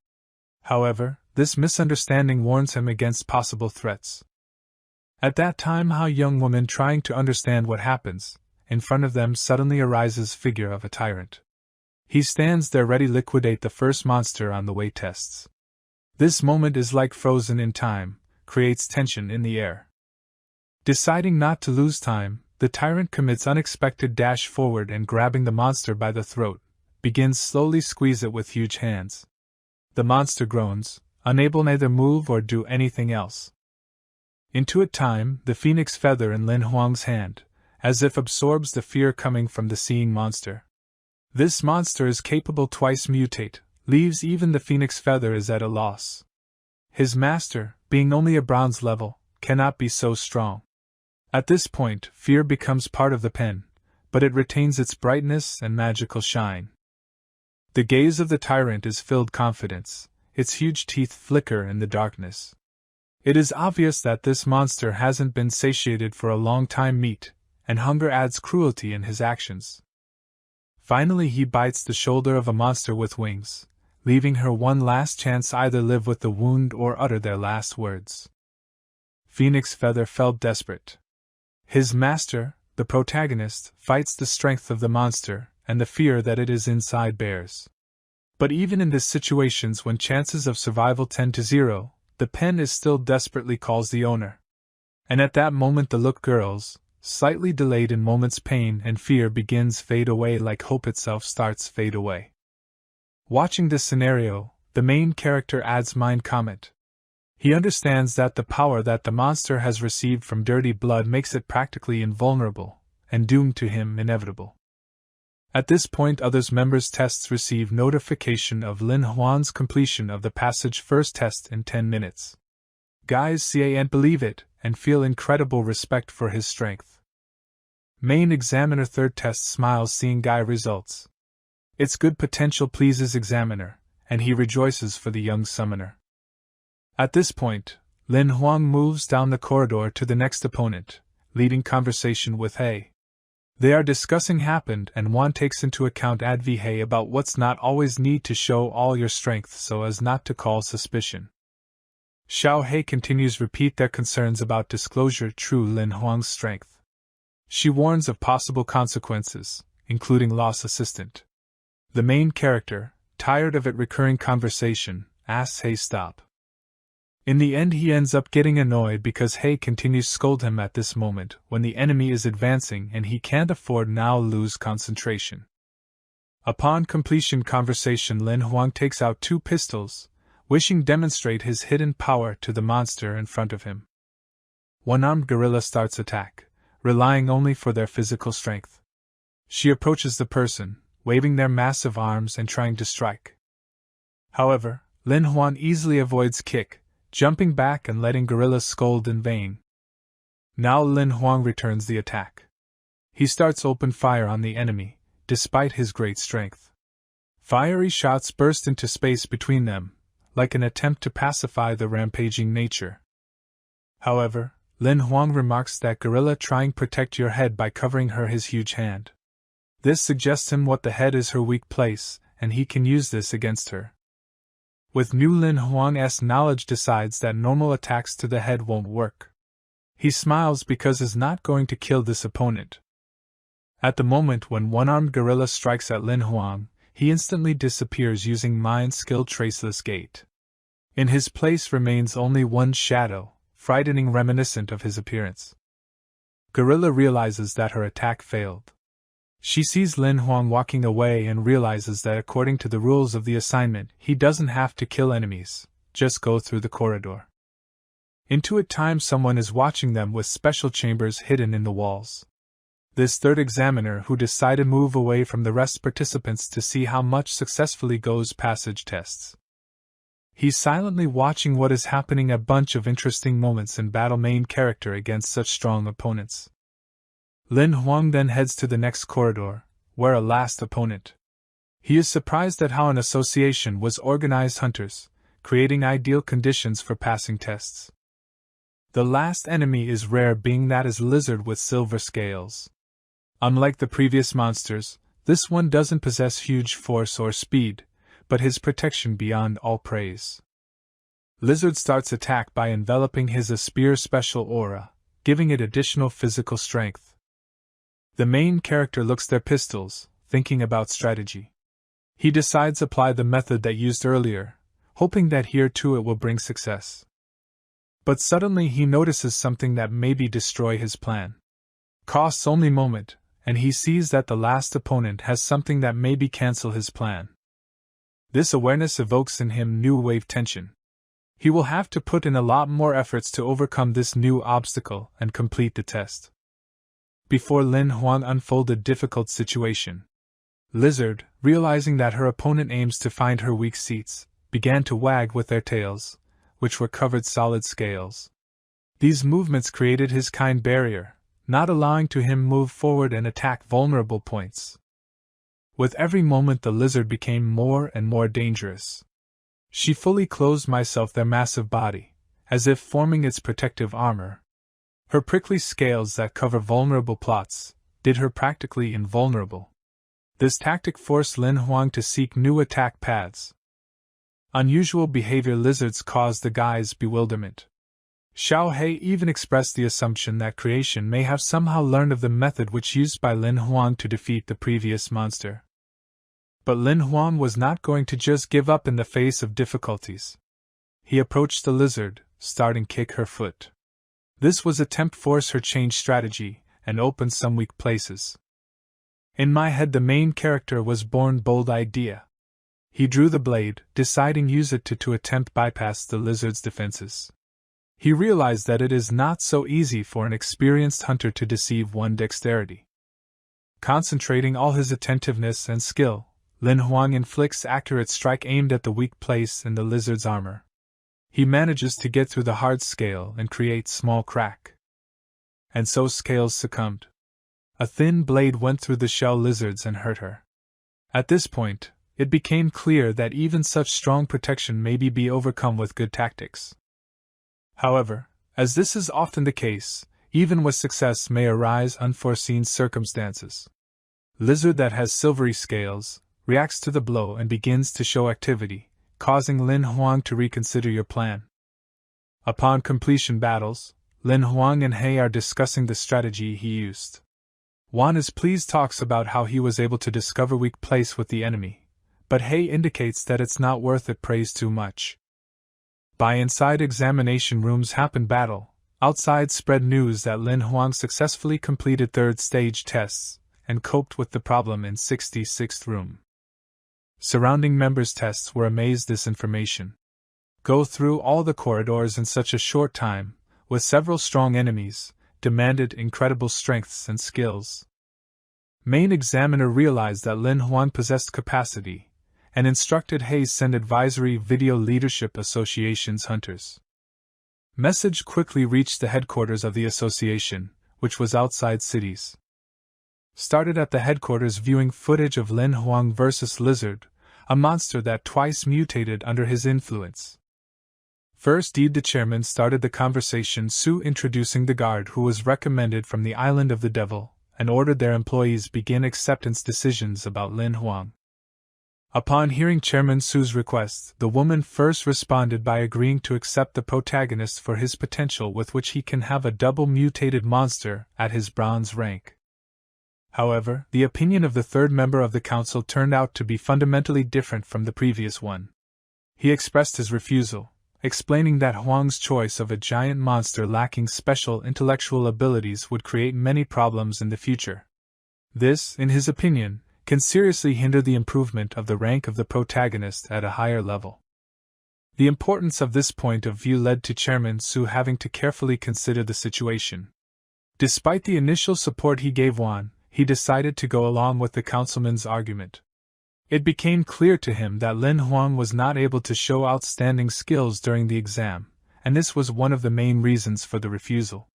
However, this misunderstanding warns him against possible threats. At that time, a young woman trying to understand what happens, in front of them suddenly arises figure of a tyrant. He stands there ready to liquidate the first monster on the way tests. This moment is like frozen in time, creates tension in the air. Deciding not to lose time, the tyrant commits unexpected dash forward and grabbing the monster by the throat, begins slowly squeeze it with huge hands. The monster groans, unable neither move or do anything else. Into a time, the phoenix feather in Lin Huang's hand, as if absorbs the fear coming from the seeing monster. This monster is capable twice mutate, leaves even the phoenix feather is at a loss. His master, being only a bronze level, cannot be so strong. At this point, fear becomes part of the pen, but it retains its brightness and magical shine. The gaze of the tyrant is filled confidence, its huge teeth flicker in the darkness. It is obvious that this monster hasn't been satiated for a long time meat, and hunger adds cruelty in his actions. Finally he bites the shoulder of a monster with wings, leaving her one last chance either live with the wound or utter their last words. Phoenix Feather felt desperate. His master, the protagonist, fights the strength of the monster and the fear that it is inside bears. But even in these situations when chances of survival tend to zero, the pen is still desperately calls the owner. And at that moment the look girls, slightly delayed in moments pain and fear begins fade away like hope itself starts fade away. Watching this scenario, the main character adds mind comment. He understands that the power that the monster has received from dirty blood makes it practically invulnerable, and doomed to him inevitable. At this point, others members' tests receive notification of Lin Huang's completion of the passage first test in 10 minutes. Guys see and believe it, and feel incredible respect for his strength. Main examiner third test smiles seeing Guy results. Its good potential pleases examiner, and he rejoices for the young summoner. At this point, Lin Huang moves down the corridor to the next opponent, leading conversation with He. They are discussing happened and Huang takes into account He about what's not always need to show all your strength so as not to call suspicion. Xiao He continues repeat their concerns about disclosure true Lin Huang's strength. She warns of possible consequences, including loss assistant. The main character, tired of it recurring conversation, asks He stop. In the end he ends up getting annoyed because He continues scold him at this moment when the enemy is advancing and he can't afford now lose concentration. Upon completion conversation Lin Huang takes out 2 pistols, wishing demonstrate his hidden power to the monster in front of him. One-armed gorilla starts attack, relying only for their physical strength. She approaches the person, waving their massive arms and trying to strike. However, Lin Huang easily avoids kick, jumping back and letting gorilla scold in vain. Now Lin Huang returns the attack. He starts open fire on the enemy, despite his great strength. Fiery shots burst into space between them, like an attempt to pacify the rampaging nature. However, Lin Huang remarks that gorilla trying protect your head by covering her his huge hand. This suggests him what the head is her weak place, and he can use this against her. With new Lin Huang's knowledge decides that normal attacks to the head won't work. He smiles because he's not going to kill this opponent. At the moment when one-armed gorilla strikes at Lin Huang, he instantly disappears using mind skill traceless gate. In his place remains only one shadow, frightening reminiscent of his appearance. Gorilla realizes that her attack failed. She sees Lin Huang walking away and realizes that according to the rules of the assignment, he doesn't have to kill enemies, just go through the corridor. Into it time someone is watching them with special chambers hidden in the walls. This third examiner who decided to move away from the rest participants to see how much successfully goes passage tests. He's silently watching what is happening, a bunch of interesting moments in battle main character against such strong opponents. Lin Huang then heads to the next corridor, where a last opponent. He is surprised at how an association was organized hunters, creating ideal conditions for passing tests. The last enemy is rare being that is lizard with silver scales. Unlike the previous monsters, this one doesn't possess huge force or speed, but his protection beyond all praise. Lizard starts attack by enveloping his spear special aura, giving it additional physical strength. The main character looks their pistols, thinking about strategy. He decides apply the method that used earlier, hoping that here too it will bring success. But suddenly he notices something that maybe destroy his plan. Costs only moment, and he sees that the last opponent has something that maybe cancel his plan. This awareness evokes in him new wave tension. He will have to put in a lot more efforts to overcome this new obstacle and complete the test. Before Lin Huang unfolded difficult situation. Lizard, realizing that her opponent aims to find her weak seats, began to wag with their tails, which were covered solid scales. These movements created his kind barrier, not allowing to him move forward and attack vulnerable points. With every moment the lizard became more and more dangerous. She fully closed myself their massive body, as if forming its protective armor. Her prickly scales that cover vulnerable plots did her practically invulnerable. This tactic forced Lin Huang to seek new attack paths. Unusual behavior lizards caused the guy's bewilderment. Xiao He even expressed the assumption that creation may have somehow learned of the method which used by Lin Huang to defeat the previous monster. But Lin Huang was not going to just give up in the face of difficulties. He approached the lizard, starting kick her foot. This was attempt force her change strategy, and open some weak places. In my head the main character was born bold idea. He drew the blade, deciding use it to attempt bypass the lizard's defenses. He realized that it is not so easy for an experienced hunter to deceive one dexterity. concentrating all his attentiveness and skill, Lin Huang inflicts accurate strike aimed at the weak place in the lizard's armor. He manages to get through the hard scale and create small crack. And so Scales succumbed. A thin blade went through the shell lizards and hurt her. At this point, it became clear that even such strong protection may be overcome with good tactics. However, as this is often the case, even with success may arise unforeseen circumstances. Lizard that has silvery scales reacts to the blow and begins to show activity, causing Lin Huang to reconsider your plan. Upon completion battles, Lin Huang and He are discussing the strategy he used. Wan is pleased talks about how he was able to discover weak place with the enemy, but He indicates that it's not worth it, praise too much. By inside examination rooms happen battle, outside spread news that Lin Huang successfully completed third stage tests and coped with the problem in 66th room. Surrounding members' tests were amazed this information. Go through all the corridors in such a short time, with several strong enemies, demanded incredible strengths and skills. Main examiner realized that Lin Huang possessed capacity, and instructed Hayes send advisory Video Leadership Association's hunters. Message quickly reached the headquarters of the association, which was outside cities. Started at the headquarters viewing footage of Lin Huang versus Lizard, a monster that twice mutated under his influence. First, the chairman started the conversation, Su introducing the guard who was recommended from the Island of the Devil, and ordered their employees begin acceptance decisions about Lin Huang. Upon hearing Chairman Su's request, the woman first responded by agreeing to accept the protagonist for his potential with which he can have a double mutated monster at his bronze rank. However, the opinion of the third member of the council turned out to be fundamentally different from the previous one. He expressed his refusal, explaining that Huang's choice of a giant monster lacking special intellectual abilities would create many problems in the future. This, in his opinion, can seriously hinder the improvement of the rank of the protagonist at a higher level. The importance of this point of view led to Chairman Su having to carefully consider the situation. Despite the initial support he gave Wan, he decided to go along with the councilman's argument. It became clear to him that Lin Huang was not able to show outstanding skills during the exam, and this was one of the main reasons for the refusal.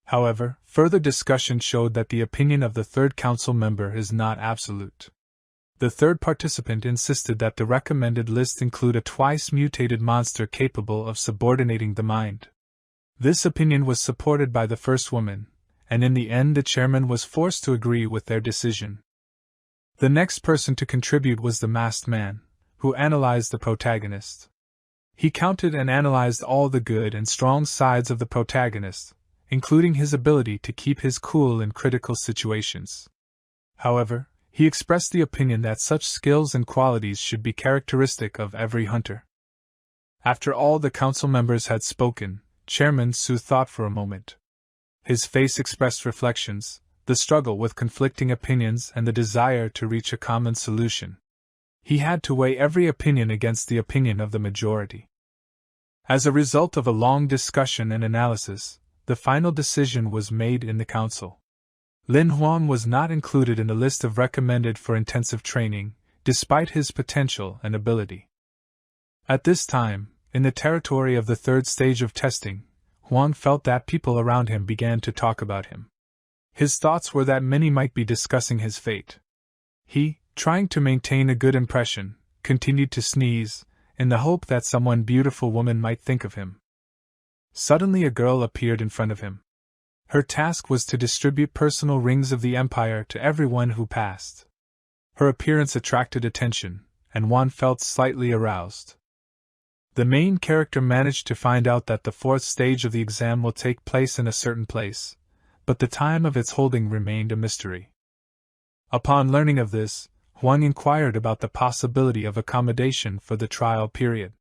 However, further discussion showed that the opinion of the third council member is not absolute. The third participant insisted that the recommended list include a twice mutated monster capable of subordinating the mind. This opinion was supported by the first woman, and in the end the chairman was forced to agree with their decision. The next person to contribute was the masked man, who analyzed the protagonist. He counted and analyzed all the good and strong sides of the protagonist, including his ability to keep his cool in critical situations. However, he expressed the opinion that such skills and qualities should be characteristic of every hunter. After all the council members had spoken, Chairman Su thought for a moment. His face expressed reflections, the struggle with conflicting opinions and the desire to reach a common solution. He had to weigh every opinion against the opinion of the majority. As a result of a long discussion and analysis, the final decision was made in the council. Lin Huang was not included in the list of recommended for intensive training, despite his potential and ability. At this time, in the territory of the third stage of testing, Huang felt that people around him began to talk about him. His thoughts were that many might be discussing his fate. He, trying to maintain a good impression, continued to sneeze, in the hope that some beautiful woman might think of him. Suddenly a girl appeared in front of him. Her task was to distribute personal rings of the Empire to everyone who passed. Her appearance attracted attention, and Wan felt slightly aroused. The main character managed to find out that the fourth stage of the exam will take place in a certain place, but the time of its holding remained a mystery. Upon learning of this, Huang inquired about the possibility of accommodation for the trial period.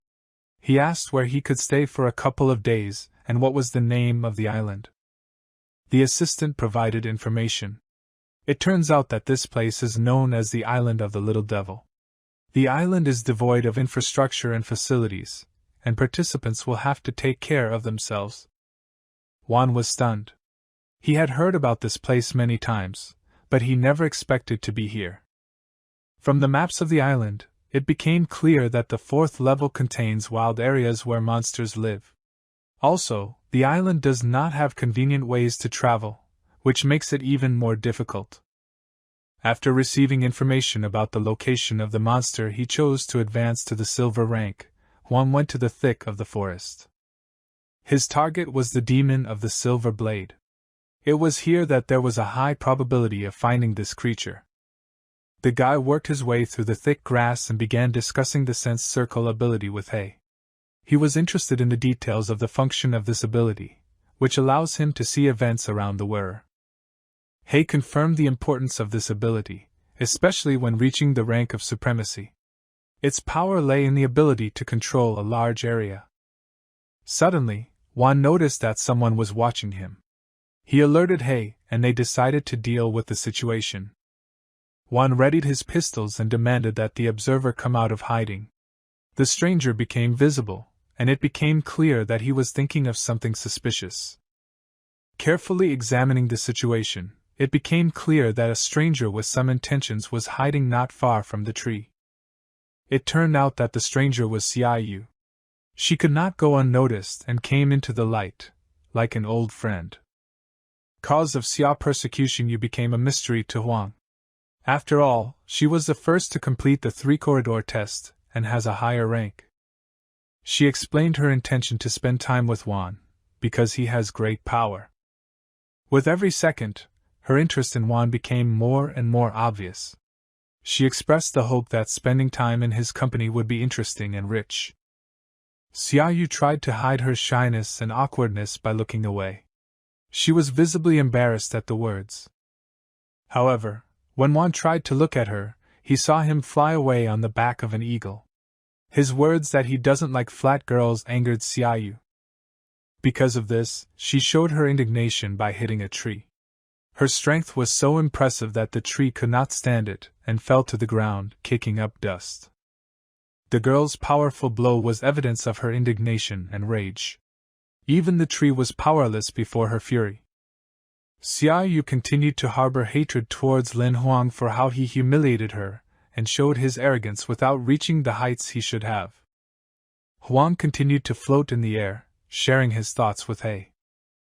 He asked where he could stay for a couple of days and what was the name of the island. The assistant provided information. It turns out that this place is known as the Island of the Little Devil. The island is devoid of infrastructure and facilities, and participants will have to take care of themselves. Wan was stunned. He had heard about this place many times, but he never expected to be here. From the maps of the island, it became clear that the 4th level contains wild areas where monsters live. Also, the island does not have convenient ways to travel, which makes it even more difficult. After receiving information about the location of the monster he chose to advance to the silver rank, Huang went to the thick of the forest. His target was the demon of the silver blade. It was here that there was a high probability of finding this creature. The guy worked his way through the thick grass and began discussing the sense circle ability with He. He was interested in the details of the function of this ability, which allows him to see events around the wearer. He confirmed the importance of this ability, especially when reaching the rank of supremacy. Its power lay in the ability to control a large area. Suddenly, Juan noticed that someone was watching him. He alerted He, and they decided to deal with the situation. Juan readied his pistols and demanded that the observer come out of hiding. The stranger became visible, and it became clear that he was thinking of something suspicious. Carefully examining the situation, it became clear that a stranger with some intentions was hiding not far from the tree. It turned out that the stranger was Xiaoyu. She could not go unnoticed and came into the light, like an old friend. Cause of Xia persecution you became a mystery to Huang. After all, she was the first to complete the 3-corridor test, and has a higher rank. She explained her intention to spend time with Huang, because he has great power. With every second, her interest in Huang became more and more obvious. She expressed the hope that spending time in his company would be interesting and rich. Xiaoyu tried to hide her shyness and awkwardness by looking away. She was visibly embarrassed at the words. However, when Juan tried to look at her, he saw him fly away on the back of an eagle. His words that he doesn't like flat girls angered Xiaoyu. Because of this, she showed her indignation by hitting a tree. Her strength was so impressive that the tree could not stand it, and fell to the ground, kicking up dust. The girl's powerful blow was evidence of her indignation and rage. Even the tree was powerless before her fury. Xiaoyu continued to harbor hatred towards Lin Huang for how he humiliated her, and showed his arrogance without reaching the heights he should have. Huang continued to float in the air, sharing his thoughts with He.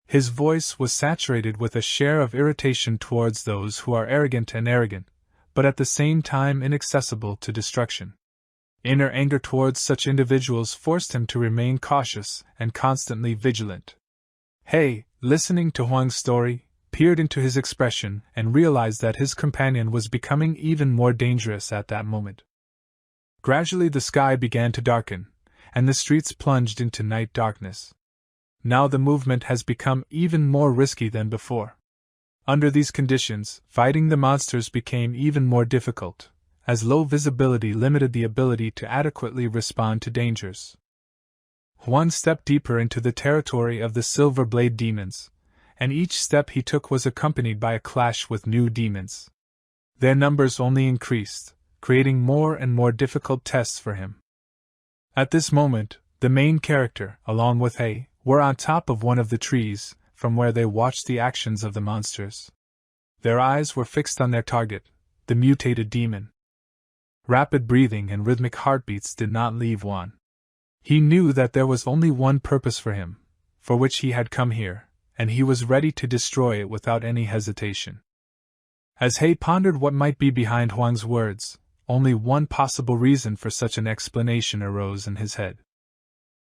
His voice was saturated with a share of irritation towards those who are arrogant, but at the same time inaccessible to destruction. Inner anger towards such individuals forced him to remain cautious and constantly vigilant. He, listening to Huang's story, peered into his expression and realized that his companion was becoming even more dangerous at that moment. Gradually the sky began to darken, and the streets plunged into night darkness. Now the movement has become even more risky than before. Under these conditions, fighting the monsters became even more difficult, as low visibility limited the ability to adequately respond to dangers. Huan stepped deeper into the territory of the Silver Blade demons, and each step he took was accompanied by a clash with new demons. Their numbers only increased, creating more and more difficult tests for him. At this moment, the main character, along with He, were on top of one of the trees, from where they watched the actions of the monsters. Their eyes were fixed on their target, the mutated demon. Rapid breathing and rhythmic heartbeats did not leave Juan. He knew that there was only one purpose for him, for which he had come here, and he was ready to destroy it without any hesitation. As He pondered what might be behind Huang's words, only one possible reason for such an explanation arose in his head.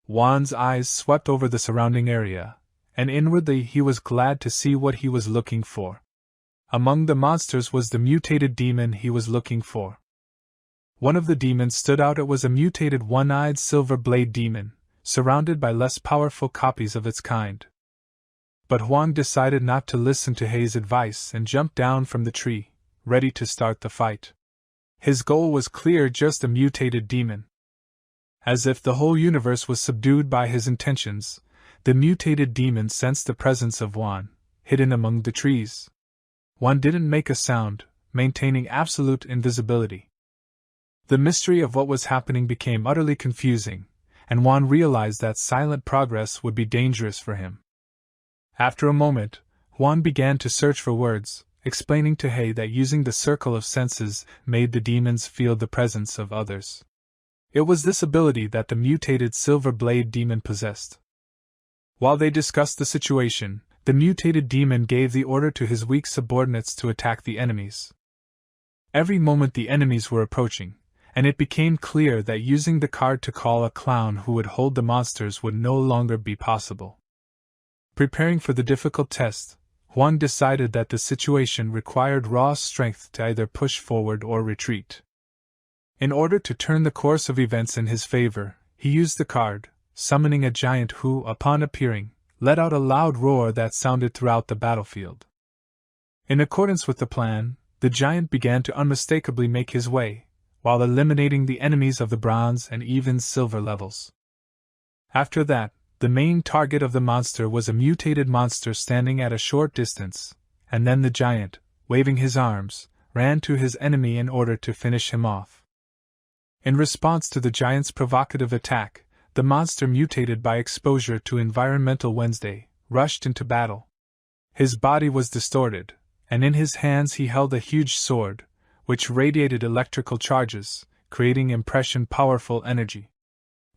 Juan's eyes swept over the surrounding area, and inwardly he was glad to see what he was looking for. Among the monsters was the mutated demon he was looking for. One of the demons stood out. It was a mutated one-eyed silver blade demon, surrounded by less powerful copies of its kind. But Huang decided not to listen to He's advice and jumped down from the tree, ready to start the fight. His goal was clear: just a mutated demon. As if the whole universe was subdued by his intentions, the mutated demon sensed the presence of Huang, hidden among the trees. Huang didn't make a sound, maintaining absolute invisibility. The mystery of what was happening became utterly confusing, and Juan realized that silent progress would be dangerous for him. After a moment, Juan began to search for words, explaining to Hei that using the circle of senses made the demons feel the presence of others. It was this ability that the mutated Silver Blade demon possessed. While they discussed the situation, the mutated demon gave the order to his weak subordinates to attack the enemies. Every moment the enemies were approaching, and it became clear that using the card to call a clown who would hold the monsters would no longer be possible. Preparing for the difficult test, Huang decided that the situation required raw strength to either push forward or retreat. In order to turn the course of events in his favor, he used the card, summoning a giant who, upon appearing, let out a loud roar that sounded throughout the battlefield. In accordance with the plan, the giant began to unmistakably make his way, while eliminating the enemies of the bronze and even silver levels. After that, the main target of the monster was a mutated monster standing at a short distance, and then the giant, waving his arms, ran to his enemy in order to finish him off. In response to the giant's provocative attack, the monster mutated by exposure to environmental Wednesday, rushed into battle. His body was distorted, and in his hands he held a huge sword, which radiated electrical charges, creating impression-powerful energy.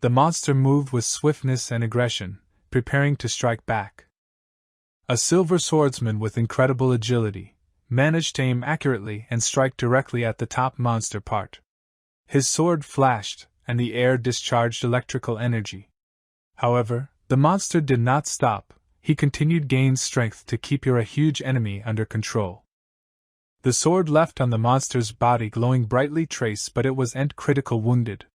The monster moved with swiftness and aggression, preparing to strike back. A silver swordsman with incredible agility managed to aim accurately and strike directly at the top monster part. His sword flashed, and the air discharged electrical energy. However, the monster did not stop. He continued to gain strength to keep your huge enemy under control. The sword left on the monster's body glowing brightly trace, but it was critical wounded.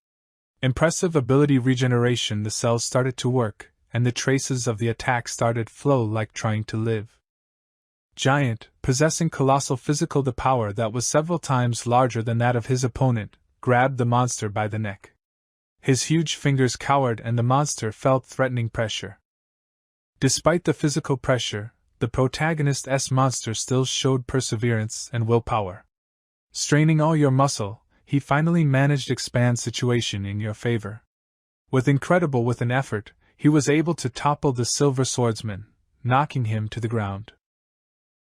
Impressive ability regeneration. The cells started to work, and the traces of the attack started flow like trying to live. Giant, possessing colossal physical the power that was several times larger than that of his opponent, grabbed the monster by the neck. His huge fingers cowered and the monster felt threatening pressure. Despite the physical pressure, the protagonist's monster still showed perseverance and willpower. Straining all your muscle, he finally managed to expand situation in your favor. With an effort, he was able to topple the silver swordsman, knocking him to the ground.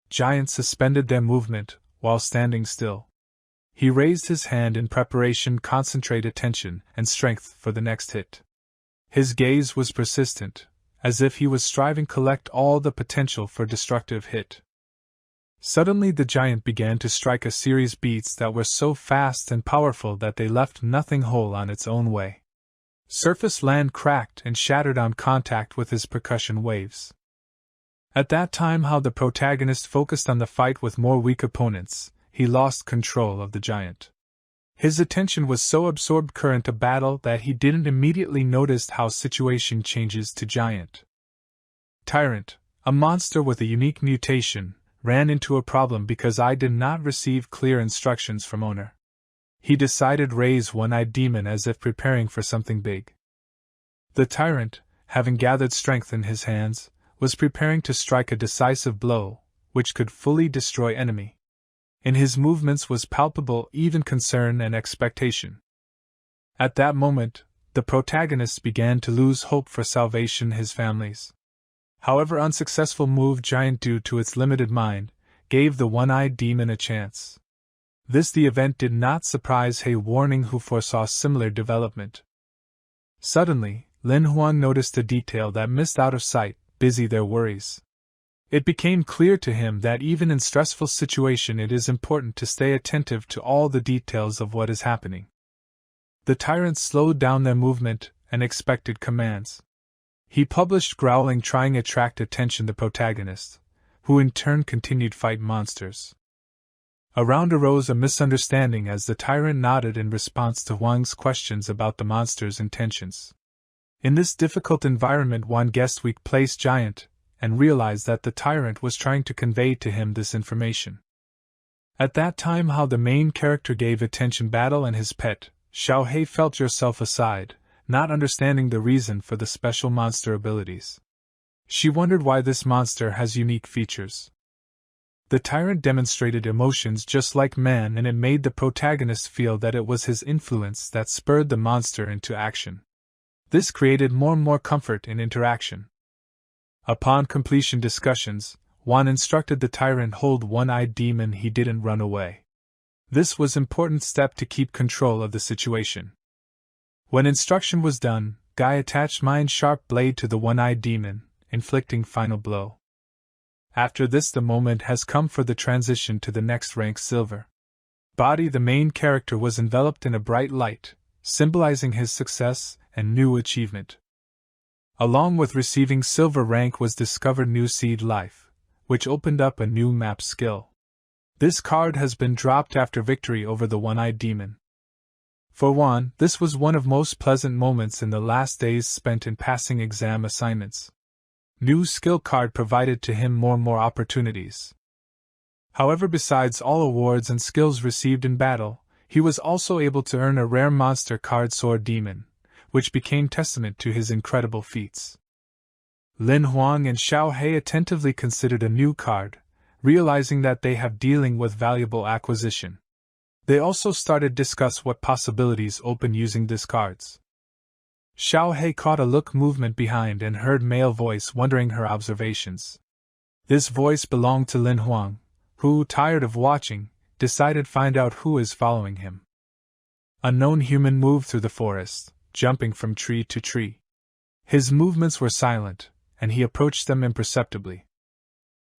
Giant suspended their movement, while standing still. He raised his hand in preparation, concentrate attention and strength for the next hit. His gaze was persistent, as if he was striving to collect all the potential for destructive hit. Suddenly the giant began to strike a series beats that were so fast and powerful that they left nothing whole on its own way. Surface land cracked and shattered on contact with his percussion waves. At that time how the protagonist focused on the fight with more weak opponents, he lost control of the giant. His attention was so absorbed current a battle that he didn't immediately notice how situation changes to giant. Tyrant, a monster with a unique mutation, ran into a problem because I did not receive clear instructions from owner. He decided raise one-eyed demon as if preparing for something big. The tyrant, having gathered strength in his hands, was preparing to strike a decisive blow, which could fully destroy enemy. In his movements was palpable even concern and expectation. At that moment, the protagonist began to lose hope for salvation his families. However unsuccessful move giant due to its limited mind, gave the one-eyed demon a chance. The event did not surprise Hei Warning who foresaw similar development. Suddenly, Lin Huang noticed a detail that missed out of sight, busy their worries. It became clear to him that even in stressful situation it is important to stay attentive to all the details of what is happening. The tyrants slowed down their movement and expected commands. He published growling trying to attract attention the protagonist, who in turn continued fight monsters. Around arose a misunderstanding as the tyrant nodded in response to Huang's questions about the monster's intentions. In this difficult environment one guessed weak-placed giant, and realized that the tyrant was trying to convey to him this information. At that time how the main character gave attention battle and his pet, Xiao Hei felt yourself aside, not understanding the reason for the special monster abilities. She wondered why this monster has unique features. The tyrant demonstrated emotions just like man and it made the protagonist feel that it was his influence that spurred the monster into action. This created more and more comfort in interaction. Upon completion discussions, Juan instructed the tyrant hold one-eyed demon he didn't run away. This was an important step to keep control of the situation. When instruction was done, Guy attached mind-sharp blade to the one-eyed demon, inflicting final blow. After this, the moment has come for the transition to the next rank, Silver. Body, the main character, was enveloped in a bright light, symbolizing his success and new achievement. Along with receiving silver rank was discovered New Seed Life, which opened up a new map skill. This card has been dropped after victory over the one-eyed demon. For Juan, this was one of most pleasant moments in the last days spent in passing exam assignments. New skill card provided to him more opportunities. However, besides all awards and skills received in battle, he was also able to earn a rare monster card, Sword Demon, which became testament to his incredible feats. Lin Huang and Xiao He attentively considered a new card, realizing that they have dealing with valuable acquisition. They also started discuss what possibilities open using these cards. Xiao He caught a look movement behind and heard male voice wondering her observations. This voice belonged to Lin Huang, who, tired of watching, decided find out who is following him. A known human moved through the forest, jumping from tree to tree. His movements were silent, and he approached them imperceptibly.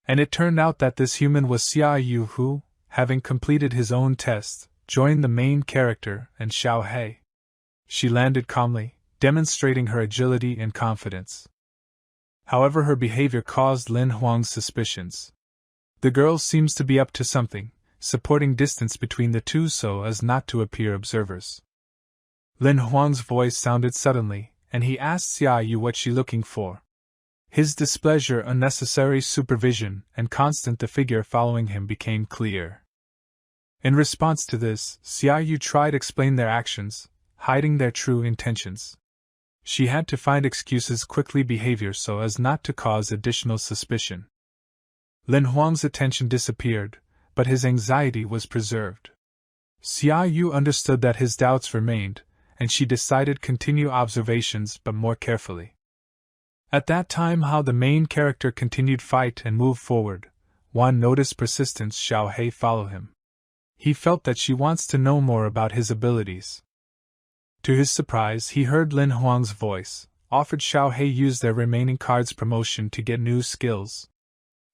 And it turned out that this human was Xia Yu, who, having completed his own test, joined the main character and Xiao He. She landed calmly, demonstrating her agility and confidence. However, her behavior caused Lin Huang's suspicions. The girl seems to be up to something, supporting distance between the two so as not to appear observers. Lin Huang's voice sounded suddenly, and he asked Xia Yu what she looking for. His displeasure, unnecessary supervision, and constant the figure following him became clear. In response to this, Xia Yu tried to explain their actions, hiding their true intentions. She had to find excuses quickly behavior so as not to cause additional suspicion. Lin Huang's attention disappeared, but his anxiety was preserved. Xia Yu understood that his doubts remained, and she decided continue observations but more carefully. At that time, how the main character continued fight and move forward, Juan noticed persistence Xiao He follow him. He felt that she wants to know more about his abilities. To his surprise, he heard Lin Huang's voice, offered Xiao He use their remaining cards promotion to get new skills.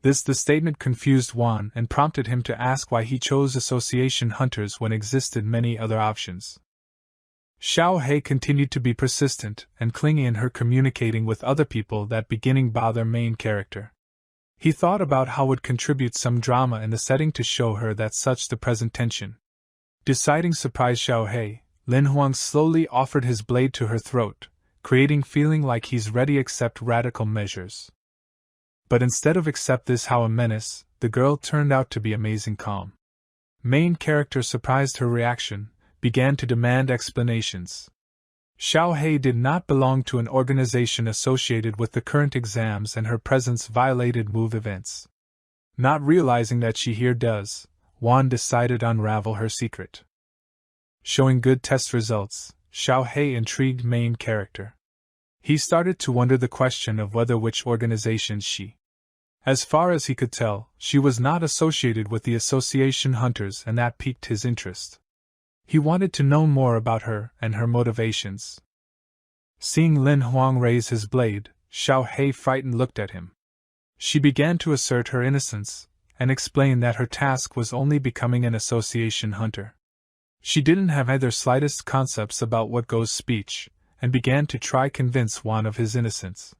The statement confused Juan and prompted him to ask why he chose association hunters when existed many other options. Xiao He continued to be persistent and clingy in her communicating with other people that beginning bother main character. He thought about how would contribute some drama in the setting to show her that such the present tension. Deciding surprise Xiao He, Lin Huang slowly offered his blade to her throat, creating feeling like he's ready to accept radical measures. But instead of accept this how a menace, the girl turned out to be amazing calm. Main character surprised her reaction, began to demand explanations. Xiao He did not belong to an organization associated with the current exams and her presence violated move events. Not realizing that she here does, Juan decided to unravel her secret. Showing good test results, Xiao He intrigued main character. He started to wonder the question of whether which organization she. As far as he could tell, she was not associated with the association hunters and that piqued his interest. He wanted to know more about her and her motivations. Seeing Lin Huang raise his blade, Xiao He frightened looked at him. She began to assert her innocence, and explain that her task was only becoming an association hunter. She didn't have either slightest concepts about what goes speech, and began to try convince Juan of his innocence.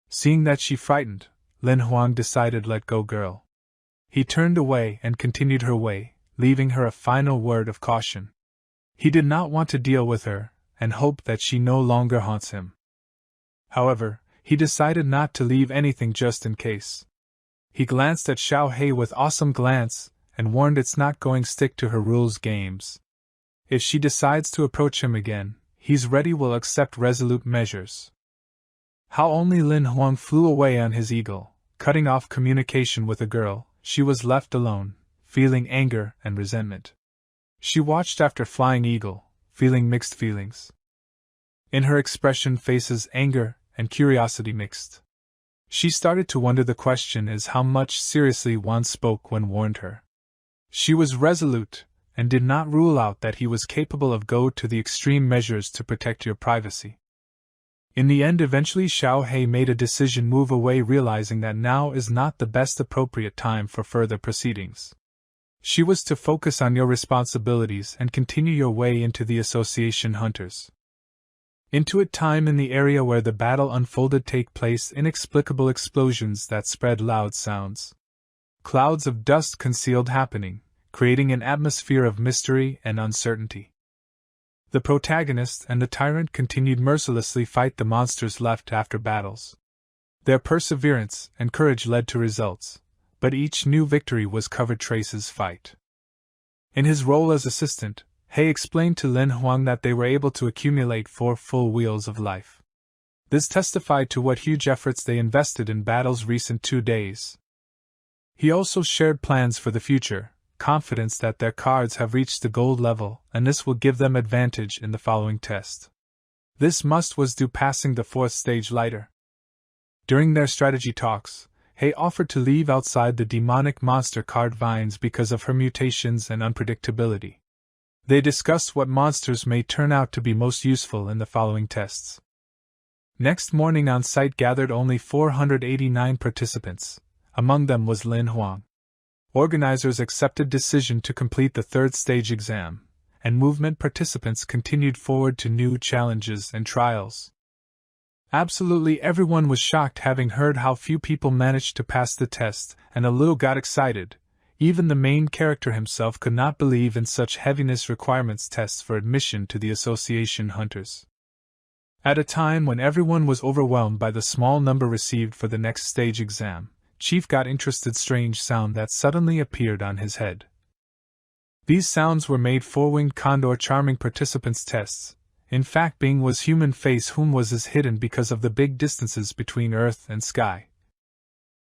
Seeing that she frightened, Lin Huang decided let go girl. He turned away and continued her way, leaving her a final word of caution. He did not want to deal with her, and hoped that she no longer haunts him. However, he decided not to leave anything just in case. He glanced at Xiao He with awesome glance, and warned it's not going stick to her rules games. If she decides to approach him again, he's ready will accept resolute measures. How only Lin Huang flew away on his eagle, cutting off communication with the girl, she was left alone, feeling anger and resentment. She watched after flying eagle, feeling mixed feelings. In her expression faces anger and curiosity mixed. She started to wonder. The question is how much seriously Juan spoke when warned her. She was resolute, and did not rule out that he was capable of go to the extreme measures to protect your privacy. In the end, eventually Xiao He made a decision: move away, realizing that now is not the best appropriate time for further proceedings. She was to focus on your responsibilities and continue your way into the association hunters. Into a time in the area where the battle unfolded take place inexplicable explosions that spread loud sounds. Clouds of dust concealed happening, creating an atmosphere of mystery and uncertainty. The protagonist and the tyrant continued mercilessly fight the monsters left after battles. Their perseverance and courage led to results, but each new victory was covered traces fight. In his role as assistant, He explained to Lin Huang that they were able to accumulate 4 full wheels of life. This testified to what huge efforts they invested in battle's recent 2 days. He also shared plans for the future, confidence that their cards have reached the gold level and this will give them advantage in the following test. This must was due passing the 4th stage lighter. During their strategy talks, He offered to leave outside the demonic monster card vines because of her mutations and unpredictability. They discussed what monsters may turn out to be most useful in the following tests. Next morning on site gathered only 489 participants, among them was Lin Huang. Organizers accepted decision to complete the 3rd stage exam, and movement participants continued forward to new challenges and trials. Absolutely everyone was shocked having heard how few people managed to pass the test, and a little got excited. Even the main character himself could not believe in such heaviness requirements tests for admission to the association hunters. At a time when everyone was overwhelmed by the small number received for the next stage exam, Chief got interested. Strange sound that suddenly appeared on his head. These sounds were made 4-winged condor charming participants' tests. In fact, being was human face whom was as hidden because of the big distances between earth and sky.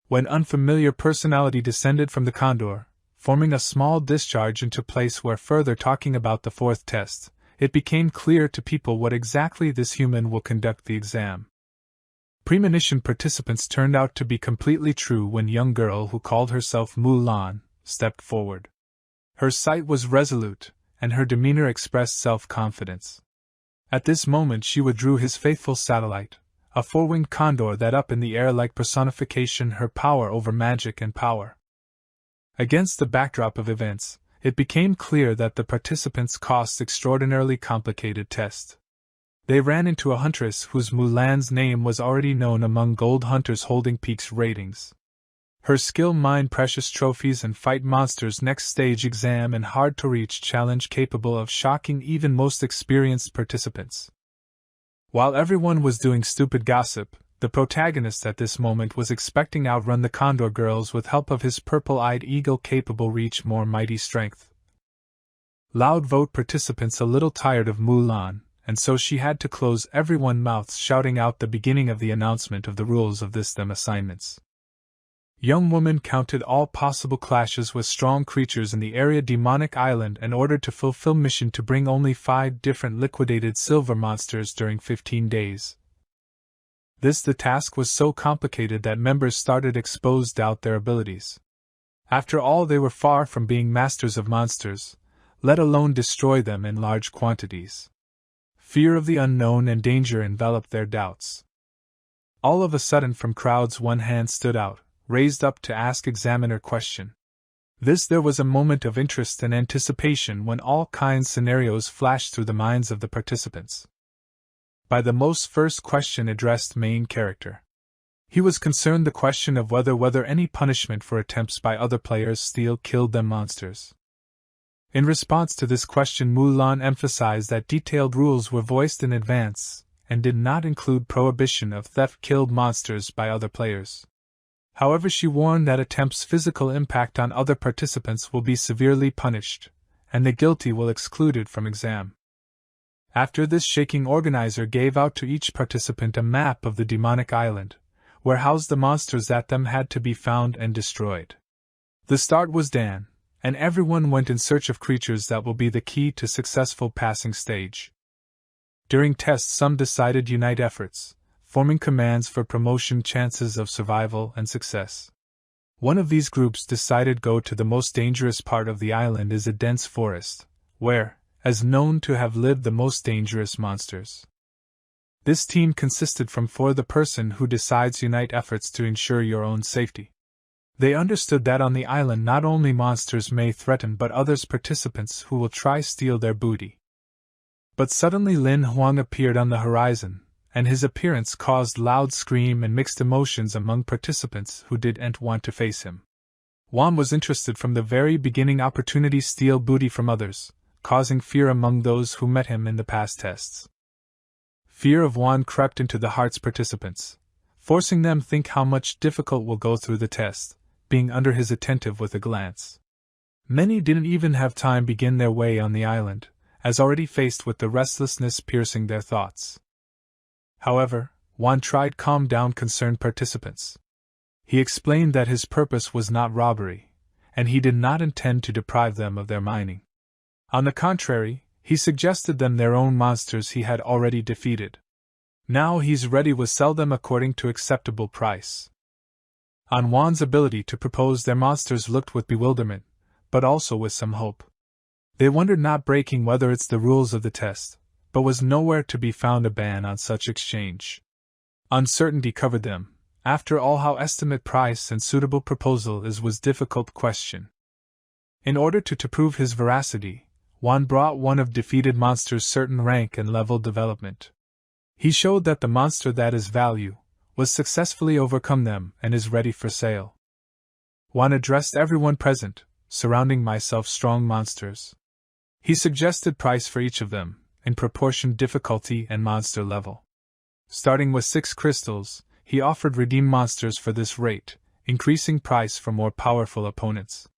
When unfamiliar personality descended from the condor, forming a small discharge into place where further talking about the 4th test, it became clear to people what exactly this human will conduct the exam. Premonition participants turned out to be completely true when young girl who called herself Mulan stepped forward. Her sight was resolute, and her demeanor expressed self-confidence. At this moment she withdrew his faithful satellite, a 4-winged condor that up in the air like personification her power over magic and power. Against the backdrop of events, it became clear that the participants caused extraordinarily complicated test. They ran into a huntress whose Mulan's name was already known among gold hunters holding peaks ratings. Her skill mined precious trophies and fight monsters next stage exam and hard-to-reach challenge capable of shocking even most experienced participants. While everyone was doing stupid gossip, the protagonist at this moment was expecting outrun the Condor girls with help of his purple-eyed eagle capable reach more mighty strength. Loud vote participants a little tired of Mulan, and so she had to close everyone's mouths shouting out the beginning of the announcement of the rules of this them assignments. Young woman counted all possible clashes with strong creatures in the area demonic island and ordered to fulfill mission to bring only 5 different liquidated silver monsters during 15 days. The task was so complicated that members started expose doubt their abilities. After all, they were far from being masters of monsters, let alone destroy them in large quantities. Fear of the unknown and danger enveloped their doubts. All of a sudden from crowds one hand stood out, raised up to ask examiner question. There was a moment of interest and anticipation when all kinds scenarios flashed through the minds of the participants. By the most first question addressed main character. He was concerned the question of whether any punishment for attempts by other players steal killed them monsters. In response to this question, Mulan emphasized that detailed rules were voiced in advance, and did not include prohibition of theft killed monsters by other players. However, she warned that attempts' physical impact on other participants will be severely punished, and the guilty will excluded from exam. After this, shaking organizer gave out to each participant a map of the demonic island, where housed the monsters that them had to be found and destroyed. The start was done, and everyone went in search of creatures that will be the key to successful passing stage. During tests some decided unite efforts, forming commands for promotion, chances of survival and success. One of these groups decided go to the most dangerous part of the island is a dense forest, where, as known to have lived the most dangerous monsters. This team consisted from 4 the person who decides unite efforts to ensure your own safety. They understood that on the island not only monsters may threaten but others participants who will try steal their booty. But suddenly Lin Huang appeared on the horizon, and his appearance caused loud scream and mixed emotions among participants who didn't want to face him. Huang was interested from the very beginning opportunity steal booty from others, causing fear among those who met him in the past tests. Fear of Huang crept into the hearts participants, forcing them think how much difficult will go through the test, being under his attentive with a glance. Many didn't even have time begin their way on the island, as already faced with the restlessness piercing their thoughts. However, Huang tried calm down concerned participants. He explained that his purpose was not robbery, and he did not intend to deprive them of their mining. On the contrary, he suggested them their own monsters he had already defeated. Now he's ready to sell them according to acceptable price. On Huang's ability to propose their monsters looked with bewilderment, but also with some hope. They wondered not breaking whether it's the rules of the test, but was nowhere to be found a ban on such exchange. Uncertainty covered them. After all, how estimate price and suitable proposal was difficult question. In order to prove his veracity, Huang brought one of defeated monsters certain rank and level development. He showed that the monster that is value was successfully overcome them and is ready for sale. Huang addressed everyone present, surrounding myself strong monsters. He suggested price for each of them, in proportion difficulty and monster level. Starting with 6 crystals, he offered redeem monsters for this rate, increasing price for more powerful opponents.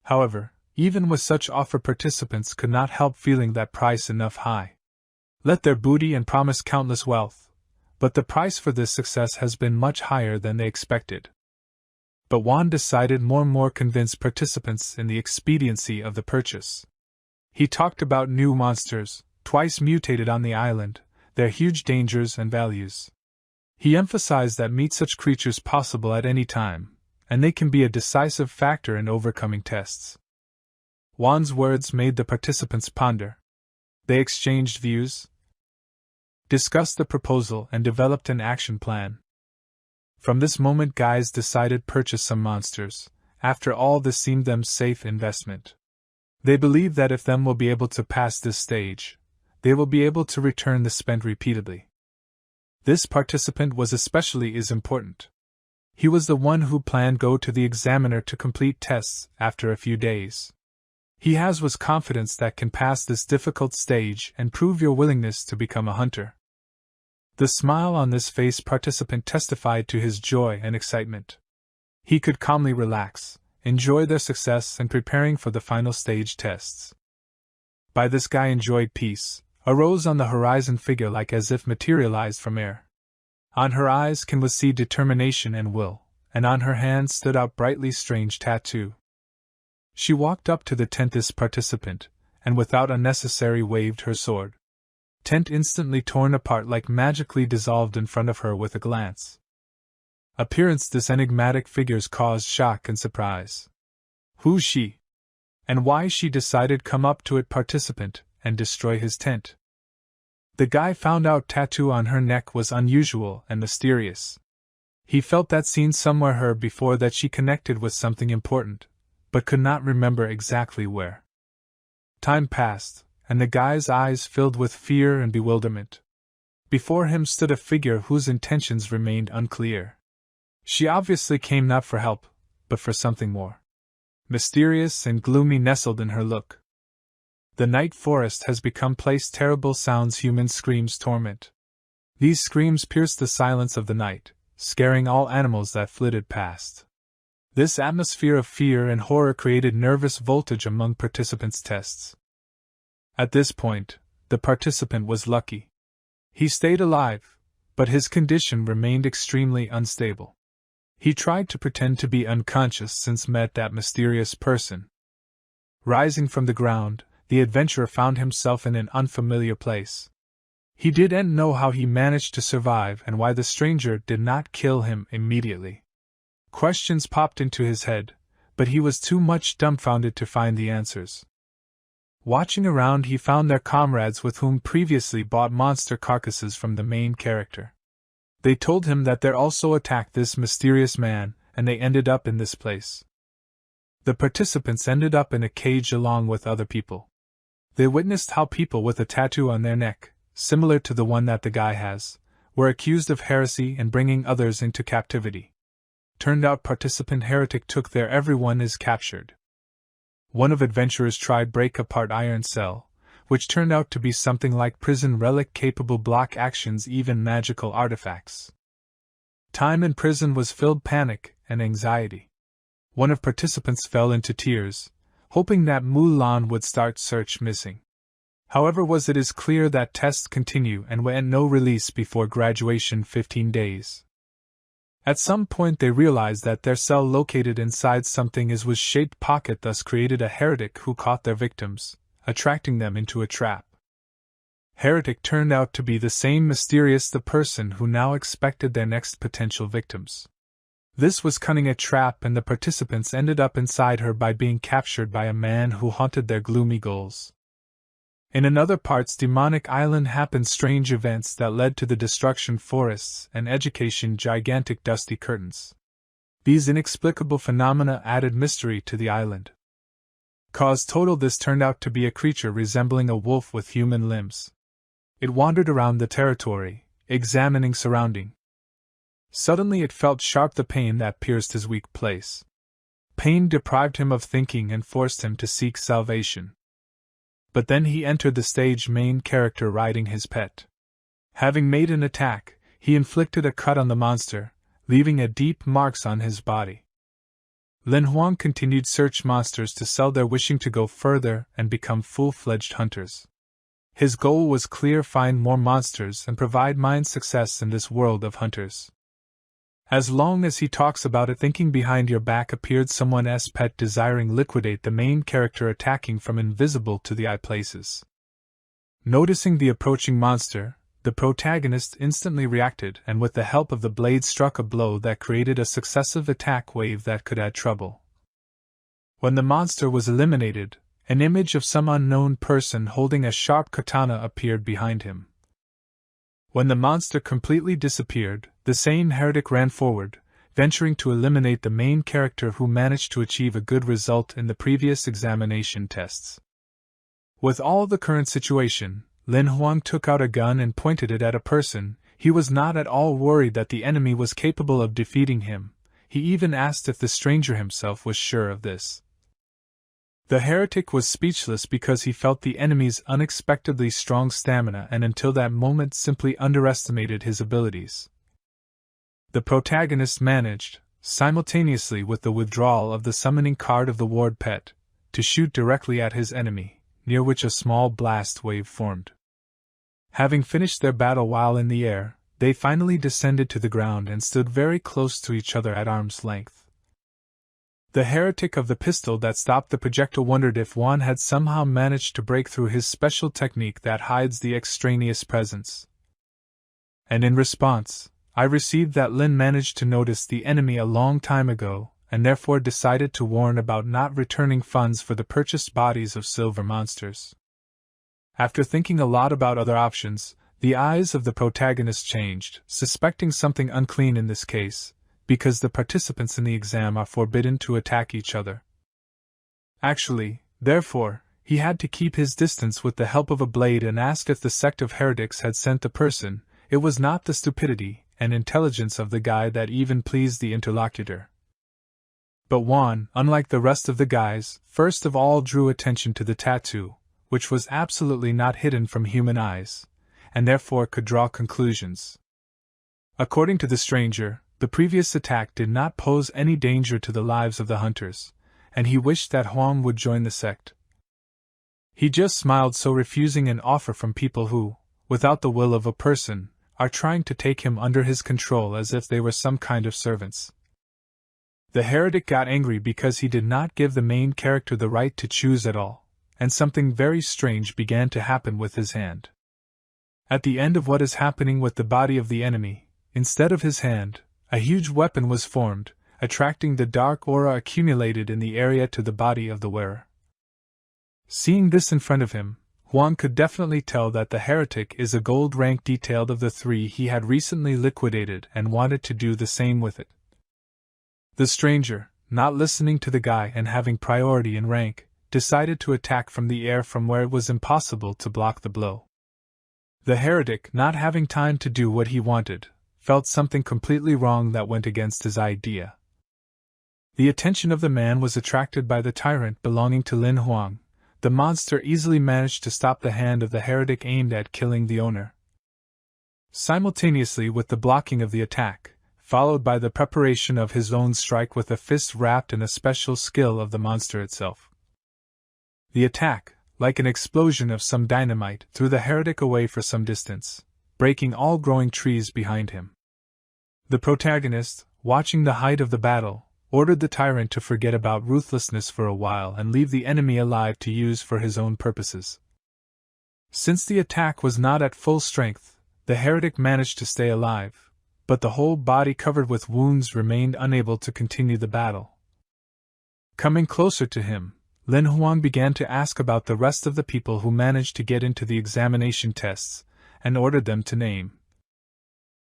However, even with such offer participants could not help feeling that price enough high. Let their booty and promise countless wealth, but the price for this success has been much higher than they expected. But Huang decided more and more convince participants in the expediency of the purchase. He talked about new monsters, twice mutated on the island, their huge dangers and values. He emphasized that meet such creatures possible at any time, and they can be a decisive factor in overcoming tests. Huang's words made the participants ponder. They exchanged views, discussed the proposal, and developed an action plan. From this moment, guys decided purchase some monsters. After all, this seemed them safe investment. They believe that if them will be able to pass this stage, they will be able to return the spent repeatedly. This participant was especially important. He was the one who planned go to the examiner to complete tests after a few days. He was confidence that can pass this difficult stage and prove your willingness to become a hunter. The smile on this face participant testified to his joy and excitement. He could calmly relax, enjoy their success and preparing for the final stage tests. By this guy enjoyed peace, arose on the horizon figure like as if materialized from air. On her eyes can was see determination and will, and on her hand stood out brightly strange tattoo. She walked up to the tenth participant, and without unnecessary waved her sword. Tent instantly torn apart like magically dissolved in front of her with a glance. Appearance this enigmatic figures caused shock and surprise. Who's she? And why she decided come up to it participant and destroy his tent? The guy found out tattoo on her neck was unusual and mysterious. He felt that seen somewhere her before that she connected with something important, but could not remember exactly where. Time passed, and the guy's eyes filled with fear and bewilderment. Before him stood a figure whose intentions remained unclear. She obviously came not for help, but for something more. Mysterious and gloomy nestled in her look. The night forest has become place terrible sounds human screams torment. These screams pierced the silence of the night, scaring all animals that flitted past. This atmosphere of fear and horror created nervous voltage among participants' tests. At this point, the participant was lucky. He stayed alive, but his condition remained extremely unstable. He tried to pretend to be unconscious since met that mysterious person. Rising from the ground, the adventurer found himself in an unfamiliar place. He didn't know how he managed to survive and why the stranger did not kill him immediately. Questions popped into his head, but he was too much dumbfounded to find the answers. Watching around, he found their comrades with whom previously bought monster carcasses from the main character. They told him that they also attacked this mysterious man, and they ended up in this place. The participants ended up in a cage along with other people. They witnessed how people with a tattoo on their neck, similar to the one that the guy has, were accused of heresy and bringing others into captivity. Turned out participant heretic took there, everyone is captured. One of adventurers tried break apart iron cell, which turned out to be something like prison relic capable block actions, even magical artifacts. Time in prison was filled panic and anxiety. One of participants fell into tears, hoping that Mulan would start search missing. However, it is clear that tests continue and went no release before graduation 15 days. At some point they realized that their cell located inside something was shaped pocket, thus created a heretic who caught their victims, attracting them into a trap. Heretic turned out to be the same mysterious the person who now expected their next potential victims. This was cunning a trap, and the participants ended up inside her by being captured by a man who haunted their gloomy goals. In another part's demonic island happened strange events that led to the destruction forests and education gigantic dusty curtains. These inexplicable phenomena added mystery to the island. Cause total, this turned out to be a creature resembling a wolf with human limbs. It wandered around the territory, examining surrounding. Suddenly it felt sharp the pain that pierced his weak place. Pain deprived him of thinking and forced him to seek salvation. But then he entered the stage main character riding his pet. Having made an attack, he inflicted a cut on the monster, leaving a deep marks on his body. Lin Huang continued search monsters to sell their, wishing to go further and become full-fledged hunters. His goal was clear: find more monsters and provide mine success in this world of hunters. As long as he talks about it, thinking behind your back appeared someone's pet desiring liquidate the main character, attacking from invisible to the eye places. Noticing the approaching monster, the protagonist instantly reacted and with the help of the blade struck a blow that created a successive attack wave that could add trouble. When the monster was eliminated, an image of some unknown person holding a sharp katana appeared behind him. When the monster completely disappeared, the same heretic ran forward, venturing to eliminate the main character who managed to achieve a good result in the previous examination tests. With all the current situation, Lin Huang took out a gun and pointed it at a person. He was not at all worried that the enemy was capable of defeating him. He even asked if the stranger himself was sure of this. The heretic was speechless because he felt the enemy's unexpectedly strong stamina and until that moment simply underestimated his abilities. The protagonist managed, simultaneously with the withdrawal of the summoning card of the ward pet, to shoot directly at his enemy, near which a small blast wave formed. Having finished their battle while in the air, they finally descended to the ground and stood very close to each other at arm's length. The heretic of the pistol that stopped the projectile wondered if Juan had somehow managed to break through his special technique that hides the extraneous presence. And in response, I received that Lin managed to notice the enemy a long time ago, and therefore decided to warn about not returning funds for the purchased bodies of silver monsters. After thinking a lot about other options, the eyes of the protagonist changed, suspecting something unclean in this case, because the participants in the exam are forbidden to attack each other. Actually, therefore, he had to keep his distance with the help of a blade and asked if the sect of heretics had sent the person. It was not the stupidity and intelligence of the guy that even pleased the interlocutor. But Juan, unlike the rest of the guys, first of all drew attention to the tattoo, which was absolutely not hidden from human eyes, and therefore could draw conclusions. According to the stranger, the previous attack did not pose any danger to the lives of the hunters, and he wished that Huang would join the sect. He just smiled, so refusing an offer from people who, without the will of a person, are trying to take him under his control as if they were some kind of servants. The heretic got angry because he did not give the main character the right to choose at all, and something very strange began to happen with his hand. At the end of what is happening with the body of the enemy, instead of his hand, a huge weapon was formed, attracting the dark aura accumulated in the area to the body of the wearer. Seeing this in front of him, Huang could definitely tell that the heretic is a gold rank detailed of the 3 he had recently liquidated and wanted to do the same with it. The stranger, not listening to the guy and having priority in rank, decided to attack from the air from where it was impossible to block the blow. The heretic, not having time to do what he wanted, felt something completely wrong that went against his idea. The attention of the man was attracted by the tyrant belonging to Lin Huang. The monster easily managed to stop the hand of the heretic aimed at killing the owner. Simultaneously with the blocking of the attack, followed by the preparation of his own strike with a fist wrapped in a special skill of the monster itself. The attack, like an explosion of some dynamite, threw the heretic away for some distance, breaking all growing trees behind him. The protagonist, watching the height of the battle, ordered the tyrant to forget about ruthlessness for a while and leave the enemy alive to use for his own purposes. Since the attack was not at full strength, the heretic managed to stay alive, but the whole body covered with wounds remained unable to continue the battle. Coming closer to him, Lin Huang began to ask about the rest of the people who managed to get into the examination tests, and ordered them to name.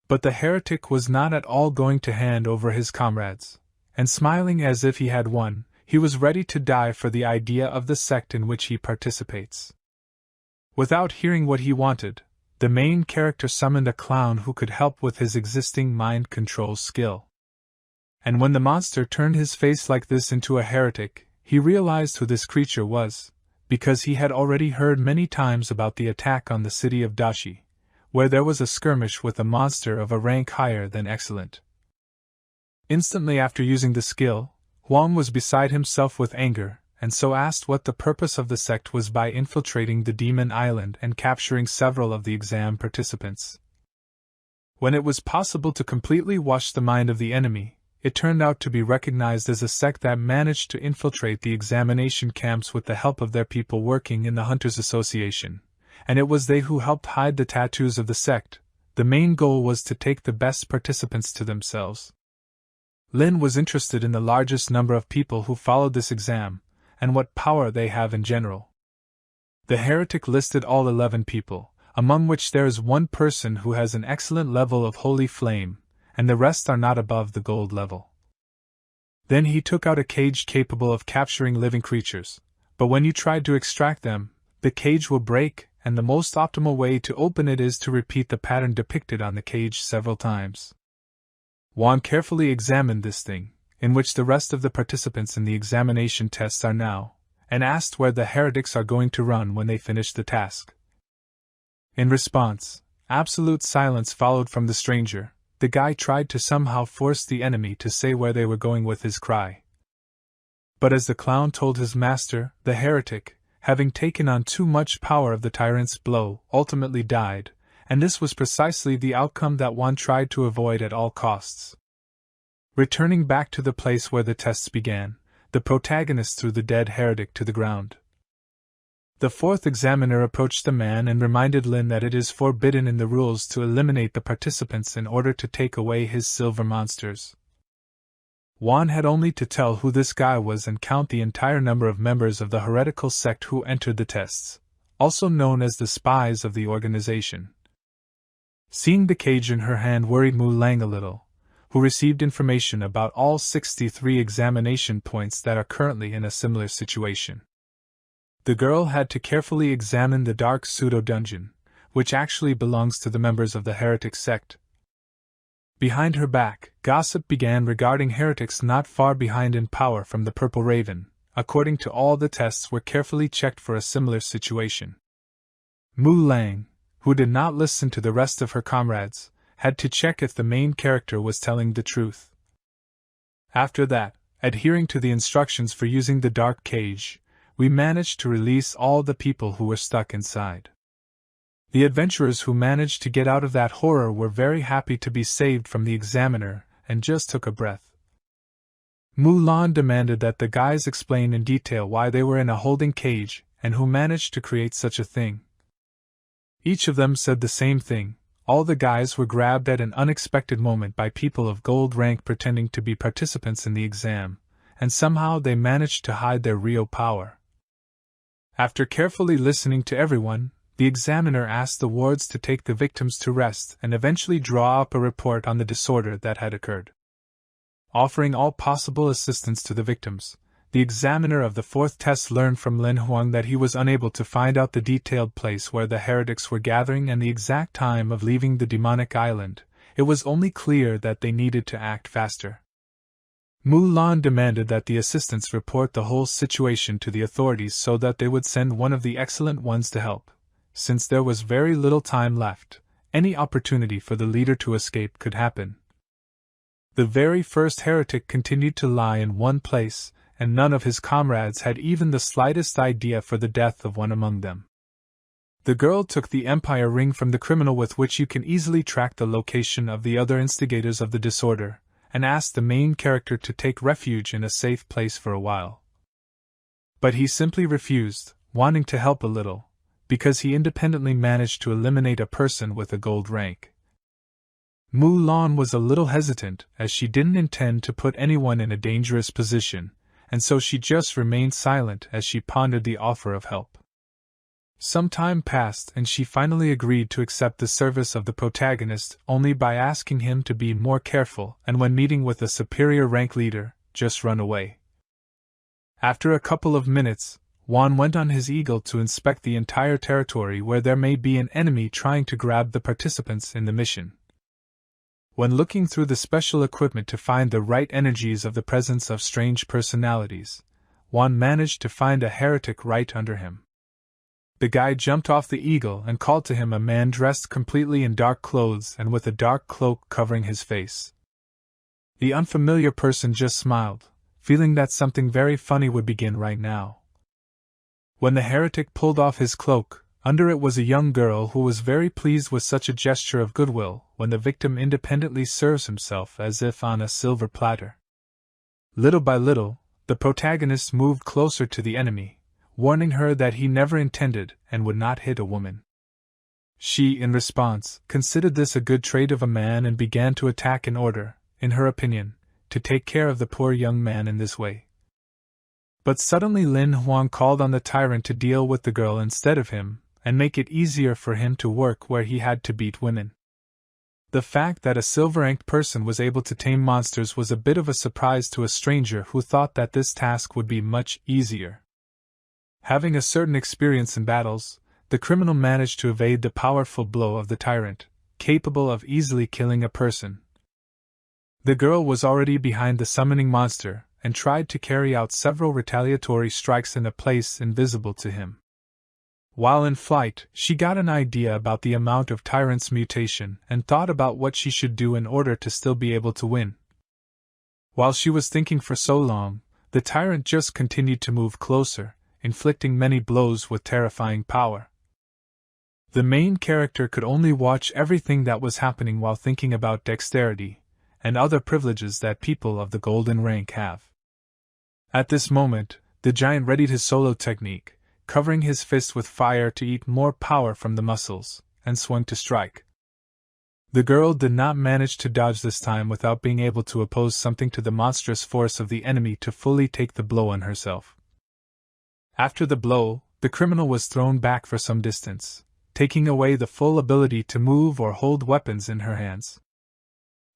But the heretic was not at all going to hand over his comrades. And smiling as if he had won, he was ready to die for the idea of the sect in which he participates. Without hearing what he wanted, the main character summoned a clown who could help with his existing mind control skill. And when the monster turned his face like this into a heretic, he realized who this creature was, because he had already heard many times about the attack on the city of Dashi, where there was a skirmish with a monster of a rank higher than excellent. Instantly after using the skill, Huang was beside himself with anger, and so asked what the purpose of the sect was by infiltrating the demon island and capturing several of the exam participants. When it was possible to completely wash the mind of the enemy, it turned out to be recognized as a sect that managed to infiltrate the examination camps with the help of their people working in the Hunters Association, and it was they who helped hide the tattoos of the sect. The main goal was to take the best participants to themselves. Lin was interested in the largest number of people who followed this exam, and what power they have in general. The heretic listed all 11 people, among which there is one person who has an excellent level of holy flame, and the rest are not above the gold level. Then he took out a cage capable of capturing living creatures, but when you tried to extract them, the cage will break, and the most optimal way to open it is to repeat the pattern depicted on the cage several times. Huang carefully examined this thing, in which the rest of the participants in the examination tests are now, and asked where the heretics are going to run when they finish the task. In response, absolute silence followed from the stranger. The guy tried to somehow force the enemy to say where they were going with his cry. But as the clown told his master, the heretic, having taken on too much power of the tyrant's blow, ultimately died, and this was precisely the outcome that one tried to avoid at all costs. Returning back to the place where the tests began, the protagonist threw the dead heretic to the ground. The fourth examiner approached the man and reminded Lin that it is forbidden in the rules to eliminate the participants in order to take away his silver monsters. Juan had only to tell who this guy was and count the entire number of members of the heretical sect who entered the tests, also known as the spies of the organization. Seeing the cage in her hand worried Mu Lang a little, who received information about all 63 examination points that are currently in a similar situation. The girl had to carefully examine the dark pseudo-dungeon, which actually belongs to the members of the heretic sect. Behind her back, gossip began regarding heretics not far behind in power from the Purple Raven. According to all, the tests were carefully checked for a similar situation. Mu Lang, who did not listen to the rest of her comrades, had to check if the main character was telling the truth. After that, adhering to the instructions for using the dark cage, we managed to release all the people who were stuck inside. The adventurers who managed to get out of that horror were very happy to be saved from the examiner and just took a breath. Mulan demanded that the guys explain in detail why they were in a holding cage and who managed to create such a thing. Each of them said the same thing. All the guys were grabbed at an unexpected moment by people of gold rank pretending to be participants in the exam, and somehow they managed to hide their real power. After carefully listening to everyone, the examiner asked the wards to take the victims to rest and eventually draw up a report on the disorder that had occurred. Offering all possible assistance to the victims, the examiner of the fourth test learned from Lin Huang that he was unable to find out the detailed place where the heretics were gathering and the exact time of leaving the demonic island. It was only clear that they needed to act faster. Mulan demanded that the assistants report the whole situation to the authorities so that they would send one of the excellent ones to help. Since there was very little time left, any opportunity for the leader to escape could happen. The very first heretic continued to lie in one place, and none of his comrades had even the slightest idea for the death of one among them. The girl took the Empire ring from the criminal with which you can easily track the location of the other instigators of the disorder, and asked the main character to take refuge in a safe place for a while. But he simply refused, wanting to help a little, because he independently managed to eliminate a person with a gold rank. Mulan was a little hesitant, as she didn't intend to put anyone in a dangerous position, and so she just remained silent as she pondered the offer of help. Some time passed and she finally agreed to accept the service of the protagonist only by asking him to be more careful and when meeting with a superior rank leader, just run away. After a couple of minutes, Juan went on his eagle to inspect the entire territory where there may be an enemy trying to grab the participants in the mission. When looking through the special equipment to find the right energies of the presence of strange personalities, Juan managed to find a heretic right under him. The guy jumped off the eagle and called to him a man dressed completely in dark clothes and with a dark cloak covering his face. The unfamiliar person just smiled, feeling that something very funny would begin right now. When the heretic pulled off his cloak, under it was a young girl who was very pleased with such a gesture of goodwill when the victim independently serves himself as if on a silver platter. Little by little, the protagonist moved closer to the enemy, warning her that he never intended and would not hit a woman. She, in response, considered this a good trait of a man and began to attack in order, in her opinion, to take care of the poor young man in this way. But suddenly Lin Huang called on the tyrant to deal with the girl instead of him, and make it easier for him to work where he had to beat women. The fact that a silver-ranked person was able to tame monsters was a bit of a surprise to a stranger who thought that this task would be much easier. Having a certain experience in battles, the criminal managed to evade the powerful blow of the tyrant, capable of easily killing a person. The girl was already behind the summoning monster, and tried to carry out several retaliatory strikes in a place invisible to him. While in flight, she got an idea about the amount of tyrant's mutation and thought about what she should do in order to still be able to win. While she was thinking for so long, the tyrant just continued to move closer, inflicting many blows with terrifying power. The main character could only watch everything that was happening while thinking about dexterity and other privileges that people of the golden rank have. At this moment, the giant readied his solo technique, covering his fist with fire to eat more power from the muscles, and swung to strike. The girl did not manage to dodge this time without being able to oppose something to the monstrous force of the enemy to fully take the blow on herself. After the blow, the criminal was thrown back for some distance, taking away the full ability to move or hold weapons in her hands.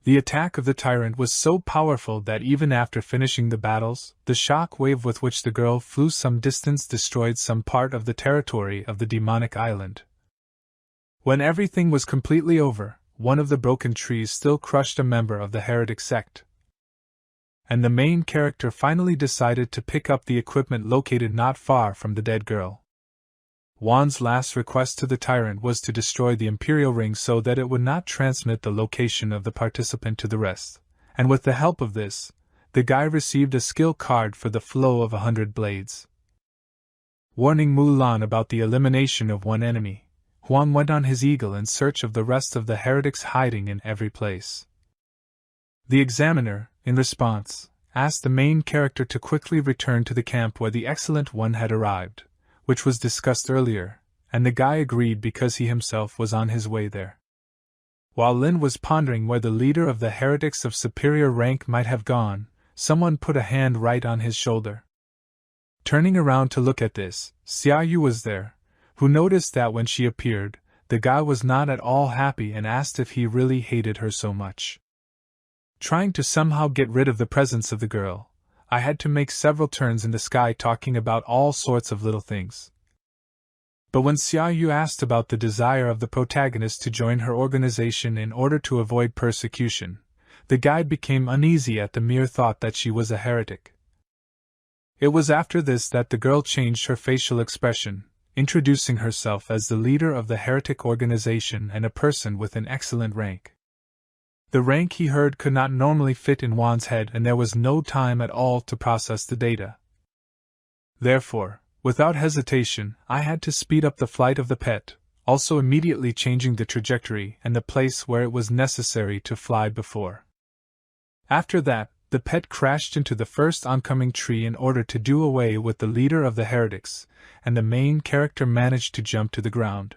The attack of the tyrant was so powerful that even after finishing the battles, the shock wave with which the girl flew some distance destroyed some part of the territory of the demonic island. When everything was completely over, one of the broken trees still crushed a member of the heretic sect. And the main character finally decided to pick up the equipment located not far from the dead girl. Juan's last request to the tyrant was to destroy the Imperial Ring so that it would not transmit the location of the participant to the rest, and with the help of this, the guy received a skill card for the flow of 100 blades. Warning Mulan about the elimination of one enemy, Huang went on his eagle in search of the rest of the heretics hiding in every place. The examiner, in response, asked the main character to quickly return to the camp where the excellent one had arrived, which was discussed earlier, and the guy agreed because he himself was on his way there. While Lin was pondering where the leader of the heretics of superior rank might have gone, someone put a hand right on his shoulder. Turning around to look at this, Xiaoyu was there, who noticed that when she appeared, the guy was not at all happy and asked if he really hated her so much. Trying to somehow get rid of the presence of the girl, I had to make several turns in the sky talking about all sorts of little things. But when Xiaoyu asked about the desire of the protagonist to join her organization in order to avoid persecution, the guide became uneasy at the mere thought that she was a heretic. It was after this that the girl changed her facial expression, introducing herself as the leader of the heretic organization and a person with an excellent rank. The rank he heard could not normally fit in Juan's head, and there was no time at all to process the data. Therefore, without hesitation, I had to speed up the flight of the pet, also immediately changing the trajectory and the place where it was necessary to fly before. After that, the pet crashed into the first oncoming tree in order to do away with the leader of the heretics, and the main character managed to jump to the ground.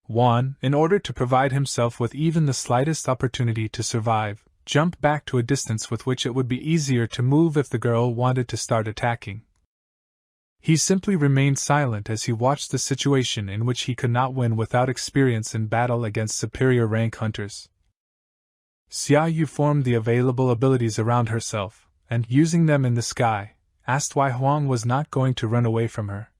Juan, in order to provide himself with even the slightest opportunity to survive, jumped back to a distance with which it would be easier to move if the girl wanted to start attacking. He simply remained silent as he watched the situation in which he could not win without experience in battle against superior rank hunters. Xiaoyu formed the available abilities around herself, and, using them in the sky, asked why Huang was not going to run away from her.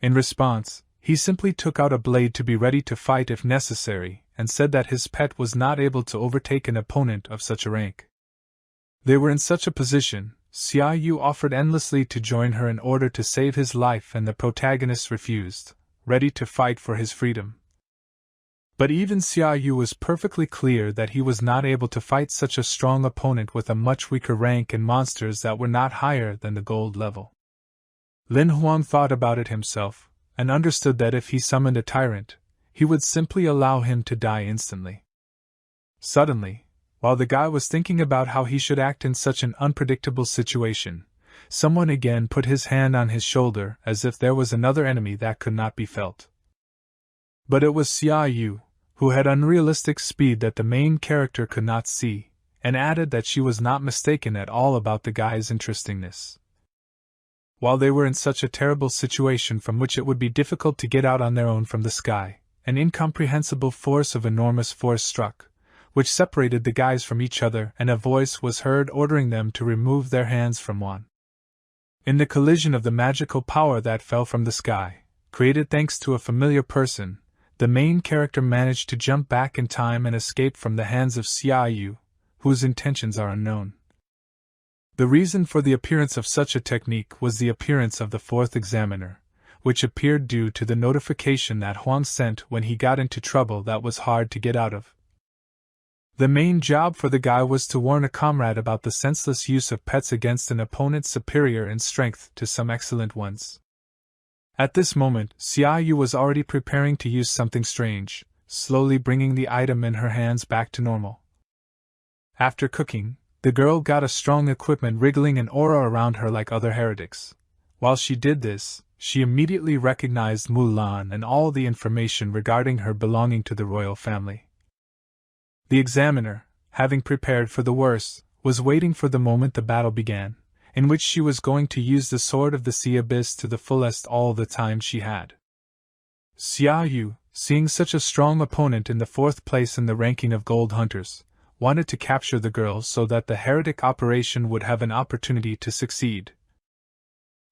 In response, he simply took out a blade to be ready to fight if necessary, and said that his pet was not able to overtake an opponent of such a rank. They were in such a position, Xiaoyu offered endlessly to join her in order to save his life, and the protagonist refused, ready to fight for his freedom. But even Xiaoyu was perfectly clear that he was not able to fight such a strong opponent with a much weaker rank and monsters that were not higher than the gold level. Lin Huang thought about it himself, and understood that if he summoned a tyrant, he would simply allow him to die instantly. Suddenly, while the guy was thinking about how he should act in such an unpredictable situation, someone again put his hand on his shoulder as if there was another enemy that could not be felt. But it was Xiaoyu, who had unrealistic speed that the main character could not see, and added that she was not mistaken at all about the guy's interestingness. While they were in such a terrible situation from which it would be difficult to get out on their own from the sky, an incomprehensible force of enormous force struck, which separated the guys from each other, and a voice was heard ordering them to remove their hands from Juan. In the collision of the magical power that fell from the sky, created thanks to a familiar person, the main character managed to jump back in time and escape from the hands of Xiaoyu, whose intentions are unknown. The reason for the appearance of such a technique was the appearance of the fourth examiner, which appeared due to the notification that Huang sent when he got into trouble that was hard to get out of. The main job for the guy was to warn a comrade about the senseless use of pets against an opponent superior in strength to some excellent ones. At this moment, Xiaoyu was already preparing to use something strange, slowly bringing the item in her hands back to normal. After cooking, the girl got a strong equipment wriggling an aura around her like other heretics. While she did this, she immediately recognized Mulan and all the information regarding her belonging to the royal family. The examiner, having prepared for the worst, was waiting for the moment the battle began, in which she was going to use the sword of the sea abyss to the fullest all the time she had. Xiaoyu, seeing such a strong opponent in the fourth place in the ranking of gold hunters, wanted to capture the girl so that the heretic operation would have an opportunity to succeed.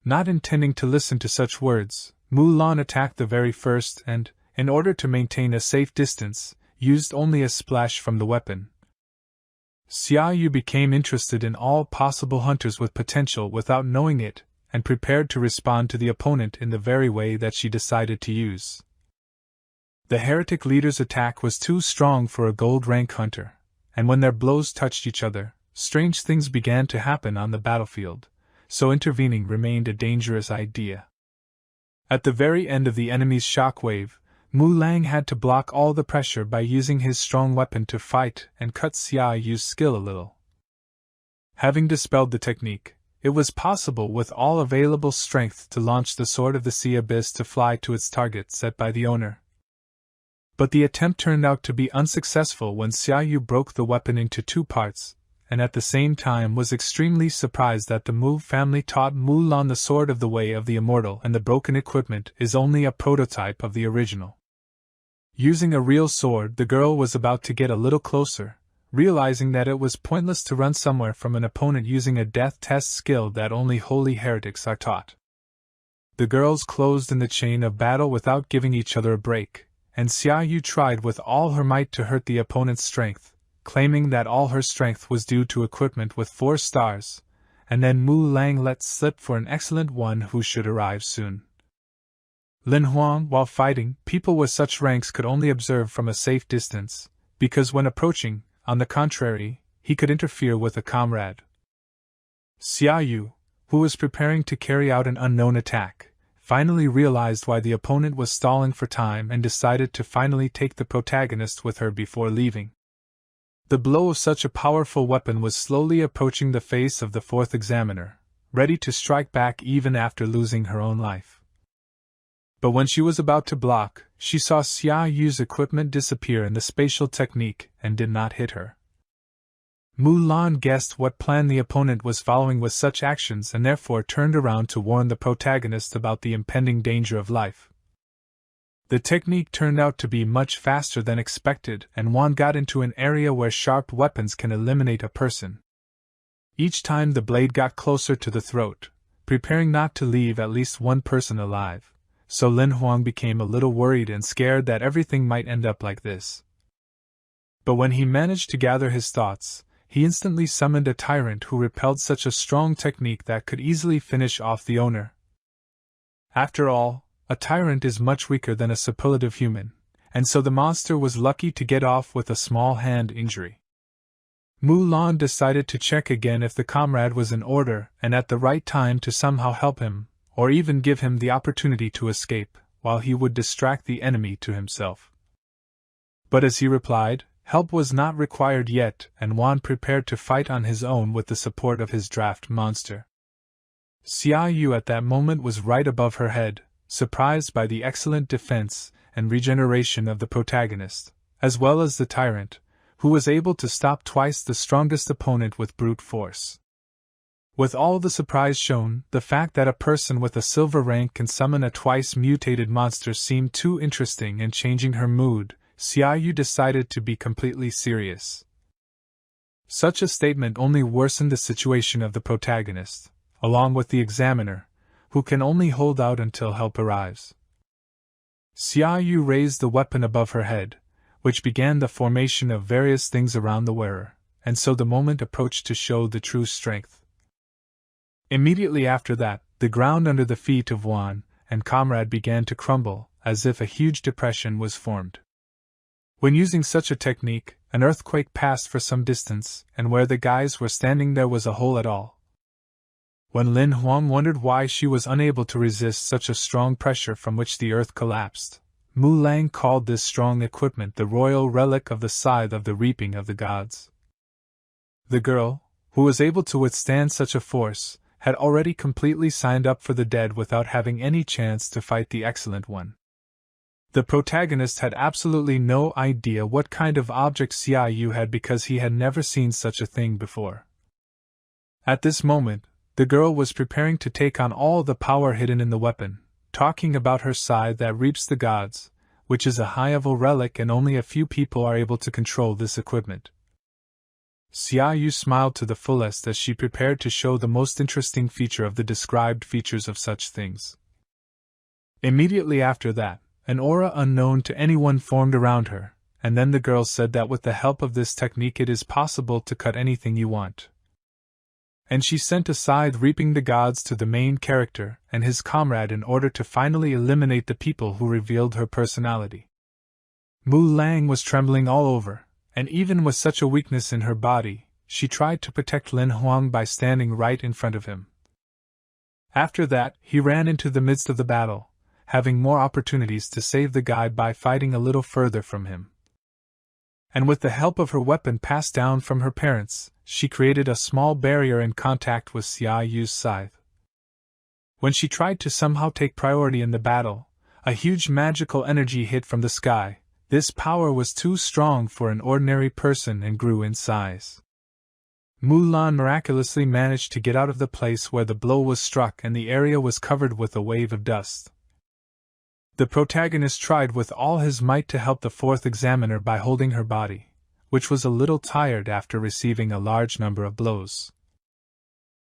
Not intending to listen to such words, Mulan attacked the very first and, in order to maintain a safe distance, used only a splash from the weapon. Xiaoyu became interested in all possible hunters with potential without knowing it, and prepared to respond to the opponent in the very way that she decided to use. The heretic leader's attack was too strong for a gold rank hunter, and when their blows touched each other, strange things began to happen on the battlefield, so intervening remained a dangerous idea. At the very end of the enemy's shockwave, Mulan had to block all the pressure by using his strong weapon to fight and cut Xiaoyu's skill a little. Having dispelled the technique, it was possible with all available strength to launch the Sword of the Sea Abyss to fly to its target set by the owner. But the attempt turned out to be unsuccessful when Xiaoyu broke the weapon into two parts, and at the same time was extremely surprised that the Mu family taught Mulan the Sword of the Way of the Immortal, and the broken equipment is only a prototype of the original. Using a real sword, the girl was about to get a little closer, realizing that it was pointless to run somewhere from an opponent using a death test skill that only holy heretics are taught. The girls closed in the chain of battle without giving each other a break, and Xiaoyu tried with all her might to hurt the opponent's strength, claiming that all her strength was due to equipment with 4 stars, and then Mu Lang let slip for an excellent one who should arrive soon. Lin Huang, while fighting, people with such ranks could only observe from a safe distance, because when approaching, on the contrary, he could interfere with a comrade. Xiaoyu, who was preparing to carry out an unknown attack, finally realized why the opponent was stalling for time and decided to finally take the protagonist with her before leaving. The blow of such a powerful weapon was slowly approaching the face of the 4th examiner, ready to strike back even after losing her own life. But when she was about to block, she saw Xiaoyu's equipment disappear in the spatial technique and did not hit her. Mulan guessed what plan the opponent was following with such actions and therefore turned around to warn the protagonist about the impending danger of life. The technique turned out to be much faster than expected, and Wan got into an area where sharp weapons can eliminate a person. Each time the blade got closer to the throat, preparing not to leave at least one person alive, so Lin Huang became a little worried and scared that everything might end up like this. But when he managed to gather his thoughts, he instantly summoned a tyrant who repelled such a strong technique that could easily finish off the owner. After all, a tyrant is much weaker than a superlative human, and so the monster was lucky to get off with a small hand injury. Mulan decided to check again if the comrade was in order and at the right time to somehow help him, or even give him the opportunity to escape, while he would distract the enemy to himself. But as he replied, help was not required yet, and Wan prepared to fight on his own with the support of his draft monster. Xiaoyu at that moment was right above her head, surprised by the excellent defense and regeneration of the protagonist, as well as the tyrant, who was able to stop twice the strongest opponent with brute force. With all the surprise shown, the fact that a person with a silver rank can summon a twice mutated monster seemed too interesting, and changing her mood, Xiaoyu decided to be completely serious. Such a statement only worsened the situation of the protagonist, along with the examiner, who can only hold out until help arrives. Xiaoyu raised the weapon above her head, which began the formation of various things around the wearer, and so the moment approached to show the true strength. Immediately after that, the ground under the feet of Wan and comrade began to crumble, as if a huge depression was formed. When using such a technique, an earthquake passed for some distance, and where the guys were standing there was a hole at all. When Lin Huang wondered why she was unable to resist such a strong pressure from which the earth collapsed, Mu Lang called this strong equipment the royal relic of the scythe of the reaping of the gods. The girl, who was able to withstand such a force, had already completely signed up for the dead without having any chance to fight the excellent one. The protagonist had absolutely no idea what kind of object Xiaoyu had because he had never seen such a thing before. At this moment, the girl was preparing to take on all the power hidden in the weapon, talking about her scythe that reaps the gods, which is a high-level relic and only a few people are able to control this equipment. Xiaoyu smiled to the fullest as she prepared to show the most interesting feature of the described features of such things. Immediately after that, an aura unknown to anyone formed around her, and then the girl said that with the help of this technique it is possible to cut anything you want. And she sent a scythe reaping the gods to the main character and his comrade in order to finally eliminate the people who revealed her personality. Mu Lang was trembling all over, and even with such a weakness in her body, she tried to protect Lin Huang by standing right in front of him. After that, he ran into the midst of the battle, having more opportunities to save the guy by fighting a little further from him. And with the help of her weapon passed down from her parents, she created a small barrier in contact with Xia Yu's scythe. When she tried to somehow take priority in the battle, a huge magical energy hit from the sky. This power was too strong for an ordinary person and grew in size. Mulan miraculously managed to get out of the place where the blow was struck, and the area was covered with a wave of dust. The protagonist tried with all his might to help the fourth examiner by holding her body, which was a little tired after receiving a large number of blows.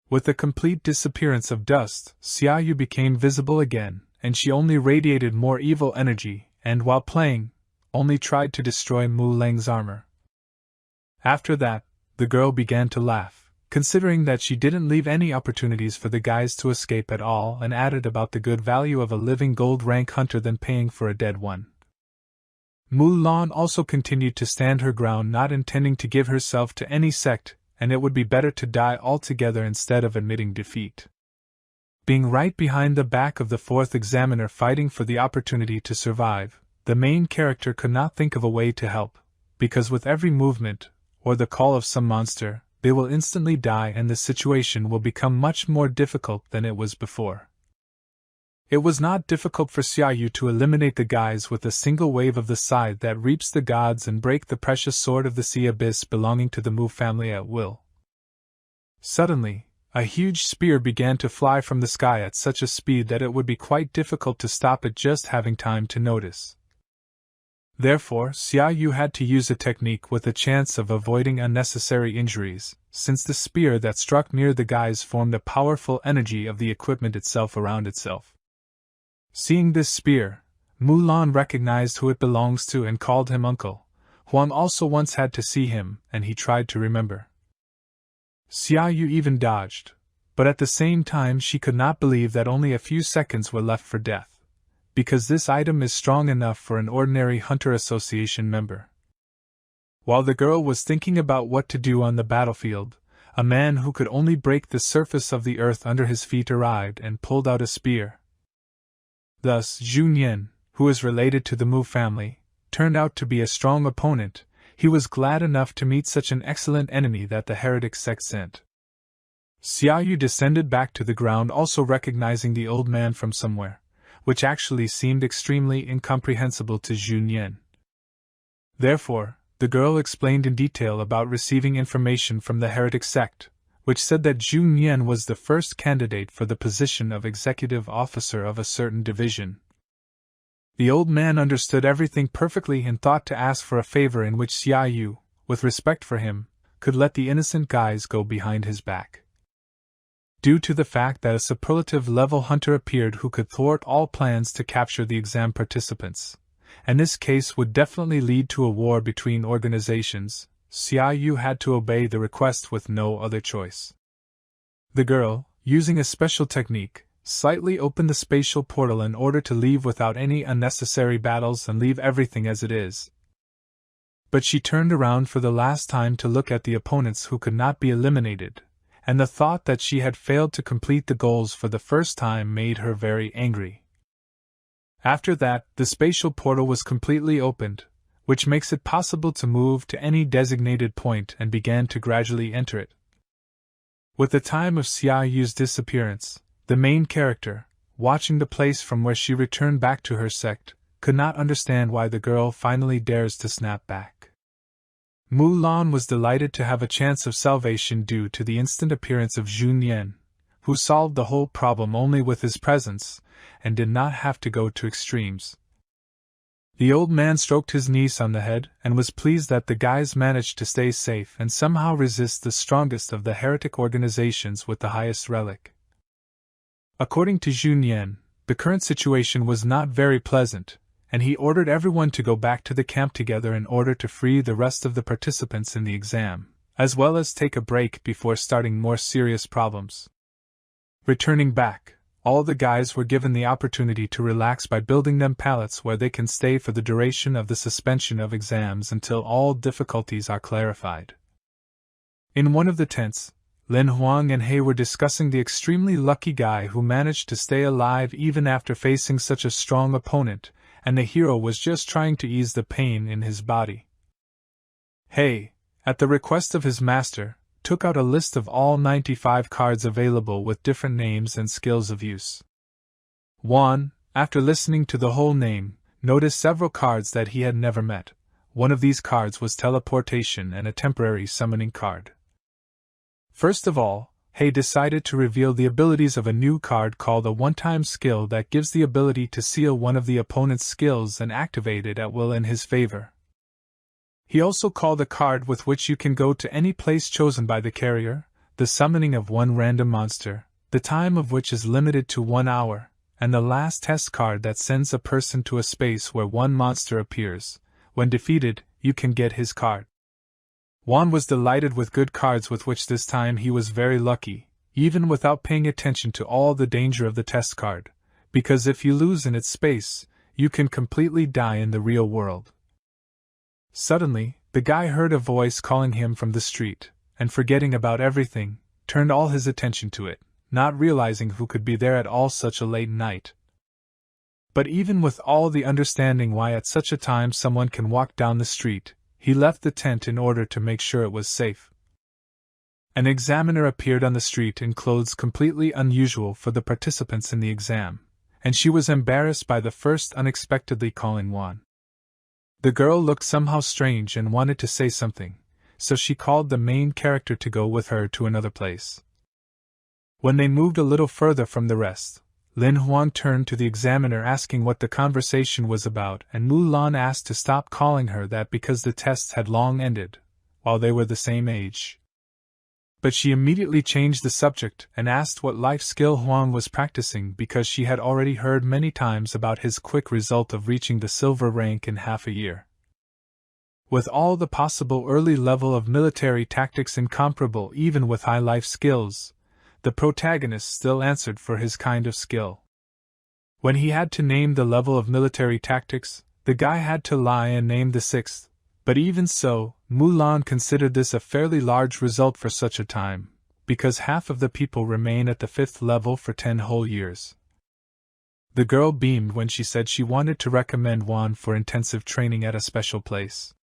With the complete disappearance of dust, Xia Yu became visible again, and she only radiated more evil energy, and while playing, only tried to destroy Mu Leng's armor. After that, the girl began to laugh, considering that she didn't leave any opportunities for the guys to escape at all, and added about the good value of a living gold rank hunter than paying for a dead one. Mulan also continued to stand her ground, not intending to give herself to any sect, and it would be better to die altogether instead of admitting defeat. Being right behind the back of the fourth examiner fighting for the opportunity to survive, the main character could not think of a way to help, because with every movement, or the call of some monster, they will instantly die and the situation will become much more difficult than it was before. It was not difficult for Xia Yu to eliminate the guys with a single wave of the scythe that reaps the gods and break the precious sword of the sea abyss belonging to the Mu family at will. Suddenly, a huge spear began to fly from the sky at such a speed that it would be quite difficult to stop it just having time to notice. Therefore, Xia Yu had to use a technique with a chance of avoiding unnecessary injuries, since the spear that struck near the guys formed a powerful energy of the equipment itself around itself. Seeing this spear, Mulan recognized who it belongs to and called him uncle. Huang also once had to see him, and he tried to remember. Xia Yu even dodged, but at the same time she could not believe that only a few seconds were left for death, because this item is strong enough for an ordinary Hunter Association member. While the girl was thinking about what to do on the battlefield, a man who could only break the surface of the earth under his feet arrived and pulled out a spear. Thus, Zhu Nian, who is related to the Mu family, turned out to be a strong opponent. He was glad enough to meet such an excellent enemy that the heretic sect sent. Xia Yu descended back to the ground, also recognizing the old man from somewhere, which actually seemed extremely incomprehensible to Zhu Nian. Therefore, the girl explained in detail about receiving information from the heretic sect, which said that Zhu Nian was the first candidate for the position of executive officer of a certain division. The old man understood everything perfectly and thought to ask for a favor in which Xia Yu, with respect for him, could let the innocent guys go behind his back. Due to the fact that a superlative-level hunter appeared who could thwart all plans to capture the exam participants, and this case would definitely lead to a war between organizations, Xia Yu had to obey the request with no other choice. The girl, using a special technique, slightly opened the spatial portal in order to leave without any unnecessary battles and leave everything as it is. But she turned around for the last time to look at the opponents who could not be eliminated, and the thought that she had failed to complete the goals for the first time made her very angry. After that, the spatial portal was completely opened, which makes it possible to move to any designated point and began to gradually enter it. With the time of Xia Yu's disappearance, the main character, watching the place from where she returned back to her sect, could not understand why the girl finally dares to snap back. Mulan was delighted to have a chance of salvation due to the instant appearance of Zhu Nian, who solved the whole problem only with his presence, and did not have to go to extremes. The old man stroked his niece on the head and was pleased that the guys managed to stay safe and somehow resist the strongest of the heretic organizations with the highest relic. According to Zhu Nian, the current situation was not very pleasant, and he ordered everyone to go back to the camp together in order to free the rest of the participants in the exam, as well as take a break before starting more serious problems. Returning back, all the guys were given the opportunity to relax by building them pallets where they can stay for the duration of the suspension of exams until all difficulties are clarified. In one of the tents, Lin Huang and He were discussing the extremely lucky guy who managed to stay alive even after facing such a strong opponent, and the hero was just trying to ease the pain in his body. He, at the request of his master, took out a list of all 95 cards available with different names and skills of use. Juan, after listening to the whole name, noticed several cards that he had never met. One of these cards was teleportation and a temporary summoning card. First of all, He decided to reveal the abilities of a new card called a one-time skill that gives the ability to seal one of the opponent's skills and activate it at will in his favor. He also called a card with which you can go to any place chosen by the carrier, the summoning of one random monster, the time of which is limited to 1 hour, and the last test card that sends a person to a space where one monster appears. When defeated, you can get his card. Juan was delighted with good cards with which this time he was very lucky, even without paying attention to all the danger of the test card, because if you lose in its space, you can completely die in the real world. Suddenly, the guy heard a voice calling him from the street, and forgetting about everything, turned all his attention to it, not realizing who could be there at all such a late night. But even with all the understanding why at such a time someone can walk down the street, he left the tent in order to make sure it was safe. An examiner appeared on the street in clothes completely unusual for the participants in the exam, and she was embarrassed by the first unexpectedly calling Juan. The girl looked somehow strange and wanted to say something, so she called the main character to go with her to another place. When they moved a little further from the rest, Lin Huang turned to the examiner asking what the conversation was about, and Mulan asked to stop calling her that because the tests had long ended, while they were the same age. But she immediately changed the subject and asked what life skill Huang was practicing because she had already heard many times about his quick result of reaching the silver rank in half a year. With all the possible early level of military tactics incomparable even with high life skills, the protagonist still answered for his kind of skill. When he had to name the level of military tactics, the guy had to lie and name the 6th, but even so, Mulan considered this a fairly large result for such a time, because half of the people remain at the 5th level for 10 whole years. The girl beamed when she said she wanted to recommend Juan for intensive training at a special place.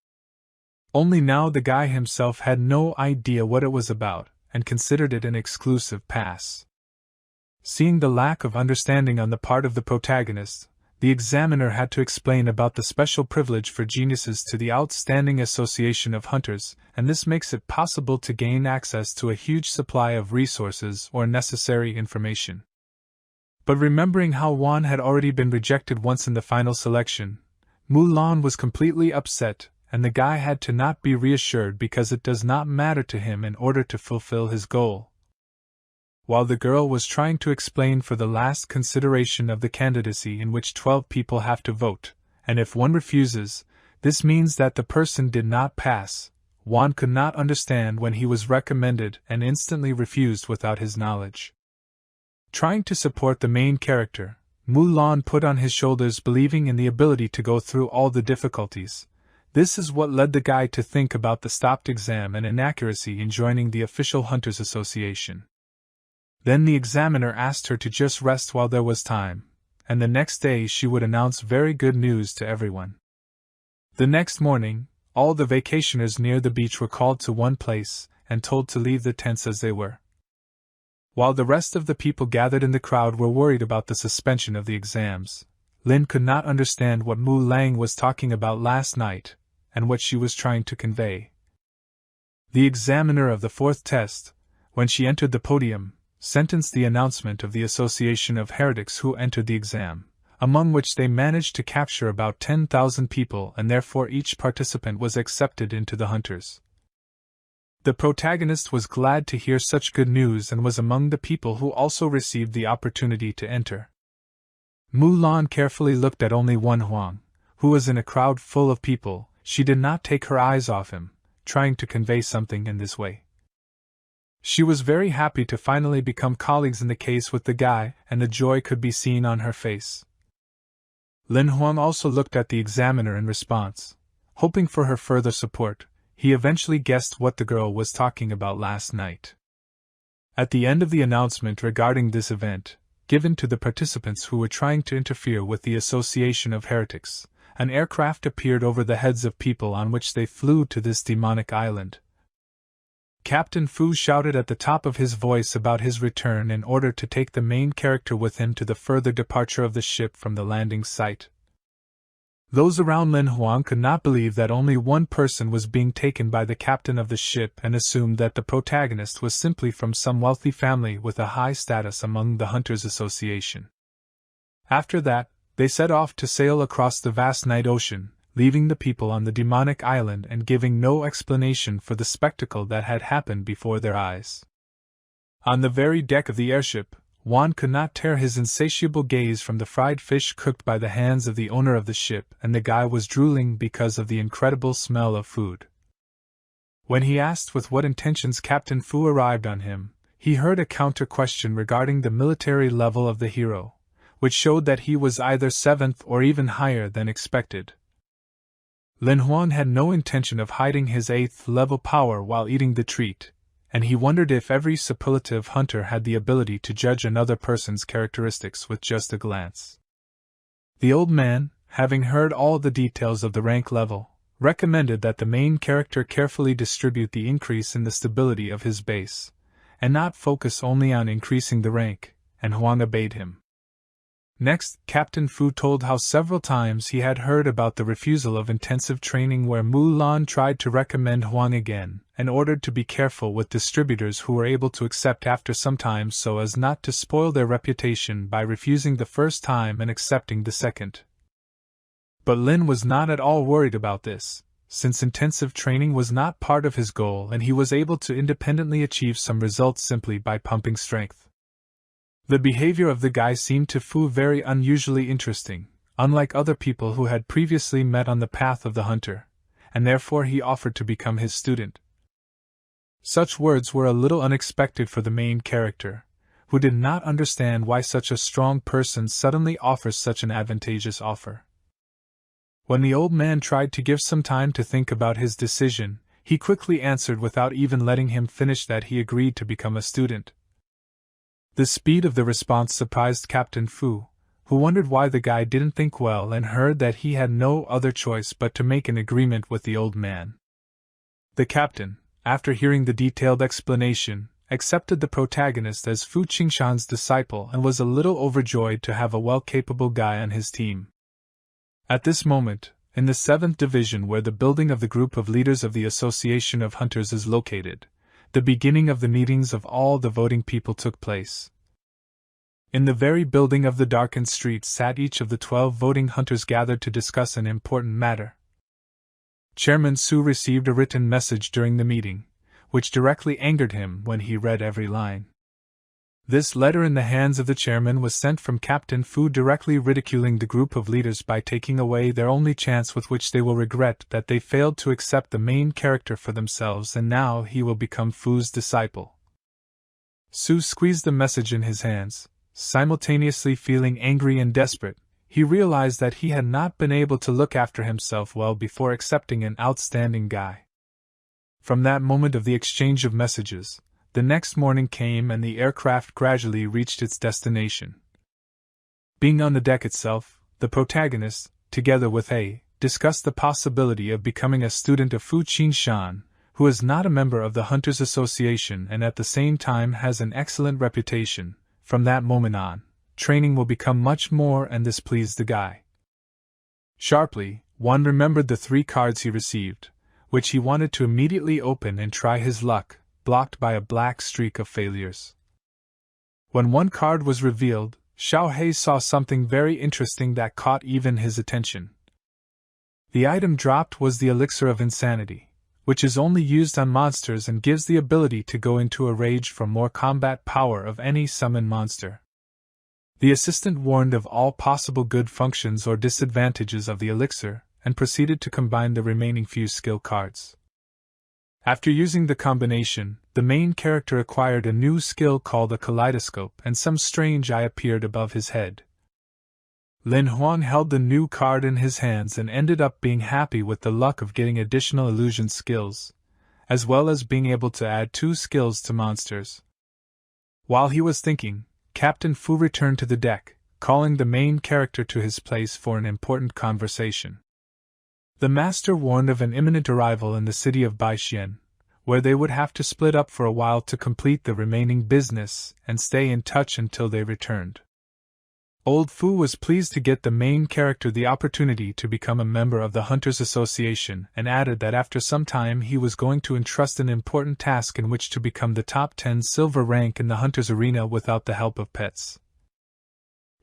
Only now the guy himself had no idea what it was about, and considered it an exclusive pass. Seeing the lack of understanding on the part of the protagonist, the examiner had to explain about the special privilege for geniuses to the outstanding association of hunters, and this makes it possible to gain access to a huge supply of resources or necessary information. But remembering how Juan had already been rejected once in the final selection, Mulan was completely upset, and the guy had to not be reassured because it does not matter to him in order to fulfill his goal. While the girl was trying to explain for the last consideration of the candidacy in which 12 people have to vote, and if one refuses, this means that the person did not pass, Juan could not understand when he was recommended and instantly refused without his knowledge. Trying to support the main character, Mulan put on his shoulders believing in the ability to go through all the difficulties. This is what led the guy to think about the stopped exam and inaccuracy in joining the official Hunters Association. Then the examiner asked her to just rest while there was time, and the next day she would announce very good news to everyone. The next morning, all the vacationers near the beach were called to one place and told to leave the tents as they were. While the rest of the people gathered in the crowd were worried about the suspension of the exams, Lin could not understand what Mu Lang was talking about last night, and what she was trying to convey. The examiner of the 4th test, when she entered the podium, sentenced the announcement of the association of heretics who entered the exam, among which they managed to capture about 10,000 people, and therefore each participant was accepted into the hunters. The protagonist was glad to hear such good news and was among the people who also received the opportunity to enter. Mulan carefully looked at only one Huang, who was in a crowd full of people. She did not take her eyes off him, trying to convey something in this way. She was very happy to finally become colleagues in the case with the guy, and the joy could be seen on her face. Lin Huang also looked at the examiner in response, hoping for her further support. He eventually guessed what the girl was talking about last night. At the end of the announcement regarding this event, given to the participants who were trying to interfere with the Association of Heretics, an aircraft appeared over the heads of people on which they flew to this demonic island. Captain Fu shouted at the top of his voice about his return in order to take the main character with him to the further departure of the ship from the landing site. Those around Lin Huang could not believe that only one person was being taken by the captain of the ship and assumed that the protagonist was simply from some wealthy family with a high status among the Hunters Association. After that, they set off to sail across the vast night ocean, leaving the people on the demonic island and giving no explanation for the spectacle that had happened before their eyes. On the very deck of the airship, Juan could not tear his insatiable gaze from the fried fish cooked by the hands of the owner of the ship, and the guy was drooling because of the incredible smell of food. When he asked with what intentions Captain Fu arrived on him, he heard a counter-question regarding the military level of the hero, which showed that he was either 7th or even higher than expected. Lin Huang had no intention of hiding his 8th level power while eating the treat, and he wondered if every superlative hunter had the ability to judge another person's characteristics with just a glance. The old man, having heard all the details of the rank level, recommended that the main character carefully distribute the increase in the stability of his base, and not focus only on increasing the rank, and Huang obeyed him. Next, Captain Fu told how several times he had heard about the refusal of intensive training where Mulan tried to recommend Huang again, and ordered to be careful with distributors who were able to accept after some time so as not to spoil their reputation by refusing the first time and accepting the second. But Lin was not at all worried about this, since intensive training was not part of his goal and he was able to independently achieve some results simply by pumping strength. The behavior of the guy seemed to Fu very unusually interesting, unlike other people who had previously met on the path of the hunter, and therefore he offered to become his student. Such words were a little unexpected for the main character, who did not understand why such a strong person suddenly offers such an advantageous offer. When the old man tried to give some time to think about his decision, he quickly answered without even letting him finish that he agreed to become a student. The speed of the response surprised Captain Fu, who wondered why the guy didn't think well and heard that he had no other choice but to make an agreement with the old man. The captain, after hearing the detailed explanation, accepted the protagonist as Fu Qingshan's disciple and was a little overjoyed to have a well-capable guy on his team. At this moment, in the 7th Division where the building of the group of leaders of the Association of Hunters is located, the beginning of the meetings of all the voting people took place. In the very building of the darkened street sat each of the 12 voting hunters gathered to discuss an important matter. Chairman Su received a written message during the meeting, which directly angered him when he read every line. This letter in the hands of the chairman was sent from Captain Fu directly ridiculing the group of leaders by taking away their only chance with which they will regret that they failed to accept the main character for themselves and now he will become Fu's disciple. Su squeezed the message in his hands, simultaneously feeling angry and desperate. He realized that he had not been able to look after himself well before accepting an outstanding guy. From that moment of the exchange of messages, the next morning came and the aircraft gradually reached its destination. Being on the deck itself, the protagonist, together with A, discussed the possibility of becoming a student of Fu Qingshan, who is not a member of the Hunters Association and at the same time has an excellent reputation. From that moment on, training will become much more and this pleased the guy. Sharply, Juan remembered the 3 cards he received, which he wanted to immediately open and try his luck, blocked by a black streak of failures. When one card was revealed, Xiao Hei saw something very interesting that caught even his attention. The item dropped was the Elixir of Insanity, which is only used on monsters and gives the ability to go into a rage for more combat power of any summoned monster. The assistant warned of all possible good functions or disadvantages of the elixir, and proceeded to combine the remaining few skill cards. After using the combination, the main character acquired a new skill called a kaleidoscope and some strange eye appeared above his head. Lin Huang held the new card in his hands and ended up being happy with the luck of getting additional illusion skills, as well as being able to add 2 skills to monsters. While he was thinking, Captain Fu returned to the deck, calling the main character to his place for an important conversation. The master warned of an imminent arrival in the city of Baixian, where they would have to split up for a while to complete the remaining business and stay in touch until they returned. Old Fu was pleased to get the main character the opportunity to become a member of the Hunters Association and added that after some time he was going to entrust an important task in which to become the top 10 silver rank in the Hunters arena without the help of pets.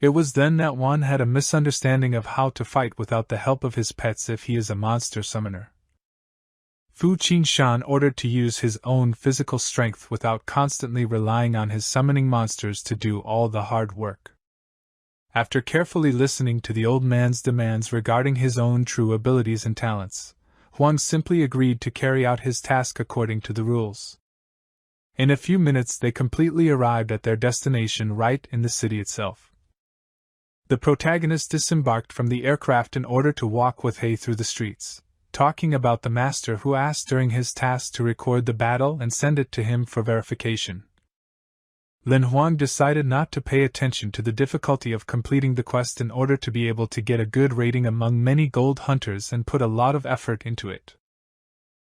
It was then that Juan had a misunderstanding of how to fight without the help of his pets if he is a monster summoner. Fu Qingshan ordered to use his own physical strength without constantly relying on his summoning monsters to do all the hard work. After carefully listening to the old man's demands regarding his own true abilities and talents, Huang simply agreed to carry out his task according to the rules. In a few minutes they completely arrived at their destination right in the city itself. The protagonist disembarked from the aircraft in order to walk with He through the streets, talking about the master who asked during his task to record the battle and send it to him for verification. Lin Huang decided not to pay attention to the difficulty of completing the quest in order to be able to get a good rating among many gold hunters and put a lot of effort into it.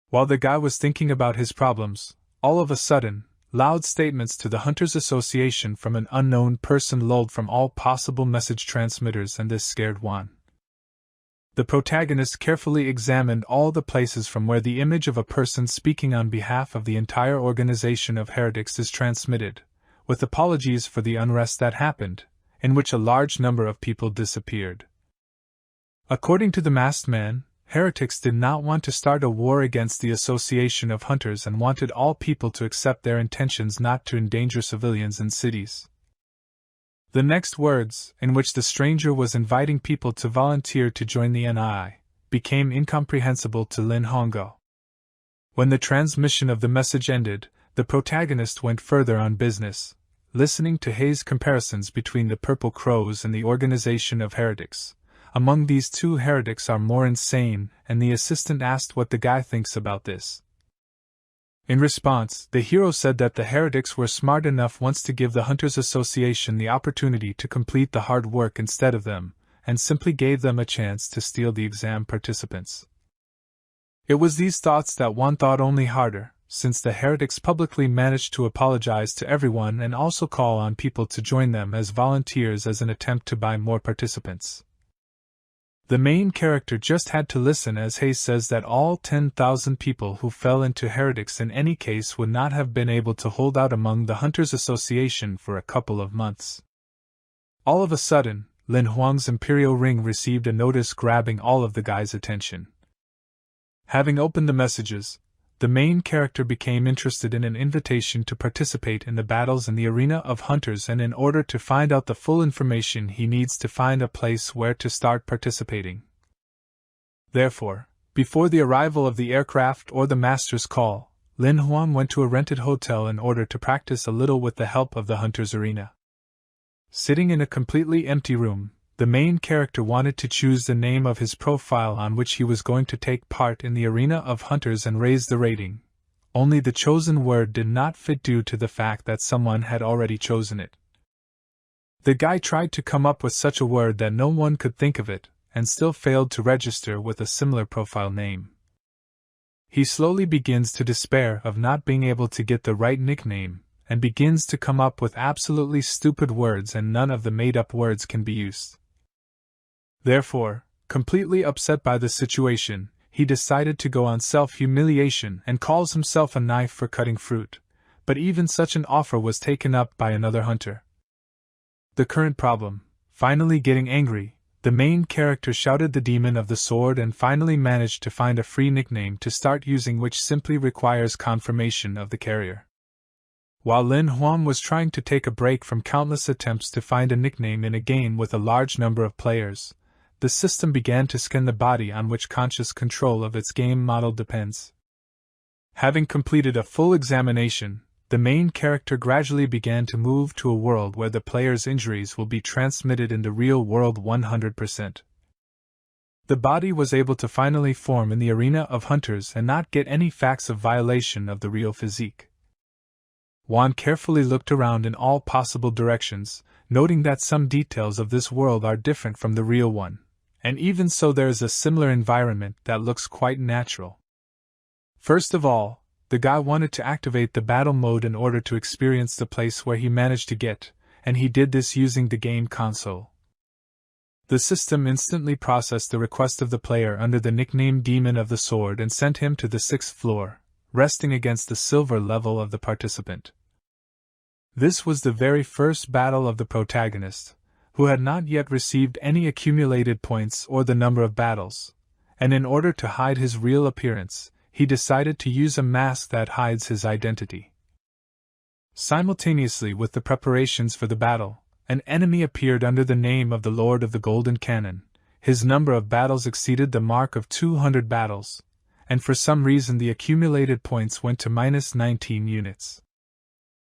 While the guy was thinking about his problems, all of a sudden, loud statements to the Hunters Association from an unknown person lulled from all possible message transmitters, and this scared Juan. The protagonist carefully examined all the places from where the image of a person speaking on behalf of the entire organization of heretics is transmitted, with apologies for the unrest that happened, in which a large number of people disappeared. According to the masked man, heretics did not want to start a war against the Association of Hunters and wanted all people to accept their intentions not to endanger civilians in cities. The next words, in which the stranger was inviting people to volunteer to join the NI, became incomprehensible to Lin Huang. When the transmission of the message ended, the protagonist went further on business, listening to He's comparisons between the Purple Crows and the organization of heretics. Among these two, heretics are more insane, and the assistant asked what the guy thinks about this. In response, the hero said that the heretics were smart enough once to give the Hunters Association the opportunity to complete the hard work instead of them, and simply gave them a chance to steal the exam participants. It was these thoughts that Juan thought only harder, since the heretics publicly managed to apologize to everyone and also call on people to join them as volunteers as an attempt to buy more participants. The main character just had to listen as He says that all 10,000 people who fell into heretics in any case would not have been able to hold out among the Hunters Association for a couple of months. All of a sudden, Lin Huang's imperial ring received a notice grabbing all of the guy's attention. Having opened the messages, the main character became interested in an invitation to participate in the battles in the arena of hunters, and in order to find out the full information he needs to find a place where to start participating. Therefore, before the arrival of the aircraft or the master's call, Lin Huang went to a rented hotel in order to practice a little with the help of the hunters arena. Sitting in a completely empty room, the main character wanted to choose the name of his profile on which he was going to take part in the arena of hunters and raise the rating. Only the chosen word did not fit due to the fact that someone had already chosen it. The guy tried to come up with such a word that no one could think of it, and still failed to register with a similar profile name. He slowly begins to despair of not being able to get the right nickname, and begins to come up with absolutely stupid words, and none of the made-up words can be used. Therefore, completely upset by the situation, he decided to go on self-humiliation and calls himself a knife for cutting fruit, but even such an offer was taken up by another hunter. The current problem, finally getting angry, the main character shouted the demon of the sword and finally managed to find a free nickname to start using, which simply requires confirmation of the carrier. While Lin Huang was trying to take a break from countless attempts to find a nickname in a game with a large number of players, the system began to scan the body on which conscious control of its game model depends. Having completed a full examination, the main character gradually began to move to a world where the player's injuries will be transmitted in the real world 100%. The body was able to finally form in the arena of hunters and not get any facts of violation of the real physique. Juan carefully looked around in all possible directions, noting that some details of this world are different from the real one, and even so there is a similar environment that looks quite natural. First of all, the guy wanted to activate the battle mode in order to experience the place where he managed to get, and he did this using the game console. The system instantly processed the request of the player under the nickname Demon of the Sword and sent him to the 6th floor, resting against the silver level of the participant. This was the very first battle of the protagonist, who had not yet received any accumulated points or the number of battles, and in order to hide his real appearance, he decided to use a mask that hides his identity. Simultaneously with the preparations for the battle, an enemy appeared under the name of the Lord of the Golden Cannon. His number of battles exceeded the mark of 200 battles, and for some reason the accumulated points went to -19 units.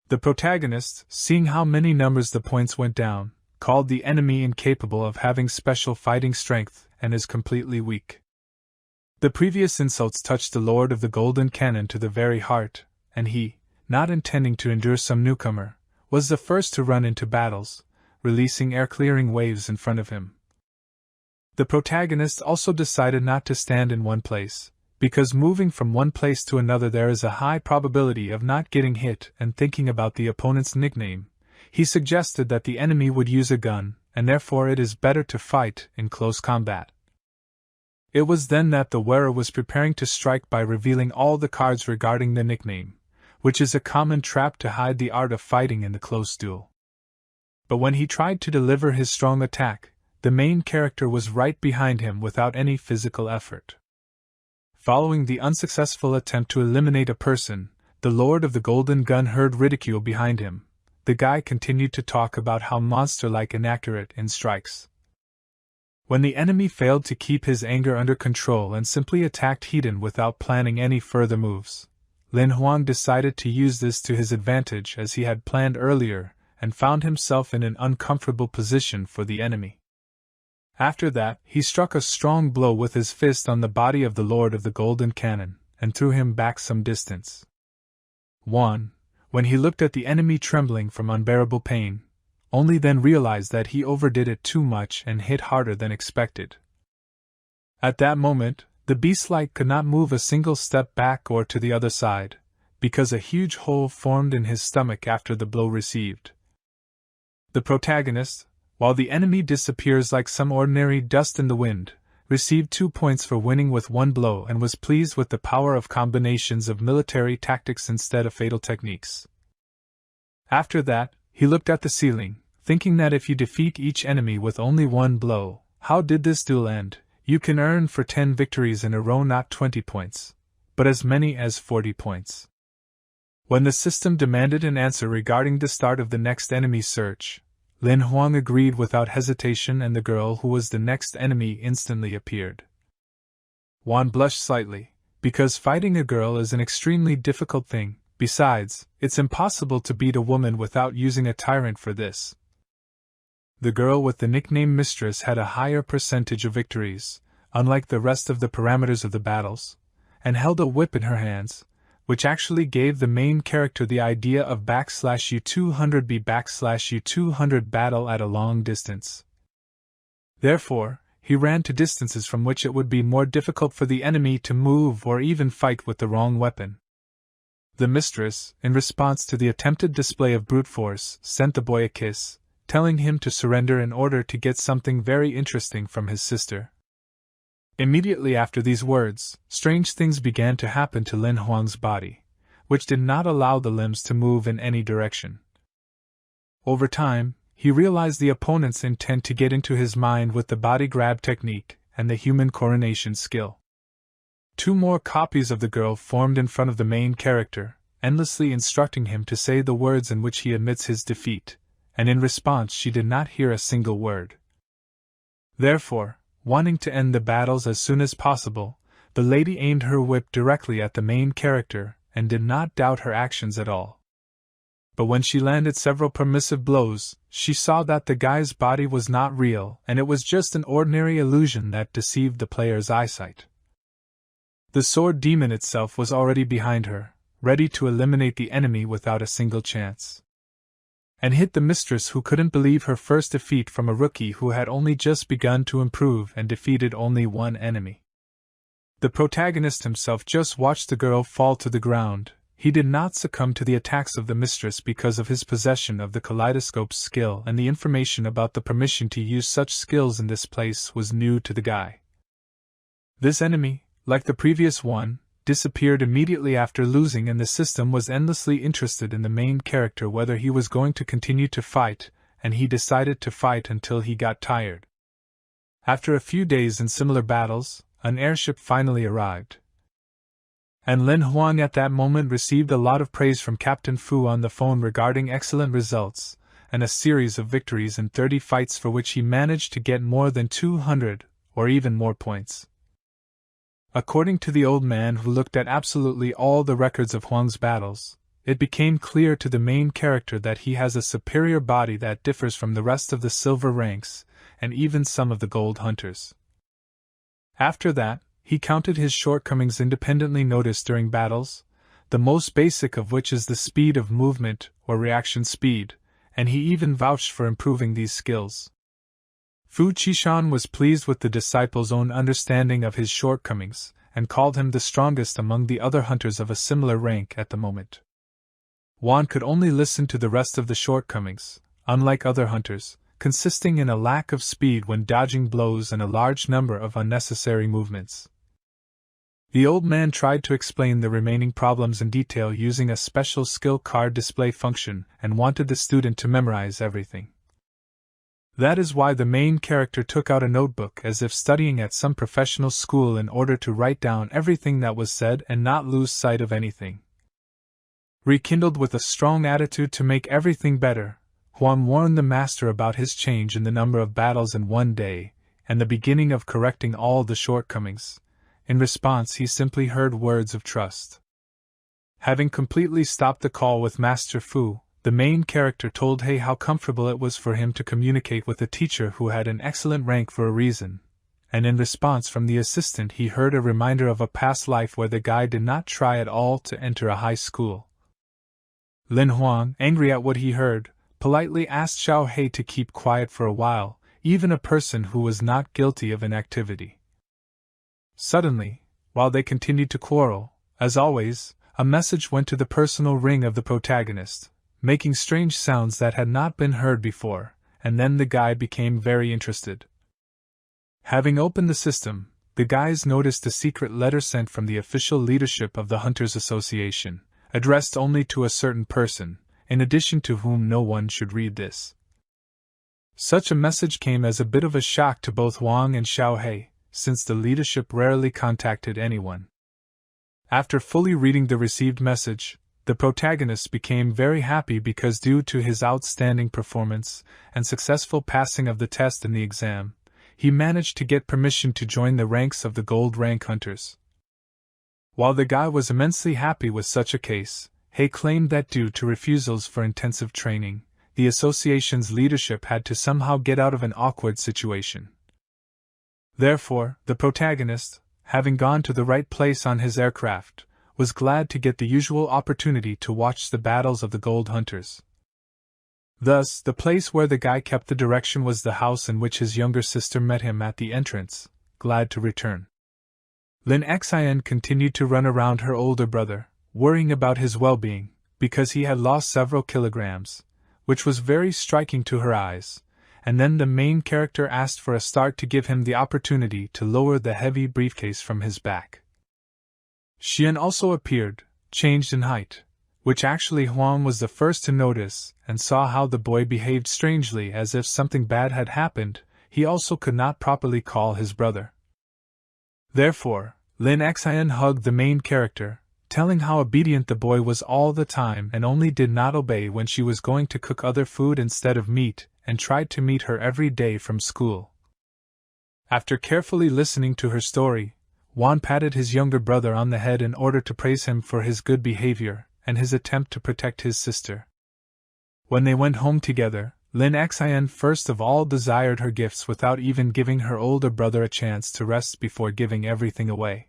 The protagonist, seeing how many numbers the points went down, called the enemy incapable of having special fighting strength and is completely weak. The previous insults touched the Lord of the Golden Cannon to the very heart, and he, not intending to endure some newcomer, was the first to run into battles, releasing air-clearing waves in front of him. The protagonist also decided not to stand in one place, because moving from one place to another there is a high probability of not getting hit, and thinking about the opponent's nickname, he suggested that the enemy would use a gun, and therefore it is better to fight in close combat. It was then that the wearer was preparing to strike by revealing all the cards regarding the nickname, which is a common trap to hide the art of fighting in the close duel. But when he tried to deliver his strong attack, the main character was right behind him without any physical effort. Following the unsuccessful attempt to eliminate a person, the Lord of the Golden Gun heard ridicule behind him. The guy continued to talk about how monster-like inaccurate in strikes. When the enemy failed to keep his anger under control and simply attacked Hedon without planning any further moves, Lin Huang decided to use this to his advantage as he had planned earlier, and found himself in an uncomfortable position for the enemy. After that, he struck a strong blow with his fist on the body of the Lord of the Golden Cannon, and threw him back some distance. 1. When he looked at the enemy trembling from unbearable pain, only then realized that he overdid it too much and hit harder than expected. At that moment, the beast-like could not move a single step back or to the other side, because a huge hole formed in his stomach after the blow received. The protagonist, while the enemy disappears like some ordinary dust in the wind, received 2 points for winning with 1 blow and was pleased with the power of combinations of military tactics instead of fatal techniques. After that, he looked at the ceiling, thinking that if you defeat each enemy with only 1 blow, how did this duel end? You can earn for 10 victories in a row not 20 points, but as many as 40 points. When the system demanded an answer regarding the start of the next enemy search, Lin Huang agreed without hesitation, and the girl who was the next enemy instantly appeared. Juan blushed slightly, because fighting a girl is an extremely difficult thing. Besides, it's impossible to beat a woman without using a tyrant for this. The girl with the nickname Mistress had a higher percentage of victories, unlike the rest of the parameters of the battles, and held a whip in her hands, which actually gave the main character the idea of /U200B/U200 battle at a long distance. Therefore, he ran to distances from which it would be more difficult for the enemy to move or even fight with the wrong weapon. The mistress, in response to the attempted display of brute force, sent the boy a kiss, telling him to surrender in order to get something very interesting from his sister. Immediately after these words, strange things began to happen to Lin Huang's body, which did not allow the limbs to move in any direction. Over time, he realized the opponent's intent to get into his mind with the body grab technique and the human coronation skill. 2 more copies of the girl formed in front of the main character, endlessly instructing him to say the words in which he admits his defeat, and in response she did not hear a single word. Therefore, wanting to end the battles as soon as possible, the lady aimed her whip directly at the main character and did not doubt her actions at all. But when she landed several permissive blows, she saw that the guy's body was not real and it was just an ordinary illusion that deceived the player's eyesight. The sword demon itself was already behind her, ready to eliminate the enemy without a single chance. And hit the mistress, who couldn't believe her first defeat from a rookie who had only just begun to improve and defeated only 1 enemy. The protagonist himself just watched the girl fall to the ground. He did not succumb to the attacks of the mistress because of his possession of the kaleidoscope's skill, and the information about the permission to use such skills in this place was new to the guy. This enemy, like the previous one, disappeared immediately after losing, and the system was endlessly interested in the main character whether he was going to continue to fight, and he decided to fight until he got tired. After a few days in similar battles, an airship finally arrived. And Lin Huang at that moment received a lot of praise from Captain Fu on the phone regarding excellent results, and a series of victories in 30 fights for which he managed to get more than 200, or even more points. According to the old man who looked at absolutely all the records of Huang's battles, it became clear to the main character that he has a superior body that differs from the rest of the silver ranks, and even some of the gold hunters. After that, he counted his shortcomings independently noticed during battles, the most basic of which is the speed of movement, or reaction speed, and he even vouched for improving these skills. Fu Qishan was pleased with the disciple's own understanding of his shortcomings, and called him the strongest among the other hunters of a similar rank at the moment. Wan could only listen to the rest of the shortcomings, unlike other hunters, consisting in a lack of speed when dodging blows and a large number of unnecessary movements. The old man tried to explain the remaining problems in detail using a special skill card display function and wanted the student to memorize everything. That is why the main character took out a notebook as if studying at some professional school in order to write down everything that was said and not lose sight of anything. Rekindled with a strong attitude to make everything better, Huang warned the master about his change in the number of battles in one day, and the beginning of correcting all the shortcomings. In response, he simply heard words of trust. Having completely stopped the call with Master Fu, the main character told He how comfortable it was for him to communicate with a teacher who had an excellent rank for a reason, and in response from the assistant he heard a reminder of a past life where the guy did not try at all to enter a high school. Lin Huang, angry at what he heard, politely asked Xiao He to keep quiet for a while, even a person who was not guilty of an activity. Suddenly, while they continued to quarrel, as always, a message went to the personal ring of the protagonist, making strange sounds that had not been heard before, and then the guy became very interested. Having opened the system, the guys noticed a secret letter sent from the official leadership of the Hunters Association, addressed only to a certain person, in addition to whom no one should read this. Such a message came as a bit of a shock to both Wang and Xiao He, since the leadership rarely contacted anyone. After fully reading the received message, the protagonist became very happy because due to his outstanding performance and successful passing of the test and the exam, he managed to get permission to join the ranks of the gold rank hunters. While the guy was immensely happy with such a case, He claimed that due to refusals for intensive training, the association's leadership had to somehow get out of an awkward situation. Therefore, the protagonist, having gone to the right place on his aircraft, was glad to get the usual opportunity to watch the battles of the gold hunters. Thus, the place where the guy kept the direction was the house in which his younger sister met him at the entrance, glad to return. Lin Xin continued to run around her older brother, worrying about his well-being, because he had lost several kilograms, which was very striking to her eyes, and then the main character asked for a start to give him the opportunity to lower the heavy briefcase from his back. Xian also appeared, changed in height, which actually Huang was the first to notice, and saw how the boy behaved strangely as if something bad had happened. He also could not properly call his brother. Therefore, Lin Xin hugged the main character, telling how obedient the boy was all the time and only did not obey when she was going to cook other food instead of meat, and tried to meet her every day from school. After carefully listening to her story, Wan patted his younger brother on the head in order to praise him for his good behavior and his attempt to protect his sister. When they went home together, Lin Xin first of all desired her gifts without even giving her older brother a chance to rest before giving everything away.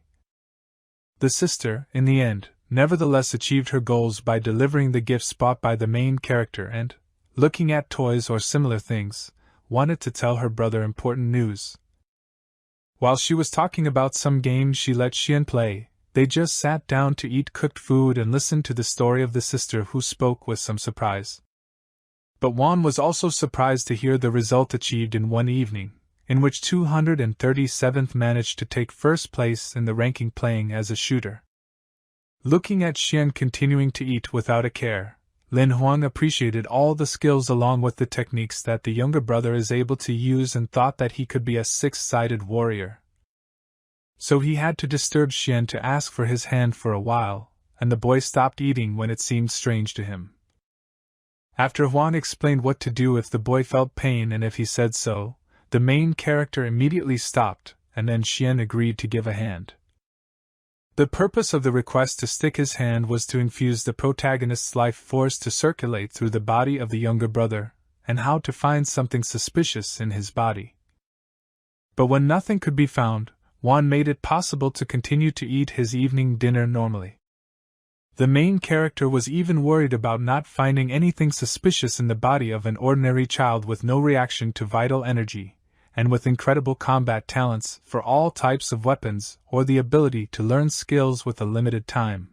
The sister, in the end, nevertheless achieved her goals by delivering the gifts bought by the main character and, looking at toys or similar things, wanted to tell her brother important news. While she was talking about some game she let Xian play, they just sat down to eat cooked food and listen to the story of the sister who spoke with some surprise. But Juan was also surprised to hear the result achieved in one evening, in which 237th managed to take first place in the ranking playing as a shooter. Looking at Xian continuing to eat without a care, Lin Huang appreciated all the skills along with the techniques that the younger brother is able to use and thought that he could be a six-sided warrior. So he had to disturb Xian to ask for his hand for a while, and the boy stopped eating when it seemed strange to him. After Huang explained what to do if the boy felt pain and if he said so, the main character immediately stopped, and then Xian agreed to give a hand. The purpose of the request to stick his hand was to infuse the protagonist's life force to circulate through the body of the younger brother, and how to find something suspicious in his body. But when nothing could be found, Juan made it possible to continue to eat his evening dinner normally. The main character was even worried about not finding anything suspicious in the body of an ordinary child with no reaction to vital energy, and with incredible combat talents for all types of weapons or the ability to learn skills with a limited time.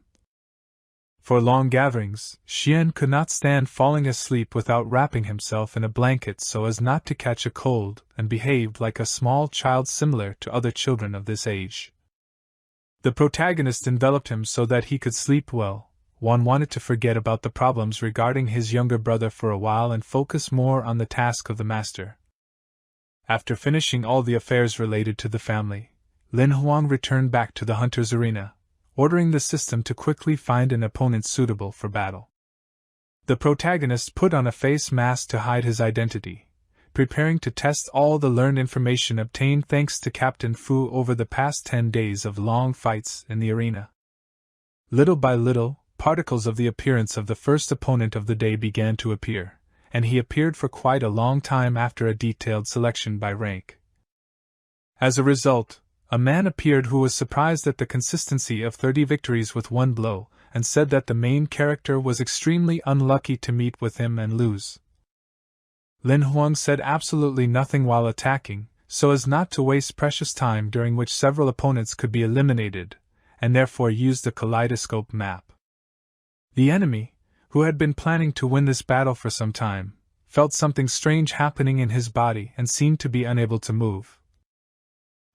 For long gatherings, Xian could not stand falling asleep without wrapping himself in a blanket so as not to catch a cold, and behaved like a small child similar to other children of this age. The protagonist enveloped him so that he could sleep well. One wanted to forget about the problems regarding his younger brother for a while and focus more on the task of the master. After finishing all the affairs related to the family, Lin Huang returned back to the hunter's arena, ordering the system to quickly find an opponent suitable for battle. The protagonist put on a face mask to hide his identity, preparing to test all the learned information obtained thanks to Captain Fu over the past 10 days of long fights in the arena. Little by little, particles of the appearance of the first opponent of the day began to appear, and he appeared for quite a long time after a detailed selection by rank. As a result, a man appeared who was surprised at the consistency of 30 victories with one blow, and said that the main character was extremely unlucky to meet with him and lose. Lin Huang said absolutely nothing while attacking, so as not to waste precious time during which several opponents could be eliminated, and therefore used a kaleidoscope map. The enemy, who had been planning to win this battle for some time, felt something strange happening in his body and seemed to be unable to move.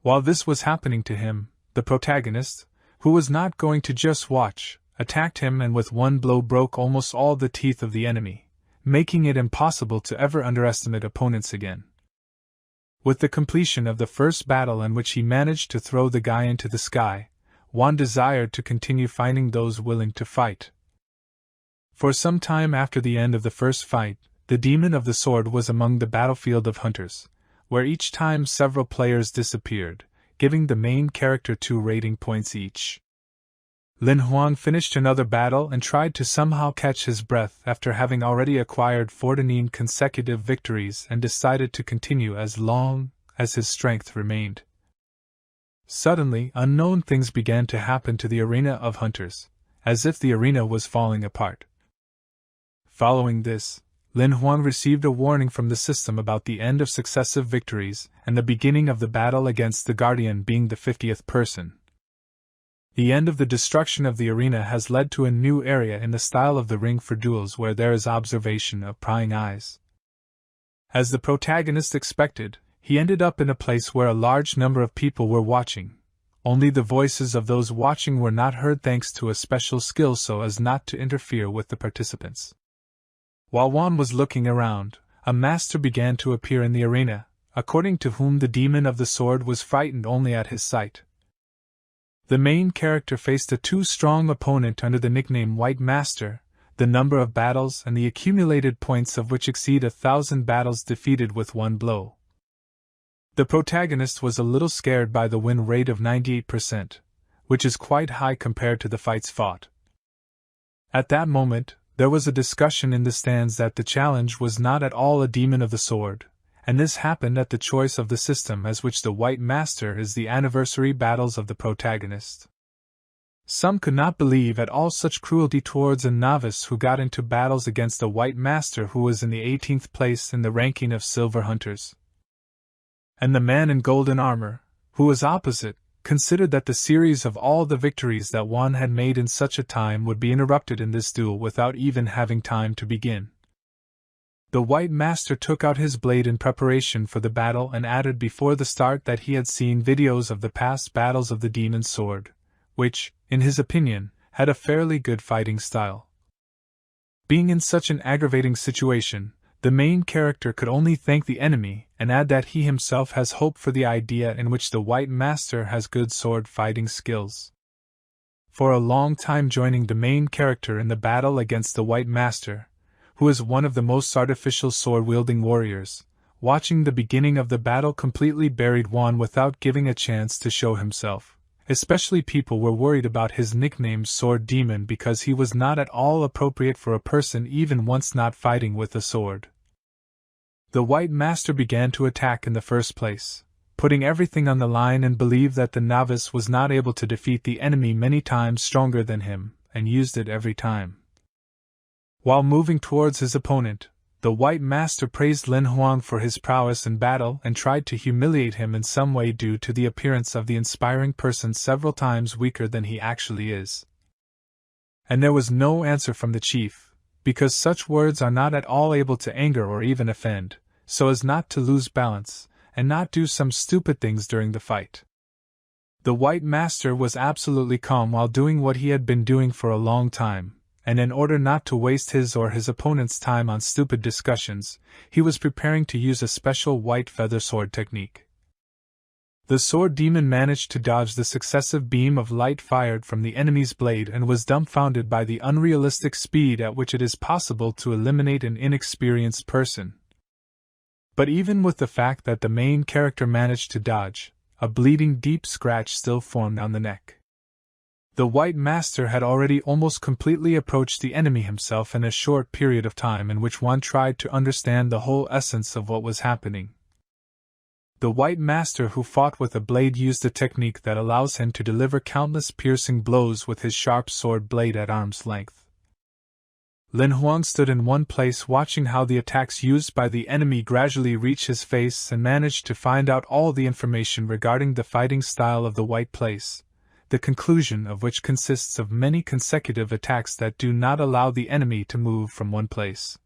While this was happening to him, the protagonist, who was not going to just watch, attacked him and with one blow broke almost all the teeth of the enemy, making it impossible to ever underestimate opponents again. With the completion of the first battle in which he managed to throw the guy into the sky, Juan desired to continue finding those willing to fight. For some time after the end of the first fight, the demon of the sword was among the battlefield of hunters, where each time several players disappeared, giving the main character 2 rating points each. Lin Huang finished another battle and tried to somehow catch his breath after having already acquired 14 consecutive victories and decided to continue as long as his strength remained. Suddenly, unknown things began to happen to the arena of hunters, as if the arena was falling apart. Following this, Lin Huang received a warning from the system about the end of successive victories and the beginning of the battle against the Guardian being the 50th person. The end of the destruction of the arena has led to a new area in the style of the ring for duels where there is observation of prying eyes. As the protagonist expected, he ended up in a place where a large number of people were watching. Only the voices of those watching were not heard thanks to a special skill so as not to interfere with the participants. While Juan was looking around, a master began to appear in the arena, according to whom the demon of the sword was frightened only at his sight. The main character faced a too strong opponent under the nickname White Master, the number of battles and the accumulated points of which exceed 1,000 battles defeated with one blow. The protagonist was a little scared by the win rate of 98%, which is quite high compared to the fights fought. At that moment, there was a discussion in the stands that the challenge was not at all a demon of the sword, and this happened at the choice of the system as which the White Master is the anniversary battles of the protagonist. Some could not believe at all such cruelty towards a novice who got into battles against a White Master who was in the 18th place in the ranking of silver hunters. And the man in golden armor, who was opposite, considered that the series of all the victories that one had made in such a time would be interrupted in this duel without even having time to begin. The White Master took out his blade in preparation for the battle and added before the start that he had seen videos of the past battles of the demon sword, which, in his opinion, had a fairly good fighting style. Being in such an aggravating situation, the main character could only thank the enemy and add that he himself has hope for the idea in which the White Master has good sword fighting skills. For a long time joining the main character in the battle against the White Master, who is one of the most artificial sword-wielding warriors, watching the beginning of the battle completely buried Juan without giving a chance to show himself. Especially people were worried about his nickname Sword Demon because he was not at all appropriate for a person even once not fighting with a sword. The White Master began to attack in the first place, putting everything on the line and believed that the novice was not able to defeat the enemy many times stronger than him, and used it every time. While moving towards his opponent, the White Master praised Lin Huang for his prowess in battle and tried to humiliate him in some way due to the appearance of the inspiring person several times weaker than he actually is. And there was no answer from the chief, because such words are not at all able to anger or even offend, so as not to lose balance, and not do some stupid things during the fight. The White Master was absolutely calm while doing what he had been doing for a long time, and in order not to waste his or his opponent's time on stupid discussions, he was preparing to use a special white feather sword technique. The sword demon managed to dodge the successive beam of light fired from the enemy's blade and was dumbfounded by the unrealistic speed at which it is possible to eliminate an inexperienced person. But even with the fact that the main character managed to dodge, a bleeding deep scratch still formed on the neck. The White Master had already almost completely approached the enemy himself in a short period of time in which one tried to understand the whole essence of what was happening. The White Master who fought with a blade used a technique that allows him to deliver countless piercing blows with his sharp sword blade at arm's length. Lin Huang stood in one place watching how the attacks used by the enemy gradually reached his face and managed to find out all the information regarding the fighting style of the White Place, the conclusion of which consists of many consecutive attacks that do not allow the enemy to move from one place.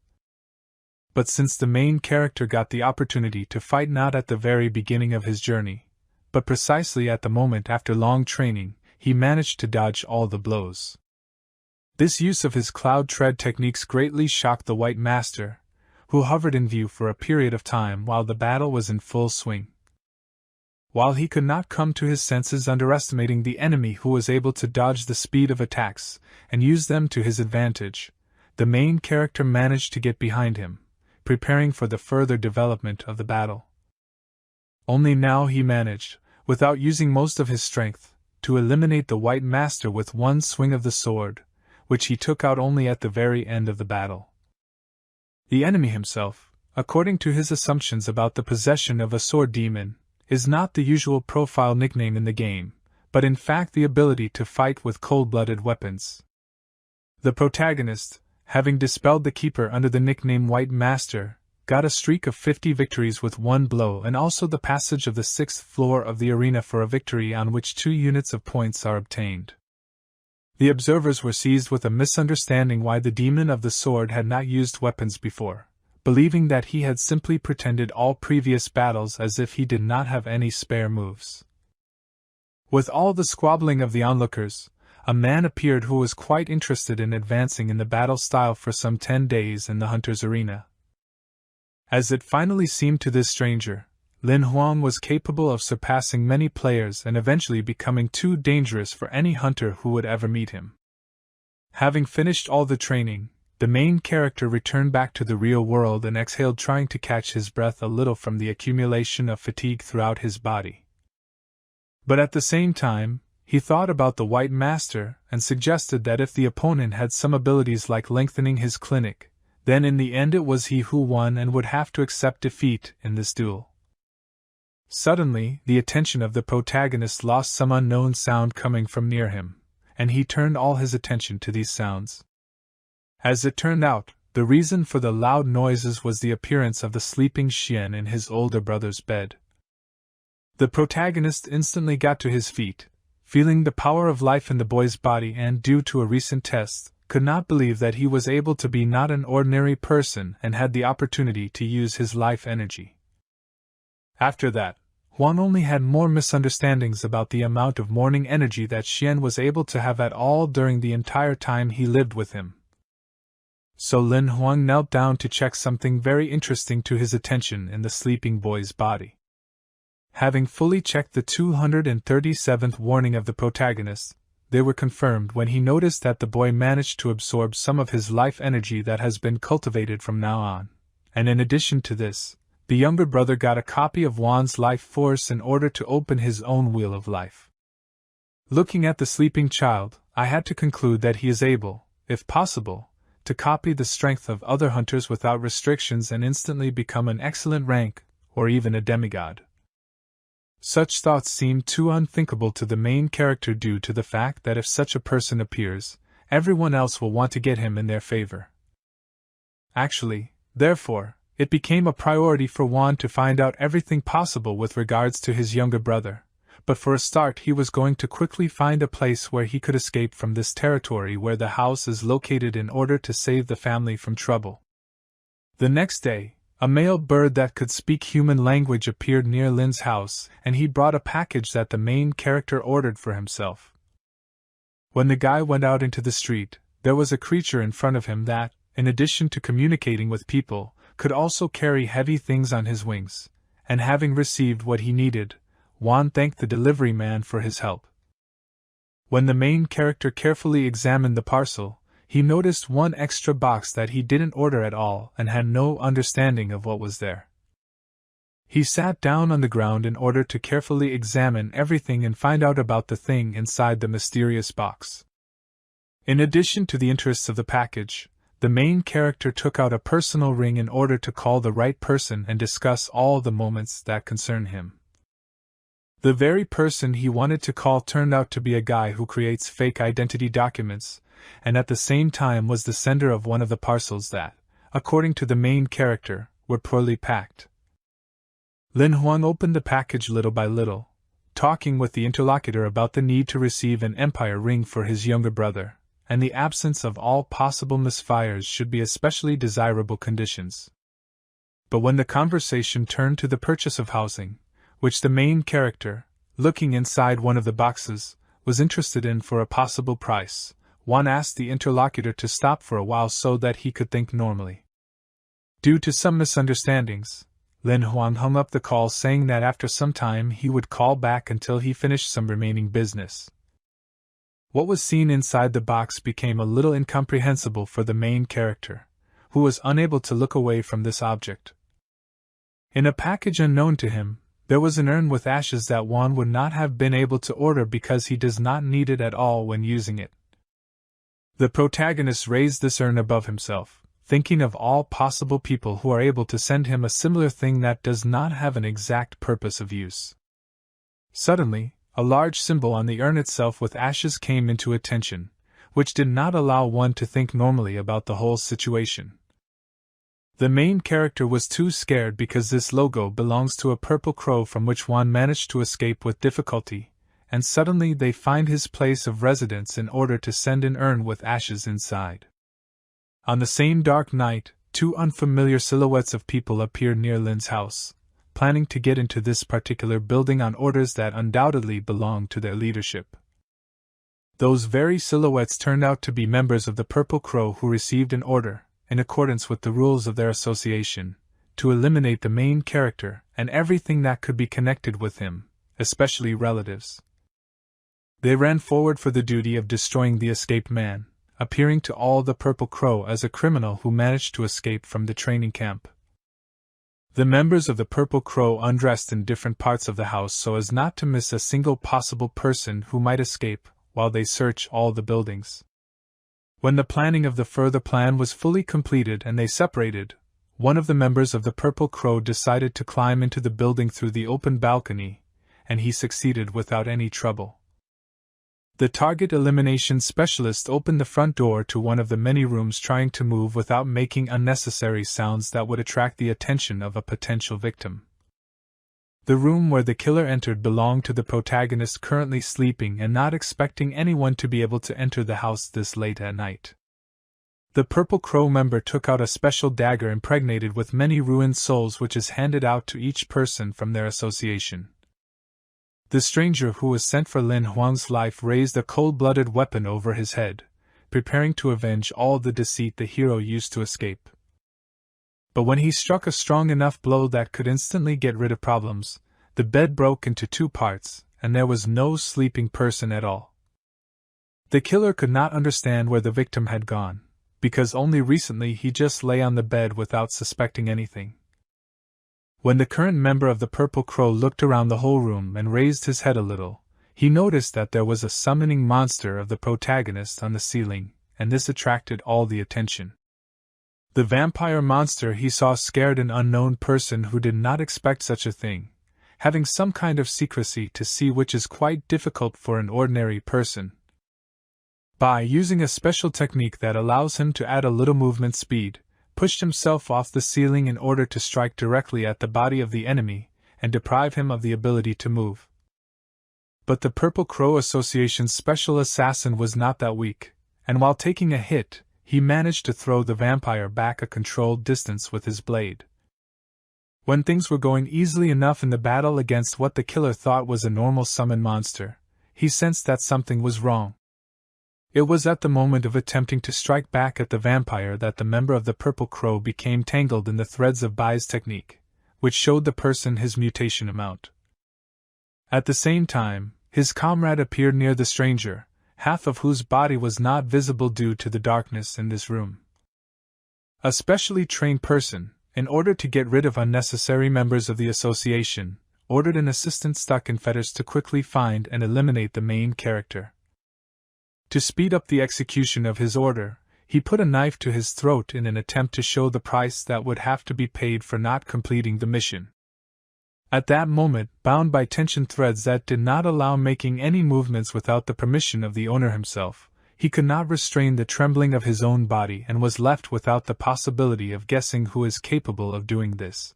But since the main character got the opportunity to fight not at the very beginning of his journey, but precisely at the moment after long training, he managed to dodge all the blows. This use of his cloud tread techniques greatly shocked the White Master, who hovered in view for a period of time while the battle was in full swing. While he could not come to his senses underestimating the enemy who was able to dodge the speed of attacks and use them to his advantage, the main character managed to get behind him, preparing for the further development of the battle. Only now he managed, without using most of his strength, to eliminate the White Master with one swing of the sword, which he took out only at the very end of the battle. The enemy himself, according to his assumptions about the possession of a sword demon, is not the usual profile nickname in the game, but in fact the ability to fight with cold-blooded weapons. The protagonist, having dispelled the keeper under the nickname White Master, got a streak of 50 victories with one blow and also the passage of the 6th floor of the arena for a victory on which 2 units of points are obtained. The observers were seized with a misunderstanding why the demon of the sword had not used weapons before, believing that he had simply pretended all previous battles as if he did not have any spare moves. With all the squabbling of the onlookers, a man appeared who was quite interested in advancing in the battle style for some 10 days in the hunter's arena. As it finally seemed to this stranger, Lin Huang was capable of surpassing many players and eventually becoming too dangerous for any hunter who would ever meet him. Having finished all the training, the main character returned back to the real world and exhaled, trying to catch his breath a little from the accumulation of fatigue throughout his body. But at the same time, he thought about the White Master and suggested that if the opponent had some abilities like lengthening his clinic, then in the end it was he who won and would have to accept defeat in this duel. Suddenly, the attention of the protagonist lost some unknown sound coming from near him, and he turned all his attention to these sounds. As it turned out, the reason for the loud noises was the appearance of the sleeping Xian in his older brother's bed. The protagonist instantly got to his feet, feeling the power of life in the boy's body, and due to a recent test, could not believe that he was able to be not an ordinary person and had the opportunity to use his life energy. After that, Huang only had more misunderstandings about the amount of morning energy that Xian was able to have at all during the entire time he lived with him. So Lin Huang knelt down to check something very interesting to his attention in the sleeping boy's body. Having fully checked the 237th warning of the protagonist, they were confirmed when he noticed that the boy managed to absorb some of his life energy that has been cultivated from now on, and in addition to this, the younger brother got a copy of Wan's life force in order to open his own wheel of life. Looking at the sleeping child, I had to conclude that he is able, if possible, to copy the strength of other hunters without restrictions and instantly become an excellent rank, or even a demigod. Such thoughts seemed too unthinkable to the main character due to the fact that if such a person appears, everyone else will want to get him in their favor. Actually, therefore, it became a priority for Wan to find out everything possible with regards to his younger brother, but for a start he was going to quickly find a place where he could escape from this territory where the house is located in order to save the family from trouble. The next day, a male bird that could speak human language appeared near Lin's house, and he brought a package that the main character ordered for himself. When the guy went out into the street, there was a creature in front of him that, in addition to communicating with people, could also carry heavy things on his wings, and having received what he needed, Wan thanked the delivery man for his help. When the main character carefully examined the parcel, he noticed one extra box that he didn't order at all and had no understanding of what was there. He sat down on the ground in order to carefully examine everything and find out about the thing inside the mysterious box. In addition to the interests of the package, the main character took out a personal ring in order to call the right person and discuss all the moments that concern him. The very person he wanted to call turned out to be a guy who creates fake identity documents, and at the same time was the sender of one of the parcels that, according to the main character, were poorly packed. Lin Huang opened the package little by little, talking with the interlocutor about the need to receive an empire ring for his younger brother, and the absence of all possible misfires should be especially desirable conditions. But when the conversation turned to the purchase of housing, which the main character, looking inside one of the boxes, was interested in for a possible price, Wan asked the interlocutor to stop for a while so that he could think normally. Due to some misunderstandings, Lin Huang hung up the call saying that after some time he would call back until he finished some remaining business. What was seen inside the box became a little incomprehensible for the main character, who was unable to look away from this object. In a package unknown to him, there was an urn with ashes that Wan would not have been able to order because he does not need it at all when using it. The protagonist raised this urn above himself, thinking of all possible people who are able to send him a similar thing that does not have an exact purpose of use. Suddenly, a large symbol on the urn itself with ashes came into attention, which did not allow one to think normally about the whole situation. The main character was too scared because this logo belongs to a purple crow from which one managed to escape with difficulty, and suddenly they find his place of residence in order to send an urn with ashes inside. On the same dark night, two unfamiliar silhouettes of people appeared near Lin's house, planning to get into this particular building on orders that undoubtedly belonged to their leadership. Those very silhouettes turned out to be members of the Purple Crow who received an order, in accordance with the rules of their association, to eliminate the main character and everything that could be connected with him, especially relatives. They ran forward for the duty of destroying the escaped man, appearing to all the Purple Crow as a criminal who managed to escape from the training camp. The members of the Purple Crow undressed in different parts of the house so as not to miss a single possible person who might escape while they search all the buildings. When the planning of the further plan was fully completed and they separated, one of the members of the Purple Crow decided to climb into the building through the open balcony, and he succeeded without any trouble. The target elimination specialist opened the front door to one of the many rooms, trying to move without making unnecessary sounds that would attract the attention of a potential victim. The room where the killer entered belonged to the protagonist currently sleeping and not expecting anyone to be able to enter the house this late at night. The Purple Crow member took out a special dagger impregnated with many ruined souls which is handed out to each person from their association. The stranger who was sent for Lin Huang's life raised a cold-blooded weapon over his head, preparing to avenge all the deceit the hero used to escape. But when he struck a strong enough blow that could instantly get rid of problems, the bed broke into 2 parts, and there was no sleeping person at all. The killer could not understand where the victim had gone, because only recently he just lay on the bed without suspecting anything. When the current member of the Purple Crow looked around the whole room and raised his head a little, he noticed that there was a summoning monster of the protagonist on the ceiling, and this attracted all the attention. The vampire monster he saw scared an unknown person who did not expect such a thing, having some kind of secrecy to see which is quite difficult for an ordinary person. By using a special technique that allows him to add a little movement speed, pushed himself off the ceiling in order to strike directly at the body of the enemy and deprive him of the ability to move. But the Purple Crow Association's special assassin was not that weak, and while taking a hit, he managed to throw the vampire back a controlled distance with his blade. When things were going easily enough in the battle against what the killer thought was a normal summon monster, he sensed that something was wrong. It was at the moment of attempting to strike back at the vampire that the member of the Purple Crow became tangled in the threads of Bai's technique, which showed the person his mutation amount. At the same time, his comrade appeared near the stranger, half of whose body was not visible due to the darkness in this room. A specially trained person, in order to get rid of unnecessary members of the association, ordered an assistant stuck in fetters to quickly find and eliminate the main character. To speed up the execution of his order, he put a knife to his throat in an attempt to show the price that would have to be paid for not completing the mission. At that moment, bound by tension threads that did not allow making any movements without the permission of the owner himself, he could not restrain the trembling of his own body and was left without the possibility of guessing who is capable of doing this.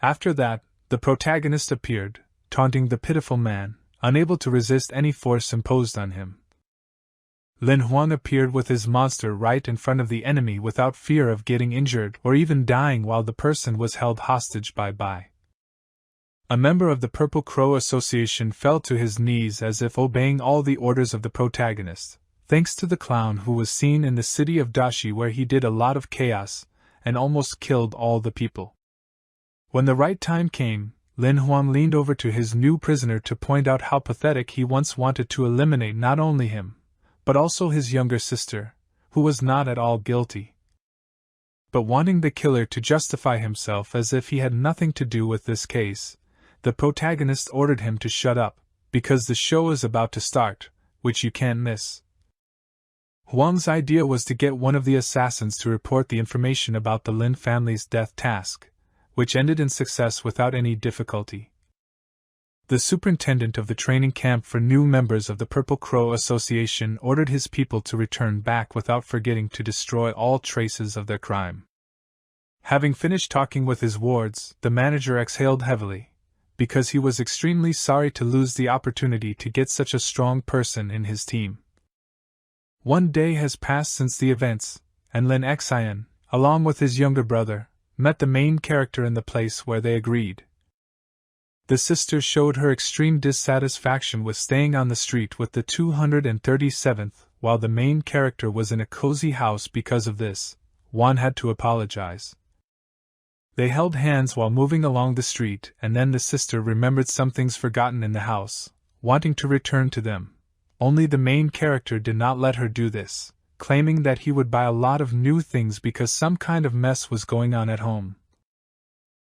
After that, the protagonist appeared, taunting the pitiful man, unable to resist any force imposed on him. Lin Huang appeared with his monster right in front of the enemy without fear of getting injured or even dying while the person was held hostage by Bai. A member of the Purple Crow Association fell to his knees as if obeying all the orders of the protagonist, thanks to the clown who was seen in the city of Dashi where he did a lot of chaos and almost killed all the people. When the right time came, Lin Huang leaned over to his new prisoner to point out how pathetic he once wanted to eliminate not only him, but also his younger sister, who was not at all guilty. But wanting the killer to justify himself as if he had nothing to do with this case, the protagonist ordered him to shut up, because the show is about to start, which you can't miss. Huang's idea was to get one of the assassins to report the information about the Lin family's death task, which ended in success without any difficulty. The superintendent of the training camp for new members of the Purple Crow Association ordered his people to return back without forgetting to destroy all traces of their crime. Having finished talking with his wards, the manager exhaled heavily, because he was extremely sorry to lose the opportunity to get such a strong person in his team. One day has passed since the events, and Lin Xin, along with his younger brother, met the main character in the place where they agreed. The sister showed her extreme dissatisfaction with staying on the street with the 237th, while the main character was in a cozy house because of this. Juan had to apologize. They held hands while moving along the street, and then the sister remembered some things forgotten in the house, wanting to return to them. Only the main character did not let her do this, claiming that he would buy a lot of new things because some kind of mess was going on at home.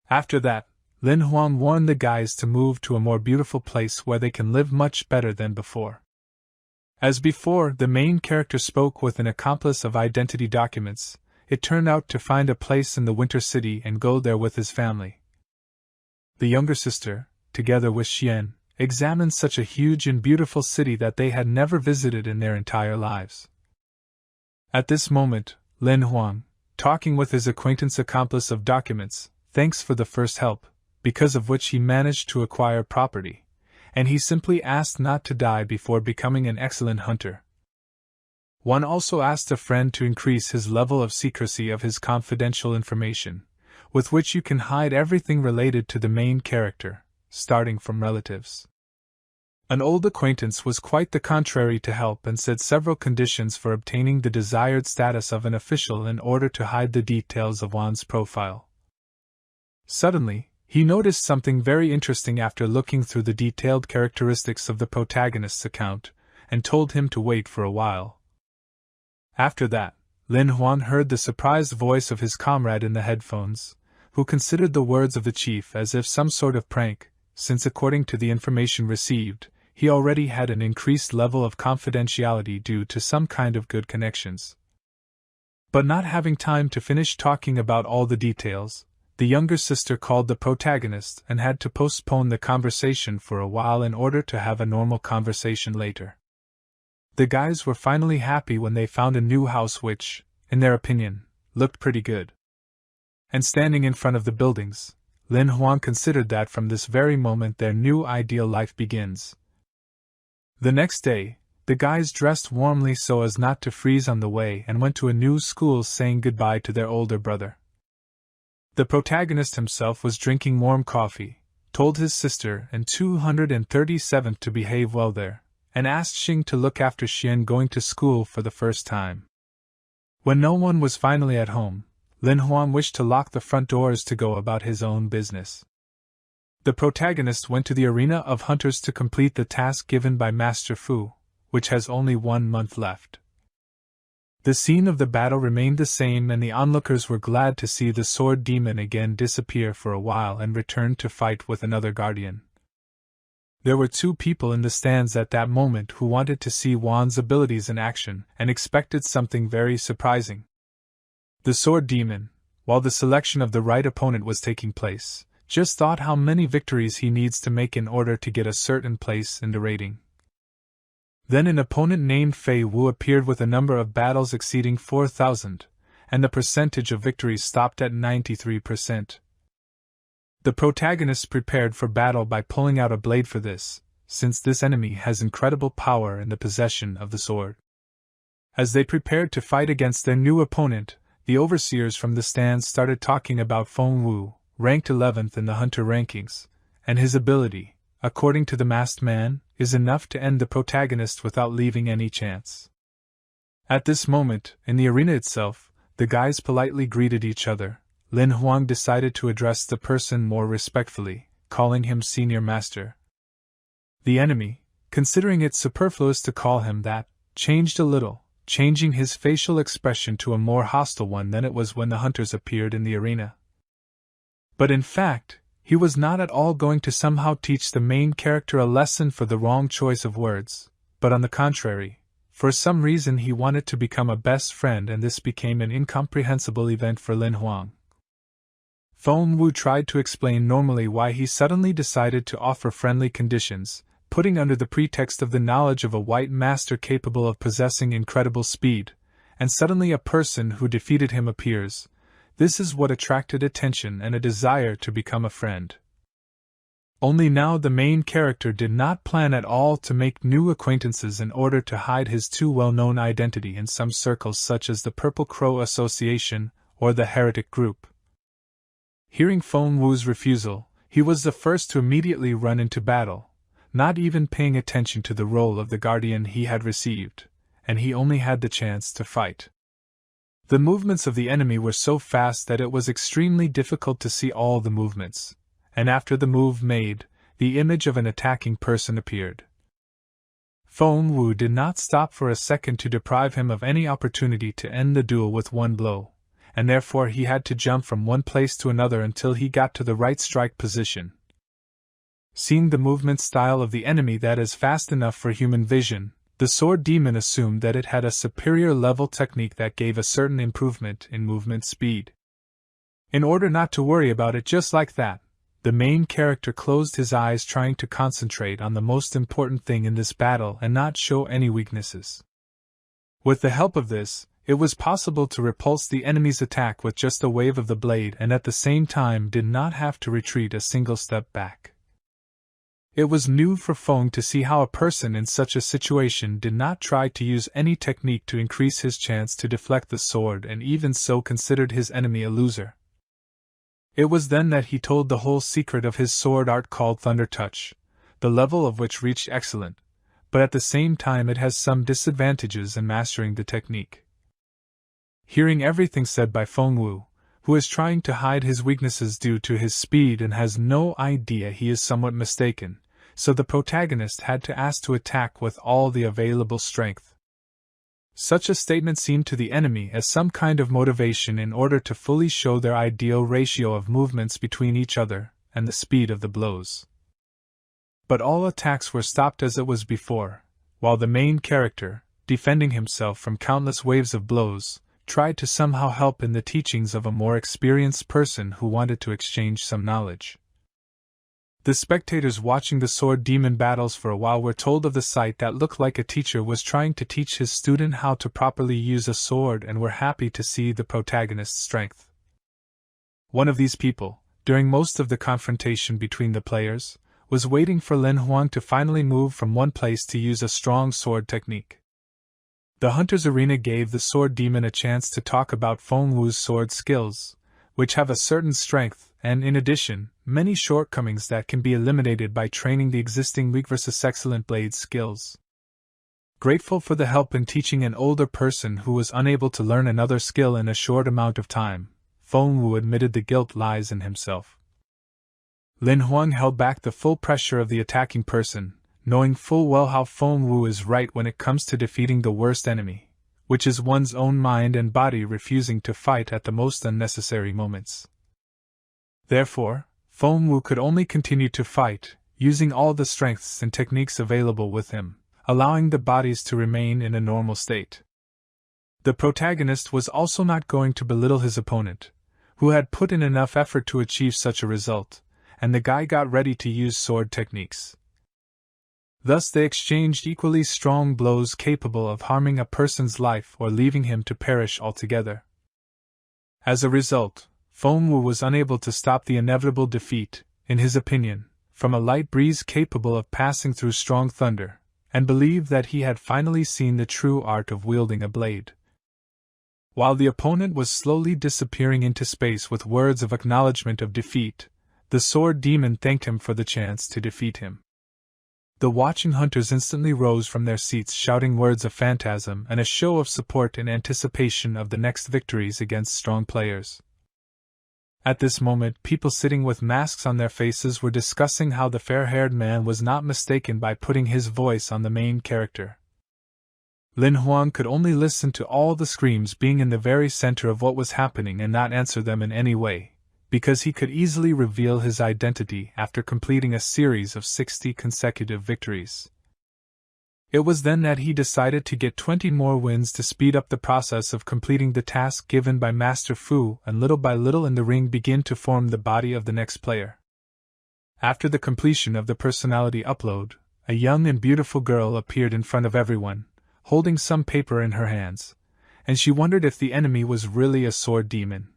After that, Lin Huang warned the guys to move to a more beautiful place where they can live much better than before. As before, the main character spoke with an accomplice of identity documents. It turned out to find a place in the Winter City and go there with his family. The younger sister, together with Xian, examined such a huge and beautiful city that they had never visited in their entire lives. At this moment, Lin Huang, talking with his acquaintance accomplice of documents, thanks for the first help, because of which he managed to acquire property, and he simply asked not to die before becoming an excellent hunter. One also asked a friend to increase his level of secrecy of his confidential information, with which you can hide everything related to the main character, starting from relatives. An old acquaintance was quite the contrary to help and said several conditions for obtaining the desired status of an official in order to hide the details of Juan's profile. Suddenly, he noticed something very interesting after looking through the detailed characteristics of the protagonist's account, and told him to wait for a while. After that, Lin Huang heard the surprised voice of his comrade in the headphones, who considered the words of the chief as if some sort of prank, since according to the information received, he already had an increased level of confidentiality due to some kind of good connections. But not having time to finish talking about all the details, the younger sister called the protagonist and had to postpone the conversation for a while in order to have a normal conversation later. The guys were finally happy when they found a new house which, in their opinion, looked pretty good. And standing in front of the buildings, Lin Huang considered that from this very moment their new ideal life begins. The next day, the guys dressed warmly so as not to freeze on the way and went to a new school saying goodbye to their older brother. The protagonist himself was drinking warm coffee, told his sister and 237th to behave well there, and asked Xing to look after Xian going to school for the first time. When no one was finally at home, Lin Huang wished to lock the front doors to go about his own business. The protagonist went to the arena of hunters to complete the task given by Master Fu, which has only 1 month left. The scene of the battle remained the same and the onlookers were glad to see the sword demon again disappear for a while and return to fight with another guardian. There were 2 people in the stands at that moment who wanted to see Juan's abilities in action and expected something very surprising. The sword demon, while the selection of the right opponent was taking place, just thought how many victories he needs to make in order to get a certain place in the rating. Then an opponent named Fei Wu appeared with a number of battles exceeding 4,000, and the percentage of victories stopped at 93%. The protagonist prepared for battle by pulling out a blade for this, since this enemy has incredible power in the possession of the sword. As they prepared to fight against their new opponent, the overseers from the stands started talking about Feng Wu, ranked 11th in the hunter rankings, and his ability, according to the masked man, is enough to end the protagonist without leaving any chance. At this moment, in the arena itself, the guys politely greeted each other. Lin Huang decided to address the person more respectfully, calling him Senior Master. The enemy, considering it superfluous to call him that, changed a little, changing his facial expression to a more hostile one than it was when the hunters appeared in the arena. But in fact, he was not at all going to somehow teach the main character a lesson for the wrong choice of words, but on the contrary, for some reason he wanted to become a best friend and this became an incomprehensible event for Lin Huang. Feng Wu tried to explain normally why he suddenly decided to offer friendly conditions, putting under the pretext of the knowledge of a white master capable of possessing incredible speed, and suddenly a person who defeated him appears. This is what attracted attention and a desire to become a friend. Only now the main character did not plan at all to make new acquaintances in order to hide his too well-known identity in some circles such as the Purple Crow Association or the Heretic Group. Hearing Feng Wu's refusal, he was the first to immediately run into battle, not even paying attention to the role of the guardian he had received, and he only had the chance to fight. The movements of the enemy were so fast that it was extremely difficult to see all the movements, and after the move made, the image of an attacking person appeared. Feng Wu did not stop for a second to deprive him of any opportunity to end the duel with one blow, and therefore he had to jump from one place to another until he got to the right strike position. Seeing the movement style of the enemy that is fast enough for human vision, the sword demon assumed that it had a superior level technique that gave a certain improvement in movement speed. In order not to worry about it just like that, the main character closed his eyes trying to concentrate on the most important thing in this battle and not show any weaknesses. With the help of this, It was possible to repulse the enemy's attack with just a wave of the blade and at the same time did not have to retreat a single step back. It was new for Feng to see how a person in such a situation did not try to use any technique to increase his chance to deflect the sword and even so considered his enemy a loser. It was then that he told the whole secret of his sword art called Thunder Touch, the level of which reached excellent, but at the same time it has some disadvantages in mastering the technique. Hearing everything said by Feng Wu, who is trying to hide his weaknesses due to his speed and has no idea he is somewhat mistaken, so the protagonist had to ask to attack with all the available strength. Such a statement seemed to the enemy as some kind of motivation in order to fully show their ideal ratio of movements between each other and the speed of the blows. But all attacks were stopped as it was before, while the main character, defending himself from countless waves of blows, tried to somehow help in the teachings of a more experienced person who wanted to exchange some knowledge. The spectators watching the sword demon battles for a while were told of the sight that looked like a teacher was trying to teach his student how to properly use a sword and were happy to see the protagonist's strength. One of these people, during most of the confrontation between the players, was waiting for Lin Huang to finally move from one place to use a strong sword technique. The Hunter's Arena gave the sword demon a chance to talk about Feng Wu's sword skills, which have a certain strength and, in addition, many shortcomings that can be eliminated by training the existing weak versus excellent blade skills. Grateful for the help in teaching an older person who was unable to learn another skill in a short amount of time, Feng Wu admitted the guilt lies in himself. Lin Huang held back the full pressure of the attacking person, knowing full well how Feng Wu is right when it comes to defeating the worst enemy, which is one's own mind and body refusing to fight at the most unnecessary moments. Therefore, Feng Wu could only continue to fight, using all the strengths and techniques available with him, allowing the bodies to remain in a normal state. The protagonist was also not going to belittle his opponent, who had put in enough effort to achieve such a result, and the guy got ready to use sword techniques. Thus they exchanged equally strong blows capable of harming a person's life or leaving him to perish altogether. As a result, Feng Wu was unable to stop the inevitable defeat, in his opinion, from a light breeze capable of passing through strong thunder, and believed that he had finally seen the true art of wielding a blade. While the opponent was slowly disappearing into space with words of acknowledgement of defeat, the sword demon thanked him for the chance to defeat him. The watching hunters instantly rose from their seats shouting words of phantasm and a show of support in anticipation of the next victories against strong players. At this moment, people sitting with masks on their faces were discussing how the fair-haired man was not mistaken by putting his voice on the main character. Lin Huang could only listen to all the screams being in the very center of what was happening and not answer them in any way, because he could easily reveal his identity after completing a series of 60 consecutive victories. It was then that he decided to get 20 more wins to speed up the process of completing the task given by Master Fu, and little by little in the ring begin to form the body of the next player. After the completion of the personality upload, a young and beautiful girl appeared in front of everyone, holding some paper in her hands, and she wondered if the enemy was really a sword demon.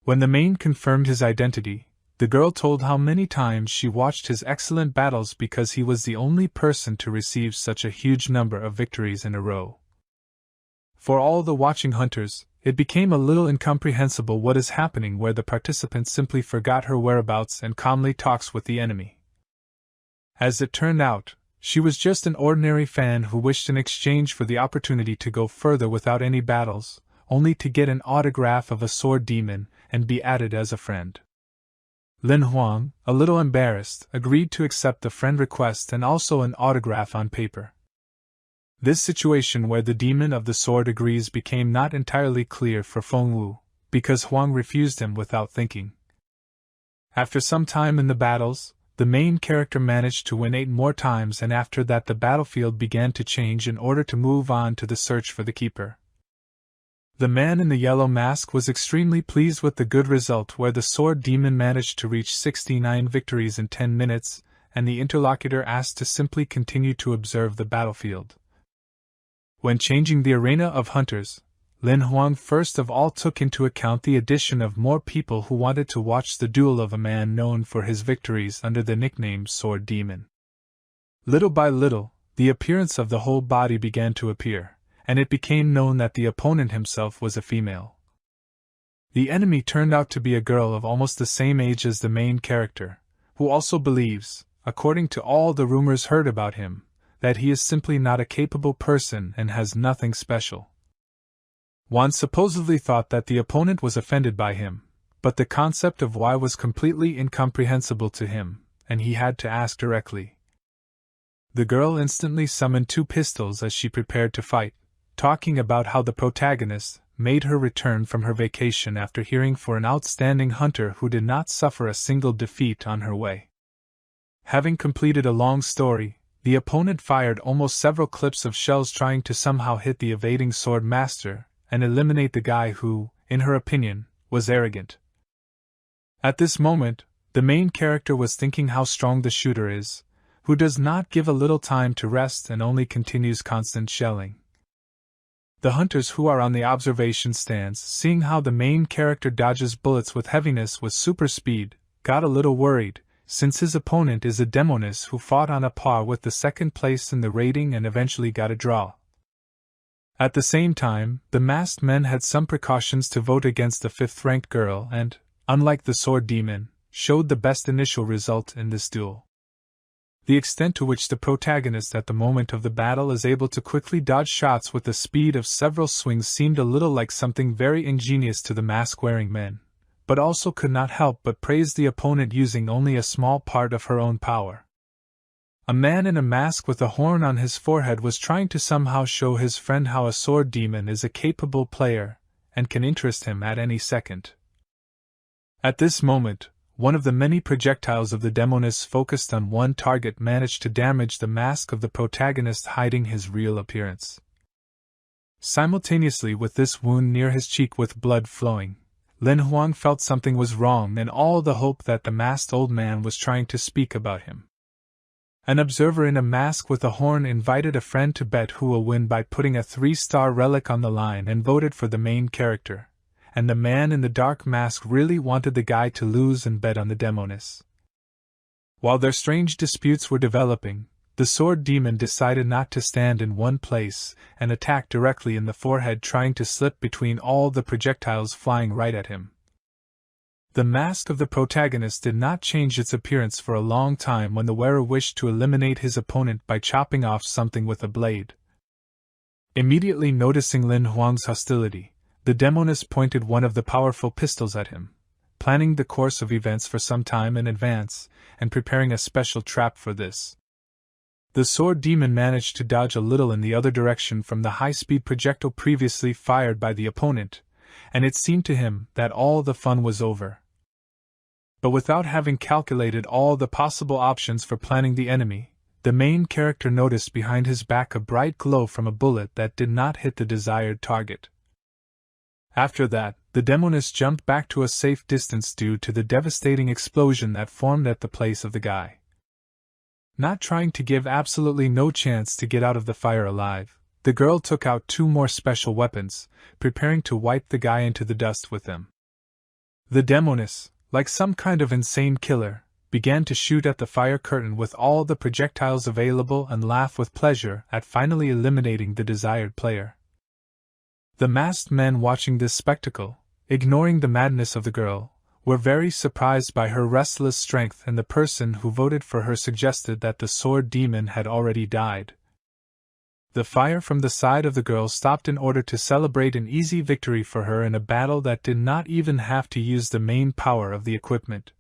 When the main confirmed his identity, the girl told how many times she watched his excellent battles because he was the only person to receive such a huge number of victories in a row. For all the watching hunters, it became a little incomprehensible what is happening where the participant simply forgot her whereabouts and calmly talks with the enemy. As it turned out, she was just an ordinary fan who wished in exchange for the opportunity to go further without any battles, only to get an autograph of a sword demon and be added as a friend. Lin Huang, a little embarrassed, agreed to accept the friend request and also an autograph on paper. This situation where the demon of the sword agrees became not entirely clear for Feng Wu, because Huang refused him without thinking. After some time in the battles, the main character managed to win 8 more times, and after that the battlefield began to change in order to move on to the search for the keeper. The man in the yellow mask was extremely pleased with the good result where the sword demon managed to reach 69 victories in 10 minutes, and the interlocutor asked to simply continue to observe the battlefield. When changing the arena of hunters, Lin Huang first of all took into account the addition of more people who wanted to watch the duel of a man known for his victories under the nickname Sword Demon. Little by little, the appearance of the whole body began to appear, and it became known that the opponent himself was a female. The enemy turned out to be a girl of almost the same age as the main character, who also believes, according to all the rumors heard about him, that he is simply not a capable person and has nothing special. One supposedly thought that the opponent was offended by him, but the concept of why was completely incomprehensible to him, and he had to ask directly. The girl instantly summoned 2 pistols as she prepared to fight, talking about how the protagonist made her return from her vacation after hearing for an outstanding hunter who did not suffer a single defeat on her way. Having completed a long story, the opponent fired almost several clips of shells trying to somehow hit the evading sword master and eliminate the guy who, in her opinion, was arrogant. At this moment, the main character was thinking how strong the shooter is, who does not give a little time to rest and only continues constant shelling. The hunters who are on the observation stands, seeing how the main character dodges bullets with heaviness with super speed, got a little worried, since his opponent is a demoness who fought on a par with the second place in the rating and eventually got a draw. At the same time, the masked men had some precautions to vote against the 5th-ranked girl and, unlike the sword demon, showed the best initial result in this duel. The extent to which the protagonist at the moment of the battle is able to quickly dodge shots with the speed of several swings seemed a little like something very ingenious to the mask-wearing men, but also could not help but praise the opponent using only a small part of her own power. A man in a mask with a horn on his forehead was trying to somehow show his friend how a sword demon is a capable player, and can interest him at any second. At this moment, one of the many projectiles of the demoness focused on one target managed to damage the mask of the protagonist, hiding his real appearance. Simultaneously with this wound near his cheek with blood flowing, Lin Huang felt something was wrong and all the hope that the masked old man was trying to speak about him. An observer in a mask with a horn invited a friend to bet who will win by putting a 3-star relic on the line and voted for the main character, and the man in the dark mask really wanted the guy to lose and bet on the demoness. While their strange disputes were developing, the sword demon decided not to stand in one place and attacked directly in the forehead, trying to slip between all the projectiles flying right at him. The mask of the protagonist did not change its appearance for a long time when the wearer wished to eliminate his opponent by chopping off something with a blade. Immediately noticing Lin Huang's hostility, the demoness pointed one of the powerful pistols at him, planning the course of events for some time in advance and preparing a special trap for this. The sword demon managed to dodge a little in the other direction from the high-speed projectile previously fired by the opponent, and it seemed to him that all the fun was over. But without having calculated all the possible options for planning the enemy, the main character noticed behind his back a bright glow from a bullet that did not hit the desired target. After that, the demoness jumped back to a safe distance due to the devastating explosion that formed at the place of the guy. Not trying to give absolutely no chance to get out of the fire alive, the girl took out 2 more special weapons, preparing to wipe the guy into the dust with them. The demoness, like some kind of insane killer, began to shoot at the fire curtain with all the projectiles available and laugh with pleasure at finally eliminating the desired player. The masked men watching this spectacle, ignoring the madness of the girl, were very surprised by her restless strength, and the person who voted for her suggested that the sword demon had already died. The fire from the side of the girl stopped in order to celebrate an easy victory for her in a battle that did not even have to use the main power of the equipment.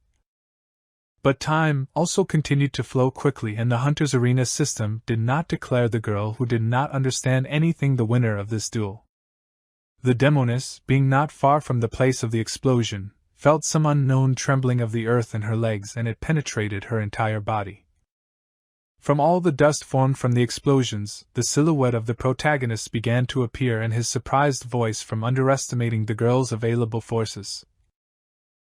But time also continued to flow quickly, and the Hunter's Arena system did not declare the girl who did not understand anything the winner of this duel. The demoness, being not far from the place of the explosion, felt some unknown trembling of the earth in her legs, and it penetrated her entire body. From all the dust formed from the explosions, the silhouette of the protagonist began to appear, and his surprised voice from underestimating the girl's available forces.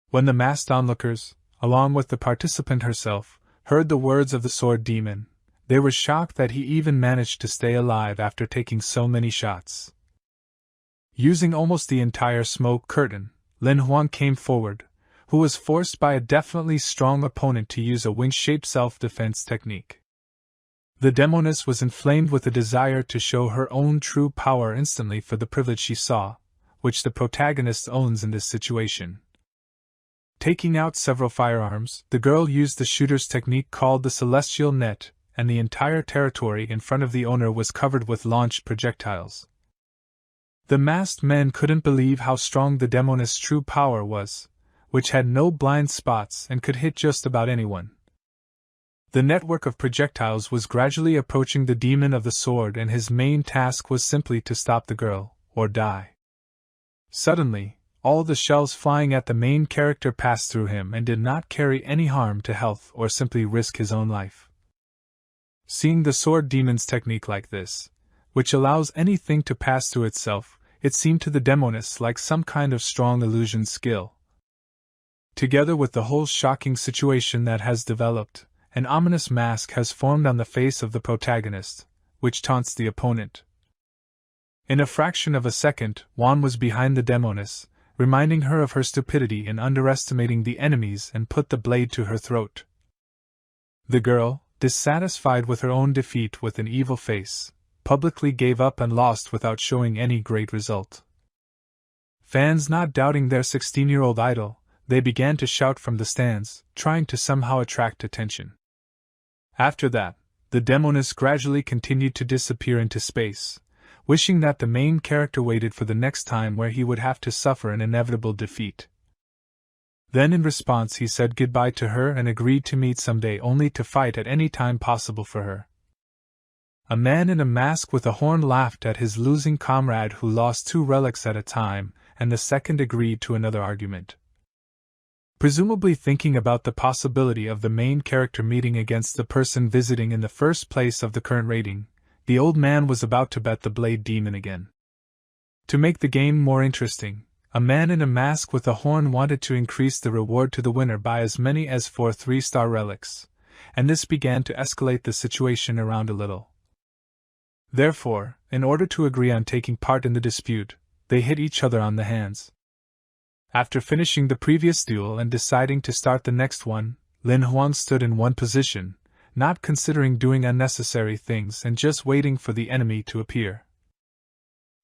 When the masked onlookers, along with the participant herself, heard the words of the sword demon, they were shocked that he even managed to stay alive after taking so many shots. Using almost the entire smoke curtain, Lin Huang came forward, who was forced by a definitely strong opponent to use a wing-shaped self-defense technique. The demoness was inflamed with a desire to show her own true power instantly for the privilege she saw, which the protagonist owns in this situation. Taking out several firearms, the girl used the shooter's technique called the celestial net, and the entire territory in front of the owner was covered with launched projectiles. The masked men couldn't believe how strong the demoness' true power was, which had no blind spots and could hit just about anyone. The network of projectiles was gradually approaching the demon of the sword, and his main task was simply to stop the girl, or die. Suddenly, all the shells flying at the main character passed through him and did not carry any harm to health or simply risk his own life. Seeing the sword demon's technique like this, which allows anything to pass through itself, it seemed to the demoness like some kind of strong illusion skill. Together with the whole shocking situation that has developed, an ominous mask has formed on the face of the protagonist, which taunts the opponent. In a fraction of a second, Juan was behind the demoness, reminding her of her stupidity in underestimating the enemies, and put the blade to her throat. The girl, dissatisfied with her own defeat with an evil face, publicly gave up and lost without showing any great result. Fans not doubting their 16-year-old idol, they began to shout from the stands, trying to somehow attract attention. After that, the demoness gradually continued to disappear into space, wishing that the main character waited for the next time where he would have to suffer an inevitable defeat. Then in response he said goodbye to her and agreed to meet someday, only to fight at any time possible for her. A man in a mask with a horn laughed at his losing comrade who lost 2 relics at a time, and the second agreed to another argument. Presumably thinking about the possibility of the main character meeting against the person visiting in the first place of the current rating, the old man was about to bet the blade demon again. To make the game more interesting, a man in a mask with a horn wanted to increase the reward to the winner by as many as 4 3-star relics, and this began to escalate the situation around a little. Therefore, in order to agree on taking part in the dispute, they hit each other on the hands. After finishing the previous duel and deciding to start the next one, Lin Huang stood in one position, not considering doing unnecessary things and just waiting for the enemy to appear.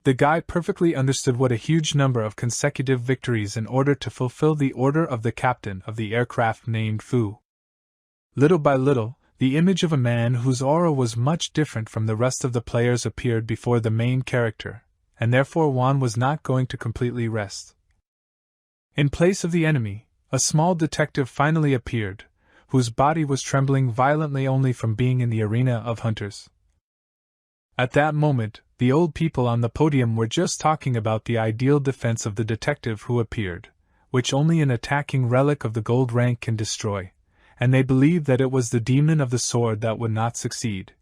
The guy perfectly understood what a huge number of consecutive victories in order to fulfill the order of the captain of the aircraft named Fu. Little by little, the image of a man whose aura was much different from the rest of the players appeared before the main character, and therefore Juan was not going to completely rest. In place of the enemy, a small detective finally appeared, whose body was trembling violently only from being in the arena of hunters. At that moment, the old people on the podium were just talking about the ideal defense of the detective who appeared, which only an attacking relic of the gold rank can destroy, and they believed that it was the demon of the sword that would not succeed.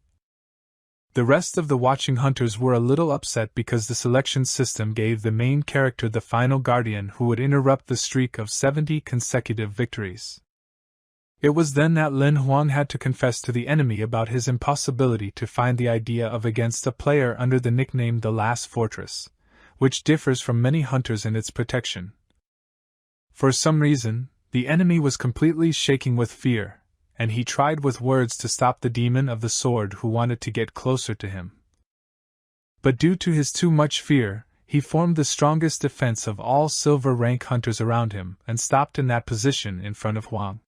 The rest of the watching hunters were a little upset because the selection system gave the main character the final guardian who would interrupt the streak of 70 consecutive victories. It was then that Lin Huang had to confess to the enemy about his impossibility to find the idea of against a player under the nickname The Last Fortress, which differs from many hunters in its protection. For some reason, the enemy was completely shaking with fear, and he tried with words to stop the demon of the sword who wanted to get closer to him. But due to his too much fear, he formed the strongest defense of all silver rank hunters around him and stopped in that position in front of Huang.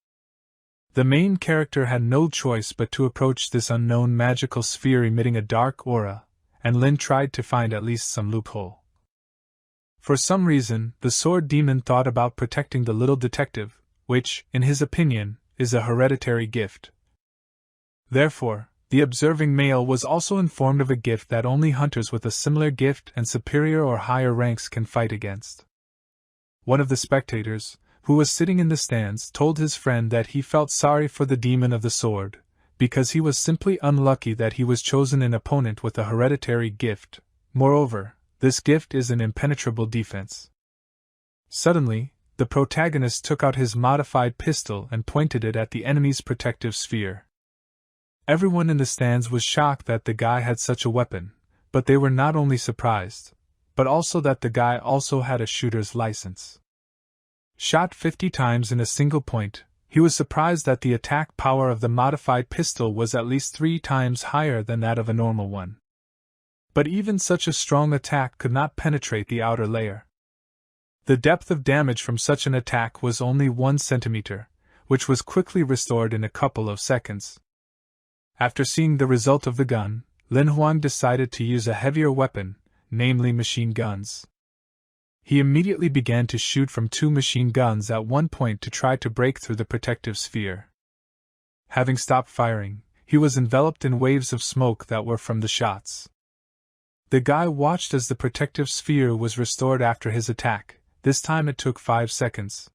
The main character had no choice but to approach this unknown magical sphere emitting a dark aura, and Lin tried to find at least some loophole. For some reason, the sword demon thought about protecting the little detective, which, in his opinion, is a hereditary gift. Therefore, the observing male was also informed of a gift that only hunters with a similar gift and superior or higher ranks can fight against. One of the spectators, who was sitting in the stands, told his friend that he felt sorry for the demon of the sword, because he was simply unlucky that he was chosen an opponent with a hereditary gift. Moreover, this gift is an impenetrable defense. Suddenly, the protagonist took out his modified pistol and pointed it at the enemy's protective sphere. Everyone in the stands was shocked that the guy had such a weapon, but they were not only surprised, but also that the guy also had a shooter's license. Shot 50 times in a single point, he was surprised that the attack power of the modified pistol was at least 3 times higher than that of a normal one. But even such a strong attack could not penetrate the outer layer. The depth of damage from such an attack was only 1 centimeter, which was quickly restored in a couple of seconds. After seeing the result of the gun, Lin Huang decided to use a heavier weapon, namely machine guns. He immediately began to shoot from 2 machine guns at one point to try to break through the protective sphere. Having stopped firing, he was enveloped in waves of smoke that were from the shots. The guy watched as the protective sphere was restored after his attack. This time it took 5 seconds.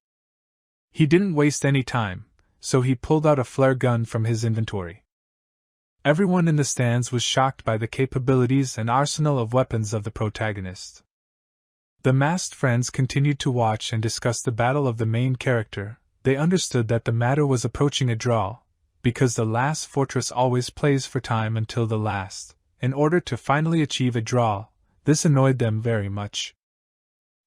He didn't waste any time, so he pulled out a flare gun from his inventory. Everyone in the stands was shocked by the capabilities and arsenal of weapons of the protagonist. The masked friends continued to watch and discuss the battle of the main character. They understood that the matter was approaching a draw, because the last fortress always plays for time until the last. In order to finally achieve a draw, this annoyed them very much.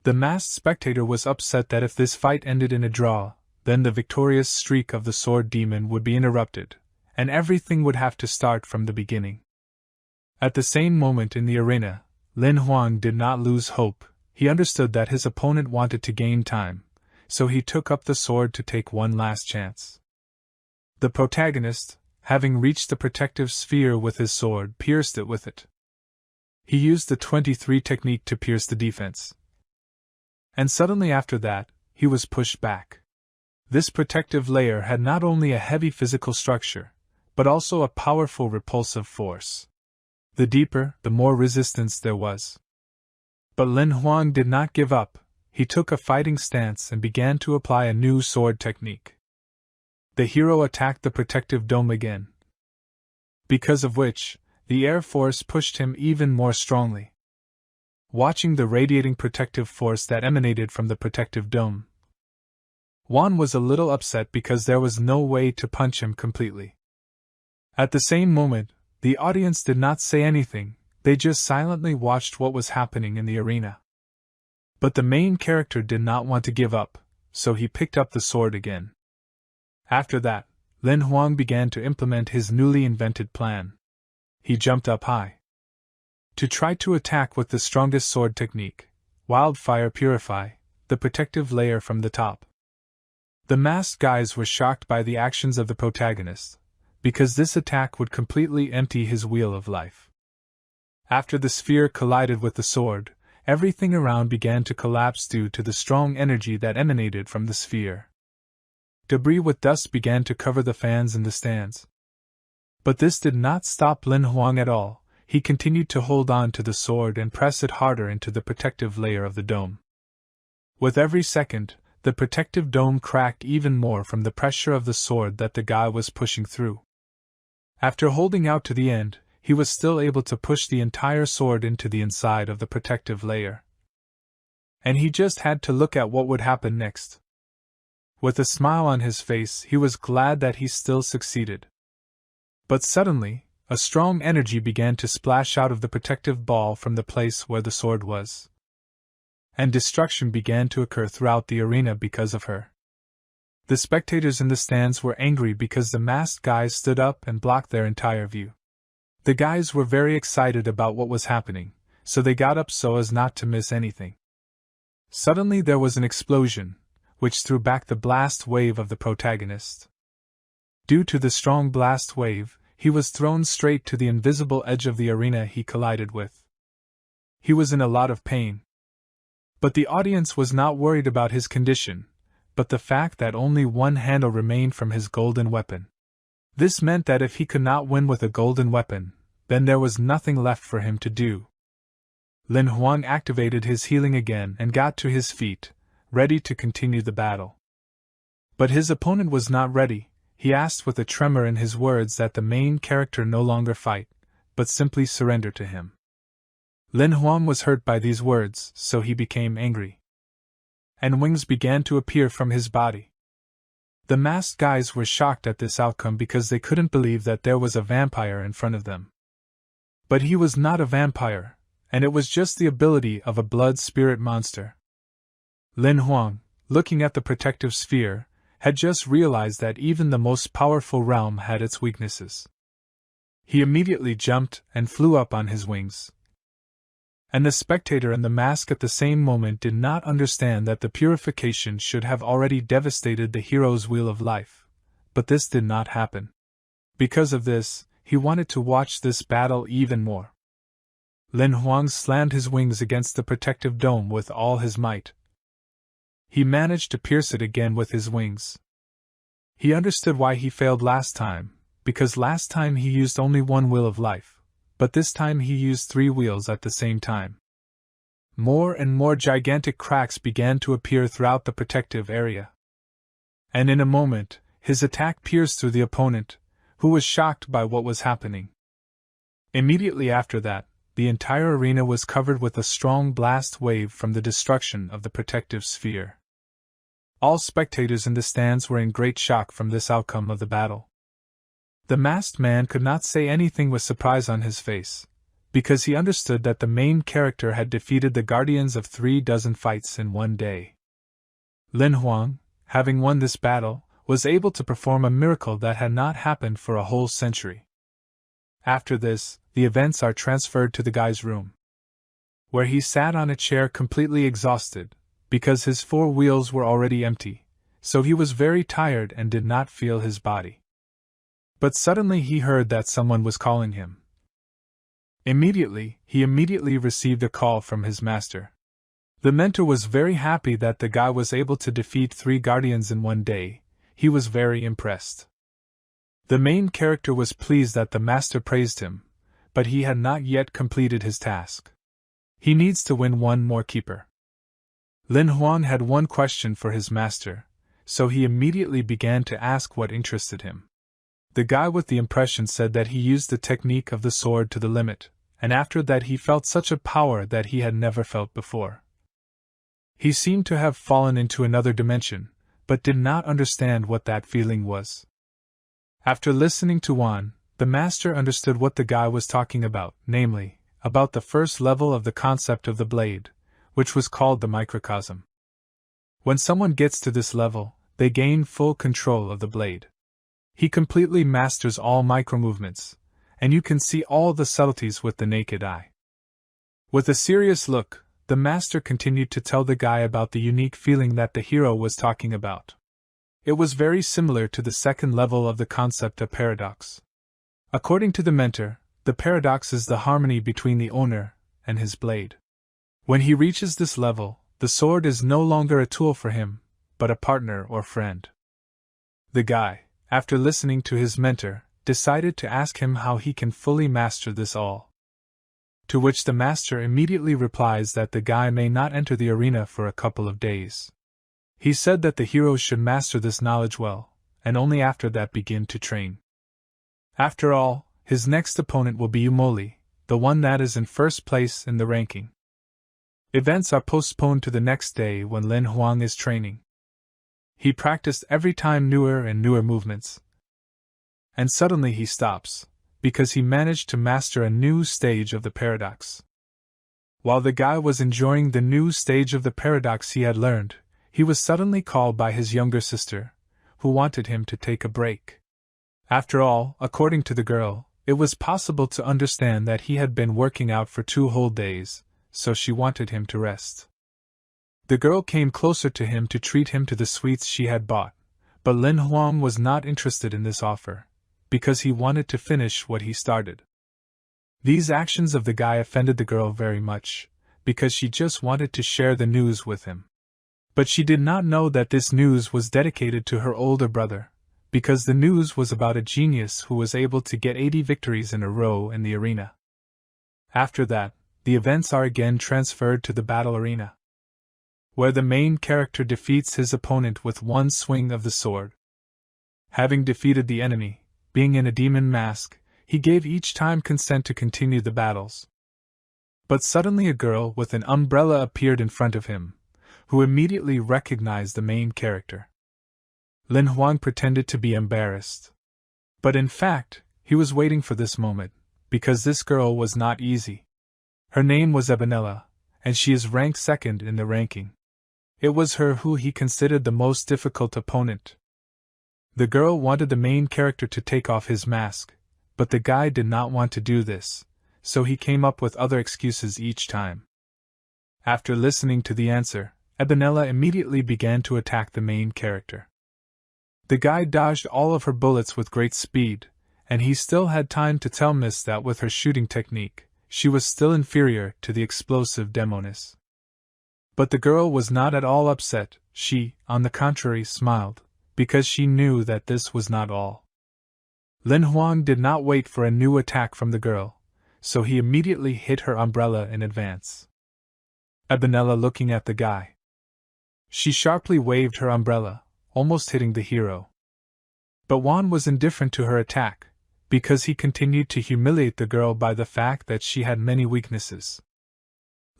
The masked spectator was upset that if this fight ended in a draw, then the victorious streak of the sword demon would be interrupted, and everything would have to start from the beginning. At the same moment in the arena, Lin Huang did not lose hope. He understood that his opponent wanted to gain time, so he took up the sword to take one last chance. The protagonist, having reached the protective sphere with his sword, pierced it with it. He used the 23 technique to pierce the defense. And suddenly after that, he was pushed back. This protective layer had not only a heavy physical structure, but also a powerful repulsive force. The deeper, the more resistance there was. But Lin Huang did not give up. He took a fighting stance and began to apply a new sword technique. The hero attacked the protective dome again, because of which, the air force pushed him even more strongly. Watching the radiating protective force that emanated from the protective dome, Juan was a little upset because there was no way to punch him completely. At the same moment, the audience did not say anything, they just silently watched what was happening in the arena. But the main character did not want to give up, so he picked up the sword again. After that, Lin Huang began to implement his newly invented plan. He jumped up high to try to attack with the strongest sword technique, Wildfire Purify, the protective layer from the top. The masked guys were shocked by the actions of the protagonist, because this attack would completely empty his wheel of life. After the sphere collided with the sword, everything around began to collapse due to the strong energy that emanated from the sphere. Debris with dust began to cover the fans in the stands. But this did not stop Lin Huang at all. He continued to hold on to the sword and press it harder into the protective layer of the dome. With every second, the protective dome cracked even more from the pressure of the sword that the guy was pushing through. After holding out to the end, he was still able to push the entire sword into the inside of the protective layer. And he just had to look at what would happen next. With a smile on his face, he was glad that he still succeeded. But suddenly, a strong energy began to splash out of the protective ball from the place where the sword was. And destruction began to occur throughout the arena because of her. The spectators in the stands were angry because the masked guys stood up and blocked their entire view. The guys were very excited about what was happening, so they got up so as not to miss anything. Suddenly there was an explosion, which threw back the blast wave of the protagonist. Due to the strong blast wave, he was thrown straight to the invisible edge of the arena he collided with. He was in a lot of pain. But the audience was not worried about his condition, but the fact that only one handle remained from his golden weapon. This meant that if he could not win with a golden weapon, then there was nothing left for him to do. Lin Huang activated his healing again and got to his feet, ready to continue the battle. But his opponent was not ready. He asked with a tremor in his words that the main character no longer fight, but simply surrender to him. Lin Huang was hurt by these words, so he became angry. And wings began to appear from his body. The masked guys were shocked at this outcome because they couldn't believe that there was a vampire in front of them. But he was not a vampire, and it was just the ability of a blood spirit monster. Lin Huang, looking at the protective sphere, had just realized that even the most powerful realm had its weaknesses. He immediately jumped and flew up on his wings. And the spectator and the mask at the same moment did not understand that the purification should have already devastated the hero's wheel of life. But this did not happen. Because of this, he wanted to watch this battle even more. Lin Huang slammed his wings against the protective dome with all his might. He managed to pierce it again with his wings. He understood why he failed last time, because last time he used only one wheel of life, but this time he used 3 wheels at the same time. More and more gigantic cracks began to appear throughout the protective area. And in a moment, his attack pierced through the opponent, who was shocked by what was happening. Immediately after that, the entire arena was covered with a strong blast wave from the destruction of the protective sphere. All spectators in the stands were in great shock from this outcome of the battle. The masked man could not say anything with surprise on his face, because he understood that the main character had defeated the guardians of 36 fights in one day. Lin Huang, having won this battle, was able to perform a miracle that had not happened for a whole century. After this, the events are transferred to the guy's room, where he sat on a chair completely exhausted, because his 4 wheels were already empty, so he was very tired and did not feel his body. But suddenly he heard that someone was calling him. He immediately received a call from his master. The mentor was very happy that the guy was able to defeat 3 guardians in one day. He was very impressed. The main character was pleased that the master praised him, but he had not yet completed his task. He needs to win one more keeper. Lin Huang had one question for his master, so he immediately began to ask what interested him. The guy with the impression said that he used the technique of the sword to the limit, and after that he felt such a power that he had never felt before. He seemed to have fallen into another dimension, but did not understand what that feeling was. After listening to Wan, the master understood what the guy was talking about, namely, about the first level of the concept of the blade, which was called the microcosm. When someone gets to this level, they gain full control of the blade. He completely masters all micromovements, and you can see all the subtleties with the naked eye. With a serious look, the master continued to tell the guy about the unique feeling that the hero was talking about. It was very similar to the second level of the concept of paradox. According to the mentor, the paradox is the harmony between the owner and his blade. When he reaches this level, the sword is no longer a tool for him, but a partner or friend. The guy, after listening to his mentor, decided to ask him how he can fully master this all. To which the master immediately replies that the guy may not enter the arena for a couple of days. He said that the heroes should master this knowledge well, and only after that begin to train. After all, his next opponent will be Umoli, the one that is in first place in the ranking. Events are postponed to the next day when Lin Huang is training. He practiced every time newer and newer movements. And suddenly he stops, because he managed to master a new stage of the paradox. While the guy was enjoying the new stage of the paradox he had learned, he was suddenly called by his younger sister, who wanted him to take a break. After all, according to the girl, it was possible to understand that he had been working out for 2 whole days, so she wanted him to rest. The girl came closer to him to treat him to the sweets she had bought, but Lin Huang was not interested in this offer, because he wanted to finish what he started. These actions of the guy offended the girl very much, because she just wanted to share the news with him. But she did not know that this news was dedicated to her older brother, because the news was about a genius who was able to get 80 victories in a row in the arena. After that, the events are again transferred to the battle arena, where the main character defeats his opponent with one swing of the sword. Having defeated the enemy, being in a demon mask, he gave each time consent to continue the battles. But suddenly a girl with an umbrella appeared in front of him, who immediately recognized the main character. Lin Huang pretended to be embarrassed. But in fact, he was waiting for this moment, because this girl was not easy. Her name was Ebenella, and she is ranked second in the ranking. It was her who he considered the most difficult opponent. The girl wanted the main character to take off his mask, but the guy did not want to do this, so he came up with other excuses each time. After listening to the answer, Ebenella immediately began to attack the main character. The guy dodged all of her bullets with great speed, and he still had time to tell Miss that with her shooting technique, she was still inferior to the explosive demoness. But the girl was not at all upset. She, on the contrary, smiled, because she knew that this was not all. Lin Huang did not wait for a new attack from the girl, so he immediately hit her umbrella in advance. Ebenella looking at the guy. She sharply waved her umbrella, almost hitting the hero. But Juan was indifferent to her attack, because he continued to humiliate the girl by the fact that she had many weaknesses.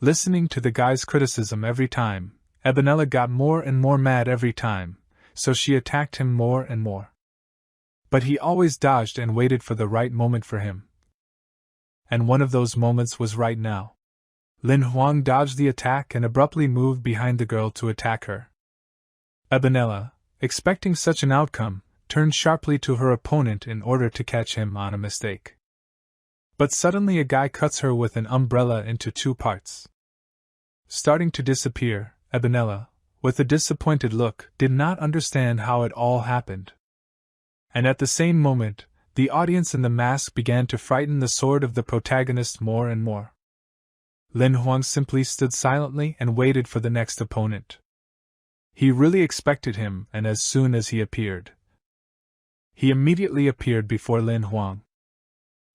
Listening to the guy's criticism every time, Ebenella got more and more mad every time, so she attacked him more and more. But he always dodged and waited for the right moment for him. And one of those moments was right now. Lin Huang dodged the attack and abruptly moved behind the girl to attack her. Ebenella, expecting such an outcome, turned sharply to her opponent in order to catch him on a mistake. But suddenly a guy cuts her with an umbrella into two parts. Starting to disappear, Ebenella, with a disappointed look, did not understand how it all happened. And at the same moment, the audience in the mask began to frighten the sword of the protagonist more and more. Lin Huang simply stood silently and waited for the next opponent. He really expected him, and as soon as he appeared, he immediately appeared before Lin Huang.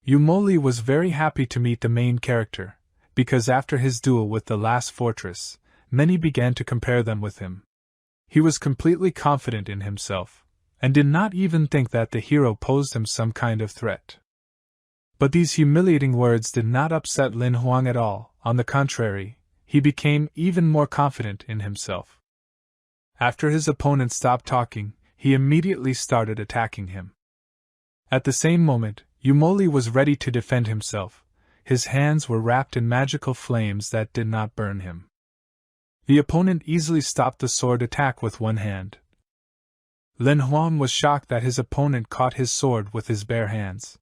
Yumoli was very happy to meet the main character, because after his duel with the last fortress, many began to compare them with him. He was completely confident in himself, and did not even think that the hero posed him some kind of threat. But these humiliating words did not upset Lin Huang at all. On the contrary, he became even more confident in himself. After his opponent stopped talking, he immediately started attacking him. At the same moment, Yumoli was ready to defend himself. His hands were wrapped in magical flames that did not burn him. The opponent easily stopped the sword attack with one hand. Lin Huang was shocked that his opponent caught his sword with his bare hands.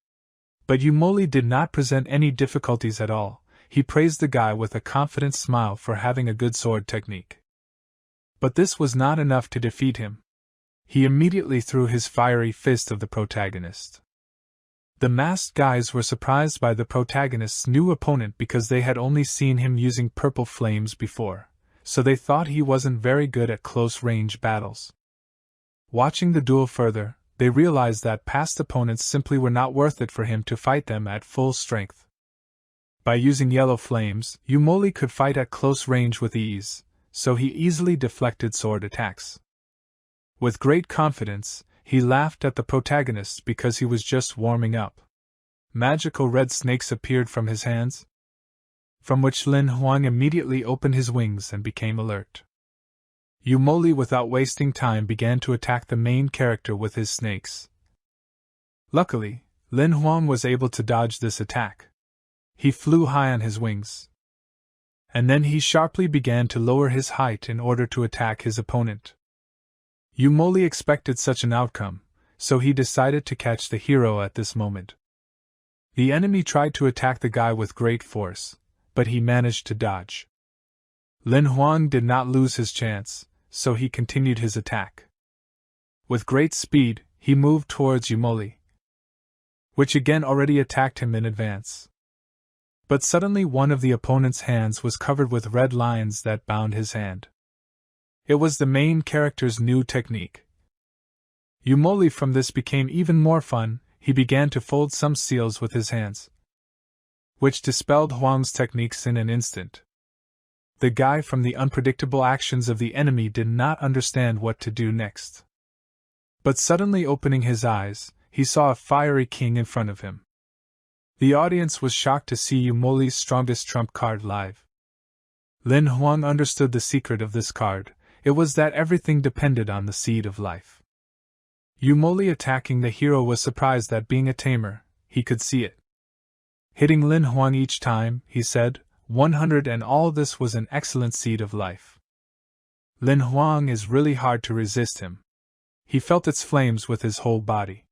But Yumoli did not present any difficulties at all. He praised the guy with a confident smile for having a good sword technique. But this was not enough to defeat him. He immediately threw his fiery fist of the protagonist. The masked guys were surprised by the protagonist's new opponent because they had only seen him using purple flames before, so they thought he wasn't very good at close-range battles. Watching the duel further, they realized that past opponents simply were not worth it for him to fight them at full strength. By using yellow flames, Yumoli could fight at close range with ease, so he easily deflected sword attacks. With great confidence, he laughed at the protagonist because he was just warming up. Magical red snakes appeared from his hands, from which Lin Huang immediately opened his wings and became alert. Yumoli, without wasting time, began to attack the main character with his snakes. Luckily, Lin Huang was able to dodge this attack. He flew high on his wings. And then he sharply began to lower his height in order to attack his opponent. Yumoli expected such an outcome, so he decided to catch the hero at this moment. The enemy tried to attack the guy with great force, but he managed to dodge. Lin Huang did not lose his chance, so he continued his attack. With great speed, he moved towards Yumoli, which again already attacked him in advance. But suddenly one of the opponent's hands was covered with red lines that bound his hand. It was the main character's new technique. Yumoli from this became even more fun. He began to fold some seals with his hands, which dispelled Huang's techniques in an instant. The guy, from the unpredictable actions of the enemy, did not understand what to do next. But suddenly opening his eyes, he saw a fiery king in front of him. The audience was shocked to see Yumoli's strongest trump card live. Lin Huang understood the secret of this card. It was that everything depended on the seed of life. Yumoli attacking the hero was surprised that being a tamer, he could see it. Hitting Lin Huang each time, he said, 100, and all this was an excellent seed of life. Lin Huang is really hard to resist him. He felt its flames with his whole body.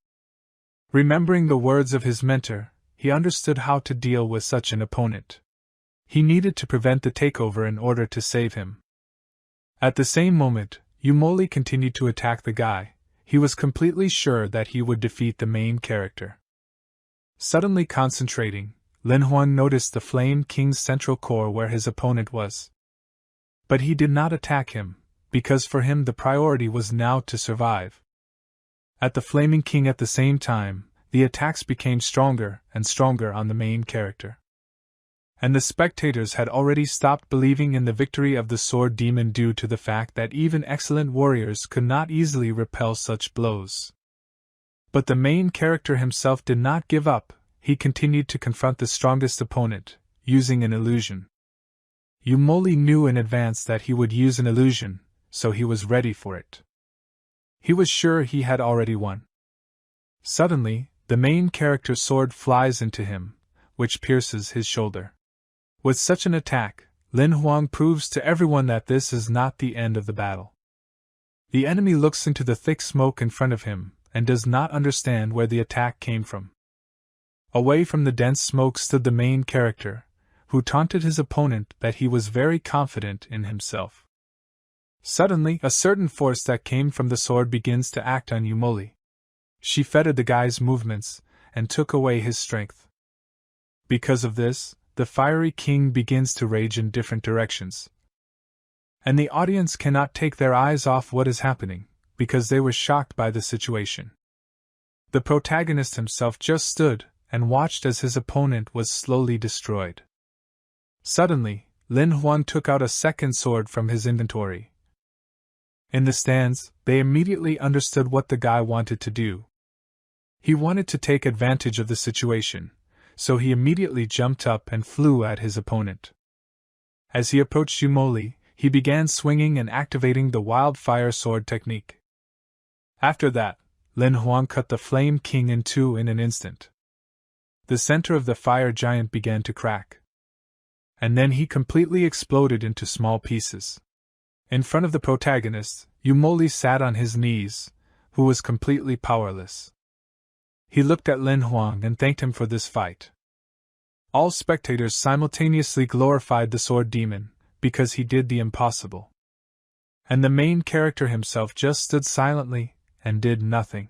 Remembering the words of his mentor, he understood how to deal with such an opponent. He needed to prevent the takeover in order to save him. At the same moment, Yumoli continued to attack the guy. He was completely sure that he would defeat the main character. Suddenly concentrating, Lin Huang noticed the Flame King's central core where his opponent was. But he did not attack him, because for him the priority was now to survive. At the Flaming King at the same time, the attacks became stronger and stronger on the main character. And the spectators had already stopped believing in the victory of the sword demon due to the fact that even excellent warriors could not easily repel such blows. But the main character himself did not give up. He continued to confront the strongest opponent, using an illusion. Yumoli knew in advance that he would use an illusion, so he was ready for it. He was sure he had already won. Suddenly, the main character's sword flies into him, which pierces his shoulder. With such an attack, Lin Huang proves to everyone that this is not the end of the battle. The enemy looks into the thick smoke in front of him, and does not understand where the attack came from. Away from the dense smoke stood the main character, who taunted his opponent that he was very confident in himself. Suddenly, a certain force that came from the sword begins to act on Yumoli. She fettered the guy's movements, and took away his strength. Because of this, the fiery king begins to rage in different directions. And the audience cannot take their eyes off what is happening, because they were shocked by the situation. The protagonist himself just stood and watched as his opponent was slowly destroyed. Suddenly, Lin Huang took out a second sword from his inventory. In the stands, they immediately understood what the guy wanted to do. He wanted to take advantage of the situation, so he immediately jumped up and flew at his opponent. As he approached Yumoli, he began swinging and activating the wildfire sword technique. After that, Lin Huang cut the Flame King in two in an instant. The center of the fire giant began to crack. And then he completely exploded into small pieces. In front of the protagonist, Yumoli sat on his knees, who was completely powerless. He looked at Lin Huang and thanked him for this fight. All spectators simultaneously glorified the sword demon, because he did the impossible. And the main character himself just stood silently and did nothing.